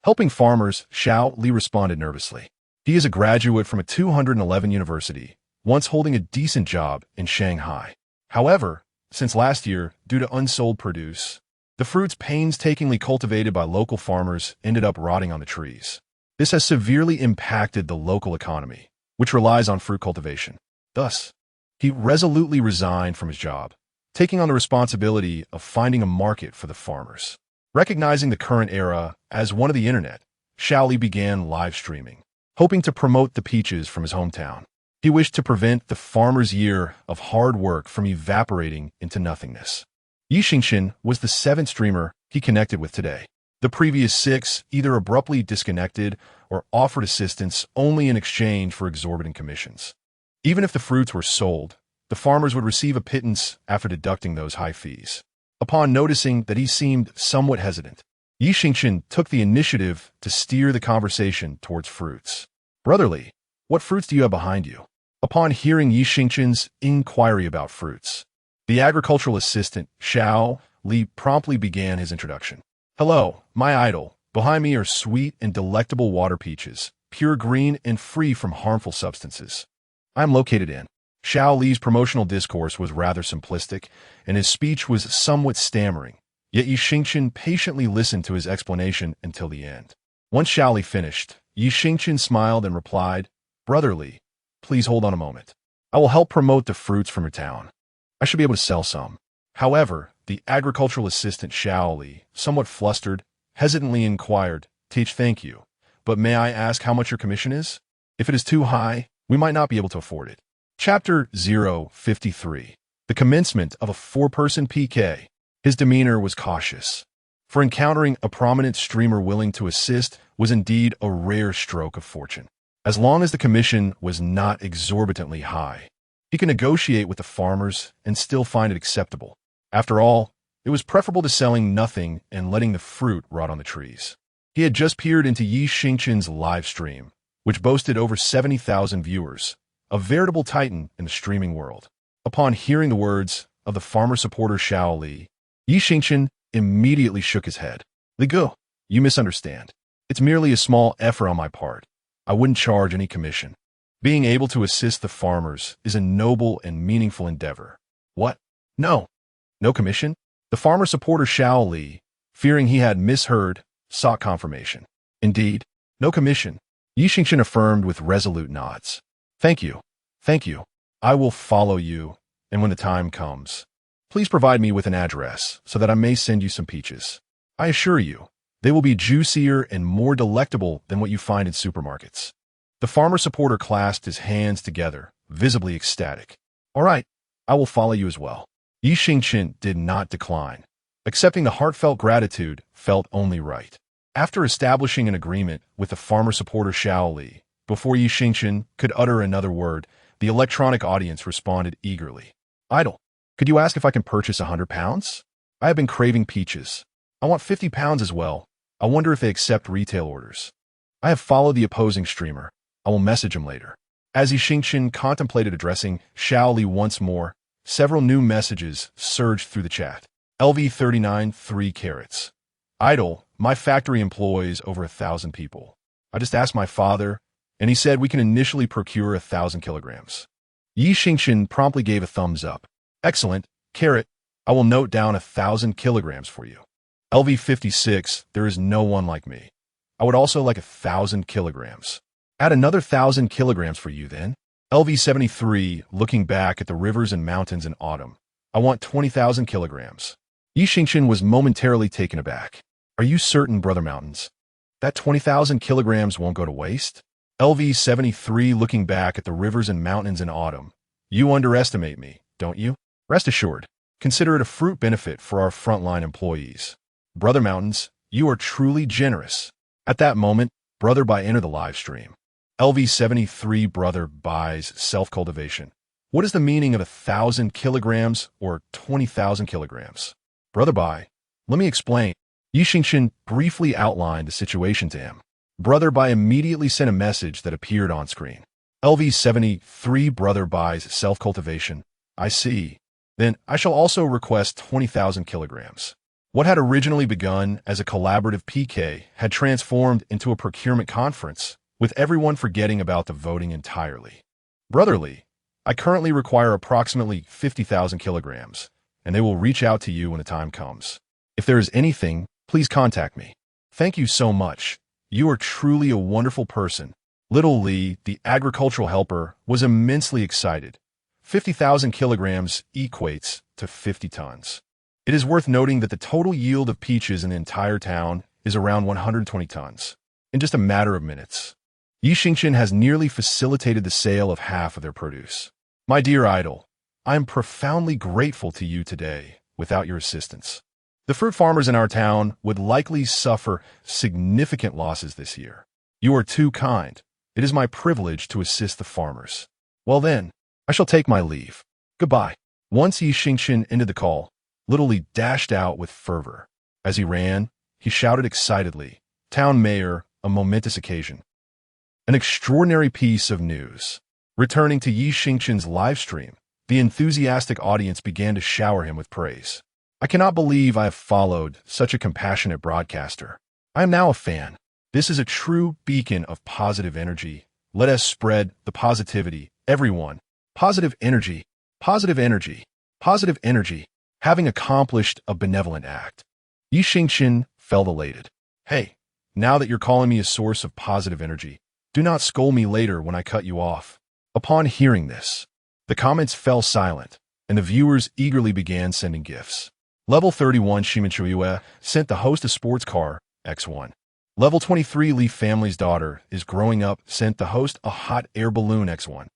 Speaker 1: Helping farmers, Shaoli responded nervously. He is a graduate from a 211 university, once holding a decent job in Shanghai. However, since last year, due to unsold produce, the fruits painstakingly cultivated by local farmers ended up rotting on the trees. This has severely impacted the local economy, which relies on fruit cultivation. Thus, he resolutely resigned from his job, taking on the responsibility of finding a market for the farmers. Recognizing the current era as one of the internet, Shaoli began live streaming, hoping to promote the peaches from his hometown. He wished to prevent the farmer's year of hard work from evaporating into nothingness. Xingchen was the 7th streamer he connected with today. The previous 6 either abruptly disconnected or offered assistance only in exchange for exorbitant commissions. Even if the fruits were sold, the farmers would receive a pittance after deducting those high fees. Upon noticing that he seemed somewhat hesitant, Xingchen took the initiative to steer the conversation towards fruits. Brotherly, what fruits do you have behind you? Upon hearing Xingchen's inquiry about fruits, the agricultural assistant, Shaoli, promptly began his introduction. Hello, my idol. Behind me are sweet and delectable water peaches, pure green and free from harmful substances. I am located in. Shaoli's promotional discourse was rather simplistic, and his speech was somewhat stammering, yet Xingchen patiently listened to his explanation until the end. Once Shaoli finished, Xingchen smiled and replied, Brotherly, please hold on a moment. I will help promote the fruits from your town. I should be able to sell some. However, the agricultural assistant Shaoli, somewhat flustered, hesitantly inquired, Thank you, but may I ask how much your commission is? If it is too high, we might not be able to afford it. Chapter 053. The commencement of a four-person PK. His demeanor was cautious. For encountering a prominent streamer willing to assist was indeed a rare stroke of fortune. As long as the commission was not exorbitantly high, he could negotiate with the farmers and still find it acceptable. After all, it was preferable to selling nothing and letting the fruit rot on the trees. He had just peered into Xingchen's live stream, which boasted over 70,000 viewers, a veritable titan in the streaming world. Upon hearing the words of the farmer supporter Xiao Li, Xingchen immediately shook his head. "Li Gu, you misunderstand. It's merely a small effort on my part. I wouldn't charge any commission. Being able to assist the farmers is a noble and meaningful endeavor." "What? No. No commission?" The farmer supporter Xiao Li, fearing he had misheard, sought confirmation. "Indeed, no commission," Xingchen affirmed with resolute nods. Thank you. Thank you. I will follow you, and when the time comes, please provide me with an address so that I may send you some peaches. I assure you, they will be juicier and more delectable than what you find in supermarkets." The farmer supporter clasped his hands together, visibly ecstatic. "All right, I will follow you as well." Xingchen did not decline. Accepting the heartfelt gratitude felt only right. After establishing an agreement with the farmer supporter Xiao Li, before Xingchen could utter another word, the electronic audience responded eagerly. "Idol, could you ask if I can purchase 100 pounds? I have been craving peaches. I want 50 pounds as well. I wonder if they accept retail orders. I have followed the opposing streamer. I will message him later." As Xingchen contemplated addressing Xiao Li once more, several new messages surged through the chat. LV39 3 carats. "Idol, my factory employs over 1,000 people. I just asked my father, and he said we can initially procure 1,000 kilograms. Xingchen promptly gave a thumbs up. "Excellent, carrot. I will note down 1,000 kilograms for you." LV56, there is no one like me. I would also like 1,000 kilograms. Add another 1,000 kilograms for you then. LV73, looking back at the rivers and mountains in autumn. I want 20,000 kilograms. Xingchen was momentarily taken aback. "Are you certain, Brother Mountains? That 20,000 kilograms won't go to waste?" LV73, looking back at the rivers and mountains in autumn. "You underestimate me, don't you? Rest assured, consider it a fruit benefit for our frontline employees. Brother Mountains, you are truly generous." At that moment, Brother Bai entered the live stream. LV73 Brother Bai's self-cultivation. What is the meaning of 1,000 kilograms or 20,000 kilograms? Brother Bai, let me explain. Xingchen briefly outlined the situation to him. Brother Bai immediately sent a message that appeared on screen. LV73 Brother Bai's self-cultivation. I see. Then I shall also request 20,000 kilograms. What had originally begun as a collaborative PK had transformed into a procurement conference, with everyone forgetting about the voting entirely. "Brotherly, I currently require approximately 50,000 kilograms, and they will reach out to you when the time comes. If there is anything, please contact me. Thank you so much. You are truly a wonderful person." Little Li, the agricultural helper, was immensely excited. 50,000 kilograms equates to 50 tons. It is worth noting that the total yield of peaches in the entire town is around 120 tons. In just a matter of minutes, Xingchen has nearly facilitated the sale of half of their produce. "My dear idol, I am profoundly grateful to you today. Without your assistance, the fruit farmers in our town would likely suffer significant losses this year. You are too kind. It is my privilege to assist the farmers. Well then, I shall take my leave. Goodbye." Once Xingchen ended the call, Little Li dashed out with fervor. As he ran, he shouted excitedly, "Town Mayor, a momentous occasion. An extraordinary piece of news." Returning to Xingchen's live stream, the enthusiastic audience began to shower him with praise. "I cannot believe I have followed such a compassionate broadcaster. I am now a fan. This is a true beacon of positive energy. Let us spread the positivity. Everyone. Positive energy. Positive energy. Positive energy." Having accomplished a benevolent act, Xingchen felt elated. "Hey, now that you're calling me a source of positive energy, do not scold me later when I cut you off." Upon hearing this, the comments fell silent, and the viewers eagerly began sending gifts. Level 31 Shiminchuyue sent the host a sports car, X1. Level 23 Li family's daughter is growing up sent the host a hot air balloon, X1.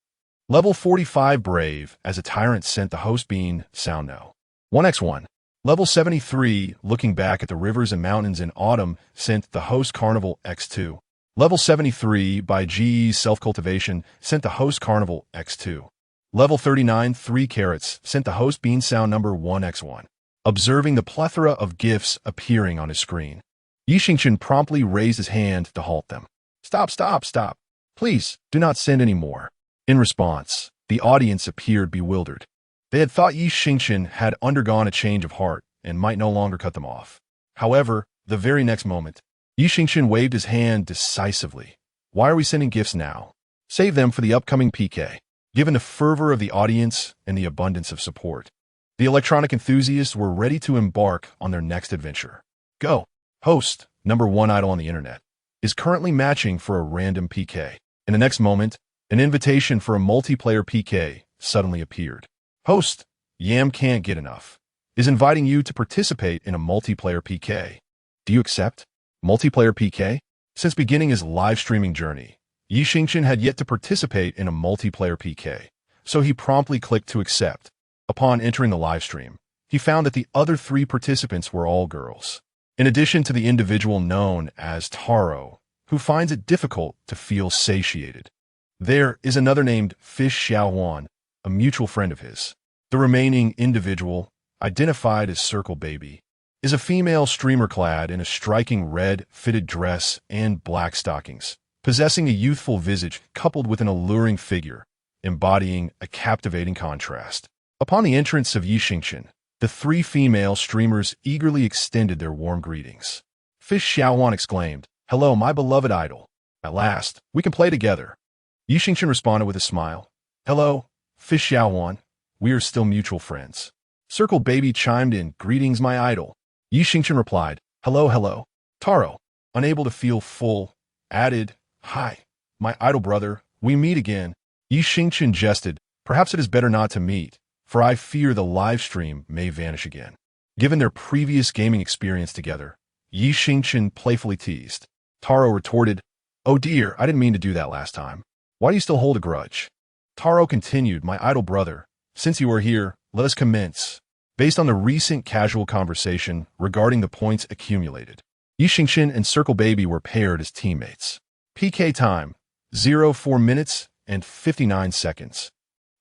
Speaker 1: Level 45 Brave, as a tyrant sent the host bean, sound no. 1x1. Level 73, looking back at the rivers and mountains in autumn, sent the host carnival x2. Level 73, by GE's self-cultivation, sent the host carnival x2. Level 39, 3 carrots, sent the host bean sound number 1x1. Observing the plethora of gifts appearing on his screen, Xingchen promptly raised his hand to halt them. Stop, stop, stop. Please, do not send any more. In response, the audience appeared bewildered. They had thought Xingchen had undergone a change of heart and might no longer cut them off. However, the very next moment, Xingchen waved his hand decisively. Why are we sending gifts now? Save them for the upcoming PK. Given the fervor of the audience and the abundance of support, the electronic enthusiasts were ready to embark on their next adventure. Go! Host, number 1 idol on the internet, is currently matching for a random PK. In the next moment, an invitation for a multiplayer PK suddenly appeared. Host, Yam can't get enough, is inviting you to participate in a multiplayer PK. Do you accept? Multiplayer PK? Since beginning his live streaming journey, Xingchen had yet to participate in a multiplayer PK, so he promptly clicked to accept. Upon entering the live stream, he found that the other 3 participants were all girls. In addition to the individual known as Taro, who finds it difficult to feel satiated, there is another named Fish Xiaohuan, a mutual friend of his. The remaining individual, identified as Circle Baby, is a female streamer clad in a striking red fitted dress and black stockings, possessing a youthful visage coupled with an alluring figure, embodying a captivating contrast. Upon the entrance of Xingchen, the 3 female streamers eagerly extended their warm greetings. Fish Xiaohuan exclaimed, "Hello, my beloved idol. At last, we can play together." Xingchen responded with a smile. "Hello, Fish Xiaohuan. We are still mutual friends." Circle Baby chimed in, "Greetings, my idol." Xingchen replied, "Hello, hello." Taro, unable to feel full, added, "Hi, my idol brother, we meet again." Xingchen jested, "Perhaps it is better not to meet, for I fear the live stream may vanish again." Given their previous gaming experience together, Xingchen playfully teased. Taro retorted, "Oh dear, I didn't mean to do that last time. Why do you still hold a grudge?" Taro continued, "My idol brother, since you are here, let us commence." Based on the recent casual conversation regarding the points accumulated, Xingchen and Circle Baby were paired as teammates. PK time, 04 minutes and 59 seconds.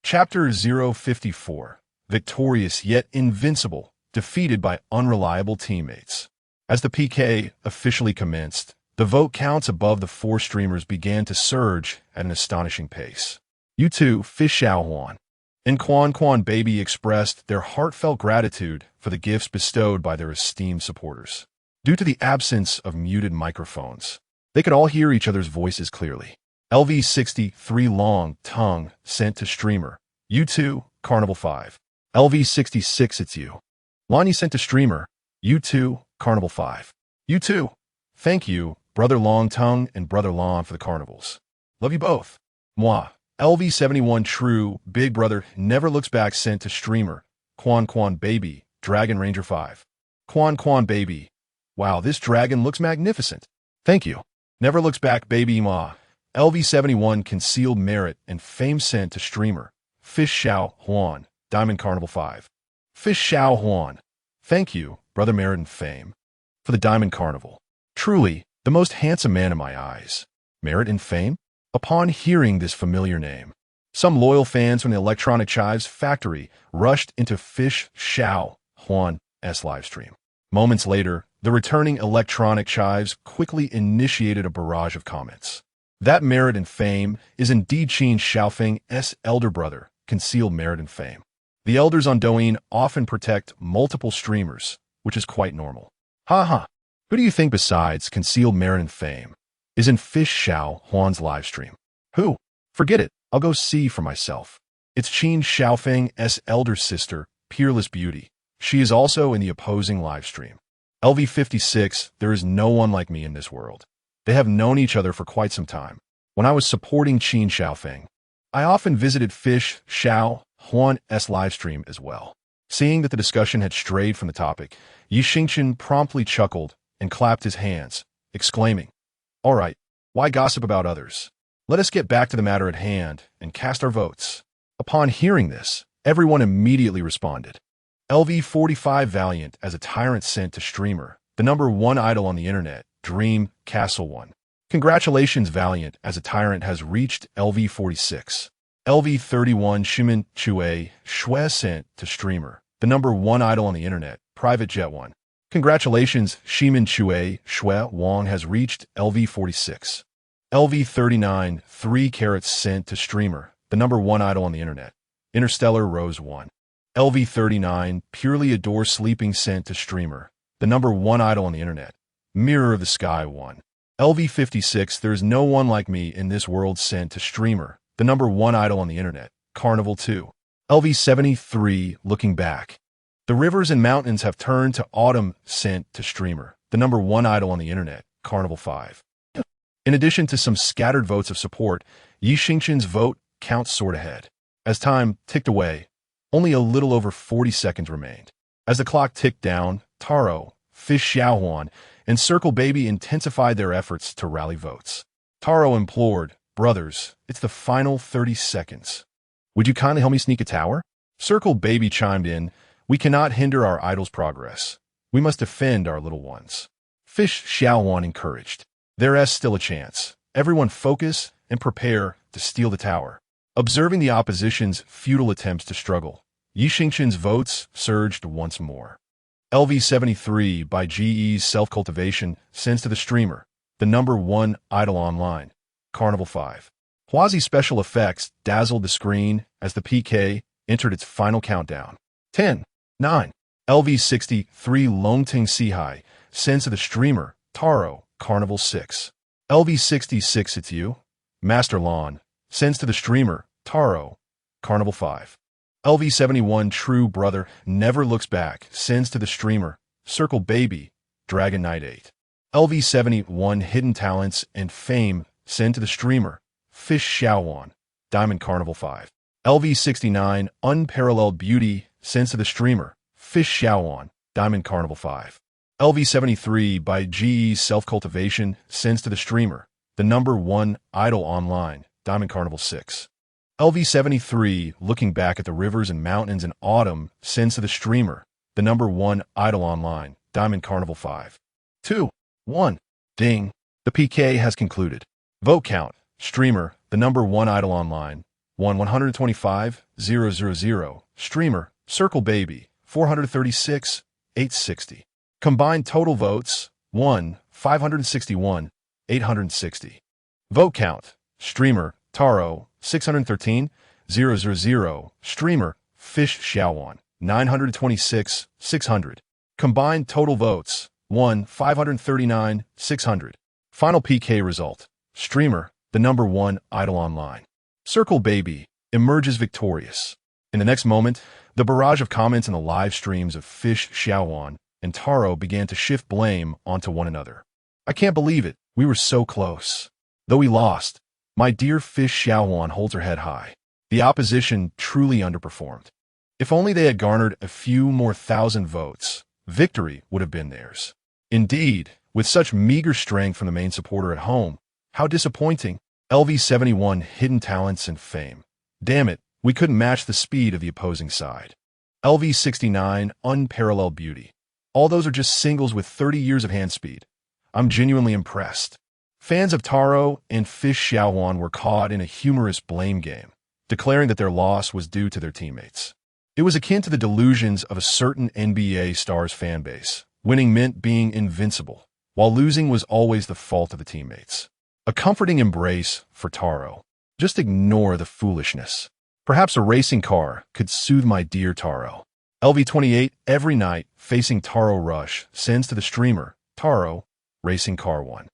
Speaker 1: Chapter 054, Victorious yet Invincible, Defeated by Unreliable Teammates. As the PK officially commenced, the vote counts above the 4 streamers began to surge at an astonishing pace. U2, Fish Xiaohuan, and Quan Baby expressed their heartfelt gratitude for the gifts bestowed by their esteemed supporters. Due to the absence of muted microphones, they could all hear each other's voices clearly. LV63 Long Tongue sent to streamer. U2, Carnival 5. LV66 It's You. Lonnie sent to streamer. U2, Carnival 5. U2, thank you, Brother Long Tongue and Brother Lon for the carnivals. Love you both. Moi. LV71 True Big Brother Never Looks Back sent to streamer. Quan Baby, Dragon Ranger 5. Quan Baby. Wow, this dragon looks magnificent. Thank you. Never Looks Back Baby Ma. LV71 Concealed Merit and Fame sent to streamer. Fish Xiaohuan, Diamond Carnival 5. Fish Xiaohuan. Thank you, Brother Merit and Fame, for the Diamond Carnival. Truly, the most handsome man in my eyes. Merit and Fame? Upon hearing this familiar name, some loyal fans from the Electronic Chives factory rushed into Fish Xiaohuan's livestream. Moments later, the returning Electronic Chives quickly initiated a barrage of comments. That Merit and Fame is indeed Chen Xiaofeng's elder brother, Concealed Merit and Fame. The elders on Douyin often protect multiple streamers, which is quite normal. Haha, who do you think besides Concealed Merit and Fame is in Fish Xiaohuan's livestream? Who? Forget it, I'll go see for myself. It's Chen Xiaofeng's elder sister, Peerless Beauty. She is also in the opposing livestream. LV56, there is no one like me in this world. They have known each other for quite some time. When I was supporting Chen Xiaofeng, I often visited Fish Xiaohuan's livestream as well. Seeing that the discussion had strayed from the topic, Xingchen promptly chuckled and clapped his hands, exclaiming, "All right, why gossip about others? Let us get back to the matter at hand and cast our votes. Upon hearing this, everyone immediately responded. LV45 Valiant as a tyrant sent to streamer, the #1 idol on the internet, Dream Castle 1. Congratulations, Valiant, as a tyrant has reached LV46. LV31 Shimin Chue Shui sent to streamer, the #1 idol on the internet, Private Jet 1. Congratulations, Shimin Chue Shui Wang has reached LV46. LV39 3 carats sent to streamer, the #1 idol on the internet, Interstellar Rose 1. LV39 Purely Adore Sleeping sent to streamer, the #1 idol on the internet, Mirror of the Sky 1. LV56 There's No One Like Me in This World sent to streamer, the #1 idol on the internet, Carnival 2. LV73 Looking Back. The Rivers and Mountains Have Turned to Autumn sent to streamer, the #1 idol on the internet, Carnival 5. In addition to some scattered votes of support, Xingchen's vote counts soared ahead. As time ticked away, only a little over 40 seconds remained. As the clock ticked down, Taro, Fish Xiaohuan, and Circle Baby intensified their efforts to rally votes. Taro implored, "Brothers, it's the final 30 seconds. Would you kindly help me sneak a tower?" Circle Baby chimed in, "We cannot hinder our idol's progress. We must defend our little ones." Fish Xiaohuan encouraged, "There's still a chance. Everyone focus and prepare to steal the tower." Observing the opposition's futile attempts to struggle, Xingchen's votes surged once more. LV73 by GE's Self-Cultivation sends to the streamer, the #1 idol online, Carnival 5. Huazi special effects dazzled the screen as the PK entered its final countdown. 10, 9. LV63 Longting Sihai sends to the streamer, Taro, Carnival 6. LV66 It's You, Master Lawn, sends to the streamer, Taro, Carnival 5. LV71 True Brother Never Looks Back sends to the streamer, Circle Baby, Dragon Knight 8. LV71 Hidden Talents and Fame send to the streamer, Fish Xiaohuan, Diamond Carnival 5. LV69 Unparalleled Beauty sends to the streamer, Fish Xiaohuan, Diamond Carnival 5. LV73 by GE's Self-Cultivation sends to the streamer, the #1 idol online, Diamond Carnival 6. LV73 Looking Back at the Rivers and Mountains in Autumn sends to the streamer, the #1 idol online, Diamond Carnival 5. 2, 1. Ding. The PK has concluded. Vote count. Streamer, the #1 idol online, 125,000. Streamer, Circle Baby, 436,860. Combined total votes, 561,860. Vote count. Streamer, Taro, 613,000. Streamer, Fish Xiaohuan, 926,600. Combined total votes, 539,600. Final PK result. Streamer, the #1 idol online, Circle Baby, emerges victorious. In the next moment, the barrage of comments in the live streams of Fish Xiaohuan and Taro began to shift blame onto one another. "I can't believe it. We were so close. Though we lost, my dear Fish Xiaohuan holds her head high. The opposition truly underperformed. If only they had garnered a few more thousand votes, victory would have been theirs. Indeed, with such meager strength from the main supporter at home, how disappointing. LV71 Hidden Talents and Fame. Damn it, we couldn't match the speed of the opposing side. LV69 Unparalleled Beauty. All those are just singles with 30 years of hand speed. I'm genuinely impressed." Fans of Taro and Fish Xiaohuan were caught in a humorous blame game, declaring that their loss was due to their teammates. It was akin to the delusions of a certain NBA star's fan base. Winning meant being invincible, while losing was always the fault of the teammates. A comforting embrace for Taro. Just ignore the foolishness. Perhaps a racing car could soothe my dear Taro. LV28 Every Night Facing Taro Rush sends to the streamer, Taro, Racing Car 1.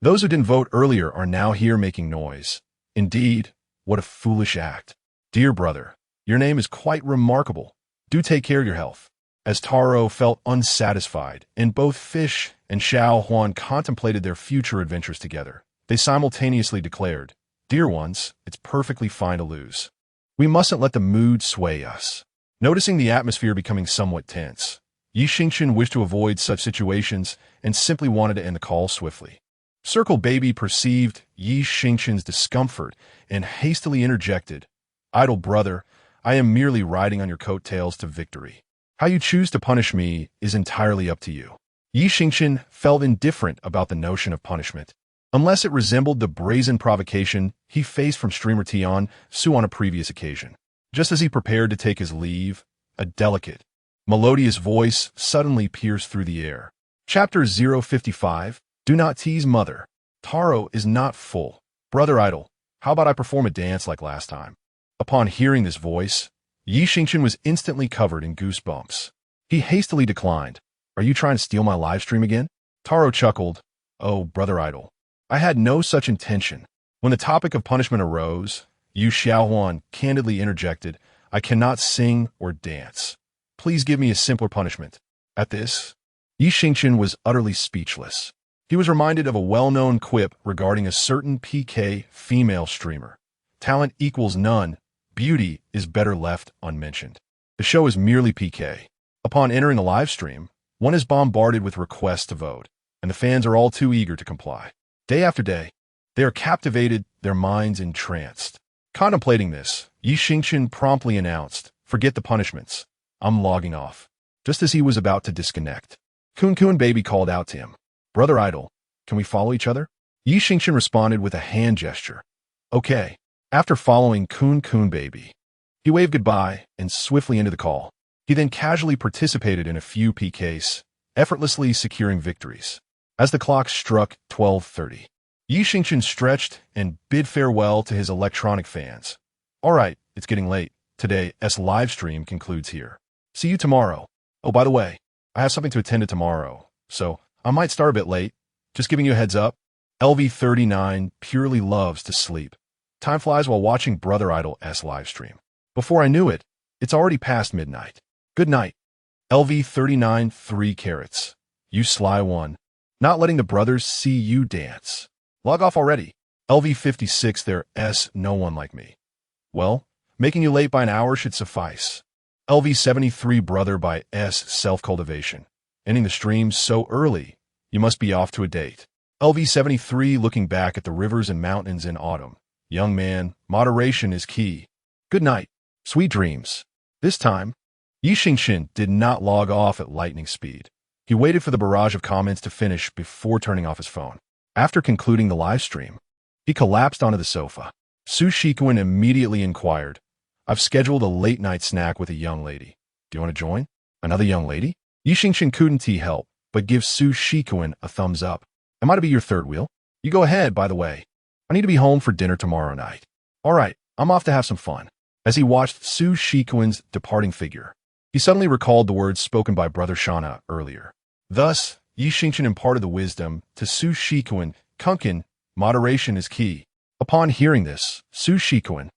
Speaker 1: Those who didn't vote earlier are now here making noise. Indeed, what a foolish act. Dear brother, your name is quite remarkable. Do take care of your health. As Taro felt unsatisfied, and both Fish and Xiaohuan contemplated their future adventures together, they simultaneously declared, "Dear ones, it's perfectly fine to lose. We mustn't let the mood sway us." Noticing the atmosphere becoming somewhat tense, Xingchen wished to avoid such situations and simply wanted to end the call swiftly. Circle Baby perceived Xingchen's discomfort and hastily interjected, "Idle brother, I am merely riding on your coattails to victory. How you choose to punish me is entirely up to you." Xingchen felt indifferent about the notion of punishment, unless it resembled the brazen provocation he faced from streamer Tian Su on a previous occasion. Just as he prepared to take his leave, a delicate, melodious voice suddenly pierced through the air. Chapter 055, Do Not Tease Mother. Taro is not full. Brother Idol, how about I perform a dance like last time? Upon hearing this voice, Xingchen was instantly covered in goosebumps. He hastily declined. "Are you trying to steal my live stream again?" Taro chuckled. "Oh, Brother Idol, I had no such intention." When the topic of punishment arose, Yu Xiaohuan candidly interjected, "I cannot sing or dance. Please give me a simpler punishment." At this, Xingchen was utterly speechless. He was reminded of a well-known quip regarding a certain PK female streamer. Talent equals none. Beauty is better left unmentioned. The show is merely PK. Upon entering the live stream, one is bombarded with requests to vote, and the fans are all too eager to comply. Day after day, they are captivated, their minds entranced. Contemplating this, Xingchen promptly announced, "Forget the punishments. I'm logging off." Just as he was about to disconnect, Kun Baby called out to him, "Brother Idol, can we follow each other?" Xingchen responded with a hand gesture. "Okay." After following Kun Baby, he waved goodbye and swiftly ended the call. He then casually participated in a few PKs, effortlessly securing victories. As the clock struck 12:30, Xingchen stretched and bid farewell to his electronic fans. "All right, it's getting late. Today's live stream concludes here. See you tomorrow. Oh, by the way, I have something to attend to tomorrow, so I might start a bit late. Just giving you a heads up. LV39 purely loves to sleep. Time flies while watching Brother Idol's live stream. Before I knew it, it's already past midnight. Good night. LV39 3 carats. You sly one. Not letting the brothers see you dance. Log off already. LV56 there's no one like me. Well, making you late by an hour should suffice. LV73 brother by self-cultivation. Ending the stream so early, you must be off to a date. LV73 looking back at the rivers and mountains in autumn. Young man, moderation is key. Good night. Sweet dreams. This time, Xingchen did not log off at lightning speed. He waited for the barrage of comments to finish before turning off his phone. After concluding the live stream, he collapsed onto the sofa. Su Shikuan immediately inquired, "I've scheduled a late-night snack with a young lady. Do you want to join?" "Another young lady?" Xingchen couldn't help but give Su Shikuan a thumbs up. "Am I to be your third wheel?" "You go ahead, by the way. I need to be home for dinner tomorrow night." "All right, I'm off to have some fun." As he watched Su Shikuan's departing figure, he suddenly recalled the words spoken by Brother Shana earlier. Thus, Xingchen imparted the wisdom to Su Shikuan, "Kunkin, moderation is key." Upon hearing this, Su Shikuan,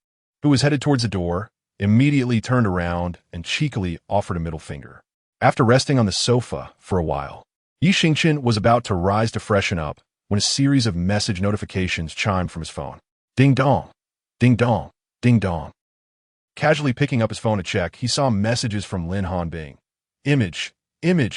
Speaker 1: who was headed towards the door, immediately turned around and cheekily offered a middle finger. After resting on the sofa for a while, Xingchen was about to rise to freshen up when a series of message notifications chimed from his phone. Ding dong, ding dong, ding dong. Casually picking up his phone to check, he saw messages from Lin Hanbing. Image. Lin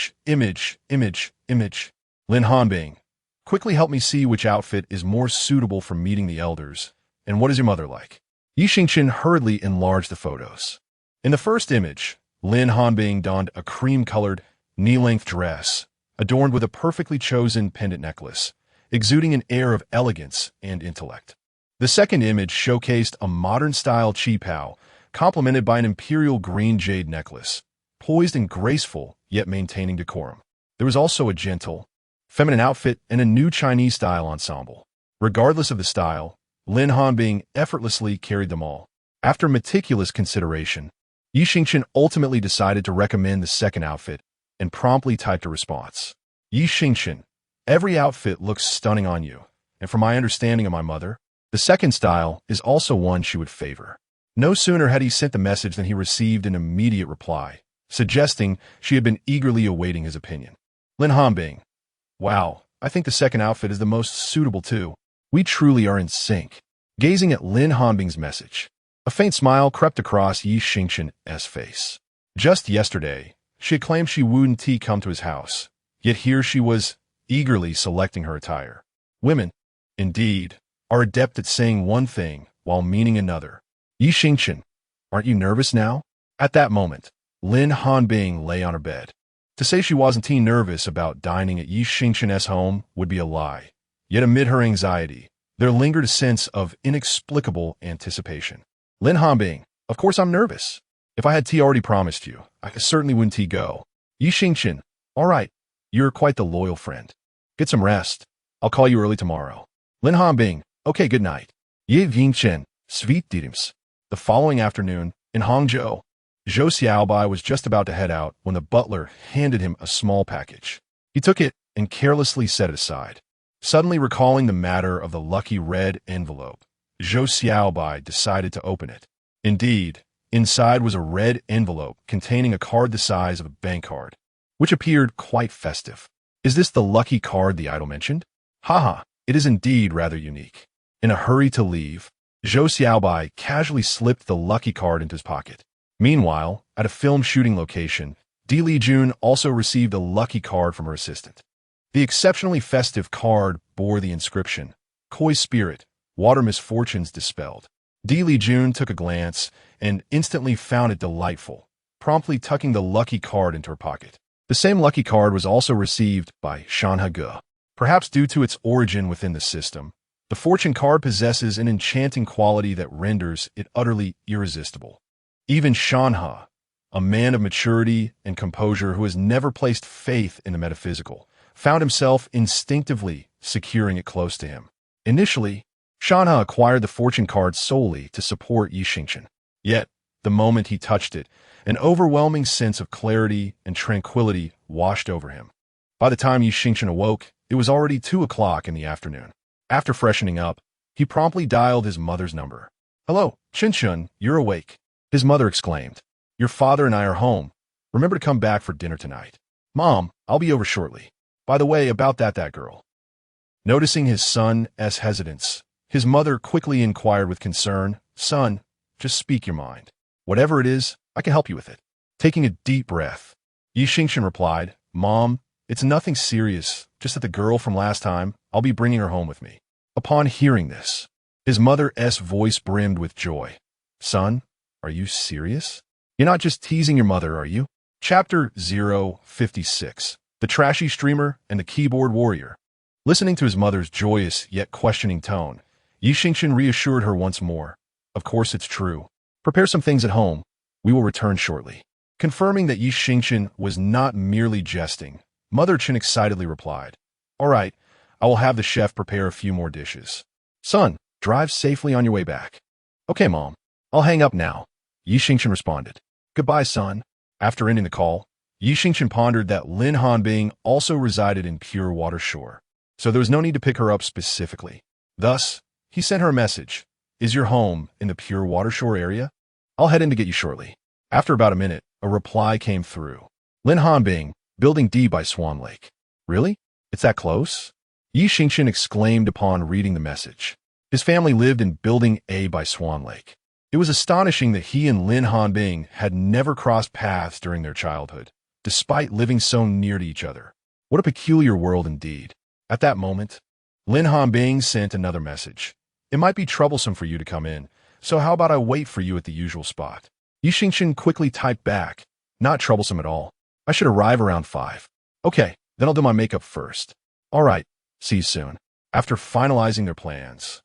Speaker 1: Hanbing, quickly help me see which outfit is more suitable for meeting the elders, and what is your mother like? Xingchen hurriedly enlarged the photos. In the first image, Lin Hanbing donned a cream-colored, knee-length dress, adorned with a perfectly chosen pendant necklace, exuding an air of elegance and intellect. The second image showcased a modern-style qipao, complemented by an imperial green jade necklace, poised and graceful, yet maintaining decorum. There was also a gentle, feminine outfit and a new Chinese-style ensemble. Regardless of the style, Lin Hanbing effortlessly carried them all. After meticulous consideration, Xingchen ultimately decided to recommend the second outfit and promptly typed a response. Xingchen, every outfit looks stunning on you, and from my understanding of my mother, the second style is also one she would favor. No sooner had he sent the message than he received an immediate reply, suggesting she had been eagerly awaiting his opinion. Lin Hanbing, wow, I think the second outfit is the most suitable too. We truly are in sync. Gazing at Lin Hanbing's message, a faint smile crept across Xingchen's face. Just yesterday, she had claimed she wouldn't come to his house, yet here she was, eagerly selecting her attire. Women, indeed, are adept at saying one thing while meaning another. Xingchen, aren't you nervous now? At that moment, Lin Hanbing lay on her bed. To say she wasn't nervous about dining at Xingchen's home would be a lie. Yet amid her anxiety, there lingered a sense of inexplicable anticipation. Lin Hanbing, of course I'm nervous. If I had tea already promised you, I certainly wouldn't go. Xingchen, all right, you're quite the loyal friend. Get some rest. I'll call you early tomorrow. Lin Hanbing, okay, good night. Xingchen, sweet dreams. The following afternoon, in Hangzhou, Zhou Xiaobai was just about to head out when the butler handed him a small package. He took it and carelessly set it aside. Suddenly recalling the matter of the lucky red envelope, Zhou Xiaobai decided to open it. Indeed, inside was a red envelope containing a card the size of a bank card, which appeared quite festive. Is this the lucky card the idol mentioned? Haha, it is indeed rather unique. In a hurry to leave, Zhou Xiaobai casually slipped the lucky card into his pocket. Meanwhile, at a film shooting location, Didi Jun also received a lucky card from her assistant. The exceptionally festive card bore the inscription, Koi Spirit, Water Misfortunes Dispelled. Didi Jun took a glance and instantly found it delightful, promptly tucking the lucky card into her pocket. The same lucky card was also received by Shanha Ge. Perhaps due to its origin within the system, the fortune card possesses an enchanting quality that renders it utterly irresistible. Even Shanha, a man of maturity and composure who has never placed faith in the metaphysical, found himself instinctively securing it close to him. Initially, Shanha acquired the fortune card solely to support Xingchen. Yet, the moment he touched it, an overwhelming sense of clarity and tranquility washed over him. By the time Xingchen awoke, it was already 2 o'clock in the afternoon. After freshening up, he promptly dialed his mother's number. "Hello, Chen Chen, you're awake," his mother exclaimed. "Your father and I are home. Remember to come back for dinner tonight." "Mom, I'll be over shortly. By the way, about that girl." Noticing his son's hesitance, his mother quickly inquired with concern, "Son, just speak your mind. Whatever it is, I can help you with it." Taking a deep breath, Xingchen replied, "Mom, it's nothing serious, just that the girl from last time, I'll be bringing her home with me." Upon hearing this, his mother's voice brimmed with joy. "Son, are you serious? You're not just teasing your mother, are you?" Chapter 056. The Trashy Streamer and the Keyboard Warrior. Listening to his mother's joyous yet questioning tone, Xingchen reassured her once more. "Of course it's true. Prepare some things at home. We will return shortly." Confirming that Xingchen was not merely jesting, Mother Chen excitedly replied, "All right, I will have the chef prepare a few more dishes. Son, drive safely on your way back." "Okay, Mom. I'll hang up now," Xingchen responded. "Goodbye, son." After ending the call, Xingchen pondered that Lin Hanbing also resided in Pure Water Shore, so there was no need to pick her up specifically. Thus, he sent her a message. "Is your home in the Pure Water Shore area? I'll head in to get you shortly." After about a minute, a reply came through. "Lin Hanbing, Building D by Swan Lake." "Really? It's that close?" Xingchen exclaimed upon reading the message. His family lived in Building A by Swan Lake. It was astonishing that he and Lin Hanbing had never crossed paths during their childhood, despite living so near to each other. What a peculiar world indeed. At that moment, Lin Hanbing sent another message. "It might be troublesome for you to come in, so how about I wait for you at the usual spot?" Xingchen quickly typed back, "Not troublesome at all. I should arrive around 5. "Okay, then I'll do my makeup first." "All right, see you soon." After finalizing their plans,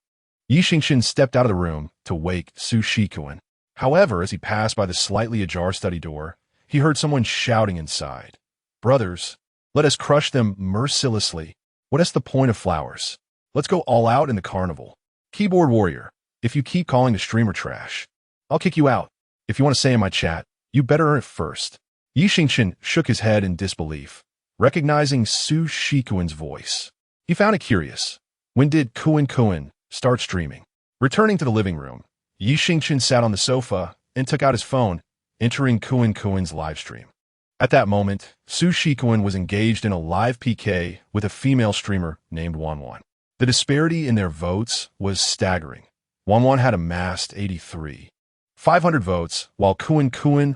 Speaker 1: Xingchen stepped out of the room to wake Su Shikuan. However, as he passed by the slightly ajar study door, he heard someone shouting inside. "Brothers, let us crush them mercilessly. What is the point of flowers? Let's go all out in the carnival. Keyboard warrior, if you keep calling the streamer trash, I'll kick you out. If you want to say in my chat, you better earn it first." Xingchen shook his head in disbelief, recognizing Su Shikuan's voice. He found it curious. When did Kuan start streaming? Returning to the living room, Xingchen sat on the sofa and took out his phone, entering Kuan's live stream. At that moment, Su Shikuan was engaged in a live PK with a female streamer named Wanwan. The disparity in their votes was staggering. Wanwan had amassed 83,500 votes, while Kuan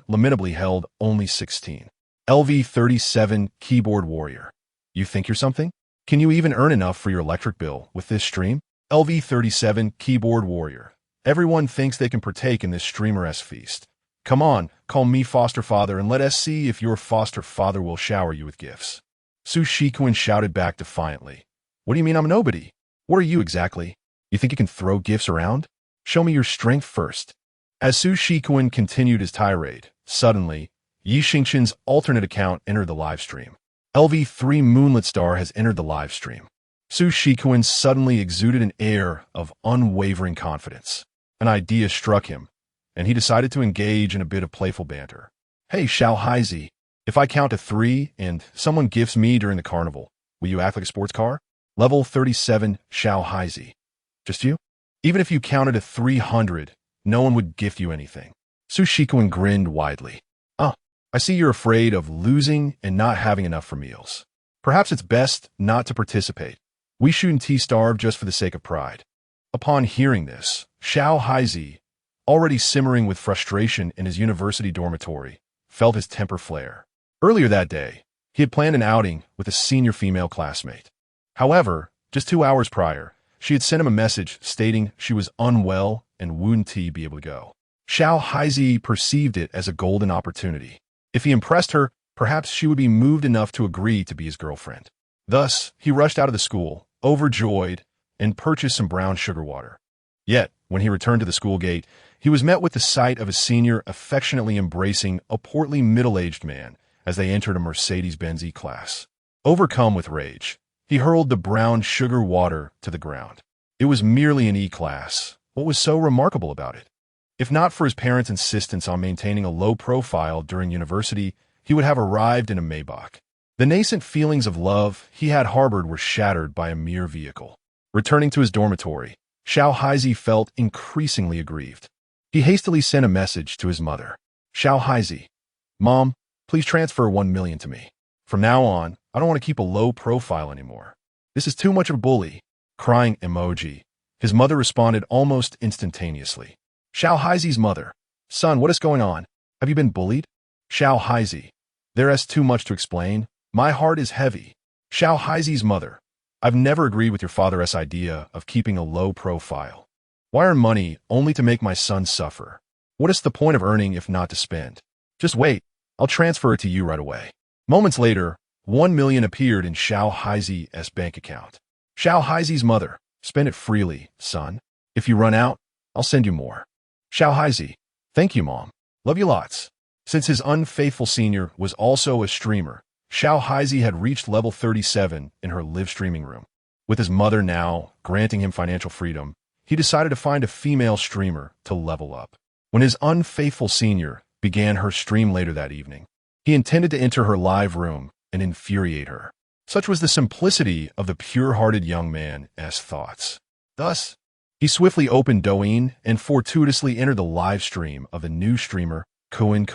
Speaker 1: lamentably held only 16. LV37 Keyboard Warrior. You think you're something? Can you even earn enough for your electric bill with this stream? LV37 Keyboard Warrior. Everyone thinks they can partake in this streamer-esque feast. Come on, call me foster father and let us see if your foster father will shower you with gifts. Su Shikuan shouted back defiantly. What do you mean I'm nobody? What are you exactly? You think you can throw gifts around? Show me your strength first. As Su Shikuan continued his tirade, suddenly, Xingchen's alternate account entered the live stream. LV3 Moonlit Star has entered the live stream. Su Shikuan suddenly exuded an air of unwavering confidence. An idea struck him, and he decided to engage in a bit of playful banter. Hey, Xiao Haizi, if I count to 3 and someone gifts me during the carnival, will you act like a sports car? Level 37 Xiao Haizi. Just you? Even if you counted to 300, no one would gift you anything. Su Shikuan grinned widely. I see you're afraid of losing and not having enough for meals. Perhaps it's best not to participate. We shouldn't starve just for the sake of pride. Upon hearing this, Xiao Haizi, already simmering with frustration in his university dormitory, felt his temper flare. Earlier that day, he had planned an outing with a senior female classmate. However, just 2 hours prior, she had sent him a message stating she was unwell and wouldn't be able to go. Xiao Haizi perceived it as a golden opportunity. If he impressed her, perhaps she would be moved enough to agree to be his girlfriend. Thus, he rushed out of the school, overjoyed, and purchased some brown sugar water. Yet, when he returned to the school gate, he was met with the sight of his senior affectionately embracing a portly middle-aged man as they entered a Mercedes-Benz E-Class. Overcome with rage, he hurled the brown sugar water to the ground. It was merely an E-Class. What was so remarkable about it? If not for his parents' insistence on maintaining a low profile during university, he would have arrived in a Maybach. The nascent feelings of love he had harbored were shattered by a mere vehicle. Returning to his dormitory, Xiao Haizi felt increasingly aggrieved. He hastily sent a message to his mother. Xiao Haizi, Mom, please transfer 1 million to me. From now on, I don't want to keep a low profile anymore. This is too much of a bully. Crying emoji. His mother responded almost instantaneously. Xiao Haizi's mother. Son, what is going on? Have you been bullied? Xiao Haizi. There is too much to explain. My heart is heavy. Xiao Haizi's mother. I've never agreed with your father's idea of keeping a low profile. Why earn money only to make my son suffer? What is the point of earning if not to spend? Just wait. I'll transfer it to you right away. Moments later, 1 million appeared in Xiao Haizi's bank account. Xiao Haizi's mother. Spend it freely, son. If you run out, I'll send you more. Xiao Haizi. Thank you, Mom. Love you lots. Since his unfaithful senior was also a streamer, Xiao Haizi had reached level 37 in her live streaming room. With his mother now granting him financial freedom, he decided to find a female streamer to level up. When his unfaithful senior began her stream later that evening, he intended to enter her live room and infuriate her. Such was the simplicity of the pure-hearted young man's thoughts. Thus, he swiftly opened Douyin and fortuitously entered the live stream of the new streamer, Kuan.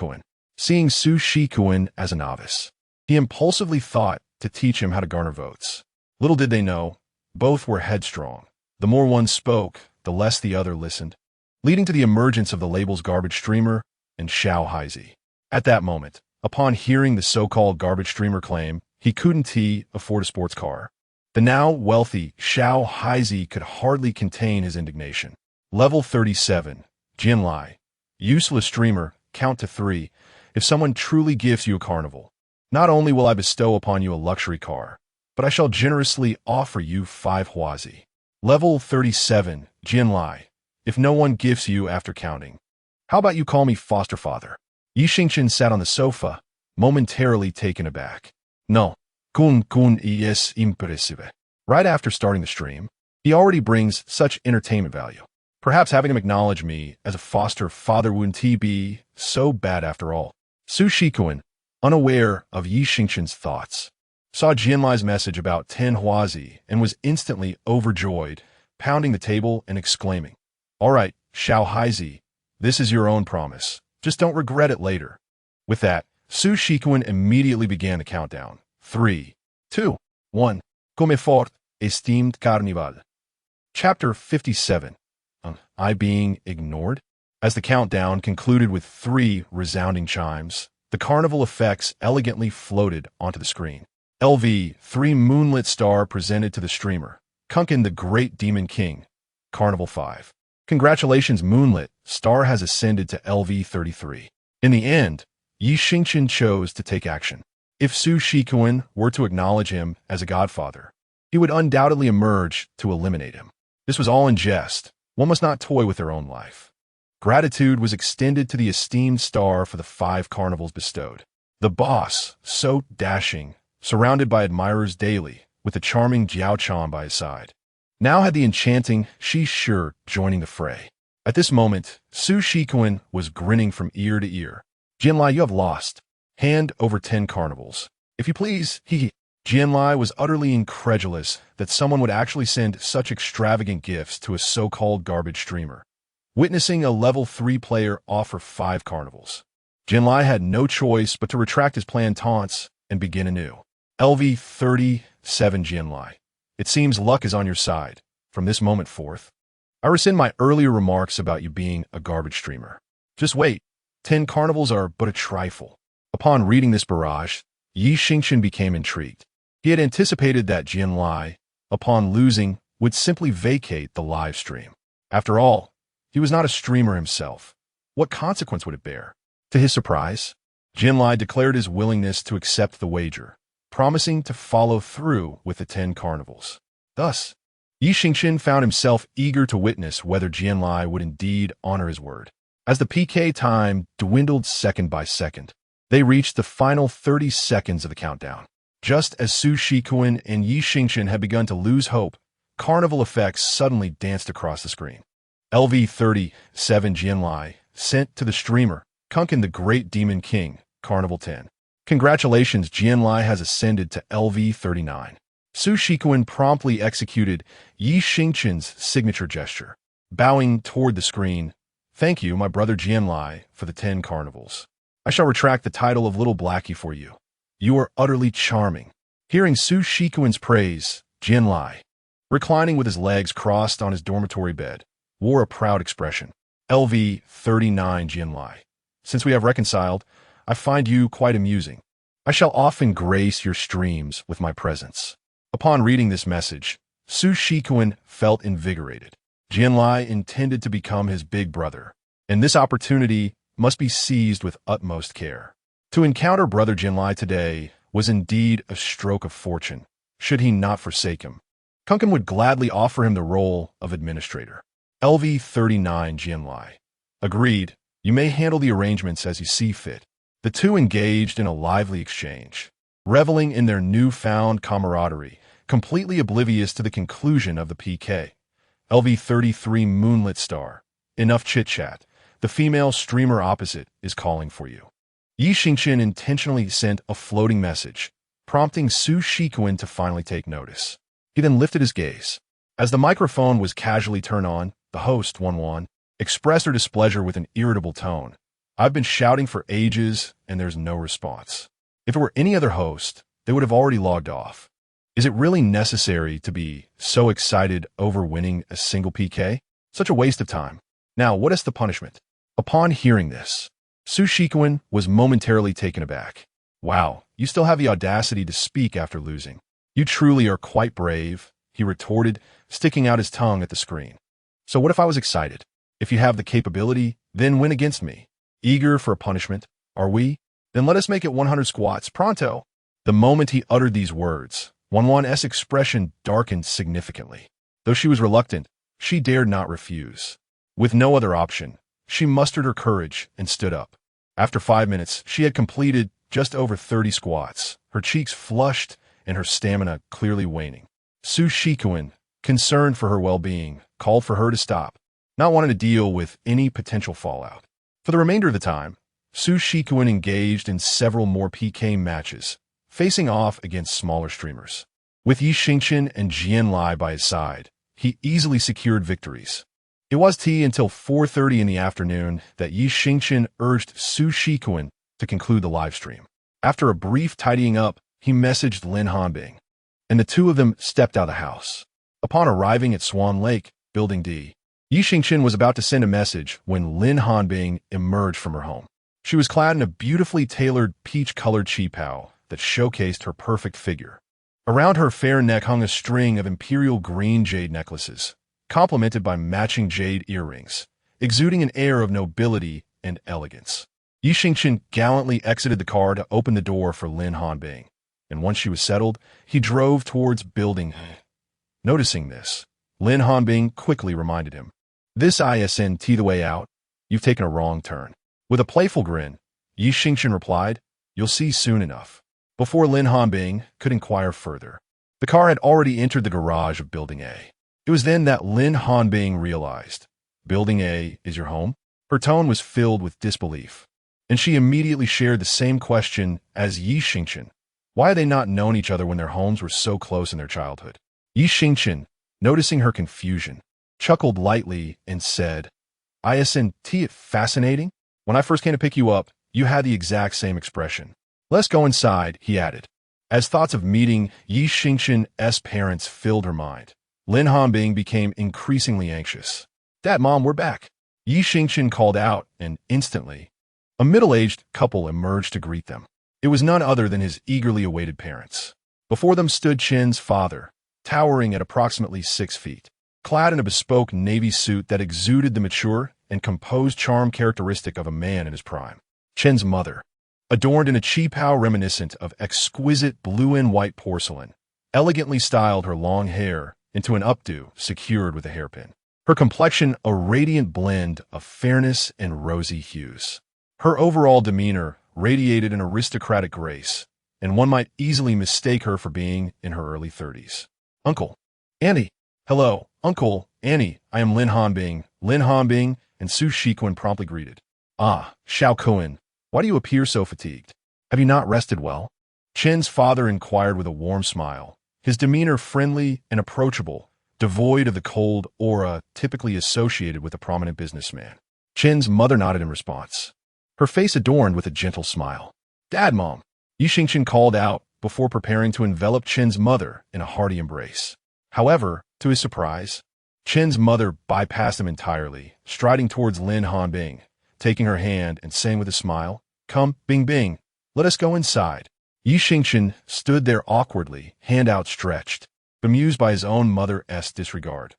Speaker 1: Seeing Su Shikuan as a novice, he impulsively thought to teach him how to garner votes. Little did they know, both were headstrong. The more one spoke, the less the other listened, leading to the emergence of the label's garbage streamer and Xiao Haizi. At that moment, upon hearing the so-called garbage streamer claim he couldn't afford a sports car, the now wealthy Xiao Haizi could hardly contain his indignation. Level 37, Jinlai. Useless streamer, count to 3. If someone truly gives you a carnival, not only will I bestow upon you a luxury car, but I shall generously offer you 5 huazi. Level 37, Jinlai. If no one gifts you after counting, how about you call me foster father? Xingchen sat on the sofa, momentarily taken aback. No. Kun es impressive. Right after starting the stream, he already brings such entertainment value. Perhaps having him acknowledge me as a foster father wouldn't be so bad after all. Su Shikuan, unaware of Xingchen's thoughts, saw Jinlai's message about 10 huazi and was instantly overjoyed, pounding the table and exclaiming, All right, Xiao Haizi, this is your own promise. Just don't regret it later. With that, Su Shikuan immediately began the countdown. 3, 2, 1. Come fort, esteemed carnival. Chapter 57. I being ignored? As the countdown concluded with 3 resounding chimes, the carnival effects elegantly floated onto the screen. LV3 moonlit star presented to the streamer. Xingchen the Great Demon King. Carnival 5. Congratulations, moonlit star has ascended to LV33. In the end, Xingchen chose to take action. If Su Shikuan were to acknowledge him as a godfather, he would undoubtedly emerge to eliminate him. This was all in jest. One must not toy with their own life. Gratitude was extended to the esteemed star for the 5 carnivals bestowed. The boss, so dashing, surrounded by admirers daily, with the charming Jiao Chan by his side, now had the enchanting Shi Shi joining the fray. At this moment, Su Shikuan was grinning from ear to ear. Jianlai, you have lost. Hand over 10 carnivals. If you please, he. Jianlai was utterly incredulous that someone would actually send such extravagant gifts to a so-called garbage streamer. Witnessing a level 3 player offer 5 carnivals, Jianlai had no choice but to retract his planned taunts and begin anew. LV37 Jianlai. It seems luck is on your side. From this moment forth, I rescind my earlier remarks about you being a garbage streamer. Just wait. 10 carnivals are but a trifle. Upon reading this barrage, Xingchen became intrigued. He had anticipated that Jianlai, upon losing, would simply vacate the live stream. After all, he was not a streamer himself. What consequence would it bear? To his surprise, Jianlai declared his willingness to accept the wager, promising to follow through with the 10 carnivals. Thus, Xingchen found himself eager to witness whether Jianlai would indeed honor his word. As the PK time dwindled second by second, they reached the final 30 seconds of the countdown. Just as Su Shikuan and Xingchen had begun to lose hope, carnival effects suddenly danced across the screen. LV37 Jianlai sent to the streamer, Xingchen the Great Demon King, Carnival 10. Congratulations, Jianlai has ascended to LV39. Su Shikuan promptly executed Xingchen's signature gesture, bowing toward the screen. Thank you, my brother Jianlai, for the 10 carnivals. I shall retract the title of Little Blackie for you. You are utterly charming. Hearing Su Shikuan's praise, Jianlai, reclining with his legs crossed on his dormitory bed, wore a proud expression. LV39 Jianlai. Since we have reconciled, I find you quite amusing. I shall often grace your streams with my presence. Upon reading this message, Su Shikuan felt invigorated. Jianlai intended to become his big brother, and this opportunity must be seized with utmost care. To encounter brother Jianlai today was indeed a stroke of fortune, should he not forsake him. Xingchen would gladly offer him the role of administrator. LV39 Jianlai. Agreed, you may handle the arrangements as you see fit. The two engaged in a lively exchange, reveling in their newfound camaraderie, completely oblivious to the conclusion of the PK. LV33 Moonlit Star. Enough chit-chat. The female streamer opposite is calling for you. Xingchen intentionally sent a floating message, prompting Su Shikuan to finally take notice. He then lifted his gaze. As the microphone was casually turned on, the host, Wan, expressed her displeasure with an irritable tone. I've been shouting for ages, and there's no response. If it were any other host, they would have already logged off. Is it really necessary to be so excited over winning a single PK? Such a waste of time. Now, what is the punishment? Upon hearing this, Su Shikuan was momentarily taken aback. Wow, you still have the audacity to speak after losing. You truly are quite brave, he retorted, sticking out his tongue at the screen. So what if I was excited? If you have the capability, then win against me. Eager for a punishment, are we? Then let us make it 100 squats, pronto. The moment he uttered these words, Wan's expression darkened significantly. Though she was reluctant, she dared not refuse. With no other option, she mustered her courage and stood up. After 5 minutes, she had completed just over 30 squats, her cheeks flushed and her stamina clearly waning. Su Shikuan, concerned for her well-being, called for her to stop, not wanting to deal with any potential fallout. For the remainder of the time, Su Shikuan engaged in several more PK matches, facing off against smaller streamers. With Xingchen and Jianlai by his side, he easily secured victories. It was until 4:30 in the afternoon that Xingchen urged Su Shikuan to conclude the livestream. After a brief tidying up, he messaged Lin Hanbing, and the two of them stepped out of the house. Upon arriving at Swan Lake, Building D, Xingchen was about to send a message when Lin Hanbing emerged from her home. She was clad in a beautifully tailored peach-colored qipao that showcased her perfect figure. Around her fair neck hung a string of imperial green jade necklaces, complemented by matching jade earrings, exuding an air of nobility and elegance. Xingchen gallantly exited the car to open the door for Lin Hanbing, and once she was settled, he drove towards building A. Noticing this, Lin Hanbing quickly reminded him, "This isn't the way out. You've taken a wrong turn." With a playful grin, Xingchen replied, "You'll see soon enough." Before Lin Hanbing could inquire further, the car had already entered the garage of Building A. It was then that Lin Hanbing realized, "Building A is your home?" Her tone was filled with disbelief, and she immediately shared the same question as Xingchen. Why had they not known each other when their homes were so close in their childhood? Xingchen, noticing her confusion, chuckled lightly and said, "Isn't it fascinating? When I first came to pick you up, you had the exact same expression." "Let's go inside," he added. As thoughts of meeting Xingchen's parents filled her mind, Lin Hanbing became increasingly anxious. "Dad, Mom, we're back," Xingchen called out, and instantly, a middle-aged couple emerged to greet them. It was none other than his eagerly awaited parents. Before them stood Chen's father, towering at approximately 6 feet, clad in a bespoke navy suit that exuded the mature and composed charm characteristic of a man in his prime. Chen's mother, adorned in a qipao reminiscent of exquisite blue and white porcelain, elegantly styled her long hair into an updo secured with a hairpin. Her complexion a radiant blend of fairness and rosy hues. Her overall demeanor radiated an aristocratic grace, and one might easily mistake her for being in her early 30s. "Uncle, Auntie." "Hello, Uncle, Annie, I am Lin Hanbing." Lin Hanbing and Su Shikuan promptly greeted. "Ah, Xiao Kuan, why do you appear so fatigued? Have you not rested well?" Chen's father inquired with a warm smile, his demeanor friendly and approachable, devoid of the cold aura typically associated with a prominent businessman. Chen's mother nodded in response, her face adorned with a gentle smile. "Dad, Mom," Xingchen called out before preparing to envelop Chen's mother in a hearty embrace. However, to his surprise, Chen's mother bypassed him entirely, striding towards Lin Hanbing, taking her hand and saying with a smile, "Come, Bing Bing, let us go inside." Xingchen stood there awkwardly, hand outstretched, bemused by his own mother's disregard.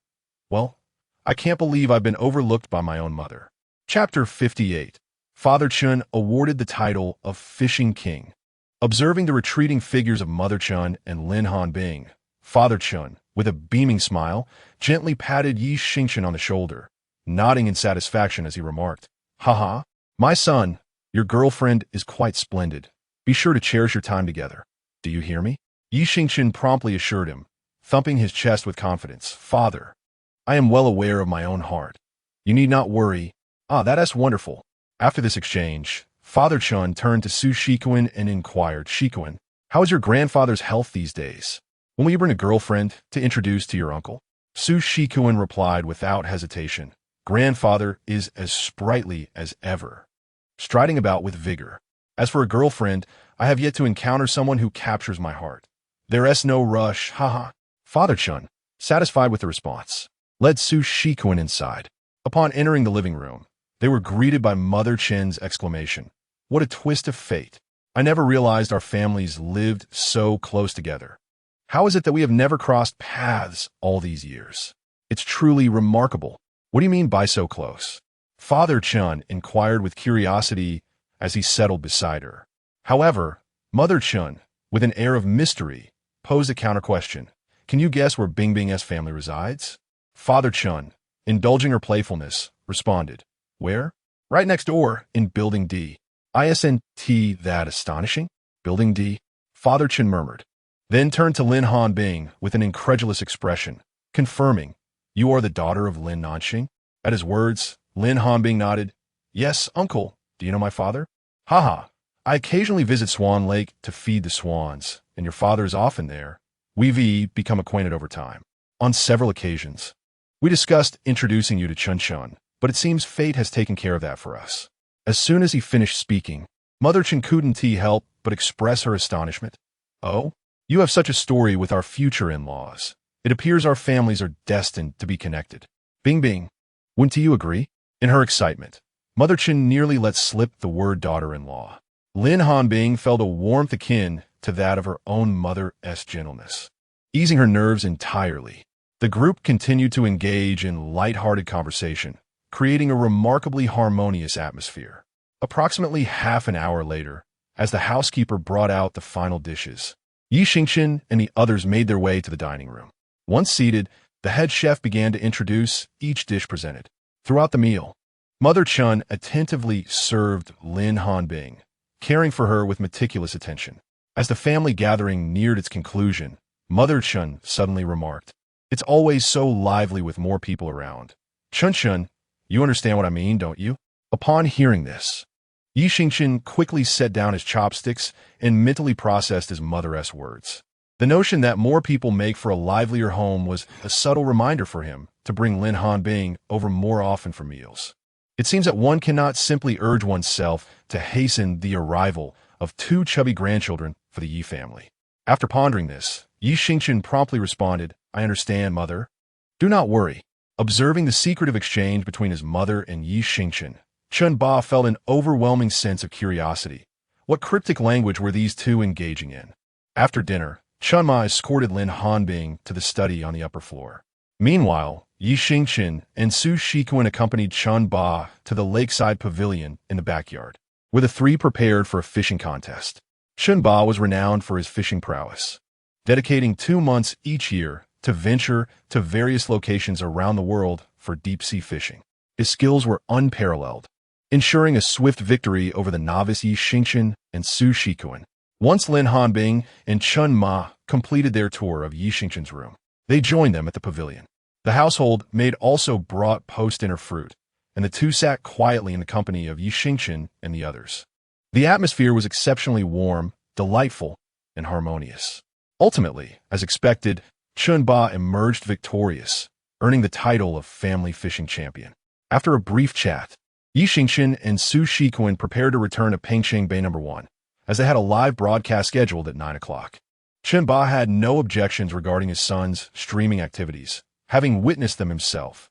Speaker 1: "Well, I can't believe I've been overlooked by my own mother." Chapter 58. Father Chen awarded the title of Fishing King. Observing the retreating figures of Mother Chen and Lin Hanbing, Father Chen, with a beaming smile, gently patted Xingchen on the shoulder, nodding in satisfaction as he remarked, "Haha, my son, your girlfriend is quite splendid. Be sure to cherish your time together. Do you hear me?" Xingchen promptly assured him, thumping his chest with confidence, "Father, I am well aware of my own heart. You need not worry." "Ah, that's wonderful." After this exchange, Father Chen turned to Su Shikuan and inquired, "Shikuan, how is your grandfather's health these days? When will you bring a girlfriend to introduce to your uncle?" Su Shikuan replied without hesitation, "Grandfather is as sprightly as ever, striding about with vigor. As for a girlfriend, I have yet to encounter someone who captures my heart. There's no rush, haha." Father Chen, satisfied with the response, led Su Shikuan inside. Upon entering the living room, they were greeted by Mother Chen's exclamation, "What a twist of fate. I never realized our families lived so close together. How is it that we have never crossed paths all these years? It's truly remarkable." "What do you mean by so close?" Father Chen inquired with curiosity as he settled beside her. However, Mother Chen, with an air of mystery, posed a counter-question. "Can you guess where Bing Bing's family resides?" Father Chen, indulging her playfulness, responded, "Where?" "Right next door, in Building D." "Isn't that astonishing?" "Building D?" Father Chen murmured, then turned to Lin Hanbing with an incredulous expression, confirming, "You are the daughter of Lin Nanxing?" At his words, Lin Hanbing nodded, "Yes, uncle. Do you know my father?" "Haha, I occasionally visit Swan Lake to feed the swans, and your father is often there. We've become acquainted over time. On several occasions. We discussed introducing you to Chen Chen, but it seems fate has taken care of that for us." As soon as he finished speaking, Mother Chen couldn't help but express her astonishment. "Oh, you have such a story with our future in-laws. It appears our families are destined to be connected. Bing Bing, wouldn't you agree?" In her excitement, Mother Chen nearly let slip the word daughter-in-law. Lin Hanbing felt a warmth akin to that of her own mother's gentleness, easing her nerves entirely. The group continued to engage in light-hearted conversation, creating a remarkably harmonious atmosphere. Approximately half an hour later, as the housekeeper brought out the final dishes, Xingchen and the others made their way to the dining room. Once seated, the head chef began to introduce each dish presented. Throughout the meal, Mother Chen attentively served Lin Hanbing, caring for her with meticulous attention. As the family gathering neared its conclusion, Mother Chen suddenly remarked, "It's always so lively with more people around. Chen Chen, you understand what I mean, don't you?" Upon hearing this, Xingchen quickly set down his chopsticks and mentally processed his mother's words. The notion that more people make for a livelier home was a subtle reminder for him to bring Lin Hanbing over more often for meals. It seems that one cannot simply urge oneself to hasten the arrival of two chubby grandchildren for the Yi family. After pondering this, Xingchen promptly responded, "I understand, mother. Do not worry." Observing the secretive exchange between his mother and Xingchen, Chen Ba felt an overwhelming sense of curiosity. What cryptic language were these two engaging in? After dinner, Chen Ma escorted Lin Hanbing to the study on the upper floor. Meanwhile, Xingchen and Su Shikuan accompanied Chen Ba to the lakeside pavilion in the backyard, where the three prepared for a fishing contest. Chen Ba was renowned for his fishing prowess, dedicating 2 months each year to venture to various locations around the world for deep-sea fishing. His skills were unparalleled, ensuring a swift victory over the novice Xingchen and Su Shikuan. Once Lin Hanbing and Chen Ma completed their tour of Xingchen's room, they joined them at the pavilion. The household maid also brought post-dinner fruit, and the two sat quietly in the company of Xingchen and the others. The atmosphere was exceptionally warm, delightful, and harmonious. Ultimately, as expected, Chen Ba emerged victorious, earning the title of family fishing champion. After a brief chat, Xingchen and Su Shikuan prepared to return to Pengcheng Bay No. 1, as they had a live broadcast scheduled at 9 o'clock. Chen Ba had no objections regarding his son's streaming activities, having witnessed them himself.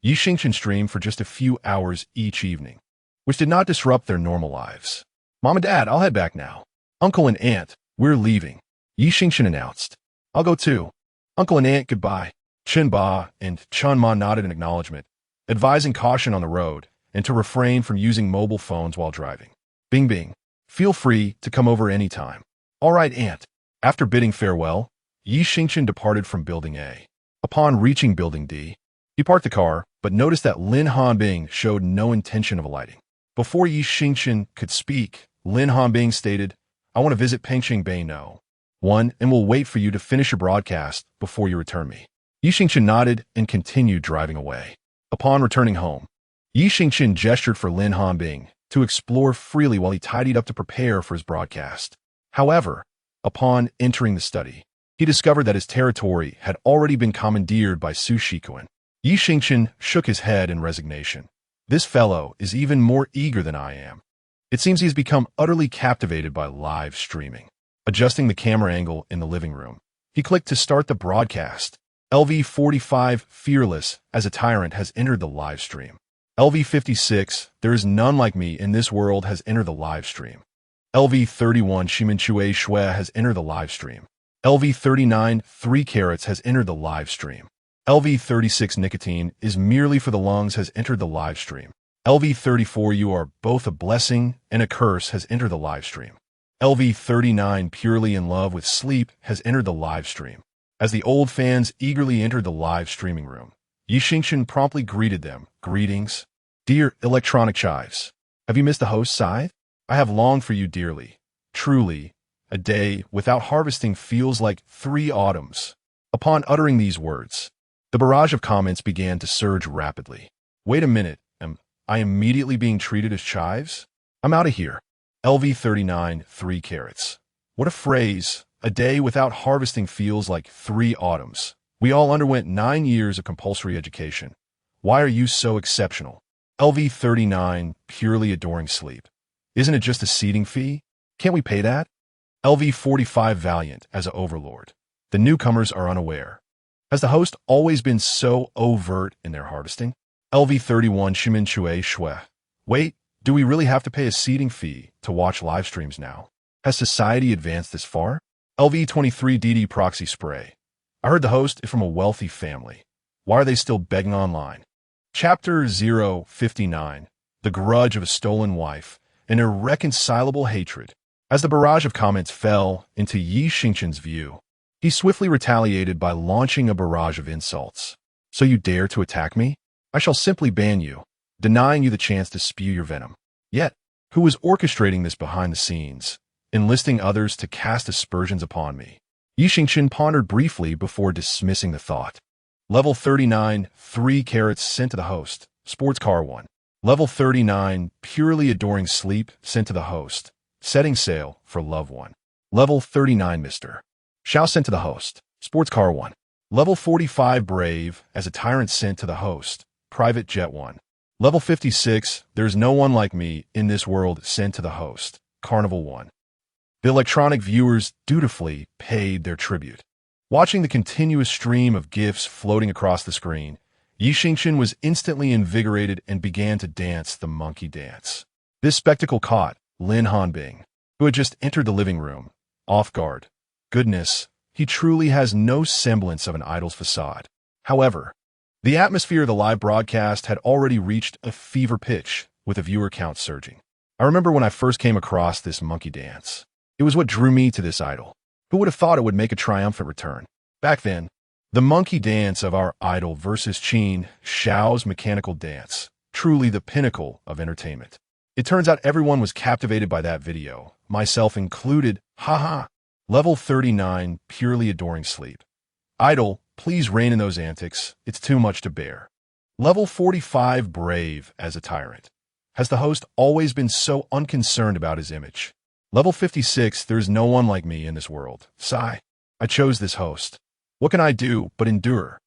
Speaker 1: Xingchen streamed for just a few hours each evening, which did not disrupt their normal lives. "Mom and Dad, I'll head back now. Uncle and Aunt, we're leaving," Xingchen announced. "I'll go too. Uncle and Aunt, goodbye." Chen Ba and Chen Ma nodded in acknowledgement, advising caution on the road and to refrain from using mobile phones while driving. "Bing Bing, feel free to come over any time." "All right, Aunt." After bidding farewell, Xingchen departed from Building A. Upon reaching Building D, he parked the car, but noticed that Lin Hanbing showed no intention of alighting. Before Xingchen could speak, Lin Hanbing stated, "I want to visit Pengcheng Bay No. 1 and will wait for you to finish your broadcast before you return me." Xingchen nodded and continued driving away. Upon returning home, Xingchen gestured for Lin Hanbing to explore freely while he tidied up to prepare for his broadcast. However, upon entering the study, he discovered that his territory had already been commandeered by Su Shikuan. Xingchen shook his head in resignation. "This fellow is even more eager than I am. It seems he's become utterly captivated by live streaming." Adjusting the camera angle in the living room, he clicked to start the broadcast. LV45 Fearless as a Tyrant has entered the live stream. LV56 There is none like me in this world has entered the live stream. LV31 Shimenchui Shui has entered the live stream. LV39 3 Carrots has entered the live stream. LV36 Nicotine is merely for the lungs has entered the live stream. LV34 You are both a blessing and a curse has entered the live stream. LV39 Purely in Love with Sleep has entered the live stream. As the old fans eagerly entered the live streaming room, Xingchen promptly greeted them. "Greetings, dear electronic chives. Have you missed the host's scythe? I have longed for you dearly. Truly, a day without harvesting feels like 3 autumns." Upon uttering these words, the barrage of comments began to surge rapidly. "Wait a minute, am I immediately being treated as chives? I'm out of here." LV39 3 Carrots. What a phrase. A day without harvesting feels like 3 autumns. We all underwent 9 years of compulsory education. Why are you so exceptional? LV39 Purely Adoring Sleep. Isn't it just a seating fee? Can't we pay that? LV45 Valiant as a Overlord. The newcomers are unaware. Has the host always been so overt in their harvesting? LV31 Shimenchui Shui. Wait, Do we really have to pay a seating fee to watch live streams now? Has society advanced this far? LV23 Didi proxy spray. I heard the host is from a wealthy family. Why are they still begging online? Chapter 059. The Grudge of a Stolen Wife. An irreconcilable hatred. As the barrage of comments fell into Xingchen's view, he swiftly retaliated by launching a barrage of insults. So you dare to attack me? I shall simply ban you, denying you the chance to spew your venom. Yet, who was orchestrating this behind the scenes, enlisting others to cast aspersions upon me? Xingchen pondered briefly before dismissing the thought. Level 39, 3 carrots sent to the host, sports car 1. Level 39, purely adoring sleep sent to the host, setting sail for love 1. Level 39, Mr. Shao sent to the host, sports car 1. Level 45, brave as a tyrant sent to the host, private jet 1. Level 56, there's no one like me in this world sent to the host, carnival 1. The electronic viewers dutifully paid their tribute. Watching the continuous stream of GIFs floating across the screen, Xingchen was instantly invigorated and began to dance the monkey dance. This spectacle caught Lin Hanbing, who had just entered the living room, off guard. Goodness, he truly has no semblance of an idol's facade. However, the atmosphere of the live broadcast had already reached a fever pitch, with the viewer count surging. I remember when I first came across this monkey dance. It was what drew me to this idol. Who would have thought it would make a triumphant return? Back then, the monkey dance of our idol versus Chen Xiao's mechanical dance, truly the pinnacle of entertainment. It turns out everyone was captivated by that video, myself included. Haha. Level 39, purely adoring sleep. Idol, please rein in those antics. It's too much to bear. Level 45, brave as a tyrant. Has the host always been so unconcerned about his image? Level 56, there's no one like me in this world. Sigh. I chose this host. What can I do but endure?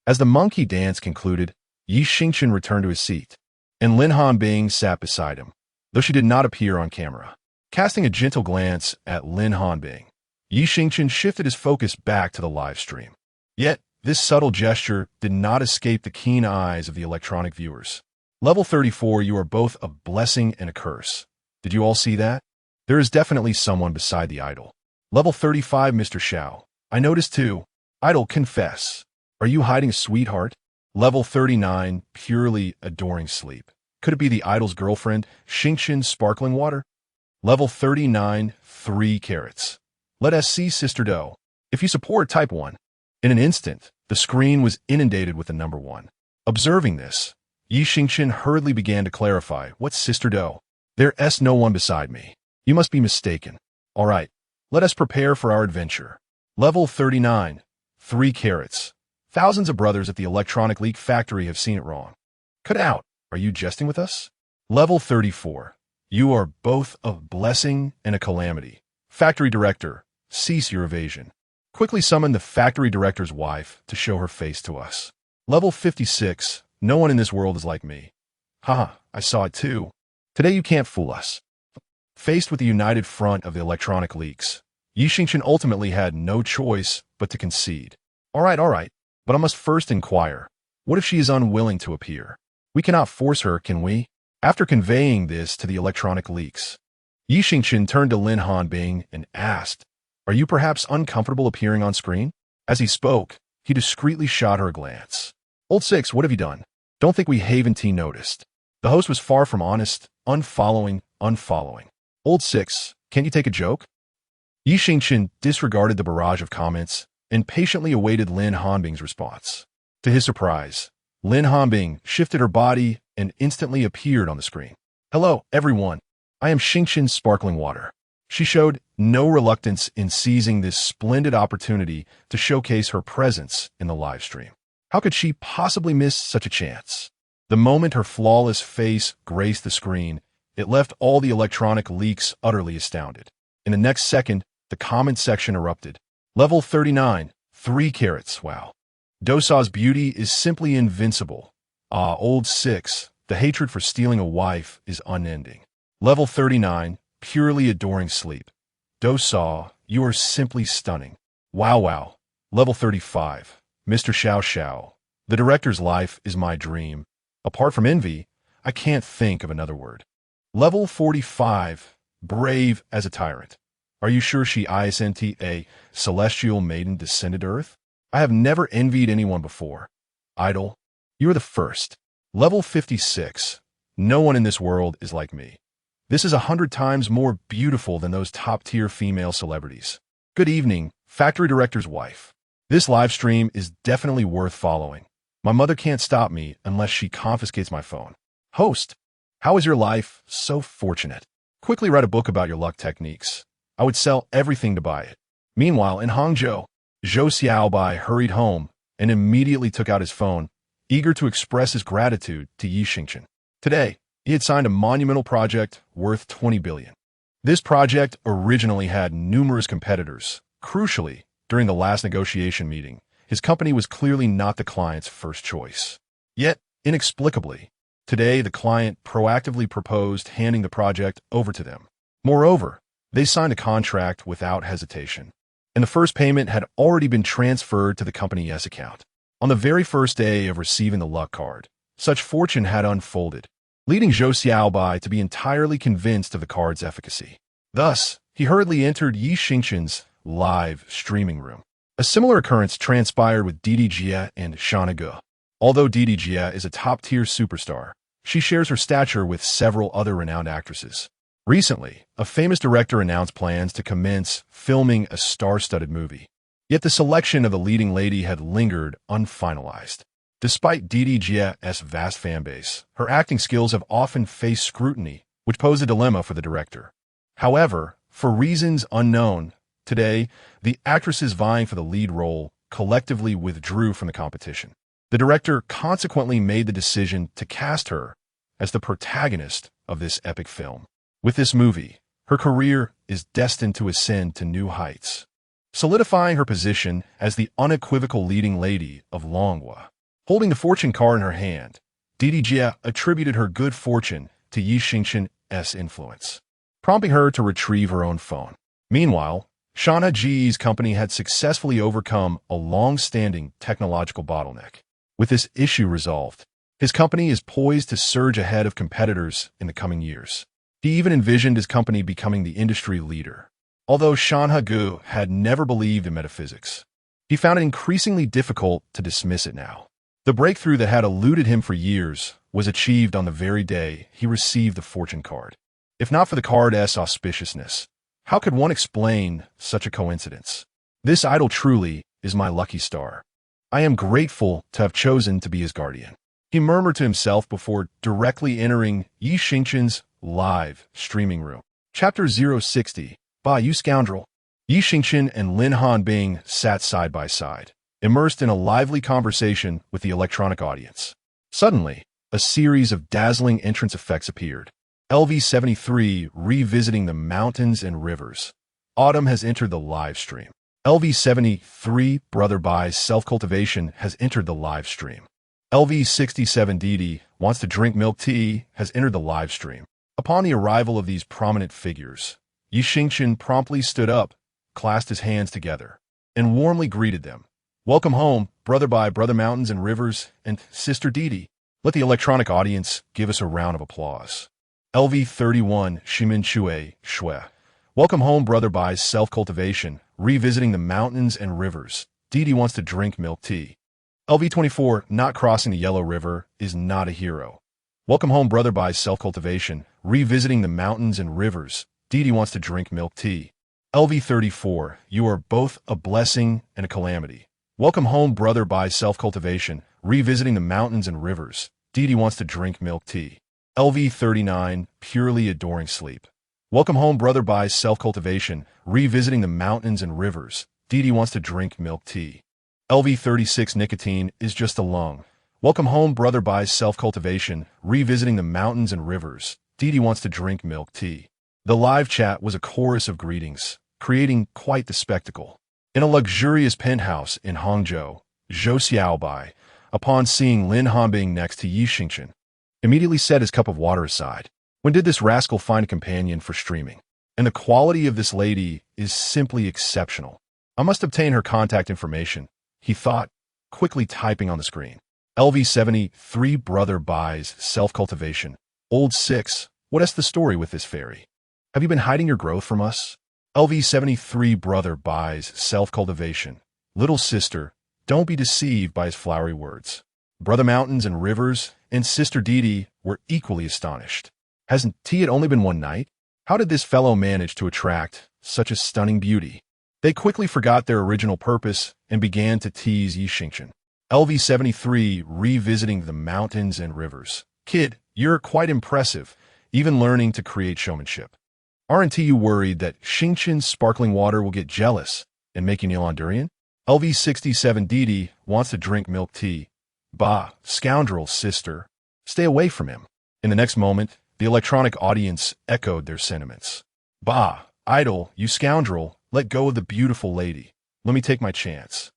Speaker 1: As the monkey dance concluded, Xingchen returned to his seat, and Lin Hanbing sat beside him, though she did not appear on camera. Casting a gentle glance at Lin Hanbing, Xingchen shifted his focus back to the live stream. Yet, this subtle gesture did not escape the keen eyes of the electronic viewers. Level 34, you are both a blessing and a curse. Did you all see that? There is definitely someone beside the idol. Level 35, Mr. Xiao. I noticed too. Idol, confess. Are you hiding a sweetheart? Level 39, purely adoring sleep. Could it be the idol's girlfriend, Xingchen sparkling water? Level 39, 3 carrots. Let us see Sister Doe. If you support, type 1. In an instant, the screen was inundated with the number 1. Observing this, Xingchen hurriedly began to clarify, what's Sister Doe? There's no one beside me. You must be mistaken. All right, let us prepare for our adventure. Level 39, 3 carrots. Thousands of brothers at the electronic leak factory have seen it wrong. Cut out. Are you jesting with us? Level 34. You are both a blessing and a calamity. Factory director, cease your evasion. Quickly summon the factory director's wife to show her face to us. Level 56. No one in this world is like me. Haha, I saw it too. Today you can't fool us. Faced with the united front of the electronic leaks, Xingchen ultimately had no choice but to concede. All right, but I must first inquire. What if she is unwilling to appear? We cannot force her, can we? After conveying this to the electronic leaks, Xingchen turned to Lin Hanbing and asked, are you perhaps uncomfortable appearing on screen? As he spoke, he discreetly shot her a glance. Old Six, what have you done? Don't think we Haven-T noticed. The host was far from honest, unfollowing. Old Six, can't you take a joke? Xingchen disregarded the barrage of comments and patiently awaited Lin Hanbing's response. To his surprise, Lin Hanbing shifted her body and instantly appeared on the screen. Hello, everyone. I am Xingchen Sparkling Water. She showed no reluctance in seizing this splendid opportunity to showcase her presence in the live stream. How could she possibly miss such a chance? The moment her flawless face graced the screen, it left all the electronic leaks utterly astounded. In the next second, the comment section erupted. Level 39, 3 carrots, wow. Dosa's beauty is simply invincible. Ah, Old Six, the hatred for stealing a wife is unending. Level 39, purely adoring sleep. Dosa, you are simply stunning. Wow. Level 35, Mr. Xiao. The director's life is my dream. Apart from envy, I can't think of another word. Level 45. Brave as a tyrant. Are you sure she isn't a celestial maiden descended Earth? I have never envied anyone before. Idol. You are the first. Level 56. No one in this world is like me. This is 100 times more beautiful than those top-tier female celebrities. Good evening, factory director's wife. This live stream is definitely worth following. My mother can't stop me unless she confiscates my phone. Host. How is your life? So fortunate. Quickly write a book about your luck techniques. I would sell everything to buy it. Meanwhile, in Hangzhou, Zhou Xiaobai hurried home and immediately took out his phone, eager to express his gratitude to Xingchen. Today, he had signed a monumental project worth 20 billion. This project originally had numerous competitors. Crucially, during the last negotiation meeting, his company was clearly not the client's first choice. Yet, inexplicably, today the client proactively proposed handing the project over to them. Moreover, they signed a contract without hesitation, and the first payment had already been transferred to the company's account. On the very first day of receiving the luck card, such fortune had unfolded, leading Zhou Xiaobai to be entirely convinced of the card's efficacy. Thus, he hurriedly entered Xingchen's live streaming room. A similar occurrence transpired with Didi Zha and Shanna Ge. Although Didi Zha is a top-tier superstar, she shares her stature with several other renowned actresses. Recently, a famous director announced plans to commence filming a star-studded movie. Yet the selection of the leading lady had lingered unfinalized. Despite Didi Zha's vast fanbase, her acting skills have often faced scrutiny, which posed a dilemma for the director. However, for reasons unknown, today, the actresses vying for the lead role collectively withdrew from the competition. The director consequently made the decision to cast her as the protagonist of this epic film. With this movie, her career is destined to ascend to new heights, solidifying her position as the unequivocal leading lady of Longhua. Holding the fortune card in her hand, Didi Zha attributed her good fortune to Xingchen's influence, prompting her to retrieve her own phone. Meanwhile, Shanna Ge's company had successfully overcome a long-standing technological bottleneck. With this issue resolved, his company is poised to surge ahead of competitors in the coming years. He even envisioned his company becoming the industry leader. Although Shanna Ge had never believed in metaphysics, he found it increasingly difficult to dismiss it now. The breakthrough that had eluded him for years was achieved on the very day he received the fortune card. If not for the card's auspiciousness, how could one explain such a coincidence? This idol truly is my lucky star. I am grateful to have chosen to be his guardian. He murmured to himself before directly entering Xingchen's live streaming room. Chapter 060. Bah, you scoundrel. Xingchen and Lin Hanbing sat side by side, immersed in a lively conversation with the electronic audience. Suddenly, a series of dazzling entrance effects appeared. LV73 revisiting the mountains and rivers. Autumn has entered the live stream. LV73 Brother Bai's self-cultivation has entered the live stream. LV67 Didi wants to drink milk tea has entered the live stream. Upon the arrival of these prominent figures, Xingchen promptly stood up, clasped his hands together, and warmly greeted them. Welcome home, Brother Bai, Brother Mountains and Rivers, and Sister Didi. Let the electronic audience give us a round of applause. LV31 Shimin Chue Shui. Welcome home, Brother Bai's self-cultivation, revisiting the mountains and rivers. Didi wants to drink milk tea. LV24 Not crossing the Yellow River is not a hero. Welcome home, Brother Bai's self-cultivation, revisiting the mountains and rivers. Didi wants to drink milk tea. LV34 You are both a blessing and a calamity. Welcome home, Brother Bai's self-cultivation, revisiting the mountains and rivers. Didi wants to drink milk tea. LV39 Purely adoring sleep. Welcome home, Brother Bai's self-cultivation, revisiting the mountains and rivers. Didi wants to drink milk tea. LV36 Nicotine is just a lung. Welcome home, Brother Bai's self-cultivation, revisiting the mountains and rivers. Didi wants to drink milk tea. The live chat was a chorus of greetings, creating quite the spectacle. In a luxurious penthouse in Hangzhou, Zhou Xiaobai, upon seeing Lin Hanbing next to Xingchen, immediately set his cup of water aside. When did this rascal find a companion for streaming? And the quality of this lady is simply exceptional. I must obtain her contact information, he thought, quickly typing on the screen. LV73 Brother Bai's self-cultivation. Old 6, What's the story with this fairy? Have you been hiding your growth from us? LV73 brother buys self-cultivation. Little sister, don't be deceived by his flowery words. Brother mountains and rivers and sister Didi were equally astonished. Hasn't it only been one night? How did this fellow manage to attract such a stunning beauty? They quickly forgot their original purpose and began to tease Xingchen. LV73 revisiting the mountains and rivers. Kid, you're quite impressive, even learning to create showmanship. Aren't you worried that Xingchen's sparkling water will get jealous and make you kneel on durian? LV67 Didi wants to drink milk tea. Bah, scoundrel, sister. Stay away from him. In the next moment, the electronic audience echoed their sentiments. Bah, idol, you scoundrel, let go of the beautiful lady. Let me take my chance.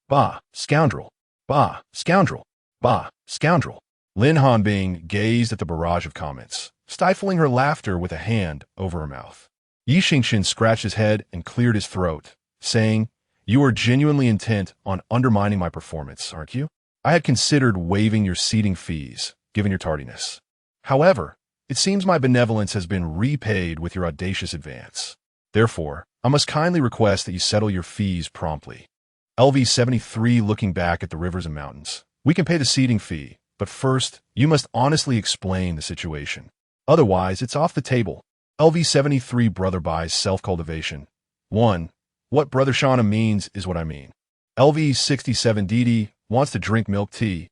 Speaker 1: Bah, scoundrel. Bah, scoundrel. Bah, scoundrel. Lin Hanbing gazed at the barrage of comments, stifling her laughter with a hand over her mouth. Xingchen scratched his head and cleared his throat, saying, "You are genuinely intent on undermining my performance, aren't you? I had considered waiving your seating fees, given your tardiness. However, it seems my benevolence has been repaid with your audacious advance. Therefore, I must kindly request that you settle your fees promptly." LV73 looking back at the rivers and mountains. "We can pay the seating fee, but first, you must honestly explain the situation. Otherwise, it's off the table." LV73 brother buys self-cultivation. 1. What Brother Shauna means is what I mean. LV67 Didi wants to drink milk tea.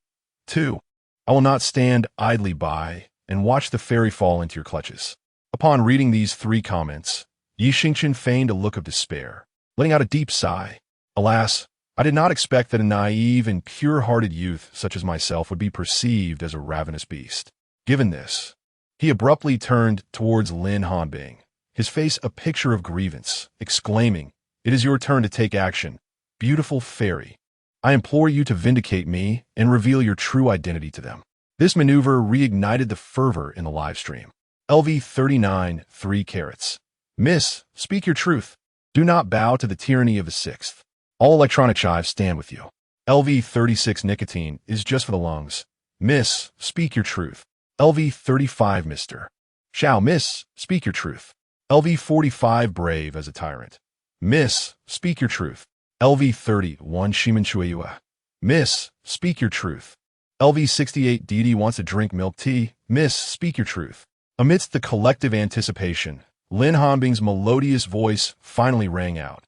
Speaker 1: 2. I will not stand idly by and watch the fairy fall into your clutches. Upon reading these 3 comments, Xingchen feigned a look of despair, letting out a deep sigh. Alas, I did not expect that a naive and pure-hearted youth such as myself would be perceived as a ravenous beast. Given this, he abruptly turned towards Lin Hanbing, his face a picture of grievance, exclaiming, "It is your turn to take action, beautiful fairy. I implore you to vindicate me and reveal your true identity to them." This maneuver reignited the fervor in the live stream. LV39 3 carats. Miss, speak your truth. Do not bow to the tyranny of the 6th. All electronic chives stand with you. LV36 nicotine is just for the lungs. Miss, speak your truth. LV35 Mr. Shall, miss, speak your truth. LV45 brave as a tyrant. Miss, speak your truth. LV31 Shimanchuayua. Miss, speak your truth. LV68 Didi wants to drink milk tea. Miss, speak your truth. Amidst the collective anticipation, Lin Hanbing's melodious voice finally rang out.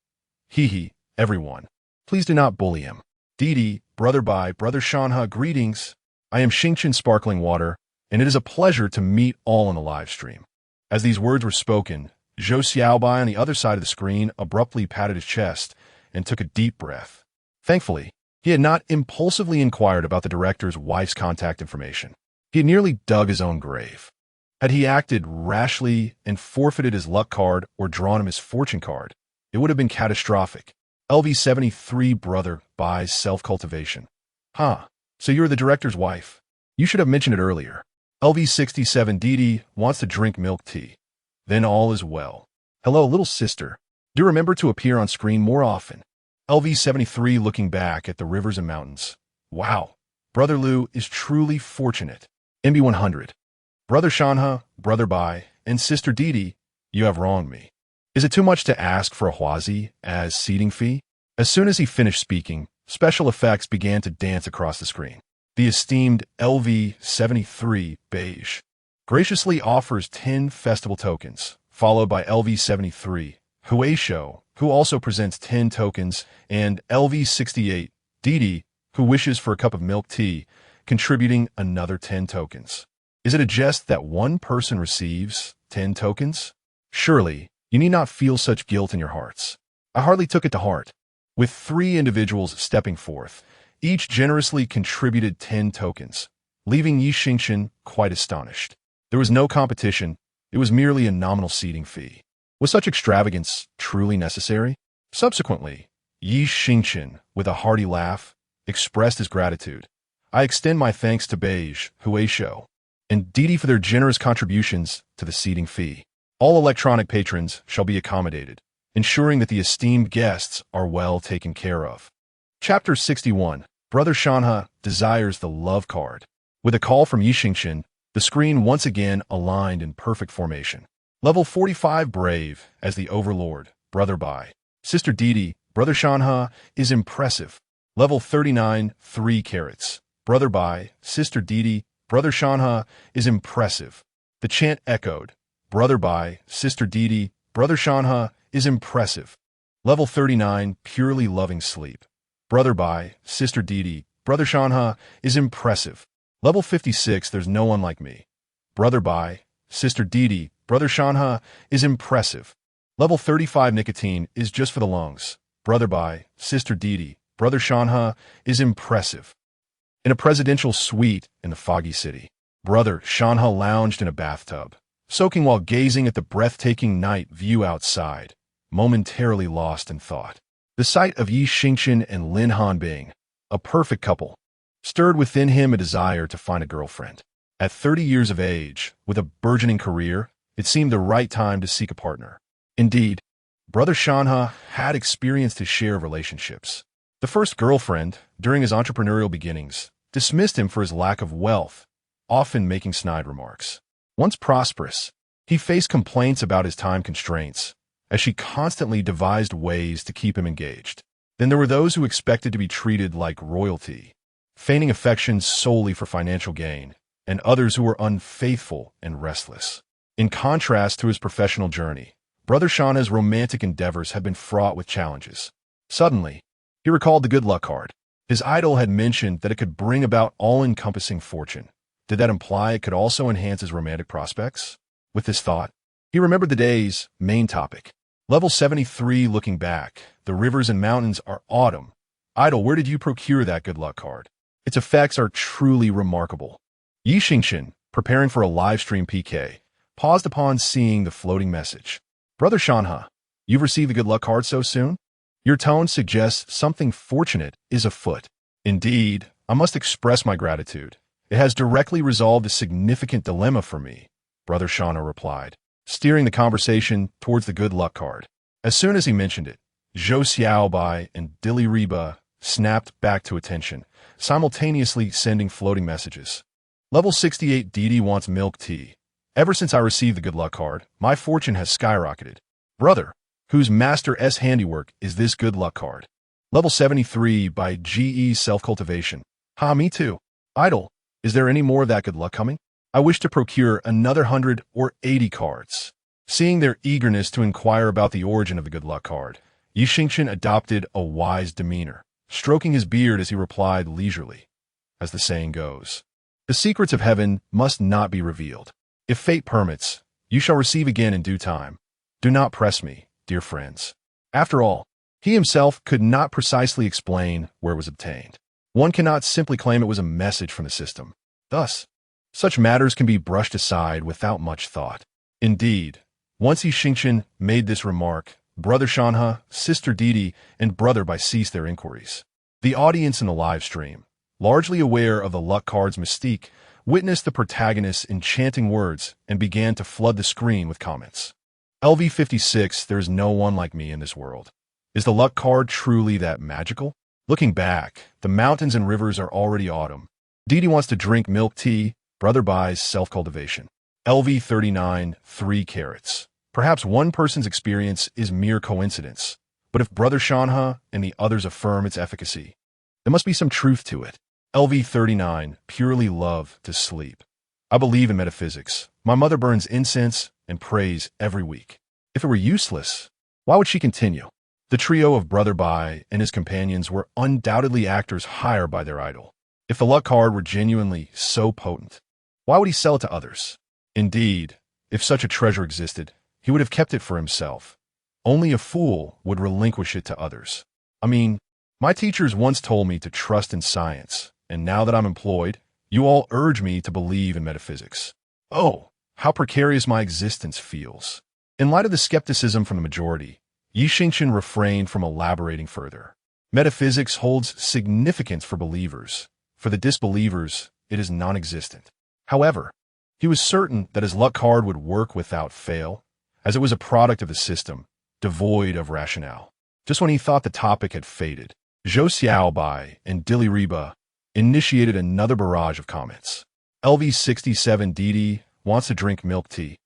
Speaker 1: Hee, everyone. Please do not bully him. Didi, brother by brother Shanha, greetings. I am Xingchen Sparkling Water, and it is a pleasure to meet all in the live stream. As these words were spoken, Zhou Xiaobai on the other side of the screen abruptly patted his chest and took a deep breath. Thankfully, he had not impulsively inquired about the director's wife's contact information. He had nearly dug his own grave. Had he acted rashly and forfeited his luck card or drawn him his fortune card, it would have been catastrophic. LV73 brother buys self-cultivation. So you're the director's wife. You should have mentioned it earlier. LV67 Didi wants to drink milk tea. Then all is well. Hello, little sister. Do remember to appear on screen more often. LV73 looking back at the rivers and mountains. Wow, Brother Lu is truly fortunate. MB100. Brother Shanha, Brother Bai, and Sister Didi, you have wronged me. Is it too much to ask for a huazi as seating fee? As soon as he finished speaking, special effects began to dance across the screen. The esteemed LV73 Beige graciously offers 10 festival tokens, followed by LV73 Huaisho, who also presents 10 tokens, and LV68 Didi, who wishes for a cup of milk tea, contributing another 10 tokens. Is it a jest that one person receives 10 tokens? Surely, you need not feel such guilt in your hearts. I hardly took it to heart. With 3 individuals stepping forth, each generously contributed 10 tokens, leaving Xingchen quite astonished. There was no competition, it was merely a nominal seating fee. Was such extravagance truly necessary? Subsequently, Xingchen, with a hearty laugh, expressed his gratitude. I extend my thanks to Beige, Huaisho, and Didi for their generous contributions to the seating fee. All electronic patrons shall be accommodated, ensuring that the esteemed guests are well taken care of. Chapter 61. Brother Shanha desires the love card. With a call from Xingchen, The screen once again aligned in perfect formation. Level 45 Brave as the Overlord, Brother Bai. Sister Didi, Brother Shanha, is impressive. Level 39 3 Carrots. Brother Bai, Sister Didi, Brother Shanha is impressive. The chant echoed. Brother Bai, Sister Didi, Brother Shanha is impressive. Level 39 Purely Loving Sleep. Brother Bai, Sister Didi, Brother Shanha is impressive. Level 56 There's No One Like Me. Brother Bai, Sister Didi, Brother Shanha is impressive. Level 35 Nicotine is Just for the Lungs. Brother Bai, Sister Didi, Brother Shanha is impressive. In a presidential suite in the foggy city, Brother Shanha lounged in a bathtub, soaking while gazing at the breathtaking night view outside, momentarily lost in thought. The sight of Xingchen and Lin Hanbing, a perfect couple, stirred within him a desire to find a girlfriend. At 30 years of age, with a burgeoning career, it seemed the right time to seek a partner. Indeed, Brother Shanha had experienced his share of relationships. The first girlfriend, during his entrepreneurial beginnings, dismissed him for his lack of wealth, often making snide remarks. Once prosperous, he faced complaints about his time constraints, as she constantly devised ways to keep him engaged. Then there were those who expected to be treated like royalty, feigning affection solely for financial gain, and others who were unfaithful and restless. In contrast to his professional journey, Brother Shanha's romantic endeavors had been fraught with challenges. Suddenly, he recalled the good luck card. His idol had mentioned that it could bring about all-encompassing fortune. Did that imply it could also enhance his romantic prospects? With this thought, he remembered the day's main topic. Level 73 Looking back, the rivers and mountains are autumn. Idol, where did you procure that good luck card? Its effects are truly remarkable. Xingchen, preparing for a live stream PK, paused upon seeing the floating message. Brother Shanha, you've received the good luck card so soon? Your tone suggests something fortunate is afoot. Indeed, I must express my gratitude. It has directly resolved a significant dilemma for me, Brother Shanha replied, steering the conversation towards the good luck card. As soon as he mentioned it, Zhou Xiaobai and Dilina Zha snapped back to attention, simultaneously sending floating messages. Level 68 Didi wants milk tea. Ever since I received the good luck card, my fortune has skyrocketed. Brother, whose master S handiwork is this good luck card? Level 73 by GE Self-Cultivation. Ha, me too. Idol, is there any more of that good luck coming? I wish to procure another 100 or 80 cards. Seeing their eagerness to inquire about the origin of the good luck card, Xingchen adopted a wise demeanor, stroking his beard as he replied leisurely. As the saying goes, the secrets of heaven must not be revealed. If fate permits, you shall receive again in due time. Do not press me, dear friends. After all, he himself could not precisely explain where it was obtained. One cannot simply claim it was a message from the system. Thus, such matters can be brushed aside without much thought. Indeed, once Xingchen made this remark, Brother Shanha, Sister Didi, and Brother Bai ceased their inquiries. The audience in the live stream, largely aware of the luck card's mystique, witnessed the protagonist's enchanting words and began to flood the screen with comments. LV56, there's no one like me in this world. Is the luck card truly that magical? Looking back, the mountains and rivers are already autumn. Didi wants to drink milk tea, Brother Bai's self-cultivation. LV39, 3 carrots. Perhaps one person's experience is mere coincidence, but if Brother Shanha and the others affirm its efficacy, there must be some truth to it. LV39, purely love to sleep. I believe in metaphysics. My mother burns incense and prays every week. If it were useless, why would she continue? The trio of Brother Bai and his companions were undoubtedly actors hired by their idol. If the luck card were genuinely so potent, why would he sell it to others? Indeed, if such a treasure existed, he would have kept it for himself. Only a fool would relinquish it to others. I mean, my teachers once told me to trust in science, and now that I'm employed, you all urge me to believe in metaphysics. Oh, how precarious my existence feels. In light of the skepticism from the majority, Xingchen refrained from elaborating further. Metaphysics holds significance for believers. For the disbelievers, it is non-existent. However, he was certain that his luck card would work without fail, as it was a product of the system, devoid of rationale. Just when he thought the topic had faded, Zhou Xiaobai and Dilina Zha initiated another barrage of comments. LV67 Didi wants to drink milk tea.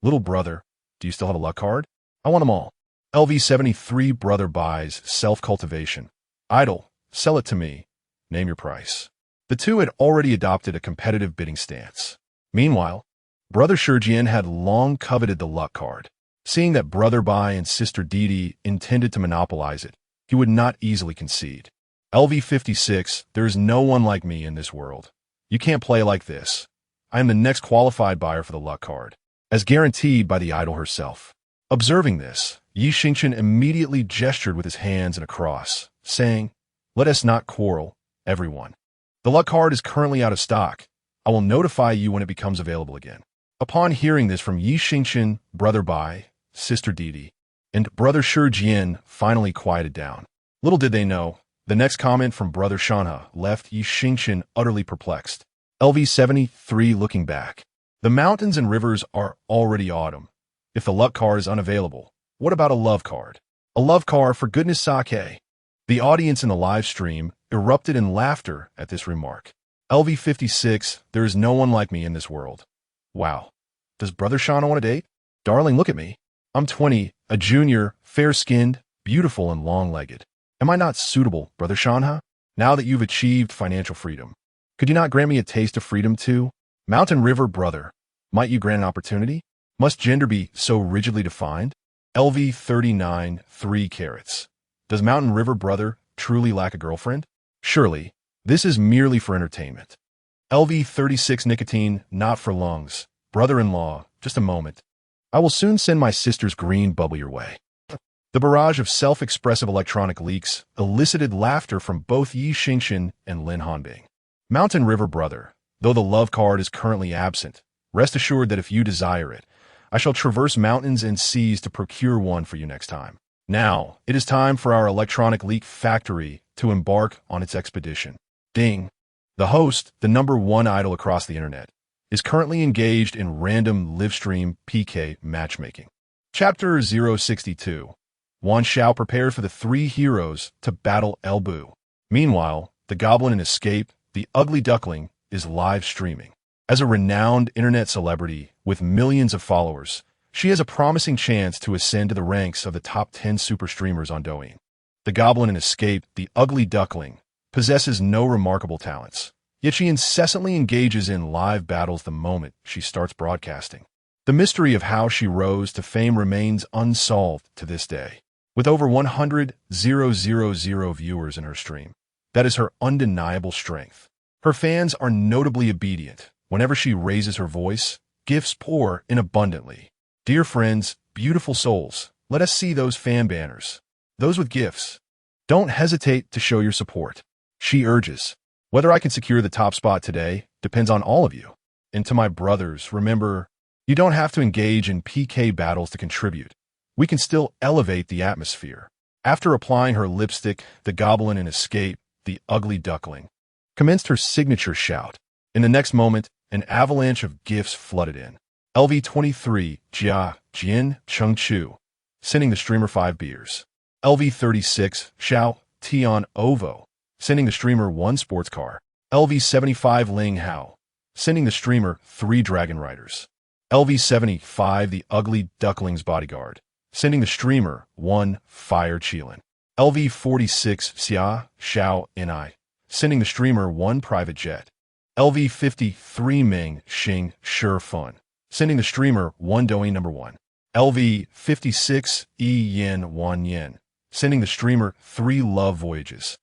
Speaker 1: Little brother, do you still have a luck card? I want them all. LV73 brother buys self-cultivation. Idol, sell it to me. Name your price. The two had already adopted a competitive bidding stance. Meanwhile, brother Xingchen had long coveted the luck card. Seeing that brother Bai and sister Didi intended to monopolize it, he would not easily concede. LV56, there is no one like me in this world. You can't play like this. I am the next qualified buyer for the luck card, as guaranteed by the idol herself. Observing this, Xingchen immediately gestured with his hands in a cross, saying, "Let us not quarrel, everyone. The luck card is currently out of stock. I will notify you when it becomes available again." Upon hearing this from Xingchen, brother Bai, sister Didi, and brother Xingchen finally quieted down. Little did they know, the next comment from brother Shanha left Xingchen utterly perplexed. LV73 looking back. The mountains and rivers are already autumn. If the luck card is unavailable, what about a love card? A love card, for goodness sake. The audience in the live stream erupted in laughter at this remark. LV56, there is no one like me in this world. Wow. Does brother Shanha want a date? Darling, look at me. I'm 20, a junior, fair-skinned, beautiful and long-legged. Am I not suitable, brother Shanha? Now that you've achieved financial freedom, could you not grant me a taste of freedom too? Mountain River brother, might you grant an opportunity? Must gender be so rigidly defined? LV39, 3 carats. Does Mountain River brother truly lack a girlfriend? Surely, this is merely for entertainment. LV36 nicotine, not for lungs. Brother-in-law, just a moment. I will soon send my sister's green bubble your way. The barrage of self-expressive electronic leaks elicited laughter from both Xingchen and Lin Hanbing. Mountain River brother, though the love card is currently absent, rest assured that if you desire it, I shall traverse mountains and seas to procure one for you next time. Now, it is time for our electronic leak factory to embark on its expedition. Ding! The host, the #1 idol across the internet, is currently engaged in random livestream PK matchmaking. Chapter 062. Wan Xiao prepared for the 3 heroes to battle El Bu. Meanwhile, the goblin in Escape, the ugly duckling, is live streaming. As a renowned internet celebrity with millions of followers, she has a promising chance to ascend to the ranks of the top 10 super streamers on Douyin. The goblin in Escape, the ugly duckling, possesses no remarkable talents, yet she incessantly engages in live battles the moment she starts broadcasting. The mystery of how she rose to fame remains unsolved to this day. With over 100,000 viewers in her stream, that is her undeniable strength. Her fans are notably obedient. Whenever she raises her voice, gifts pour in abundantly. Dear friends, beautiful souls, let us see those fan banners. Those with gifts. Don't hesitate to show your support. She urges. Whether I can secure the top spot today depends on all of you. And to my brothers, remember, you don't have to engage in PK battles to contribute. We can still elevate the atmosphere. After applying her lipstick, the goblin in Escape, the ugly duckling, commenced her signature shout. In the next moment, an avalanche of gifts flooded in. LV23, Jia, Jian, Cheng Chu, sending the streamer 5 beers. LV36, Xiao, Tian Ovo, sending the streamer 1 sports car. LV75, Ling Hao, sending the streamer 3 dragon riders. LV75, the ugly duckling's bodyguard, sending the streamer 1 fire Qilin. LV46, Xia, Xiao, Ni, sending the streamer 1 private jet. LV53, Ming, Xing, Sure Fun, sending the streamer 1 Douyin #1. LV56, Yin, Wan Yin, sending the streamer 3 love voyages.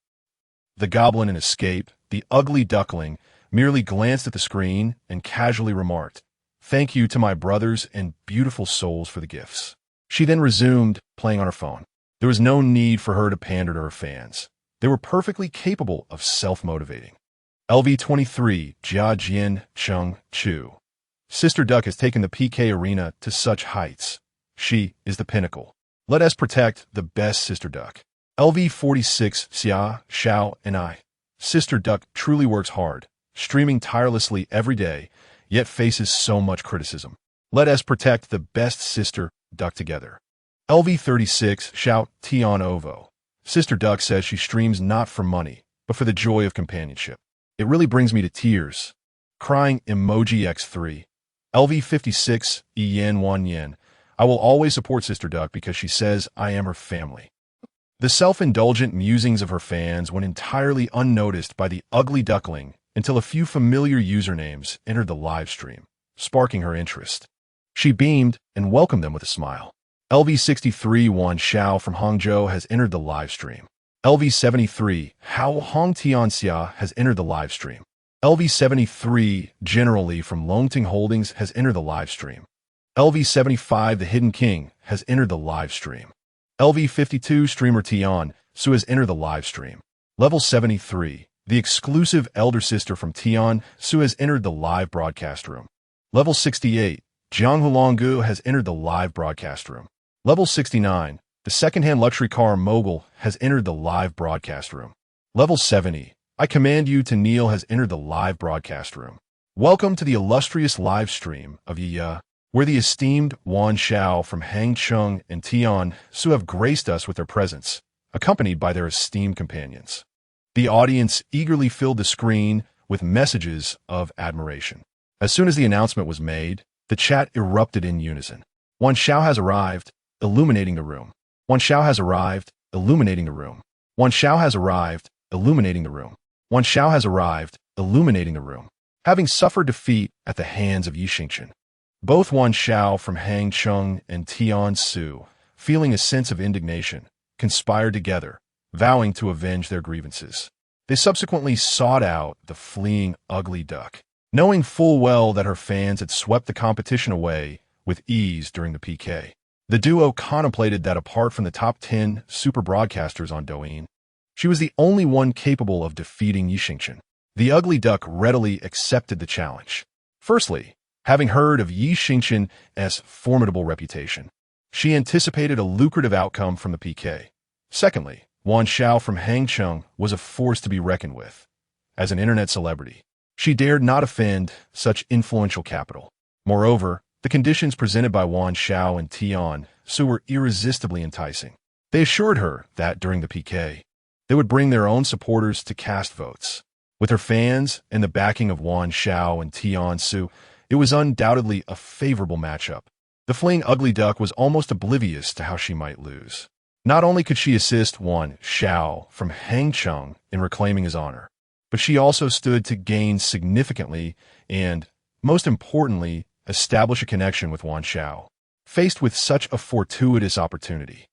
Speaker 1: The goblin in Escape, the ugly duckling, merely glanced at the screen and casually remarked, "Thank you to my brothers and beautiful souls for the gifts." She then resumed playing on her phone. There was no need for her to pander to her fans. They were perfectly capable of self-motivating. LV23, Jia Jian Cheng Chu. Sister Duck has taken the PK arena to such heights. She is the pinnacle. Let us protect the best Sister Duck. LV46, Xia, Xiao, and I. Sister Duck truly works hard, streaming tirelessly every day, yet faces so much criticism. Let us protect the best Sister Duck together. LV36, Xiao, Tian Ovo. Sister Duck says she streams not for money, but for the joy of companionship. It really brings me to tears. Crying emoji x3. LV56 yen 1 yen. I will always support Sister Duck because she says I am her family. The self-indulgent musings of her fans went entirely unnoticed by the ugly duckling until a few familiar usernames entered the live stream, sparking her interest. She beamed and welcomed them with a smile. LV63 Wan Xiao from Hangzhou has entered the live stream. LV73 Hao Hong Tianxia has entered the live stream. LV73 Generally from Longting Holdings has entered the live stream. LV75 The Hidden King has entered the live stream. LV52 Streamer Tian Su has entered the live stream. Level 73 The Exclusive Elder Sister from Tian Su has entered the live broadcast room. Level 68 Jiang Hulonggu has entered the live broadcast room. Level 69 The Secondhand Luxury Car Mogul has entered the live broadcast room. Level 70 I Command You to Kneel has entered the live broadcast room. Welcome to the illustrious live stream of Yiya, where the esteemed Wan Xiao from Hangcheng and Tian Su have graced us with their presence, accompanied by their esteemed companions. The audience eagerly filled the screen with messages of admiration. As soon as the announcement was made, the chat erupted in unison. Wan Xiao has arrived, illuminating the room. Wan Xiao has arrived, illuminating the room. Wan Xiao has arrived, illuminating the room. Wan Xiao has arrived, illuminating the room. Having suffered defeat at the hands of Xingchen, both Wan Xiao from Hangcheng and Tian Su, feeling a sense of indignation, conspired together, vowing to avenge their grievances. They subsequently sought out the fleeing ugly duck, knowing full well that her fans had swept the competition away with ease during the PK. The duo contemplated that apart from the top 10 super broadcasters on Douyin, she was the only one capable of defeating Xingchen. The ugly duck readily accepted the challenge. Firstly, having heard of Xingchen's formidable reputation, she anticipated a lucrative outcome from the PK. Secondly, Wan Xiao from Hangcheng was a force to be reckoned with. As an internet celebrity, she dared not offend such influential capital. Moreover, the conditions presented by Wan Xiao and Tian Su were irresistibly enticing. They assured her that during the PK, they would bring their own supporters to cast votes. With her fans and the backing of Wan Xiao and Tian Su, it was undoubtedly a favorable matchup. The fleeing ugly duck was almost oblivious to how she might lose. Not only could she assist Wan Xiao from Hangcheng in reclaiming his honor, but she also stood to gain significantly and, most importantly, establish a connection with Wan Xiao. Faced with such a fortuitous opportunity,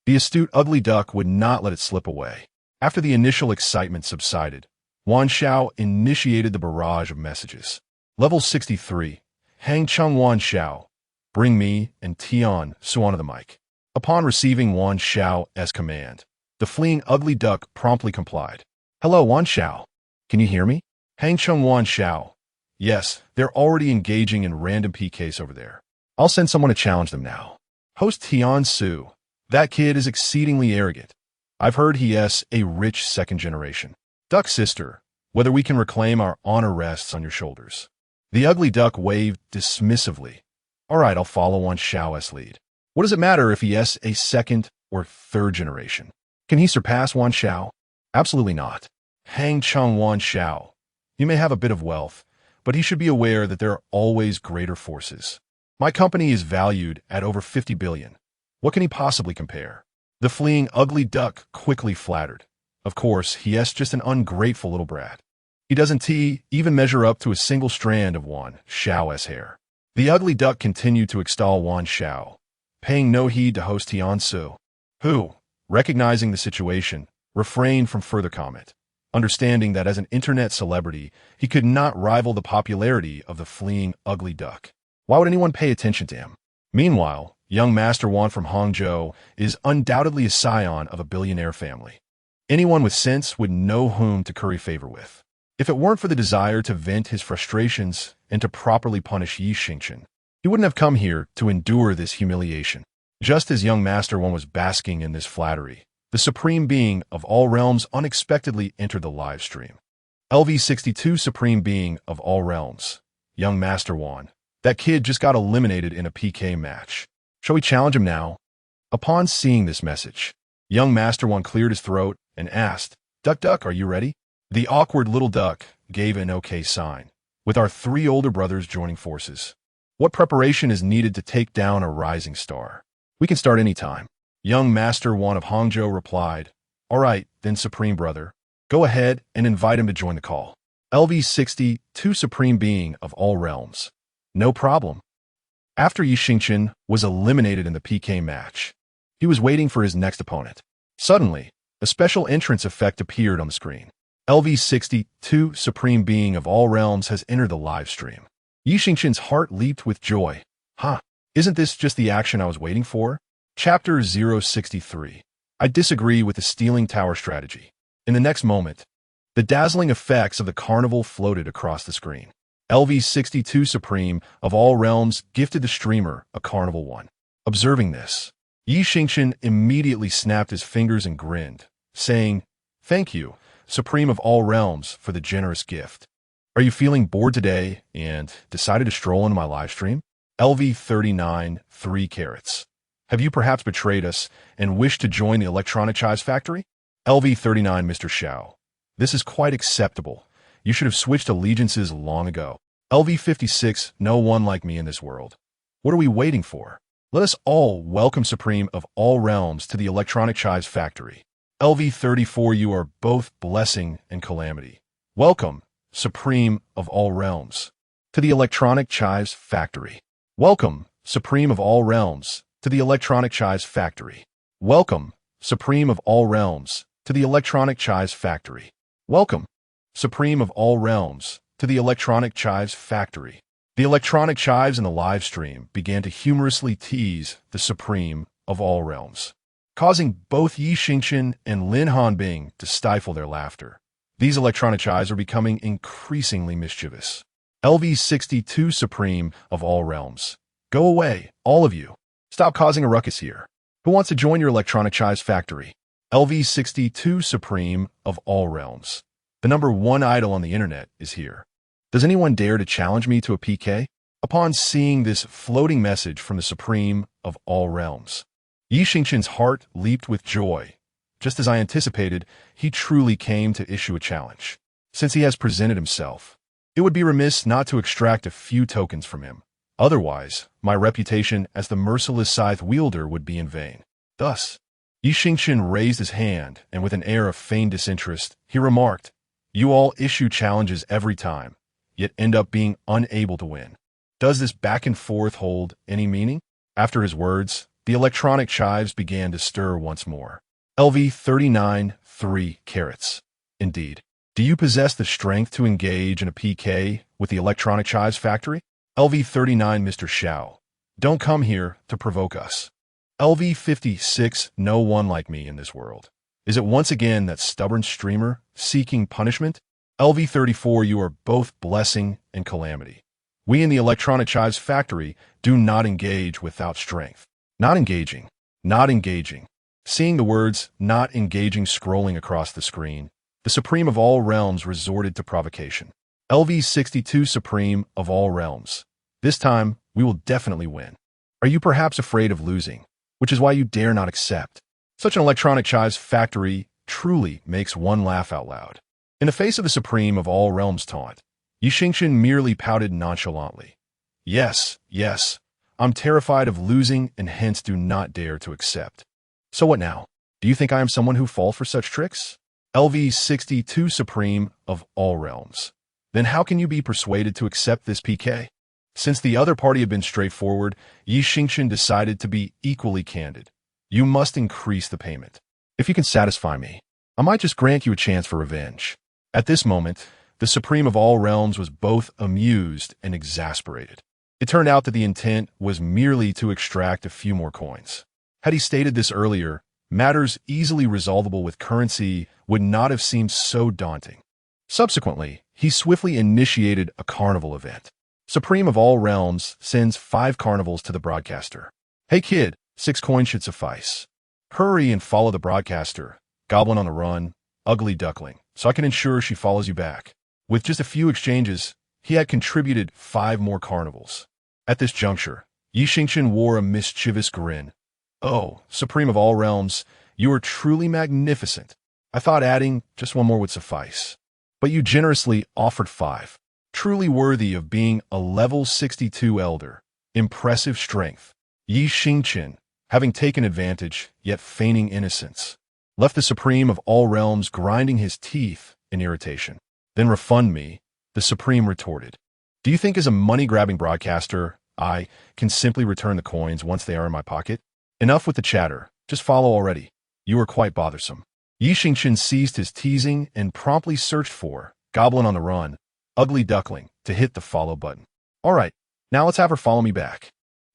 Speaker 1: the astute ugly duck would not let it slip away. After the initial excitement subsided, Wan Xiao initiated the barrage of messages. Level 63, Hangcheng Wan Xiao, bring me and Tian Su onto the mic. Upon receiving Wan Xiao's command, the fleeing ugly duck promptly complied. Hello, Wan Xiao. Can you hear me? Hangcheng Wan Xiao. Yes, they're already engaging in random PKs over there. I'll send someone to challenge them now. Host Tian Su. That kid is exceedingly arrogant. I've heard he is a rich second generation. Duck sister, whether we can reclaim our honor rests on your shoulders. The ugly duck waved dismissively. All right, I'll follow Wan Xiao's lead. What does it matter if he is a second or third generation? Can he surpass Wan Xiao? Absolutely not. Hangcheng Wan Xiao. You may have a bit of wealth, but he should be aware that there are always greater forces. My company is valued at over 50 billion. What can he possibly compare? The fleeing ugly duck quickly flattered. Of course, he is just an ungrateful little brat. He doesn't even measure up to a single strand of Wan Xiao's hair. The ugly duck continued to extol Wan Xiao, paying no heed to host Tian Su, who, recognizing the situation, refrained from further comment, understanding that as an internet celebrity, he could not rival the popularity of the fleeing ugly duck. Why would anyone pay attention to him? Meanwhile, young Master Wan from Hangzhou is undoubtedly a scion of a billionaire family. Anyone with sense would know whom to curry favor with. If it weren't for the desire to vent his frustrations and to properly punish Xingchen, he wouldn't have come here to endure this humiliation. Just as young Master Wan was basking in this flattery, the Supreme Being of all realms unexpectedly entered the live stream. LV62 Supreme Being of all realms. Young Master Wan. That kid just got eliminated in a PK match. Shall we challenge him now? Upon seeing this message, young Master Wan cleared his throat and asked, Duck, are you ready? The awkward little duck gave an okay sign. with our three older brothers joining forces. What preparation is needed to take down a rising star? We can start any time. Young Master One of Hangzhou replied, All right, then Supreme Brother. Go ahead and invite him to join the call. LV-62 Supreme Being of all realms. No problem. After Xingchen was eliminated in the PK match, he was waiting for his next opponent. Suddenly, a special entrance effect appeared on the screen. LV-62 Supreme Being of all realms has entered the live stream. Xingchen's heart leaped with joy. Isn't this just the action I was waiting for? Chapter 063. I disagree with the stealing tower strategy. In the next moment, the dazzling effects of the carnival floated across the screen. LV-62 Supreme of all realms gifted the streamer a carnival one. Observing this, Xingchen immediately snapped his fingers and grinned, saying, Thank you, Supreme of all realms, for the generous gift. Are you feeling bored today and decided to stroll into my live stream? LV-39 3 carats. Have you perhaps betrayed us and wished to join the electronic chives factory? LV-39 Mr. Xiao. This is quite acceptable. You should have switched allegiances long ago. LV-56 No one like me in this world. What are we waiting for? Let us all welcome Supreme of all realms to the electronic chives factory. LV-34 You are both blessing and calamity. Welcome, Supreme of all realms, to the electronic chives factory. Welcome, Supreme of all realms, to the electronic chives factory. Welcome, Supreme of all realms, to the electronic chives factory. Welcome, Supreme of all realms, to the electronic chives factory. The electronic chives in the live stream began to humorously tease the Supreme of all realms, causing both Xingchen and Lin Hanbing to stifle their laughter. These electronic chives are becoming increasingly mischievous. LV-62 Supreme of all realms. Go away, all of you. Stop causing a ruckus here. Who wants to join your electronic chives factory? LV-62 Supreme of all realms. The #1 idol on the internet is here. Does anyone dare to challenge me to a PK? Upon seeing this floating message from the Supreme of all realms, Xingchen's heart leaped with joy. Just as I anticipated, he truly came to issue a challenge. Since he has presented himself, it would be remiss not to extract a few tokens from him. Otherwise, my reputation as the merciless scythe wielder would be in vain. Thus, Xingchen raised his hand, and with an air of feigned disinterest, he remarked, You all issue challenges every time, yet end up being unable to win. Does this back and forth hold any meaning? After his words, the electronic chives began to stir once more. LV-39 3 carats. Indeed. Do you possess the strength to engage in a PK with the electronic chives factory? LV-39 Mr. Xiao. Don't come here to provoke us. LV-56 No one like me in this world. Is it once again that stubborn streamer seeking punishment? LV-34 You are both blessing and calamity. We in the electronic chives factory do not engage without strength. Not engaging. Not engaging. Seeing the words not engaging scrolling across the screen, the Supreme of all realms resorted to provocation. LV-62 Supreme of all realms. This time, we will definitely win. Are you perhaps afraid of losing, which is why you dare not accept? Such an electronic chives factory truly makes one laugh out loud. In the face of the Supreme of all realms taunt, Xingchen merely pouted nonchalantly. Yes, I'm terrified of losing and hence do not dare to accept. So what now? Do you think I am someone who falls for such tricks? LV-62 Supreme of all realms. Then how can you be persuaded to accept this PK? Since the other party had been straightforward, Xingchen decided to be equally candid. You must increase the payment. If you can satisfy me, I might just grant you a chance for revenge. At this moment, the Supreme of all realms was both amused and exasperated. It turned out that the intent was merely to extract a few more coins. Had he stated this earlier, matters easily resolvable with currency would not have seemed so daunting. Subsequently, he swiftly initiated a carnival event. Supreme of all realms sends 5 carnivals to the broadcaster. Hey kid, 6 coins should suffice. Hurry and follow the broadcaster, goblin on the run, ugly duckling, so I can ensure she follows you back. With just a few exchanges, he had contributed 5 more carnivals. At this juncture, Xingchen wore a mischievous grin. Oh, Supreme of all realms, you are truly magnificent. I thought adding just 1 more would suffice. But you generously offered 5. truly worthy of being a level 62 elder. Impressive strength. Xingchen, having taken advantage, yet feigning innocence, left the supreme of all realms grinding his teeth in irritation. Then refund me, the supreme retorted. Do you think as a money-grabbing broadcaster, I can simply return the coins once they are in my pocket? Enough with the chatter. Just follow already. You are quite bothersome. Xingchen ceased his teasing and promptly searched for, goblin on the run, ugly duckling, to hit the follow button. All right, now let's have her follow me back.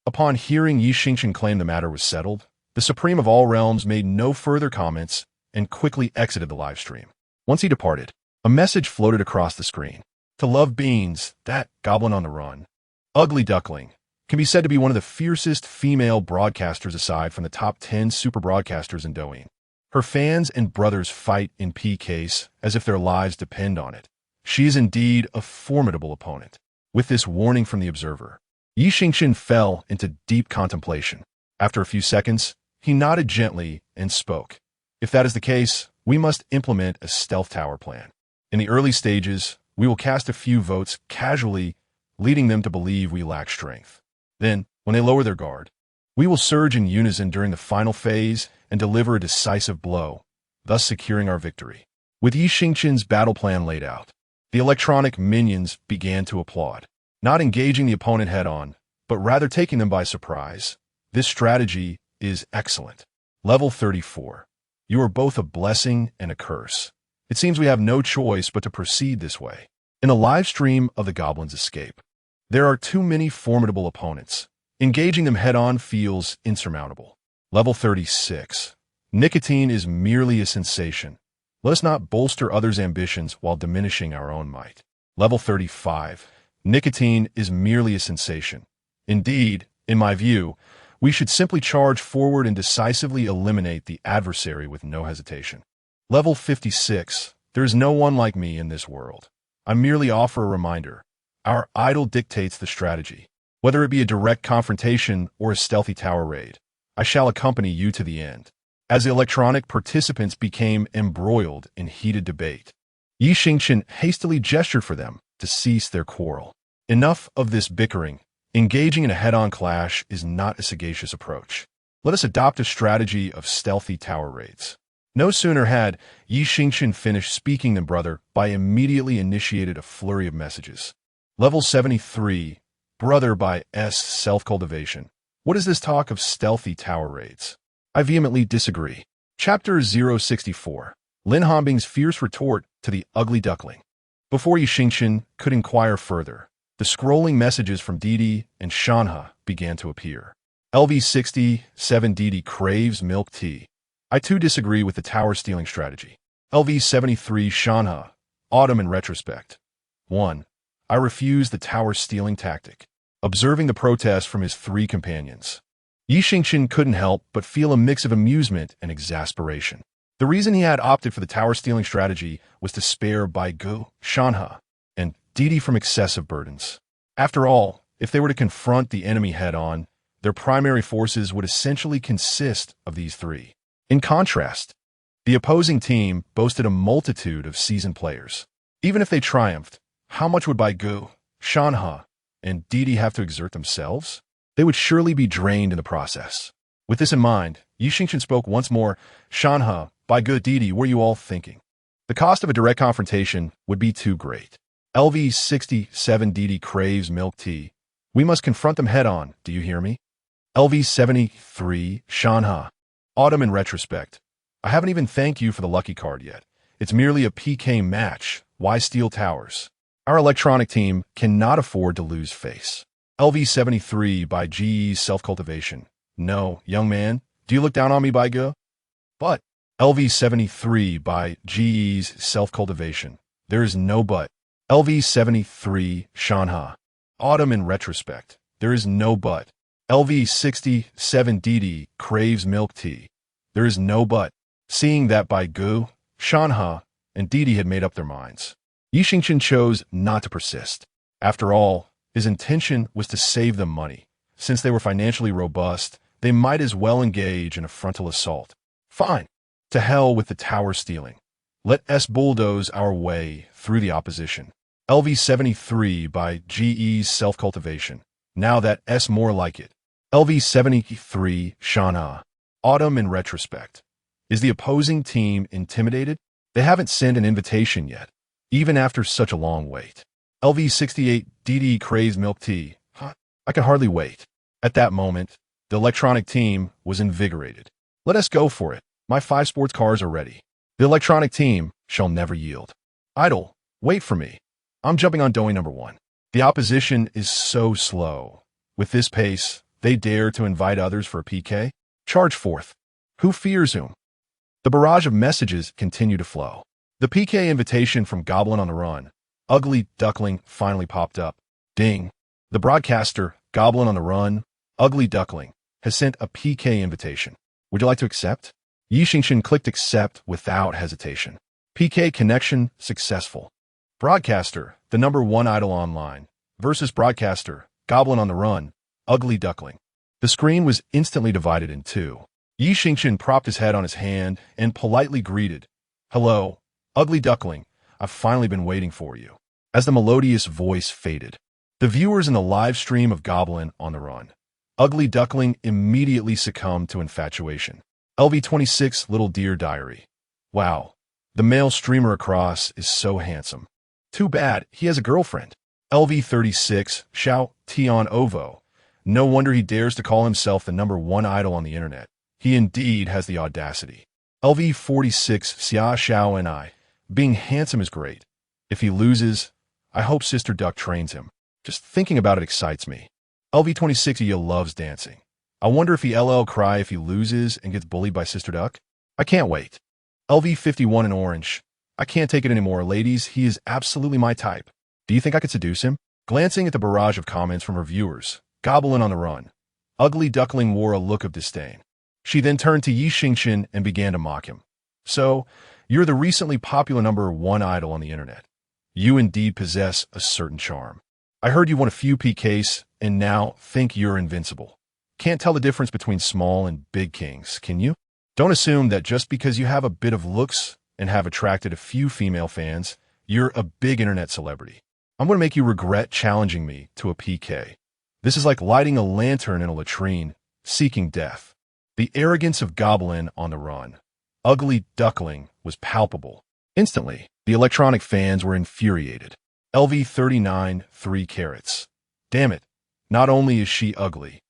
Speaker 1: Upon hearing Xingchen claim the matter was settled, the supreme of all realms made no further comments and quickly exited the live stream. Once he departed, a message floated across the screen. To love beans, that goblin on the run, ugly duckling, can be said to be one of the fiercest female broadcasters aside from the top 10 super broadcasters in Douyin. Her fans and brothers fight in PKs as if their lives depend on it. She is indeed a formidable opponent. With this warning from the observer, Xingchen fell into deep contemplation. After a few seconds, he nodded gently and spoke. If that is the case, we must implement a stealth tower plan. In the early stages, we will cast a few votes casually, leading them to believe we lack strength. Then, when they lower their guard, we will surge in unison during the final phase and deliver a decisive blow, thus securing our victory. With Xingchen's battle plan laid out, the electronic minions began to applaud, not engaging the opponent head-on, but rather taking them by surprise. This strategy is excellent. Level 34. You are both a blessing and a curse. It seems we have no choice but to proceed this way. In a live stream of the Goblin's escape, there are too many formidable opponents. Engaging them head-on feels insurmountable. Level 36. Nicotine is merely a sensation. Let us not bolster others' ambitions while diminishing our own might. Level 35. Nicotine is merely a sensation. Indeed, in my view, we should simply charge forward and decisively eliminate the adversary with no hesitation. Level 56. There is no one like me in this world. I merely offer a reminder. Our idol dictates the strategy. Whether it be a direct confrontation or a stealthy tower raid, I shall accompany you to the end. As the electronic participants became embroiled in heated debate, Xingchen hastily gestured for them to cease their quarrel. Enough of this bickering. Engaging in a head-on clash is not a sagacious approach. Let us adopt a strategy of stealthy tower raids. No sooner had Xingchen finished speaking than Brother by immediately initiated a flurry of messages. Level 73. Brother by S. Self-cultivation. What is this talk of stealthy tower raids? I vehemently disagree. Chapter 064. Lin Hanbing's fierce retort to the ugly duckling. Before Xingchen could inquire further, the scrolling messages from Didi and Shanha began to appear. LV67 Didi craves milk tea. I too disagree with the tower stealing strategy. LV73 Shanha, autumn in retrospect. 1. I refuse the tower stealing tactic. Observing the protest from his three companions, Xingchen couldn't help but feel a mix of amusement and exasperation. The reason he had opted for the tower stealing strategy was to spare Baigu, Shanha, and Didi from excessive burdens. After all, if they were to confront the enemy head-on, their primary forces would essentially consist of these three. In contrast, the opposing team boasted a multitude of seasoned players. Even if they triumphed, how much would Baigu, Shanha, and Didi have to exert themselves? They would surely be drained in the process. With this in mind, Xingchen spoke once more. Shanha, Baigu, Didi, what are you all thinking? The cost of a direct confrontation would be too great. LV67 Didi craves milk tea. We must confront them head-on, do you hear me? LV73 Shanha, autumn in retrospect. I haven't even thanked you for the lucky card yet. It's merely a PK match. Why steal towers? Our electronic team cannot afford to lose face. LV73 by GE's self-cultivation. No, young man, do you look down on me, Baigu? But LV73 by GE's self-cultivation. There is no but. LV73 Shanha, autumn in retrospect. There is no but. LV67 Didi craves milk tea. There is no but. Seeing that Baigu, Shanha, and Didi had made up their minds, Xingchen chose not to persist. After all, his intention was to save them money. Since they were financially robust, they might as well engage in a frontal assault. Fine. To hell with the tower stealing. Let us bulldoze our way through the opposition. LV73 by GE's Self-Cultivation. Now that's more like it. LV73 Shana. Autumn in retrospect. Is the opposing team intimidated? They haven't sent an invitation yet, even after such a long wait. LV68 Didi craves milk tea. I can hardly wait. At that moment, the electronic team was invigorated. Let us go for it. My 5 sports cars are ready. The electronic team shall never yield. Idle, wait for me. I'm jumping on doing number 1. The opposition is so slow. With this pace, they dare to invite others for a PK? Charge forth. Who fears whom? The barrage of messages continue to flow. The PK invitation from Goblin on the Run, Ugly Duckling, finally popped up. Ding. The broadcaster, Goblin on the Run, Ugly Duckling, has sent a PK invitation. Would you like to accept? Xingchen clicked accept without hesitation. PK connection successful. Broadcaster, the number 1 idol online, versus broadcaster, Goblin on the Run, Ugly Duckling. The screen was instantly divided in two. Xingchen propped his head on his hand and politely greeted, "Hello, Ugly Duckling, I've finally been waiting for you." As the melodious voice faded, the viewers in the live stream of Goblin on the Run, Ugly Duckling immediately succumbed to infatuation. LV26 Little Dear Diary. Wow, the male streamer across is so handsome. Too bad he has a girlfriend. LV36 Xiao Tian Ovo. No wonder he dares to call himself the number 1 idol on the internet. He indeed has the audacity. LV46 Xia Xiao and I. Being handsome is great. If he loses, I hope Sister Duck trains him. Just thinking about it excites me. LV26 Ia loves dancing. I wonder if he LL cry if he loses and gets bullied by Sister Duck. I can't wait. LV51 in orange. I can't take it anymore, ladies. He is absolutely my type. Do you think I could seduce him? Glancing at the barrage of comments from her viewers, Goblin on the Run, Ugly Duckling wore a look of disdain. She then turned to Xingchen and began to mock him. So, you're the recently popular number 1 idol on the internet. You indeed possess a certain charm. I heard you won a few PKs and now think you're invincible. Can't tell the difference between small and big kings, can you? Don't assume that just because you have a bit of looks and have attracted a few female fans, you're a big internet celebrity. I'm going to make you regret challenging me to a PK. This is like lighting a lantern in a latrine, seeking death. The arrogance of Goblin on the Run, Ugly Duckling, was palpable. Instantly, the electronic fans were infuriated. LV39 3 carats. Damn it, not only is she ugly,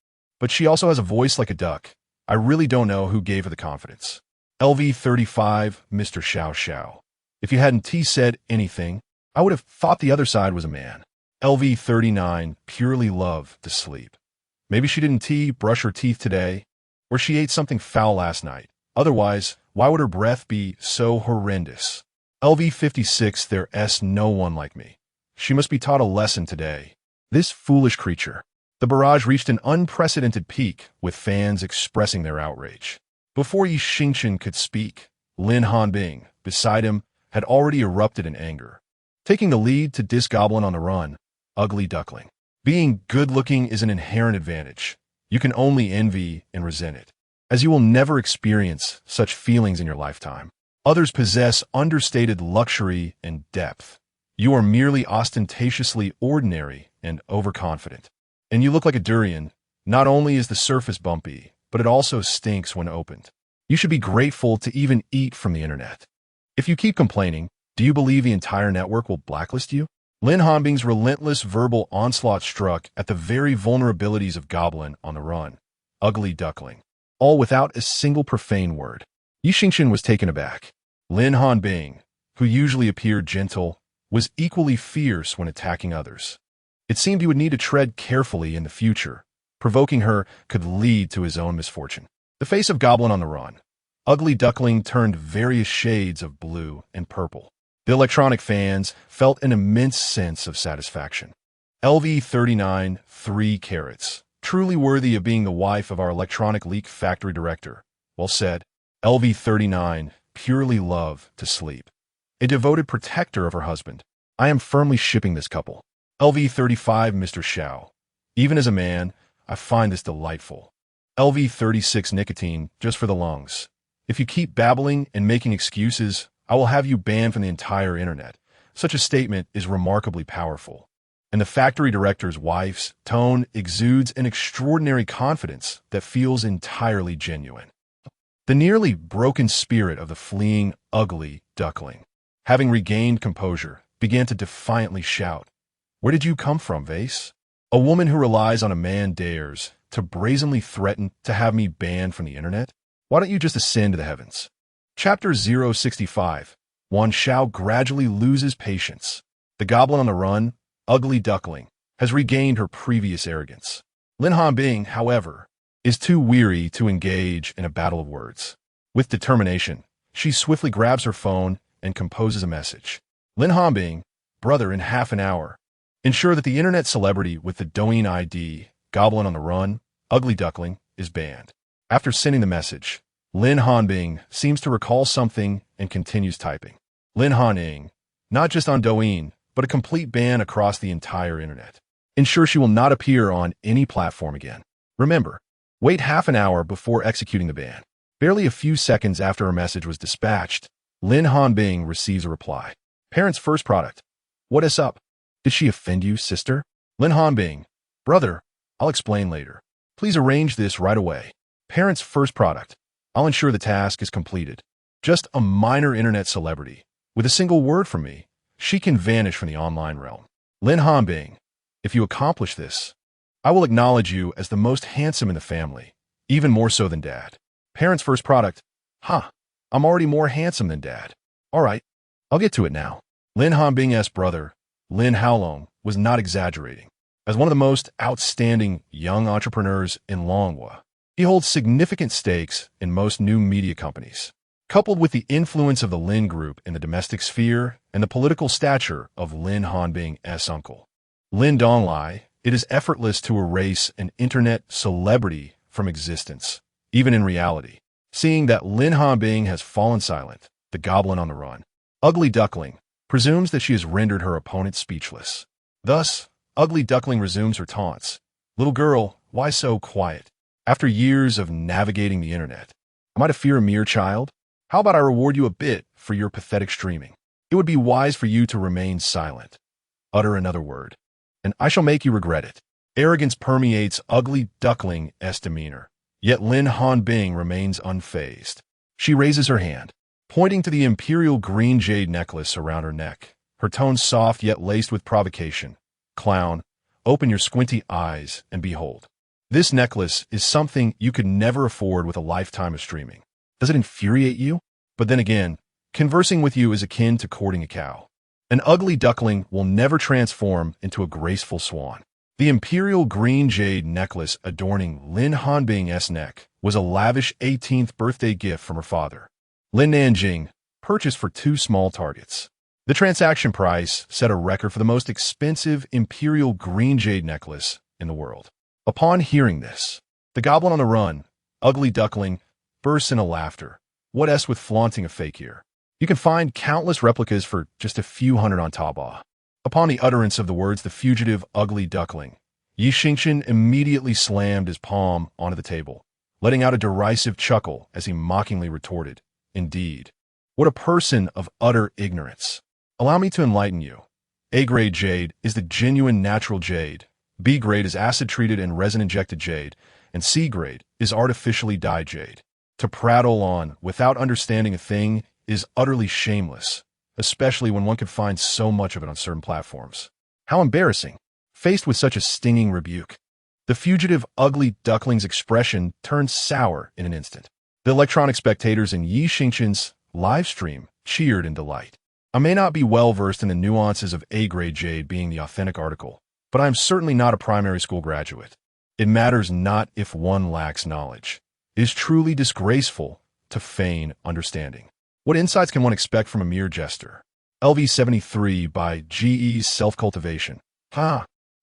Speaker 1: but she also has a voice like a duck. I really don't know who gave her the confidence. LV35 Mr. Xiao Xiao. If you hadn't said anything, I would have thought the other side was a man. LV39 purely love to sleep. Maybe she didn't brush her teeth today, or she ate something foul last night. Otherwise, why would her breath be so horrendous? LV56 there's no one like me. She must be taught a lesson today. This foolish creature. The barrage reached an unprecedented peak, with fans expressing their outrage. Before Xingchen could speak, Lin Hanbing, beside him, had already erupted in anger. Taking the lead to diss Goblin on the Run, Ugly Duckling. Being good-looking is an inherent advantage. You can only envy and resent it, as you will never experience such feelings in your lifetime. Others possess understated luxury and depth. You are merely ostentatiously ordinary and overconfident. And you look like a durian. Not only is the surface bumpy, but it also stinks when opened. You should be grateful to even eat from the internet. If you keep complaining, do you believe the entire network will blacklist you? Lin Hanbing's relentless verbal onslaught struck at the very vulnerabilities of Goblin on the Run, Ugly Duckling, all without a single profane word. Xingchen was taken aback. Lin Hanbing, who usually appeared gentle, was equally fierce when attacking others. It seemed he would need to tread carefully in the future. Provoking her could lead to his own misfortune. The face of Goblin on the Run, Ugly Duckling, turned various shades of blue and purple. The electronic fans felt an immense sense of satisfaction. LV39 3 carats. Truly worthy of being the wife of our electronic leak factory director. Well said. LV39 purely love to sleep. A devoted protector of her husband. I am firmly shipping this couple. LV35 Mr. Xiao. Even as a man, I find this delightful. LV36 nicotine, just for the lungs. If you keep babbling and making excuses, I will have you banned from the entire internet. Such a statement is remarkably powerful, and the factory director's wife's tone exudes an extraordinary confidence that feels entirely genuine. The nearly broken spirit of the fleeing, ugly duckling, having regained composure, began to defiantly shout, "Where did you come from, Vase? A woman who relies on a man dares to brazenly threaten to have me banned from the internet? Why don't you just ascend to the heavens?" Chapter 065. Wan Xiao gradually loses patience. The goblin on the run, ugly duckling, has regained her previous arrogance. Lin Hanbing, however, is too weary to engage in a battle of words. With determination, she swiftly grabs her phone and composes a message. Lin Hanbing, brother, in half an hour, ensure that the internet celebrity with the Douyin ID, goblin on the run, ugly duckling, is banned. After sending the message, Lin Hanbing seems to recall something and continues typing. Lin Hanbing, not just on Douyin, but a complete ban across the entire internet. Ensure she will not appear on any platform again. Remember, wait half an hour before executing the ban. Barely a few seconds after her message was dispatched, Lin Hanbing receives a reply. Parents' first product. What is up? Did she offend you, sister? Lin Hanbing, brother, I'll explain later. Please arrange this right away. Parents' first product. I'll ensure the task is completed. Just a minor internet celebrity. With a single word from me, she can vanish from the online realm. Lin Hanbing, if you accomplish this, I will acknowledge you as the most handsome in the family, even more so than Dad. Parents' first product. I'm already more handsome than Dad. All right, I'll get to it now. Lin Hanbing's brother, Lin Haolong, was not exaggerating. As one of the most outstanding young entrepreneurs in Longhua, he holds significant stakes in most new media companies. Coupled with the influence of the Lin Group in the domestic sphere and the political stature of Lin Hanbing's uncle, Lin Donglai, it is effortless to erase an internet celebrity from existence, even in reality. Seeing that Lin Hanbing has fallen silent, the goblin on the run, ugly duckling, presumes that she has rendered her opponent speechless. Thus, ugly duckling resumes her taunts. Little girl, why so quiet? After years of navigating the internet, am I to fear a mere child? How about I reward you a bit for your pathetic streaming? It would be wise for you to remain silent. Utter another word, and I shall make you regret it. Arrogance permeates ugly duckling's demeanor, yet Lin Hanbing remains unfazed. She raises her hand, pointing to the imperial green jade necklace around her neck, her tone soft yet laced with provocation. Clown, open your squinty eyes and behold. This necklace is something you could never afford with a lifetime of streaming. Does it infuriate you? But then again, conversing with you is akin to courting a cow. An ugly duckling will never transform into a graceful swan. The imperial green jade necklace adorning Lin Hanbing's neck was a lavish 18th birthday gift from her father, Lin Nanjing, purchased for 2 small targets. The transaction price set a record for the most expensive imperial green jade necklace in the world. Upon hearing this, the goblin on the run, ugly duckling, bursts into laughter. What with flaunting a fake here? You can find countless replicas for just a few hundred on Taobao. Upon the utterance of the words the fugitive ugly duckling, Xingchen immediately slammed his palm onto the table, letting out a derisive chuckle as he mockingly retorted, "Indeed. What a person of utter ignorance. Allow me to enlighten you. A-grade jade is the genuine natural jade, B-grade is acid-treated and resin-injected jade, and C-grade is artificially dyed jade. To prattle on without understanding a thing is utterly shameless, especially when one could find so much of it on certain platforms. How embarrassing!" Faced with such a stinging rebuke, the fugitive ugly duckling's expression turned sour in an instant. The electronic spectators in Xingchen's live stream cheered in delight. I may not be well versed in the nuances of A-grade jade being the authentic article, but I am certainly not a primary school graduate. It matters not if one lacks knowledge. It is truly disgraceful to feign understanding. What insights can one expect from a mere jester? LV73 by GE's Self-Cultivation.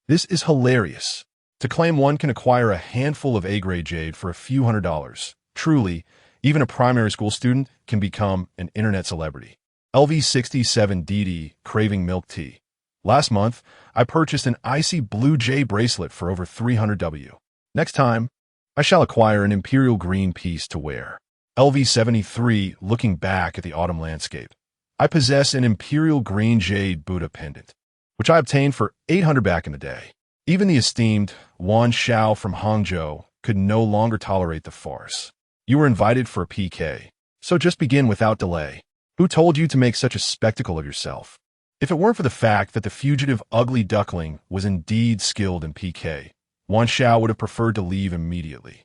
Speaker 1: This is hilarious. To claim one can acquire a handful of A-grade jade for a few $100s. Truly, even a primary school student can become an internet celebrity. LV67 Didi craving milk tea. Last month, I purchased an icy blue jade bracelet for over 300W. Next time, I shall acquire an imperial green piece to wear. LV73 looking back at the autumn landscape. I possess an imperial green jade Buddha pendant, which I obtained for 800 back in the day. Even the esteemed Wan Xiao from Hangzhou could no longer tolerate the farce. You were invited for a PK, so just begin without delay. Who told you to make such a spectacle of yourself? If it weren't for the fact that the fugitive ugly duckling was indeed skilled in PK, Wan Xiao would have preferred to leave immediately.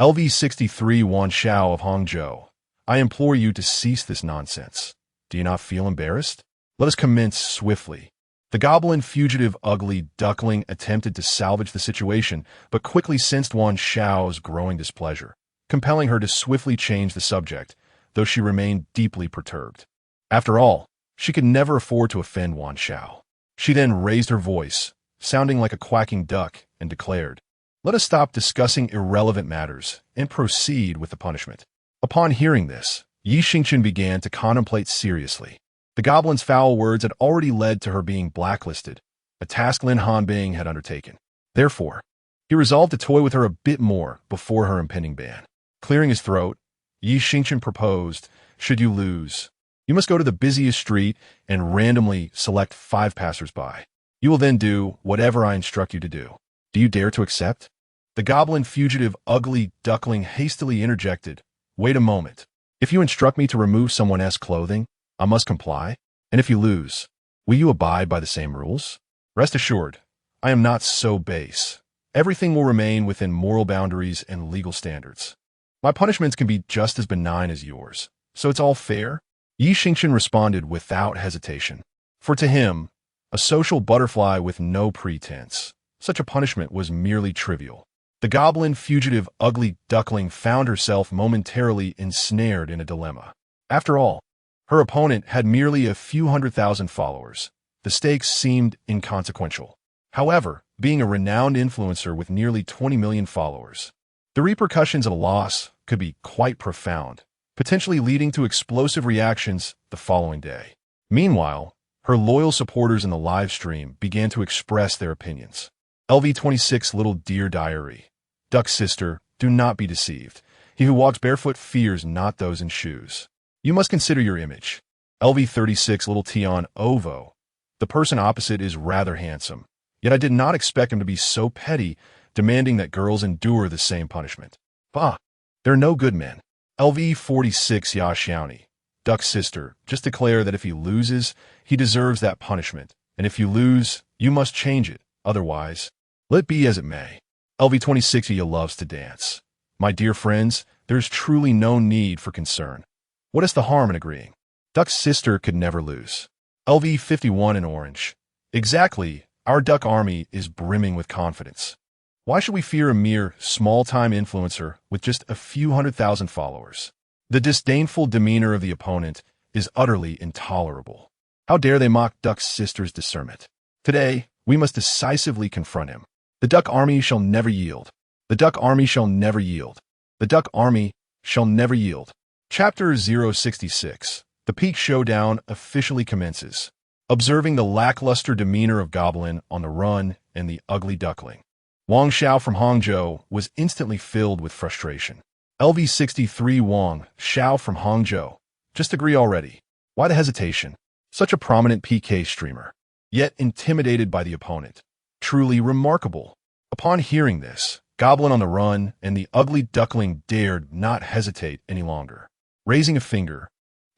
Speaker 1: LV63 Wan Xiao of Hangzhou, I implore you to cease this nonsense. Do you not feel embarrassed? Let us commence swiftly. The goblin fugitive ugly duckling attempted to salvage the situation, but quickly sensed Wan Xiao's growing displeasure, compelling her to swiftly change the subject, though she remained deeply perturbed. After all, she could never afford to offend Wan Xiao. She then raised her voice, sounding like a quacking duck, and declared, "Let us stop discussing irrelevant matters and proceed with the punishment." Upon hearing this, Xingchen began to contemplate seriously. The goblin's foul words had already led to her being blacklisted, a task Lin Hanbing had undertaken. Therefore, he resolved to toy with her a bit more before her impending ban. Clearing his throat, Xingchen proposed, "Should you lose, you must go to the busiest street and randomly select 5 passers-by. You will then do whatever I instruct you to do. Do you dare to accept?" The goblin fugitive ugly duckling hastily interjected, "Wait a moment. If you instruct me to remove someone else's clothing, I must comply. And if you lose, will you abide by the same rules? Rest assured, I am not so base. Everything will remain within moral boundaries and legal standards. My punishments can be just as benign as yours, so it's all fair." Xingchen responded without hesitation. For to him, a social butterfly with no pretense, such a punishment was merely trivial. The goblin fugitive ugly duckling found herself momentarily ensnared in a dilemma. After all, her opponent had merely a few 100,000 followers. The stakes seemed inconsequential. However, being a renowned influencer with nearly 20 million followers, the repercussions of a loss could be quite profound, potentially leading to explosive reactions the following day. Meanwhile, her loyal supporters in the live stream began to express their opinions. LV26 Little Dear Diary. Duck sister, do not be deceived. He who walks barefoot fears not those in shoes. You must consider your image. LV36 Little Tion Ovo. The person opposite is rather handsome, yet I did not expect him to be so petty, demanding that girls endure the same punishment. Bah, they're no good men. LV46 Ya Xiaoni. Duck sister, just declare that if he loses, he deserves that punishment, and if you lose, you must change it. Otherwise, let it be as it may. LV26 Ya loves to dance. My dear friends, there is truly no need for concern. What is the harm in agreeing? Duck's sister could never lose. LV51 in orange. Exactly, our duck army is brimming with confidence. Why should we fear a mere small-time influencer with just a few 100,000 followers? The disdainful demeanor of the opponent is utterly intolerable. How dare they mock Duck's sister's discernment? Today, we must decisively confront him. The duck army shall never yield. The duck army shall never yield. The duck army shall never yield. Chapter 066. The Peak Showdown officially commences. Observing the lackluster demeanor of Goblin on the run and the ugly duckling, Wang Xiao from Hangzhou was instantly filled with frustration. LV63 Wang Xiao from Hangzhou. Just agree already. Why the hesitation? Such a prominent PK streamer, yet intimidated by the opponent. Truly remarkable. Upon hearing this, Goblin on the run and the ugly duckling dared not hesitate any longer. Raising a finger,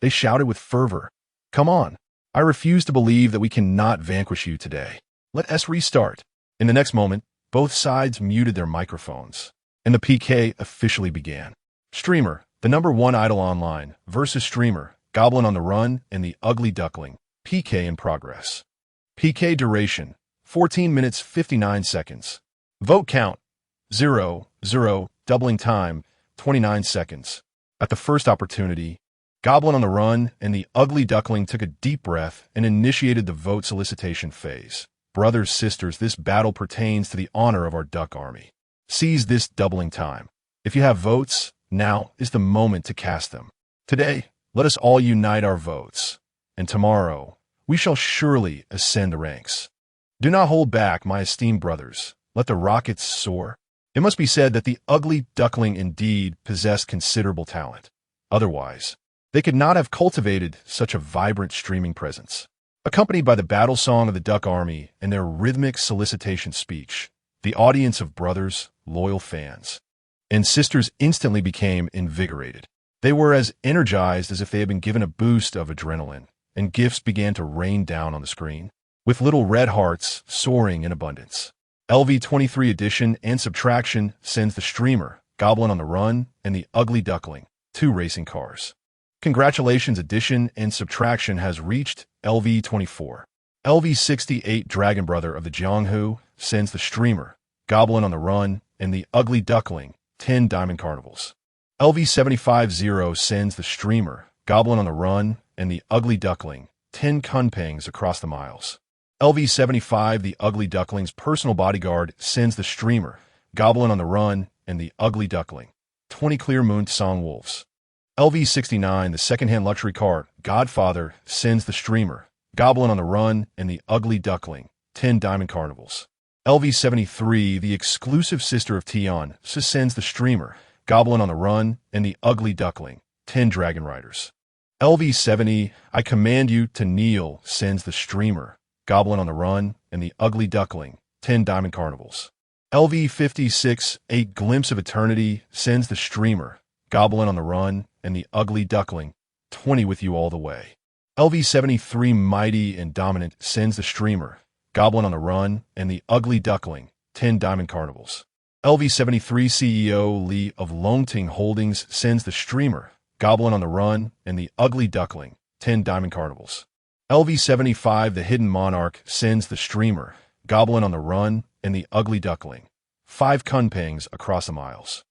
Speaker 1: they shouted with fervor, "Come on! I refuse to believe that we cannot vanquish you today. Let us restart." In the next moment, both sides muted their microphones, and the PK officially began. Streamer, the #1 idol online, versus streamer, Goblin on the run and the ugly duckling. PK in progress. PK duration, 14 minutes 59 seconds. Vote count, 0, 0, doubling time, 29 seconds. At the first opportunity, Goblin on the run and the ugly duckling took a deep breath and initiated the vote solicitation phase. Brothers, sisters, this battle pertains to the honor of our duck army. Seize this doubling time. If you have votes, now is the moment to cast them. Today, let us all unite our votes, and tomorrow, we shall surely ascend the ranks. Do not hold back, my esteemed brothers. Let the rockets soar. It must be said that the ugly duckling indeed possessed considerable talent. Otherwise, They could not have cultivated such a vibrant streaming presence. Accompanied by the battle song of the Duck Army and their rhythmic solicitation speech, the audience of brothers, loyal fans, and sisters instantly became invigorated. They were as energized as if they had been given a boost of adrenaline, and gifts began to rain down on the screen, with little red hearts soaring in abundance. LV23 Addition and Subtraction sends the Streamer, Goblin on the Run, and the Ugly Duckling, 2 racing cars. Congratulations, Addition and Subtraction has reached LV24. LV68 Dragon Brother of the Jianghu sends the Streamer, Goblin on the Run, and the Ugly Duckling, 10 Diamond Carnivals. LV750 sends the Streamer, Goblin on the Run, and the Ugly Duckling, 10 Kunpangs across the miles. LV75 the Ugly Duckling's personal bodyguard sends the Streamer, Goblin on the Run, and the Ugly Duckling, 20 Clear Moon Song Wolves. LV69 the second-hand luxury car, Godfather, sends the Streamer, Goblin on the Run, and the Ugly Duckling, 10 Diamond Carnivals. LV73 the exclusive sister of Tian sends the Streamer, Goblin on the Run, and the Ugly Duckling, 10 Dragon Riders. LV70 I Command You to Kneel sends the Streamer, Goblin on the Run, and the Ugly Duckling, 10 Diamond Carnivals. LV56 A Glimpse of Eternity sends the Streamer, Goblin on the Run, and the Ugly Duckling, 20 With You All the Way. LV73 Mighty and Dominant sends the Streamer, Goblin on the Run, and the Ugly Duckling, 10 Diamond Carnivals. LV73 CEO Li of Longting Holdings sends the Streamer, Goblin on the Run, and the Ugly Duckling, 10 Diamond Carnivals. LV75 The Hidden Monarch sends the Streamer, Goblin on the Run, and the Ugly Duckling, 5 Kunpangs across the miles.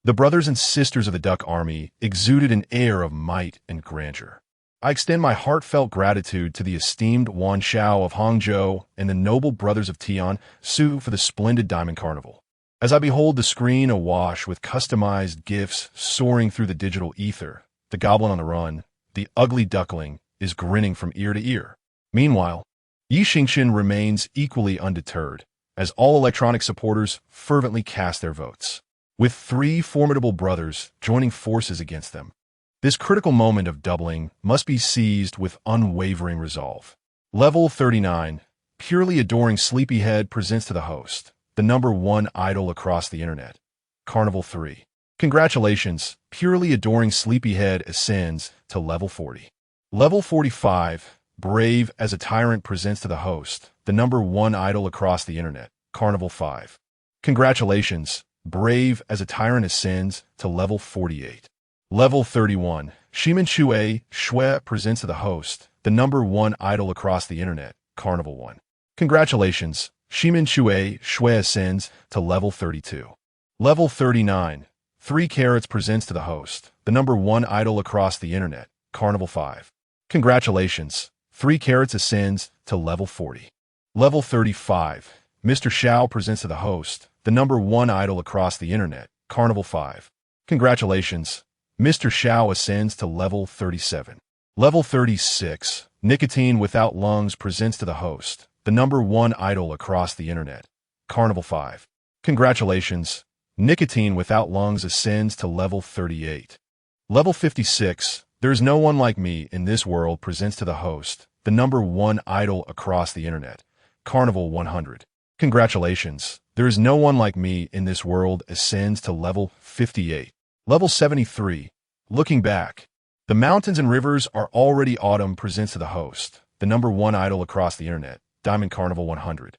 Speaker 1: The brothers and sisters of the Duck Army exuded an air of might and grandeur. I extend my heartfelt gratitude to the esteemed Wan Shao of Hangzhou and the noble brothers of Tian Su for the splendid Diamond Carnival. As I behold the screen awash with customized gifts soaring through the digital ether, the Goblin on the Run, the Ugly Duckling, is grinning from ear to ear. Meanwhile, Xingchen remains equally undeterred, as all electronic supporters fervently cast their votes, with 3 formidable brothers joining forces against them. This critical moment of doubling must be seized with unwavering resolve. Level 39, Purely Adoring Sleepyhead presents to the host, the #1 idol across the internet, Carnival 3. Congratulations, Purely Adoring Sleepyhead ascends to level 40. Level 45, Brave as a Tyrant presents to the host, the #1 idol across the internet, Carnival 5. Congratulations, Brave as a Tyrant ascends to level 48. Level 31, Ximen Shui presents to the host, the #1 idol across the internet, Carnival 1. Congratulations, Ximen Shui ascends to level 32. Level 39, 3 Carrots presents to the host, the #1 idol across the internet, Carnival 5. Congratulations, 3 Carrots ascends to level 40. Level 35, Mr. Xiao presents to the host, the #1 idol across the internet, Carnival 5. Congratulations, Mr. Xiao ascends to level 37. Level 36, Nicotine Without Lungs presents to the host, the #1 idol across the internet, Carnival 5. Congratulations, Nicotine Without Lungs ascends to level 38. Level 56, There's No One Like Me in This World presents to the host, the #1 idol across the internet, Carnival 100. Congratulations, There Is No One Like Me in This World ascends to level 58. Level 73, Looking Back. The Mountains and Rivers Are Already Autumn presents to the host, the #1 idol across the internet, Diamond Carnival 100.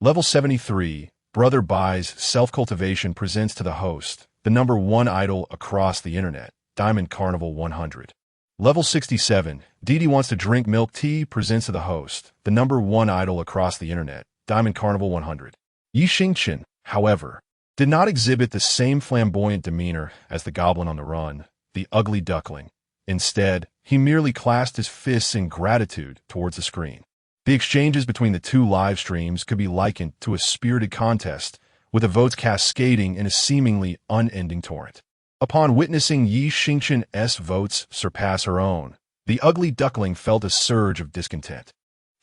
Speaker 1: Level 73, Brother Bai's Self-Cultivation presents to the host, the #1 idol across the internet, Diamond Carnival 100. Level 67, Didi Wants to Drink Milk Tea presents to the host, the #1 idol across the internet, Diamond Carnival 100. Xingchen, however, did not exhibit the same flamboyant demeanor as the Goblin on the Run, the Ugly Duckling. Instead, he merely clasped his fists in gratitude towards the screen. The exchanges between the 2 live streams could be likened to a spirited contest, with the votes cascading in a seemingly unending torrent. Upon witnessing Xingchen's votes surpass her own, the Ugly Duckling felt a surge of discontent.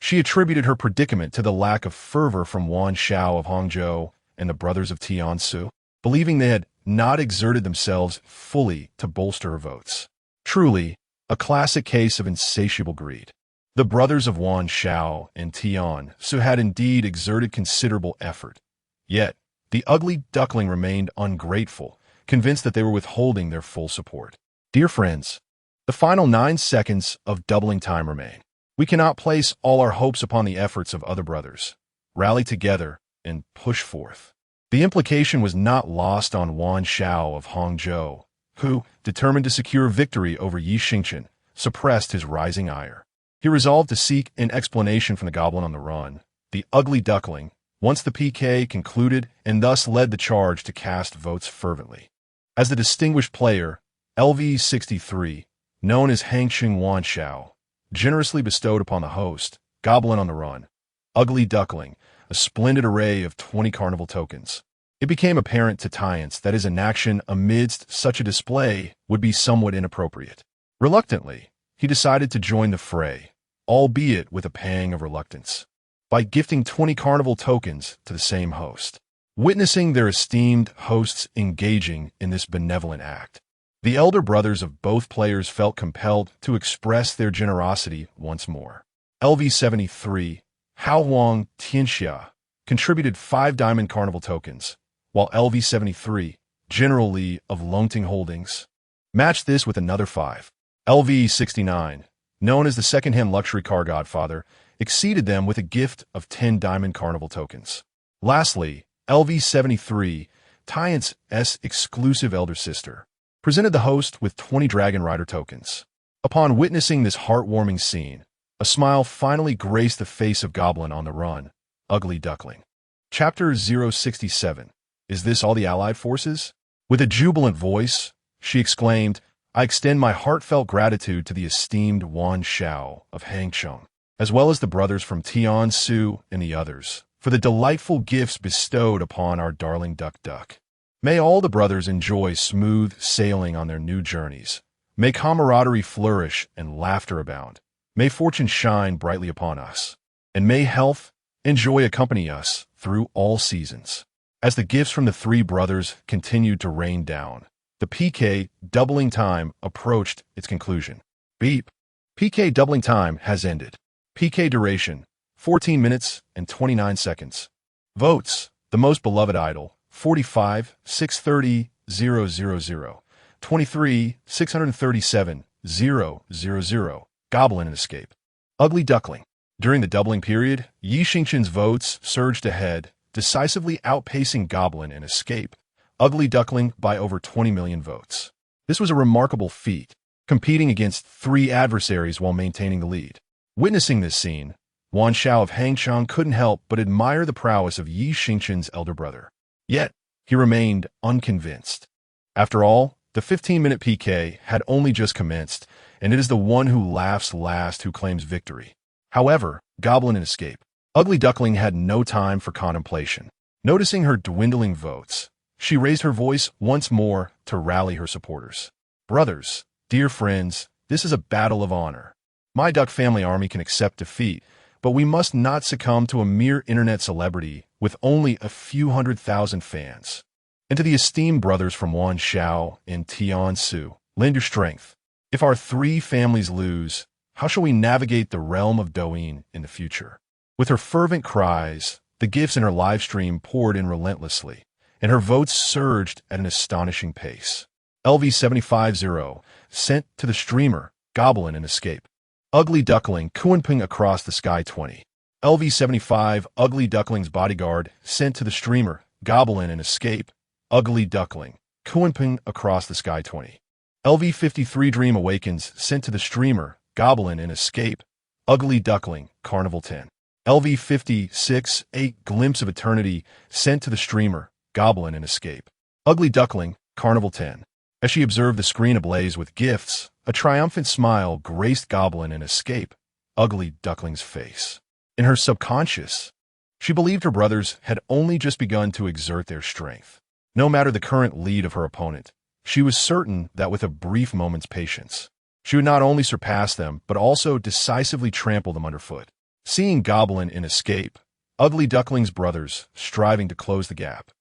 Speaker 1: She attributed her predicament to the lack of fervor from Wan Shao of Hangzhou and the brothers of Tian Su, believing they had not exerted themselves fully to bolster her votes. Truly, a classic case of insatiable greed. The brothers of Wan Shao and Tian Su had indeed exerted considerable effort. Yet, the ugly duckling remained ungrateful, convinced that they were withholding their full support. Dear friends, the final 9 seconds of doubling time remain. We cannot place all our hopes upon the efforts of other brothers. Rally together and push forth. The implication was not lost on Wan Shao of Hangzhou, who, determined to secure victory over Xingchen, suppressed his rising ire. He resolved to seek an explanation from the goblin on the run, the ugly duckling, once the PK concluded, and thus led the charge to cast votes fervently. As the distinguished player, LV63, known as Xingchen Wan Shao, generously bestowed upon the host, goblin on the run, ugly duckling, a splendid array of 20 carnival tokens. It became apparent to Tiance that his inaction amidst such a display would be somewhat inappropriate. Reluctantly, he decided to join the fray, albeit with a pang of reluctance, by gifting 20 carnival tokens to the same host. Witnessing their esteemed hosts engaging in this benevolent act, the elder brothers of both players felt compelled to express their generosity once more. LV73, Hao Wang Tianxia, contributed 5 diamond carnival tokens, while LV73, General Li of Longting Holdings, matched this with another 5. LV69, known as the second-hand luxury car godfather, exceeded them with a gift of 10 diamond carnival tokens. Lastly, LV73, Tiance's exclusive elder sister, presented the host with 20 Dragon Rider tokens. Upon witnessing this heartwarming scene, a smile finally graced the face of Goblin on the run, ugly duckling. Chapter 067. Is this all the Allied forces? With a jubilant voice, she exclaimed, I extend my heartfelt gratitude to the esteemed Wan Shao of Hangzhou, as well as the brothers from Tian Su and the others, for the delightful gifts bestowed upon our darling duck. May all the brothers enjoy smooth sailing on their new journeys. May camaraderie flourish and laughter abound. May fortune shine brightly upon us. And may health and joy accompany us through all seasons. As the gifts from the 3 brothers continued to rain down, the PK doubling time approached its conclusion. Beep. PK doubling time has ended. PK duration, 14 minutes and 29 seconds. Votes, the most beloved idol, 45, 630, 000, 23, 637, 000, Goblin and Escape. Ugly Duckling. During the doubling period, Xingchen's votes surged ahead, decisively outpacing Goblin and Escape, Ugly Duckling by over 20 million votes. This was a remarkable feat, competing against 3 adversaries while maintaining the lead. Witnessing this scene, Wan Shao of Hangzhou couldn't help but admire the prowess of Xingchen's elder brother. Yet, he remained unconvinced. After all, the 15-minute PK had only just commenced, and it is the one who laughs last who claims victory. However, Goblin and Escape, Ugly Duckling had no time for contemplation. Noticing her dwindling votes, she raised her voice once more to rally her supporters. Brothers, dear friends, this is a battle of honor. My duck family army can accept defeat, but we must not succumb to a mere internet celebrity with only a few 100,000 fans. And to the esteemed brothers from Wan Shao and Tian Su, lend your strength. If our 3 families lose, how shall we navigate the realm of Douyin in the future? With her fervent cries, the gifts in her live stream poured in relentlessly, and her votes surged at an astonishing pace. LV750 sent to the streamer, Goblin and Escape. Ugly Duckling, Kunping across the sky 20. LV75, Ugly Duckling's bodyguard, sent to the streamer, Goblin and Escape. Ugly Duckling, Kunping across the sky 20. LV53 Dream Awakens, sent to the streamer, Goblin and Escape. Ugly Duckling, Carnival 10. LV56, 8 Glimpse of Eternity, sent to the streamer, Goblin and Escape. Ugly Duckling, Carnival 10. As she observed the screen ablaze with gifts, a triumphant smile graced Goblin and Escape, Ugly Duckling's face. In her subconscious, she believed her brothers had only just begun to exert their strength. No matter the current lead of her opponent, she was certain that with a brief moment's patience, she would not only surpass them, but also decisively trample them underfoot. Seeing Goblin and Escape, Ugly Duckling's brothers striving to close the gap,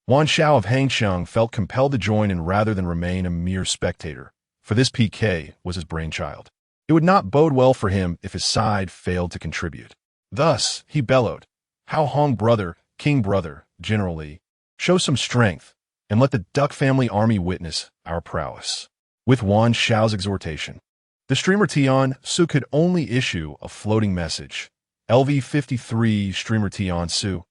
Speaker 1: Wan Shao of Hangzhou felt compelled to join in rather than remain a mere spectator, for this PK was his brainchild. It would not bode well for him if his side failed to contribute. Thus, he bellowed, "How Hong brother, king brother, generally, show some strength, and let the Duck family army witness our prowess." With Wan Xiao's exhortation, the streamer Tian Su could only issue a floating message. LV53 streamer Tian Su,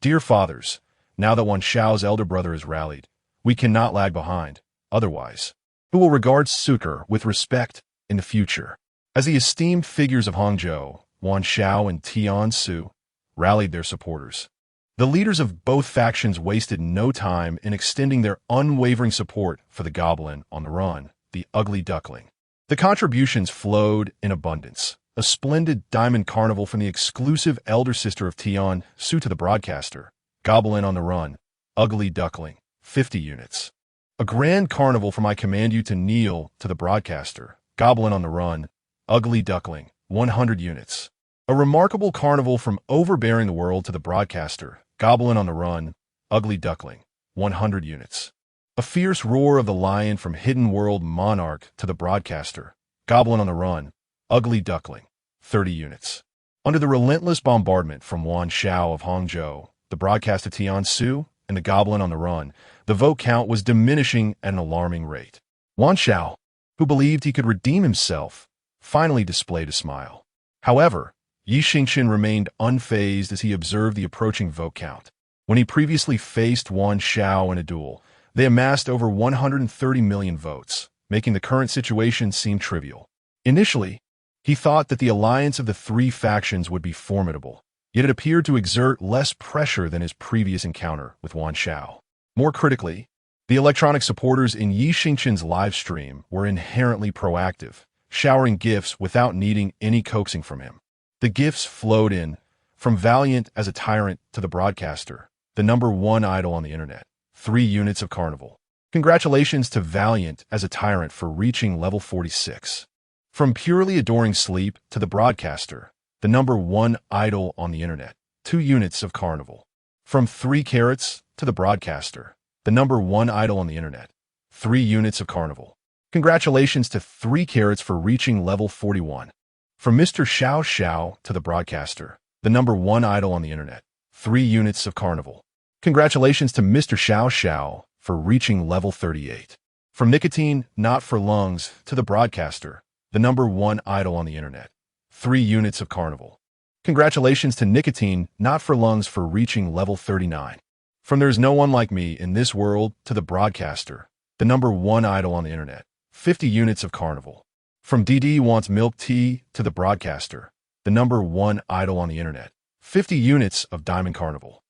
Speaker 1: "Dear fathers, now that Wan Xiao's elder brother is rallied, we cannot lag behind. Otherwise, who will regard succor with respect in the future?" As the esteemed figures of Hangzhou, Wan Xiao and Tian Su, rallied their supporters, the leaders of both factions wasted no time in extending their unwavering support for the goblin on the run, the ugly duckling. The contributions flowed in abundance. A splendid diamond carnival from the exclusive elder sister of Tian Su to the broadcaster, Goblin on the Run, Ugly Duckling, 50 units. A grand carnival from I Command You to Kneel to the broadcaster, Goblin on the Run, Ugly Duckling, 100 units. A remarkable carnival from Overbearing the World to the broadcaster, Goblin on the Run, Ugly Duckling, 100 units. A fierce roar of the lion from Hidden World Monarch to the broadcaster, Goblin on the Run, Ugly Duckling, 30 units. Under the relentless bombardment from Wan Xiao of Hangzhou, the broadcaster Tian Su, and the Goblin on the Run, the vote count was diminishing at an alarming rate. Wan Xiao, who believed he could redeem himself, finally displayed a smile. However, Xingchen remained unfazed as he observed the approaching vote count. When he previously faced Wan Xiao in a duel, they amassed over 130 million votes, making the current situation seem trivial. Initially, he thought that the alliance of the three factions would be formidable, yet it appeared to exert less pressure than his previous encounter with Wan Xiao. More critically, the electronic supporters in Xingchen's live stream were inherently proactive, showering gifts without needing any coaxing from him. The gifts flowed in, from Valiant as a tyrant to the broadcaster, the #1 idol on the internet, 3 units of carnival. Congratulations to Valiant as a tyrant for reaching level 46. From Purely Adoring Sleep to the broadcaster, the #1 idol on the internet, 2 units of carnival. From 3 carrots to the broadcaster, the #1 idol on the internet, 3 units of carnival. Congratulations to 3 carrots for reaching level 41. From Mr. Xiao Xiao to the broadcaster, the #1 idol on the internet, 3 units of carnival. Congratulations to Mr. Xiao Xiao for reaching level 38. From Nicotine Not for Lungs to the broadcaster, the #1 idol on the internet, 3 units of carnival. Congratulations to Nicotine Not for Lungs for reaching level 39. From There's No One Like Me in This World to the broadcaster, the #1 idol on the internet, 50 units of carnival. From Didi Wants Milk Tea to the broadcaster, the #1 idol on the internet, 50 units of Diamond Carnival.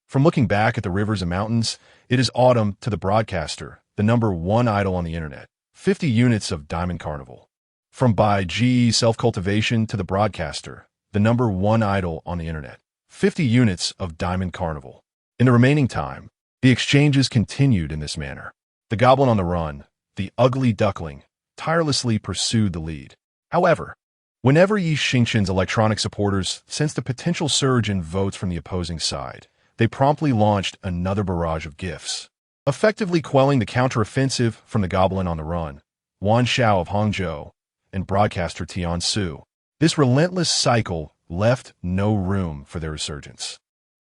Speaker 1: From Looking Back at the Rivers and Mountains, It Is Autumn to the broadcaster, the #1 idol on the internet, 50 units of Diamond Carnival. From By GE Self-Cultivation to the broadcaster, the #1 idol on the internet, 50 units of Diamond Carnival. In the remaining time, the exchanges continued in this manner. The Goblin on the Run, the Ugly Duckling, tirelessly pursued the lead. However, whenever Xingchen's electronic supporters sensed a potential surge in votes from the opposing side, they promptly launched another barrage of gifts, effectively quelling the counteroffensive from the Goblin on the Run, Wan Xiao of Hangzhou, and broadcaster Tian Su. This relentless cycle left no room for their resurgence.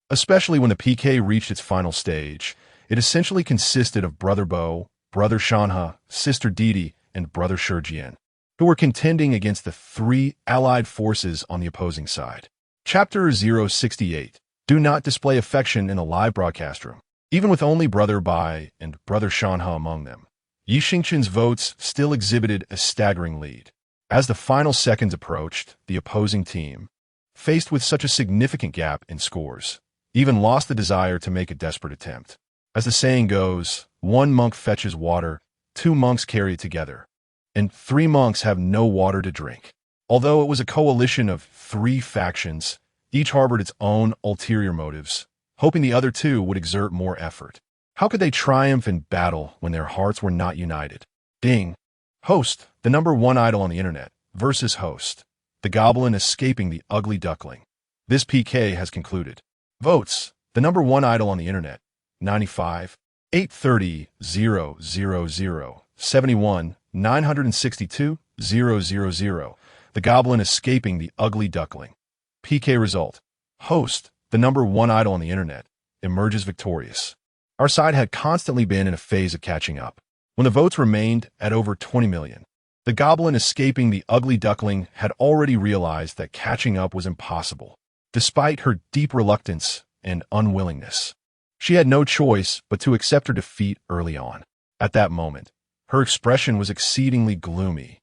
Speaker 1: Especially when the PK reached its final stage, it essentially consisted of Brother Bo, Brother Shanhe, Sister Didi, and Brother Shijian, who were contending against the 3 allied forces on the opposing side. Chapter 068. Do not display affection in a live broadcast room. Even with only Brother Bai and Brother Shanhe among them, Xingchen's votes still exhibited a staggering lead. As the final seconds approached, the opposing team, faced with such a significant gap in scores, even lost the desire to make a desperate attempt. As the saying goes, 1 monk fetches water, 2 monks carry it together, and 3 monks have no water to drink. Although it was a coalition of 3 factions, each harbored its own ulterior motives, hoping the other 2 would exert more effort. How could they triumph in battle when their hearts were not united? Ding. Host, the #1 idol on the internet, versus Host, the Goblin escaping the Ugly Duckling. This PK has concluded. Votes, the #1 idol on the internet, 95, 830, 000, 71, 962,000. The Goblin Escaping the Ugly Duckling. PK result. Host, the #1 idol on the internet, emerges victorious. Our side had constantly been in a phase of catching up. When the votes remained at over 20 million, the Goblin Escaping the Ugly Duckling had already realized that catching up was impossible. Despite her deep reluctance and unwillingness, she had no choice but to accept her defeat early on. At that moment, her expression was exceedingly gloomy,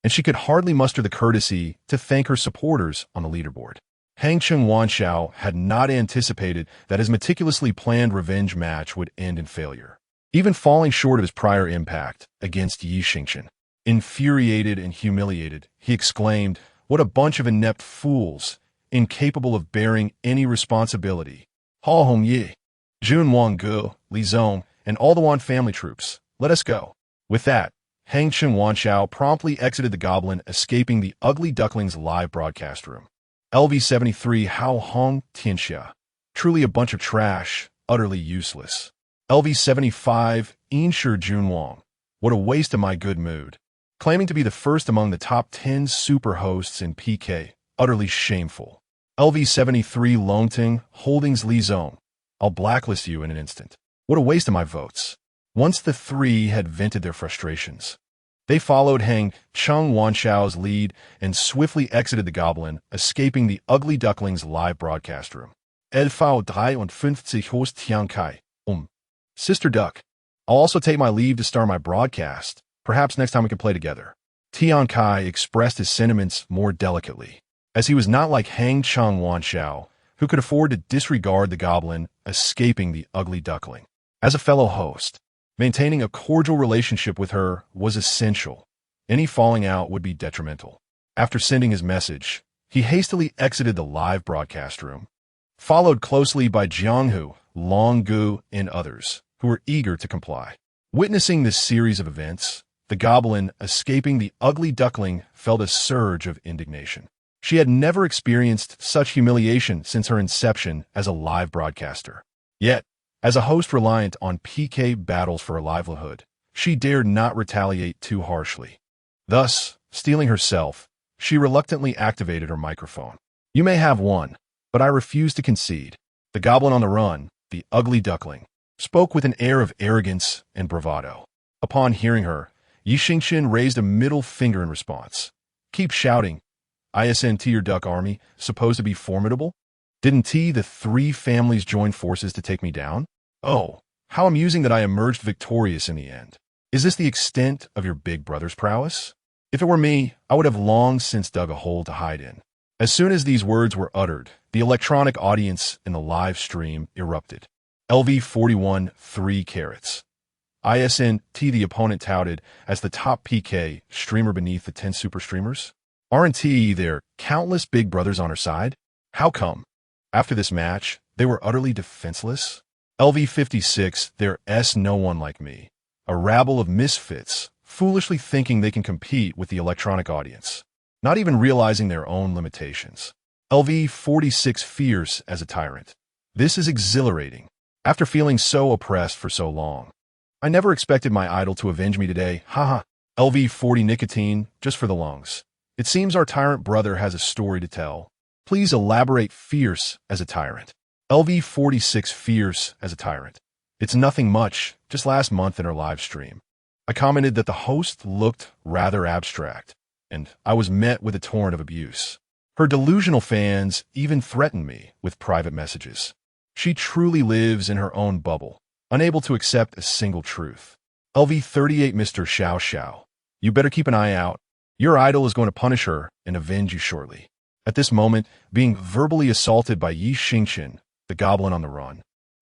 Speaker 1: and she could hardly muster the courtesy to thank her supporters on the leaderboard. Xingchen Wanxiao had not anticipated that his meticulously planned revenge match would end in failure, even falling short of his prior impact against Xingchen. Infuriated and humiliated, he exclaimed, "What a bunch of inept fools, incapable of bearing any responsibility. Ha Hong Yi, Jun Wang Gu, Li Zong, and all the Wan family troops, let us go." With that, Xingchen Wanxiao promptly exited the Goblin Escaping the Ugly Duckling's live broadcast room. LV73 Hao Hong Tianxia. Truly a bunch of trash, utterly useless. LV75 Inshur Junwang. What a waste of my good mood. Claiming to be the first among the top 10 super hosts in PK, utterly shameful. LV73 Longting Holdings Li Zong. I'll blacklist you in an instant. What a waste of my votes. Once the three had vented their frustrations, they followed Hang Chung Wanxiao's lead and swiftly exited the Goblin, Escaping the Ugly Duckling's live broadcast room. LV53 Host Tiankai. Sister Duck. I'll also take my leave to start my broadcast. Perhaps next time we can play together. Tian Kai expressed his sentiments more delicately, as he was not like Hang Chung Wanxiao, who could afford to disregard the Goblin Escaping the Ugly Duckling. As a fellow host, maintaining a cordial relationship with her was essential. Any falling out would be detrimental. After sending his message, he hastily exited the live broadcast room, followed closely by Jianghu, Long Gu, and others, who were eager to comply. Witnessing this series of events, the Goblin Escaping the Ugly Duckling felt a surge of indignation. She had never experienced such humiliation since her inception as a live broadcaster. Yet, as a host reliant on PK battles for her livelihood, she dared not retaliate too harshly. Thus, steeling herself, she reluctantly activated her microphone. "You may have won, but I refuse to concede." The Goblin on the run, the Ugly Duckling, spoke with an air of arrogance and bravado. Upon hearing her, Xingchen raised a middle finger in response. "Keep shouting. ISNT your duck army, supposed to be formidable? Didn't the three families join forces to take me down? Oh, how amusing that I emerged victorious in the end. Is this the extent of your big brother's prowess? If it were me, I would have long since dug a hole to hide in." As soon as these words were uttered, the electronic audience in the live stream erupted. LV41 3 carats. ISNT the opponent touted as the top PK streamer beneath the 10 super streamers? Aren't there countless big brothers on her side? How come? After this match, they were utterly defenseless? LV56 there's no one like me. A rabble of misfits, foolishly thinking they can compete with the electronic audience, not even realizing their own limitations. LV46 fierce as a tyrant. This is exhilarating. After feeling so oppressed for so long, I never expected my idol to avenge me today. Haha. LV40 nicotine, just for the lungs. It seems our tyrant brother has a story to tell. Please elaborate. Fierce as a tyrant. LV46 fierce as a tyrant. It's nothing much, just last month in her live stream, I commented that the host looked rather abstract, and I was met with a torrent of abuse. Her delusional fans even threatened me with private messages. She truly lives in her own bubble, unable to accept a single truth. LV38 Mr. Xiao Xiao. You better keep an eye out. Your idol is going to punish her and avenge you shortly. At this moment, being verbally assaulted by Xingchen, the Goblin on the run,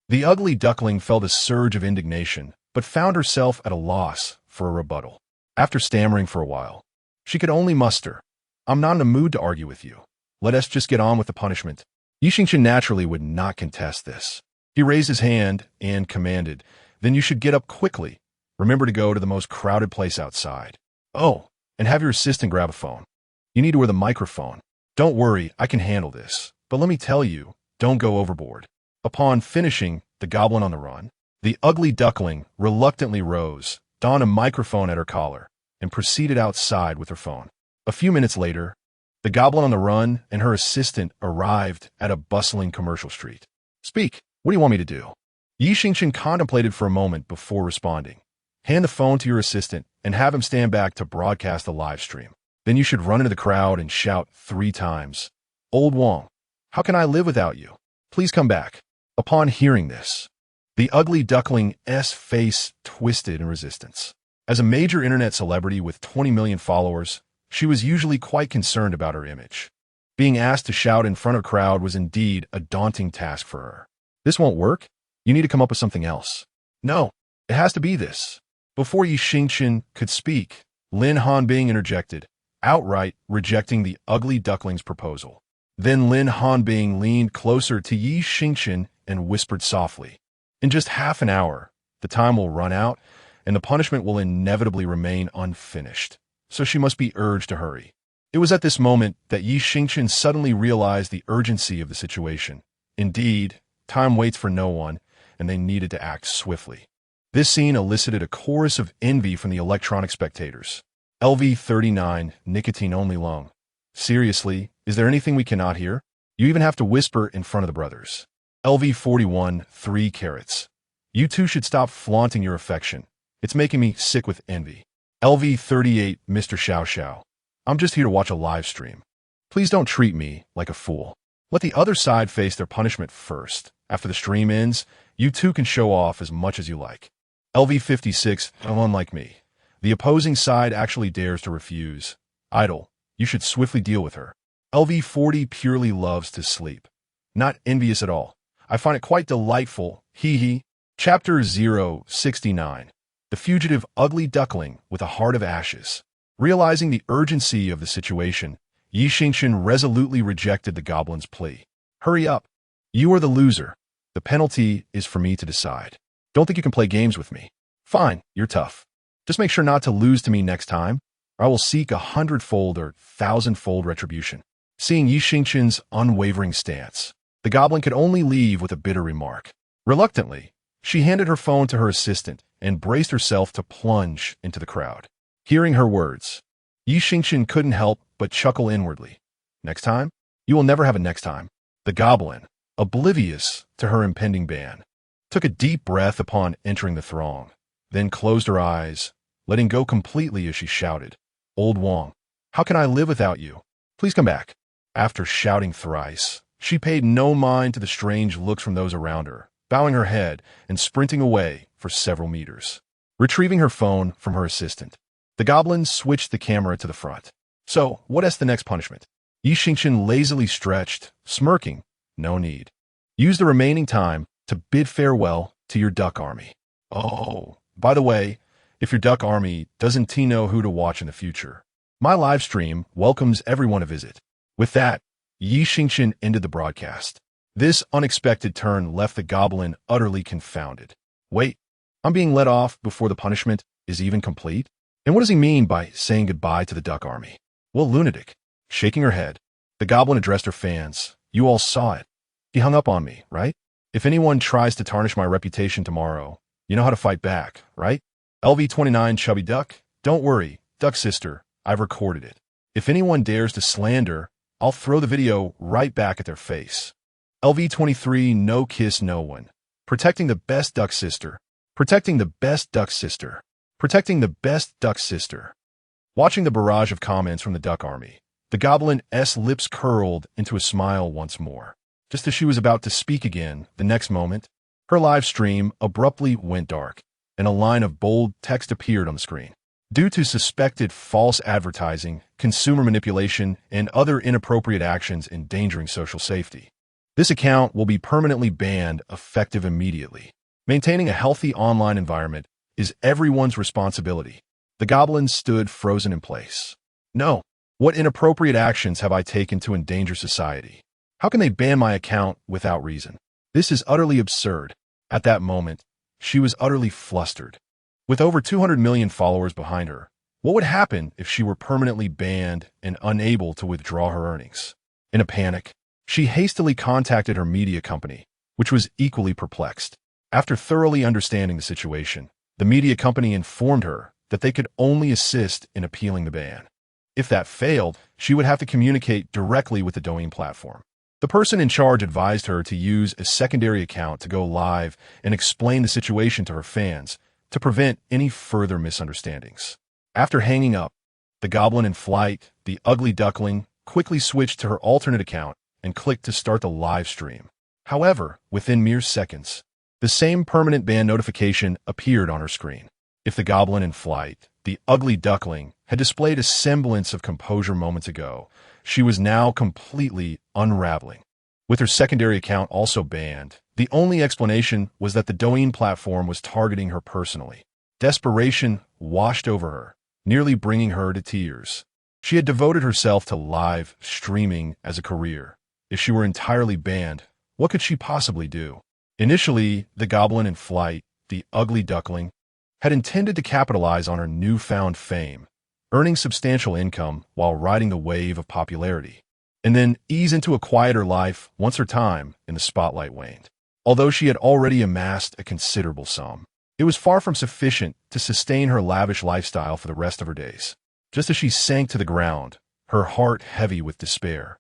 Speaker 1: the Ugly Duckling felt a surge of indignation, but found herself at a loss for a rebuttal. After stammering for a while, she could only muster, "I'm not in a mood to argue with you. Let us just get on with the punishment." Xingchen naturally would not contest this. He raised his hand and commanded, "Then you should get up quickly. Remember to go to the most crowded place outside. Oh, and have your assistant grab a phone. You need to wear the microphone. Don't worry, I can handle this. But let me tell you, don't go overboard." Upon finishing the Goblin on the run, the Ugly Duckling reluctantly rose, donned a microphone at her collar, and proceeded outside with her phone. A few minutes later, the goblin on the run and her assistant arrived at a bustling commercial street. Speak, what do you want me to do? Xingchen contemplated for a moment before responding. Hand the phone to your assistant and have him stand back to broadcast the live stream. Then you should run into the crowd and shout 3 times, "Old Wong, how can I live without you? Please come back." Upon hearing this, the ugly duckling's face twisted in resistance. As a major internet celebrity with 20 million followers, she was usually quite concerned about her image. Being asked to shout in front of a crowd was indeed a daunting task for her. This won't work. You need to come up with something else. No, it has to be this. Before Xingchen could speak, Lin Hanbing interjected, outright rejecting the ugly duckling's proposal. Then Lin Hanbing leaned closer to Xingchen and whispered softly, "In just half an hour, the time will run out, and the punishment will inevitably remain unfinished, so she must be urged to hurry." It was at this moment that Xingchen suddenly realized the urgency of the situation. Indeed, time waits for no one, and they needed to act swiftly. This scene elicited a chorus of envy from the electronic spectators. LV39, nicotine only long. Seriously, is there anything we cannot hear? You even have to whisper in front of the brothers. LV41, 3 carats. You two should stop flaunting your affection. It's making me sick with envy. LV38, Mr. Xiao Xiao. I'm just here to watch a live stream. Please don't treat me like a fool. Let the other side face their punishment first. After the stream ends, you two can show off as much as you like. LV56, unlike me. The opposing side actually dares to refuse. Idle, you should swiftly deal with her. LV40 purely loves to sleep. Not envious at all. I find it quite delightful. Hee hee. Chapter 069. The fugitive ugly duckling with a heart of ashes. Realizing the urgency of the situation, Xingchen resolutely rejected the goblin's plea. Hurry up. You are the loser. The penalty is for me to decide. Don't think you can play games with me. Fine, you're tough. Just make sure not to lose to me next time, or I will seek 100-fold or 1,000-fold retribution. Seeing Xingchen's unwavering stance, the goblin could only leave with a bitter remark. Reluctantly, she handed her phone to her assistant and braced herself to plunge into the crowd. Hearing her words, Xingchen couldn't help but chuckle inwardly. Next time? You will never have a next time. The goblin, oblivious to her impending ban, took a deep breath upon entering the throng, then closed her eyes, letting go completely as she shouted, "Old Wong, how can I live without you? Please come back." After shouting thrice, she paid no mind to the strange looks from those around her, bowing her head and sprinting away for several meters. Retrieving her phone from her assistant, the goblin switched the camera to the front. So, what is the next punishment? Xingchen lazily stretched, smirking. No need. Use the remaining time to bid farewell to your duck army. Oh, by the way, if your duck army doesn't know who to watch in the future, my live stream welcomes everyone to visit. With that, Xingchen ended the broadcast. This unexpected turn left the goblin utterly confounded. Wait, I'm being let off before the punishment is even complete? And what does he mean by saying goodbye to the duck army? Well, lunatic. Shaking her head, the goblin addressed her fans. You all saw it. He hung up on me, right? If anyone tries to tarnish my reputation tomorrow, you know how to fight back, right? LV29 Chubby Duck, don't worry, Duck Sister, I've recorded it. If anyone dares to slander, I'll throw the video right back at their face. LV23 No Kiss No One. Protecting the best Duck Sister. Protecting the best Duck Sister. Protecting the best Duck Sister. Watching the barrage of comments from the duck army, the goblin's lips curled into a smile once more. Just as she was about to speak again, the next moment, her live stream abruptly went dark, and a line of bold text appeared on the screen. Due to suspected false advertising, consumer manipulation, and other inappropriate actions endangering social safety, this account will be permanently banned effective immediately. Maintaining a healthy online environment is everyone's responsibility. The goblin stood frozen in place. No, what inappropriate actions have I taken to endanger society? How can they ban my account without reason? This is utterly absurd. At that moment, she was utterly flustered. With over 200 million followers behind her, what would happen if she were permanently banned and unable to withdraw her earnings? In a panic, she hastily contacted her media company, which was equally perplexed. After thoroughly understanding the situation, the media company informed her that they could only assist in appealing the ban. If that failed, she would have to communicate directly with the Douyin platform. The person in charge advised her to use a secondary account to go live and explain the situation to her fans to prevent any further misunderstandings. After hanging up, the goblin in flight, the ugly duckling, quickly switched to her alternate account and clicked to start the live stream. However, within mere seconds, the same permanent ban notification appeared on her screen. If the goblin in flight, the ugly duckling, had displayed a semblance of composure moments ago, she was now completely unraveling. With her secondary account also banned, the only explanation was that the Douyin platform was targeting her personally. Desperation washed over her, nearly bringing her to tears. She had devoted herself to live streaming as a career. If she were entirely banned, what could she possibly do? Initially, the goblin in flight, the ugly duckling, had intended to capitalize on her newfound fame, earning substantial income while riding the wave of popularity, and then ease into a quieter life once her time in the spotlight waned. Although she had already amassed a considerable sum, it was far from sufficient to sustain her lavish lifestyle for the rest of her days. Just as she sank to the ground, her heart heavy with despair,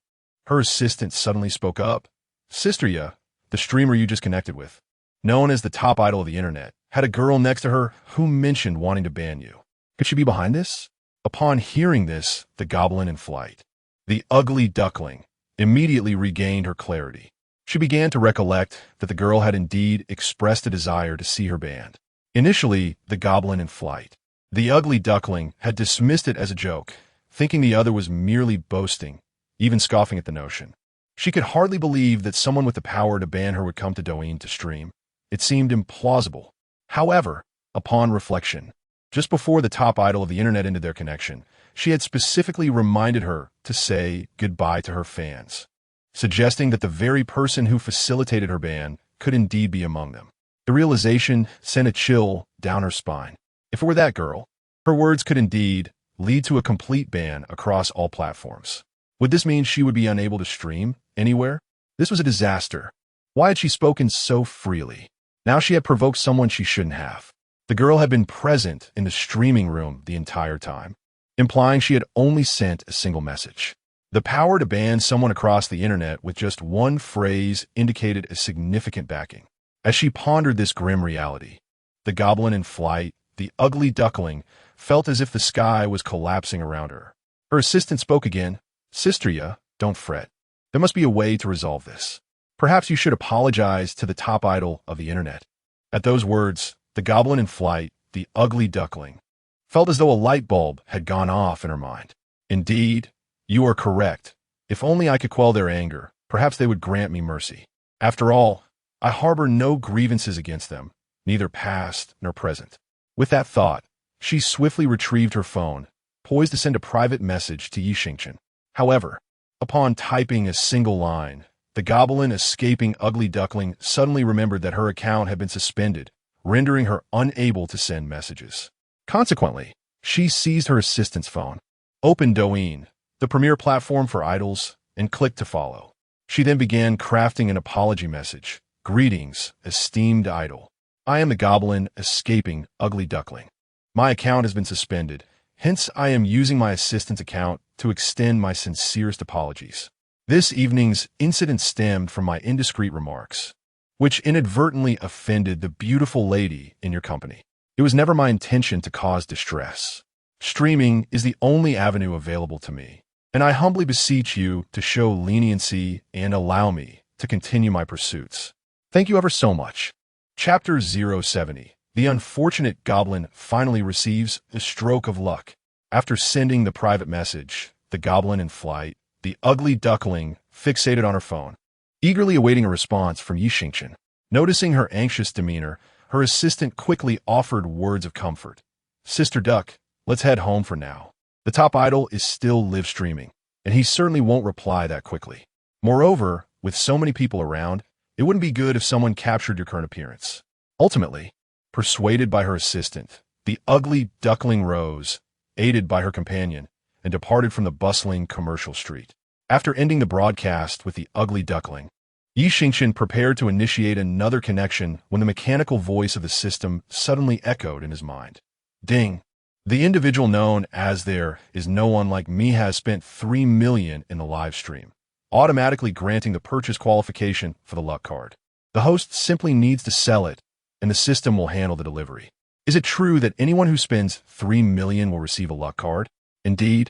Speaker 1: her assistant suddenly spoke up. Sister Ya, the streamer you just connected with, known as the top idol of the internet, had a girl next to her who mentioned wanting to ban you. Could she be behind this? Upon hearing this, the goblin in flight, the ugly duckling, immediately regained her clarity. She began to recollect that the girl had indeed expressed a desire to see her banned. Initially, the goblin in flight, the ugly duckling, had dismissed it as a joke, thinking the other was merely boasting, even scoffing at the notion. She could hardly believe that someone with the power to ban her would come to Douyin to stream. It seemed implausible. However, upon reflection, just before the top idol of the internet ended their connection, she had specifically reminded her to say goodbye to her fans, suggesting that the very person who facilitated her ban could indeed be among them. The realization sent a chill down her spine. If it were that girl, her words could indeed lead to a complete ban across all platforms. Would this mean she would be unable to stream anywhere? This was a disaster. Why had she spoken so freely? Now she had provoked someone she shouldn't have. The girl had been present in the streaming room the entire time, implying she had only sent a single message. The power to ban someone across the internet with just one phrase indicated a significant backing. As she pondered this grim reality, the goblin in flight, the ugly duckling, felt as if the sky was collapsing around her. Her assistant spoke again. Sister Ya, don't fret. There must be a way to resolve this. Perhaps you should apologize to the top idol of the internet. At those words, the goblin in flight, the ugly duckling, felt as though a light bulb had gone off in her mind. Indeed, you are correct. If only I could quell their anger, perhaps they would grant me mercy. After all, I harbor no grievances against them, neither past nor present. With that thought, she swiftly retrieved her phone, poised to send a private message to Xingchen. However, upon typing a single line, the goblin escaping ugly duckling suddenly remembered that her account had been suspended, rendering her unable to send messages. Consequently, she seized her assistant's phone, opened Douyin, the premier platform for idols, and clicked to follow. She then began crafting an apology message. Greetings, esteemed idol. I am the goblin escaping ugly duckling. My account has been suspended, hence I am using my assistant's account to extend my sincerest apologies. This evening's incident stemmed from my indiscreet remarks, which inadvertently offended the beautiful lady in your company. It was never my intention to cause distress. Streaming is the only avenue available to me, and I humbly beseech you to show leniency and allow me to continue my pursuits. Thank you ever so much. Chapter 070. The unfortunate goblin finally receives a stroke of luck. After sending the private message, the goblin in flight, the ugly duckling, fixated on her phone, eagerly awaiting a response from Xingchen. Noticing her anxious demeanor, her assistant quickly offered words of comfort. Sister Duck, let's head home for now. The top idol is still live streaming, and he certainly won't reply that quickly. Moreover, with so many people around, it wouldn't be good if someone captured your current appearance. Ultimately, persuaded by her assistant, the ugly duckling rose, aided by her companion, and departed from the bustling commercial street. After ending the broadcast with the ugly duckling, Xingchen prepared to initiate another connection when the mechanical voice of the system suddenly echoed in his mind. Ding! The individual known as "there is no one like me" has spent 3 million in the live stream, automatically granting the purchase qualification for the luck card. The host simply needs to sell it, and the system will handle the delivery. Is it true that anyone who spends 3 million will receive a luck card? Indeed.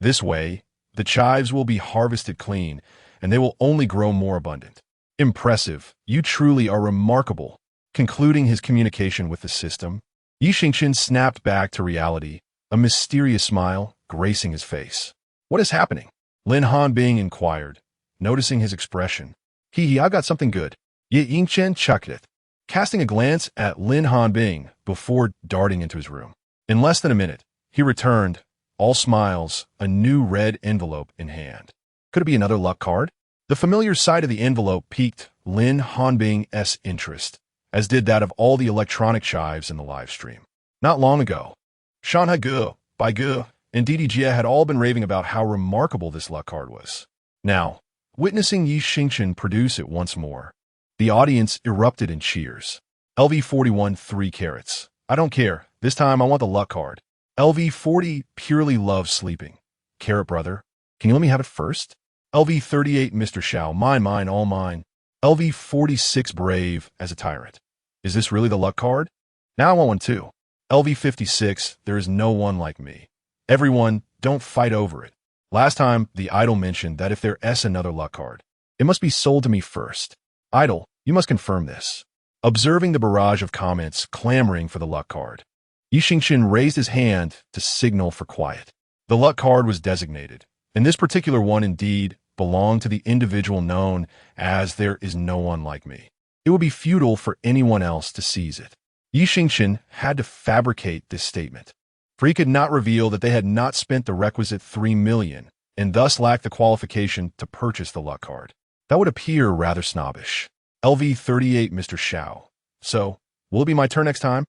Speaker 1: This way, the chives will be harvested clean, and they will only grow more abundant. Impressive. You truly are remarkable. Concluding his communication with the system, Xingchen snapped back to reality, a mysterious smile gracing his face. What is happening? Lin Hanbing inquired, noticing his expression. I've got something good. Xingchen chucked it, casting a glance at Lin Hanbing before darting into his room. In less than a minute, he returned, all smiles, a new red envelope in hand. Could it be another luck card? The familiar sight of the envelope piqued Lin Hanbing's interest, as did that of all the electronic chives in the live stream. Not long ago, Chen Chen, PK, and Didi Zha had all been raving about how remarkable this luck card was. Now, witnessing Xingchen produce it once more, the audience erupted in cheers. LV41 3 carats. I don't care. This time I want the luck card. LV40 purely loves sleeping. Carrot brother, can you let me have it first? LV38 Mr. Xiao, mine, all mine. LV46 brave as a tyrant. Is this really the luck card? Now I want one too. LV56, there is no one like me. Everyone, don't fight over it. Last time, the idol mentioned that if there's another luck card, it must be sold to me first. Idol, you must confirm this. Observing the barrage of comments clamoring for the luck card, Xingchen raised his hand to signal for quiet. The luck card was designated, and this particular one indeed belonged to the individual known as "there is no one like me." It would be futile for anyone else to seize it. Xingchen had to fabricate this statement, for he could not reveal that they had not spent the requisite 3 million, and thus lacked the qualification to purchase the luck card. That would appear rather snobbish. LV38 Mr. Xiao. So, will it be my turn next time?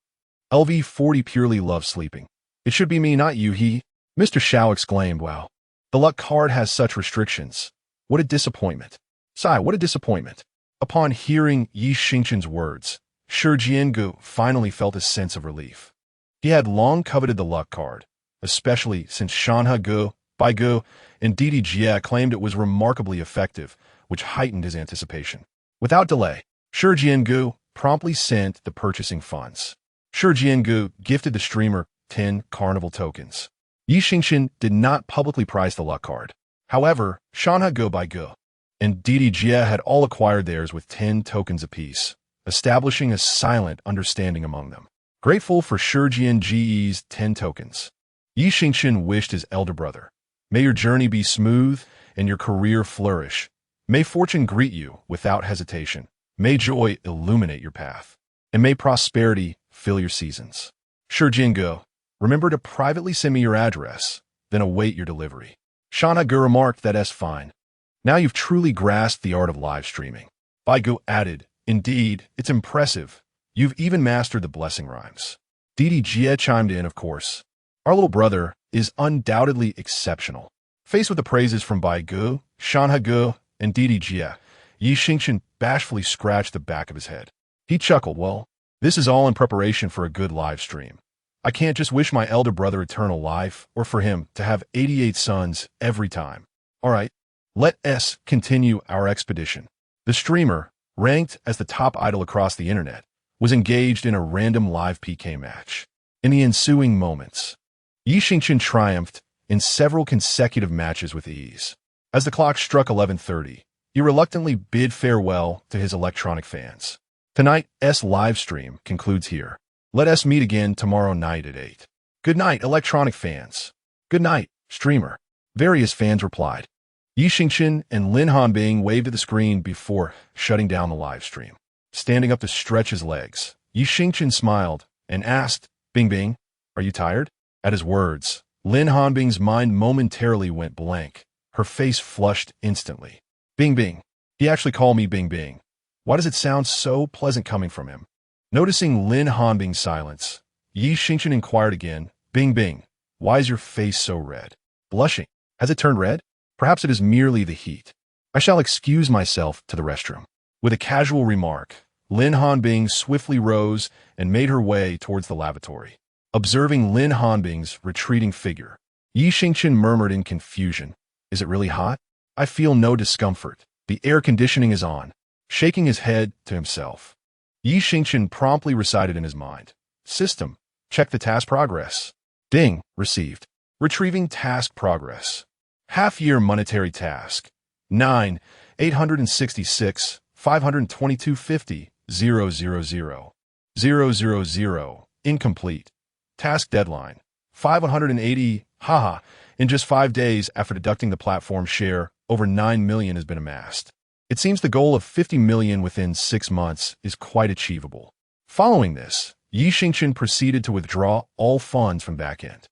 Speaker 1: LV40 purely loves sleeping. It should be me, not you, Mr. Xiao exclaimed, wow. The luck card has such restrictions. What a disappointment. Sigh, what a disappointment. Upon hearing Xingchen's words, Shi Jiangu finally felt a sense of relief. He had long coveted the luck card, especially since Chen Chen, PK, and Didi Zha claimed it was remarkably effective, which heightened his anticipation. Without delay, Shi Jiangu promptly sent the purchasing funds. Shi Jiangu gifted the streamer 10 carnival tokens. Xingchen did not publicly price the luck card. However, Chen Chen, PK, and Didi Zha had all acquired theirs with 10 tokens apiece, establishing a silent understanding among them. Grateful for Shi Jiangu's 10 tokens, Xingchen wished his elder brother, "May your journey be smooth and your career flourish. May fortune greet you without hesitation. May joy illuminate your path. And may prosperity fill your seasons. Shi Jiangu, remember to privately send me your address, then await your delivery." Chen Chen remarked, "That's fine. Now you've truly grasped the art of live streaming." PK added, "Indeed, it's impressive. You've even mastered the blessing rhymes." Didi Zha chimed in, "Of course. Our little brother is undoubtedly exceptional." Faced with the praises from PK, Chen Chen, and Didi Zha, Xingchen bashfully scratched the back of his head. He chuckled, "Well, this is all in preparation for a good live stream. I can't just wish my elder brother eternal life or for him to have 88 sons every time. All right, let us continue our expedition." The streamer, ranked as the top idol across the internet, was engaged in a random live PK match. In the ensuing moments, Xingchen triumphed in several consecutive matches with ease. As the clock struck 11:30, he reluctantly bid farewell to his electronic fans. Tonight's live stream concludes here. Let us meet again tomorrow night at 8. Good night, electronic fans. Good night, streamer. Various fans replied. Xingchen and Lin Hanbing waved at the screen before shutting down the live stream. Standing up to stretch his legs, Xingchen smiled and asked, Bing, are you tired?" At his words, Lin Hanbing's mind momentarily went blank. Her face flushed instantly. Bing. He actually called me Bing. Why does it sound so pleasant coming from him? Noticing Lin Hanbing's silence, Xingchen inquired again, Bing, why is your face so red? Blushing. Has it turned red? Perhaps it is merely the heat. I shall excuse myself to the restroom. With a casual remark, Lin Hanbing swiftly rose and made her way towards the lavatory. Observing Lin Hanbing's retreating figure, Xingchen murmured in confusion, "Is it really hot? I feel no discomfort. The air conditioning is on." Shaking his head to himself, Xingchen promptly recited in his mind, "System, check the task progress." Ding, received. Retrieving task progress. Half-year monetary task. 9, 866, 522.50, 000. Incomplete. Task deadline. 580, haha. In just 5 days after deducting the platform share, over 9 million has been amassed. It seems the goal of 50 million within 6 months is quite achievable. Following this, Xingchen proceeded to withdraw all funds from backend.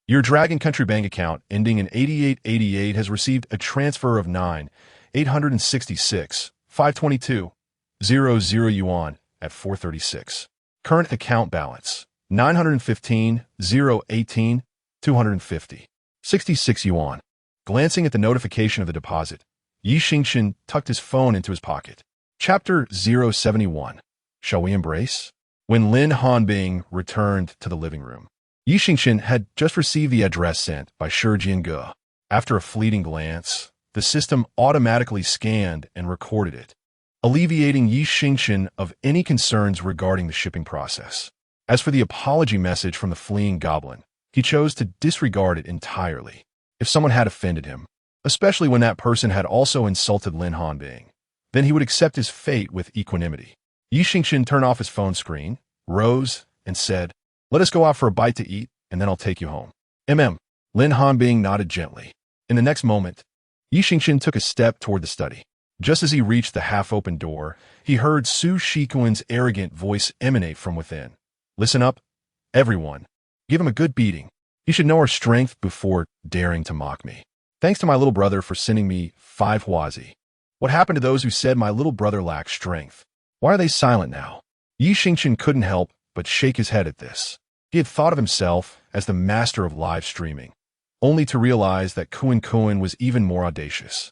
Speaker 1: Your Dragon Country bank account ending in 8888 has received a transfer of 9, 866, 522.00 yuan at 436. Current account balance, 915,018, 250. 66 yuan. Glancing at the notification of the deposit, Xingchen tucked his phone into his pocket. Chapter 071. Shall we embrace? When Lin Hanbing returned to the living room, Xingchen had just received the address sent by Shi Jiange. After a fleeting glance, the system automatically scanned and recorded it, alleviating Xingchen of any concerns regarding the shipping process. As for the apology message from the fleeing goblin, he chose to disregard it entirely. If someone had offended him, especially when that person had also insulted Lin Hanbing, then he would accept his fate with equanimity. Xingchen turned off his phone screen, rose, and said, "Let us go out for a bite to eat, and then I'll take you home." Lin Hanbing nodded gently. In the next moment, Xingchen took a step toward the study. Just as he reached the half-open door, he heard Su Shikuan's arrogant voice emanate from within. "Listen up, everyone. Give him a good beating. He should know our strength before daring to mock me. Thanks to my little brother for sending me 5 huazi. What happened to those who said my little brother lacked strength? Why are they silent now?" Xingchen couldn't help but shake his head at this. He had thought of himself as the master of live streaming, only to realize that Kuan was even more audacious.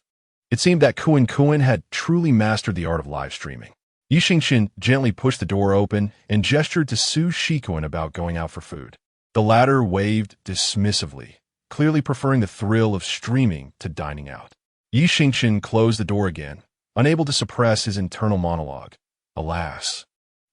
Speaker 1: It seemed that Kuan had truly mastered the art of live streaming. Xingchen gently pushed the door open and gestured to Su Shikuan about going out for food. The latter waved dismissively, clearly preferring the thrill of streaming to dining out. Xingchen closed the door again, unable to suppress his internal monologue. Alas,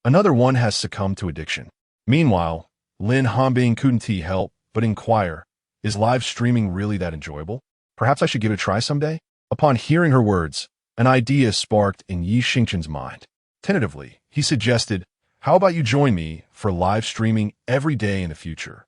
Speaker 1: another one has succumbed to addiction. Meanwhile, Lin Hanbing couldn't help but inquire, "Is live streaming really that enjoyable? Perhaps I should give it a try someday?" Upon hearing her words, an idea sparked in Xingchen's mind. Tentatively, he suggested, "How about you join me for live streaming every day in the future?"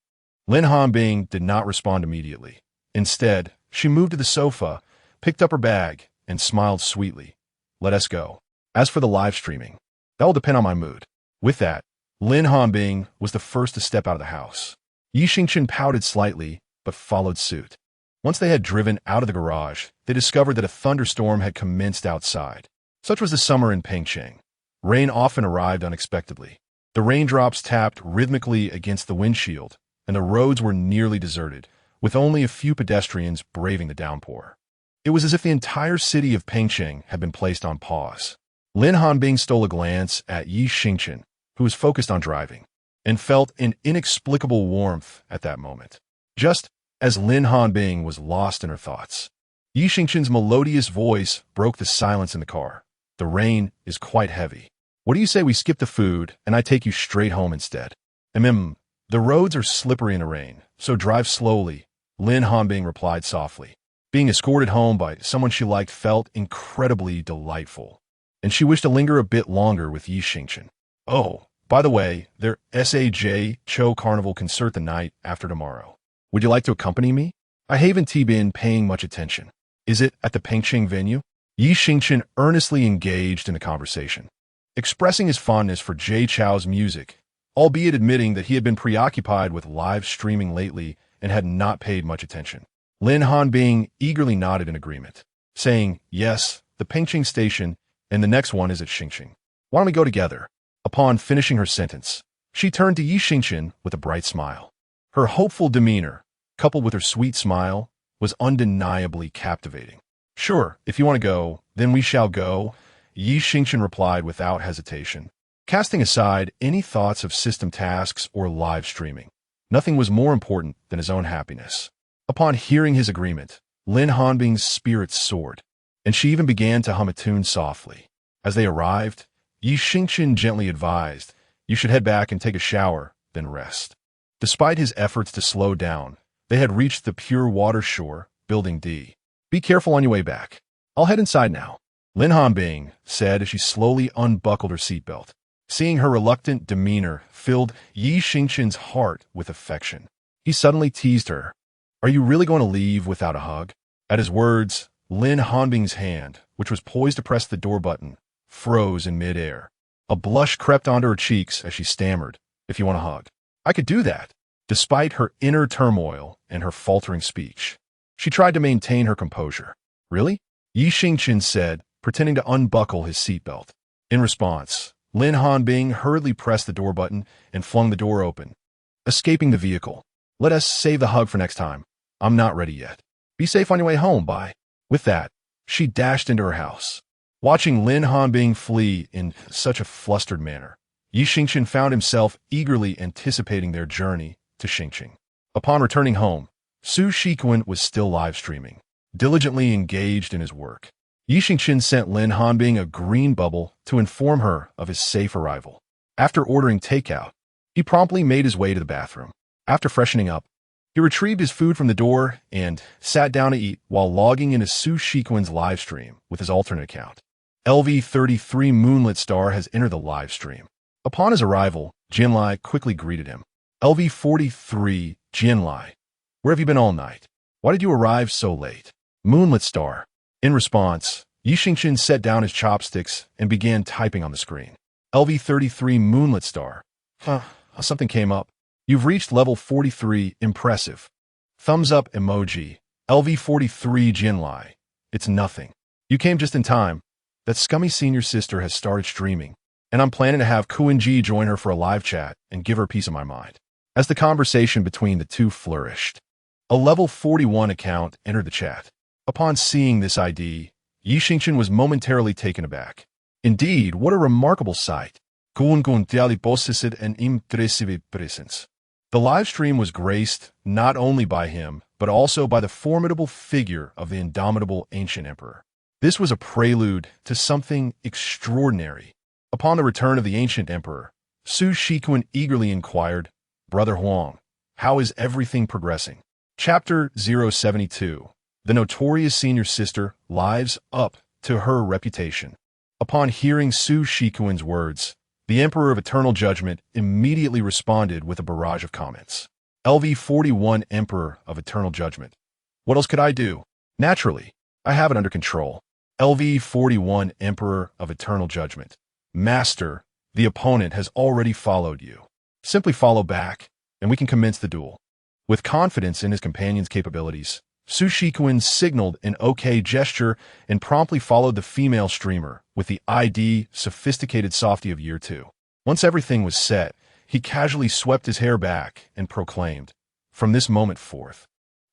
Speaker 1: Lin Hanbing did not respond immediately. Instead, she moved to the sofa, picked up her bag, and smiled sweetly. "Let us go. As for the live streaming, that will depend on my mood." With that, Lin Hanbing was the first to step out of the house. Xingchen pouted slightly, but followed suit. Once they had driven out of the garage, they discovered that a thunderstorm had commenced outside. Such was the summer in Beijing. Rain often arrived unexpectedly. The raindrops tapped rhythmically against the windshield, and the roads were nearly deserted, with only a few pedestrians braving the downpour. It was as if the entire city of Beijing had been placed on pause. Lin Hanbing stole a glance at Xingchen, who was focused on driving, and felt an inexplicable warmth at that moment. Just as Lin Hanbing was lost in her thoughts, Xingchen's melodious voice broke the silence in the car. "The rain is quite heavy. What do you say we skip the food and I take you straight home instead?" The roads are slippery in the rain, so drive slowly," Lin Hanbing replied softly. Being escorted home by someone she liked felt incredibly delightful, and she wished to linger a bit longer with Xingchen. "Oh, by the way, their Saj Cho Carnival concert the night after tomorrow. Would you like to accompany me? I haven't been paying much attention. Is it at the Beijing venue?" Xingchen earnestly engaged in the conversation, expressing his fondness for Jay Chou's music, albeit admitting that he had been preoccupied with live streaming lately and had not paid much attention. Lin Hanbing eagerly nodded in agreement, saying, "Yes, the Beijing station, and the next one is at Xingchen. Why don't we go together?" Upon finishing her sentence, she turned to Xingchen with a bright smile. Her hopeful demeanor, coupled with her sweet smile, was undeniably captivating. "Sure, if you want to go, then we shall go," Xingchen replied without hesitation, casting aside any thoughts of system tasks or live streaming. Nothing was more important than his own happiness. Upon hearing his agreement, Lin Hanbing's spirits soared, and she even began to hum a tune softly. As they arrived, Xingchen gently advised, "You should head back and take a shower, then rest." Despite his efforts to slow down, they had reached the pure water shore, building D. "Be careful on your way back. I'll head inside now," Lin Hanbing said as she slowly unbuckled her seatbelt. Seeing her reluctant demeanor filled Xingchen's heart with affection. He suddenly teased her. "Are you really going to leave without a hug?" At his words, Lin Hanbing's hand, which was poised to press the door button, froze in midair. A blush crept onto her cheeks as she stammered, "If you want a hug, I could do that." Despite her inner turmoil and her faltering speech, she tried to maintain her composure. "Really?" Xingchen said, pretending to unbuckle his seatbelt. In response, Lin Hanbing hurriedly pressed the door button and flung the door open, escaping the vehicle. "Let us save the hug for next time. I'm not ready yet. Be safe on your way home, bye." With that, she dashed into her house. Watching Lin Hanbing flee in such a flustered manner, Xingchen found himself eagerly anticipating their journey to Xingchen. Upon returning home, Su Shiquan was still live streaming, diligently engaged in his work. Xingchen sent Lin Hanbing a green bubble to inform her of his safe arrival. After ordering takeout, he promptly made his way to the bathroom. After freshening up, he retrieved his food from the door and sat down to eat while logging into Su Shiquan's live stream with his alternate account. LV33 Moonlit Star has entered the live stream. Upon his arrival, Jinlai quickly greeted him. "LV43, Jinlai, where have you been all night? Why did you arrive so late?" Moonlit Star. In response, Xingchen set down his chopsticks and began typing on the screen. "LV33 Moonlit Star. Something came up. You've reached level 43, impressive. Thumbs up emoji. LV43 Jinlai. It's nothing. You came just in time. That scummy senior sister has started streaming, and I'm planning to have Kuan-ji join her for a live chat and give her a piece of my mind." As the conversation between the two flourished, a level 41 account entered the chat. Upon seeing this ID, Xingchen was momentarily taken aback. Indeed, what a remarkable sight. The live stream was graced not only by him, but also by the formidable figure of the indomitable ancient emperor. This was a prelude to something extraordinary. Upon the return of the ancient emperor, Su Shiquan eagerly inquired, "Brother Huang, how is everything progressing?" Chapter 072. The notorious senior sister lives up to her reputation. Upon hearing Su Shiquan's words, the Emperor of Eternal Judgment immediately responded with a barrage of comments. LV41 Emperor of Eternal Judgment. What else could I do? Naturally, I have it under control. LV41 Emperor of Eternal Judgment. Master, the opponent has already followed you. Simply follow back, and we can commence the duel. With confidence in his companion's capabilities, Su Shiquan signaled an OK gesture and promptly followed the female streamer with the ID Sophisticated Softie of Year 2. Once everything was set, he casually swept his hair back and proclaimed, "From this moment forth,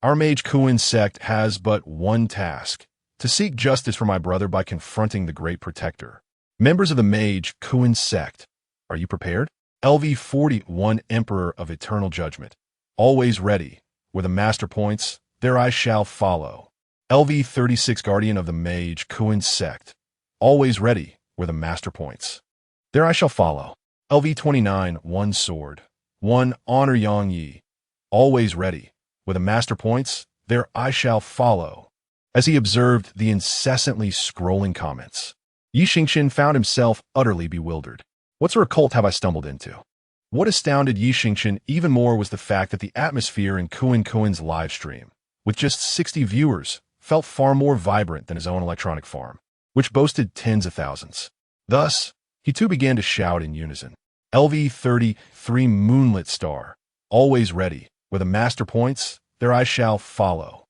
Speaker 1: our mage Kuan sect has but one task, to seek justice for my brother by confronting the Great Protector. Members of the mage Kuan sect, are you prepared?" LV41 Emperor of Eternal Judgment. Always ready. Where the master points, there I shall follow. LV36 Guardian of the Mage Kuan Sect. Always ready. Where the master points, there I shall follow. LV29 One Sword. One Honor Yang Yi. Always ready. Where the master points, there I shall follow. As he observed the incessantly scrolling comments, Xingchen found himself utterly bewildered. What sort of cult have I stumbled into? What astounded Xingchen even more was the fact that the atmosphere in Kuan's live stream, with just 60 viewers, felt far more vibrant than his own electronic farm, which boasted tens of thousands. Thus, he too began to shout in unison. LV33 Moonlit Star. Always ready. Where the master points, there I shall follow.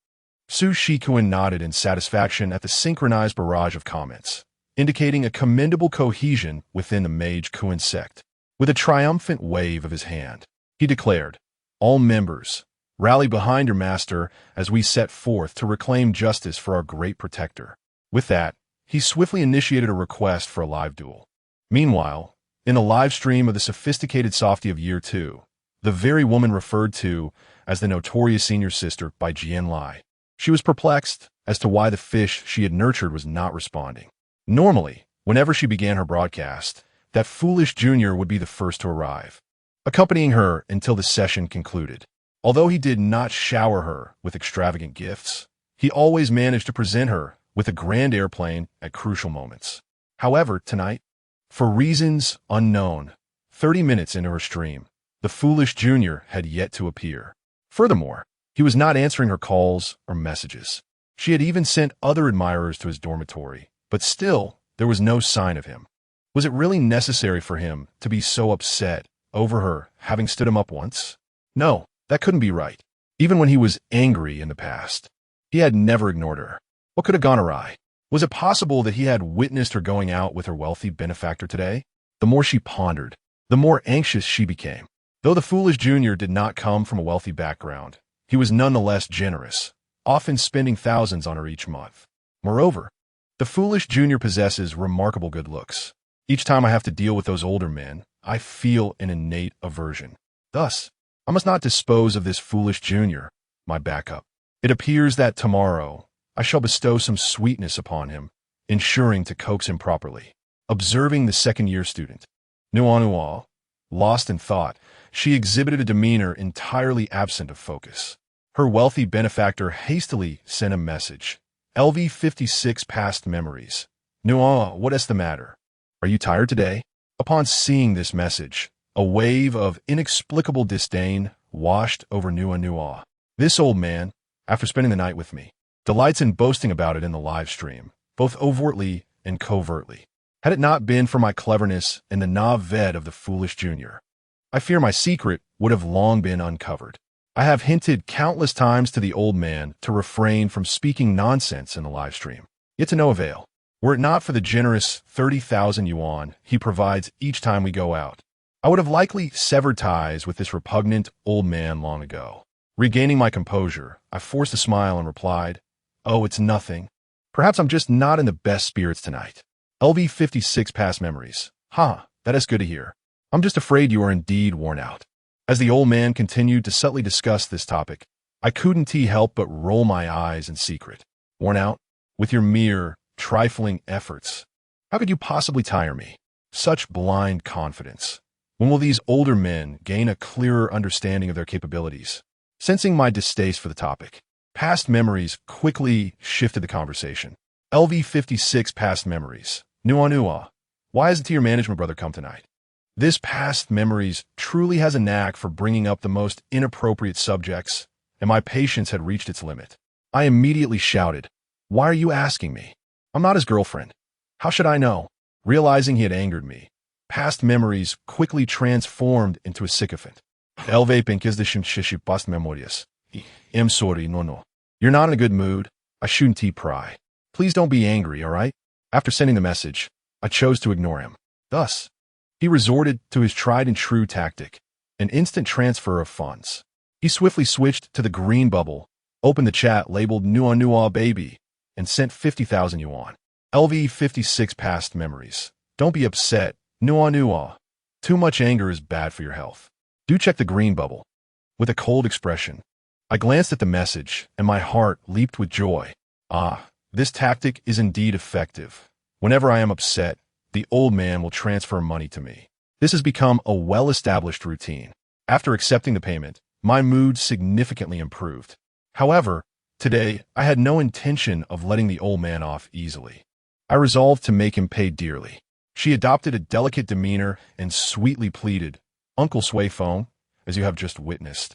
Speaker 1: Su Shiquan nodded in satisfaction at the synchronized barrage of comments, indicating a commendable cohesion within the mage Kuan sect. With a triumphant wave of his hand, he declared, "All members, rally behind your master as we set forth to reclaim justice for our great protector." With that, he swiftly initiated a request for a live duel. Meanwhile, in the live stream of the Sophisticated Softie of Year 2, the very woman referred to as the notorious senior sister by Jian Lai. She was perplexed as to why the fish she had nurtured was not responding. Normally, whenever she began her broadcast, that foolish junior would be the first to arrive, accompanying her until the session concluded. Although he did not shower her with extravagant gifts, he always managed to present her with a grand airplane at crucial moments. However, tonight, for reasons unknown, 30 minutes into her stream, the foolish junior had yet to appear. Furthermore, he was not answering her calls or messages. She had even sent other admirers to his dormitory, but still, there was no sign of him. Was it really necessary for him to be so upset over her having stood him up once? No, that couldn't be right. Even when he was angry in the past, he had never ignored her. What could have gone awry? Was it possible that he had witnessed her going out with her wealthy benefactor today? The more she pondered, the more anxious she became. Though the foolish junior did not come from a wealthy background, he was nonetheless generous, often spending thousands on her each month. Moreover, the foolish junior possesses remarkable good looks. Each time I have to deal with those older men, I feel an innate aversion. Thus, I must not dispose of this foolish junior, my backup. It appears that tomorrow I shall bestow some sweetness upon him, ensuring to coax him properly. Observing the second-year student, Nua, lost in thought, she exhibited a demeanor entirely absent of focus. Her wealthy benefactor hastily sent a message. LV56 past memories. Nua, what is the matter? Are you tired today? Upon seeing this message, a wave of inexplicable disdain washed over Nua. This old man, after spending the night with me, delights in boasting about it in the live stream, both overtly and covertly. Had it not been for my cleverness and the nav-ved of the foolish junior, I fear my secret would have long been uncovered. I have hinted countless times to the old man to refrain from speaking nonsense in the live stream, yet to no avail. Were it not for the generous 30,000 yuan he provides each time we go out, I would have likely severed ties with this repugnant old man long ago. Regaining my composure, I forced a smile and replied, "Oh, it's nothing. Perhaps I'm just not in the best spirits tonight." LV56 past memories. That is good to hear. I'm just afraid you are indeed worn out. As the old man continued to subtly discuss this topic, I couldn't help but roll my eyes in secret. Worn out? With your mere, trifling efforts? How could you possibly tire me? Such blind confidence. When will these older men gain a clearer understanding of their capabilities? Sensing my distaste for the topic, past memories quickly shifted the conversation. LV56 past memories. Nua, why hasn't your management brother come tonight? This past memories truly has a knack for bringing up the most inappropriate subjects, and my patience had reached its limit. I immediately shouted, "Why are you asking me? I'm not his girlfriend. How should I know?" Realizing he had angered me, past memories quickly transformed into a sycophant. LV56 past memories. I'm sorry, no. You're not in a good mood. I shouldn't pry. Please don't be angry, all right? After sending the message, I chose to ignore him. Thus, he resorted to his tried-and-true tactic, an instant transfer of funds. He swiftly switched to the green bubble, opened the chat labeled Nua baby, and sent 50,000 yuan. LV56 past memories. Don't be upset, Nua. Too much anger is bad for your health. Do check the green bubble. With a cold expression, I glanced at the message, and my heart leaped with joy. This tactic is indeed effective. Whenever I am upset, the old man will transfer money to me. This has become a well-established routine. After accepting the payment, my mood significantly improved. However, today, I had no intention of letting the old man off easily. I resolved to make him pay dearly. She adopted a delicate demeanor and sweetly pleaded, "Uncle Swayphone, as you have just witnessed,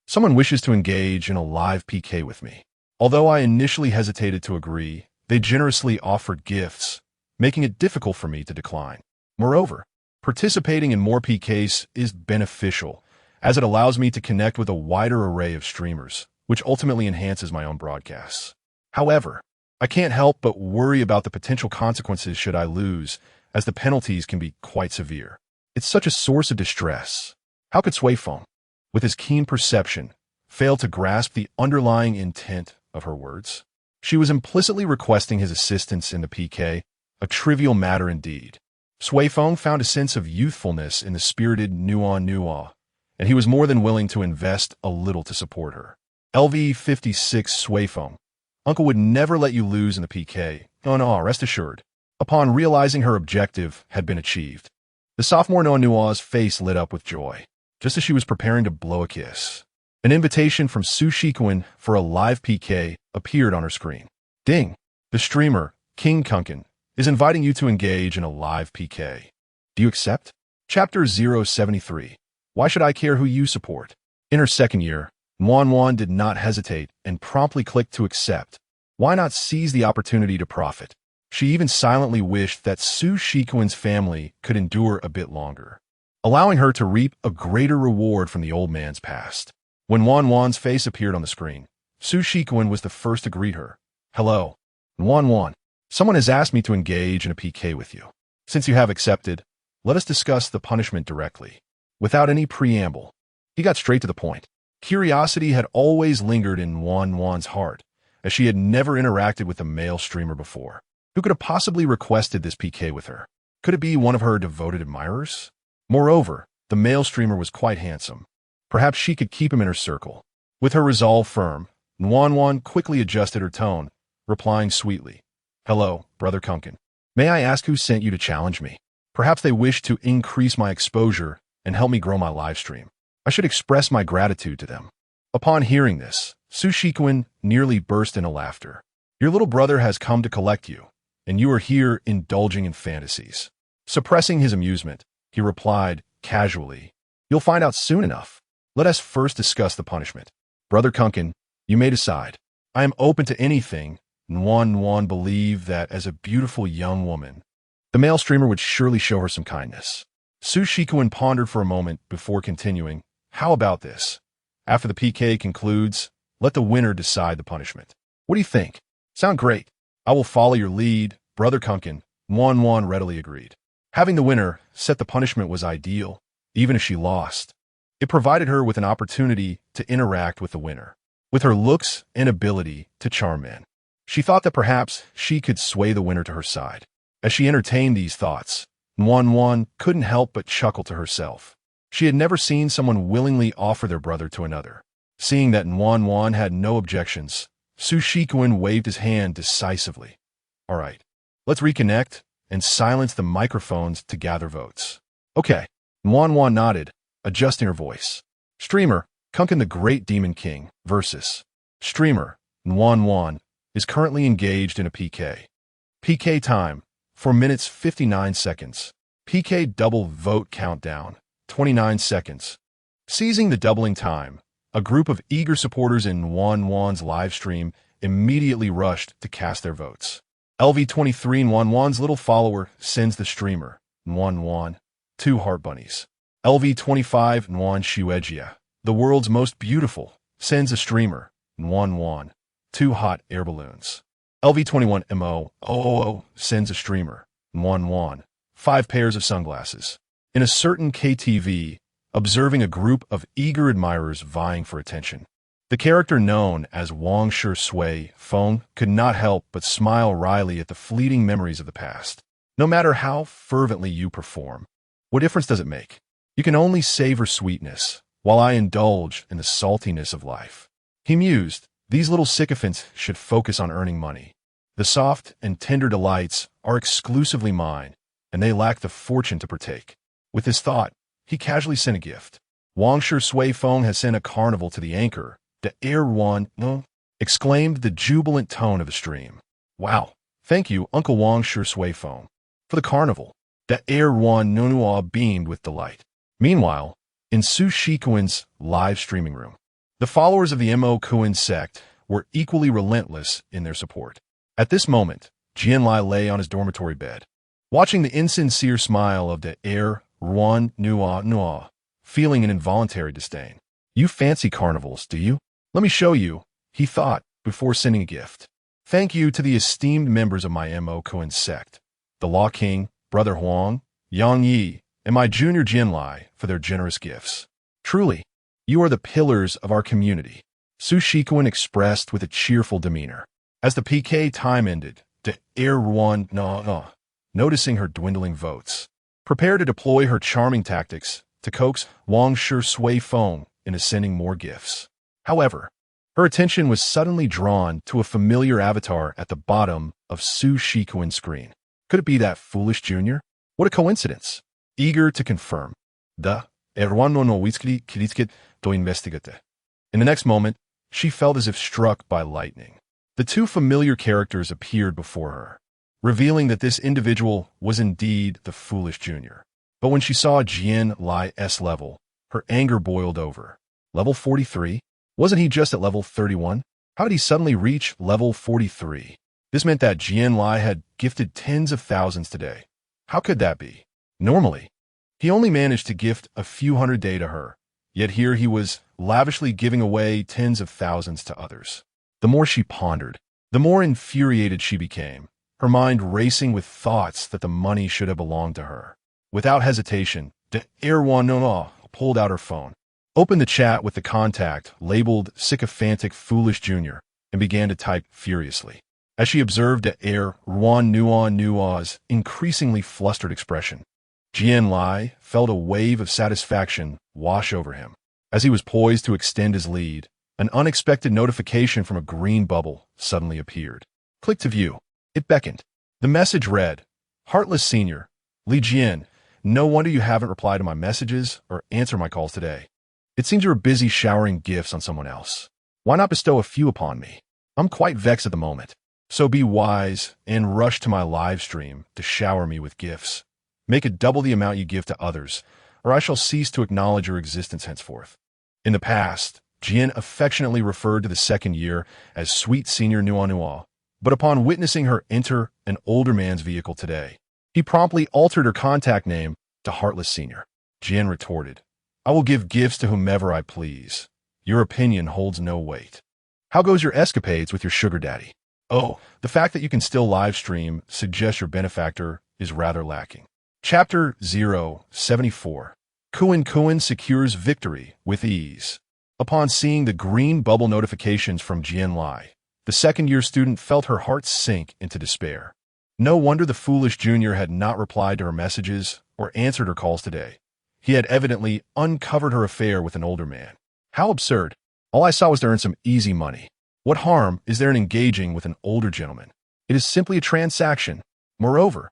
Speaker 1: someone wishes to engage in a live PK with me." Although I initially hesitated to agree, they generously offered gifts, making it difficult for me to decline. Moreover, participating in more PKs is beneficial, as it allows me to connect with a wider array of streamers, which ultimately enhances my own broadcasts. However, I can't help but worry about the potential consequences should I lose, as the penalties can be quite severe. It's such a source of distress. How could Swayphone, with his keen perception, fail to grasp the underlying intent of her words? She was implicitly requesting his assistance in the PK, a trivial matter indeed. Swayphone found a sense of youthfulness in the spirited Nua, and he was more than willing to invest a little to support her. LV56 Sway Foam. Uncle would never let you lose in the PK. Oh no, rest assured. Upon realizing her objective had been achieved, the sophomore Noa Nua's face lit up with joy, just as she was preparing to blow a kiss. An invitation from Su Shikuan for a live PK appeared on her screen. Ding! The streamer, King Kunkin, is inviting you to engage in a live PK. Do you accept? Chapter 073. Why should I care who you support? In her second year, Wan did not hesitate and promptly clicked to accept. Why not seize the opportunity to profit? She even silently wished that Su Shikuan's family could endure a bit longer, allowing her to reap a greater reward from the old man's past. When Wan's face appeared on the screen, Su Shikuan was the first to greet her. Hello. Wan. Someone has asked me to engage in a PK with you. Since you have accepted, let us discuss the punishment directly. Without any preamble, he got straight to the point. Curiosity had always lingered in Wan's heart, as she had never interacted with a male streamer before. Who could have possibly requested this PK with her? Could it be one of her devoted admirers? Moreover, the male streamer was quite handsome. Perhaps she could keep him in her circle. With her resolve firm, Wan quickly adjusted her tone, replying sweetly. Hello, Brother Kunkin. May I ask who sent you to challenge me? Perhaps they wish to increase my exposure and help me grow my live stream. I should express my gratitude to them. Upon hearing this, Su Shikuan nearly burst into laughter. Your little brother has come to collect you, and you are here indulging in fantasies. Suppressing his amusement, he replied casually, You'll find out soon enough. Let us first discuss the punishment. Brother Kunkin, you may decide. I am open to anything. Wan believed that as a beautiful young woman, the male streamer would surely show her some kindness. Su Shikuan pondered for a moment before continuing, How about this? After the PK concludes, let the winner decide the punishment. What do you think? Sound great. I will follow your lead, Brother Kunkin. Wan readily agreed. Having the winner set the punishment was ideal, even if she lost. It provided her with an opportunity to interact with the winner, with her looks and ability to charm men. She thought that perhaps she could sway the winner to her side. As she entertained these thoughts, Wan couldn't help but chuckle to herself. She had never seen someone willingly offer their brother to another. Seeing that Wan had no objections, Su Shikuan waved his hand decisively. All right, let's reconnect and silence the microphones to gather votes. Okay, Wan nodded, adjusting her voice. Streamer, Kunkin the Great Demon King versus Streamer, Wan is currently engaged in a PK. PK time, 4 minutes 59 seconds. PK double vote countdown, 29 seconds. Seizing the doubling time, a group of eager supporters in Wan's live stream immediately rushed to cast their votes. LV23 and Wan's little follower sends the streamer, Wan, 2 heart bunnies. LV25 and Shuejia, the world's most beautiful, sends a streamer, Wan, 2 hot air balloons. LV21 MO sends a streamer, Wan, 5 pairs of sunglasses. In a certain KTV, observing a group of eager admirers vying for attention. The character known as Wang Shi Sui Feng could not help but smile wryly at the fleeting memories of the past. No matter how fervently you perform, what difference does it make? You can only savor sweetness, while I indulge in the saltiness of life. He mused, these little sycophants should focus on earning money. The soft and tender delights are exclusively mine, and they lack the fortune to partake. With this thought, he casually sent a gift. Wang Shi Sui Feng has sent a carnival to the anchor. The air one, exclaimed the jubilant tone of the stream. Wow, thank you, Uncle Wang Shi Sui Feng, for the carnival. The air one Nonua beamed with delight. Meanwhile, in Su Shikuan's live streaming room, the followers of the Mo Kuan sect were equally relentless in their support. At this moment, Jianlai lay on his dormitory bed, watching the insincere smile of the air one Nua, feeling an involuntary disdain. You fancy carnivals, do you? Let me show you, he thought, before sending a gift. Thank you to the esteemed members of my Mo Kuan sect, the Law King, Brother Huang, Yang Yi, and my junior Jianlai for their generous gifts. Truly, you are the pillars of our community, Su Shikuan expressed with a cheerful demeanor. As the PK time ended, the air one noticing her dwindling votes, prepared to deploy her charming tactics to coax Wang Shui Feng into sending more gifts. However, her attention was suddenly drawn to a familiar avatar at the bottom of Su Shikuan's screen. Could it be that foolish junior? What a coincidence. Eager to confirm. Erwano no whisky kirisket do investigate. In the next moment, she felt as if struck by lightning. The two familiar characters appeared before her, revealing that this individual was indeed the foolish junior. But when she saw Jian Lai's level, her anger boiled over. Level 43? Wasn't he just at level 31? How did he suddenly reach level 43? This meant that Jian Lai had gifted tens of thousands today. How could that be? Normally, he only managed to gift a few hundred day to her, yet here he was lavishly giving away tens of thousands to others. The more she pondered, the more infuriated she became, her mind racing with thoughts that the money should have belonged to her. Without hesitation, Erwan pulled out her phone, opened the chat with the contact labeled Sycophantic Foolish Junior, and began to type furiously. As she observed Nua's increasingly flustered expression, Jian Lai felt a wave of satisfaction wash over him. As he was poised to extend his lead, an unexpected notification from a green bubble suddenly appeared. Click to view. It beckoned. The message read, Heartless Senior, Li Jian, no wonder you haven't replied to my messages or answered my calls today. It seems you're busy showering gifts on someone else. Why not bestow a few upon me? I'm quite vexed at the moment. So be wise and rush to my live stream to shower me with gifts. Make it double the amount you give to others, or I shall cease to acknowledge your existence henceforth. In the past, Jian affectionately referred to the second year as Sweet Senior Nua, but upon witnessing her enter an older man's vehicle today, he promptly altered her contact name to Heartless Senior. Jian retorted, I will give gifts to whomever I please. Your opinion holds no weight. How goes your escapades with your sugar daddy? Oh, the fact that you can still live stream suggests your benefactor is rather lacking. Chapter 074. Kuan secures victory with ease. Upon seeing the green bubble notifications from Jian Lai, the second-year student felt her heart sink into despair. No wonder the foolish junior had not replied to her messages or answered her calls today. He had evidently uncovered her affair with an older man. How absurd. All I saw was to earn some easy money. What harm is there in engaging with an older gentleman? It is simply a transaction. Moreover,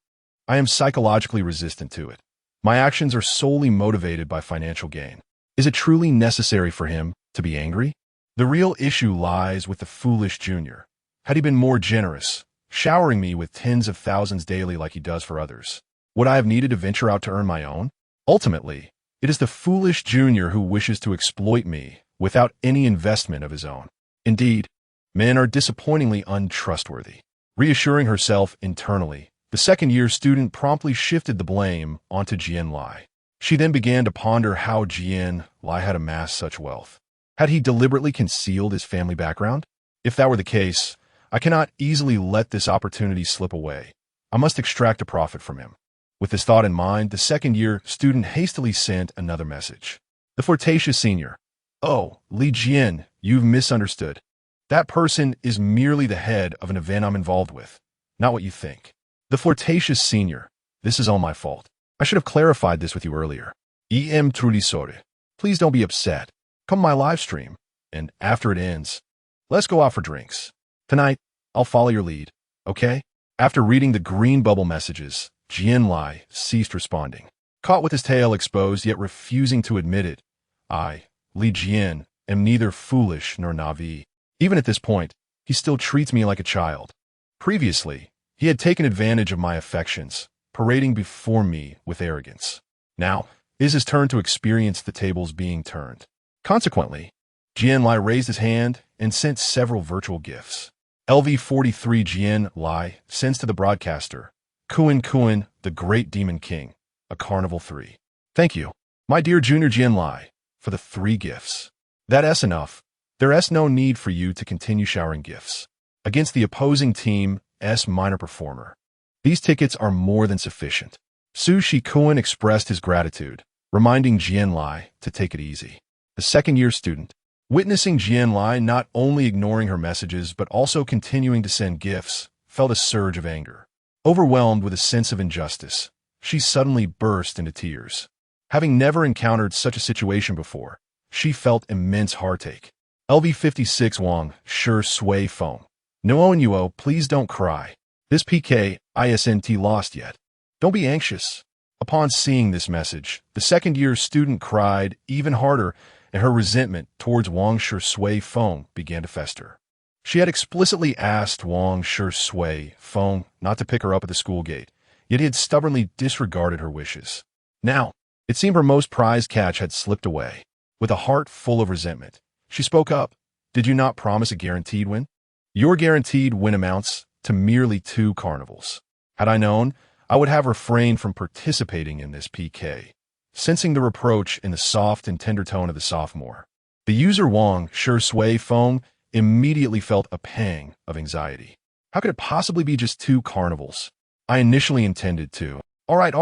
Speaker 1: I am psychologically resistant to it. My actions are solely motivated by financial gain. Is it truly necessary for him to be angry? The real issue lies with the foolish junior. Had he been more generous, showering me with tens of thousands daily like he does for others, would I have needed to venture out to earn my own? Ultimately, it is the foolish junior who wishes to exploit me without any investment of his own. Indeed, men are disappointingly untrustworthy. Reassuring herself internally, the second-year student promptly shifted the blame onto Jian Lai. She then began to ponder how Jian Lai had amassed such wealth. Had he deliberately concealed his family background? If that were the case, I cannot easily let this opportunity slip away. I must extract a profit from him. With this thought in mind, the second-year student hastily sent another message. The flirtatious senior. Oh, Li Jian, you've misunderstood. That person is merely the head of an event I'm involved with, not what you think. The flirtatious senior. This is all my fault. I should have clarified this with you earlier. Truly sorry. Please don't be upset. Come my live stream, and after it ends, let's go out for drinks. Tonight, I'll follow your lead, okay? After reading the green bubble messages, Jian Lai ceased responding. Caught with his tail exposed yet refusing to admit it, I, Li Jian, am neither foolish nor naive. Even at this point, he still treats me like a child. Previously, he had taken advantage of my affections, parading before me with arrogance. Now, it is his turn to experience the tables being turned. Consequently, Jian Lai raised his hand and sent several virtual gifts. LV43 Jian Lai sends to the broadcaster, Kuan, the Great Demon King, a Carnival 3. Thank you, my dear Junior Jian Lai, for the 3 gifts. That's enough. There's no need for you to continue showering gifts. Against the opposing team, minor performer. These tickets are more than sufficient. Su Shikuan expressed his gratitude, reminding Jian Lai to take it easy. The second-year student, witnessing Jian Lai not only ignoring her messages but also continuing to send gifts, felt a surge of anger. Overwhelmed with a sense of injustice, she suddenly burst into tears. Having never encountered such a situation before, she felt immense heartache. LV56 Wang, sure sui phone. Nuo, please don't cry. This PK, isn't lost yet. Don't be anxious. Upon seeing this message, the second-year student cried even harder, and her resentment towards Wang Sure Sui Feng began to fester. She had explicitly asked Wang Sure Sui Feng not to pick her up at the school gate, yet he had stubbornly disregarded her wishes. Now, it seemed her most prized catch had slipped away. With a heart full of resentment, she spoke up. Did you not promise a guaranteed win? Your guaranteed win amounts to merely 2 carnivals. Had I known, I would have refrained from participating in this PK. Sensing the reproach in the soft and tender tone of the sophomore, the user Wang Sure Sui Feng immediately felt a pang of anxiety. How could it possibly be just 2 carnivals? I initially intended to. All right.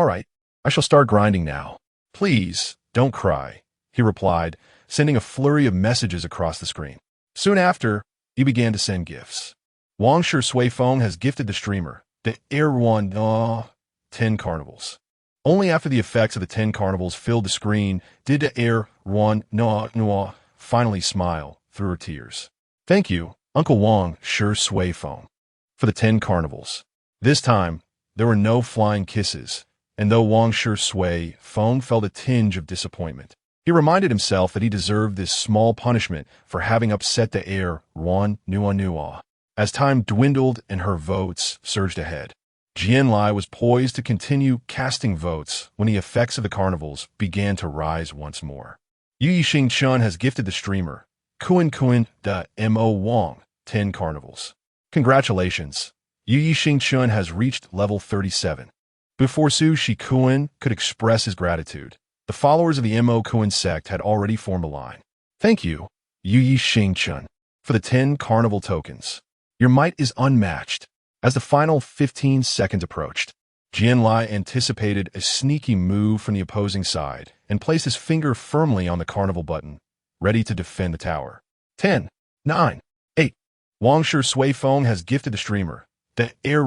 Speaker 1: I shall start grinding now. Please, don't cry, he replied, sending a flurry of messages across the screen. Soon after, he began to send gifts. Wang Sure Sui Feng has gifted the streamer the Air 10 carnivals. Only after the effects of the 10 carnivals filled the screen did the Air finally smile through her tears. Thank you, Uncle Wang Sure Sui Feng, for the 10 carnivals. This time, there were no flying kisses, and though Wang Sure Sui Feng felt a tinge of disappointment, he reminded himself that he deserved this small punishment for having upset the Air Nua. As time dwindled and her votes surged ahead, Jianlai was poised to continue casting votes when the effects of the carnivals began to rise once more. Xingchen has gifted the streamer Kuan da Mo Wang 10 carnivals. Congratulations, Xingchen has reached level 37. Before Su Shi Kuan could express his gratitude, the followers of the Mo Kuan sect had already formed a line. Thank you, Xingchen, for the 10 carnival tokens. Your might is unmatched. As the final 15 seconds approached, Jianlai anticipated a sneaky move from the opposing side and placed his finger firmly on the carnival button, ready to defend the tower. 10, 9, 8. Wang Sure Sui Feng has gifted the streamer the Air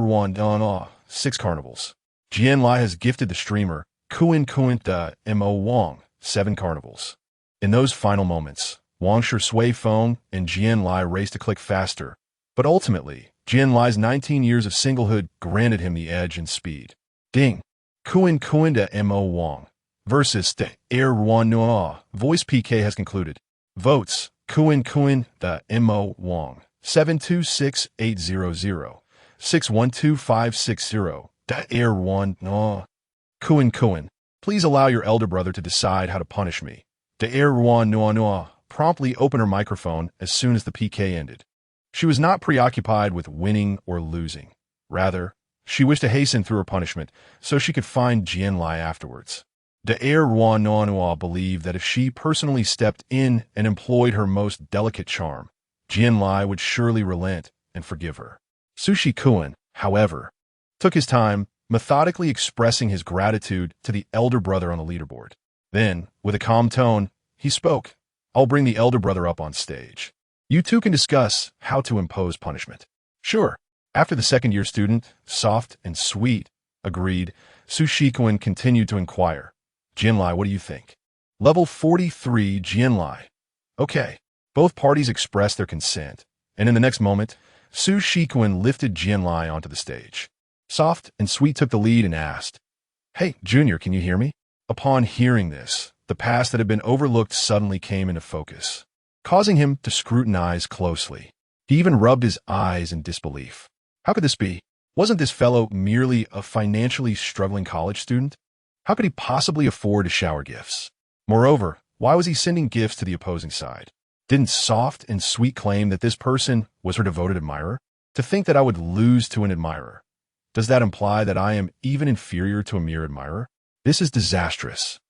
Speaker 1: 6 carnivals. Jianlai has gifted the streamer Kuan da Mo Wang 7 carnivals. In those final moments, Wang Sure Sui Feng and Jianlai raced a click faster, but ultimately, Jianlai's 19 years of singlehood granted him the edge in speed. Ding! Kuan da Mo Wang versus the Air Voice PK has concluded. Votes: Kuan da Mo Wang 726800 612560 da Air Kuan. Please allow your elder brother to decide how to punish me. The Air promptly opened her microphone as soon as the PK ended. She was not preoccupied with winning or losing. Rather, she wished to hasten through her punishment so she could find Jianlai afterwards. The Air believed that if she personally stepped in and employed her most delicate charm, Jianlai would surely relent and forgive her. Su Shi Kuan, however, took his time, methodically expressing his gratitude to the elder brother on the leaderboard. Then, with a calm tone, he spoke. I'll bring the elder brother up on stage. You two can discuss how to impose punishment. Sure. After the second-year student, soft and sweet, agreed, Su Shikuan continued to inquire. Jianlai, what do you think? Level 43 Jianlai. Okay. Both parties expressed their consent, and in the next moment, Su Shikuan lifted Jianlai onto the stage. Soft and Sweet took the lead and asked, Hey, Junior, can you hear me? Upon hearing this, the past that had been overlooked suddenly came into focus, causing him to scrutinize closely. He even rubbed his eyes in disbelief. How could this be? Wasn't this fellow merely a financially struggling college student? How could he possibly afford to shower gifts? Moreover, why was he sending gifts to the opposing side? Didn't Soft and Sweet claim that this person was her devoted admirer? To think that I would lose to an admirer. Does that imply that I am even inferior to a mere admirer? This is disastrous.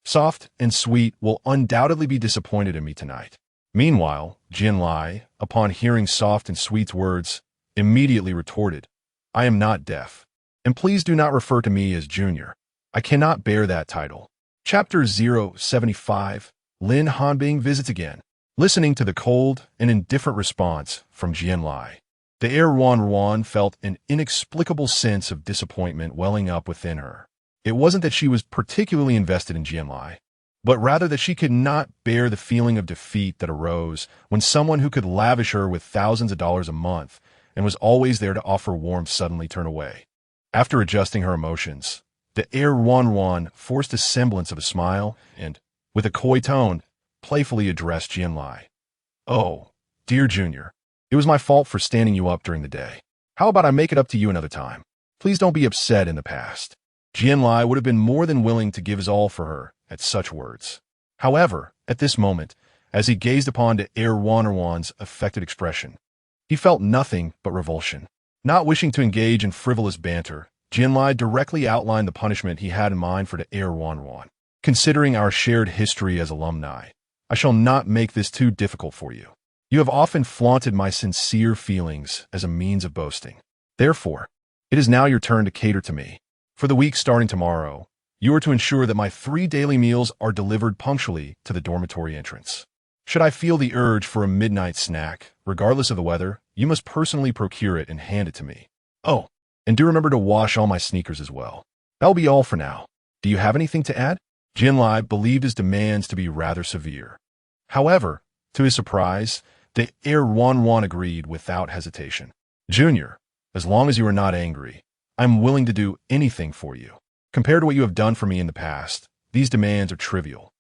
Speaker 1: Soft and Sweet will undoubtedly be disappointed in me tonight. Meanwhile, Jianlai, upon hearing Soft and Sweet's words, immediately retorted, I am not deaf. And please do not refer to me as Junior. I cannot bear that title. Chapter 075, Lin Hanbing visits again. Listening to the cold and indifferent response from Jianlai, the Air Ruan felt an inexplicable sense of disappointment welling up within her. It wasn't that she was particularly invested in Jianlai, but rather that she could not bear the feeling of defeat that arose when someone who could lavish her with thousands of dollars a month and was always there to offer warmth suddenly turned away. After adjusting her emotions, the heir Wan forced a semblance of a smile and, with a coy tone, playfully addressed Jianlai. "Oh, dear Junior, it was my fault for standing you up during the day. How about I make it up to you another time? Please don't be upset in the past." Jianlai would have been more than willing to give his all for her at such words. However, at this moment, as he gazed upon the heir Wan's affected expression, he felt nothing but revulsion. Not wishing to engage in frivolous banter, Jianlai directly outlined the punishment he had in mind for the heir Wan. "Considering our shared history as alumni, I shall not make this too difficult for you. You have often flaunted my sincere feelings as a means of boasting. Therefore, it is now your turn to cater to me. For the week starting tomorrow, you are to ensure that my 3 daily meals are delivered punctually to the dormitory entrance. Should I feel the urge for a midnight snack, regardless of the weather, you must personally procure it and hand it to me. Oh, and do remember to wash all my sneakers as well. That'll be all for now. Do you have anything to add?" Jianlai believed his demands to be rather severe. However, to his surprise, the heir Wan agreed without hesitation. "Junior, as long as you are not angry, I'm willing to do anything for you. Compared to what you have done for me in the past, these demands are trivial."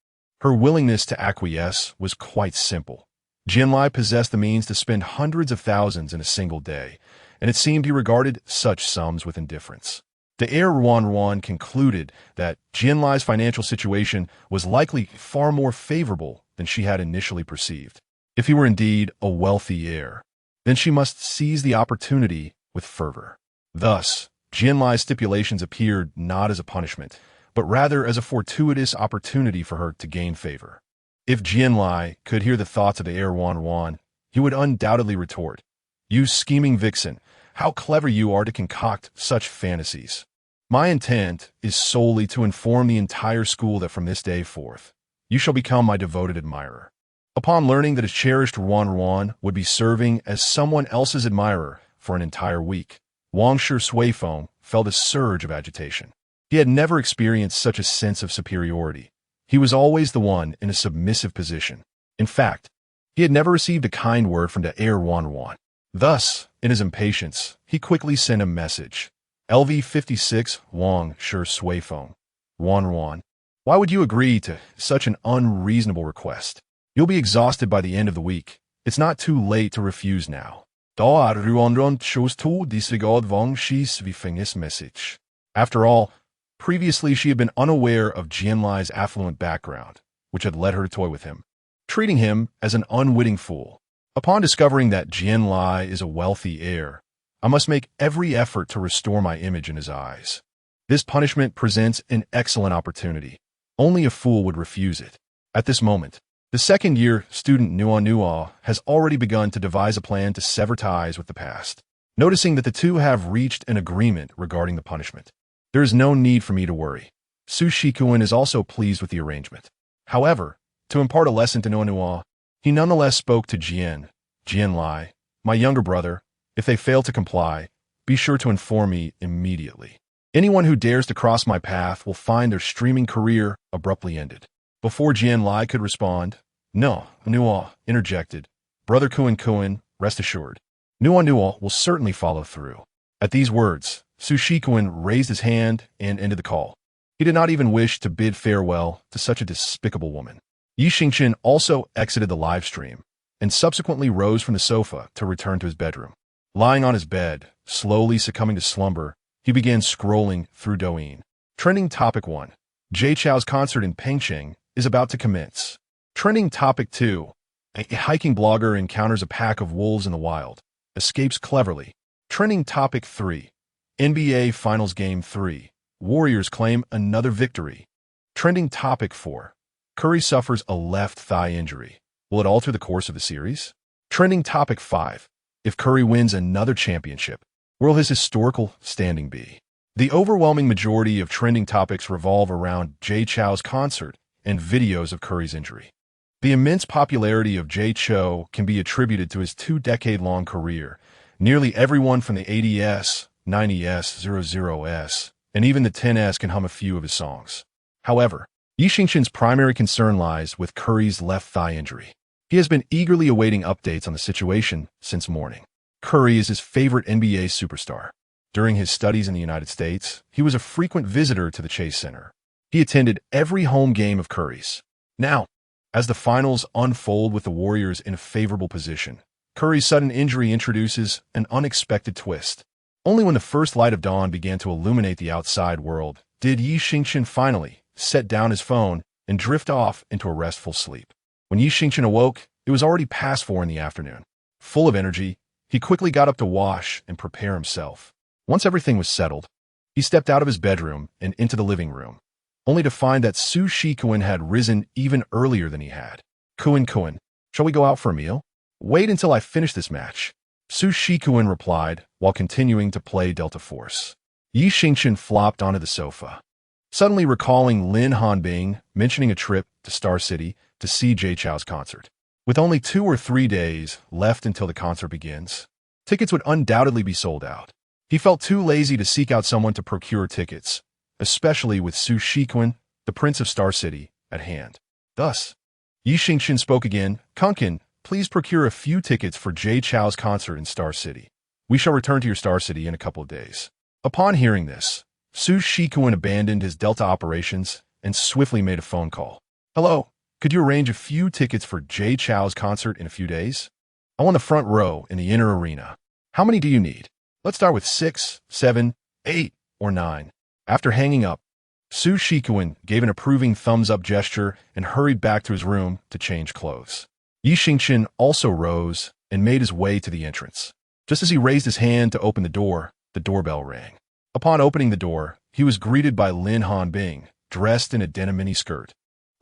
Speaker 1: Her willingness to acquiesce was quite simple. Jianlai possessed the means to spend hundreds of thousands in a single day, and it seemed he regarded such sums with indifference. The heir Wan concluded that Jianlai's financial situation was likely far more favorable than she had initially perceived. If he were indeed a wealthy heir, then she must seize the opportunity with fervor. Thus, Jianlai's stipulations appeared not as a punishment, but rather as a fortuitous opportunity for her to gain favor. If Jianlai could hear the thoughts of the heir Wan, he would undoubtedly retort, "You scheming vixen, how clever you are to concoct such fantasies. My intent is solely to inform the entire school that from this day forth, you shall become my devoted admirer." Upon learning that his cherished Wan would be serving as someone else's admirer for an entire week, Wang Shuifeng felt a surge of agitation. He had never experienced such a sense of superiority. He was always the one in a submissive position. In fact, he had never received a kind word from the heir Wan. Thus, in his impatience, he quickly sent a message. LV56 Wang Shuifeng. Wan. Why would you agree to such an unreasonable request? You'll be exhausted by the end of the week. It's not too late to refuse now. Da Ruandron chose to disregard Wang Shuifeng's message. After all, previously she had been unaware of Jianlai's affluent background, which had led her to toy with him, treating him as an unwitting fool. Upon discovering that Jianlai is a wealthy heir, I must make every effort to restore my image in his eyes. This punishment presents an excellent opportunity. Only a fool would refuse it. At this moment, the second-year student Nua has already begun to devise a plan to sever ties with the past. Noticing that the two have reached an agreement regarding the punishment, there is no need for me to worry. Su Shikuan is also pleased with the arrangement. However, to impart a lesson to Nua, he nonetheless spoke to Jianlai, my younger brother. If they fail to comply, be sure to inform me immediately. Anyone who dares to cross my path will find their streaming career abruptly ended. Before Jianlai could respond, "No," Nua interjected. "Brother Kuan, rest assured. Nua will certainly follow through." At these words, Su Shikuan raised his hand and ended the call. He did not even wish to bid farewell to such a despicable woman. Xingchen also exited the live stream and subsequently rose from the sofa to return to his bedroom. Lying on his bed, slowly succumbing to slumber, he began scrolling through Douyin. Trending topic 1. Jay Chou's concert in Beijing is about to commence. Trending topic 2. A hiking blogger encounters a pack of wolves in the wild, escapes cleverly. Trending topic 3. NBA Finals Game 3. Warriors claim another victory. Trending topic 4. Curry suffers a left thigh injury. Will it alter the course of the series? Trending topic 5. If Curry wins another championship, where will his historical standing be? The overwhelming majority of trending topics revolve around Jay Chou's concert and videos of Curry's injury. The immense popularity of Jay Chou can be attributed to his 2-decade-long career. Nearly everyone from the 80s, 90s, 00s, and even the 10s can hum a few of his songs. However, Xingchen's primary concern lies with Curry's left thigh injury. He has been eagerly awaiting updates on the situation since morning. Curry is his favorite NBA superstar. During his studies in the United States, he was a frequent visitor to the Chase Center. He attended every home game of Curry's. Now, as the finals unfold with the Warriors in a favorable position, Curry's sudden injury introduces an unexpected twist. Only when the first light of dawn began to illuminate the outside world did Xingchen finally set down his phone and drift off into a restful sleep. When Xingchen awoke, it was already past 4 in the afternoon. Full of energy, he quickly got up to wash and prepare himself. Once everything was settled, he stepped out of his bedroom and into the living room, only to find that Su Shikuan had risen even earlier than he had. Kuan, shall we go out for a meal? Wait until I finish this match, Su Shikuan replied while continuing to play Delta Force. Xingchen flopped onto the sofa, suddenly recalling Lin Hanbing mentioning a trip to Star City to see Jay Chou's concert. With only 2 or 3 days left until the concert begins, tickets would undoubtedly be sold out. He felt too lazy to seek out someone to procure tickets, especially with Su Shikuan, the Prince of Star City, at hand. Thus, Xingchen spoke again. Kunkin, please procure a few tickets for Jay Chou's concert in Star City. We shall return to your Star City in a couple of days. Upon hearing this, Su Shikuan abandoned his Delta operations and swiftly made a phone call. Hello, could you arrange a few tickets for Jay Chou's concert in a few days? I want the front row in the inner arena. How many do you need? Let's start with 6, 7, 8, or 9. After hanging up, Su Shikuan gave an approving thumbs-up gesture and hurried back to his room to change clothes. Xingchen also rose and made his way to the entrance. Just as he raised his hand to open the doorbell rang. Upon opening the door, he was greeted by Lin Hanbing, dressed in a denim miniskirt,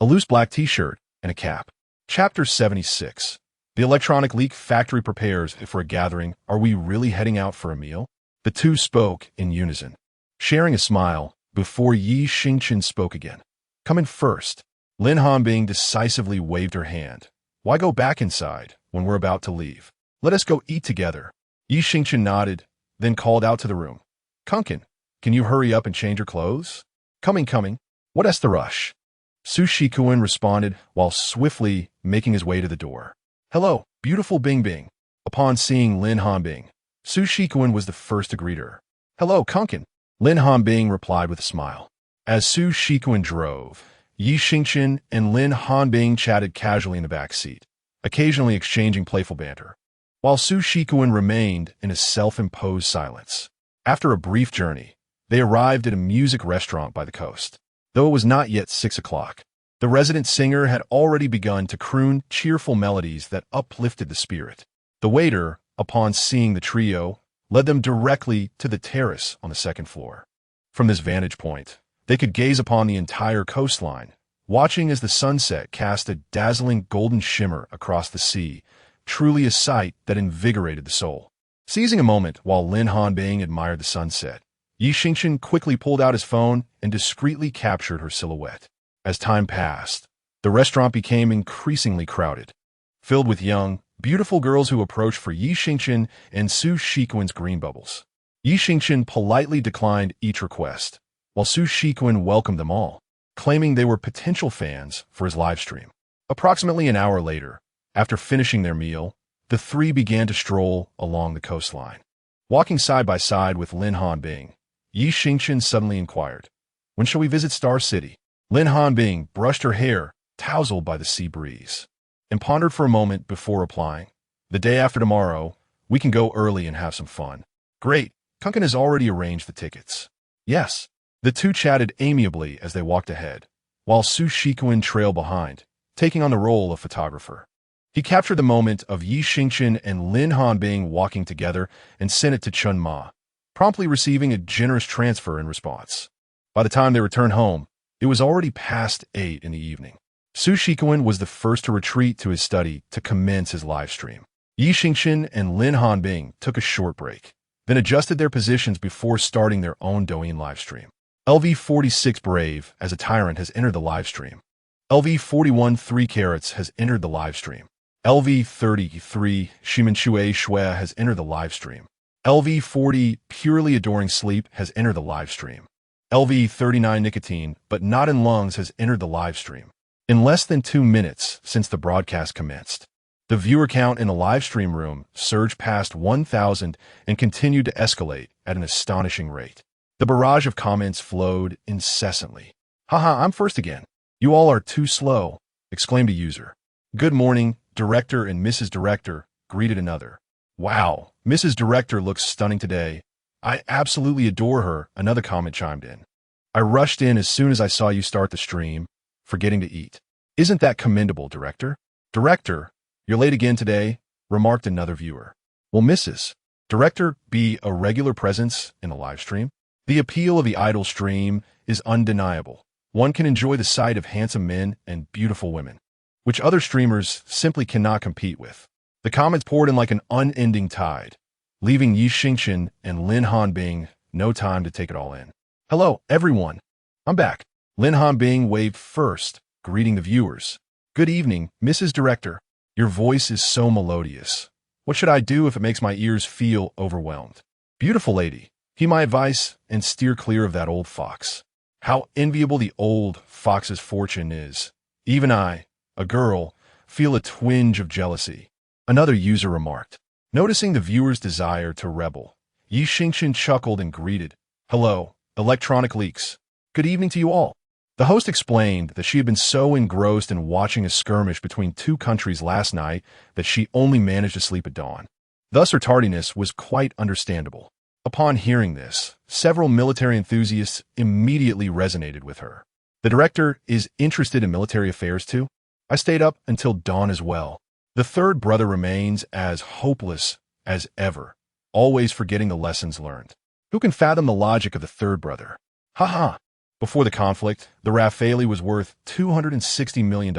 Speaker 1: a loose black t-shirt, and a cap. Chapter 76. The electronic leak factory prepares for a gathering. Are we really heading out for a meal? The two spoke in unison, sharing a smile before Xingchen spoke again. Come in first. Lin Hanbing decisively waved her hand. Why go back inside when we're about to leave? Let us go eat together. Xingchen nodded, then called out to the room. Kunkin, can you hurry up and change your clothes? Coming. What's the rush? Su Shikuan responded while swiftly making his way to the door. Hello, beautiful Bing. Upon seeing Lin Hanbing, Su Shikuan was the first to greet her. Hello, Kunkin. Lin Hanbing replied with a smile. As Su Shikuan drove, Xingchen and Lin Hanbing chatted casually in the back seat, occasionally exchanging playful banter, while Su Shikuan remained in a self-imposed silence. After a brief journey, they arrived at a music restaurant by the coast. Though it was not yet 6 o'clock, the resident singer had already begun to croon cheerful melodies that uplifted the spirit. The waiter, upon seeing the trio, led them directly to the terrace on the second floor. From this vantage point, they could gaze upon the entire coastline, watching as the sunset cast a dazzling golden shimmer across the sea, truly a sight that invigorated the soul. Seizing a moment while Lin Hanbing admired the sunset, Xingchen quickly pulled out his phone and discreetly captured her silhouette. As time passed, the restaurant became increasingly crowded, filled with young, beautiful girls who approached for Xingchen and Su Shikuan's green bubbles. Xingchen politely declined each request, while Su Shikuan welcomed them all, claiming they were potential fans for his live stream. Approximately an hour later, after finishing their meal, the three began to stroll along the coastline. Walking side by side with Lin Hanbing, Xingchen suddenly inquired, when shall we visit Star City? Lin Hanbing brushed her hair, tousled by the sea breeze, and pondered for a moment before replying, the day after tomorrow, we can go early and have some fun. Great, Kunkin has already arranged the tickets. Yes. The two chatted amiably as they walked ahead, while Su Shikuan trailed behind, taking on the role of photographer. He captured the moment of Xingchen and Lin Hanbing walking together and sent it to Chun Ma, promptly receiving a generous transfer in response. By the time they returned home, it was already past 8 in the evening. Su Shikuan was the first to retreat to his study to commence his live stream. Xingchen and Lin Hanbing took a short break, then adjusted their positions before starting their own Douyin live stream. LV46 Brave as a Tyrant has entered the live stream. LV41 3 Carrots has entered the live stream. LV33 Shimanshui Shui has entered the live stream. LV40 Purely Adoring Sleep has entered the live stream. LV39 nicotine, but not in lungs, has entered the live stream. In less than 2 minutes since the broadcast commenced, the viewer count in the live stream room surged past 1,000 and continued to escalate at an astonishing rate. The barrage of comments flowed incessantly. "Haha, I'm first again. You all are too slow," exclaimed a user. "Good morning, Director and Mrs. Director," greeted another. "Wow, Mrs. Director looks stunning today. I absolutely adore her," another comment chimed in. "I rushed in as soon as I saw you start the stream, forgetting to eat. Isn't that commendable, Director?" "Director, you're late again today," remarked another viewer. "Will Mrs. Director be a regular presence in the live stream?" The appeal of the idol stream is undeniable. One can enjoy the sight of handsome men and beautiful women, which other streamers simply cannot compete with. The comments poured in like an unending tide, leaving Xingchen and Lin Hanbing no time to take it all in. "Hello, everyone. I'm back." Lin Hanbing waved first, greeting the viewers. "Good evening, Mrs. Director. Your voice is so melodious. What should I do if it makes my ears feel overwhelmed?" "Beautiful lady, heed my advice and steer clear of that old fox. How enviable the old fox's fortune is. Even I, a girl, feel a twinge of jealousy," another user remarked. Noticing the viewer's desire to rebel, Xingchen chuckled and greeted, "Hello, electronic leeks. Good evening to you all." The host explained that she had been so engrossed in watching a skirmish between two countries last night that she only managed to sleep at dawn. Thus her tardiness was quite understandable. Upon hearing this, several military enthusiasts immediately resonated with her. "The director is interested in military affairs too? I stayed up until dawn as well." The third brother remains as hopeless as ever, always forgetting the lessons learned. Who can fathom the logic of the third brother? Haha! Before the conflict, the Rafale was worth $260 million,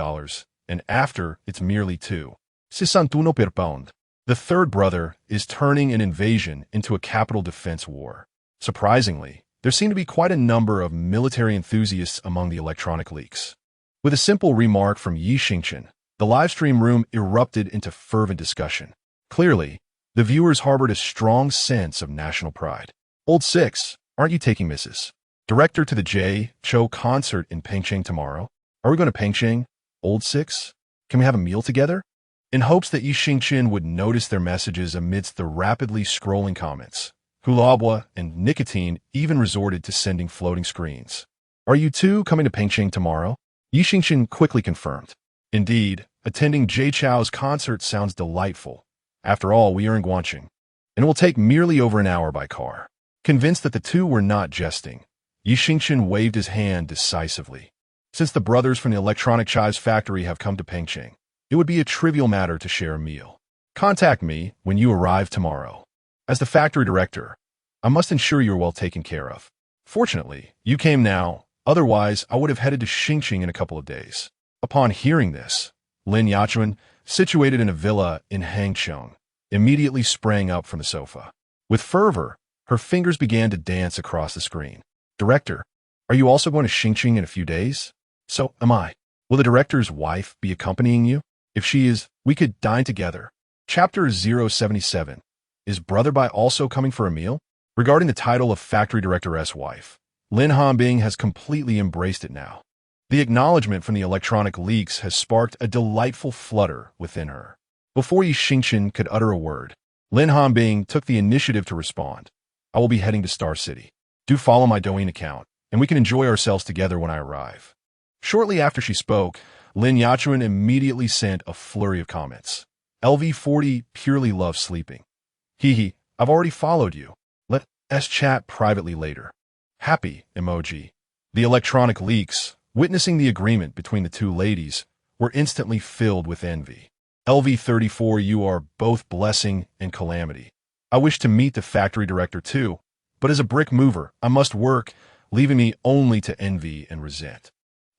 Speaker 1: and after, it's merely $61 per pound. The third brother is turning an invasion into a capital defense war. Surprisingly, there seem to be quite a number of military enthusiasts among the electronic leaks. With a simple remark from Xingchen, the live stream room erupted into fervent discussion. Clearly, the viewers harbored a strong sense of national pride. "Old Six, aren't you taking Mrs. Director to the J. Cho concert in Beijing tomorrow? Are we going to Beijing, Old Six? Can we have a meal together?" In hopes that Xingchen would notice their messages amidst the rapidly scrolling comments, Hulabwa and Nicotine even resorted to sending floating screens. "Are you two coming to Beijing tomorrow?" Xingchen quickly confirmed. "Indeed, attending Jay Chou's concert sounds delightful. After all, we are in Guangxing, and it will take merely over an hour by car." Convinced that the two were not jesting, Xingchen waved his hand decisively. "Since the brothers from the electronic chives factory have come to Beijing, it would be a trivial matter to share a meal. Contact me when you arrive tomorrow. As the factory director, I must ensure you are well taken care of. Fortunately, you came now, otherwise I would have headed to Xingchen in a couple of days." Upon hearing this, Lin Yachuan, situated in a villa in Hangchong, immediately sprang up from the sofa. With fervor, her fingers began to dance across the screen. "Director, are you also going to Xingchen in a few days?" "So am I. Will the director's wife be accompanying you? If she is, we could dine together." Chapter 077. Is Brother Bai also coming for a meal? Regarding the title of factory director's wife, Lin Hanbing has completely embraced it now. The acknowledgement from the electronic leaks has sparked a delightful flutter within her. Before Xingchen could utter a word, Lin Hanbing took the initiative to respond. "I will be heading to Star City. Do follow my Douyin account, and we can enjoy ourselves together when I arrive." Shortly after she spoke, Lin Yachuan immediately sent a flurry of comments. "LV40 purely loves sleeping. Hee, I've already followed you. Let's chat privately later. Happy emoji." The electronic leaks, witnessing the agreement between the two ladies, were instantly filled with envy. "LV34, you are both blessing and calamity. I wish to meet the factory director too, but as a brick mover, I must work, leaving me only to envy and resent."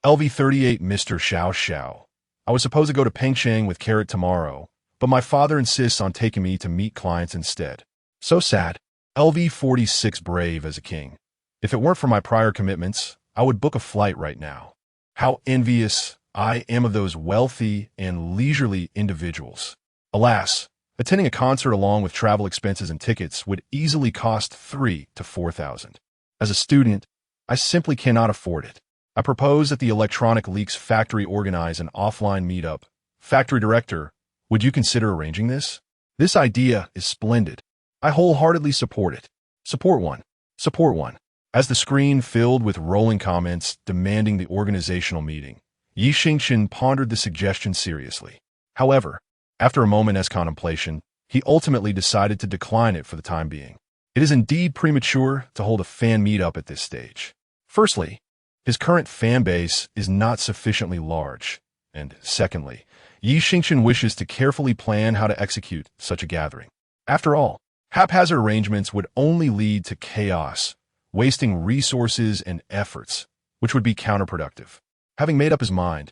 Speaker 1: LV38, Mr. Xiao. "I was supposed to go to Beijing with Carrot tomorrow, but my father insists on taking me to meet clients instead. So sad." LV46, brave as a king. "If it weren't for my prior commitments, I would book a flight right now. How envious I am of those wealthy and leisurely individuals. Alas, attending a concert along with travel expenses and tickets would easily cost 3,000 to 4,000. As a student, I simply cannot afford it. I propose that the Electronic Leaks factory organize an offline meetup. Factory director, would you consider arranging this? This idea is splendid. I wholeheartedly support it. Support one. Support one. As the screen filled with rolling comments demanding the organizational meeting, Xingchen pondered the suggestion seriously. However, after a moment's contemplation, he ultimately decided to decline it for the time being. It is indeed premature to hold a fan meetup at this stage. Firstly, his current fan base is not sufficiently large, and secondly, Xingchen wishes to carefully plan how to execute such a gathering. After all, haphazard arrangements would only lead to chaos, wasting resources and efforts, which would be counterproductive. Having made up his mind,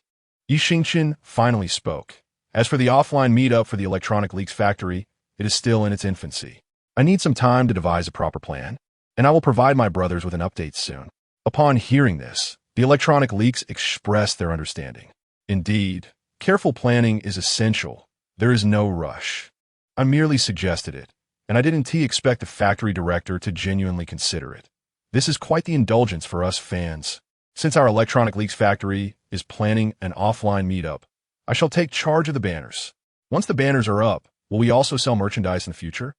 Speaker 1: Xingchen finally spoke. As for the offline meetup for the Electronic Leaks factory, it is still in its infancy. I need some time to devise a proper plan, and I will provide my brothers with an update soon. Upon hearing this, the Electronic Leaks expressed their understanding. Indeed, careful planning is essential. There is no rush. I merely suggested it, and I didn't expect the factory director to genuinely consider it. This is quite the indulgence for us fans. Since our Electronic Leaks factory is planning an offline meetup, I shall take charge of the banners. Once the banners are up, will we also sell merchandise in the future?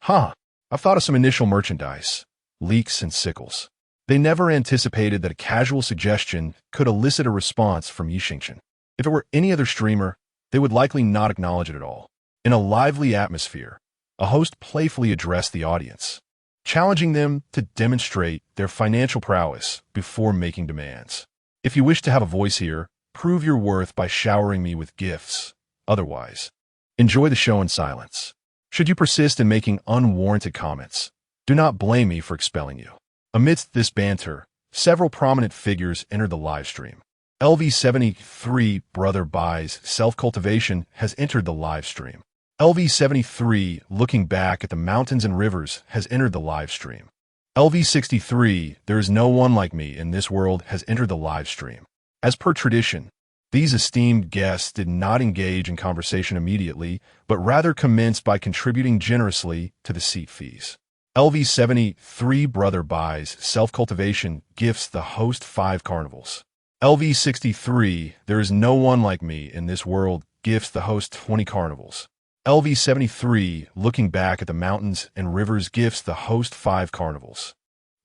Speaker 1: I've thought of some initial merchandise, leeks and sickles. They never anticipated that a casual suggestion could elicit a response from Xingchen. If it were any other streamer, they would likely not acknowledge it at all. In a lively atmosphere, a host playfully addressed the audience, challenging them to demonstrate their financial prowess before making demands. If you wish to have a voice here, prove your worth by showering me with gifts. Otherwise, enjoy the show in silence. Should you persist in making unwarranted comments, do not blame me for expelling you. Amidst this banter, several prominent figures entered the live stream. LV73 Brother Buys Self-Cultivation has entered the live stream. LV73 Looking Back at the Mountains and Rivers has entered the live stream. LV63 There is No One Like Me in This World has entered the live stream. As per tradition, these esteemed guests did not engage in conversation immediately, but rather commenced by contributing generously to the seat fees. LV73 Brother Buys Self-Cultivation gifts the host 5 carnivals. LV63 There is No One Like Me in This World gifts the host 20 carnivals. LV73 Looking Back at the Mountains and Rivers gifts the host 5 carnivals.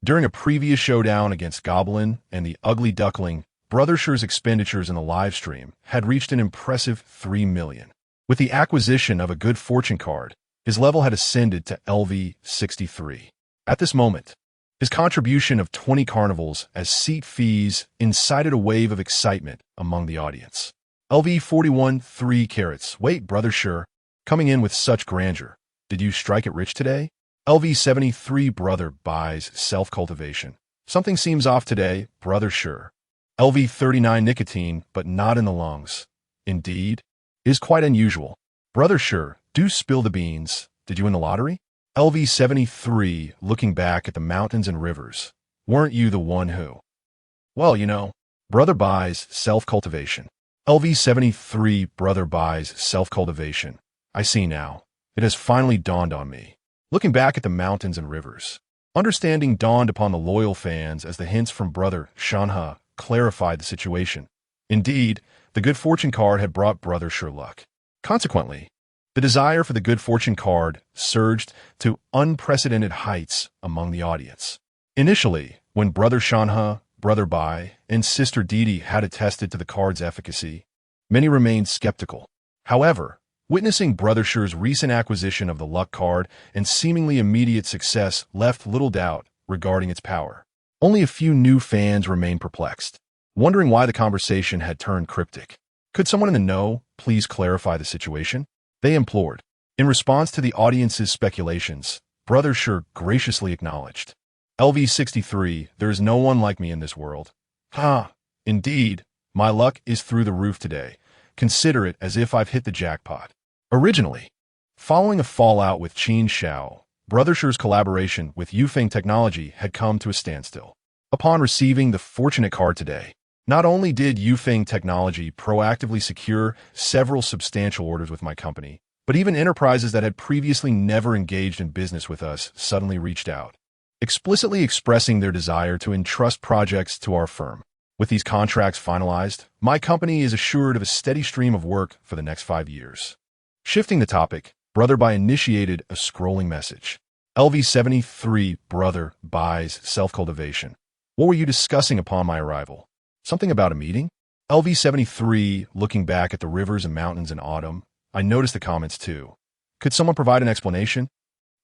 Speaker 1: During a previous showdown against Goblin and the Ugly Duckling, Brother Sher's expenditures in the live stream had reached an impressive 3 million. With the acquisition of a good fortune card, his level had ascended to LV63. At this moment, his contribution of 20 carnivals as seat fees incited a wave of excitement among the audience. LV41 3 carats. Wait, Brother Sher, coming in with such grandeur. Did you strike it rich today? LV73 Brother Buys Self-Cultivation. Something seems off today, Brother Sher. LV39 Nicotine, but not in the lungs. Indeed, is quite unusual. Brother Sher, do spill the beans. Did you win the lottery? LV73 Looking Back at the Mountains and Rivers. Weren't you the one who? Well, you know, Brother Buys Self-Cultivation. LV73 Brother Buys Self-Cultivation. I see now. It has finally dawned on me. Looking back at the mountains and rivers. Understanding dawned upon the loyal fans as the hints from Brother Shanha clarified the situation. Indeed, the good fortune card had brought Brother Sher luck. Consequently, the desire for the good fortune card surged to unprecedented heights among the audience. Initially, when Brother Shanha, Brother Bai, and Sister Didi had attested to the card's efficacy, many remained skeptical. However, witnessing Brother Sher's recent acquisition of the luck card and seemingly immediate success left little doubt regarding its power. Only a few new fans remained perplexed, wondering why the conversation had turned cryptic. Could someone in the know please clarify the situation? They implored. In response to the audience's speculations, Brother Sher graciously acknowledged. LV63, there is no one like me in this world. Indeed, my luck is through the roof today. Consider it as if I've hit the jackpot. Originally, following a fallout with Qin Xiao, Brother Sher's collaboration with Yufeng Technology had come to a standstill. Upon receiving the fortunate card today, not only did Yufeng Technology proactively secure several substantial orders with my company, but even enterprises that had previously never engaged in business with us suddenly reached out. explicitly expressing their desire to entrust projects to our firm. With these contracts finalized, my company is assured of a steady stream of work for the next 5 years. Shifting the topic, Brother Bai initiated a scrolling message. LV73 Brother Bai's self-cultivation. What were you discussing upon my arrival? Something about a meeting? LV73, looking back at the rivers and mountains in autumn, I noticed the comments too. Could someone provide an explanation?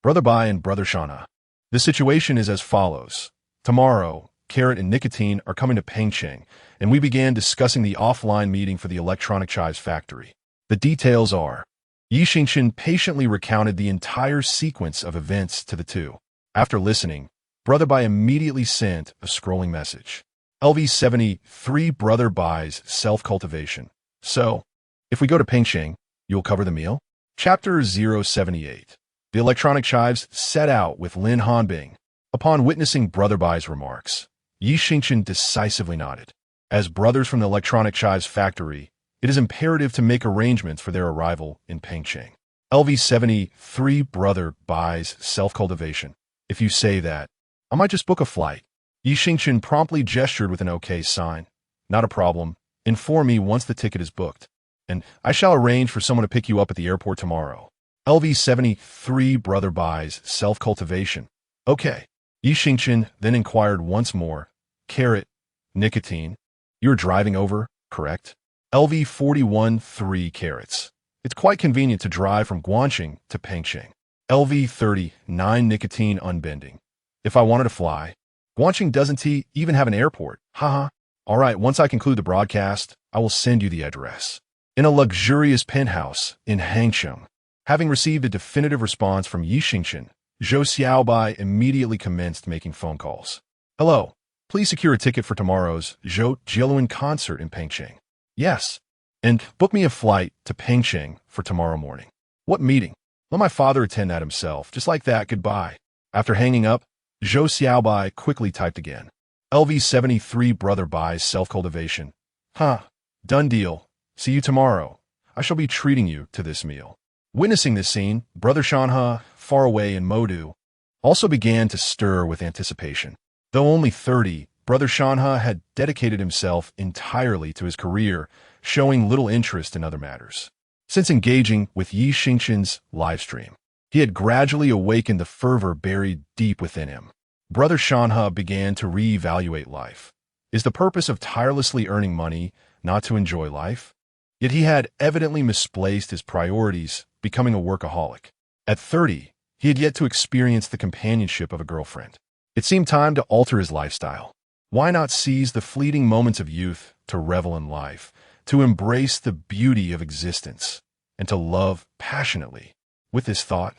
Speaker 1: Brother Bai and Brother Shana. The situation is as follows. Tomorrow, Carrot and Nicotine are coming to Pengcheng, and we began discussing the offline meeting for the electronic chives factory. The details are, Xingchen patiently recounted the entire sequence of events to the two. After listening, Brother Bai immediately sent a scrolling message. LV73 Brother Bai's self-cultivation. So, if we go to Pengcheng, you'll cover the meal? Chapter 078. The electronic chives set out with Lin Hanbing. Upon witnessing Brother Bai's remarks, Xingchen decisively nodded. As brothers from the electronic chives factory, it is imperative to make arrangements for their arrival in Pengcheng. LV73 Brother Bai's self-cultivation. If you say that, I might just book a flight. Xingchen promptly gestured with an OK sign. Not a problem. Inform me once the ticket is booked, and I shall arrange for someone to pick you up at the airport tomorrow. LV73 Brother Bai's self-cultivation. Okay. Xingchen then inquired once more. Carrot, Nicotine, you're driving over, correct? LV41 3 carrots. It's quite convenient to drive from Guangxing to Pengcheng. LV30 9 Nicotine unbending. If I wanted to fly, Guangxing doesn't even have an airport. Haha. All right, once I conclude the broadcast, I will send you the address. In a luxurious penthouse in Hangzhou. Having received a definitive response from Xingchen, Zhou Xiaobai immediately commenced making phone calls. Hello, please secure a ticket for tomorrow's Zhou Jiluan concert in Pengcheng. Yes, and book me a flight to Pengcheng for tomorrow morning. What meeting? Let my father attend that himself. Just like that, goodbye. After hanging up, Zhou Xiaobai quickly typed again. LV73 Brother Bai's self-cultivation. Huh, done deal. See you tomorrow. I shall be treating you to this meal. Witnessing this scene, Brother Shanha, far away in Modu, also began to stir with anticipation. Though only 30, Brother Shanha had dedicated himself entirely to his career, showing little interest in other matters. Since engaging with Xingchen's livestream, he had gradually awakened the fervor buried deep within him. Brother Shanha began to reevaluate life. Is the purpose of tirelessly earning money not to enjoy life? Yet he had evidently misplaced his priorities, becoming a workaholic. At 30, he had yet to experience the companionship of a girlfriend. It seemed time to alter his lifestyle. Why not seize the fleeting moments of youth to revel in life, to embrace the beauty of existence, and to love passionately? With this thought,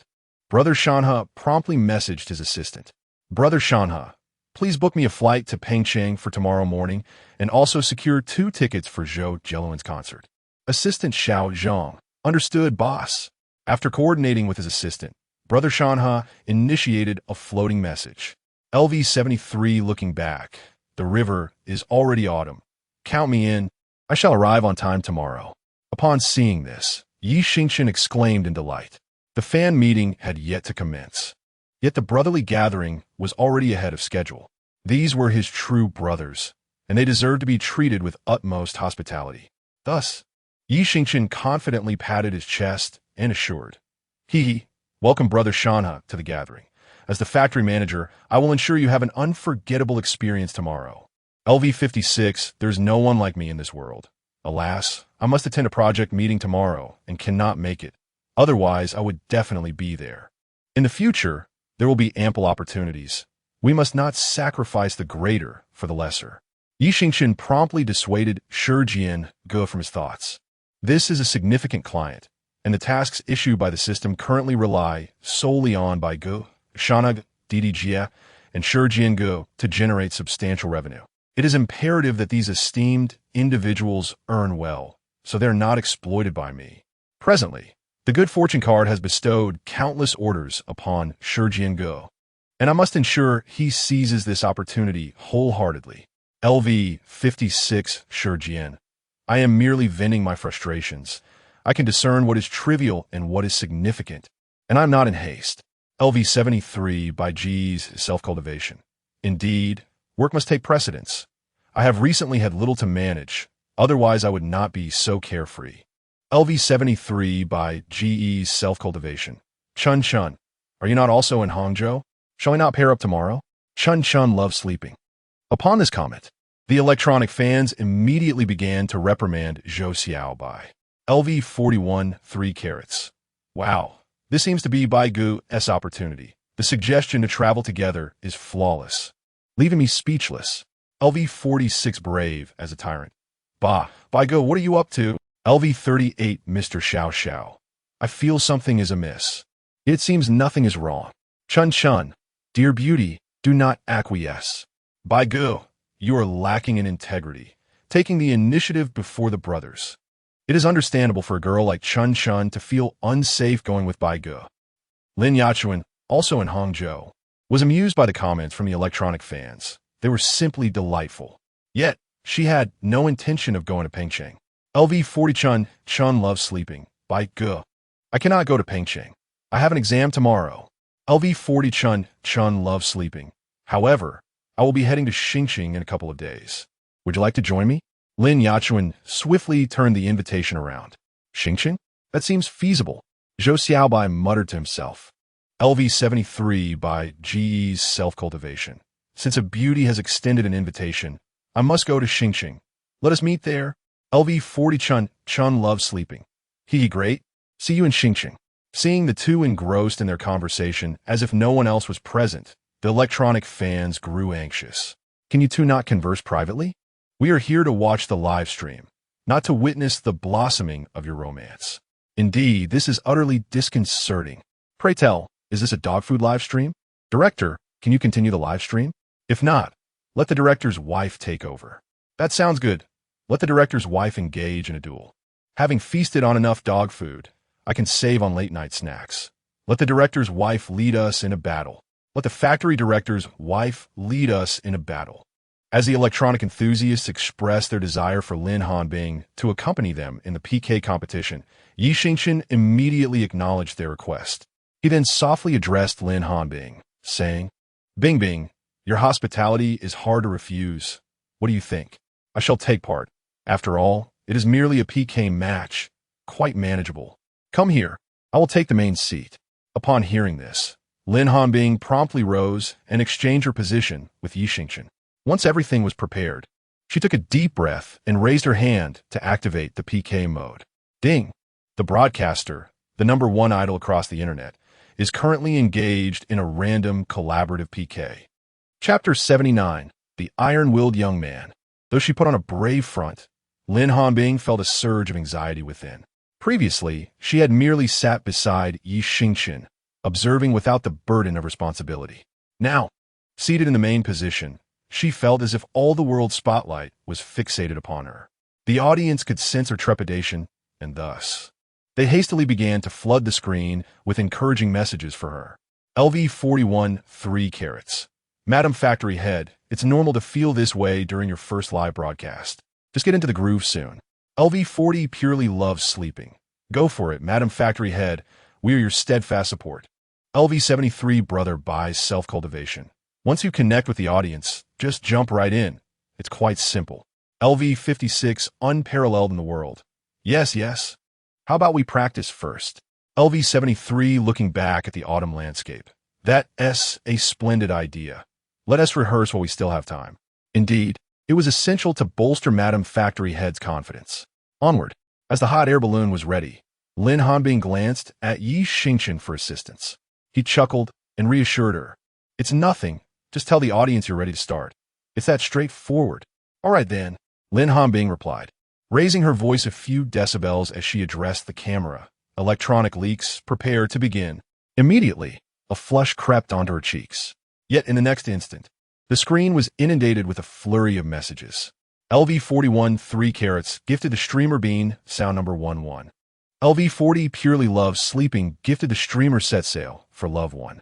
Speaker 1: Brother Shanha promptly messaged his assistant. Brother Shanha, please book me a flight to Pengcheng for tomorrow morning and also secure 2 tickets for Zhou Jiluan's concert. Assistant Xiao Zhang. Understood, boss. After coordinating with his assistant, Brother Shanha initiated a floating message. LV73 looking back. The river is already autumn. Count me in. I shall arrive on time tomorrow. Upon seeing this, Xingchen exclaimed in delight. The fan meeting had yet to commence. Yet the brotherly gathering was already ahead of schedule. These were his true brothers, and they deserved to be treated with utmost hospitality. Thus, Xingchen confidently patted his chest and assured, welcome Brother Shanha to the gathering. As the factory manager, I will ensure you have an unforgettable experience tomorrow. LV56, there's no one like me in this world. Alas, I must attend a project meeting tomorrow and cannot make it. Otherwise, I would definitely be there. In the future, there will be ample opportunities. We must not sacrifice the greater for the lesser. Xingchen promptly dissuaded Shi Ge from his thoughts. This is a significant client, and the tasks issued by the system currently rely solely on by Ge, Shana, Didi Zha, and Shi Ge to generate substantial revenue. It is imperative that these esteemed individuals earn well, so they're not exploited by me. Presently, the good fortune card has bestowed countless orders upon Shi Ge, and I must ensure he seizes this opportunity wholeheartedly. LV56 Shi. I am merely venting my frustrations. I can discern what is trivial and what is significant, and I'm not in haste. LV73 by G's self-cultivation. Indeed, work must take precedence. I have recently had little to manage, otherwise I would not be so carefree. LV73 by G's self-cultivation. Chen Chen, are you not also in Hangzhou? Shall we not pair up tomorrow? Chen Chen loves sleeping. Upon this comment, the electronic fans immediately began to reprimand Zhou Xiaobai. LV41 3 carats. Wow, this seems to be Baigu's opportunity. The suggestion to travel together is flawless, leaving me speechless. LV46 brave as a tyrant. Bah, Baigu, what are you up to? LV38 Mr. Xiao Xiao. I feel something is amiss. It seems nothing is wrong. Chen Chen, dear beauty, do not acquiesce. Baigu, you are lacking in integrity, taking the initiative before the brothers. It is understandable for a girl like Chen Chen to feel unsafe going with Baigu. Lin Yachuan, also in Hangzhou, was amused by the comments from the electronic fans. They were simply delightful. Yet, she had no intention of going to Pengcheng. LV40 Chen loves sleeping. Baigu, I cannot go to Pengcheng. I have an exam tomorrow. LV40 Chen loves sleeping. However, I will be heading to Xingchen in a couple of days. Would you like to join me? Lin Yachuan swiftly turned the invitation around. Xingchen? That seems feasible. Zhou Xiaobai muttered to himself. LV73 by G's self-cultivation. Since a beauty has extended an invitation, I must go to Xingchen. Let us meet there. LV40 Chen loves sleeping. Hee great. See you in Xingchen. Seeing the two engrossed in their conversation as if no one else was present, the electronic fans grew anxious. Can you two not converse privately? We are here to watch the live stream, not to witness the blossoming of your romance. Indeed, this is utterly disconcerting. Pray tell, is this a dog food live stream? Director, can you continue the live stream? If not, let the director's wife take over. That sounds good. Let the director's wife engage in a duel. Having feasted on enough dog food, I can save on late-night snacks. Let the director's wife lead us in a battle. Let the factory director's wife lead us in a battle. As the electronic enthusiasts expressed their desire for Lin Hanbing to accompany them in the PK competition, Xingchen immediately acknowledged their request. He then softly addressed Lin Hanbing, saying, Bing Bing, your hospitality is hard to refuse. What do you think? I shall take part. After all, it is merely a PK match, quite manageable. Come here, I will take the main seat. Upon hearing this, Lin Hanbing promptly rose and exchanged her position with Xingchen. Once everything was prepared, she took a deep breath and raised her hand to activate the PK mode. Ding! The broadcaster, the #1 idol across the internet, is currently engaged in a random collaborative PK. Chapter 79, The Iron-Willed Young Man. Though she put on a brave front, Lin Hanbing felt a surge of anxiety within. Previously, she had merely sat beside Xingchen, observing without the burden of responsibility. Now, seated in the main position, she felt as if all the world's spotlight was fixated upon her. The audience could sense her trepidation, and thus, they hastily began to flood the screen with encouraging messages for her. LV41 3 carats. Madam Factory Head, it's normal to feel this way during your first live broadcast. Just get into the groove soon. LV40 purely loves sleeping. Go for it, Madam Factory Head. We are your steadfast support. LV73 brother buys self-cultivation. Once you connect with the audience, just jump right in. It's quite simple. LV56 unparalleled in the world. Yes, yes. How about we practice first? LV73 looking back at the autumn landscape. That's a splendid idea. Let us rehearse while we still have time. Indeed, it was essential to bolster Madam Factory Head's confidence. Onward. As the hot air balloon was ready, Lin Hanbing glanced at Xingchen for assistance. He chuckled and reassured her. It's nothing. Just tell the audience you're ready to start. It's that straightforward. All right then, Lin Hanbing replied, raising her voice a few decibels as she addressed the camera. Electronic leeks prepared to begin. Immediately, a flush crept onto her cheeks. Yet in the next instant, the screen was inundated with a flurry of messages. LV41 3 carats gifted the streamer bean, sound number 11. LV40 purely loves sleeping gifted the streamer set sail for love 1.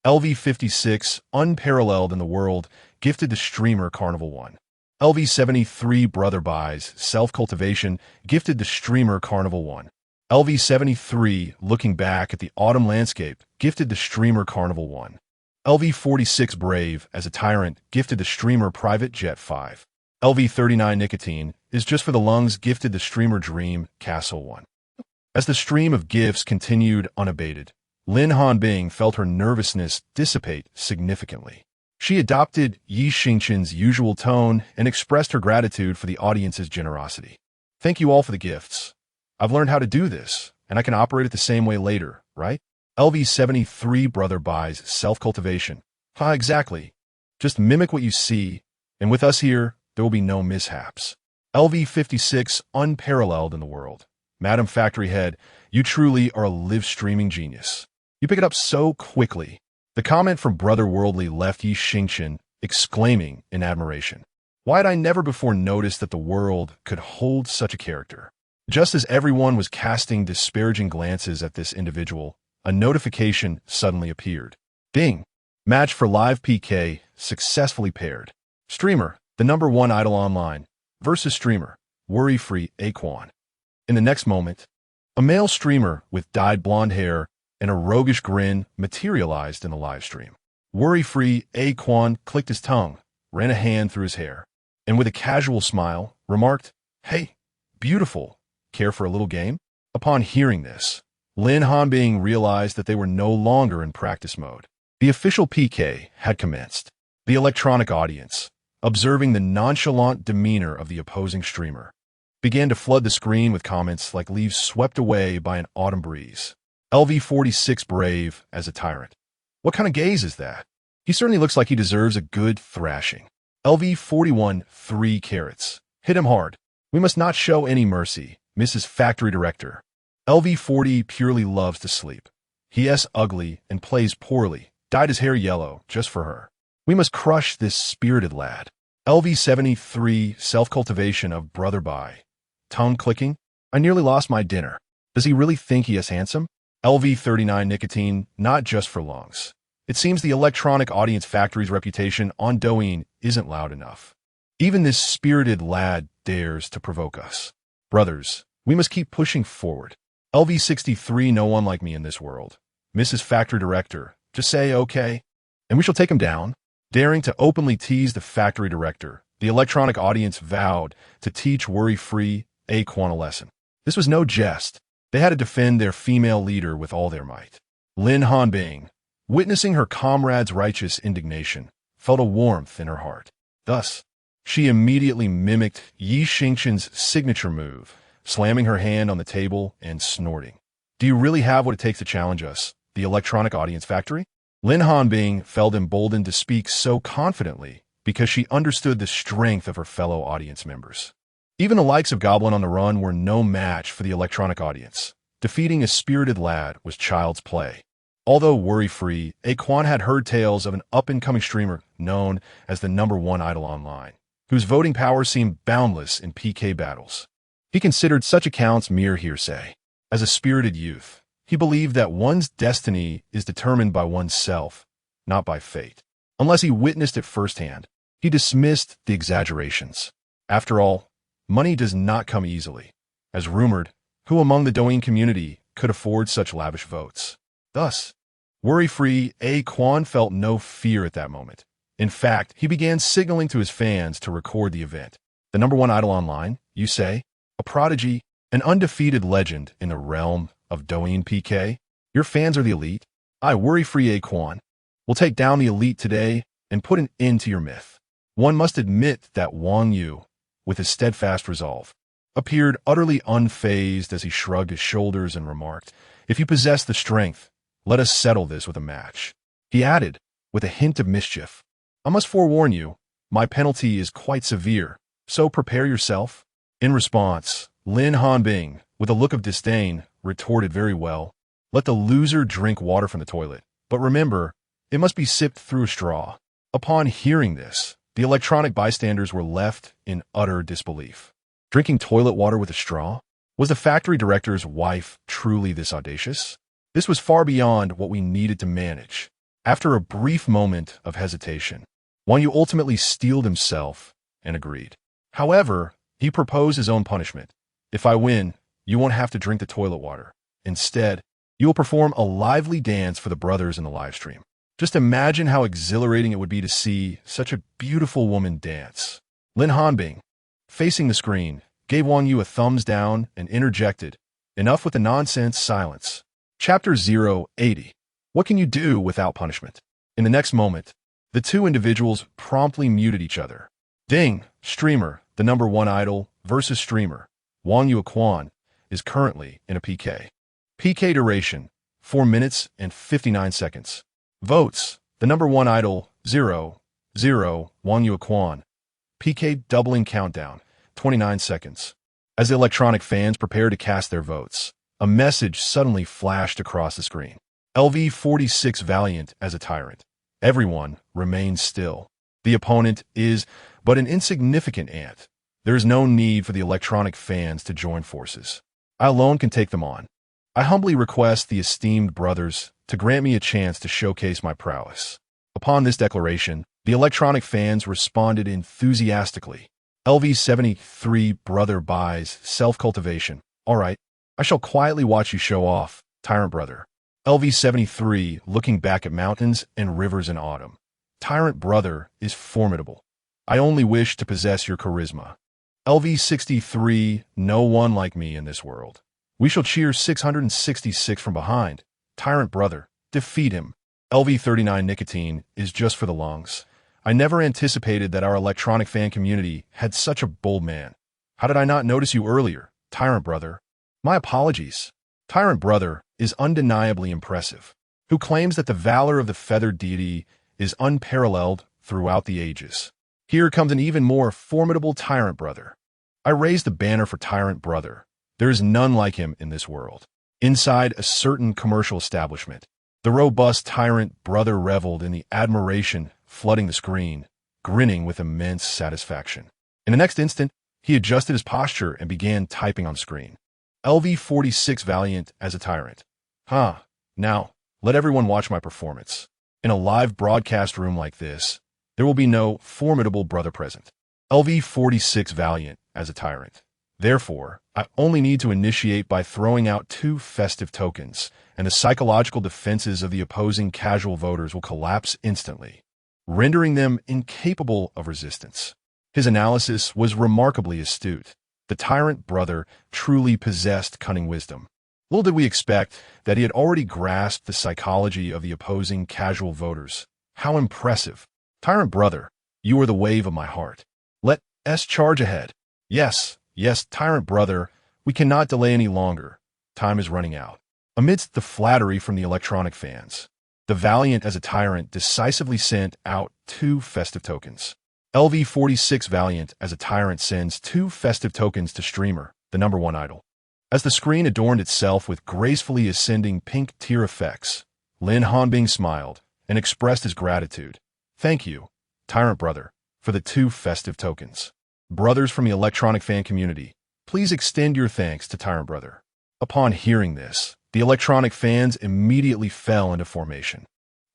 Speaker 1: LV56 unparalleled in the world gifted the streamer carnival 1. LV73 brother buys self-cultivation gifted the streamer carnival 1. LV73, looking back at the autumn landscape, gifted the streamer Carnival 1. LV46, brave as a tyrant, gifted the streamer Private Jet 5. LV39, nicotine, is just for the lungs, gifted the streamer Dream Castle 1. As the stream of gifts continued unabated, Lin Hanbing felt her nervousness dissipate significantly. She adopted Xingchen's usual tone and expressed her gratitude for the audience's generosity. Thank you all for the gifts. I've learned how to do this, and I can operate it the same way later, right? LV73, brother buys self-cultivation. Exactly. Just mimic what you see, and with us here, there will be no mishaps. LV56, unparalleled in the world. Madam Factory Head, you truly are a live-streaming genius. You pick it up so quickly. The comment from Brother Worldly left Xingchen exclaiming in admiration. Why had I never before noticed that the world could hold such a character? Just as everyone was casting disparaging glances at this individual, a notification suddenly appeared. Ding! Match for live PK successfully paired. Streamer, the #1 idol online, versus streamer, worry-free Aquan. In the next moment, a male streamer with dyed blonde hair and a roguish grin materialized in the live stream. Worry-free Aquan clicked his tongue, ran a hand through his hair, and with a casual smile, remarked, "Hey, beautiful, care for a little game?" Upon hearing this, Lin Hanbing realized that they were no longer in practice mode. The official PK had commenced. The electronic audience, observing the nonchalant demeanor of the opposing streamer, began to flood the screen with comments like leaves swept away by an autumn breeze. LV46, brave as a tyrant. What kind of gaze is that? He certainly looks like he deserves a good thrashing. LV41, 3 carats. Hit him hard. We must not show any mercy, Mrs. Factory Director. LV40 purely loves to sleep. He is ugly and plays poorly, dyed his hair yellow just for her. We must crush this spirited lad. LV73, self-cultivation of brother by. Tongue clicking. I nearly lost my dinner. Does he really think he is handsome? LV39, nicotine, not just for lungs. It seems the electronic audience factory's reputation on Douyin isn't loud enough. Even this spirited lad dares to provoke us. Brothers, we must keep pushing forward. LV63, no one like me in this world. Mrs. Factory Director, just say okay, and we shall take him down. Daring to openly tease the factory director, the electronic audience vowed to teach worry-free Aquan a lesson. This was no jest. They had to defend their female leader with all their might. Lin Hanbing, witnessing her comrade's righteous indignation, felt a warmth in her heart. Thus, she immediately mimicked Xingchen's signature move, slamming her hand on the table and snorting. Do you really have what it takes to challenge us, the electronic audience factory? Lin Hanbing felt emboldened to speak so confidently because she understood the strength of her fellow audience members. Even the likes of Goblin on the Run were no match for the electronic audience. Defeating a spirited lad was child's play. Although worry-free, Aquan had heard tales of an up-and-coming streamer known as the #1 idol online, whose voting power seemed boundless in PK battles. He considered such accounts mere hearsay. As a spirited youth, he believed that one's destiny is determined by oneself, not by fate. Unless he witnessed it firsthand, he dismissed the exaggerations. After all, money does not come easily. As rumored, who among the Douyin community could afford such lavish votes? Thus, worry-free Aquan felt no fear at that moment. In fact, he began signaling to his fans to record the event. The #1 idol online, you say? A prodigy, an undefeated legend in the realm of Douyin PK? Your fans are the elite? I, worry-free Aquan, will take down the elite today and put an end to your myth. One must admit that Wang Yu, with his steadfast resolve, appeared utterly unfazed as he shrugged his shoulders and remarked, "If you possess the strength, let us settle this with a match." He added, with a hint of mischief, "I must forewarn you, my penalty is quite severe, so prepare yourself." In response, Lin Hanbing, with a look of disdain, retorted, "Very well. Let the loser drink water from the toilet. But remember, it must be sipped through a straw." Upon hearing this, the electronic bystanders were left in utter disbelief. Drinking toilet water with a straw? Was the factory director's wife truly this audacious? This was far beyond what we needed to manage. After a brief moment of hesitation, Wang Yu ultimately steeled himself and agreed. However, he proposed his own punishment. If I win, you won't have to drink the toilet water. Instead, you will perform a lively dance for the brothers in the live stream. Just imagine how exhilarating it would be to see such a beautiful woman dance. Lin Hanbing, facing the screen, gave Wang Yu a thumbs down and interjected, "Enough with the nonsense, silence." Chapter 080. What can you do without punishment? In the next moment, the two individuals promptly muted each other. Ding, streamer, the number one idol, versus streamer, Wang Yu is currently in a PK. PK duration, 4 minutes and 59 seconds. Votes, the number one idol, 0, Wang Yu PK doubling countdown, 29 seconds. As the electronic fans prepare to cast their votes, a message suddenly flashed across the screen. LV46 valiant as a tyrant. Everyone remains still. The opponent is but an insignificant ant. There is no need for the electronic fans to join forces. I alone can take them on. I humbly request the esteemed brothers to grant me a chance to showcase my prowess. Upon this declaration, the electronic fans responded enthusiastically. LV73 brother buys self-cultivation. All right, I shall quietly watch you show off, tyrant brother. LV73 looking back at mountains and rivers in autumn. Tyrant brother is formidable. I only wish to possess your charisma. LV63, no one like me in this world. We shall cheer 666 from behind. Tyrant brother, defeat him. LV39 nicotine is just for the lungs. I never anticipated that our electronic fan community had such a bold man. How did I not notice you earlier, tyrant brother? My apologies. Tyrant brother is undeniably impressive, who claims that the valor of the feathered deity is unparalleled throughout the ages. Here comes an even more formidable tyrant brother. I raise the banner for tyrant brother. There is none like him in this world. Inside a certain commercial establishment, the robust tyrant brother reveled in the admiration flooding the screen, grinning with immense satisfaction. In the next instant, he adjusted his posture and began typing on screen. LV46 valiant as a tyrant. Now, let everyone watch my performance. In a live broadcast room like this, there will be no formidable brother present. LV46 valiant as a tyrant. Therefore, I only need to initiate by throwing out 2 festive tokens, and the psychological defenses of the opposing casual voters will collapse instantly, rendering them incapable of resistance. His analysis was remarkably astute. The tyrant brother truly possessed cunning wisdom. Little did we expect that he had already grasped the psychology of the opposing casual voters. How impressive. Tyrant brother, you are the wave of my heart. Let us charge ahead. Yes, tyrant brother, we cannot delay any longer. Time is running out. Amidst the flattery from the electronic fans, the valiant as a tyrant decisively sent out 2 festive tokens. LV46 valiant as a tyrant sends 2 festive tokens to streamer, the number one idol. As the screen adorned itself with gracefully ascending pink tear effects, Lin Hanbing smiled and expressed his gratitude. Thank you, tyrant brother, for the 2 festive tokens. Brothers from the electronic fan community, please extend your thanks to tyrant brother. Upon hearing this, the electronic fans immediately fell into formation.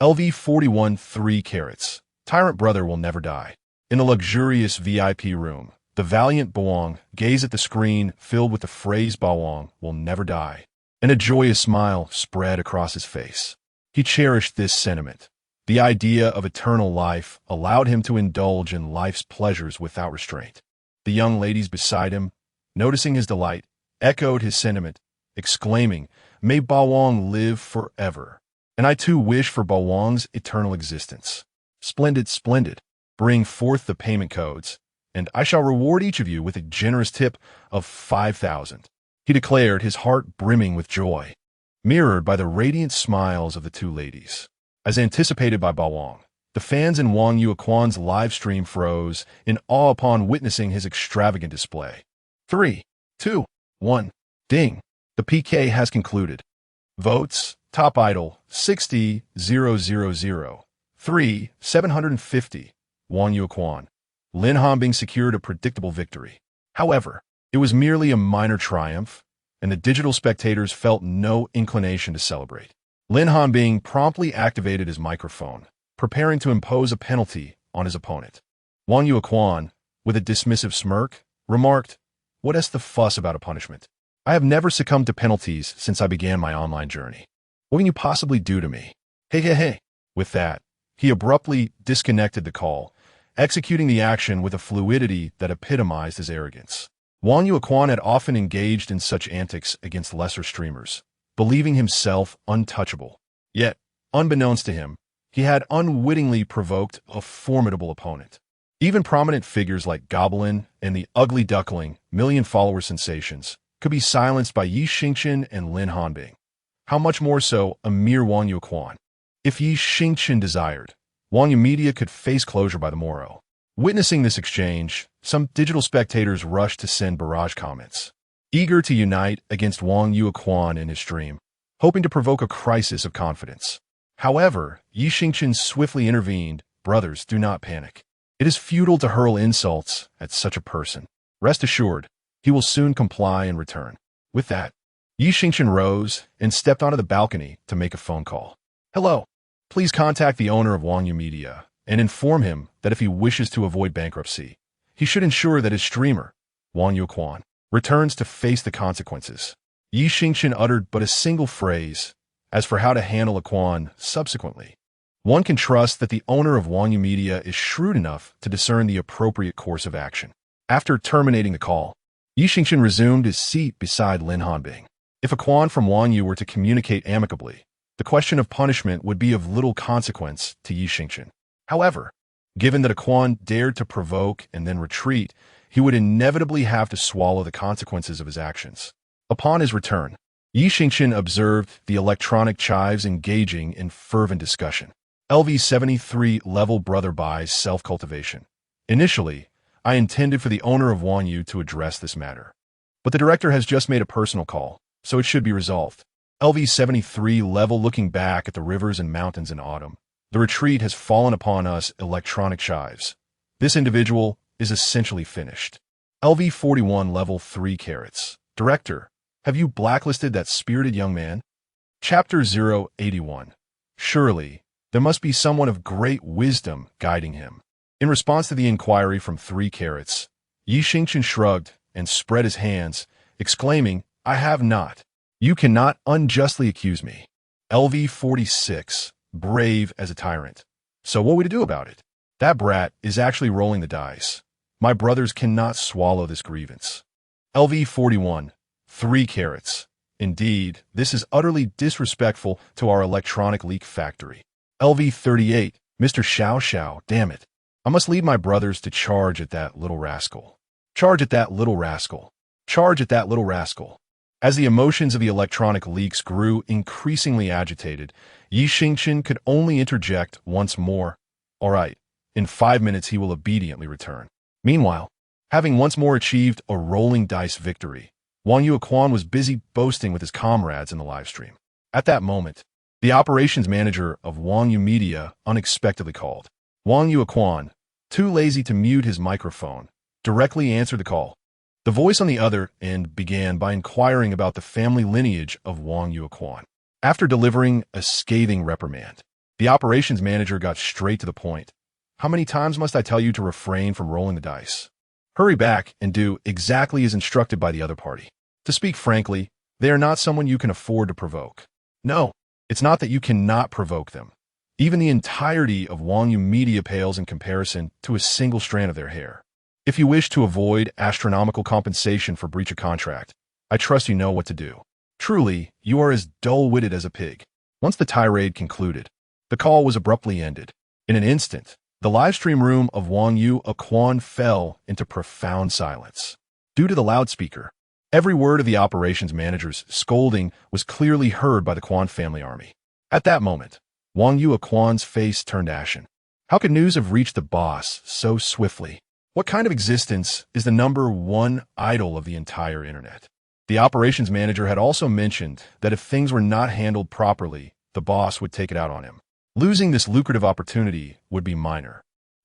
Speaker 1: LV41 3 carats. Tyrant brother will never die. In the luxurious VIP room, the valiant Bawang gazed at the screen filled with the phrase Bawang will never die, and a joyous smile spread across his face. He cherished this sentiment. The idea of eternal life allowed him to indulge in life's pleasures without restraint. The young ladies beside him, noticing his delight, echoed his sentiment, exclaiming, "May Bawang live forever." And I too wish for Bawang's eternal existence. Splendid, splendid. Bring forth the payment codes, and I shall reward each of you with a generous tip of 5,000. He declared, his heart brimming with joy, mirrored by the radiant smiles of the 2 ladies. As anticipated by Bawang, the fans in Wang Yuquan's live stream froze in awe upon witnessing his extravagant display. 3, 2, 1, ding. The PK has concluded. Votes, top idol, 60,000, 3, 750. Wang Yuquan. Lin Hanbing secured a predictable victory. However, it was merely a minor triumph, and the digital spectators felt no inclination to celebrate. Lin Hanbing promptly activated his microphone, preparing to impose a penalty on his opponent. Wang Yuquan, with a dismissive smirk, remarked, "What is the fuss about a punishment? I have never succumbed to penalties since I began my online journey. What can you possibly do to me? Hey, hey, hey. With that, he abruptly disconnected the call, executing the action with a fluidity that epitomized his arrogance. Wang Yuequan had often engaged in such antics against lesser streamers, believing himself untouchable. Yet, unbeknownst to him, he had unwittingly provoked a formidable opponent. Even prominent figures like Goblin and the Ugly Duckling, million-follower sensations, could be silenced by Xingchen and Lin Hanbing. How much more so a mere Wang Yuequan? If Xingchen desired, Wang Yu Media could face closure by the morrow. Witnessing this exchange, some digital spectators rushed to send barrage comments, eager to unite against Wang Yuequan in his stream, hoping to provoke a crisis of confidence. However, Xingchen swiftly intervened. Brothers, do not panic. It is futile to hurl insults at such a person. Rest assured, he will soon comply and return. With that, Xingchen rose and stepped onto the balcony to make a phone call. Hello. Please contact the owner of Wang Yu Media and inform him that if he wishes to avoid bankruptcy, he should ensure that his streamer, Wang Yuequan, returns to face the consequences. Xingchen uttered but a single phrase. As for how to handle Yuequan subsequently, one can trust that the owner of Wang Yu Media is shrewd enough to discern the appropriate course of action. After terminating the call, Xingchen resumed his seat beside Lin Hanbing. If Yuequan from Wang Yu were to communicate amicably, the question of punishment would be of little consequence to Xingchen. However, given that Yuequan dared to provoke and then retreat, he would inevitably have to swallow the consequences of his actions. Upon his return, Xingchen observed the electronic chives engaging in fervent discussion. LV73 level brother buys self-cultivation. Initially, I intended for the owner of Wang Yu to address this matter. But the director has just made a personal call, so it should be resolved. LV73 level looking back at the rivers and mountains in autumn. The retreat has fallen upon us electronic chives. This individual is essentially finished. LV41 level 3 carats. Director, have you blacklisted that spirited young man? Chapter 081. Surely, there must be someone of great wisdom guiding him. In response to the inquiry from 3 carats, Xingchen shrugged and spread his hands, exclaiming, I have not. You cannot unjustly accuse me. LV46, brave as a tyrant. So what are we to do about it? That brat is actually rolling the dice. My brothers cannot swallow this grievance. LV41, 3 carats. Indeed, this is utterly disrespectful to our electronic leak factory. LV38, Mr. Xiao Xiao, damn it. I must lead my brothers to charge at that little rascal. Charge at that little rascal. Charge at that little rascal. As the emotions of the electronic leaks grew increasingly agitated, Xingchen could only interject once more. All right, in 5 minutes he will obediently return. Meanwhile, having once more achieved a rolling dice victory, Wang Yuequan was busy boasting with his comrades in the livestream. At that moment, the operations manager of Wang Yu Media unexpectedly called. Wang Yuequan, too lazy to mute his microphone, directly answered the call. The voice on the other end began by inquiring about the family lineage of Wang Yuequan. After delivering a scathing reprimand, the operations manager got straight to the point. How many times must I tell you to refrain from rolling the dice? Hurry back and do exactly as instructed by the other party. To speak frankly, they are not someone you can afford to provoke. No, it's not that you cannot provoke them. Even the entirety of Wang Yu Media pales in comparison to a single strand of their hair. If you wish to avoid astronomical compensation for breach of contract, I trust you know what to do. Truly, you are as dull-witted as a pig. Once the tirade concluded, the call was abruptly ended. In an instant, the livestream room of Wang Yuequan fell into profound silence. Due to the loudspeaker, every word of the operations manager's scolding was clearly heard by the Quan family army. At that moment, Wang Yuequan's face turned ashen. How could news have reached the boss so swiftly? What kind of existence is the #1 idol of the entire internet? The operations manager had also mentioned that if things were not handled properly, the boss would take it out on him. Losing this lucrative opportunity would be minor.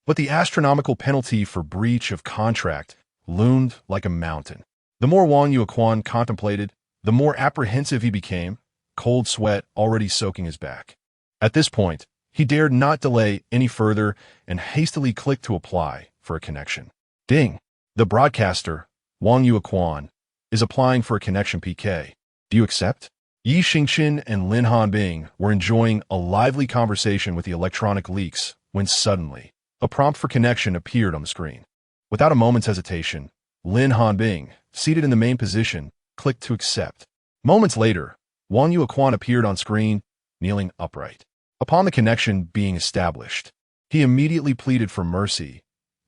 Speaker 1: But the astronomical penalty for breach of contract loomed like a mountain. The more Wang Yuequan contemplated, the more apprehensive he became, cold sweat already soaking his back. At this point, he dared not delay any further and hastily clicked to apply for a connection. Ding! The broadcaster, Wang Yuequan, is applying for a Chenchen PK. Do you accept? Xingchen and Lin Hanbing were enjoying a lively conversation with the electronic leeks when suddenly a prompt for connection appeared on the screen. Without a moment's hesitation, Lin Hanbing, seated in the main position, clicked to accept. Moments later, Wang Yuequan appeared on screen, kneeling upright. Upon the connection being established, he immediately pleaded for mercy.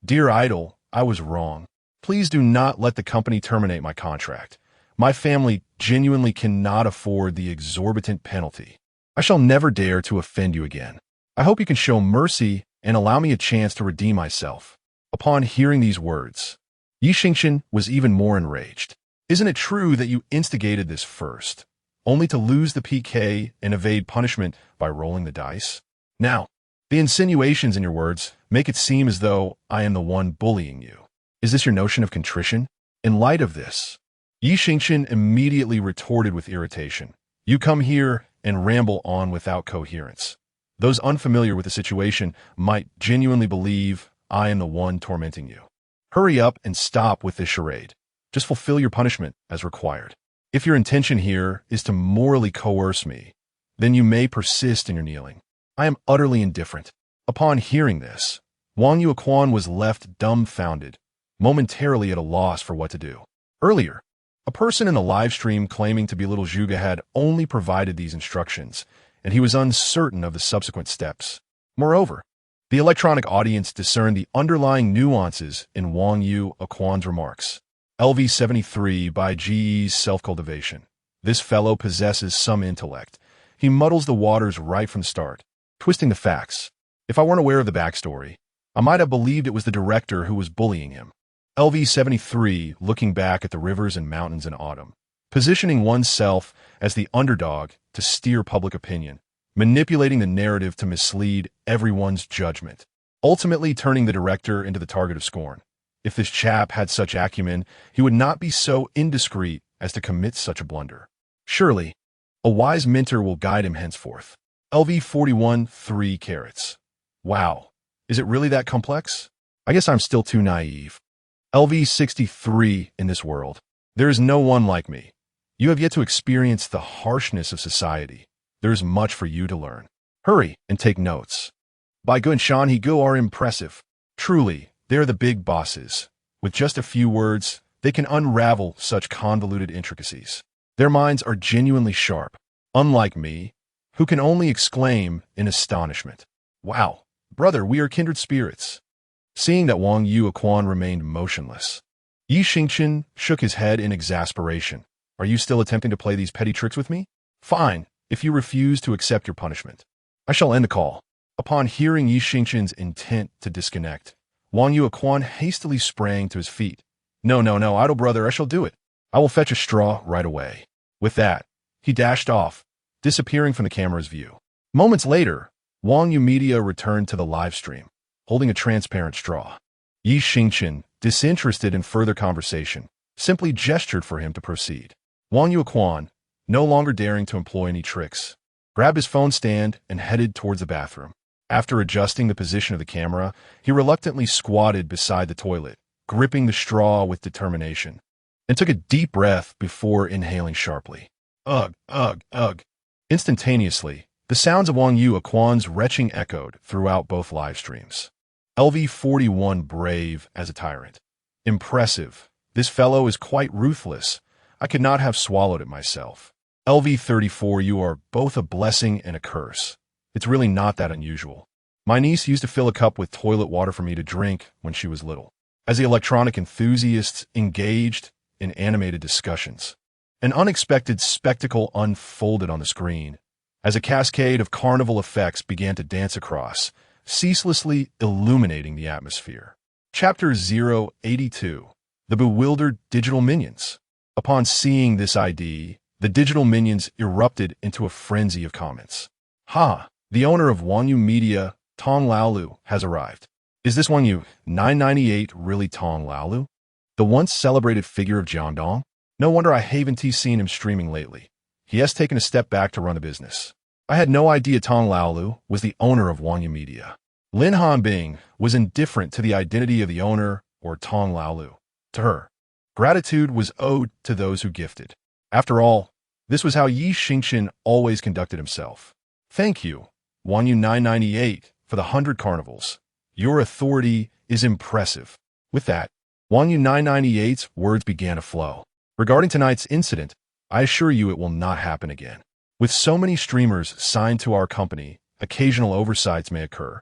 Speaker 1: "Dear idol, I was wrong. Please do not let the company terminate my contract. My family genuinely cannot afford the exorbitant penalty. I shall never dare to offend you again. I hope you can show mercy and allow me a chance to redeem myself." Upon hearing these words, Xingchen was even more enraged. "Isn't it true that you instigated this first, only to lose the PK and evade punishment by rolling the dice? Now, the insinuations in your words make it seem as though I am the one bullying you. Is this your notion of contrition? In light of this," Xingchen immediately retorted with irritation, "You come here and ramble on without coherence. Those unfamiliar with the situation might genuinely believe I am the one tormenting you. Hurry up and stop with this charade. Just fulfill your punishment as required. If your intention here is to morally coerce me, then you may persist in your kneeling. I am utterly indifferent." Upon hearing this, Wang Yuequan was left dumbfounded, momentarily at a loss for what to do. Earlier, a person in the live stream claiming to be Little Zhuge had only provided these instructions, and he was uncertain of the subsequent steps. Moreover, the electronic audience discerned the underlying nuances in Wang Yuequan's remarks. LV73 by GE's self-cultivation. This fellow possesses some intellect. He muddles the waters right from the start, twisting the facts. If I weren't aware of the backstory, I might have believed it was the director who was bullying him. LV73 looking back at the rivers and mountains in autumn, positioning oneself as the underdog to steer public opinion, manipulating the narrative to mislead everyone's judgment, ultimately turning the director into the target of scorn. If this chap had such acumen, he would not be so indiscreet as to commit such a blunder. Surely, a wise mentor will guide him henceforth. LV41 3 carats. Wow, is it really that complex? I guess I'm still too naive. LV63 in this world. There is no one like me. You have yet to experience the harshness of society. There is much for you to learn. Hurry and take notes. By Gun Shan He Gu are impressive. Truly, they are the big bosses. With just a few words, they can unravel such convoluted intricacies. Their minds are genuinely sharp, unlike me, who can only exclaim in astonishment. Wow, brother, we are kindred spirits. Seeing that Wang Yuequan remained motionless, Xingchen shook his head in exasperation. Are you still attempting to play these petty tricks with me? Fine, if you refuse to accept your punishment. I shall end the call. Upon hearing Xingchen's intent to disconnect, Wang Yuequan hastily sprang to his feet. No, idle brother, I shall do it. I will fetch a straw right away. With that, he dashed off, disappearing from the camera's view. Moments later, Wang Yu Media returned to the live stream, holding a transparent straw. Xingchen, disinterested in further conversation, simply gestured for him to proceed. Wang Yuequan, no longer daring to employ any tricks, grabbed his phone stand and headed towards the bathroom. After adjusting the position of the camera, he reluctantly squatted beside the toilet, gripping the straw with determination, and took a deep breath before inhaling sharply. Ugh, ugh, ugh. Instantaneously, the sounds of Wang Yuequan's retching echoed throughout both live streams. LV41 brave as a tyrant. Impressive. This fellow is quite ruthless. I could not have swallowed it myself. LV34, you are both a blessing and a curse. It's really not that unusual. My niece used to fill a cup with toilet water for me to drink when she was little. As the electronic enthusiasts engaged in animated discussions, an unexpected spectacle unfolded on the screen as a cascade of carnival effects began to dance across, ceaselessly illuminating the atmosphere. Chapter 082. The Bewildered Digital Minions. Upon seeing this ID, the digital minions erupted into a frenzy of comments. Ha! The owner of Wang Yu Media, Tong Laolu, has arrived. Is this Wang Yu 998 really Tong Laolu? The once celebrated figure of Jiangdong? No wonder I haven't seen him streaming lately. He has taken a step back to run the business. I had no idea Tong Laolu was the owner of Wang Yu Media. Lin Hanbing was indifferent to the identity of the owner or Tong Laolu. To her, Gratitude was owed to those who gifted. After all, this was how Xingchen always conducted himself. Thank you, Wanyu 998, for the 100 carnivals. Your authority is impressive. With that, Wanyu 998's words began to flow. Regarding tonight's incident, I assure you it will not happen again. With so many streamers signed to our company, occasional oversights may occur,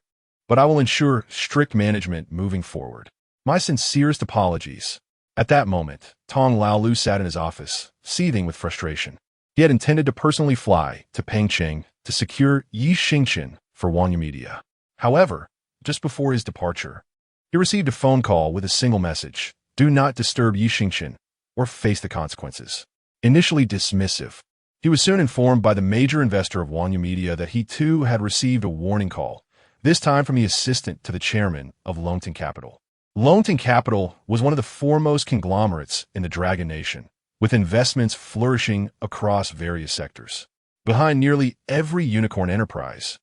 Speaker 1: but I will ensure strict management moving forward. My sincerest apologies. At that moment, Tong Laolu sat in his office, seething with frustration. He had intended to personally fly to Beijing to secure Xingchen for Wanyu Media. However, just before his departure, he received a phone call with a single message: do not disturb Xingchen or face the consequences. Initially dismissive, he was soon informed by the major investor of Wanyu Media that he too had received a warning call, this time from the assistant to the chairman of Longton Capital. Longton Capital was one of the foremost conglomerates in the Dragon Nation, with investments flourishing across various sectors. Behind nearly every unicorn enterprise,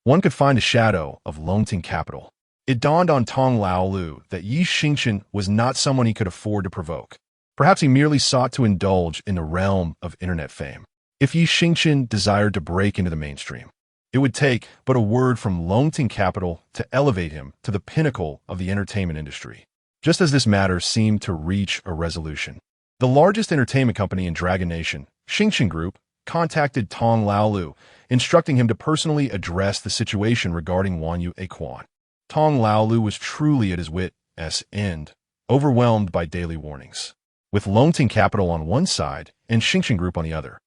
Speaker 1: one could find a shadow of Longton Capital. It dawned on Tong Laolu that Xingchen was not someone he could afford to provoke. Perhaps he merely sought to indulge in the realm of internet fame. If Xingchen desired to break into the mainstream, it would take but a word from Longton Capital to elevate him to the pinnacle of the entertainment industry. Just as this matter seemed to reach a resolution, the largest entertainment company in Dragon Nation, Xingchen Group, contacted Tong Laolu, instructing him to personally address the situation regarding Wanyu Quan. Tong Laolu was truly at his wit's end, overwhelmed by daily warnings. With Longton Capital on one side and Xingchen Group on the other,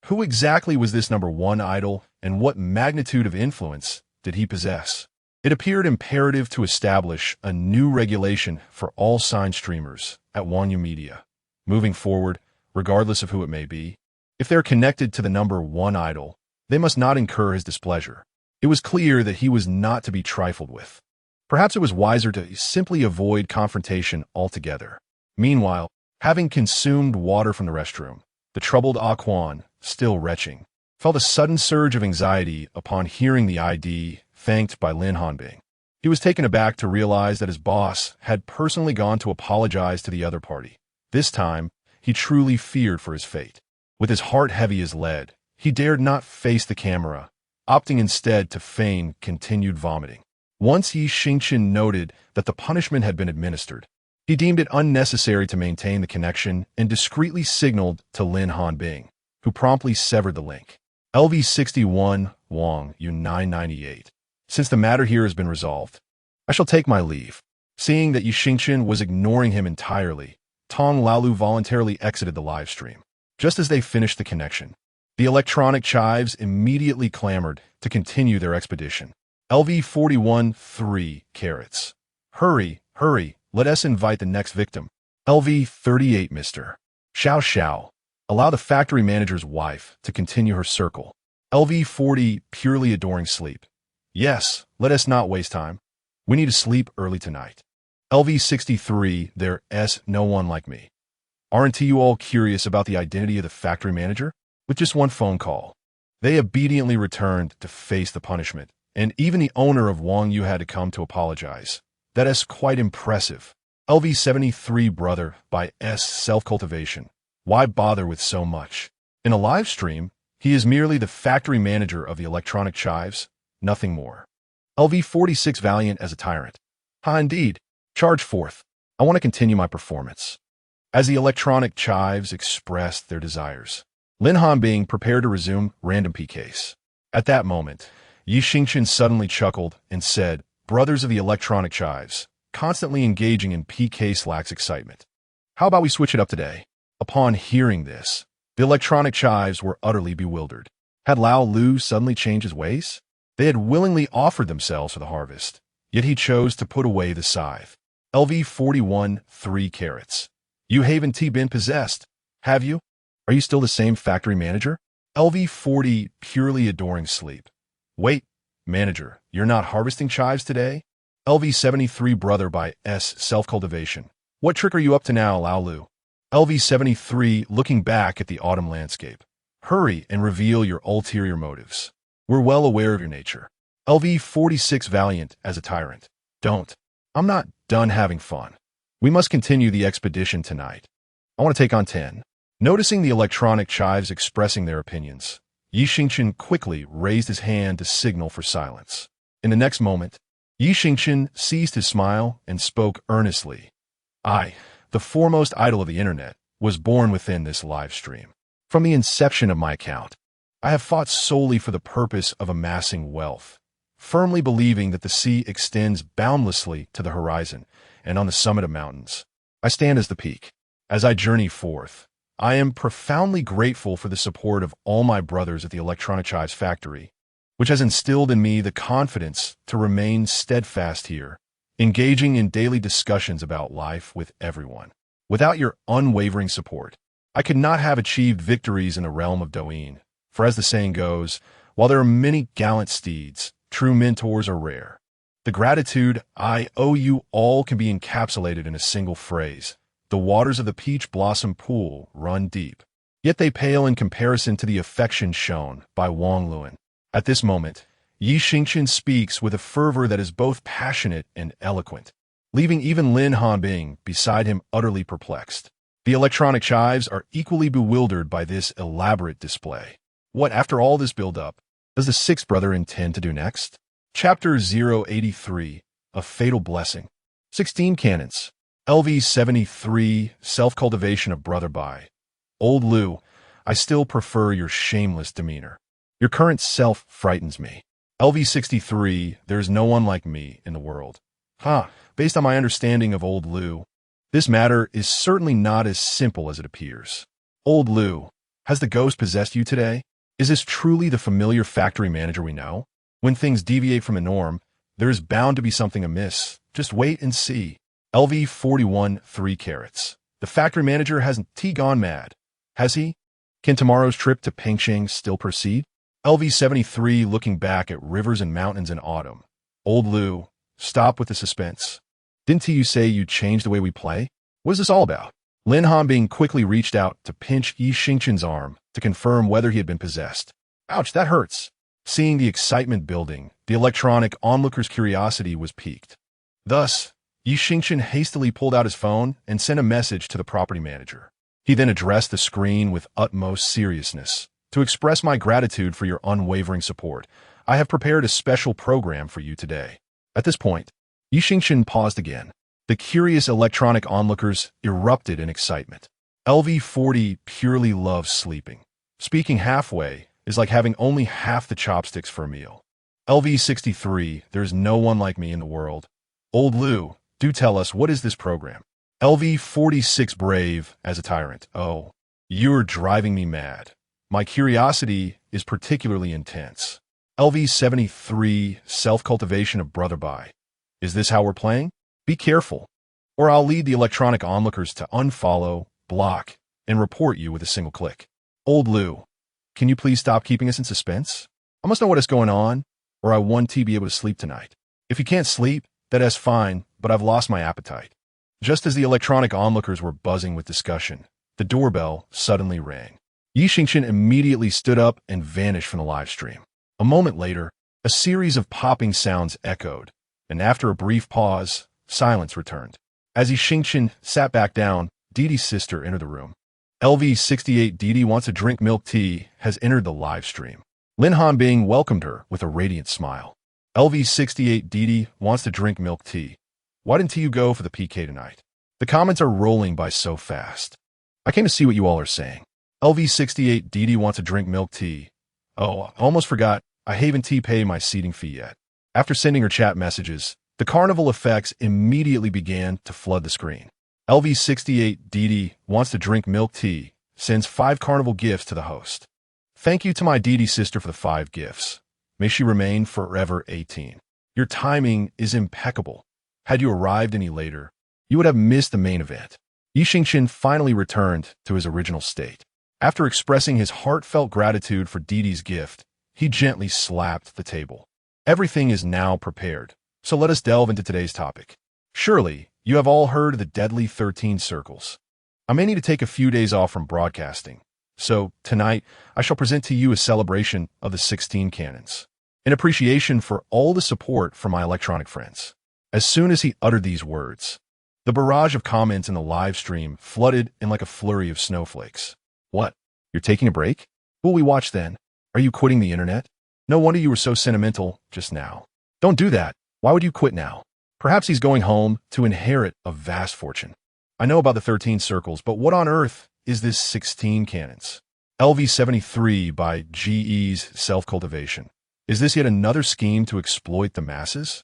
Speaker 1: who exactly was this number one idol, and what magnitude of influence did he possess? It appeared imperative to establish a new regulation for all signed streamers at Wanyu Media. Moving forward, regardless of who it may be, if they're connected to the number one idol, they must not incur his displeasure. It was clear that he was not to be trifled with. Perhaps it was wiser to simply avoid confrontation altogether. Meanwhile, having consumed water from the restroom, the troubled Quan, still retching, felt a sudden surge of anxiety upon hearing the ID thanked by Lin Hanbing. He was taken aback to realize that his boss had personally gone to apologize to the other party. This time, he truly feared for his fate. With his heart heavy as lead, he dared not face the camera, opting instead to feign continued vomiting. Once Xingchen noted that the punishment had been administered, he deemed it unnecessary to maintain the connection and discreetly signaled to Lin Hanbing, who promptly severed the link. LV61 Wang Yu 998. Since the matter here has been resolved, I shall take my leave. Seeing that Xingchen was ignoring him entirely, Tong Laolu voluntarily exited the live stream. Just as they finished the connection, the electronic chives immediately clamored to continue their expedition. LV41 3 carats. Hurry, hurry, let us invite the next victim. LV38 Mr. Xiao Xiao. Allow the factory manager's wife to continue her circle. LV40 purely adoring sleep. Yes, let us not waste time. We need to sleep early tonight. LV63 there's no one like me. Aren't you all curious about the identity of the factory manager? With just one phone call, they obediently returned to face the punishment, and even the owner of Wang Yu had to come to apologize. That is quite impressive. LV73 brother by self-cultivation. Why bother with so much? In a live stream, he is merely the factory manager of the electronic chives, nothing more. LV46 valiant as a tyrant. Ha, indeed. Charge forth. I want to continue my performance. As the electronic chives expressed their desires, Lin Hanbing prepared to resume random PKs. At that moment, Xingchen suddenly chuckled and said, "Brothers of the electronic chives, constantly engaging in PK slacks excitement. How about we switch it up today?" Upon hearing this, the electronic chives were utterly bewildered. Had Lao Lu suddenly changed his ways? They had willingly offered themselves for the harvest, yet he chose to put away the scythe. LV41 3 carats. You haven't been possessed, have you? Are you still the same factory manager? LV40 purely adoring sleep. Wait, manager, you're not harvesting chives today? LV73 brother by self-cultivation. What trick are you up to now, Lao Lu? LV73 looking back at the autumn landscape. Hurry and reveal your ulterior motives. We're well aware of your nature. LV46 valiant as a tyrant. Don't. I'm not done having fun. We must continue the expedition tonight. I want to take on 10. Noticing the electronic chives expressing their opinions, Xingchen quickly raised his hand to signal for silence. In the next moment, Xingchen ceased his smile and spoke earnestly. I, the foremost idol of the internet, was born within this live stream. From the inception of my account, I have fought solely for the purpose of amassing wealth, firmly believing that the sea extends boundlessly to the horizon and on the summit of mountains. I stand as the peak. As I journey forth, I am profoundly grateful for the support of all my brothers at the Electronic Chives factory, which has instilled in me the confidence to remain steadfast here, engaging in daily discussions about life with everyone. Without your unwavering support, I could not have achieved victories in the realm of Douyin, for as the saying goes, while there are many gallant steeds, true mentors are rare. The gratitude I owe you all can be encapsulated in a single phrase. The waters of the peach blossom pool run deep, yet they pale in comparison to the affection shown by Wang Luan. At this moment, Xingchen speaks with a fervor that is both passionate and eloquent, leaving even Lin Hanbing beside him utterly perplexed. The electronic chives are equally bewildered by this elaborate display. What, after all this build-up, does the sixth brother intend to do next? Chapter 083, A Fatal Blessing. 16 Cannons. LV73, Self-Cultivation of Brother Bai. Old Lu, I still prefer your shameless demeanor. Your current self frightens me. LV63, there's no one like me in the world. Based on my understanding of Old Lu, this matter is certainly not as simple as it appears. Old Lu, has the ghost possessed you today? Is this truly the familiar factory manager we know? When things deviate from the norm, there is bound to be something amiss. Just wait and see. LV41, 3 carats. The factory manager hasn't gone mad, has he? Can tomorrow's trip to Beijing still proceed? LV73, looking back at rivers and mountains in autumn. Old Lu, stop with the suspense. Didn't you say you'd change the way we play? What is this all about? Lin Hanbing quickly reached out to pinch Xingchen's arm to confirm whether he had been possessed. Ouch, that hurts. Seeing the excitement building, the electronic onlooker's curiosity was piqued. Thus, Xingchen hastily pulled out his phone and sent a message to the property manager. He then addressed the screen with utmost seriousness. To express my gratitude for your unwavering support, I have prepared a special program for you today. At this point, Xingchen paused again. The curious electronic onlookers erupted in excitement. LV40 purely loves sleeping. Speaking halfway is like having only half the chopsticks for a meal. LV63, there's no one like me in the world. Old Lu, do tell us, what is this program? LV46, brave as a tyrant. Oh, you're driving me mad. My curiosity is particularly intense. LV73, self-cultivation of Brother Bai. Is this how we're playing? Be careful, or I'll lead the electronic onlookers to unfollow, block, and report you with a single click. Old Lu, can you please stop keeping us in suspense? I must know what is going on, or I won't be able to sleep tonight. If you can't sleep, that is fine, but I've lost my appetite. Just as the electronic onlookers were buzzing with discussion, the doorbell suddenly rang. Xingchen immediately stood up and vanished from the live stream. A moment later, a series of popping sounds echoed, and after a brief pause, silence returned. As Xingchen sat back down, Didi's sister entered the room. LV68 Didi wants to drink milk tea has entered the live stream. Lin Hanbing welcomed her with a radiant smile. LV68 Didi wants to drink milk tea. Why didn't you go for the PK tonight? The comments are rolling by so fast. I came to see what you all are saying. LV68 Didi wants to drink milk tea. Oh, I almost forgot. I haven't paid my seating fee yet. After sending her chat messages, the carnival effects immediately began to flood the screen. LV68 Didi wants to drink milk tea, sends 5 carnival gifts to the host. Thank you to my Didi sister for the 5 gifts. May she remain forever 18. Your timing is impeccable. Had you arrived any later, you would have missed the main event. Xingchen finally returned to his original state. After expressing his heartfelt gratitude for Didi's gift, he gently slapped the table. Everything is now prepared, so let us delve into today's topic. Surely, you have all heard of the deadly 13 circles. I may need to take a few days off from broadcasting, so tonight I shall present to you a celebration of the 16 cannons, in appreciation for all the support from my electronic friends. As soon as he uttered these words, The barrage of comments in the live stream flooded in like a flurry of snowflakes. What? You're taking a break? Who will we watch then? Are you quitting the internet? No wonder you were so sentimental just now. Don't do that. Why would you quit now? Perhaps he's going home to inherit a vast fortune. I know about the 13 circles, but what on earth is this 16 cannons? LV73 by GE's self-cultivation. Is this yet another scheme to exploit the masses?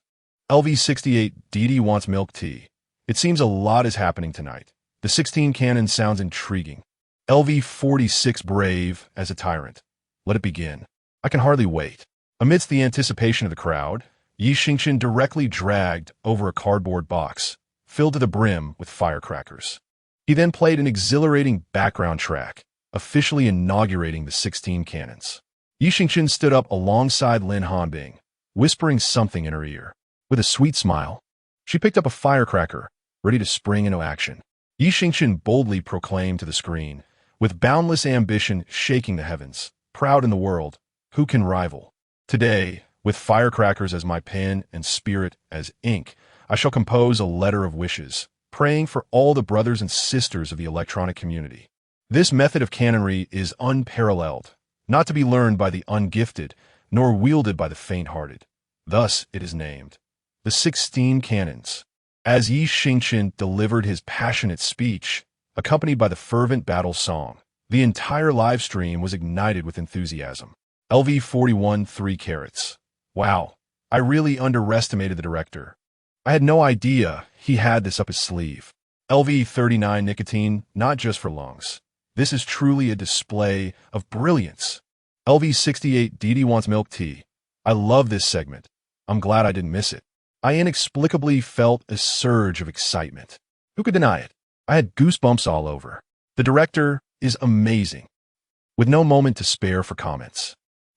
Speaker 1: LV68 Didi wants milk tea. It seems a lot is happening tonight. The 16 cannon sounds intriguing. LV46 brave as a tyrant. Let it begin. I can hardly wait. Amidst the anticipation of the crowd, Xingchen directly dragged over a cardboard box, filled to the brim with firecrackers. He then played an exhilarating background track, officially inaugurating the 16 cannons. Xingchen stood up alongside Lin Hanbing, whispering something in her ear. With a sweet smile, she picked up a firecracker, ready to spring into action. Xingchen boldly proclaimed to the screen, with boundless ambition shaking the heavens, proud in the world, who can rival? Today, with firecrackers as my pen and spirit as ink, I shall compose a letter of wishes, praying for all the brothers and sisters of the electronic community. This method of cannonry is unparalleled, not to be learned by the ungifted, nor wielded by the faint-hearted. Thus it is named. The 16 cannons. As Xingchen delivered his passionate speech, accompanied by the fervent battle song, the entire live stream was ignited with enthusiasm. LV41 3 carats. Wow, I really underestimated the director. I had no idea he had this up his sleeve. LV39 nicotine, not just for lungs. This is truly a display of brilliance. LV68 Didi wants milk tea. I love this segment. I'm glad I didn't miss it. I inexplicably felt a surge of excitement. Who could deny it? I had goosebumps all over. The director is amazing. With no moment to spare for comments,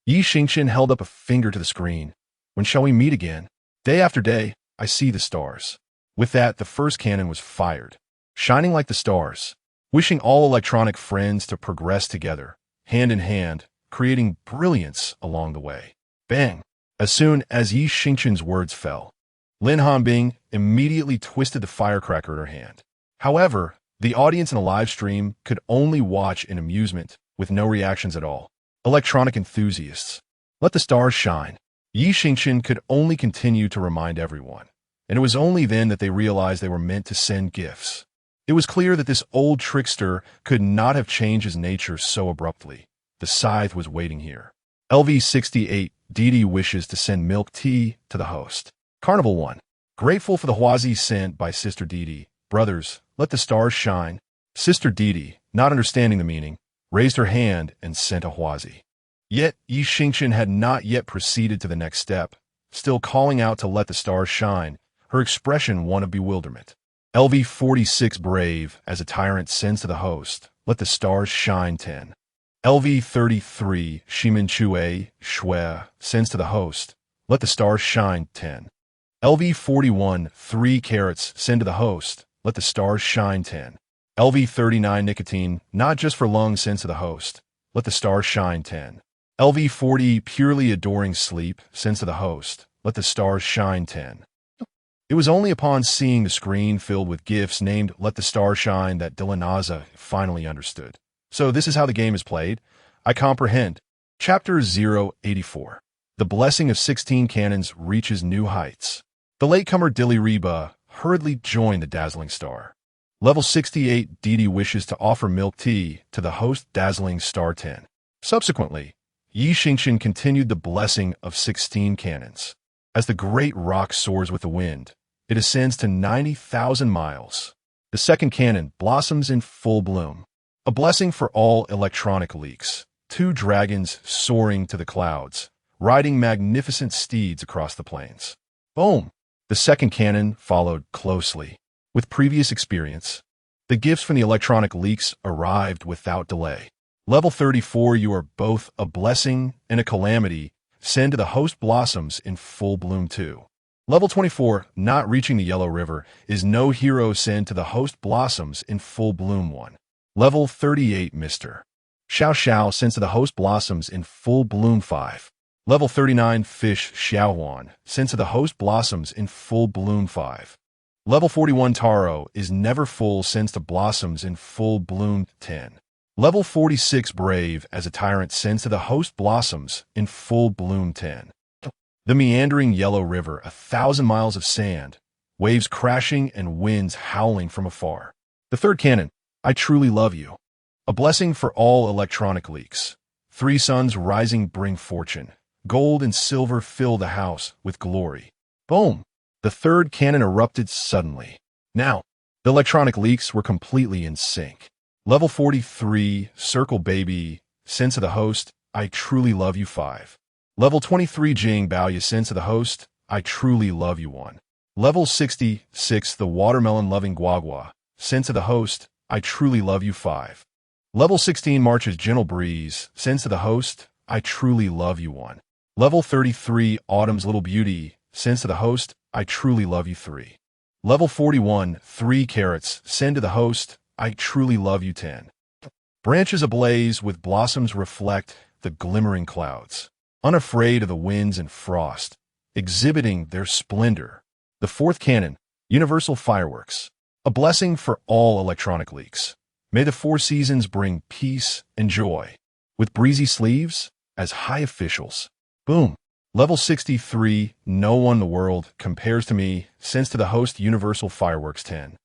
Speaker 1: Xingchen held up a finger to the screen. When shall we meet again? Day after day, I see the stars. With that, the first cannon was fired, shining like the stars, wishing all electronic friends to progress together, hand in hand, creating brilliance along the way. Bang! As soon as Xingchen's words fell, Lin Hanbing immediately twisted the firecracker in her hand. However, the audience in the live stream could only watch in amusement, with no reactions at all. Electronic enthusiasts, let the stars shine. Xingchen could only continue to remind everyone, and it was only then that they realized they were meant to send gifts. It was clear that this old trickster could not have changed his nature so abruptly. The scythe was waiting here. LV68 Didi wishes to send milk tea to the host. Carnival 1. Grateful for the huazi sent by Sister Didi. Brothers, let the stars shine. Sister Didi, not understanding the meaning, raised her hand and sent a huazi. Yet Xingchen had not yet proceeded to the next step, still calling out to let the stars shine, her expression one of bewilderment. LV46 brave as a tyrant sends to the host, let the stars shine 10. LV33 Shimenchue Shui sends to the host, let the stars shine 10. LV41 3 carats send to the host, let the stars shine 10. LV39 nicotine, not just for lungs, sends to the host, let the stars shine 10. LV40 purely adoring sleep sends to the host, let the stars shine 10. It was only upon seeing the screen filled with gifs named Let the Stars Shine that Dilina Zha finally understood. So this is how the game is played. I comprehend. Chapter 084. The blessing of 16 cannons reaches new heights. The latecomer Dilina Zha hurriedly joined the dazzling star. Level 68 Didi wishes to offer milk tea to the host dazzling star 10. Subsequently, Xingchen continued the blessing of 16 cannons. As the great rock soars with the wind, it ascends to 90,000 miles. The second cannon blossoms in full bloom. A blessing for all electronic leeks. 2 dragons soaring to the clouds, riding magnificent steeds across the plains. Boom! The second cannon followed closely. With previous experience, the gifts from the electronic leeks arrived without delay. Level 34, you are both a blessing and a calamity. Send to the host blossoms in full bloom 2. Level 24, not reaching the Yellow River, is no hero. Send to the host blossoms in full bloom 1. Level 38, Mr. Xiao Xiao sends to the host blossoms in full bloom 5. Level 39, Fish Xiaohuan sends to the host blossoms in full bloom 5. Level 41 Taro is never full since the blossoms in full bloom 10. Level 46 Brave as a tyrant sends to the host blossoms in full bloom 10. The meandering yellow river, 1,000 miles of sand, waves crashing and winds howling from afar. The third canon, I truly love you. A blessing for all electronic leaks. 3 suns rising bring fortune. Gold and silver fill the house with glory. Boom! The third canon erupted suddenly. Now, the electronic leaks were completely in sync. Level 43, Circle Baby, sends to the host, I truly love you 5. Level 23, Jing Baoya sends to the host, I truly love you 1. Level 66, the Watermelon Loving Guagua, sends to the host, I truly love you 5. Level 16, March's Gentle Breeze, sends to the host, I truly love you 1. Level 33, Autumn's Little Beauty, sends to the host, I truly love you 3. Level 41, 3 Carrots, send to the host, I truly love you 10. Branches ablaze with blossoms reflect the glimmering clouds, unafraid of the winds and frost, exhibiting their splendor. The fourth canon, Universal Fireworks, a blessing for all electronic leaks. May the 4 seasons bring peace and joy. With breezy sleeves as high officials. Boom. Level 63, No one in the world compares to me, sends to the host Universal Fireworks 10.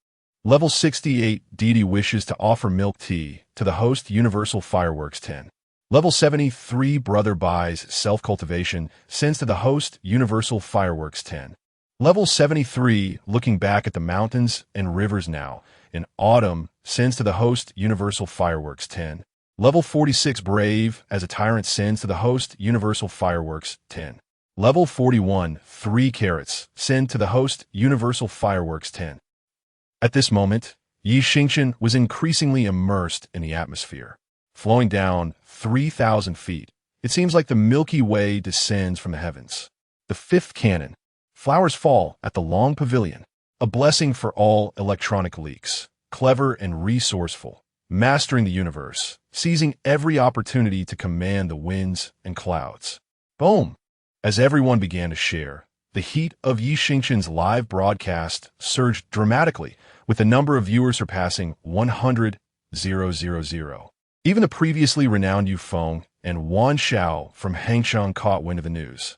Speaker 1: Level 68, Didi wishes to offer milk tea to the host Universal Fireworks 10. Level 73, Brother buys self-cultivation, sends to the host Universal Fireworks 10. Level 73, Looking back at the mountains and rivers now, in autumn, sends to the host Universal Fireworks 10. Level 46, Brave as a tyrant sends to the host Universal Fireworks 10. Level 41, 3 Carrots, send to the host Universal Fireworks 10. At this moment, Xingchen was increasingly immersed in the atmosphere. Flowing down 3,000 feet, it seems like the Milky Way descends from the heavens. The fifth canon, Flowers fall at the Long Pavilion, a blessing for all electronic leaks. Clever and resourceful, mastering the universe, seizing every opportunity to command the winds and clouds. Boom! As everyone began to share, the heat of Xingchen's live broadcast surged dramatically, with the number of viewers surpassing 100,000. Even the previously renowned Yu Feng and Wan Xiao from Hangchang caught wind of the news,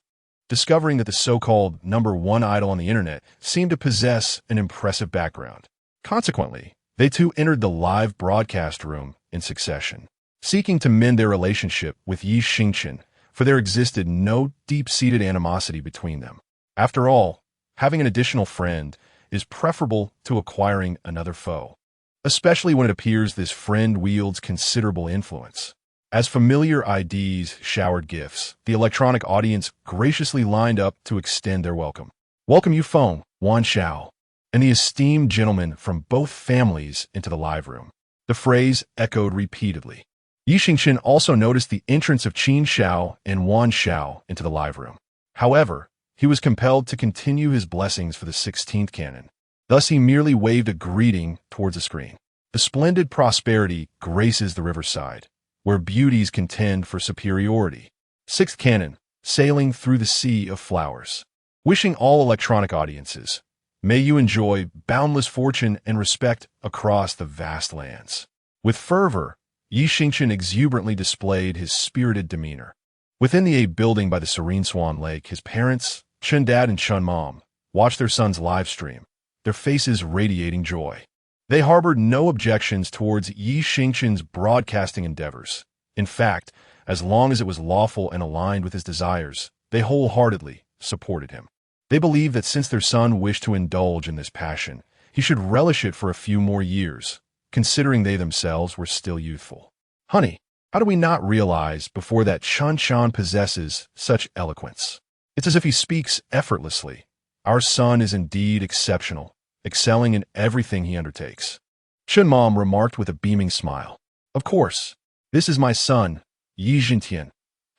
Speaker 1: discovering that the so-called #1 idol on the internet seemed to possess an impressive background. Consequently, they too entered the live broadcast room in succession, seeking to mend their relationship with Xingchen, for there existed no deep-seated animosity between them. After all, having an additional friend is preferable to acquiring another foe, especially when it appears this friend wields considerable influence. As familiar IDs showered gifts, the electronic audience graciously lined up to extend their welcome. Welcome Yu Feng, Wan Xiao, and the esteemed gentlemen from both families into the live room. The phrase echoed repeatedly. Xingchen also noticed the entrance of Chen Xiao and Wan Xiao into the live room. However, he was compelled to continue his blessings for the 16th canon. Thus he merely waved a greeting towards the screen. The splendid prosperity graces the riverside, where beauties contend for superiority. 6th canon, Sailing through the sea of flowers. Wishing all electronic audiences, may you enjoy boundless fortune and respect across the vast lands. With fervor, Xingchen exuberantly displayed his spirited demeanor. Within the A building by the serene Swan Lake, his parents, Chen Dad and Chen Mom, watched their son's live stream, their faces radiating joy. They harbored no objections towards Xingchen's broadcasting endeavors. In fact, as long as it was lawful and aligned with his desires, they wholeheartedly supported him. They believed that since their son wished to indulge in this passion, he should relish it for a few more years, considering they themselves were still youthful. Honey, how do we not realize before that Chen Chen possesses such eloquence? It's as if he speaks effortlessly. Our son is indeed exceptional, excelling in everything he undertakes. Chen Mom remarked with a beaming smile. Of course, this is my son, Xingchen.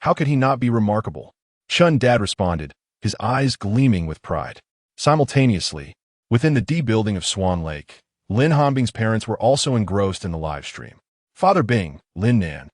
Speaker 1: How could he not be remarkable? Chen Dad responded, his eyes gleaming with pride. Simultaneously, within the D building of Swan Lake, Lin Hanbing's parents were also engrossed in the live stream. Father Bing, Lin Nan,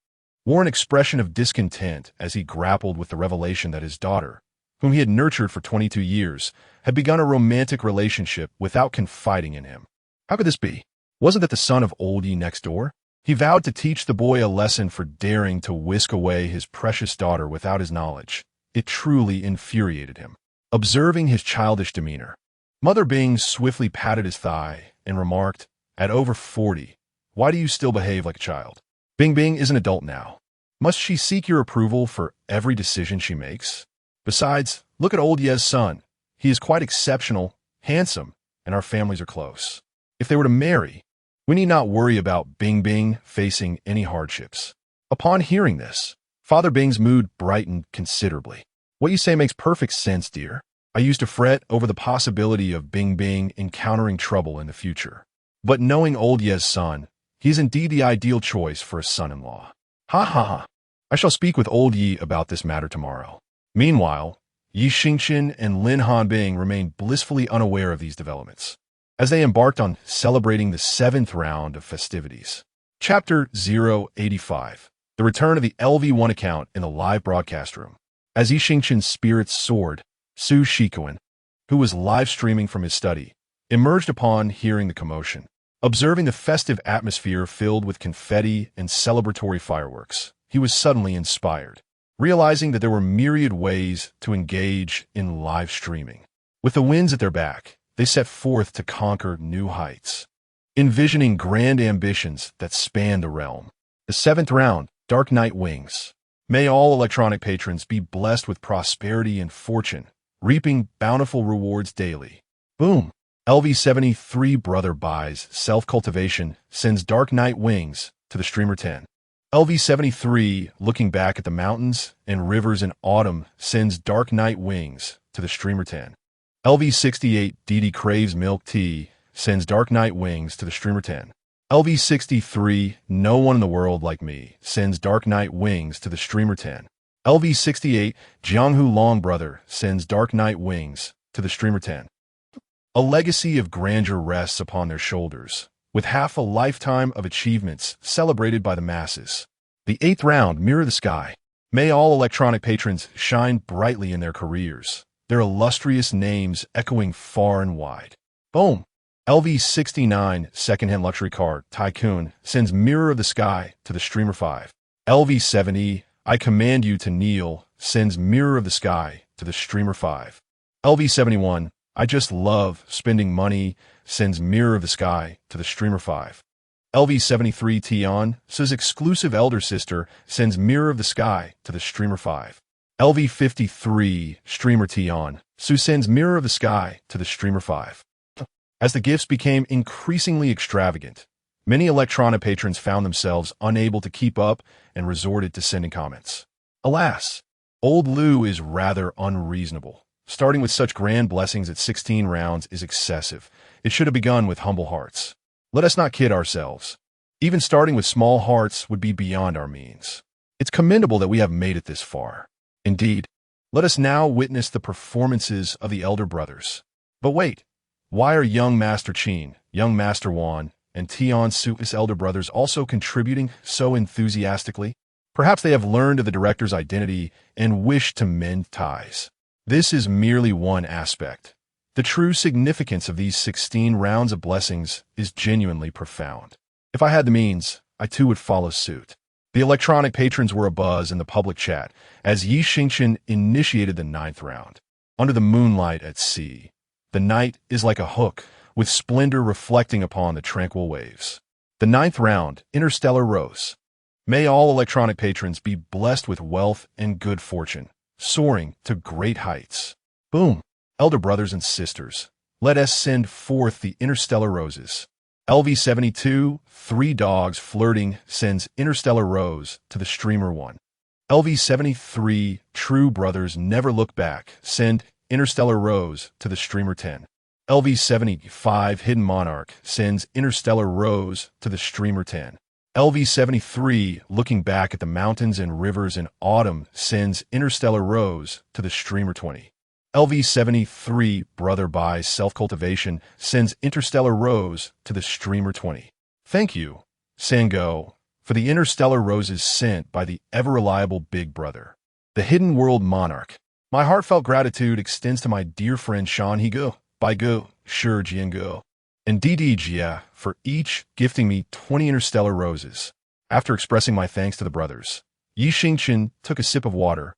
Speaker 1: wore an expression of discontent as he grappled with the revelation that his daughter, whom he had nurtured for 22 years, had begun a romantic relationship without confiding in him. How could this be? Wasn't that the son of old Yi next door? He vowed to teach the boy a lesson for daring to whisk away his precious daughter without his knowledge. It truly infuriated him. Observing his childish demeanor, Mother Bing swiftly patted his thigh and remarked, "At over 40, why do you still behave like a child? Bing Bing is an adult now. Must she seek your approval for every decision she makes? Besides, look at old Ye's son. He is quite exceptional, handsome, and our families are close. If they were to marry, we need not worry about Bing Bing facing any hardships." Upon hearing this, Father Bing's mood brightened considerably. "What you say makes perfect sense, dear. I used to fret over the possibility of Bing Bing encountering trouble in the future. But knowing old Ye's son, he is indeed the ideal choice for a son-in-law. Ha ha ha. I shall speak with old Yi about this matter tomorrow." Meanwhile, Yi Xingchen and Lin Hanbing remained blissfully unaware of these developments, as they embarked on celebrating the 7th round of festivities. Chapter 085. The return of the LV1 account in the live broadcast room. As Yi Xingchen's spirits soared, Su Shikuan, who was live streaming from his study, emerged upon hearing the commotion. Observing the festive atmosphere filled with confetti and celebratory fireworks, he was suddenly inspired, realizing that there were myriad ways to engage in live streaming. With the winds at their back, they set forth to conquer new heights, envisioning grand ambitions that spanned the realm. The 7th round, Dark Night Wings. May all electronic patrons be blessed with prosperity and fortune, reaping bountiful rewards daily. Boom! LV73 Brother buys self-cultivation, sends Dark Night Wings to the streamer 10. LV73, looking back at the mountains and rivers in autumn, sends Dark Night Wings to the streamer 10. LV68 Didi craves milk tea, sends Dark Night Wings to the streamer 10. LV63 No one in the world like me, sends Dark Night Wings to the streamer 10. LV68 Jianghu Long Brother sends Dark Night Wings to the streamer 10. A legacy of grandeur rests upon their shoulders, with half a lifetime of achievements celebrated by the masses. The 8th round, Mirror the Sky. May all electronic patrons shine brightly in their careers, their illustrious names echoing far and wide. Boom! LV69 Secondhand Luxury Car Tycoon sends Mirror of the Sky to the streamer 5. LV70 I Command You to Kneel sends Mirror of the Sky to the streamer 5. LV71 I Just Love Spending Money sends Mirror of the Sky to the streamer 5. LV73 Tion says Exclusive Elder Sister sends Mirror of the Sky to the streamer 5. LV53 Streamer Tion Su sends Mirror of the Sky to the streamer 5. As the gifts became increasingly extravagant, many electronic patrons found themselves unable to keep up and resorted to sending comments. Alas, old Lu is rather unreasonable. Starting with such grand blessings at 16 rounds is excessive. It should have begun with humble hearts. Let us not kid ourselves. Even starting with small hearts would be beyond our means. It's commendable that we have made it this far. Indeed, let us now witness the performances of the elder brothers. But wait, why are young Master Qin, young Master Wan, and Tian Su's elder brothers also contributing so enthusiastically? Perhaps they have learned of the director's identity and wish to mend ties. This is merely one aspect. The true significance of these 16 rounds of blessings is genuinely profound. If I had the means, I too would follow suit. The electronic patrons were abuzz in the public chat as Yi Xingchen initiated the 9th round. Under the moonlight at sea, the night is like a hook, with splendor reflecting upon the tranquil waves. The 9th round, Interstellar Rose. May all electronic patrons be blessed with wealth and good fortune, soaring to great heights. Boom! Elder brothers and sisters, let us send forth the interstellar roses. LV72, Three Dogs Flirting sends Interstellar Rose to the streamer 1. LV73, True Brothers Never Look Back send Interstellar Rose to the streamer 10. LV75, Hidden Monarch sends Interstellar Rose to the streamer 10. LV73, Looking Back at the Mountains and Rivers in Autumn sends Interstellar Rose to the streamer 20. LV73, Brother buys Self-Cultivation sends Interstellar Rose to the streamer 20. Thank you, Sango, for the interstellar roses sent by the ever-reliable Big Brother. The Hidden World Monarch. My heartfelt gratitude extends to my dear friend Shan Hego, Baigu, Shi Jiangu, and Didi Zha for each gifting me 20 interstellar roses. After expressing my thanks to the brothers, Xingchen took a sip of water,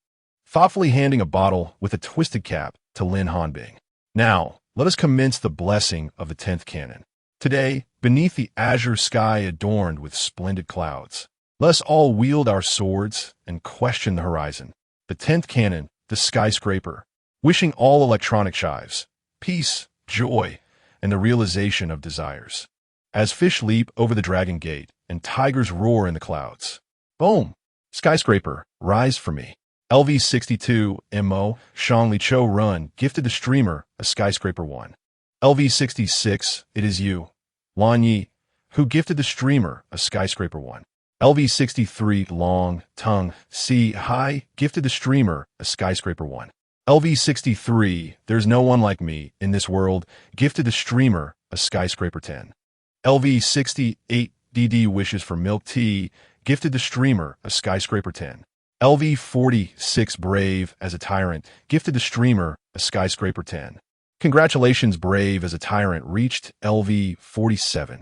Speaker 1: thoughtfully handing a bottle with a twisted cap to Lin Hanbing. Now, let us commence the blessing of the 10th canon. Today, beneath the azure sky adorned with splendid clouds, let us all wield our swords and question the horizon. The 10th canon, the skyscraper, wishing all electronic chives peace, joy, and the realization of desires. As fish leap over the dragon gate and tigers roar in the clouds. Boom! Skyscraper, rise for me. LV62 MO Shang Li Cho Run gifted the streamer a skyscraper 1. LV66 It Is You Lan Yi, who gifted the streamer a skyscraper 1. LV63 Long Tongue C High gifted the streamer a skyscraper 1. LV63 There's No One Like Me in This World gifted the streamer a skyscraper 10. LV68 DD Wishes for Milk Tea gifted the streamer a skyscraper 10. LV46 Brave as a Tyrant gifted the streamer a skyscraper 10. Congratulations, Brave as a Tyrant reached LV47.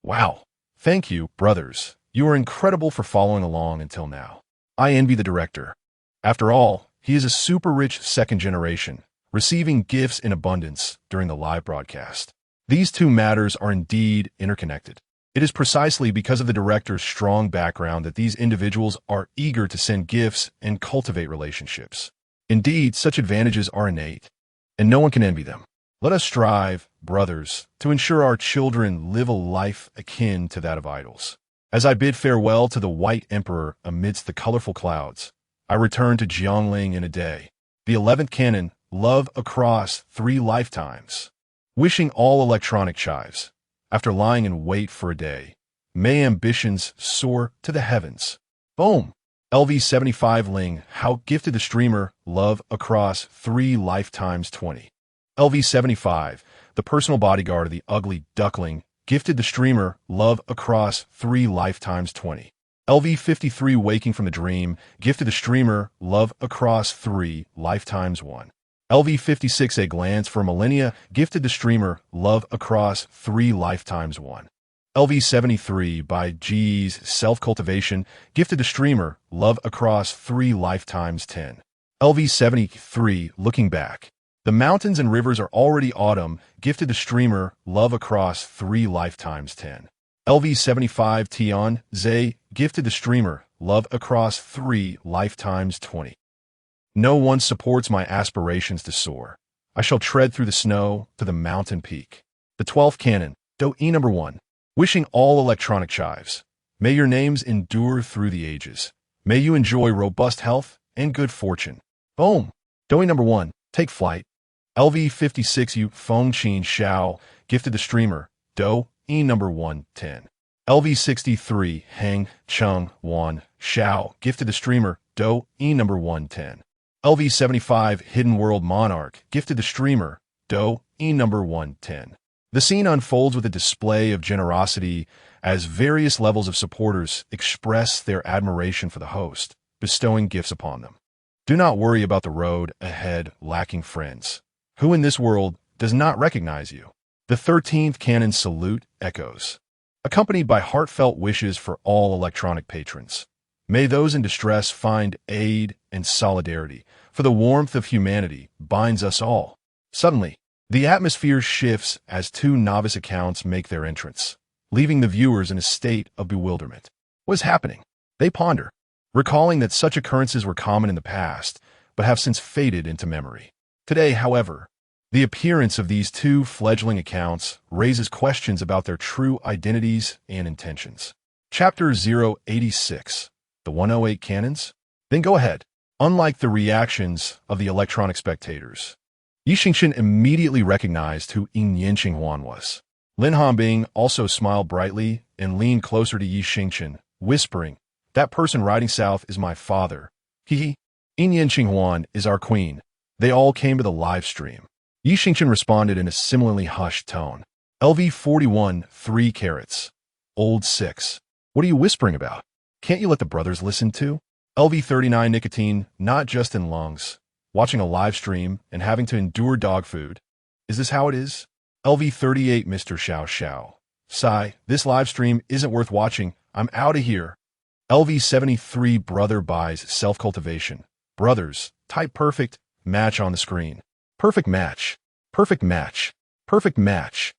Speaker 1: Wow. Thank you, brothers. You are incredible for following along until now. I envy the director. After all, he is a super rich second generation, receiving gifts in abundance during the live broadcast. These two matters are indeed interconnected. It is precisely because of the director's strong background that these individuals are eager to send gifts and cultivate relationships. Indeed, such advantages are innate, and no one can envy them. Let us strive, brothers, to ensure our children live a life akin to that of idols. As I bid farewell to the White Emperor amidst the colorful clouds, I return to Jiangling in a day. The 11th canon, Love Across 3 Lifetimes. Wishing all electronic chives, after lying in wait for a day, may ambitions soar to the heavens. Boom! LV75 Ling How gifted the streamer Love Across 3 Lifetimes 20. LV75, the personal bodyguard of the ugly duckling, gifted the streamer Love Across 3 Lifetimes 20. LV53 Waking from the Dream gifted the streamer Love Across 3 Lifetimes 1. LV56 A Glance for Millennia gifted the streamer Love Across 3 Lifetimes 1. LV73 by G's Self-Cultivation gifted the streamer Love Across 3 Lifetimes 10. LV73 Looking Back. The Mountains and Rivers Are Already Autumn gifted the streamer Love Across 3 Lifetimes 10. LV75 Tian Zhe gifted the streamer Love Across 3 Lifetimes 20. No one supports my aspirations to soar. I shall tread through the snow to the mountain peak. The 12th canon, Do E number 1. Wishing all electronic chives. May your names endure through the ages. May you enjoy robust health and good fortune. Boom. Do E number 1. Take flight. LV56 Yu Feng Qin Xiao gifted the streamer Do E number 110. LV63 Heng Chung Wan Xiao gifted the streamer Do E number 110. LV75 Hidden World Monarch gifted the streamer Do E number 110. The scene unfolds with a display of generosity as various levels of supporters express their admiration for the host, bestowing gifts upon them. Do not worry about the road ahead lacking friends. Who in this world does not recognize you? The 13th canon salute echoes, accompanied by heartfelt wishes for all electronic patrons. May those in distress find aid and solidarity, for the warmth of humanity binds us all. Suddenly, the atmosphere shifts as 2 novice accounts make their entrance, leaving the viewers in a state of bewilderment. What is happening? They ponder, recalling that such occurrences were common in the past, but have since faded into memory. Today, however, the appearance of these 2 fledgling accounts raises questions about their true identities and intentions. Chapter 086, the 108 Canons? Then go ahead. Unlike the reactions of the electronic spectators, Xingchen immediately recognized who Xingchen was. Lin Hanbing also smiled brightly and leaned closer to Xingchen, whispering, "That person riding south is my father. He, Xingchen is our queen. They all came to the live stream." Xingchen responded in a similarly hushed tone. LV41 3 carats. Old 6. What are you whispering about? Can't you let the brothers listen too? LV39 Nicotine, not just in lungs, watching a live stream and having to endure dog food. Is this how it is? LV38 Mr. Xiao Xiao. Sigh, this live stream isn't worth watching. I'm out of here. LV73 Brother buys self-cultivation. Brothers, type perfect match on the screen. Perfect match. Perfect match. Perfect match.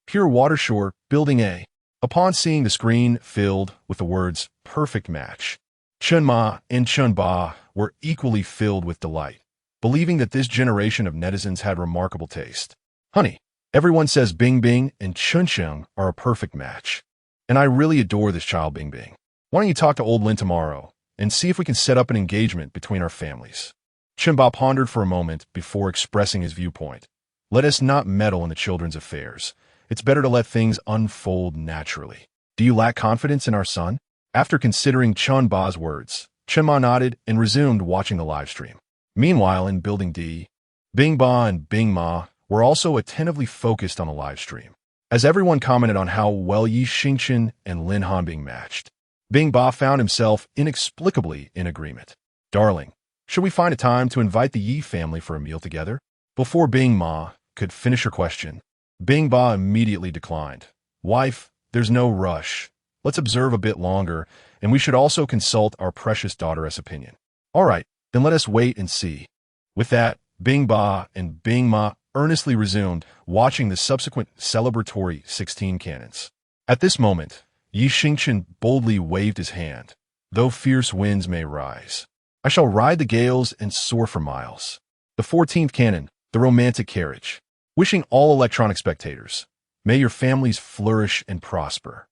Speaker 1: Pure Watershore, Building A. Upon seeing the screen filled with the words perfect match, Chen Ma and Chen Ba were equally filled with delight, believing that this generation of netizens had remarkable taste. Honey, everyone says Bing Bing and Chuncheng are a perfect match. And I really adore this child Bing Bing. Why don't you talk to old Lin tomorrow and see if we can set up an engagement between our families? Chen Ba pondered for a moment before expressing his viewpoint. Let us not meddle in the children's affairs. It's better to let things unfold naturally. Do you lack confidence in our son? After considering Chen Ba's words, Chen Ma nodded and resumed watching the live stream. Meanwhile, in Building D, Bing Ba and Bing Ma were also attentively focused on the live stream. As everyone commented on how well Xingchen and Lin Hanbing matched, Bing Ba found himself inexplicably in agreement. Darling, should we find a time to invite the Yi family for a meal together? Before Bing Ma could finish her question, Bing Ba immediately declined. Wife, there's no rush. Let's observe a bit longer, and we should also consult our precious daughter's opinion. All right, then let us wait and see. With that, Bing Ba and Bing Ma earnestly resumed watching the subsequent celebratory 16 cannons. At this moment, Xingchen boldly waved his hand. Though fierce winds may rise, I shall ride the gales and soar for miles. The 14th cannon, the romantic carriage. Wishing all electronic spectators, may your families flourish and prosper,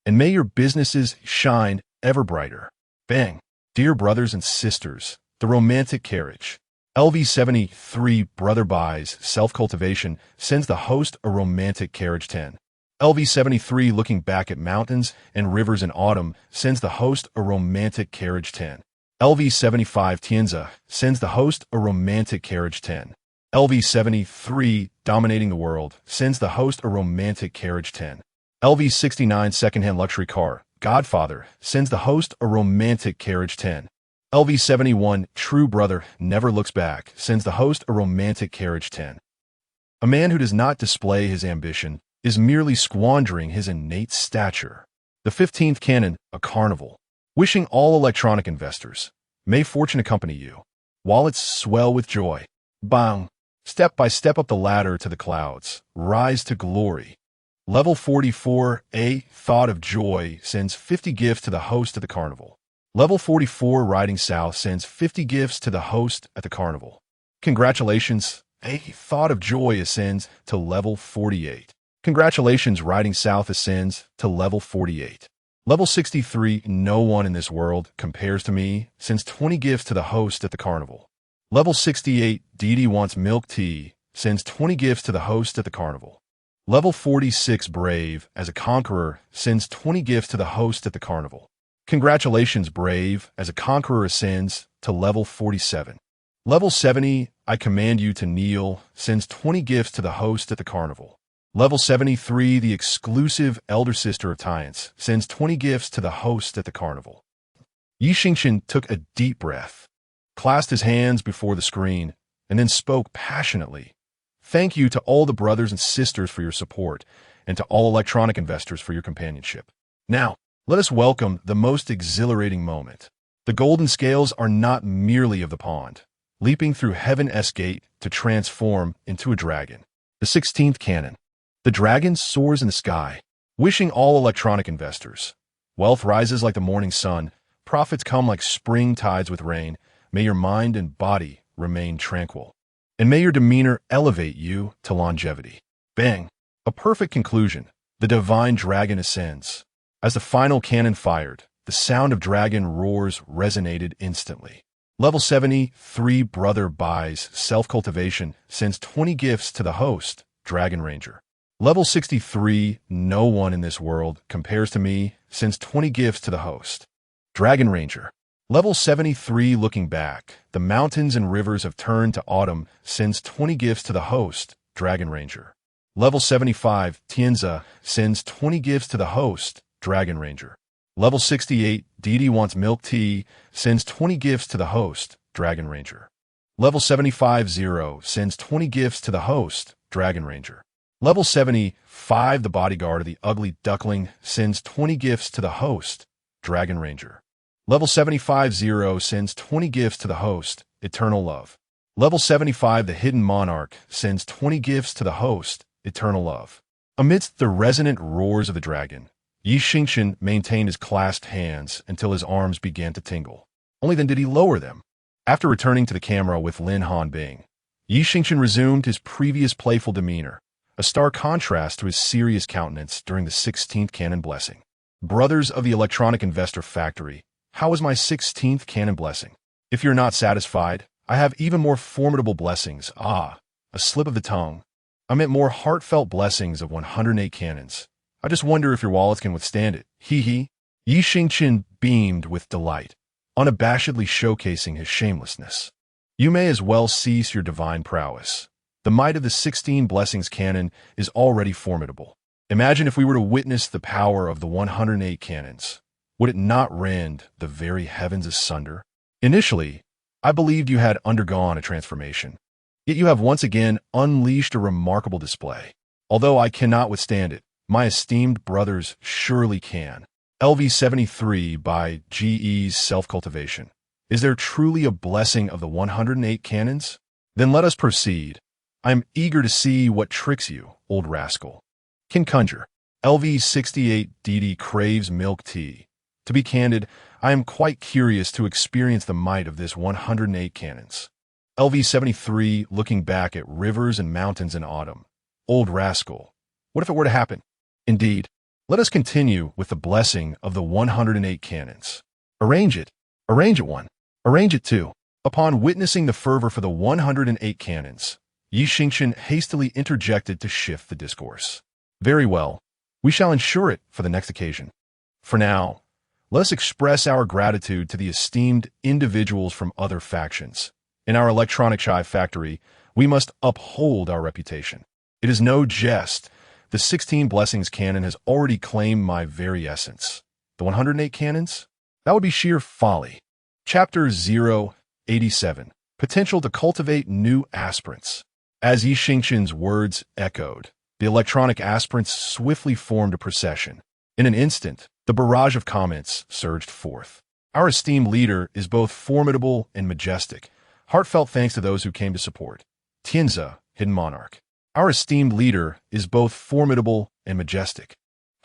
Speaker 1: and may your businesses shine ever brighter. Bang! Dear brothers and sisters, the romantic carriage. LV73 Brother buys self-cultivation sends the host a romantic carriage 10. LV73 looking back at mountains and rivers in autumn sends the host a romantic carriage 10. LV75 Tianza sends the host a romantic carriage 10. LV73 dominating the world sends the host a romantic carriage 10. LV69 secondhand luxury car Godfather sends the host a romantic carriage 10. LV71 True Brother Never Looks Back sends the host a romantic carriage 10. A man who does not display his ambition is merely squandering his innate stature. The 15th cannon, a carnival. Wishing all electronic investors, may fortune accompany you. Wallets swell with joy. Bang! Step by step up the ladder to the clouds. Rise to glory. Level 44, a thought of joy sends 50 gifts to the host at the carnival. Level 44 Riding South sends 50 gifts to the host at the carnival. Congratulations, a thought of joy ascends to level 48. Congratulations, Riding South ascends to level 48. Level 63, no one in this world compares to me, sends 20 gifts to the host at the carnival. Level 68, Didi wants milk tea, sends 20 gifts to the host at the carnival. Level 46, Brave, as a conqueror, sends 20 gifts to the host at the carnival. Congratulations, Brave, as a conqueror ascends to level 47. Level 70, I command you to kneel, sends 20 gifts to the host at the carnival. Level 73, the exclusive elder sister of Tiance, sends 20 gifts to the host at the carnival. Xingchen took a deep breath, clasped his hands before the screen, and then spoke passionately. Thank you to all the brothers and sisters for your support, and to all electronic investors for your companionship. Now, let us welcome the most exhilarating moment. The golden scales are not merely of the pond, leaping through heaven's gate to transform into a dragon. The 16th cannon. The dragon soars in the sky, wishing all electronic investors. Wealth rises like the morning sun, profits come like spring tides with rain. May your mind and body remain tranquil, and may your demeanor elevate you to longevity. Bang! A perfect conclusion. The divine dragon ascends. As the final cannon fired, the sound of dragon roars resonated instantly. Level 73 Brother buys self-cultivation sends 20 gifts to the host, Dragon Ranger. Level 63 No one in this world compares to me sends 20 gifts to the host, Dragon Ranger. Level 73 Looking back, the mountains and rivers have turned to autumn sends 20 gifts to the host, Dragon Ranger. Level 75 Tianza sends 20 gifts to the host, Dragon Ranger. Level 68 Didi wants milk tea sends 20 gifts to the host, Dragon Ranger. Level 75 0 sends 20 gifts to the host, Dragon Ranger. Level 75 the bodyguard of the ugly duckling sends 20 gifts to the host, Dragon Ranger. Level 75 0 sends 20 gifts to the host, Eternal Love. Level 75 the hidden monarch sends 20 gifts to the host, Eternal Love. Amidst the resonant roars of the dragon, Xingchen maintained his clasped hands until his arms began to tingle. Only then did he lower them. After returning to the camera with Lin Hanbing, Xingchen resumed his previous playful demeanor, a stark contrast to his serious countenance during the 16th canon blessing. Brothers of the Electronic Investor Factory, how was my 16th canon blessing? If you're not satisfied, I have even more formidable blessings. A slip of the tongue. I meant more heartfelt blessings of 108 cannons. I just wonder if your wallets can withstand it. Hee hee. Xingchen beamed with delight, unabashedly showcasing his shamelessness. You may as well cease your divine prowess. The might of the 16 blessings canon is already formidable. Imagine if we were to witness the power of the 108 cannons. Would it not rend the very heavens asunder? Initially, I believed you had undergone a transformation. Yet you have once again unleashed a remarkable display. Although I cannot withstand it, my esteemed brothers surely can. LV73 by GE's Self-Cultivation. Is there truly a blessing of the 108 cannons? Then let us proceed. I am eager to see what tricks you, old rascal. Can conjure. LV68 Didi craves milk tea. To be candid, I am quite curious to experience the might of this 108 cannons. LV73 looking back at rivers and mountains in autumn. Old rascal. What if it were to happen? Indeed. Let us continue with the blessing of the 108 cannons. Arrange it. Arrange it one. Arrange it two. Upon witnessing the fervor for the 108 cannons, Xingchen hastily interjected to shift the discourse. Very well. We shall ensure it for the next occasion. For now, let us express our gratitude to the esteemed individuals from other factions. In our electronic chive factory, we must uphold our reputation. It is no jest. The 16 blessings canon has already claimed my very essence. The 108 cannons? That would be sheer folly. Chapter 087. Potential to cultivate new aspirants. As Xingchen's words echoed, the electronic aspirants swiftly formed a procession. In an instant, the barrage of comments surged forth. Our esteemed leader is both formidable and majestic. Heartfelt thanks to those who came to support. Tianza, hidden monarch. Our esteemed leader is both formidable and majestic.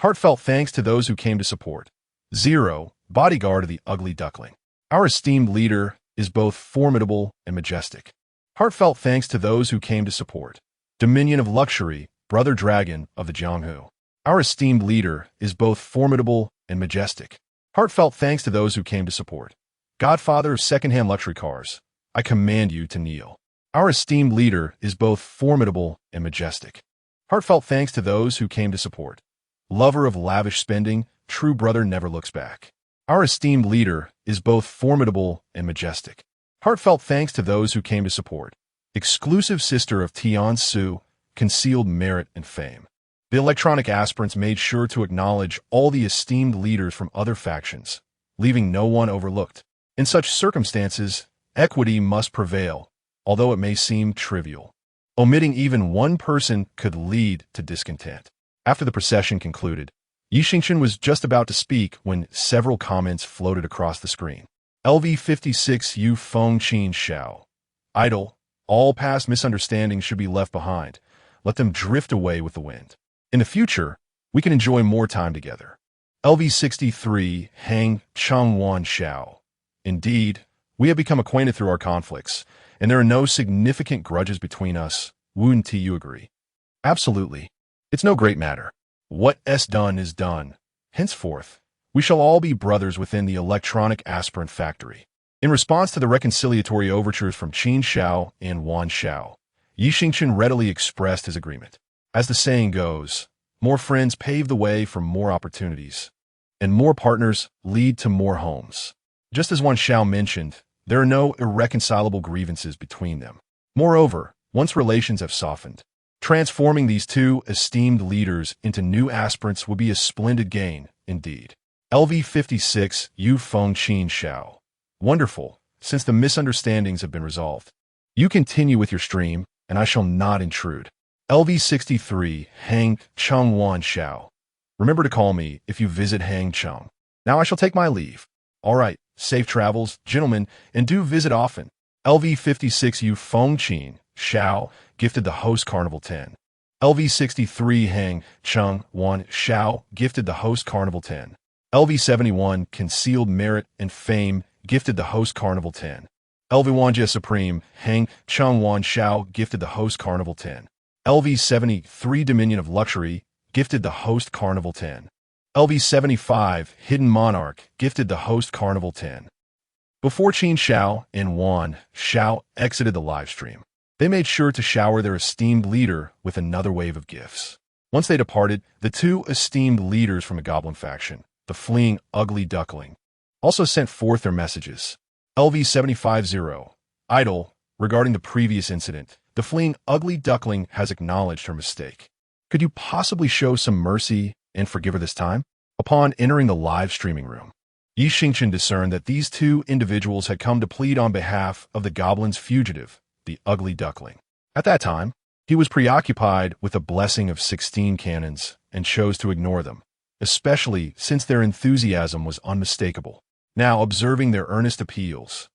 Speaker 1: Heartfelt thanks to those who came to support. Zero, bodyguard of the ugly duckling. Our esteemed leader is both formidable and majestic. Heartfelt thanks to those who came to support. Dominion of luxury, brother dragon of the Jianghu. Our esteemed leader is both formidable and majestic. Heartfelt thanks to those who came to support. Godfather of second-hand luxury cars, I command you to kneel. Our esteemed leader is both formidable and majestic. Heartfelt thanks to those who came to support. Lover of lavish spending, true brother never looks back. Our esteemed leader is both formidable and majestic. Heartfelt thanks to those who came to support. Exclusive sister of Tian Su, concealed merit and fame. The electronic aspirants made sure to acknowledge all the esteemed leaders from other factions, leaving no one overlooked. In such circumstances, equity must prevail, although it may seem trivial. Omitting even one person could lead to discontent. After the procession concluded, Xingchen was just about to speak when several comments floated across the screen. LV56 Yu Feng Qin Xiao. Idle. All past misunderstandings should be left behind. Let them drift away with the wind. In the future, we can enjoy more time together. LV63 Hang Changwan Xiao. Indeed, we have become acquainted through our conflicts, and there are no significant grudges between us. Wouldn't you agree? Absolutely. It's no great matter. What's done is done. Henceforth, we shall all be brothers within the electronic aspirant factory. In response to the reconciliatory overtures from Qin Xiao and Wan Xiao, Xingchen readily expressed his agreement. As the saying goes, more friends pave the way for more opportunities, and more partners lead to more homes. Just as Wan Xiao mentioned, there are no irreconcilable grievances between them. Moreover, once relations have softened, transforming these two esteemed leaders into new aspirants would be a splendid gain, indeed. LV56 Yu Feng Qin Xiao. Wonderful, since the misunderstandings have been resolved. You continue with your stream, and I shall not intrude. LV63 Hang Chung Wan Xiao. Remember to call me if you visit Hang Chung. Now I shall take my leave. All right, safe travels, gentlemen, and do visit often. LV56 Yu Feng Qin Xiao gifted the host Carnival 10. LV63 Hang Chung Wan Xiao gifted the host Carnival 10. LV71 Concealed Merit and Fame gifted the host Carnival 10. LV1 Supreme Hang Chung Wan Xiao gifted the host Carnival 10. LV73 Dominion of Luxury gifted the host Carnival 10. LV75 Hidden Monarch gifted the host Carnival 10. Before Qin Xiao and Wan Xiao exited the livestream, they made sure to shower their esteemed leader with another wave of gifts. Once they departed, the two esteemed leaders from the Goblin faction, the fleeing Ugly Duckling, also sent forth their messages. LV750 Idol, regarding the previous incident, the fleeing Ugly Duckling has acknowledged her mistake. Could you possibly show some mercy and forgive her this time? Upon entering the live streaming room, Xingchen discerned that these two individuals had come to plead on behalf of the goblin's fugitive, the Ugly Duckling. At that time, he was preoccupied with a blessing of 16 cannons and chose to ignore them, especially since their enthusiasm was unmistakable. Now, observing their earnest appeals,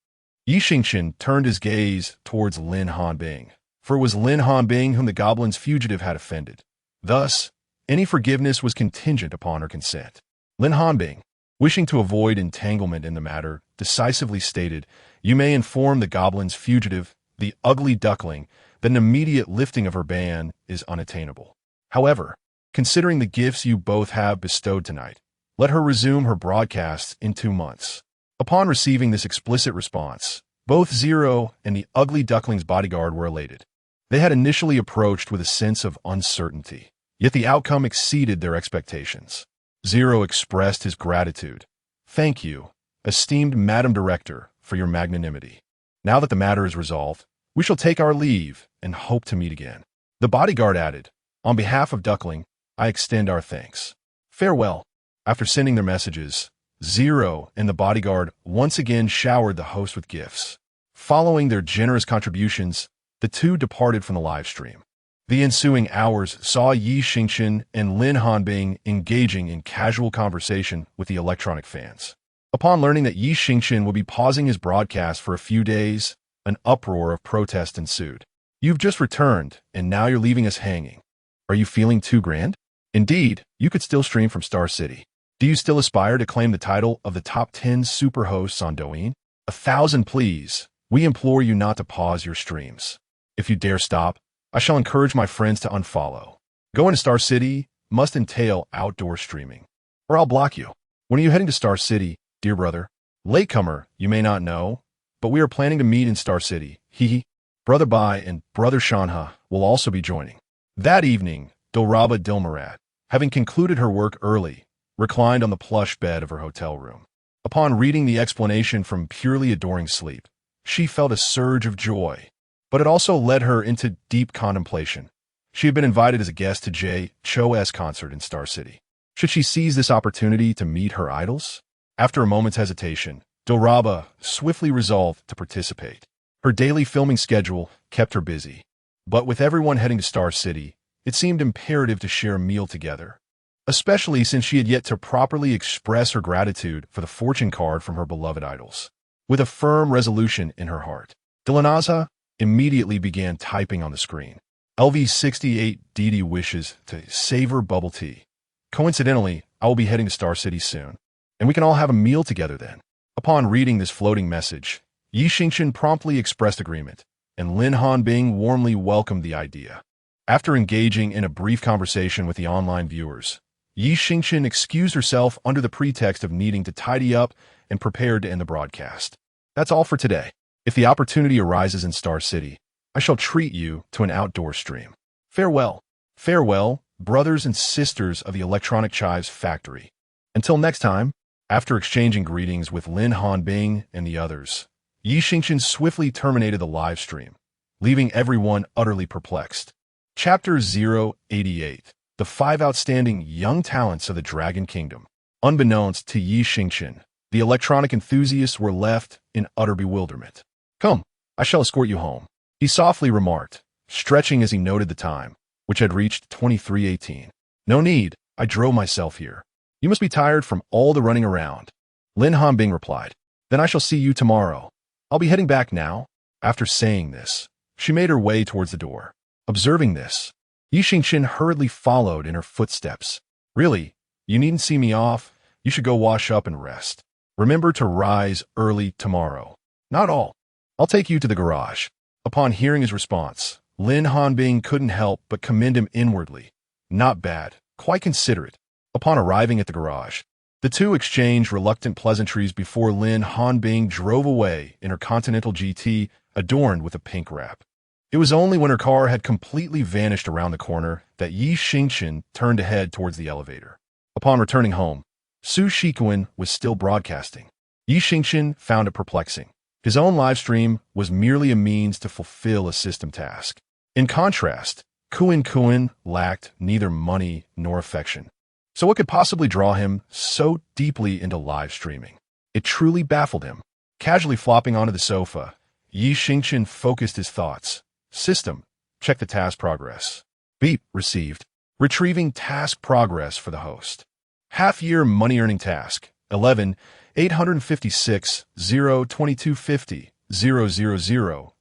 Speaker 1: Xingchen turned his gaze towards Lin Hanbing, for it was Lin Hanbing whom the goblin's fugitive had offended. Thus, any forgiveness was contingent upon her consent. Lin Hanbing, wishing to avoid entanglement in the matter, decisively stated, "You may inform the goblin's fugitive, the Ugly Duckling, that an immediate lifting of her ban is unattainable. However, considering the gifts you both have bestowed tonight, let her resume her broadcasts in 2 months." Upon receiving this explicit response, both Zero and the Ugly Duckling's bodyguard were elated. They had initially approached with a sense of uncertainty, yet the outcome exceeded their expectations. Zero expressed his gratitude. "Thank you, esteemed Madam Director, for your magnanimity. Now that the matter is resolved, we shall take our leave and hope to meet again." The bodyguard added, "On behalf of Duckling, I extend our thanks. Farewell." After sending their messages, Zero and the bodyguard once again showered the host with gifts. Following their generous contributions, the two departed from the live stream. The ensuing hours saw Xingchen and Lin Hanbing engaging in casual conversation with the electronic fans. Upon learning that Xingchen would be pausing his broadcast for a few days, an uproar of protest ensued. "You've just returned, and now you're leaving us hanging. Are you feeling too grand? Indeed, you could still stream from Star City. Do you still aspire to claim the title of the top 10 super hosts on Douyin? 1,000 please. We implore you not to pause your streams. If you dare stop, I shall encourage my friends to unfollow. Going to Star City must entail outdoor streaming, or I'll block you. When are you heading to Star City, dear brother? Latecomer, you may not know, but we are planning to meet in Star City. Hee. Brother Bai and Brother Shanha will also be joining." That evening, Dilraba Dilmarat, having concluded her work early, reclined on the plush bed of her hotel room. Upon reading the explanation from Purely Adoring Sleep, she felt a surge of joy, but it also led her into deep contemplation. She had been invited as a guest to Jay Cho's concert in Star City. Should she seize this opportunity to meet her idols? After a moment's hesitation, Dilraba swiftly resolved to participate. Her daily filming schedule kept her busy, but with everyone heading to Star City, it seemed imperative to share a meal together, especially since she had yet to properly express her gratitude for the fortune card from her beloved idols. With a firm resolution in her heart, Dilina Zha immediately began typing on the screen. LV68 Didi wishes to savor bubble tea. Coincidentally, I will be heading to Star City soon, and we can all have a meal together then. Upon reading this floating message, Xingchen promptly expressed agreement, and Lin Hanbing warmly welcomed the idea. After engaging in a brief conversation with the online viewers, Xingchen excused herself under the pretext of needing to tidy up and prepared to end the broadcast. That's all for today. If the opportunity arises in Star City, I shall treat you to an outdoor stream. Farewell. Farewell, brothers and sisters of the Electronic Chives factory. Until next time, after exchanging greetings with Lin Hanbing and the others, Xingchen swiftly terminated the live stream, leaving everyone utterly perplexed. Chapter 088. The 5 Outstanding Young Talents of the Dragon Kingdom. Unbeknownst to Xingchen, the electronic enthusiasts were left in utter bewilderment. "Come, I shall escort you home," he softly remarked, stretching as he noted the time, which had reached 23:18. No need, I drove myself here. You must be tired from all the running around. Lin Hanbing replied, then I shall see you tomorrow. I'll be heading back now. After saying this, she made her way towards the door. Observing this, Xingchen hurriedly followed in her footsteps. Really, you needn't see me off. You should go wash up and rest. Remember to rise early tomorrow. Not all. I'll take you to the garage. Upon hearing his response, Lin Hanbing couldn't help but commend him inwardly. Not bad, quite considerate. Upon arriving at the garage, the two exchanged reluctant pleasantries before Lin Hanbing drove away in her Continental GT adorned with a pink wrap. It was only when her car had completely vanished around the corner that Xingchen turned to head towards the elevator. Upon returning home, Su Shikuan was still broadcasting. Xingchen found it perplexing. His own live stream was merely a means to fulfill a system task. In contrast, Kuan lacked neither money nor affection. So what could possibly draw him so deeply into live streaming? It truly baffled him. Casually flopping onto the sofa, Xingchen focused his thoughts. System, check the task progress. Beep, received. Retrieving task progress for the host. Half-year money-earning task, 11, 856, 0, 2250, 000,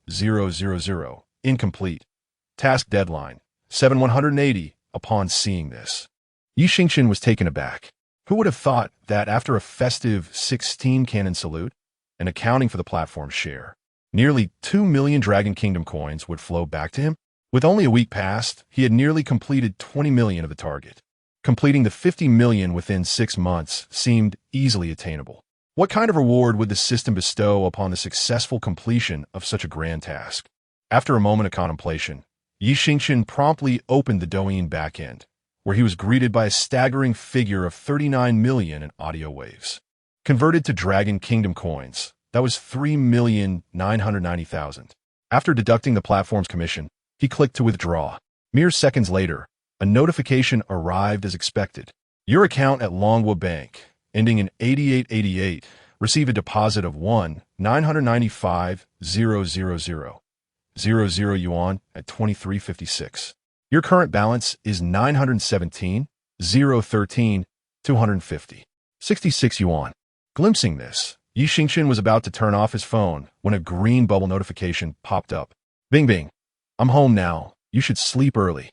Speaker 1: 000, incomplete. Task deadline, 7/180. Upon seeing this, Xingchen was taken aback. Who would have thought that after a festive 16 cannon salute and accounting for the platform's share, nearly 2 million Dragon Kingdom coins would flow back to him? With only a week past, he had nearly completed 20 million of the target. Completing the 50 million within 6 months seemed easily attainable. What kind of reward would the system bestow upon the successful completion of such a grand task? After a moment of contemplation, Xingchen promptly opened the Douyin backend, where he was greeted by a staggering figure of 39 million in audio waves. Converted to Dragon Kingdom coins, that was 3,990,000. After deducting the platform's commission, he clicked to withdraw. Mere seconds later, a notification arrived as expected. Your account at Longwood Bank, ending in 8888, received a deposit of 1,995,000 yuan at 2356. Your current balance is 917,013, 250. 66 yuan. Glimpsing this, Xingchen was about to turn off his phone when a green bubble notification popped up. Bing bing. I'm home now. You should sleep early.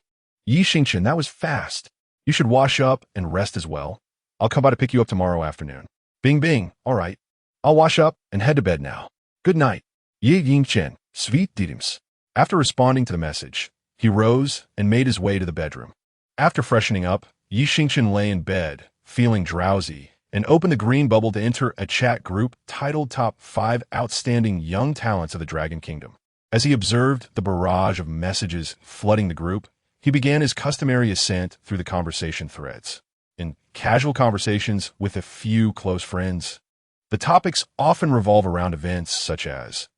Speaker 1: Xingchen, that was fast. You should wash up and rest as well. I'll come by to pick you up tomorrow afternoon. Bing bing. All right. I'll wash up and head to bed now. Good night. Xingchen, sweet dreams. After responding to the message, he rose and made his way to the bedroom. After freshening up, Xingchen lay in bed, feeling drowsy, and opened the green bubble to enter a chat group titled Top 5 Outstanding Young Talents of the Dragon Kingdom. As he observed the barrage of messages flooding the group, he began his customary ascent through the conversation threads. In casual conversations with a few close friends, the topics often revolve around events such as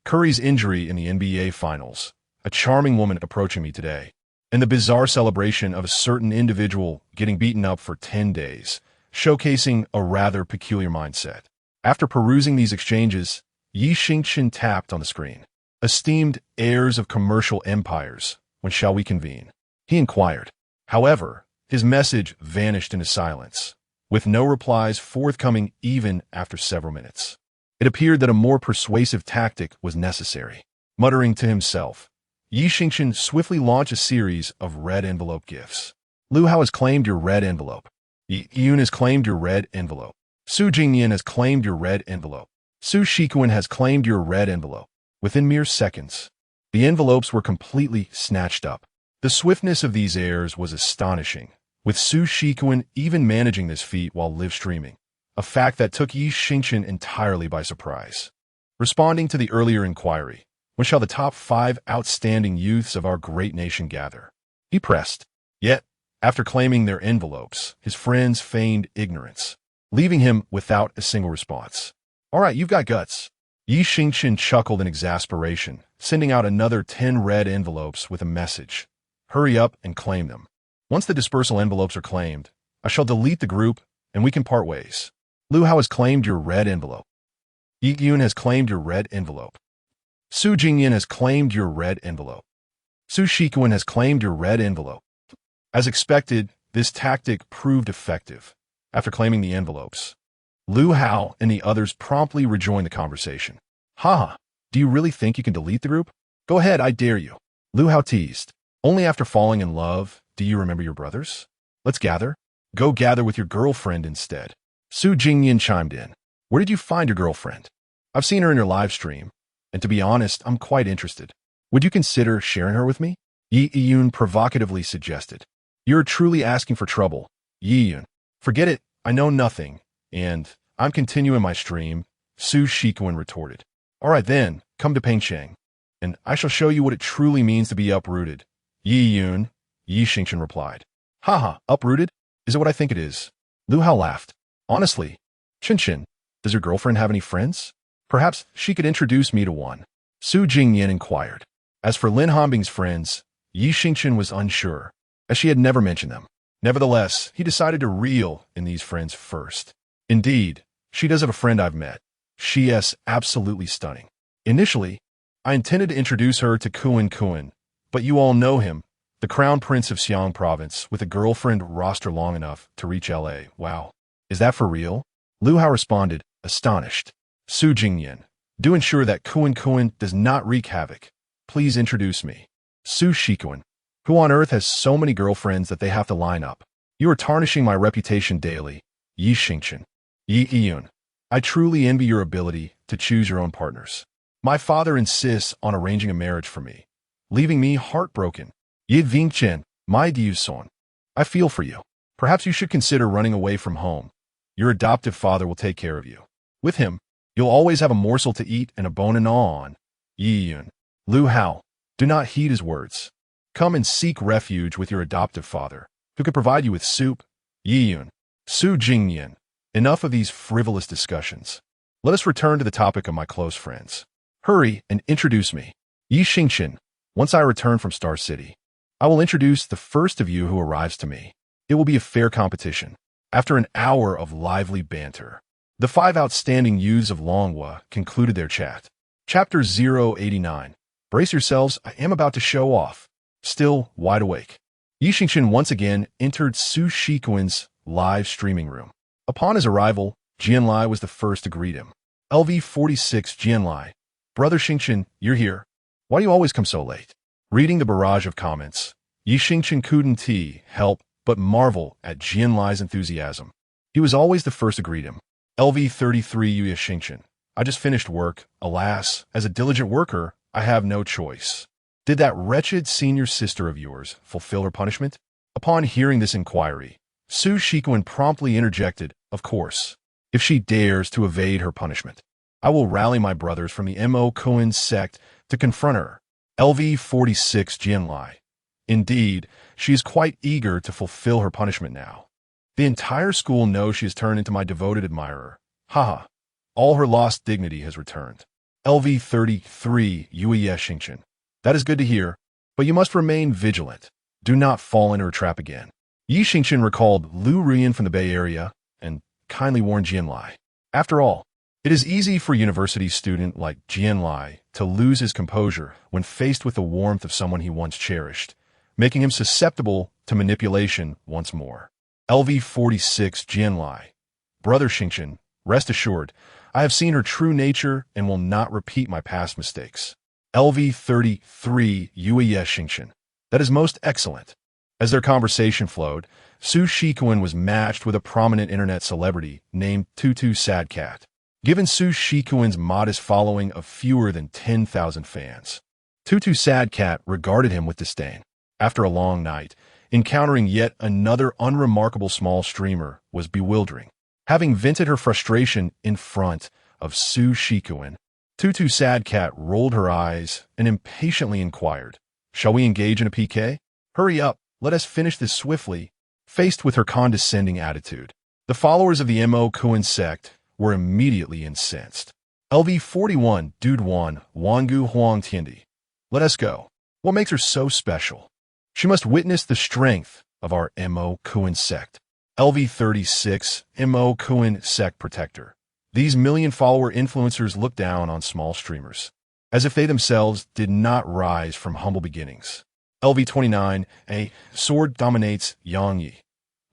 Speaker 1: Curry's injury in the NBA Finals, a charming woman approaching me today, and the bizarre celebration of a certain individual getting beaten up for 10 days, showcasing a rather peculiar mindset. After perusing these exchanges, Xingchen tapped on the screen. Esteemed heirs of commercial empires, when shall we convene? He inquired. However, his message vanished into silence, with no replies forthcoming even after several minutes. It appeared that a more persuasive tactic was necessary. Muttering to himself, Xingchen swiftly launched a series of red envelope gifts. Lu Hao has claimed your red envelope. Yun has claimed your red envelope. Su Jingyan has claimed your red envelope. Su Shikuan has claimed your red envelope. Within mere seconds, the envelopes were completely snatched up. The swiftness of these heirs was astonishing, with Su Shikuan even managing this feat while live streaming, a fact that took Xingchen entirely by surprise. Responding to the earlier inquiry, when shall the top 5 outstanding youths of our great nation gather? He pressed. Yet, after claiming their envelopes, his friends feigned ignorance, leaving him without a single response. All right, you've got guts. Xingchen chuckled in exasperation, sending out another 10 red envelopes with a message. Hurry up and claim them. Once the dispersal envelopes are claimed, I shall delete the group and we can part ways. Lu Hao has claimed your red envelope. Yun has claimed your red envelope. Su Jingyan has claimed your red envelope. Su Shikuan has claimed your red envelope. As expected, this tactic proved effective. After claiming the envelopes, Lu Hao and the others promptly rejoined the conversation. Haha, do you really think you can delete the group? Go ahead, I dare you. Lu Hao teased. Only after falling in love do you remember your brothers? Let's gather. Go gather with your girlfriend instead. Su Jingyan chimed in. Where did you find your girlfriend? I've seen her in your live stream, and to be honest, I'm quite interested. Would you consider sharing her with me? Yi Yun provocatively suggested. You're truly asking for trouble, Yi Yun. Forget it, I know nothing, and I'm continuing my stream, Su Shikuan retorted. All right then, come to Pengsheng, and I shall show you what it truly means to be uprooted. Yi Yun, Yi Xingchen replied. Haha, uprooted? Is it what I think it is? Lu Hao laughed. Honestly, Chen Chen, does your girlfriend have any friends? Perhaps she could introduce me to one. Su Jingyan inquired. As for Lin Hanbing's friends, Yi Xingchen was unsure, as she had never mentioned them. Nevertheless, he decided to reel in these friends first. Indeed, she does have a friend I've met. She is absolutely stunning. Initially, I intended to introduce her to Kuan, but you all know him, the crown prince of Xiang province, with a girlfriend roster long enough to reach LA. Wow. Is that for real? Lu Hao responded, astonished. Su Jingyan, do ensure that Kuan does not wreak havoc. Please introduce me. Su Shikuan, who on earth has so many girlfriends that they have to line up? You are tarnishing my reputation daily. Yi Xingchen. Yi Yun, I truly envy your ability to choose your own partners. My father insists on arranging a marriage for me, leaving me heartbroken. Yi Xingchen, my dear son, I feel for you. Perhaps you should consider running away from home. Your adoptive father will take care of you. With him, you'll always have a morsel to eat and a bone to gnaw on. Yi Yun. Lu Hao, do not heed his words. Come and seek refuge with your adoptive father, who could provide you with soup. Yi Yun. Su Jingyan. Enough of these frivolous discussions. Let us return to the topic of my close friends. Hurry and introduce me. Yi Xingchen. Once I return from Star City, I will introduce the first of you who arrives to me. It will be a fair competition. After an hour of lively banter, the 5 outstanding youths of Longhua concluded their chat. Chapter 089. Brace yourselves, I am about to show off. Still wide awake, Yi Xingchen once again entered Su Shikuan's live streaming room. Upon his arrival, Jianlai was the first to greet him. LV46 Jianlai. Brother Xingchen, you're here. Why do you always come so late? Reading the barrage of comments, Yi Xingchen couldn't help but marvel at Jianlai's enthusiasm. He was always the first to greet him. LV33 Yi Xingchen. I just finished work. Alas, as a diligent worker, I have no choice. Did that wretched senior sister of yours fulfill her punishment? Upon hearing this inquiry, Su Shikuan promptly interjected, of course. If she dares to evade her punishment, I will rally my brothers from the Mo Koan sect to confront her. LV46 Jianlai. Indeed, she is quite eager to fulfill her punishment now. The entire school knows she has turned into my devoted admirer. Haha. All her lost dignity has returned. LV33 Yi Xingchen. That is good to hear, but you must remain vigilant. Do not fall into her trap again. Yi Xingchen recalled Lu Rian from the Bay Area and kindly warned Jianlai. After all, it is easy for a university student like Jianlai to lose his composure when faced with the warmth of someone he once cherished, making him susceptible to manipulation once more. LV46 Jianlai. Brother Xingchen, rest assured, I have seen her true nature and will not repeat my past mistakes. LV33 Yi Xingchen. That is most excellent. As their conversation flowed, Su Shikuan was matched with a prominent internet celebrity named Tutu Sad Cat. Given Su Shikuan's modest following of fewer than 10,000 fans, Tutu Sad Cat regarded him with disdain. After a long night, encountering yet another unremarkable small streamer was bewildering. Having vented her frustration in front of Su Shikuan, Tutu Sad Cat rolled her eyes and impatiently inquired, "Shall we engage in a PK? Hurry up, let us finish this swiftly." Faced with her condescending attitude, the followers of the Mo Koan sect were immediately incensed. LV41 Duduan Wangu Huang Tiendi. Let us go. What makes her so special? She must witness the strength of our Mo Koan sect. LV36 Mo Koan sect protector. These million-follower influencers look down on small streamers. as if they themselves did not rise from humble beginnings. LV29, a sword dominates Yang Yi.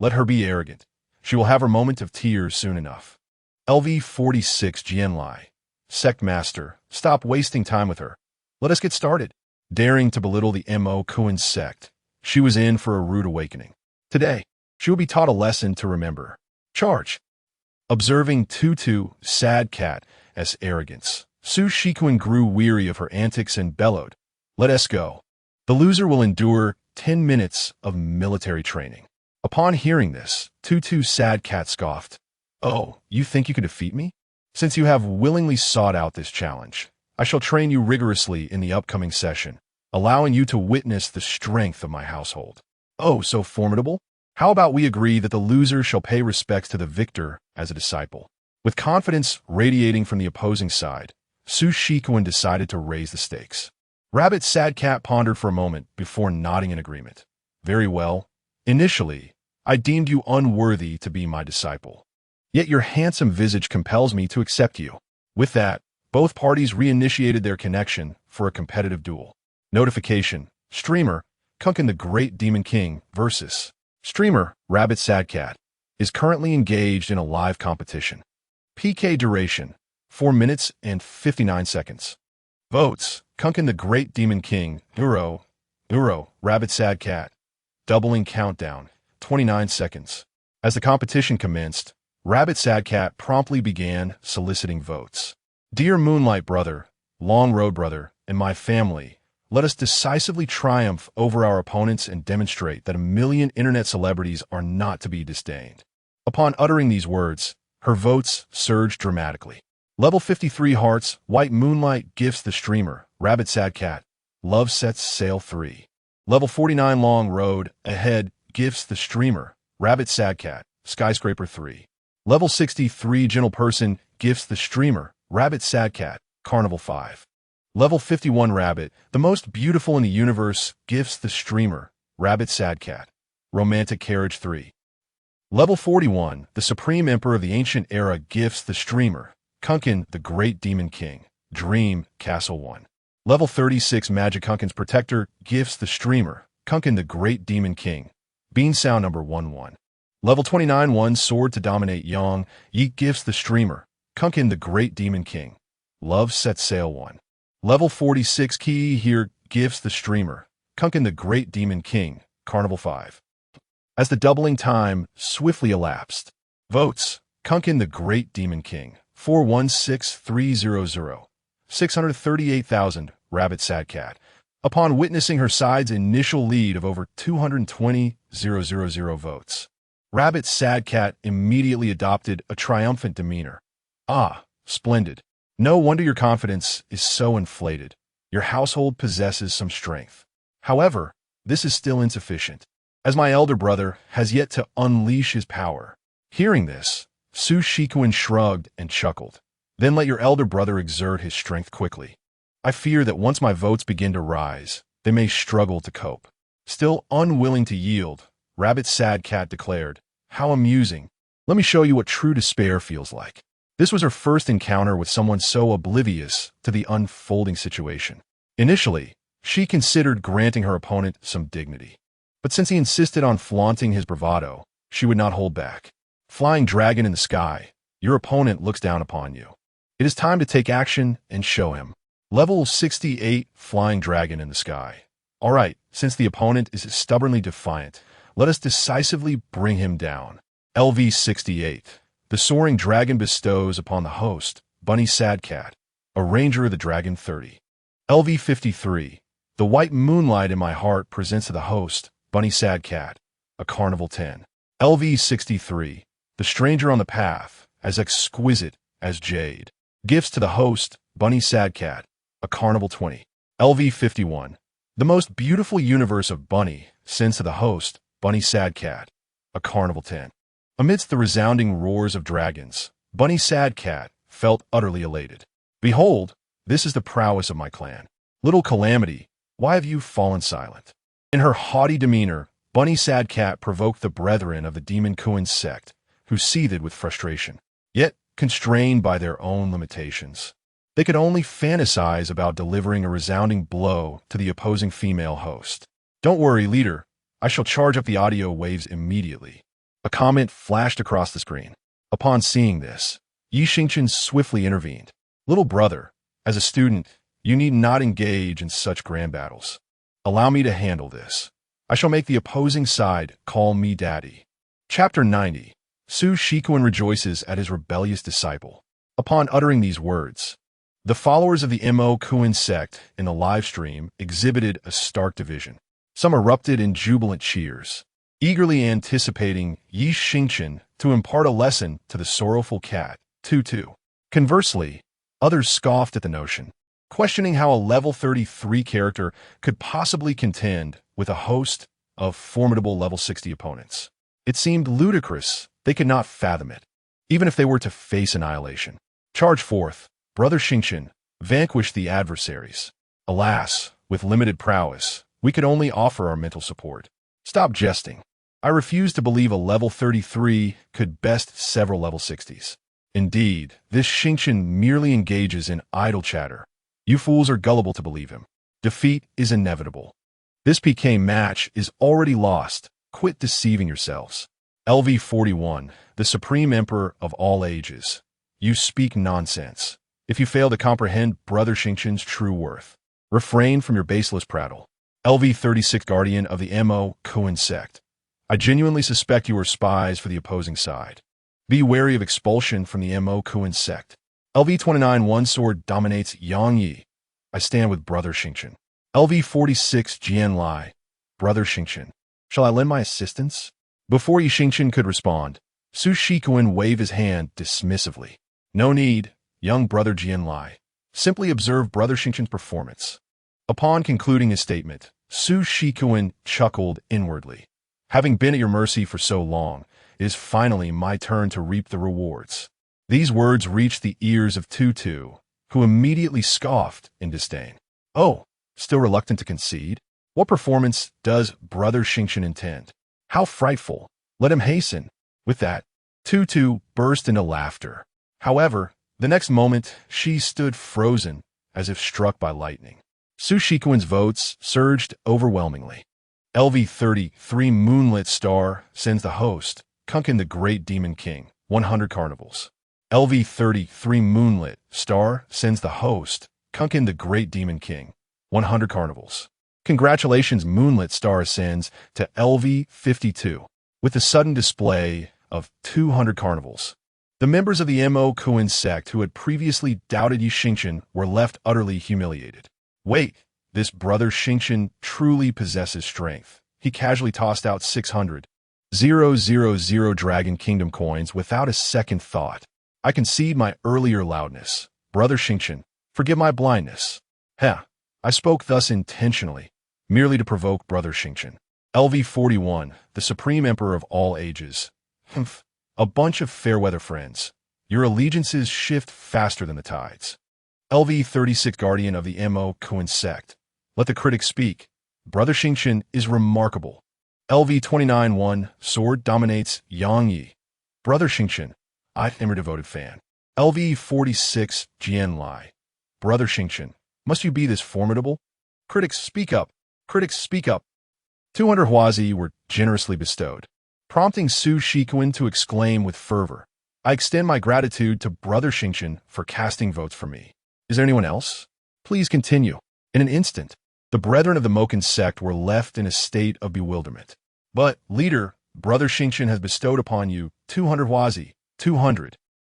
Speaker 1: Let her be arrogant. She will have her moment of tears soon enough. LV46 Jianlai, sect master, stop wasting time with her. Let us get started. Daring to belittle the Mo Kuan sect, she was in for a rude awakening. Today, she will be taught a lesson to remember. Charge. Observing Tutu, sad cat, as arrogance, Su Shikuan grew weary of her antics and bellowed, "Let us go." The loser will endure 10 minutes of military training. Upon hearing this, Tutu sad cat scoffed, "Oh, you think you can defeat me? Since you have willingly sought out this challenge, I shall train you rigorously in the upcoming session, allowing you to witness the strength of my household." "Oh, so formidable? How about we agree that the loser shall pay respects to the victor as a disciple?" With confidence radiating from the opposing side, Su Shikuan decided to raise the stakes. Rabbit Sad Cat pondered for a moment before nodding in agreement. "Very well. Initially, I deemed you unworthy to be my disciple. Yet your handsome visage compels me to accept you." With that, both parties reinitiated their connection for a competitive duel. Notification: Streamer, Kunkin the Great Demon King versus Streamer, Rabbit Sad Cat, is currently engaged in a live competition. PK duration: 4 minutes and 59 seconds. Votes: Kunkin the Great Demon King, Uro, Rabbit Sad Cat. Doubling countdown, 29 seconds. As the competition commenced, Rabbit Sad Cat promptly began soliciting votes. "Dear Moonlight Brother, Long Road Brother, and my family, let us decisively triumph over our opponents and demonstrate that 1,000,000 internet celebrities are not to be disdained." Upon uttering these words, her votes surged dramatically. Level 53 Hearts, White Moonlight gifts the streamer, Rabbit Sad Cat. Love sets sail 3. Level 49 Long Road, Ahead, gifts the streamer, Rabbit Sad Cat, Skyscraper 3. Level 63 Gentle Person gifts the streamer, Rabbit Sad Cat, Carnival 5. Level 51 Rabbit, the most beautiful in the universe, gifts the streamer, Rabbit Sad Cat, Romantic Carriage 3. Level 41, the Supreme Emperor of the Ancient Era gifts the streamer, Kunkin the Great Demon King, Dream Castle 1. Level 36 Magic Kunkin's Protector gifts the streamer, Kunkin the Great Demon King, Bean Sound number 11. Level 29 One Sword to Dominate Yang Yi gifts the streamer, Kunkin the Great Demon King, Love Sets Sail 1. Level 46 Ki here gifts the streamer, Kunkin the Great Demon King, Carnival 5. As the doubling time swiftly elapsed, votes: Kunkin the Great Demon King, 416,300, 638,000, Rabbit Sad Cat. Upon witnessing her side's initial lead of over 220,000 votes, Rabbit Sad Cat immediately adopted a triumphant demeanor. "Ah, splendid. No wonder your confidence is so inflated. Your household possesses some strength. However, this is still insufficient, as my elder brother has yet to unleash his power." Hearing this, Su Shikuan shrugged and chuckled. "Then let your elder brother exert his strength quickly. I fear that once my votes begin to rise, they may struggle to cope." Still unwilling to yield, Rabbit Sad Cat declared, "How amusing. Let me show you what true despair feels like." This was her first encounter with someone so oblivious to the unfolding situation. Initially, she considered granting her opponent some dignity. But since he insisted on flaunting his bravado, she would not hold back. "Flying dragon in the sky, your opponent looks down upon you. It is time to take action and show him." Level 68 Flying Dragon in the Sky. All right, since the opponent is stubbornly defiant, let us decisively bring him down. LV 68. The Soaring Dragon bestows upon the host, Bunny Sad Cat, a Ranger of the Dragon 30. LV 53. The White Moonlight in my heart presents to the host, Bunny Sad Cat, a Carnival 10. LV 63. The Stranger on the Path, as exquisite as jade, gifts to the host, Bunny Sad Cat, a Carnival 20. LV 51. The most beautiful universe of Bunny sends to the host, Bunny Sad Cat, a Carnival 10. Amidst the resounding roars of dragons, Bunny Sad Cat felt utterly elated. "Behold, this is the prowess of my clan. Little Calamity, why have you fallen silent?" In her haughty demeanor, Bunny Sad Cat provoked the brethren of the Demon Kuan sect, who seethed with frustration, yet constrained by their own limitations. They could only fantasize about delivering a resounding blow to the opposing female host. Don't worry, leader. I shall charge up the audio waves immediately. A comment flashed across the screen. Upon seeing this, Xingchen swiftly intervened. Little brother, as a student, you need not engage in such grand battles. Allow me to handle this. I shall make the opposing side call me daddy. Chapter 90. Su Shikuan rejoices at his rebellious disciple. Upon uttering these words, the followers of the Mo Kuan sect in the live stream exhibited a stark division. Some erupted in jubilant cheers, eagerly anticipating Xingchen to impart a lesson to the sorrowful cat, Tutu. Conversely, others scoffed at the notion, questioning how a level 33 character could possibly contend with a host of formidable level 60 opponents. It seemed ludicrous. They could not fathom it, even if they were to face annihilation. Charge forth, Brother Xingchen, vanquish the adversaries. Alas, with limited prowess, we could only offer our mental support. Stop jesting. I refuse to believe a level 33 could best several level 60s. Indeed, this Xingchen merely engages in idle chatter. You fools are gullible to believe him. Defeat is inevitable. This PK match is already lost. Quit deceiving yourselves. LV41, the Supreme Emperor of all ages. You speak nonsense. If you fail to comprehend Brother Xingchen's true worth, refrain from your baseless prattle. LV36, Guardian of the Mo Kuan sect. I genuinely suspect you are spies for the opposing side. Be wary of expulsion from the Mo Kuan sect. LV29, One Sword dominates Yang Yi. I stand with Brother Xingchen. LV46, Jian Lai. Brother Xingchen. Shall I lend my assistance? Before Xingchen could respond, Su Shikuan waved his hand dismissively. No need, young Brother Jian Lai. Simply observe Brother Xingchen's performance. Upon concluding his statement, Su Shikuan chuckled inwardly. Having been at your mercy for so long, it is finally my turn to reap the rewards. These words reached the ears of Tutu, who immediately scoffed in disdain. Oh, still reluctant to concede? What performance does Brother Xingchen intend? How frightful! Let him hasten. With that, Tutu burst into laughter. However, the next moment, she stood frozen, as if struck by lightning. Su Shikuan's votes surged overwhelmingly. LV33 Moonlit Star sends the host, Kunkin the Great Demon King, 100 carnivals. LV33 Moonlit Star sends the host, Kunkin the Great Demon King, 100 carnivals. Congratulations, Moonlit Star ascends to LV52, with the sudden display of 200 carnivals. The members of the Mo Kuan sect who had previously doubted Xingchen were left utterly humiliated. Wait, this Brother Xingchen truly possesses strength. He casually tossed out 600,000 Dragon Kingdom coins without a second thought. I concede my earlier loudness. Brother Xingchen, forgive my blindness. I spoke thus intentionally, merely to provoke Brother Xingchen. LV41, the Supreme Emperor of all ages. A bunch of fair-weather friends. Your allegiances shift faster than the tides. LV36, Guardian of the Mo Kuan sect. Let the critics speak. Brother Xingchen is remarkable. LV29, One Sword dominates Yang Yi. Brother Xingchen, I am your devoted fan. LV46, Jian Lai. Brother Xingchen, must you be this formidable? Critics, speak up. Critics, speak up. 200 huazi were generously bestowed, prompting Su Shikuan to exclaim with fervor, I extend my gratitude to Brother Xingchen for casting votes for me. Is there anyone else? Please continue. In an instant, the brethren of the Moken sect were left in a state of bewilderment. But, leader, Brother Xingchen has bestowed upon you 200 huazi, 200,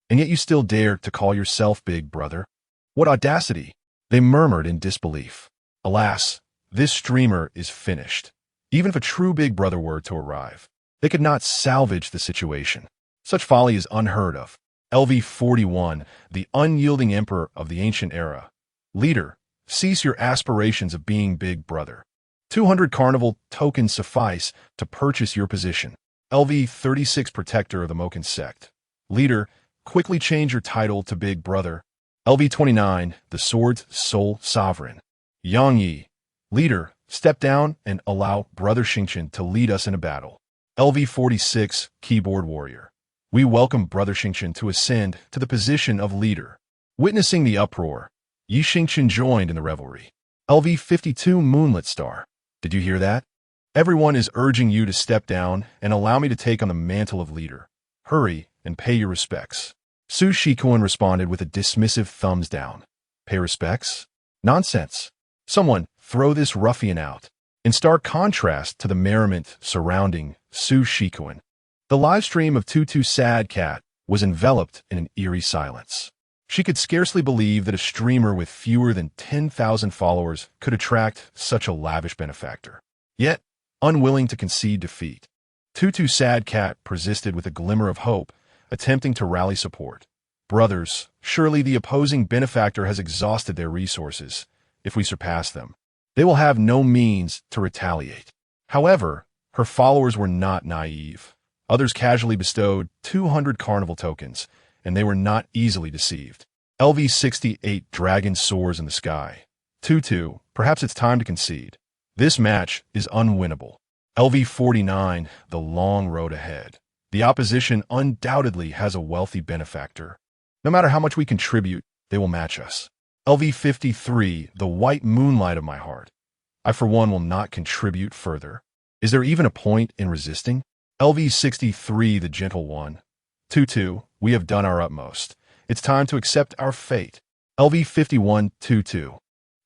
Speaker 1: and yet you still dare to call yourself big brother? What audacity! They murmured in disbelief. Alas, this streamer is finished. Even if a true big brother were to arrive, they could not salvage the situation. Such folly is unheard of. LV41, the unyielding emperor of the ancient era. Leader, cease your aspirations of being big brother. 200 carnival tokens suffice to purchase your position. LV36, protector of the Moken sect. Leader, quickly change your title to big brother. LV29, the sword's sole sovereign. Yang Yi. Leader, step down and allow Brother Xingchen to lead us in a battle. LV46, keyboard warrior. We welcome Brother Xingchen to ascend to the position of leader. Witnessing the uproar, Xingchen joined in the revelry. LV52 Moonlit Star. Did you hear that? Everyone is urging you to step down and allow me to take on the mantle of leader. Hurry and pay your respects. Su Shikuan responded with a dismissive thumbs down. Pay respects? Nonsense. Someone throw this ruffian out. In stark contrast to the merriment surrounding Su Shikuan, the live stream of Tutu Sad Cat was enveloped in an eerie silence. She could scarcely believe that a streamer with fewer than 10,000 followers could attract such a lavish benefactor. Yet, unwilling to concede defeat, Tutu Sad Cat persisted with a glimmer of hope, attempting to rally support. Brothers, surely the opposing benefactor has exhausted their resources. If we surpass them, they will have no means to retaliate. However, her followers were not naive. Others casually bestowed 200 carnival tokens, and they were not easily deceived. LV68 Dragon soars in the sky. Tutu, perhaps it's time to concede. This match is unwinnable. LV49, the long road ahead. The opposition undoubtedly has a wealthy benefactor. No matter how much we contribute, they will match us. LV53, the white moonlight of my heart. I for one will not contribute further. Is there even a point in resisting? LV63, the gentle one. Tutu, we have done our utmost. It's time to accept our fate. LV51, Tutu.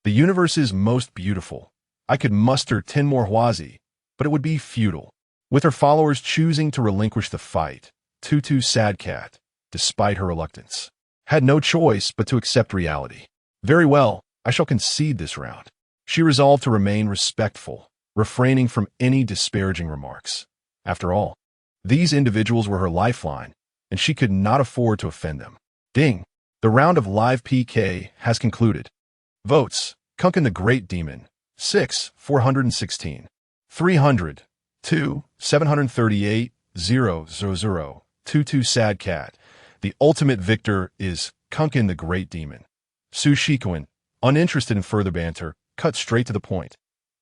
Speaker 1: The universe is most beautiful. I could muster 10 more Huazi, but it would be futile. With her followers choosing to relinquish the fight, Tutu Sad Cat, despite her reluctance, had no choice but to accept reality. Very well, I shall concede this round. She resolved to remain respectful, refraining from any disparaging remarks. After all, these individuals were her lifeline, and she could not afford to offend them. Ding! The round of live PK has concluded. Votes: Chenchen the Great Demon, 6, 416. 300, 2, 738, 0, 0, 0, 22 Sad Cat. The ultimate victor is Chenchen the Great Demon. Su Shikuan, uninterested in further banter, cut straight to the point.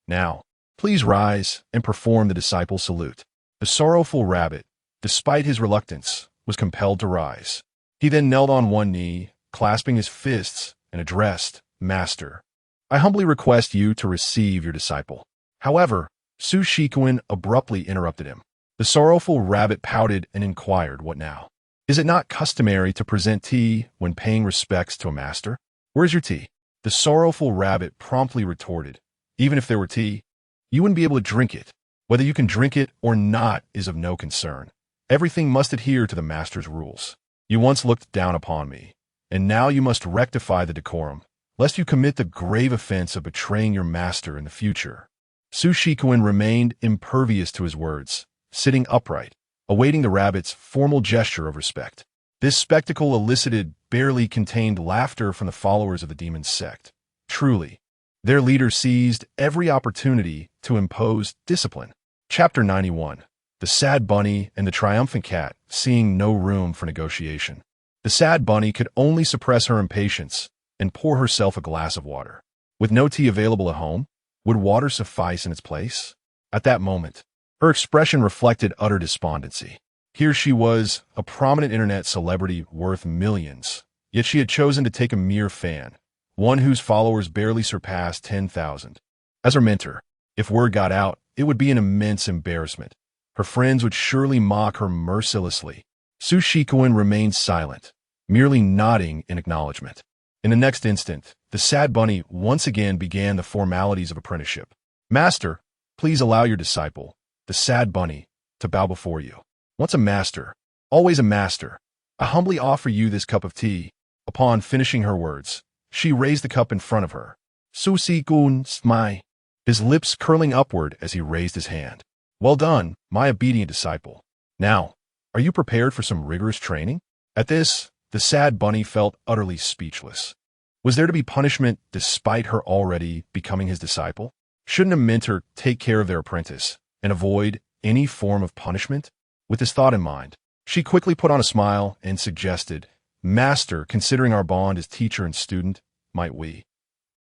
Speaker 1: Now, please rise and perform the disciple salute. The sorrowful rabbit, despite his reluctance, was compelled to rise. He then knelt on one knee, clasping his fists, and addressed, Master, I humbly request you to receive your disciple. However, Su Shikuan abruptly interrupted him. The sorrowful rabbit pouted and inquired, what now? Is it not customary to present tea when paying respects to a master? Where's your tea? The sorrowful rabbit promptly retorted, even if there were tea, you wouldn't be able to drink it. Whether you can drink it or not is of no concern. Everything must adhere to the master's rules. You once looked down upon me, and now you must rectify the decorum, lest you commit the grave offense of betraying your master in the future. Su Shikuan remained impervious to his words, sitting upright, awaiting the rabbit's formal gesture of respect. This spectacle elicited barely contained laughter from the followers of the demon sect. Truly, their leader seized every opportunity to impose discipline. Chapter 91. The Sad Bunny and the Triumphant Cat, seeing no room for negotiation. The sad bunny could only suppress her impatience and pour herself a glass of water. With no tea available at home, would water suffice in its place? At that moment, her expression reflected utter despondency. Here she was, a prominent internet celebrity worth millions, yet she had chosen to take a mere fan, one whose followers barely surpassed 10,000. As her mentor, if word got out, it would be an immense embarrassment. Her friends would surely mock her mercilessly. Su Shikuan remained silent, merely nodding in acknowledgement. In the next instant, the sad bunny once again began the formalities of apprenticeship. Master, please allow your disciple, the sad bunny, to bow before you. Once a master, always a master. I humbly offer you this cup of tea. Upon finishing her words, she raised the cup in front of her. Su Shikuan smiled, his lips curling upward as he raised his hand. Well done, my obedient disciple. Now, are you prepared for some rigorous training? At this, the sad bunny felt utterly speechless. Was there to be punishment despite her already becoming his disciple? Shouldn't a mentor take care of their apprentice and avoid any form of punishment? With this thought in mind, she quickly put on a smile and suggested, Master, considering our bond as teacher and student, might we?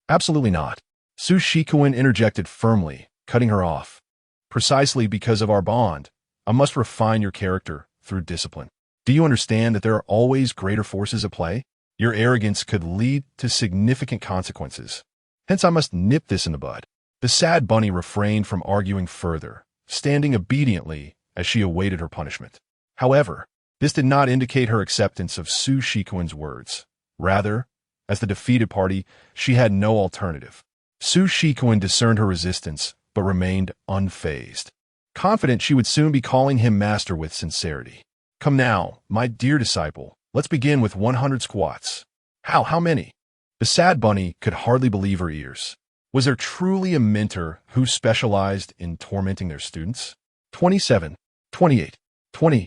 Speaker 1: Absolutely not. Su Shikuan interjected firmly, cutting her off. Precisely because of our bond, I must refine your character through discipline. Do you understand that there are always greater forces at play? Your arrogance could lead to significant consequences. Hence, I must nip this in the bud. The sad bunny refrained from arguing further, standing obediently as she awaited her punishment. However, this did not indicate her acceptance of Su Shiquan's words. Rather, as the defeated party, she had no alternative. Su Shiquan discerned her resistance, but remained unfazed, confident she would soon be calling him master with sincerity. Come now, my dear disciple, let's begin with 100 squats. How many? The sad bunny could hardly believe her ears. Was there truly a mentor who specialized in tormenting their students? 27, 28, 20,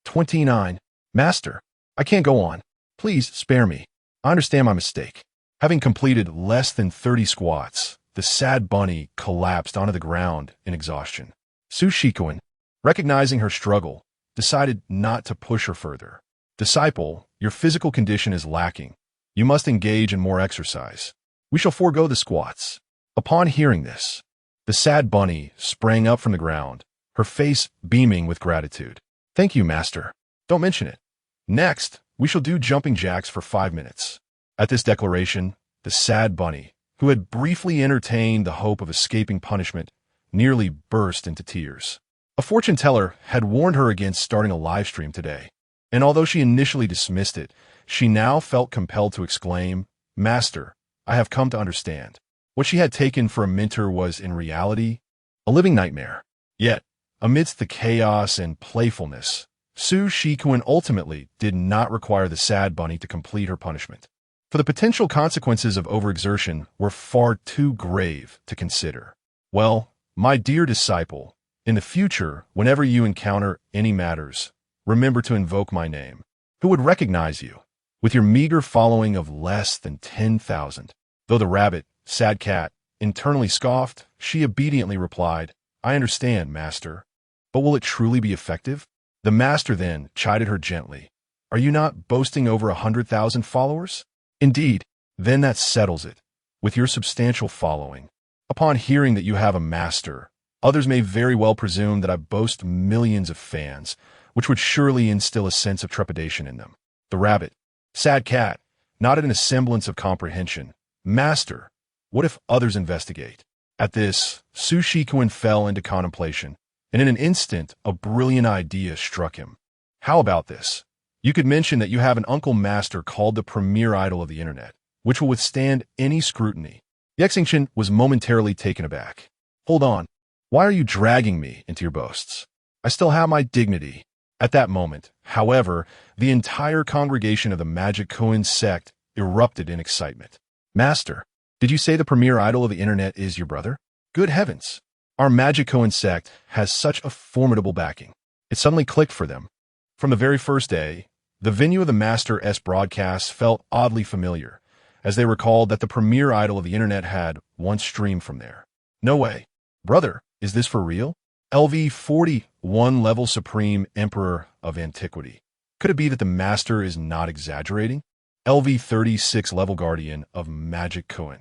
Speaker 1: 29. Master, I can't go on. Please spare me. I understand my mistake. Having completed less than 30 squats, the sad bunny collapsed onto the ground in exhaustion. Su Shiquan, recognizing her struggle, decided not to push her further. Disciple, your physical condition is lacking. You must engage in more exercise. We shall forego the squats. Upon hearing this, the sad bunny sprang up from the ground, her face beaming with gratitude. Thank you, master. Don't mention it. Next, we shall do jumping jacks for 5 minutes. At this declaration, the sad bunny, who had briefly entertained the hope of escaping punishment, nearly burst into tears. A fortune teller had warned her against starting a live stream today, and although she initially dismissed it, she now felt compelled to exclaim, Master, I have come to understand. What she had taken for a mentor was, in reality, a living nightmare. Yet, amidst the chaos and playfulness, Su Shiquan ultimately did not require the sad bunny to complete her punishment, for the potential consequences of overexertion were far too grave to consider. Well, my dear disciple, in the future, whenever you encounter any matters, remember to invoke my name. Who would recognize you? With your meager following of less than 10,000. Though the rabbit, sad cat, internally scoffed, she obediently replied, I understand, master. But will it truly be effective? The master then chided her gently. Are you not boasting over 100,000 followers? Indeed, then that settles it. With your substantial following, upon hearing that you have a master, others may very well presume that I boast millions of fans, which would surely instill a sense of trepidation in them. The rabbit, sad cat, nodded in a semblance of comprehension. Master, what if others investigate? At this, Su Shiquan fell into contemplation, and in an instant, a brilliant idea struck him. How about this? You could mention that you have an uncle master called the premier idol of the internet, which will withstand any scrutiny. Xingchen was momentarily taken aback. Hold on. Why are you dragging me into your boasts? I still have my dignity. At that moment, however, the entire congregation of the Magic Koan sect erupted in excitement. Master, did you say the premier idol of the internet is your brother? Good heavens! Our Magic Koan sect has such a formidable backing. It suddenly clicked for them. From the very first day, the venue of the Master's broadcasts felt oddly familiar, as they recalled that the premier idol of the internet had once streamed from there. No way. Brother, is this for real? LV41 level Supreme Emperor of Antiquity. Could it be that the Master is not exaggerating? LV36 level Guardian of Magic Koan.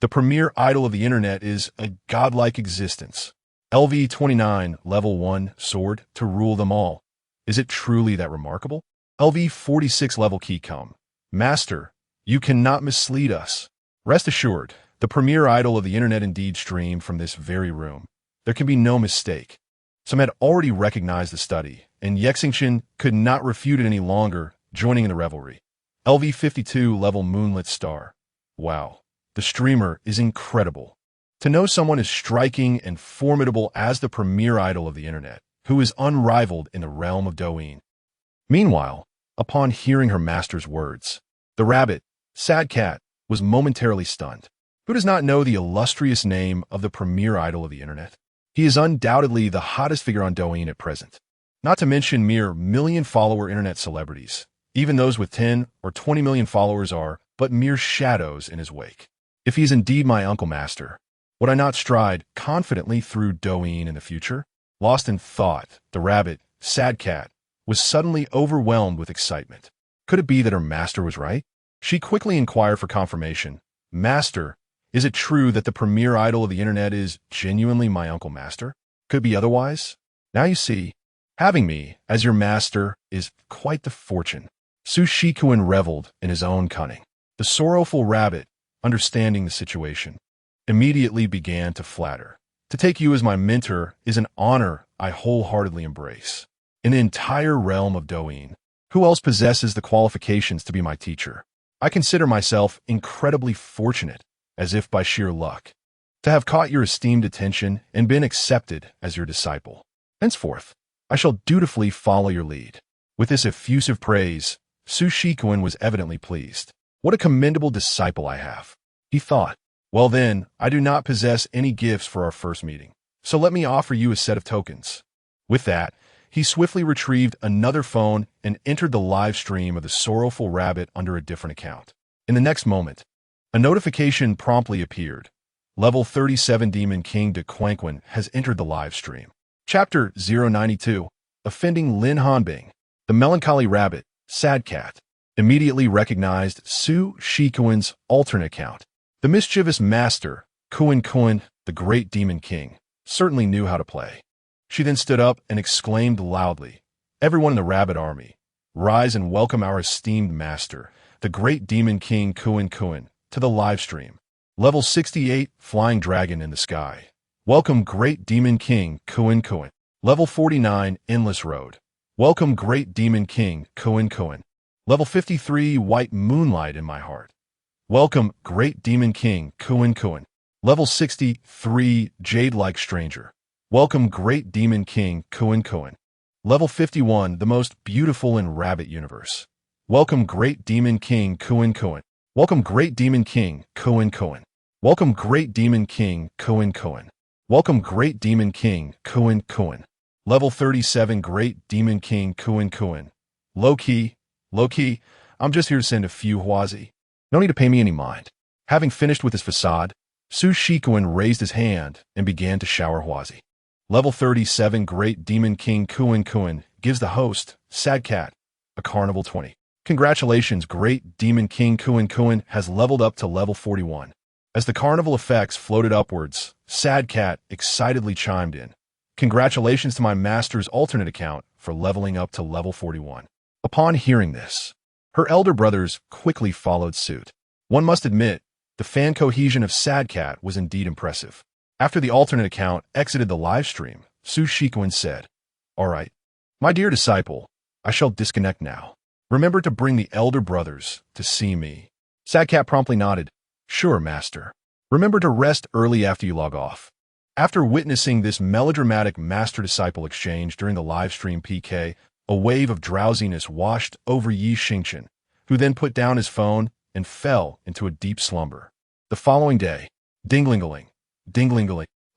Speaker 1: The premier idol of the internet is a godlike existence. LV29 level 1 Sword to rule them all. Is it truly that remarkable? LV46 level Keycom. Master, you cannot mislead us. Rest assured, the premier idol of the internet indeed streamed from this very room. There can be no mistake. Some had already recognized the study, and Xingchen could not refute it any longer, joining in the revelry. LV52 level Moonlit Star. Wow, the streamer is incredible. To know someone as striking and formidable as the premier idol of the internet, who is unrivaled in the realm of Douyin. Meanwhile, upon hearing her master's words, the rabbit, sad cat, was momentarily stunned. Who does not know the illustrious name of the premier idol of the internet? He is undoubtedly the hottest figure on Douyin at present. Not to mention mere million-follower internet celebrities. Even those with 10 or 20 million followers are but mere shadows in his wake. If he is indeed my uncle master, would I not stride confidently through Douyin in the future? Lost in thought, the rabbit, sad cat, was suddenly overwhelmed with excitement. Could it be that her master was right? She quickly inquired for confirmation. Master, is it true that the premier idol of the internet is genuinely my uncle master? Could it be otherwise? Now you see, having me as your master is quite the fortune. Su Shikuan reveled in his own cunning. The sorrowful rabbit, understanding the situation, immediately began to flatter. To take you as my mentor is an honor I wholeheartedly embrace. In the entire realm of Douyin, who else possesses the qualifications to be my teacher? I consider myself incredibly fortunate, as if by sheer luck, to have caught your esteemed attention and been accepted as your disciple. Henceforth, I shall dutifully follow your lead. With this effusive praise, Su Shikuan was evidently pleased. What a commendable disciple I have, he thought. Well then, I do not possess any gifts for our first meeting, so let me offer you a set of tokens. With that, he swiftly retrieved another phone and entered the live stream of the sorrowful rabbit under a different account. In the next moment, a notification promptly appeared. Level 37 Demon King de Quanquan has entered the live stream. Chapter 092, Offending Lin Hanbing. The melancholy rabbit, Sad Cat, immediately recognized Su Shikuan's alternate account. The mischievous master, Kuan, the great Demon King, certainly knew how to play. She then stood up and exclaimed loudly, "Everyone in the rabbit army, rise and welcome our esteemed master, the great Demon King Kuan, to the live stream. Level 68, Flying Dragon in the Sky. Welcome great Demon King Kuan. Level 49, Endless Road. Welcome great Demon King Kuan. Level 53, White Moonlight in My Heart. Welcome great Demon King Kuan. Level 63, Jade-like Stranger. Welcome great Demon King Kuan. Level 51, the most beautiful in Rabbit Universe. Welcome great Demon King Kuan. Welcome great Demon King Kuan. Welcome great Demon King Kuan. Welcome great Demon King Kuan. Level 37, Great Demon King Kuan. Low key, I'm just here to send a few huazi. No need to pay me any mind. Having finished with his facade, Su Shikuan raised his hand and began to shower huazi. Level 37, Great Demon King Kuan gives the host, Sad Cat, a carnival 20. Congratulations, Great Demon King Kuan has leveled up to level 41. As the carnival effects floated upwards, Sad Cat excitedly chimed in. Congratulations to my master's alternate account for leveling up to level 41. Upon hearing this, her elder brothers quickly followed suit. One must admit, the fan cohesion of Sad Cat was indeed impressive. After the alternate account exited the live stream, Su Shikuan said, "All right, my dear disciple, I shall disconnect now. Remember to bring the elder brothers to see me." Sad Cat promptly nodded. "Sure, master. Remember to rest early after you log off." After witnessing this melodramatic master-disciple exchange during the live stream PK, a wave of drowsiness washed over Xingchen, who then put down his phone and fell into a deep slumber. The following day, ding-ling-a-ling,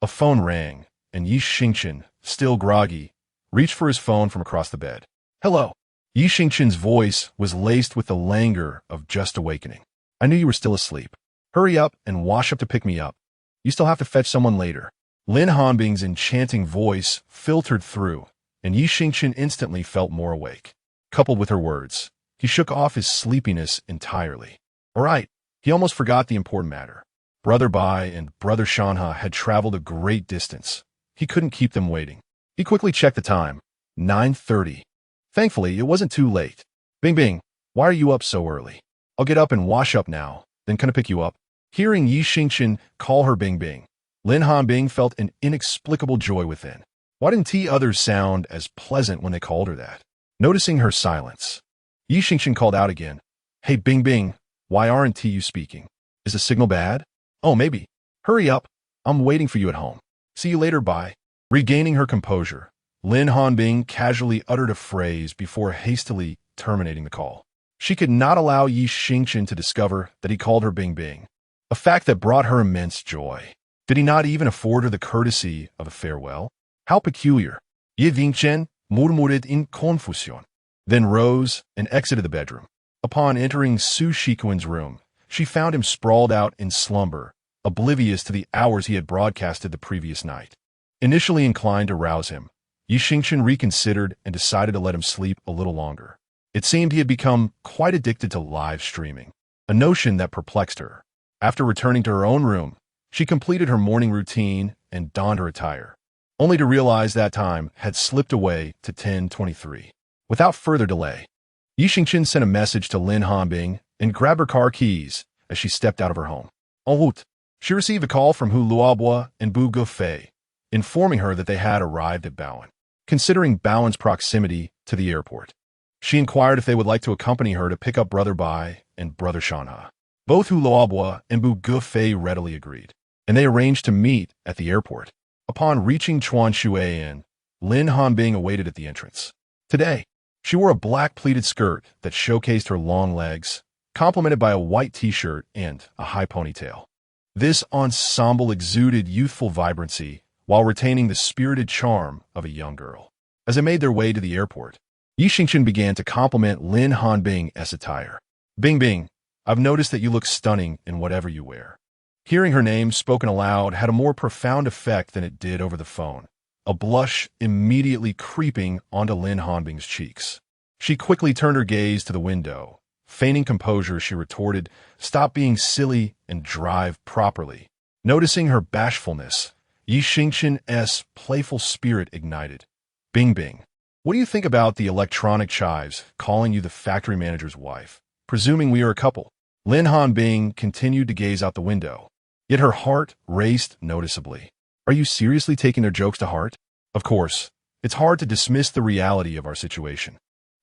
Speaker 1: a phone rang, and Xingchen, still groggy, reached for his phone from across the bed. "Hello." Xingchen's voice was laced with the languor of just awakening. "I knew you were still asleep. Hurry up and wash up to pick me up. You still have to fetch someone later." Lin Hanbing's enchanting voice filtered through, and Xingchen instantly felt more awake. Coupled with her words, he shook off his sleepiness entirely. All right, he almost forgot the important matter. Brother Bai and Brother Shanha had traveled a great distance. He couldn't keep them waiting. He quickly checked the time. 9:30. Thankfully, it wasn't too late. Bing, why are you up so early? I'll get up and wash up now, then can I pick you up? Hearing Xingchen call her Bing, Lin Hanbing felt an inexplicable joy within. Why didn't the others sound as pleasant when they called her that? Noticing her silence, Xingchen called out again. "Hey Bing, why aren't you speaking? Is the signal bad? Oh, maybe. Hurry up. I'm waiting for you at home. See you later, bye." Regaining her composure, Lin Hanbing casually uttered a phrase before hastily terminating the call. She could not allow Xingchen to discover that he called her Bing, a fact that brought her immense joy. Did he not even afford her the courtesy of a farewell? How peculiar. Xingchen murmured in confusion, then rose and exited the bedroom. Upon entering Su Shikuan's room, she found him sprawled out in slumber, oblivious to the hours he had broadcasted the previous night. Initially inclined to rouse him, Xingchen reconsidered and decided to let him sleep a little longer. It seemed he had become quite addicted to live streaming, a notion that perplexed her. After returning to her own room, she completed her morning routine and donned her attire, only to realize that time had slipped away to 10:23. Without further delay, Xingchen sent a message to Lin Hanbing and grabbed her car keys as she stepped out of her home. En route, she received a call from Hu Luobo and Bu Gufei, informing her that they had arrived at Bowen. Considering Bowen's proximity to the airport, she inquired if they would like to accompany her to pick up Brother Bai and Brother Shanha. Both Hu Luobo and Bu Gufei readily agreed, and they arranged to meet at the airport. Upon reaching Chuanshuan, Lin Hanbing awaited at the entrance. Today, she wore a black pleated skirt that showcased her long legs, complemented by a white t-shirt and a high ponytail. This ensemble exuded youthful vibrancy while retaining the spirited charm of a young girl. As they made their way to the airport, Xingchen began to compliment Lin Hanbing's attire. "Bing Bing, I've noticed that you look stunning in whatever you wear." Hearing her name spoken aloud had a more profound effect than it did over the phone, a blush immediately creeping onto Lin Hanbing's cheeks. She quickly turned her gaze to the window. Feigning composure, she retorted, "Stop being silly and drive properly." Noticing her bashfulness, Xingchen's playful spirit ignited. "Bing Bing, what do you think about the electronic chives calling you the factory manager's wife, presuming we are a couple?" Lin Hanbing continued to gaze out the window, yet her heart raced noticeably. Are you seriously taking their jokes to heart? Of course, it's hard to dismiss the reality of our situation.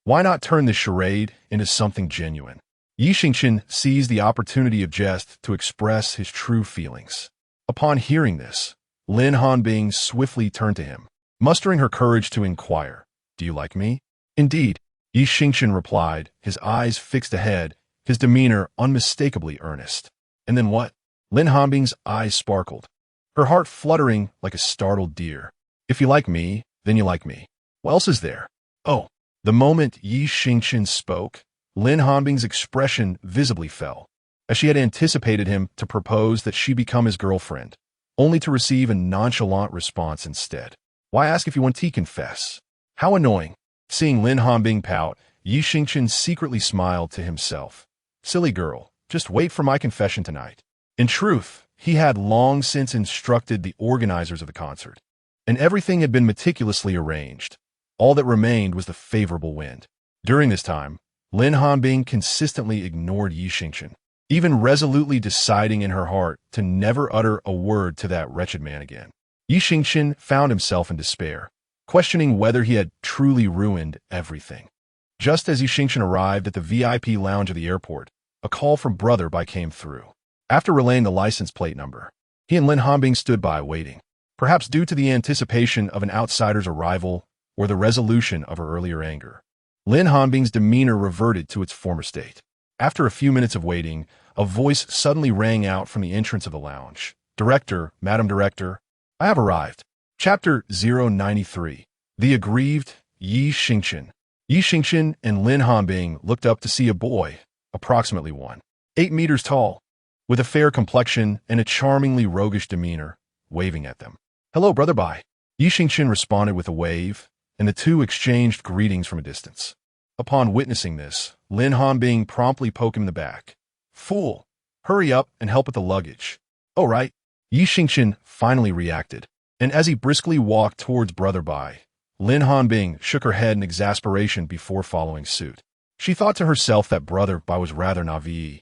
Speaker 1: Why not turn this charade into something genuine? Xingchen seized the opportunity of jest to express his true feelings. Upon hearing this, Lin Hanbing swiftly turned to him, mustering her courage to inquire, "Do you like me?" "Indeed," Xingchen replied, his eyes fixed ahead, his demeanor unmistakably earnest. "And then what?" Lin Hanbing's eyes sparkled, her heart fluttering like a startled deer. "If you like me, then you like me. What else is there?" "Oh." The moment Xingchen spoke, Lin Hanbing's expression visibly fell, as she had anticipated him to propose that she become his girlfriend, only to receive a nonchalant response instead. "Why ask if you want tea? Confess." How annoying. Seeing Lin Hanbing pout, Xingchen secretly smiled to himself. "Silly girl, just wait for my confession tonight." In truth, he had long since instructed the organizers of the concert, and everything had been meticulously arranged. All that remained was the favorable wind. During this time, Lin Hanbing consistently ignored Xingchen, even resolutely deciding in her heart to never utter a word to that wretched man again. Xingchen found himself in despair, questioning whether he had truly ruined everything. Just as Xingchen arrived at the VIP lounge of the airport, a call from Brother Bai came through. After relaying the license plate number, he and Lin Hanbing stood by waiting, perhaps due to the anticipation of an outsider's arrival or the resolution of her earlier anger. Lin Hanbing's demeanor reverted to its former state. After a few minutes of waiting, a voice suddenly rang out from the entrance of the lounge. "Director, Madam Director, I have arrived." Chapter 093. The Aggrieved Xingchen. Xingchen and Lin Hanbing looked up to see a boy, approximately 1.8 meters tall, with a fair complexion and a charmingly roguish demeanor, waving at them. "Hello, Brother Bai." Xingchen responded with a wave, and the two exchanged greetings from a distance. Upon witnessing this, Lin Hanbing promptly poked him in the back. "Fool, hurry up and help with the luggage." "Oh, right." Xingchen finally reacted, and as he briskly walked towards Brother Bai, Lin Hanbing shook her head in exasperation before following suit. She thought to herself that Brother Bai was rather naive.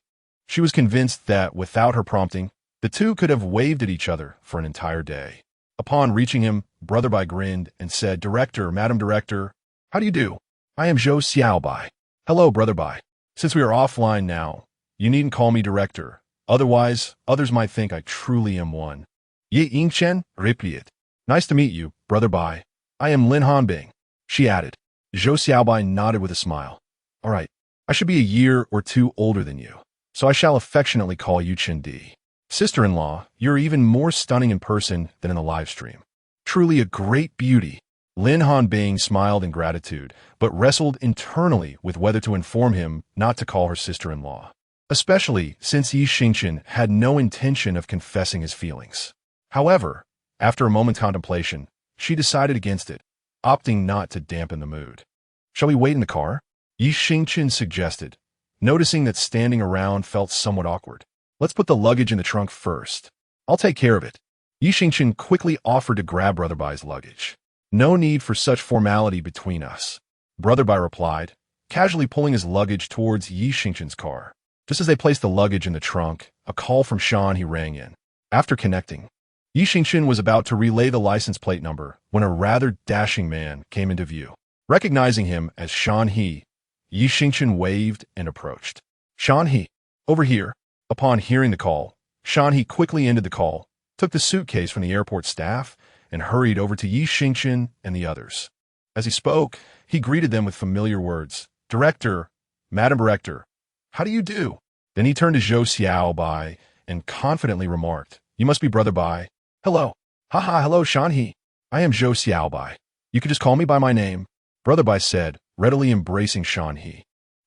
Speaker 1: She was convinced that, without her prompting, the two could have waved at each other for an entire day. Upon reaching him, Brother Bai grinned and said, "Director, Madam Director, how do you do? I am Zhou Xiaobai." "Hello, Brother Bai. Since we are offline now, you needn't call me Director. Otherwise, others might think I truly am one." "Ye Xingchen, repeat. Nice to meet you, Brother Bai. I am Lin Hanbing," she added. Zhou Xiaobai nodded with a smile. "All right, I should be a year or two older than you, so I shall affectionately call you Chen Di. Sister-in-law, you're even more stunning in person than in the live stream. Truly a great beauty." Lin Hanbing smiled in gratitude, but wrestled internally with whether to inform him not to call her sister-in-law, especially since Xingchen had no intention of confessing his feelings. However, after a moment's contemplation, she decided against it, opting not to dampen the mood. "Shall we wait in the car?" Xingchen suggested, noticing that standing around felt somewhat awkward. "Let's put the luggage in the trunk first. I'll take care of it." Xingchen quickly offered to grab Brother Bai's luggage. "No need for such formality between us," Brother Bai replied, casually pulling his luggage towards Xingchen's car. Just as they placed the luggage in the trunk, a call from Shan He rang in. After connecting, Xingchen was about to relay the license plate number when a rather dashing man came into view. Recognizing him as Shan He, Xingchen waved and approached. Shan He, over here. Upon hearing the call, Shan He quickly ended the call, took the suitcase from the airport staff, and hurried over to Xingchen and the others. As he spoke, he greeted them with familiar words. Director, Madam Director, how do you do? Then he turned to Zhou Xiaobai and confidently remarked, You must be Brother Bai. Hello. Haha, hello, Shan He. I am Zhou Xiaobai. You can just call me by my name, Brother Bai said, readily embracing Shan He.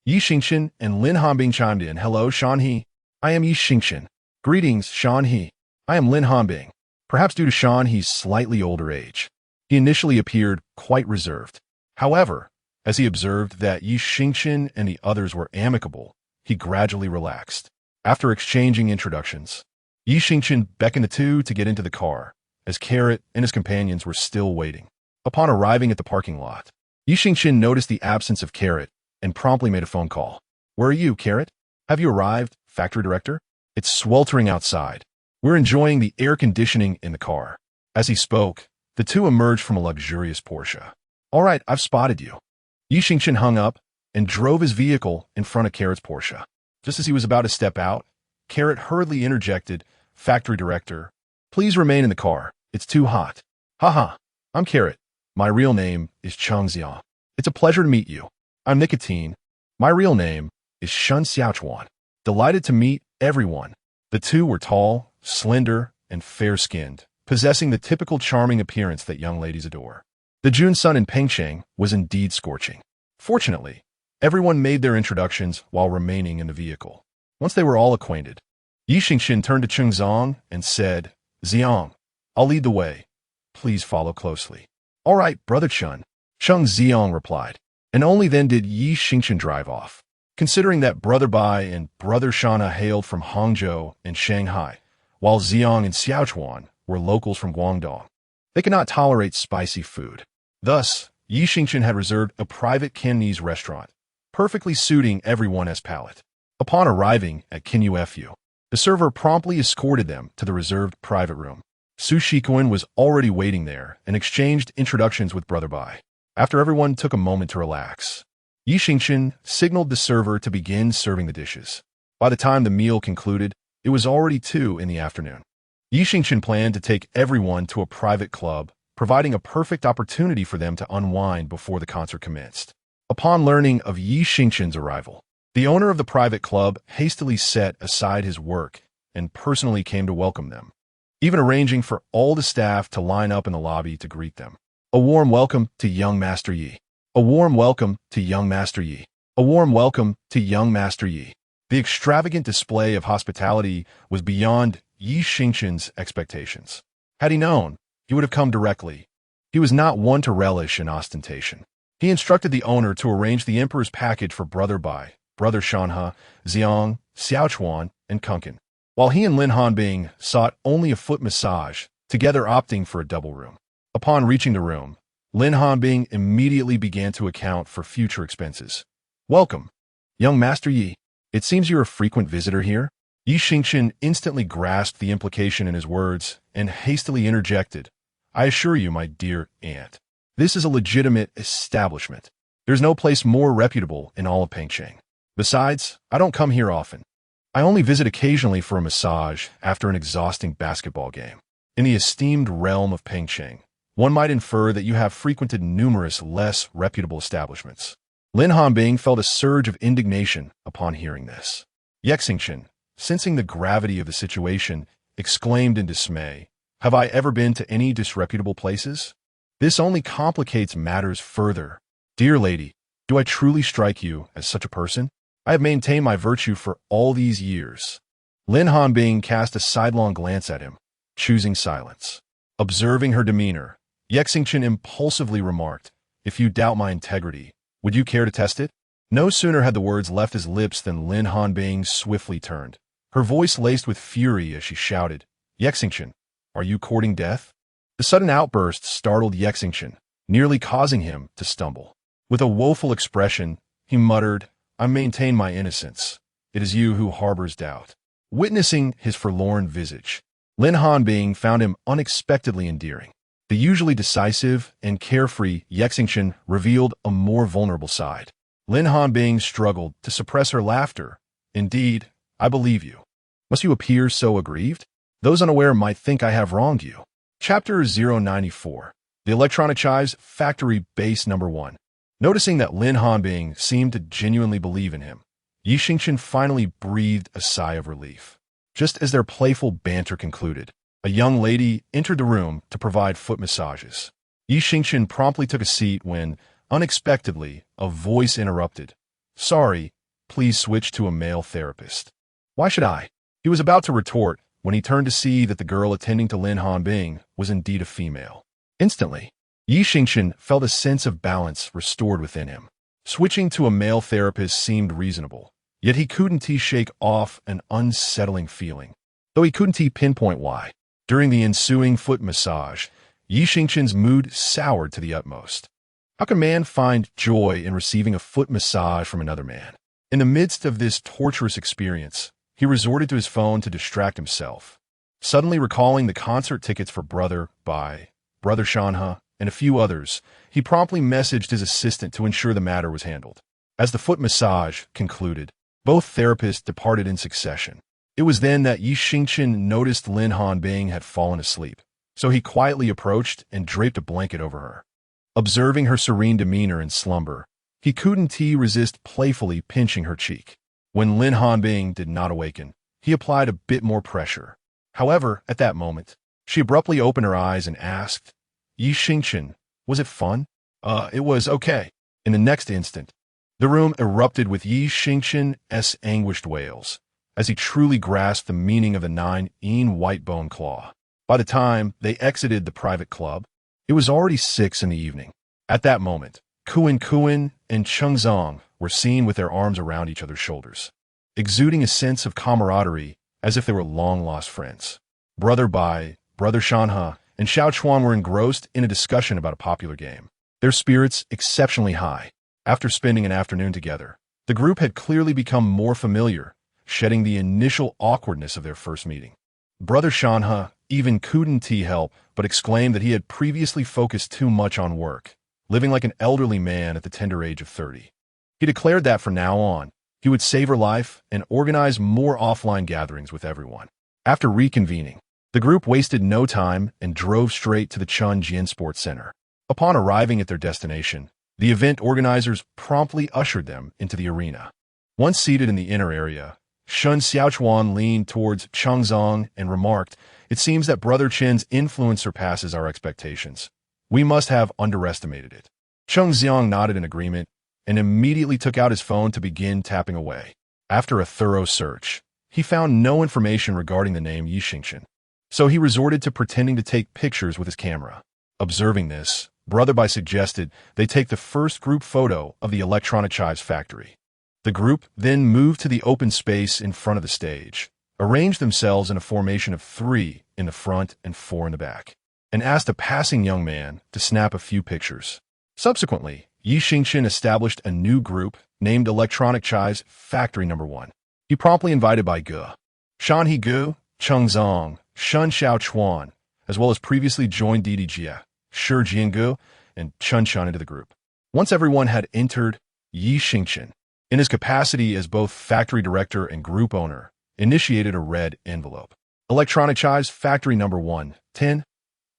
Speaker 1: Xingchen and Lin Hanbing chimed in. Hello, Shan He. I am Xingchen. Greetings, Shan He. I am Lin Hanbing. Perhaps due to Shan He's slightly older age, he initially appeared quite reserved. However, as he observed that Xingchen and the others were amicable, he gradually relaxed. After exchanging introductions, Xingchen beckoned the two to get into the car, as Carrot and his companions were still waiting. Upon arriving at the parking lot, Xingchen noticed the absence of Carrot and promptly made a phone call. Where are you, Carrot? Have you arrived, factory director? It's sweltering outside. We're enjoying the air conditioning in the car. As he spoke, the two emerged from a luxurious Porsche. All right, I've spotted you. Xingchen hung up and drove his vehicle in front of Carrot's Porsche. Just as he was about to step out, Carrot hurriedly interjected, Factory director, please remain in the car. It's too hot. Haha, I'm Carrot. My real name is Cheng Xiang. It's a pleasure to meet you. I'm Nicotine. My real name is Shun Xiaochuan. Delighted to meet everyone. The two were tall, slender, and fair-skinned, possessing the typical charming appearance that young ladies adore. The June sun in Pengcheng was indeed scorching. Fortunately, everyone made their introductions while remaining in the vehicle. Once they were all acquainted, Xingchen turned to Cheng Zong and said, Xiang, I'll lead the way. Please follow closely. All right, Brother Chun, Cheng Xiang replied, and only then did Xingchen drive off. Considering that Brother Bai and Brother Shana hailed from Hangzhou and Shanghai, while Xiang and Xiaochuan were locals from Guangdong, they could not tolerate spicy food. Thus, Xingchen had reserved a private Cantonese restaurant, perfectly suiting everyone's palate. Upon arriving at Kinyu, the server promptly escorted them to the reserved private room. Su Shikuan was already waiting there and exchanged introductions with Brother Bai. After everyone took a moment to relax, Xingchen signaled the server to begin serving the dishes. By the time the meal concluded, it was already 2 in the afternoon. Xingchen planned to take everyone to a private club, providing a perfect opportunity for them to unwind before the concert commenced. Upon learning of Xingchen's arrival, the owner of the private club hastily set aside his work and personally came to welcome them, even arranging for all the staff to line up in the lobby to greet them. A warm welcome to young Master Yi. A warm welcome to young Master Yi. A warm welcome to young Master Yi. The extravagant display of hospitality was beyond Xingchen's expectations. Had he known, he would have come directly. He was not one to relish in ostentation. He instructed the owner to arrange the emperor's package for Brother Bai, Brother Shanhe, Xiang, Xiaochuan, and Kunken, while he and Lin Hanbing sought only a foot massage, together opting for a double room. Upon reaching the room, Lin Hanbing immediately began to account for future expenses. Welcome, young Master Yi. It seems you're a frequent visitor here. Xingchen instantly grasped the implication in his words and hastily interjected, I assure you, my dear aunt, this is a legitimate establishment. There's no place more reputable in all of Pengcheng. Besides, I don't come here often. I only visit occasionally for a massage after an exhausting basketball game. In the esteemed realm of Pengcheng, one might infer that you have frequented numerous less reputable establishments. Lin Hanbing felt a surge of indignation upon hearing this. Xingchen, sensing the gravity of the situation, exclaimed in dismay, Have I ever been to any disreputable places? This only complicates matters further. Dear lady, do I truly strike you as such a person? I have maintained my virtue for all these years. Lin Hanbing cast a sidelong glance at him, choosing silence. Observing her demeanor, Xingchen impulsively remarked, If you doubt my integrity, would you care to test it? No sooner had the words left his lips than Lin Hanbing swiftly turned, her voice laced with fury as she shouted, Xingchen, are you courting death? The sudden outburst startled Xingchen, nearly causing him to stumble. With a woeful expression, He muttered, "I maintain my innocence. It is you who harbors doubt." Witnessing his forlorn visage, Lin Hanbing found him unexpectedly endearing. The usually decisive and carefree Xingchen revealed a more vulnerable side. Lin Hanbing struggled to suppress her laughter. "Indeed, I believe you. Must you appear so aggrieved? Those unaware might think I have wronged you." Chapter 094. The Electronic Chives Factory Base Number 1. Noticing that Lin Hanbing seemed to genuinely believe in him, Xingchen finally breathed a sigh of relief. Just as their playful banter concluded, a young lady entered the room to provide foot massages. Xingchen promptly took a seat when, unexpectedly, a voice interrupted. "Sorry, please switch to a male therapist." "Why should I?" He was about to retort when he turned to see that the girl attending to Lin Hanbing was indeed a female. Instantly, Xingchen felt a sense of balance restored within him. Switching to a male therapist seemed reasonable, yet he couldn't shake off an unsettling feeling, though he couldn't pinpoint why. During the ensuing foot massage, Xingchen's mood soured to the utmost. How can a man find joy in receiving a foot massage from another man? In the midst of this torturous experience, he resorted to his phone to distract himself. Suddenly recalling the concert tickets for Brother by Brother Shanha and a few others, he promptly messaged his assistant to ensure the matter was handled. As the foot massage concluded, both therapists departed in succession. It was then that Xingchen noticed Lin Hanbing had fallen asleep, so he quietly approached and draped a blanket over her. Observing her serene demeanor in slumber, he couldn't resist playfully pinching her cheek. When Lin Hanbing did not awaken, he applied a bit more pressure. However, at that moment, she abruptly opened her eyes and asked, "Xingchen, was it fun?" It was okay." In the next instant, the room erupted with Xingchen's anguished wails, as he truly grasped the meaning of the 9-in white bone claw. By the time they exited the private club, it was already 6 in the evening. At that moment, Kuan and Chengzong were seen with their arms around each other's shoulders, exuding a sense of camaraderie as if they were long-lost friends. Brother Bai, Brother Shanha, and Xiao Chuan were engrossed in a discussion about a popular game, their spirits exceptionally high. After spending an afternoon together, the group had clearly become more familiar, shedding the initial awkwardness of their first meeting. Brother Shanha even couldn't help but exclaim that he had previously focused too much on work, living like an elderly man at the tender age of 30. He declared that from now on, he would savor life and organize more offline gatherings with everyone. After reconvening, the group wasted no time and drove straight to the Chunjian Sports Center. Upon arriving at their destination, the event organizers promptly ushered them into the arena. Once seated in the inner area, Shun Xiaochuan leaned towards Chengzong and remarked, "It seems that Brother Chen's influence surpasses our expectations. We must have underestimated it." Chengzong nodded in agreement and immediately took out his phone to begin tapping away. After a thorough search, he found no information regarding the name Xingchen, so he resorted to pretending to take pictures with his camera. Observing this, Brother Bai suggested they take the first group photo of the Electronic Chives factory. The group then moved to the open space in front of the stage, arranged themselves in a formation of 3 in the front and 4 in the back, and asked a passing young man to snap a few pictures. Subsequently, Xingchen established a new group named Electronic Chives Factory Number 1. He promptly invited Bai Ge, Shan Hege, Chengzong, Shun Xiaochuan, as well as previously joined Didi Jia, Shi Jiange, and Chen Chen into the group. Once everyone had entered, Xingchen, in his capacity as both factory director and group owner, initiated a red envelope. Electronic Chives Factory Number 1, 10.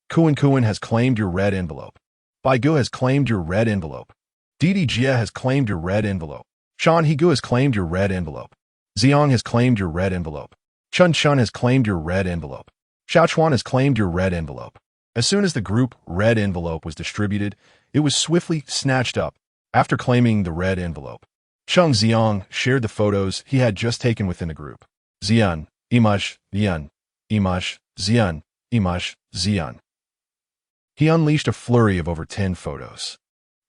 Speaker 1: Kuan has claimed your red envelope. Bai Ge has claimed your red envelope. Didi Jia has claimed your red envelope. Shan Hege has claimed your red envelope. Xiang has claimed your red envelope. Chen Chen has claimed your red envelope. Xiaochuan has claimed your red envelope. As soon as the group red envelope was distributed, it was swiftly snatched up. After claiming the red envelope, Cheng Xiang shared the photos he had just taken within the group. Xian, image, Lian, image, Xian, image, Xian. He unleashed a flurry of over 10 photos.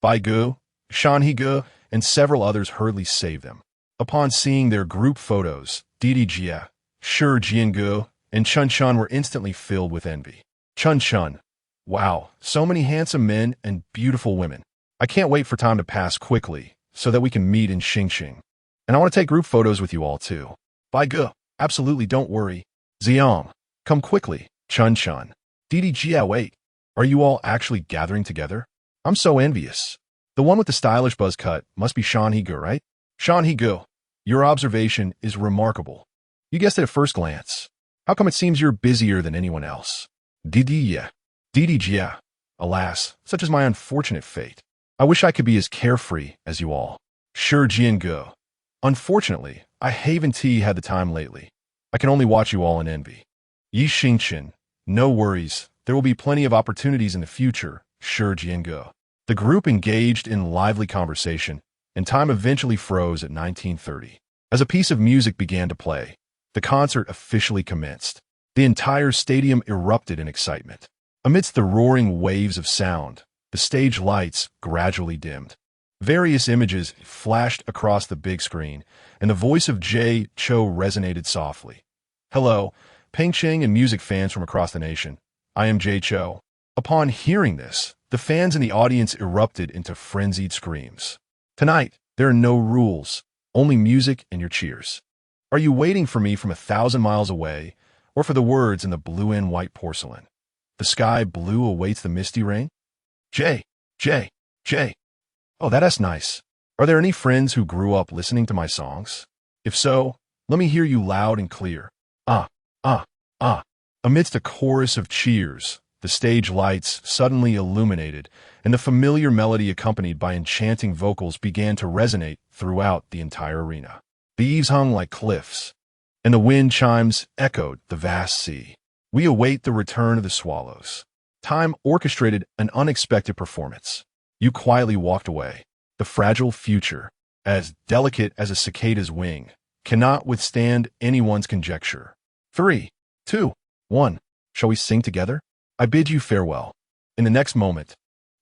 Speaker 1: Bai Ge, Shan Hege, and several others hurriedly saved them. Upon seeing their group photos, Didi Jia, Shi Jiange, and Chen Chen were instantly filled with envy. Chen Chen, wow, so many handsome men and beautiful women. I can't wait for time to pass quickly, so that we can meet in Xingchen. And I want to take group photos with you all too. Bye go. Absolutely, don't worry. Xiang, come quickly. Chen Chen. Didi Jia, wait. Are you all actually gathering together? I'm so envious. The one with the stylish buzz cut must be Shan Hegu, right? Shan Hegu, your observation is remarkable. You guessed it at first glance. How come it seems you're busier than anyone else? Didi Jia. Alas, such is my unfortunate fate. I wish I could be as carefree as you all. Sure, Jiangu. Unfortunately, I haven't had the time lately. I can only watch you all in envy. Yi Xingchen, no worries. There will be plenty of opportunities in the future. Sure, Jiangu. The group engaged in lively conversation, and time eventually froze at 19:30. As a piece of music began to play, the concert officially commenced. The entire stadium erupted in excitement. Amidst the roaring waves of sound, the stage lights gradually dimmed. Various images flashed across the big screen, and the voice of Jay Cho resonated softly. Hello, Beijing and music fans from across the nation. I am Jay Cho. Upon hearing this, the fans in the audience erupted into frenzied screams. Tonight, there are no rules, only music and your cheers. Are you waiting for me from 1,000 miles away, or for the words in the blue and white porcelain? The sky blue awaits the misty rain? Jay. Oh, that's nice. Are there any friends who grew up listening to my songs? If so, let me hear you loud and clear. Ah. Amidst a chorus of cheers, the stage lights suddenly illuminated, and the familiar melody accompanied by enchanting vocals began to resonate throughout the entire arena. The eaves hung like cliffs, and the wind chimes echoed the vast sea. We await the return of the swallows. Time orchestrated an unexpected performance. You quietly walked away. The fragile future, as delicate as a cicada's wing, cannot withstand anyone's conjecture. 3, 2, 1. Shall we sing together? I bid you farewell. In the next moment,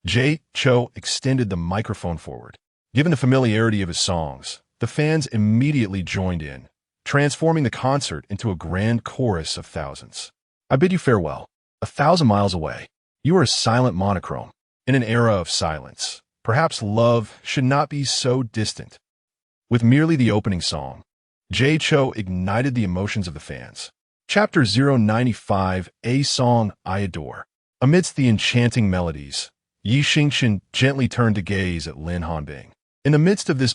Speaker 1: Jay Cho extended the microphone forward. Given the familiarity of his songs, the fans immediately joined in, transforming the concert into a grand chorus of thousands. I bid you farewell. 1,000 miles away. You are a silent monochrome. In an era of silence, perhaps love should not be so distant. With merely the opening song, Jay Cho ignited the emotions of the fans. Chapter 095, A Song I Adore. Amidst the enchanting melodies, Yi Xingchen gently turned to gaze at Lin Hanbing. In the midst of this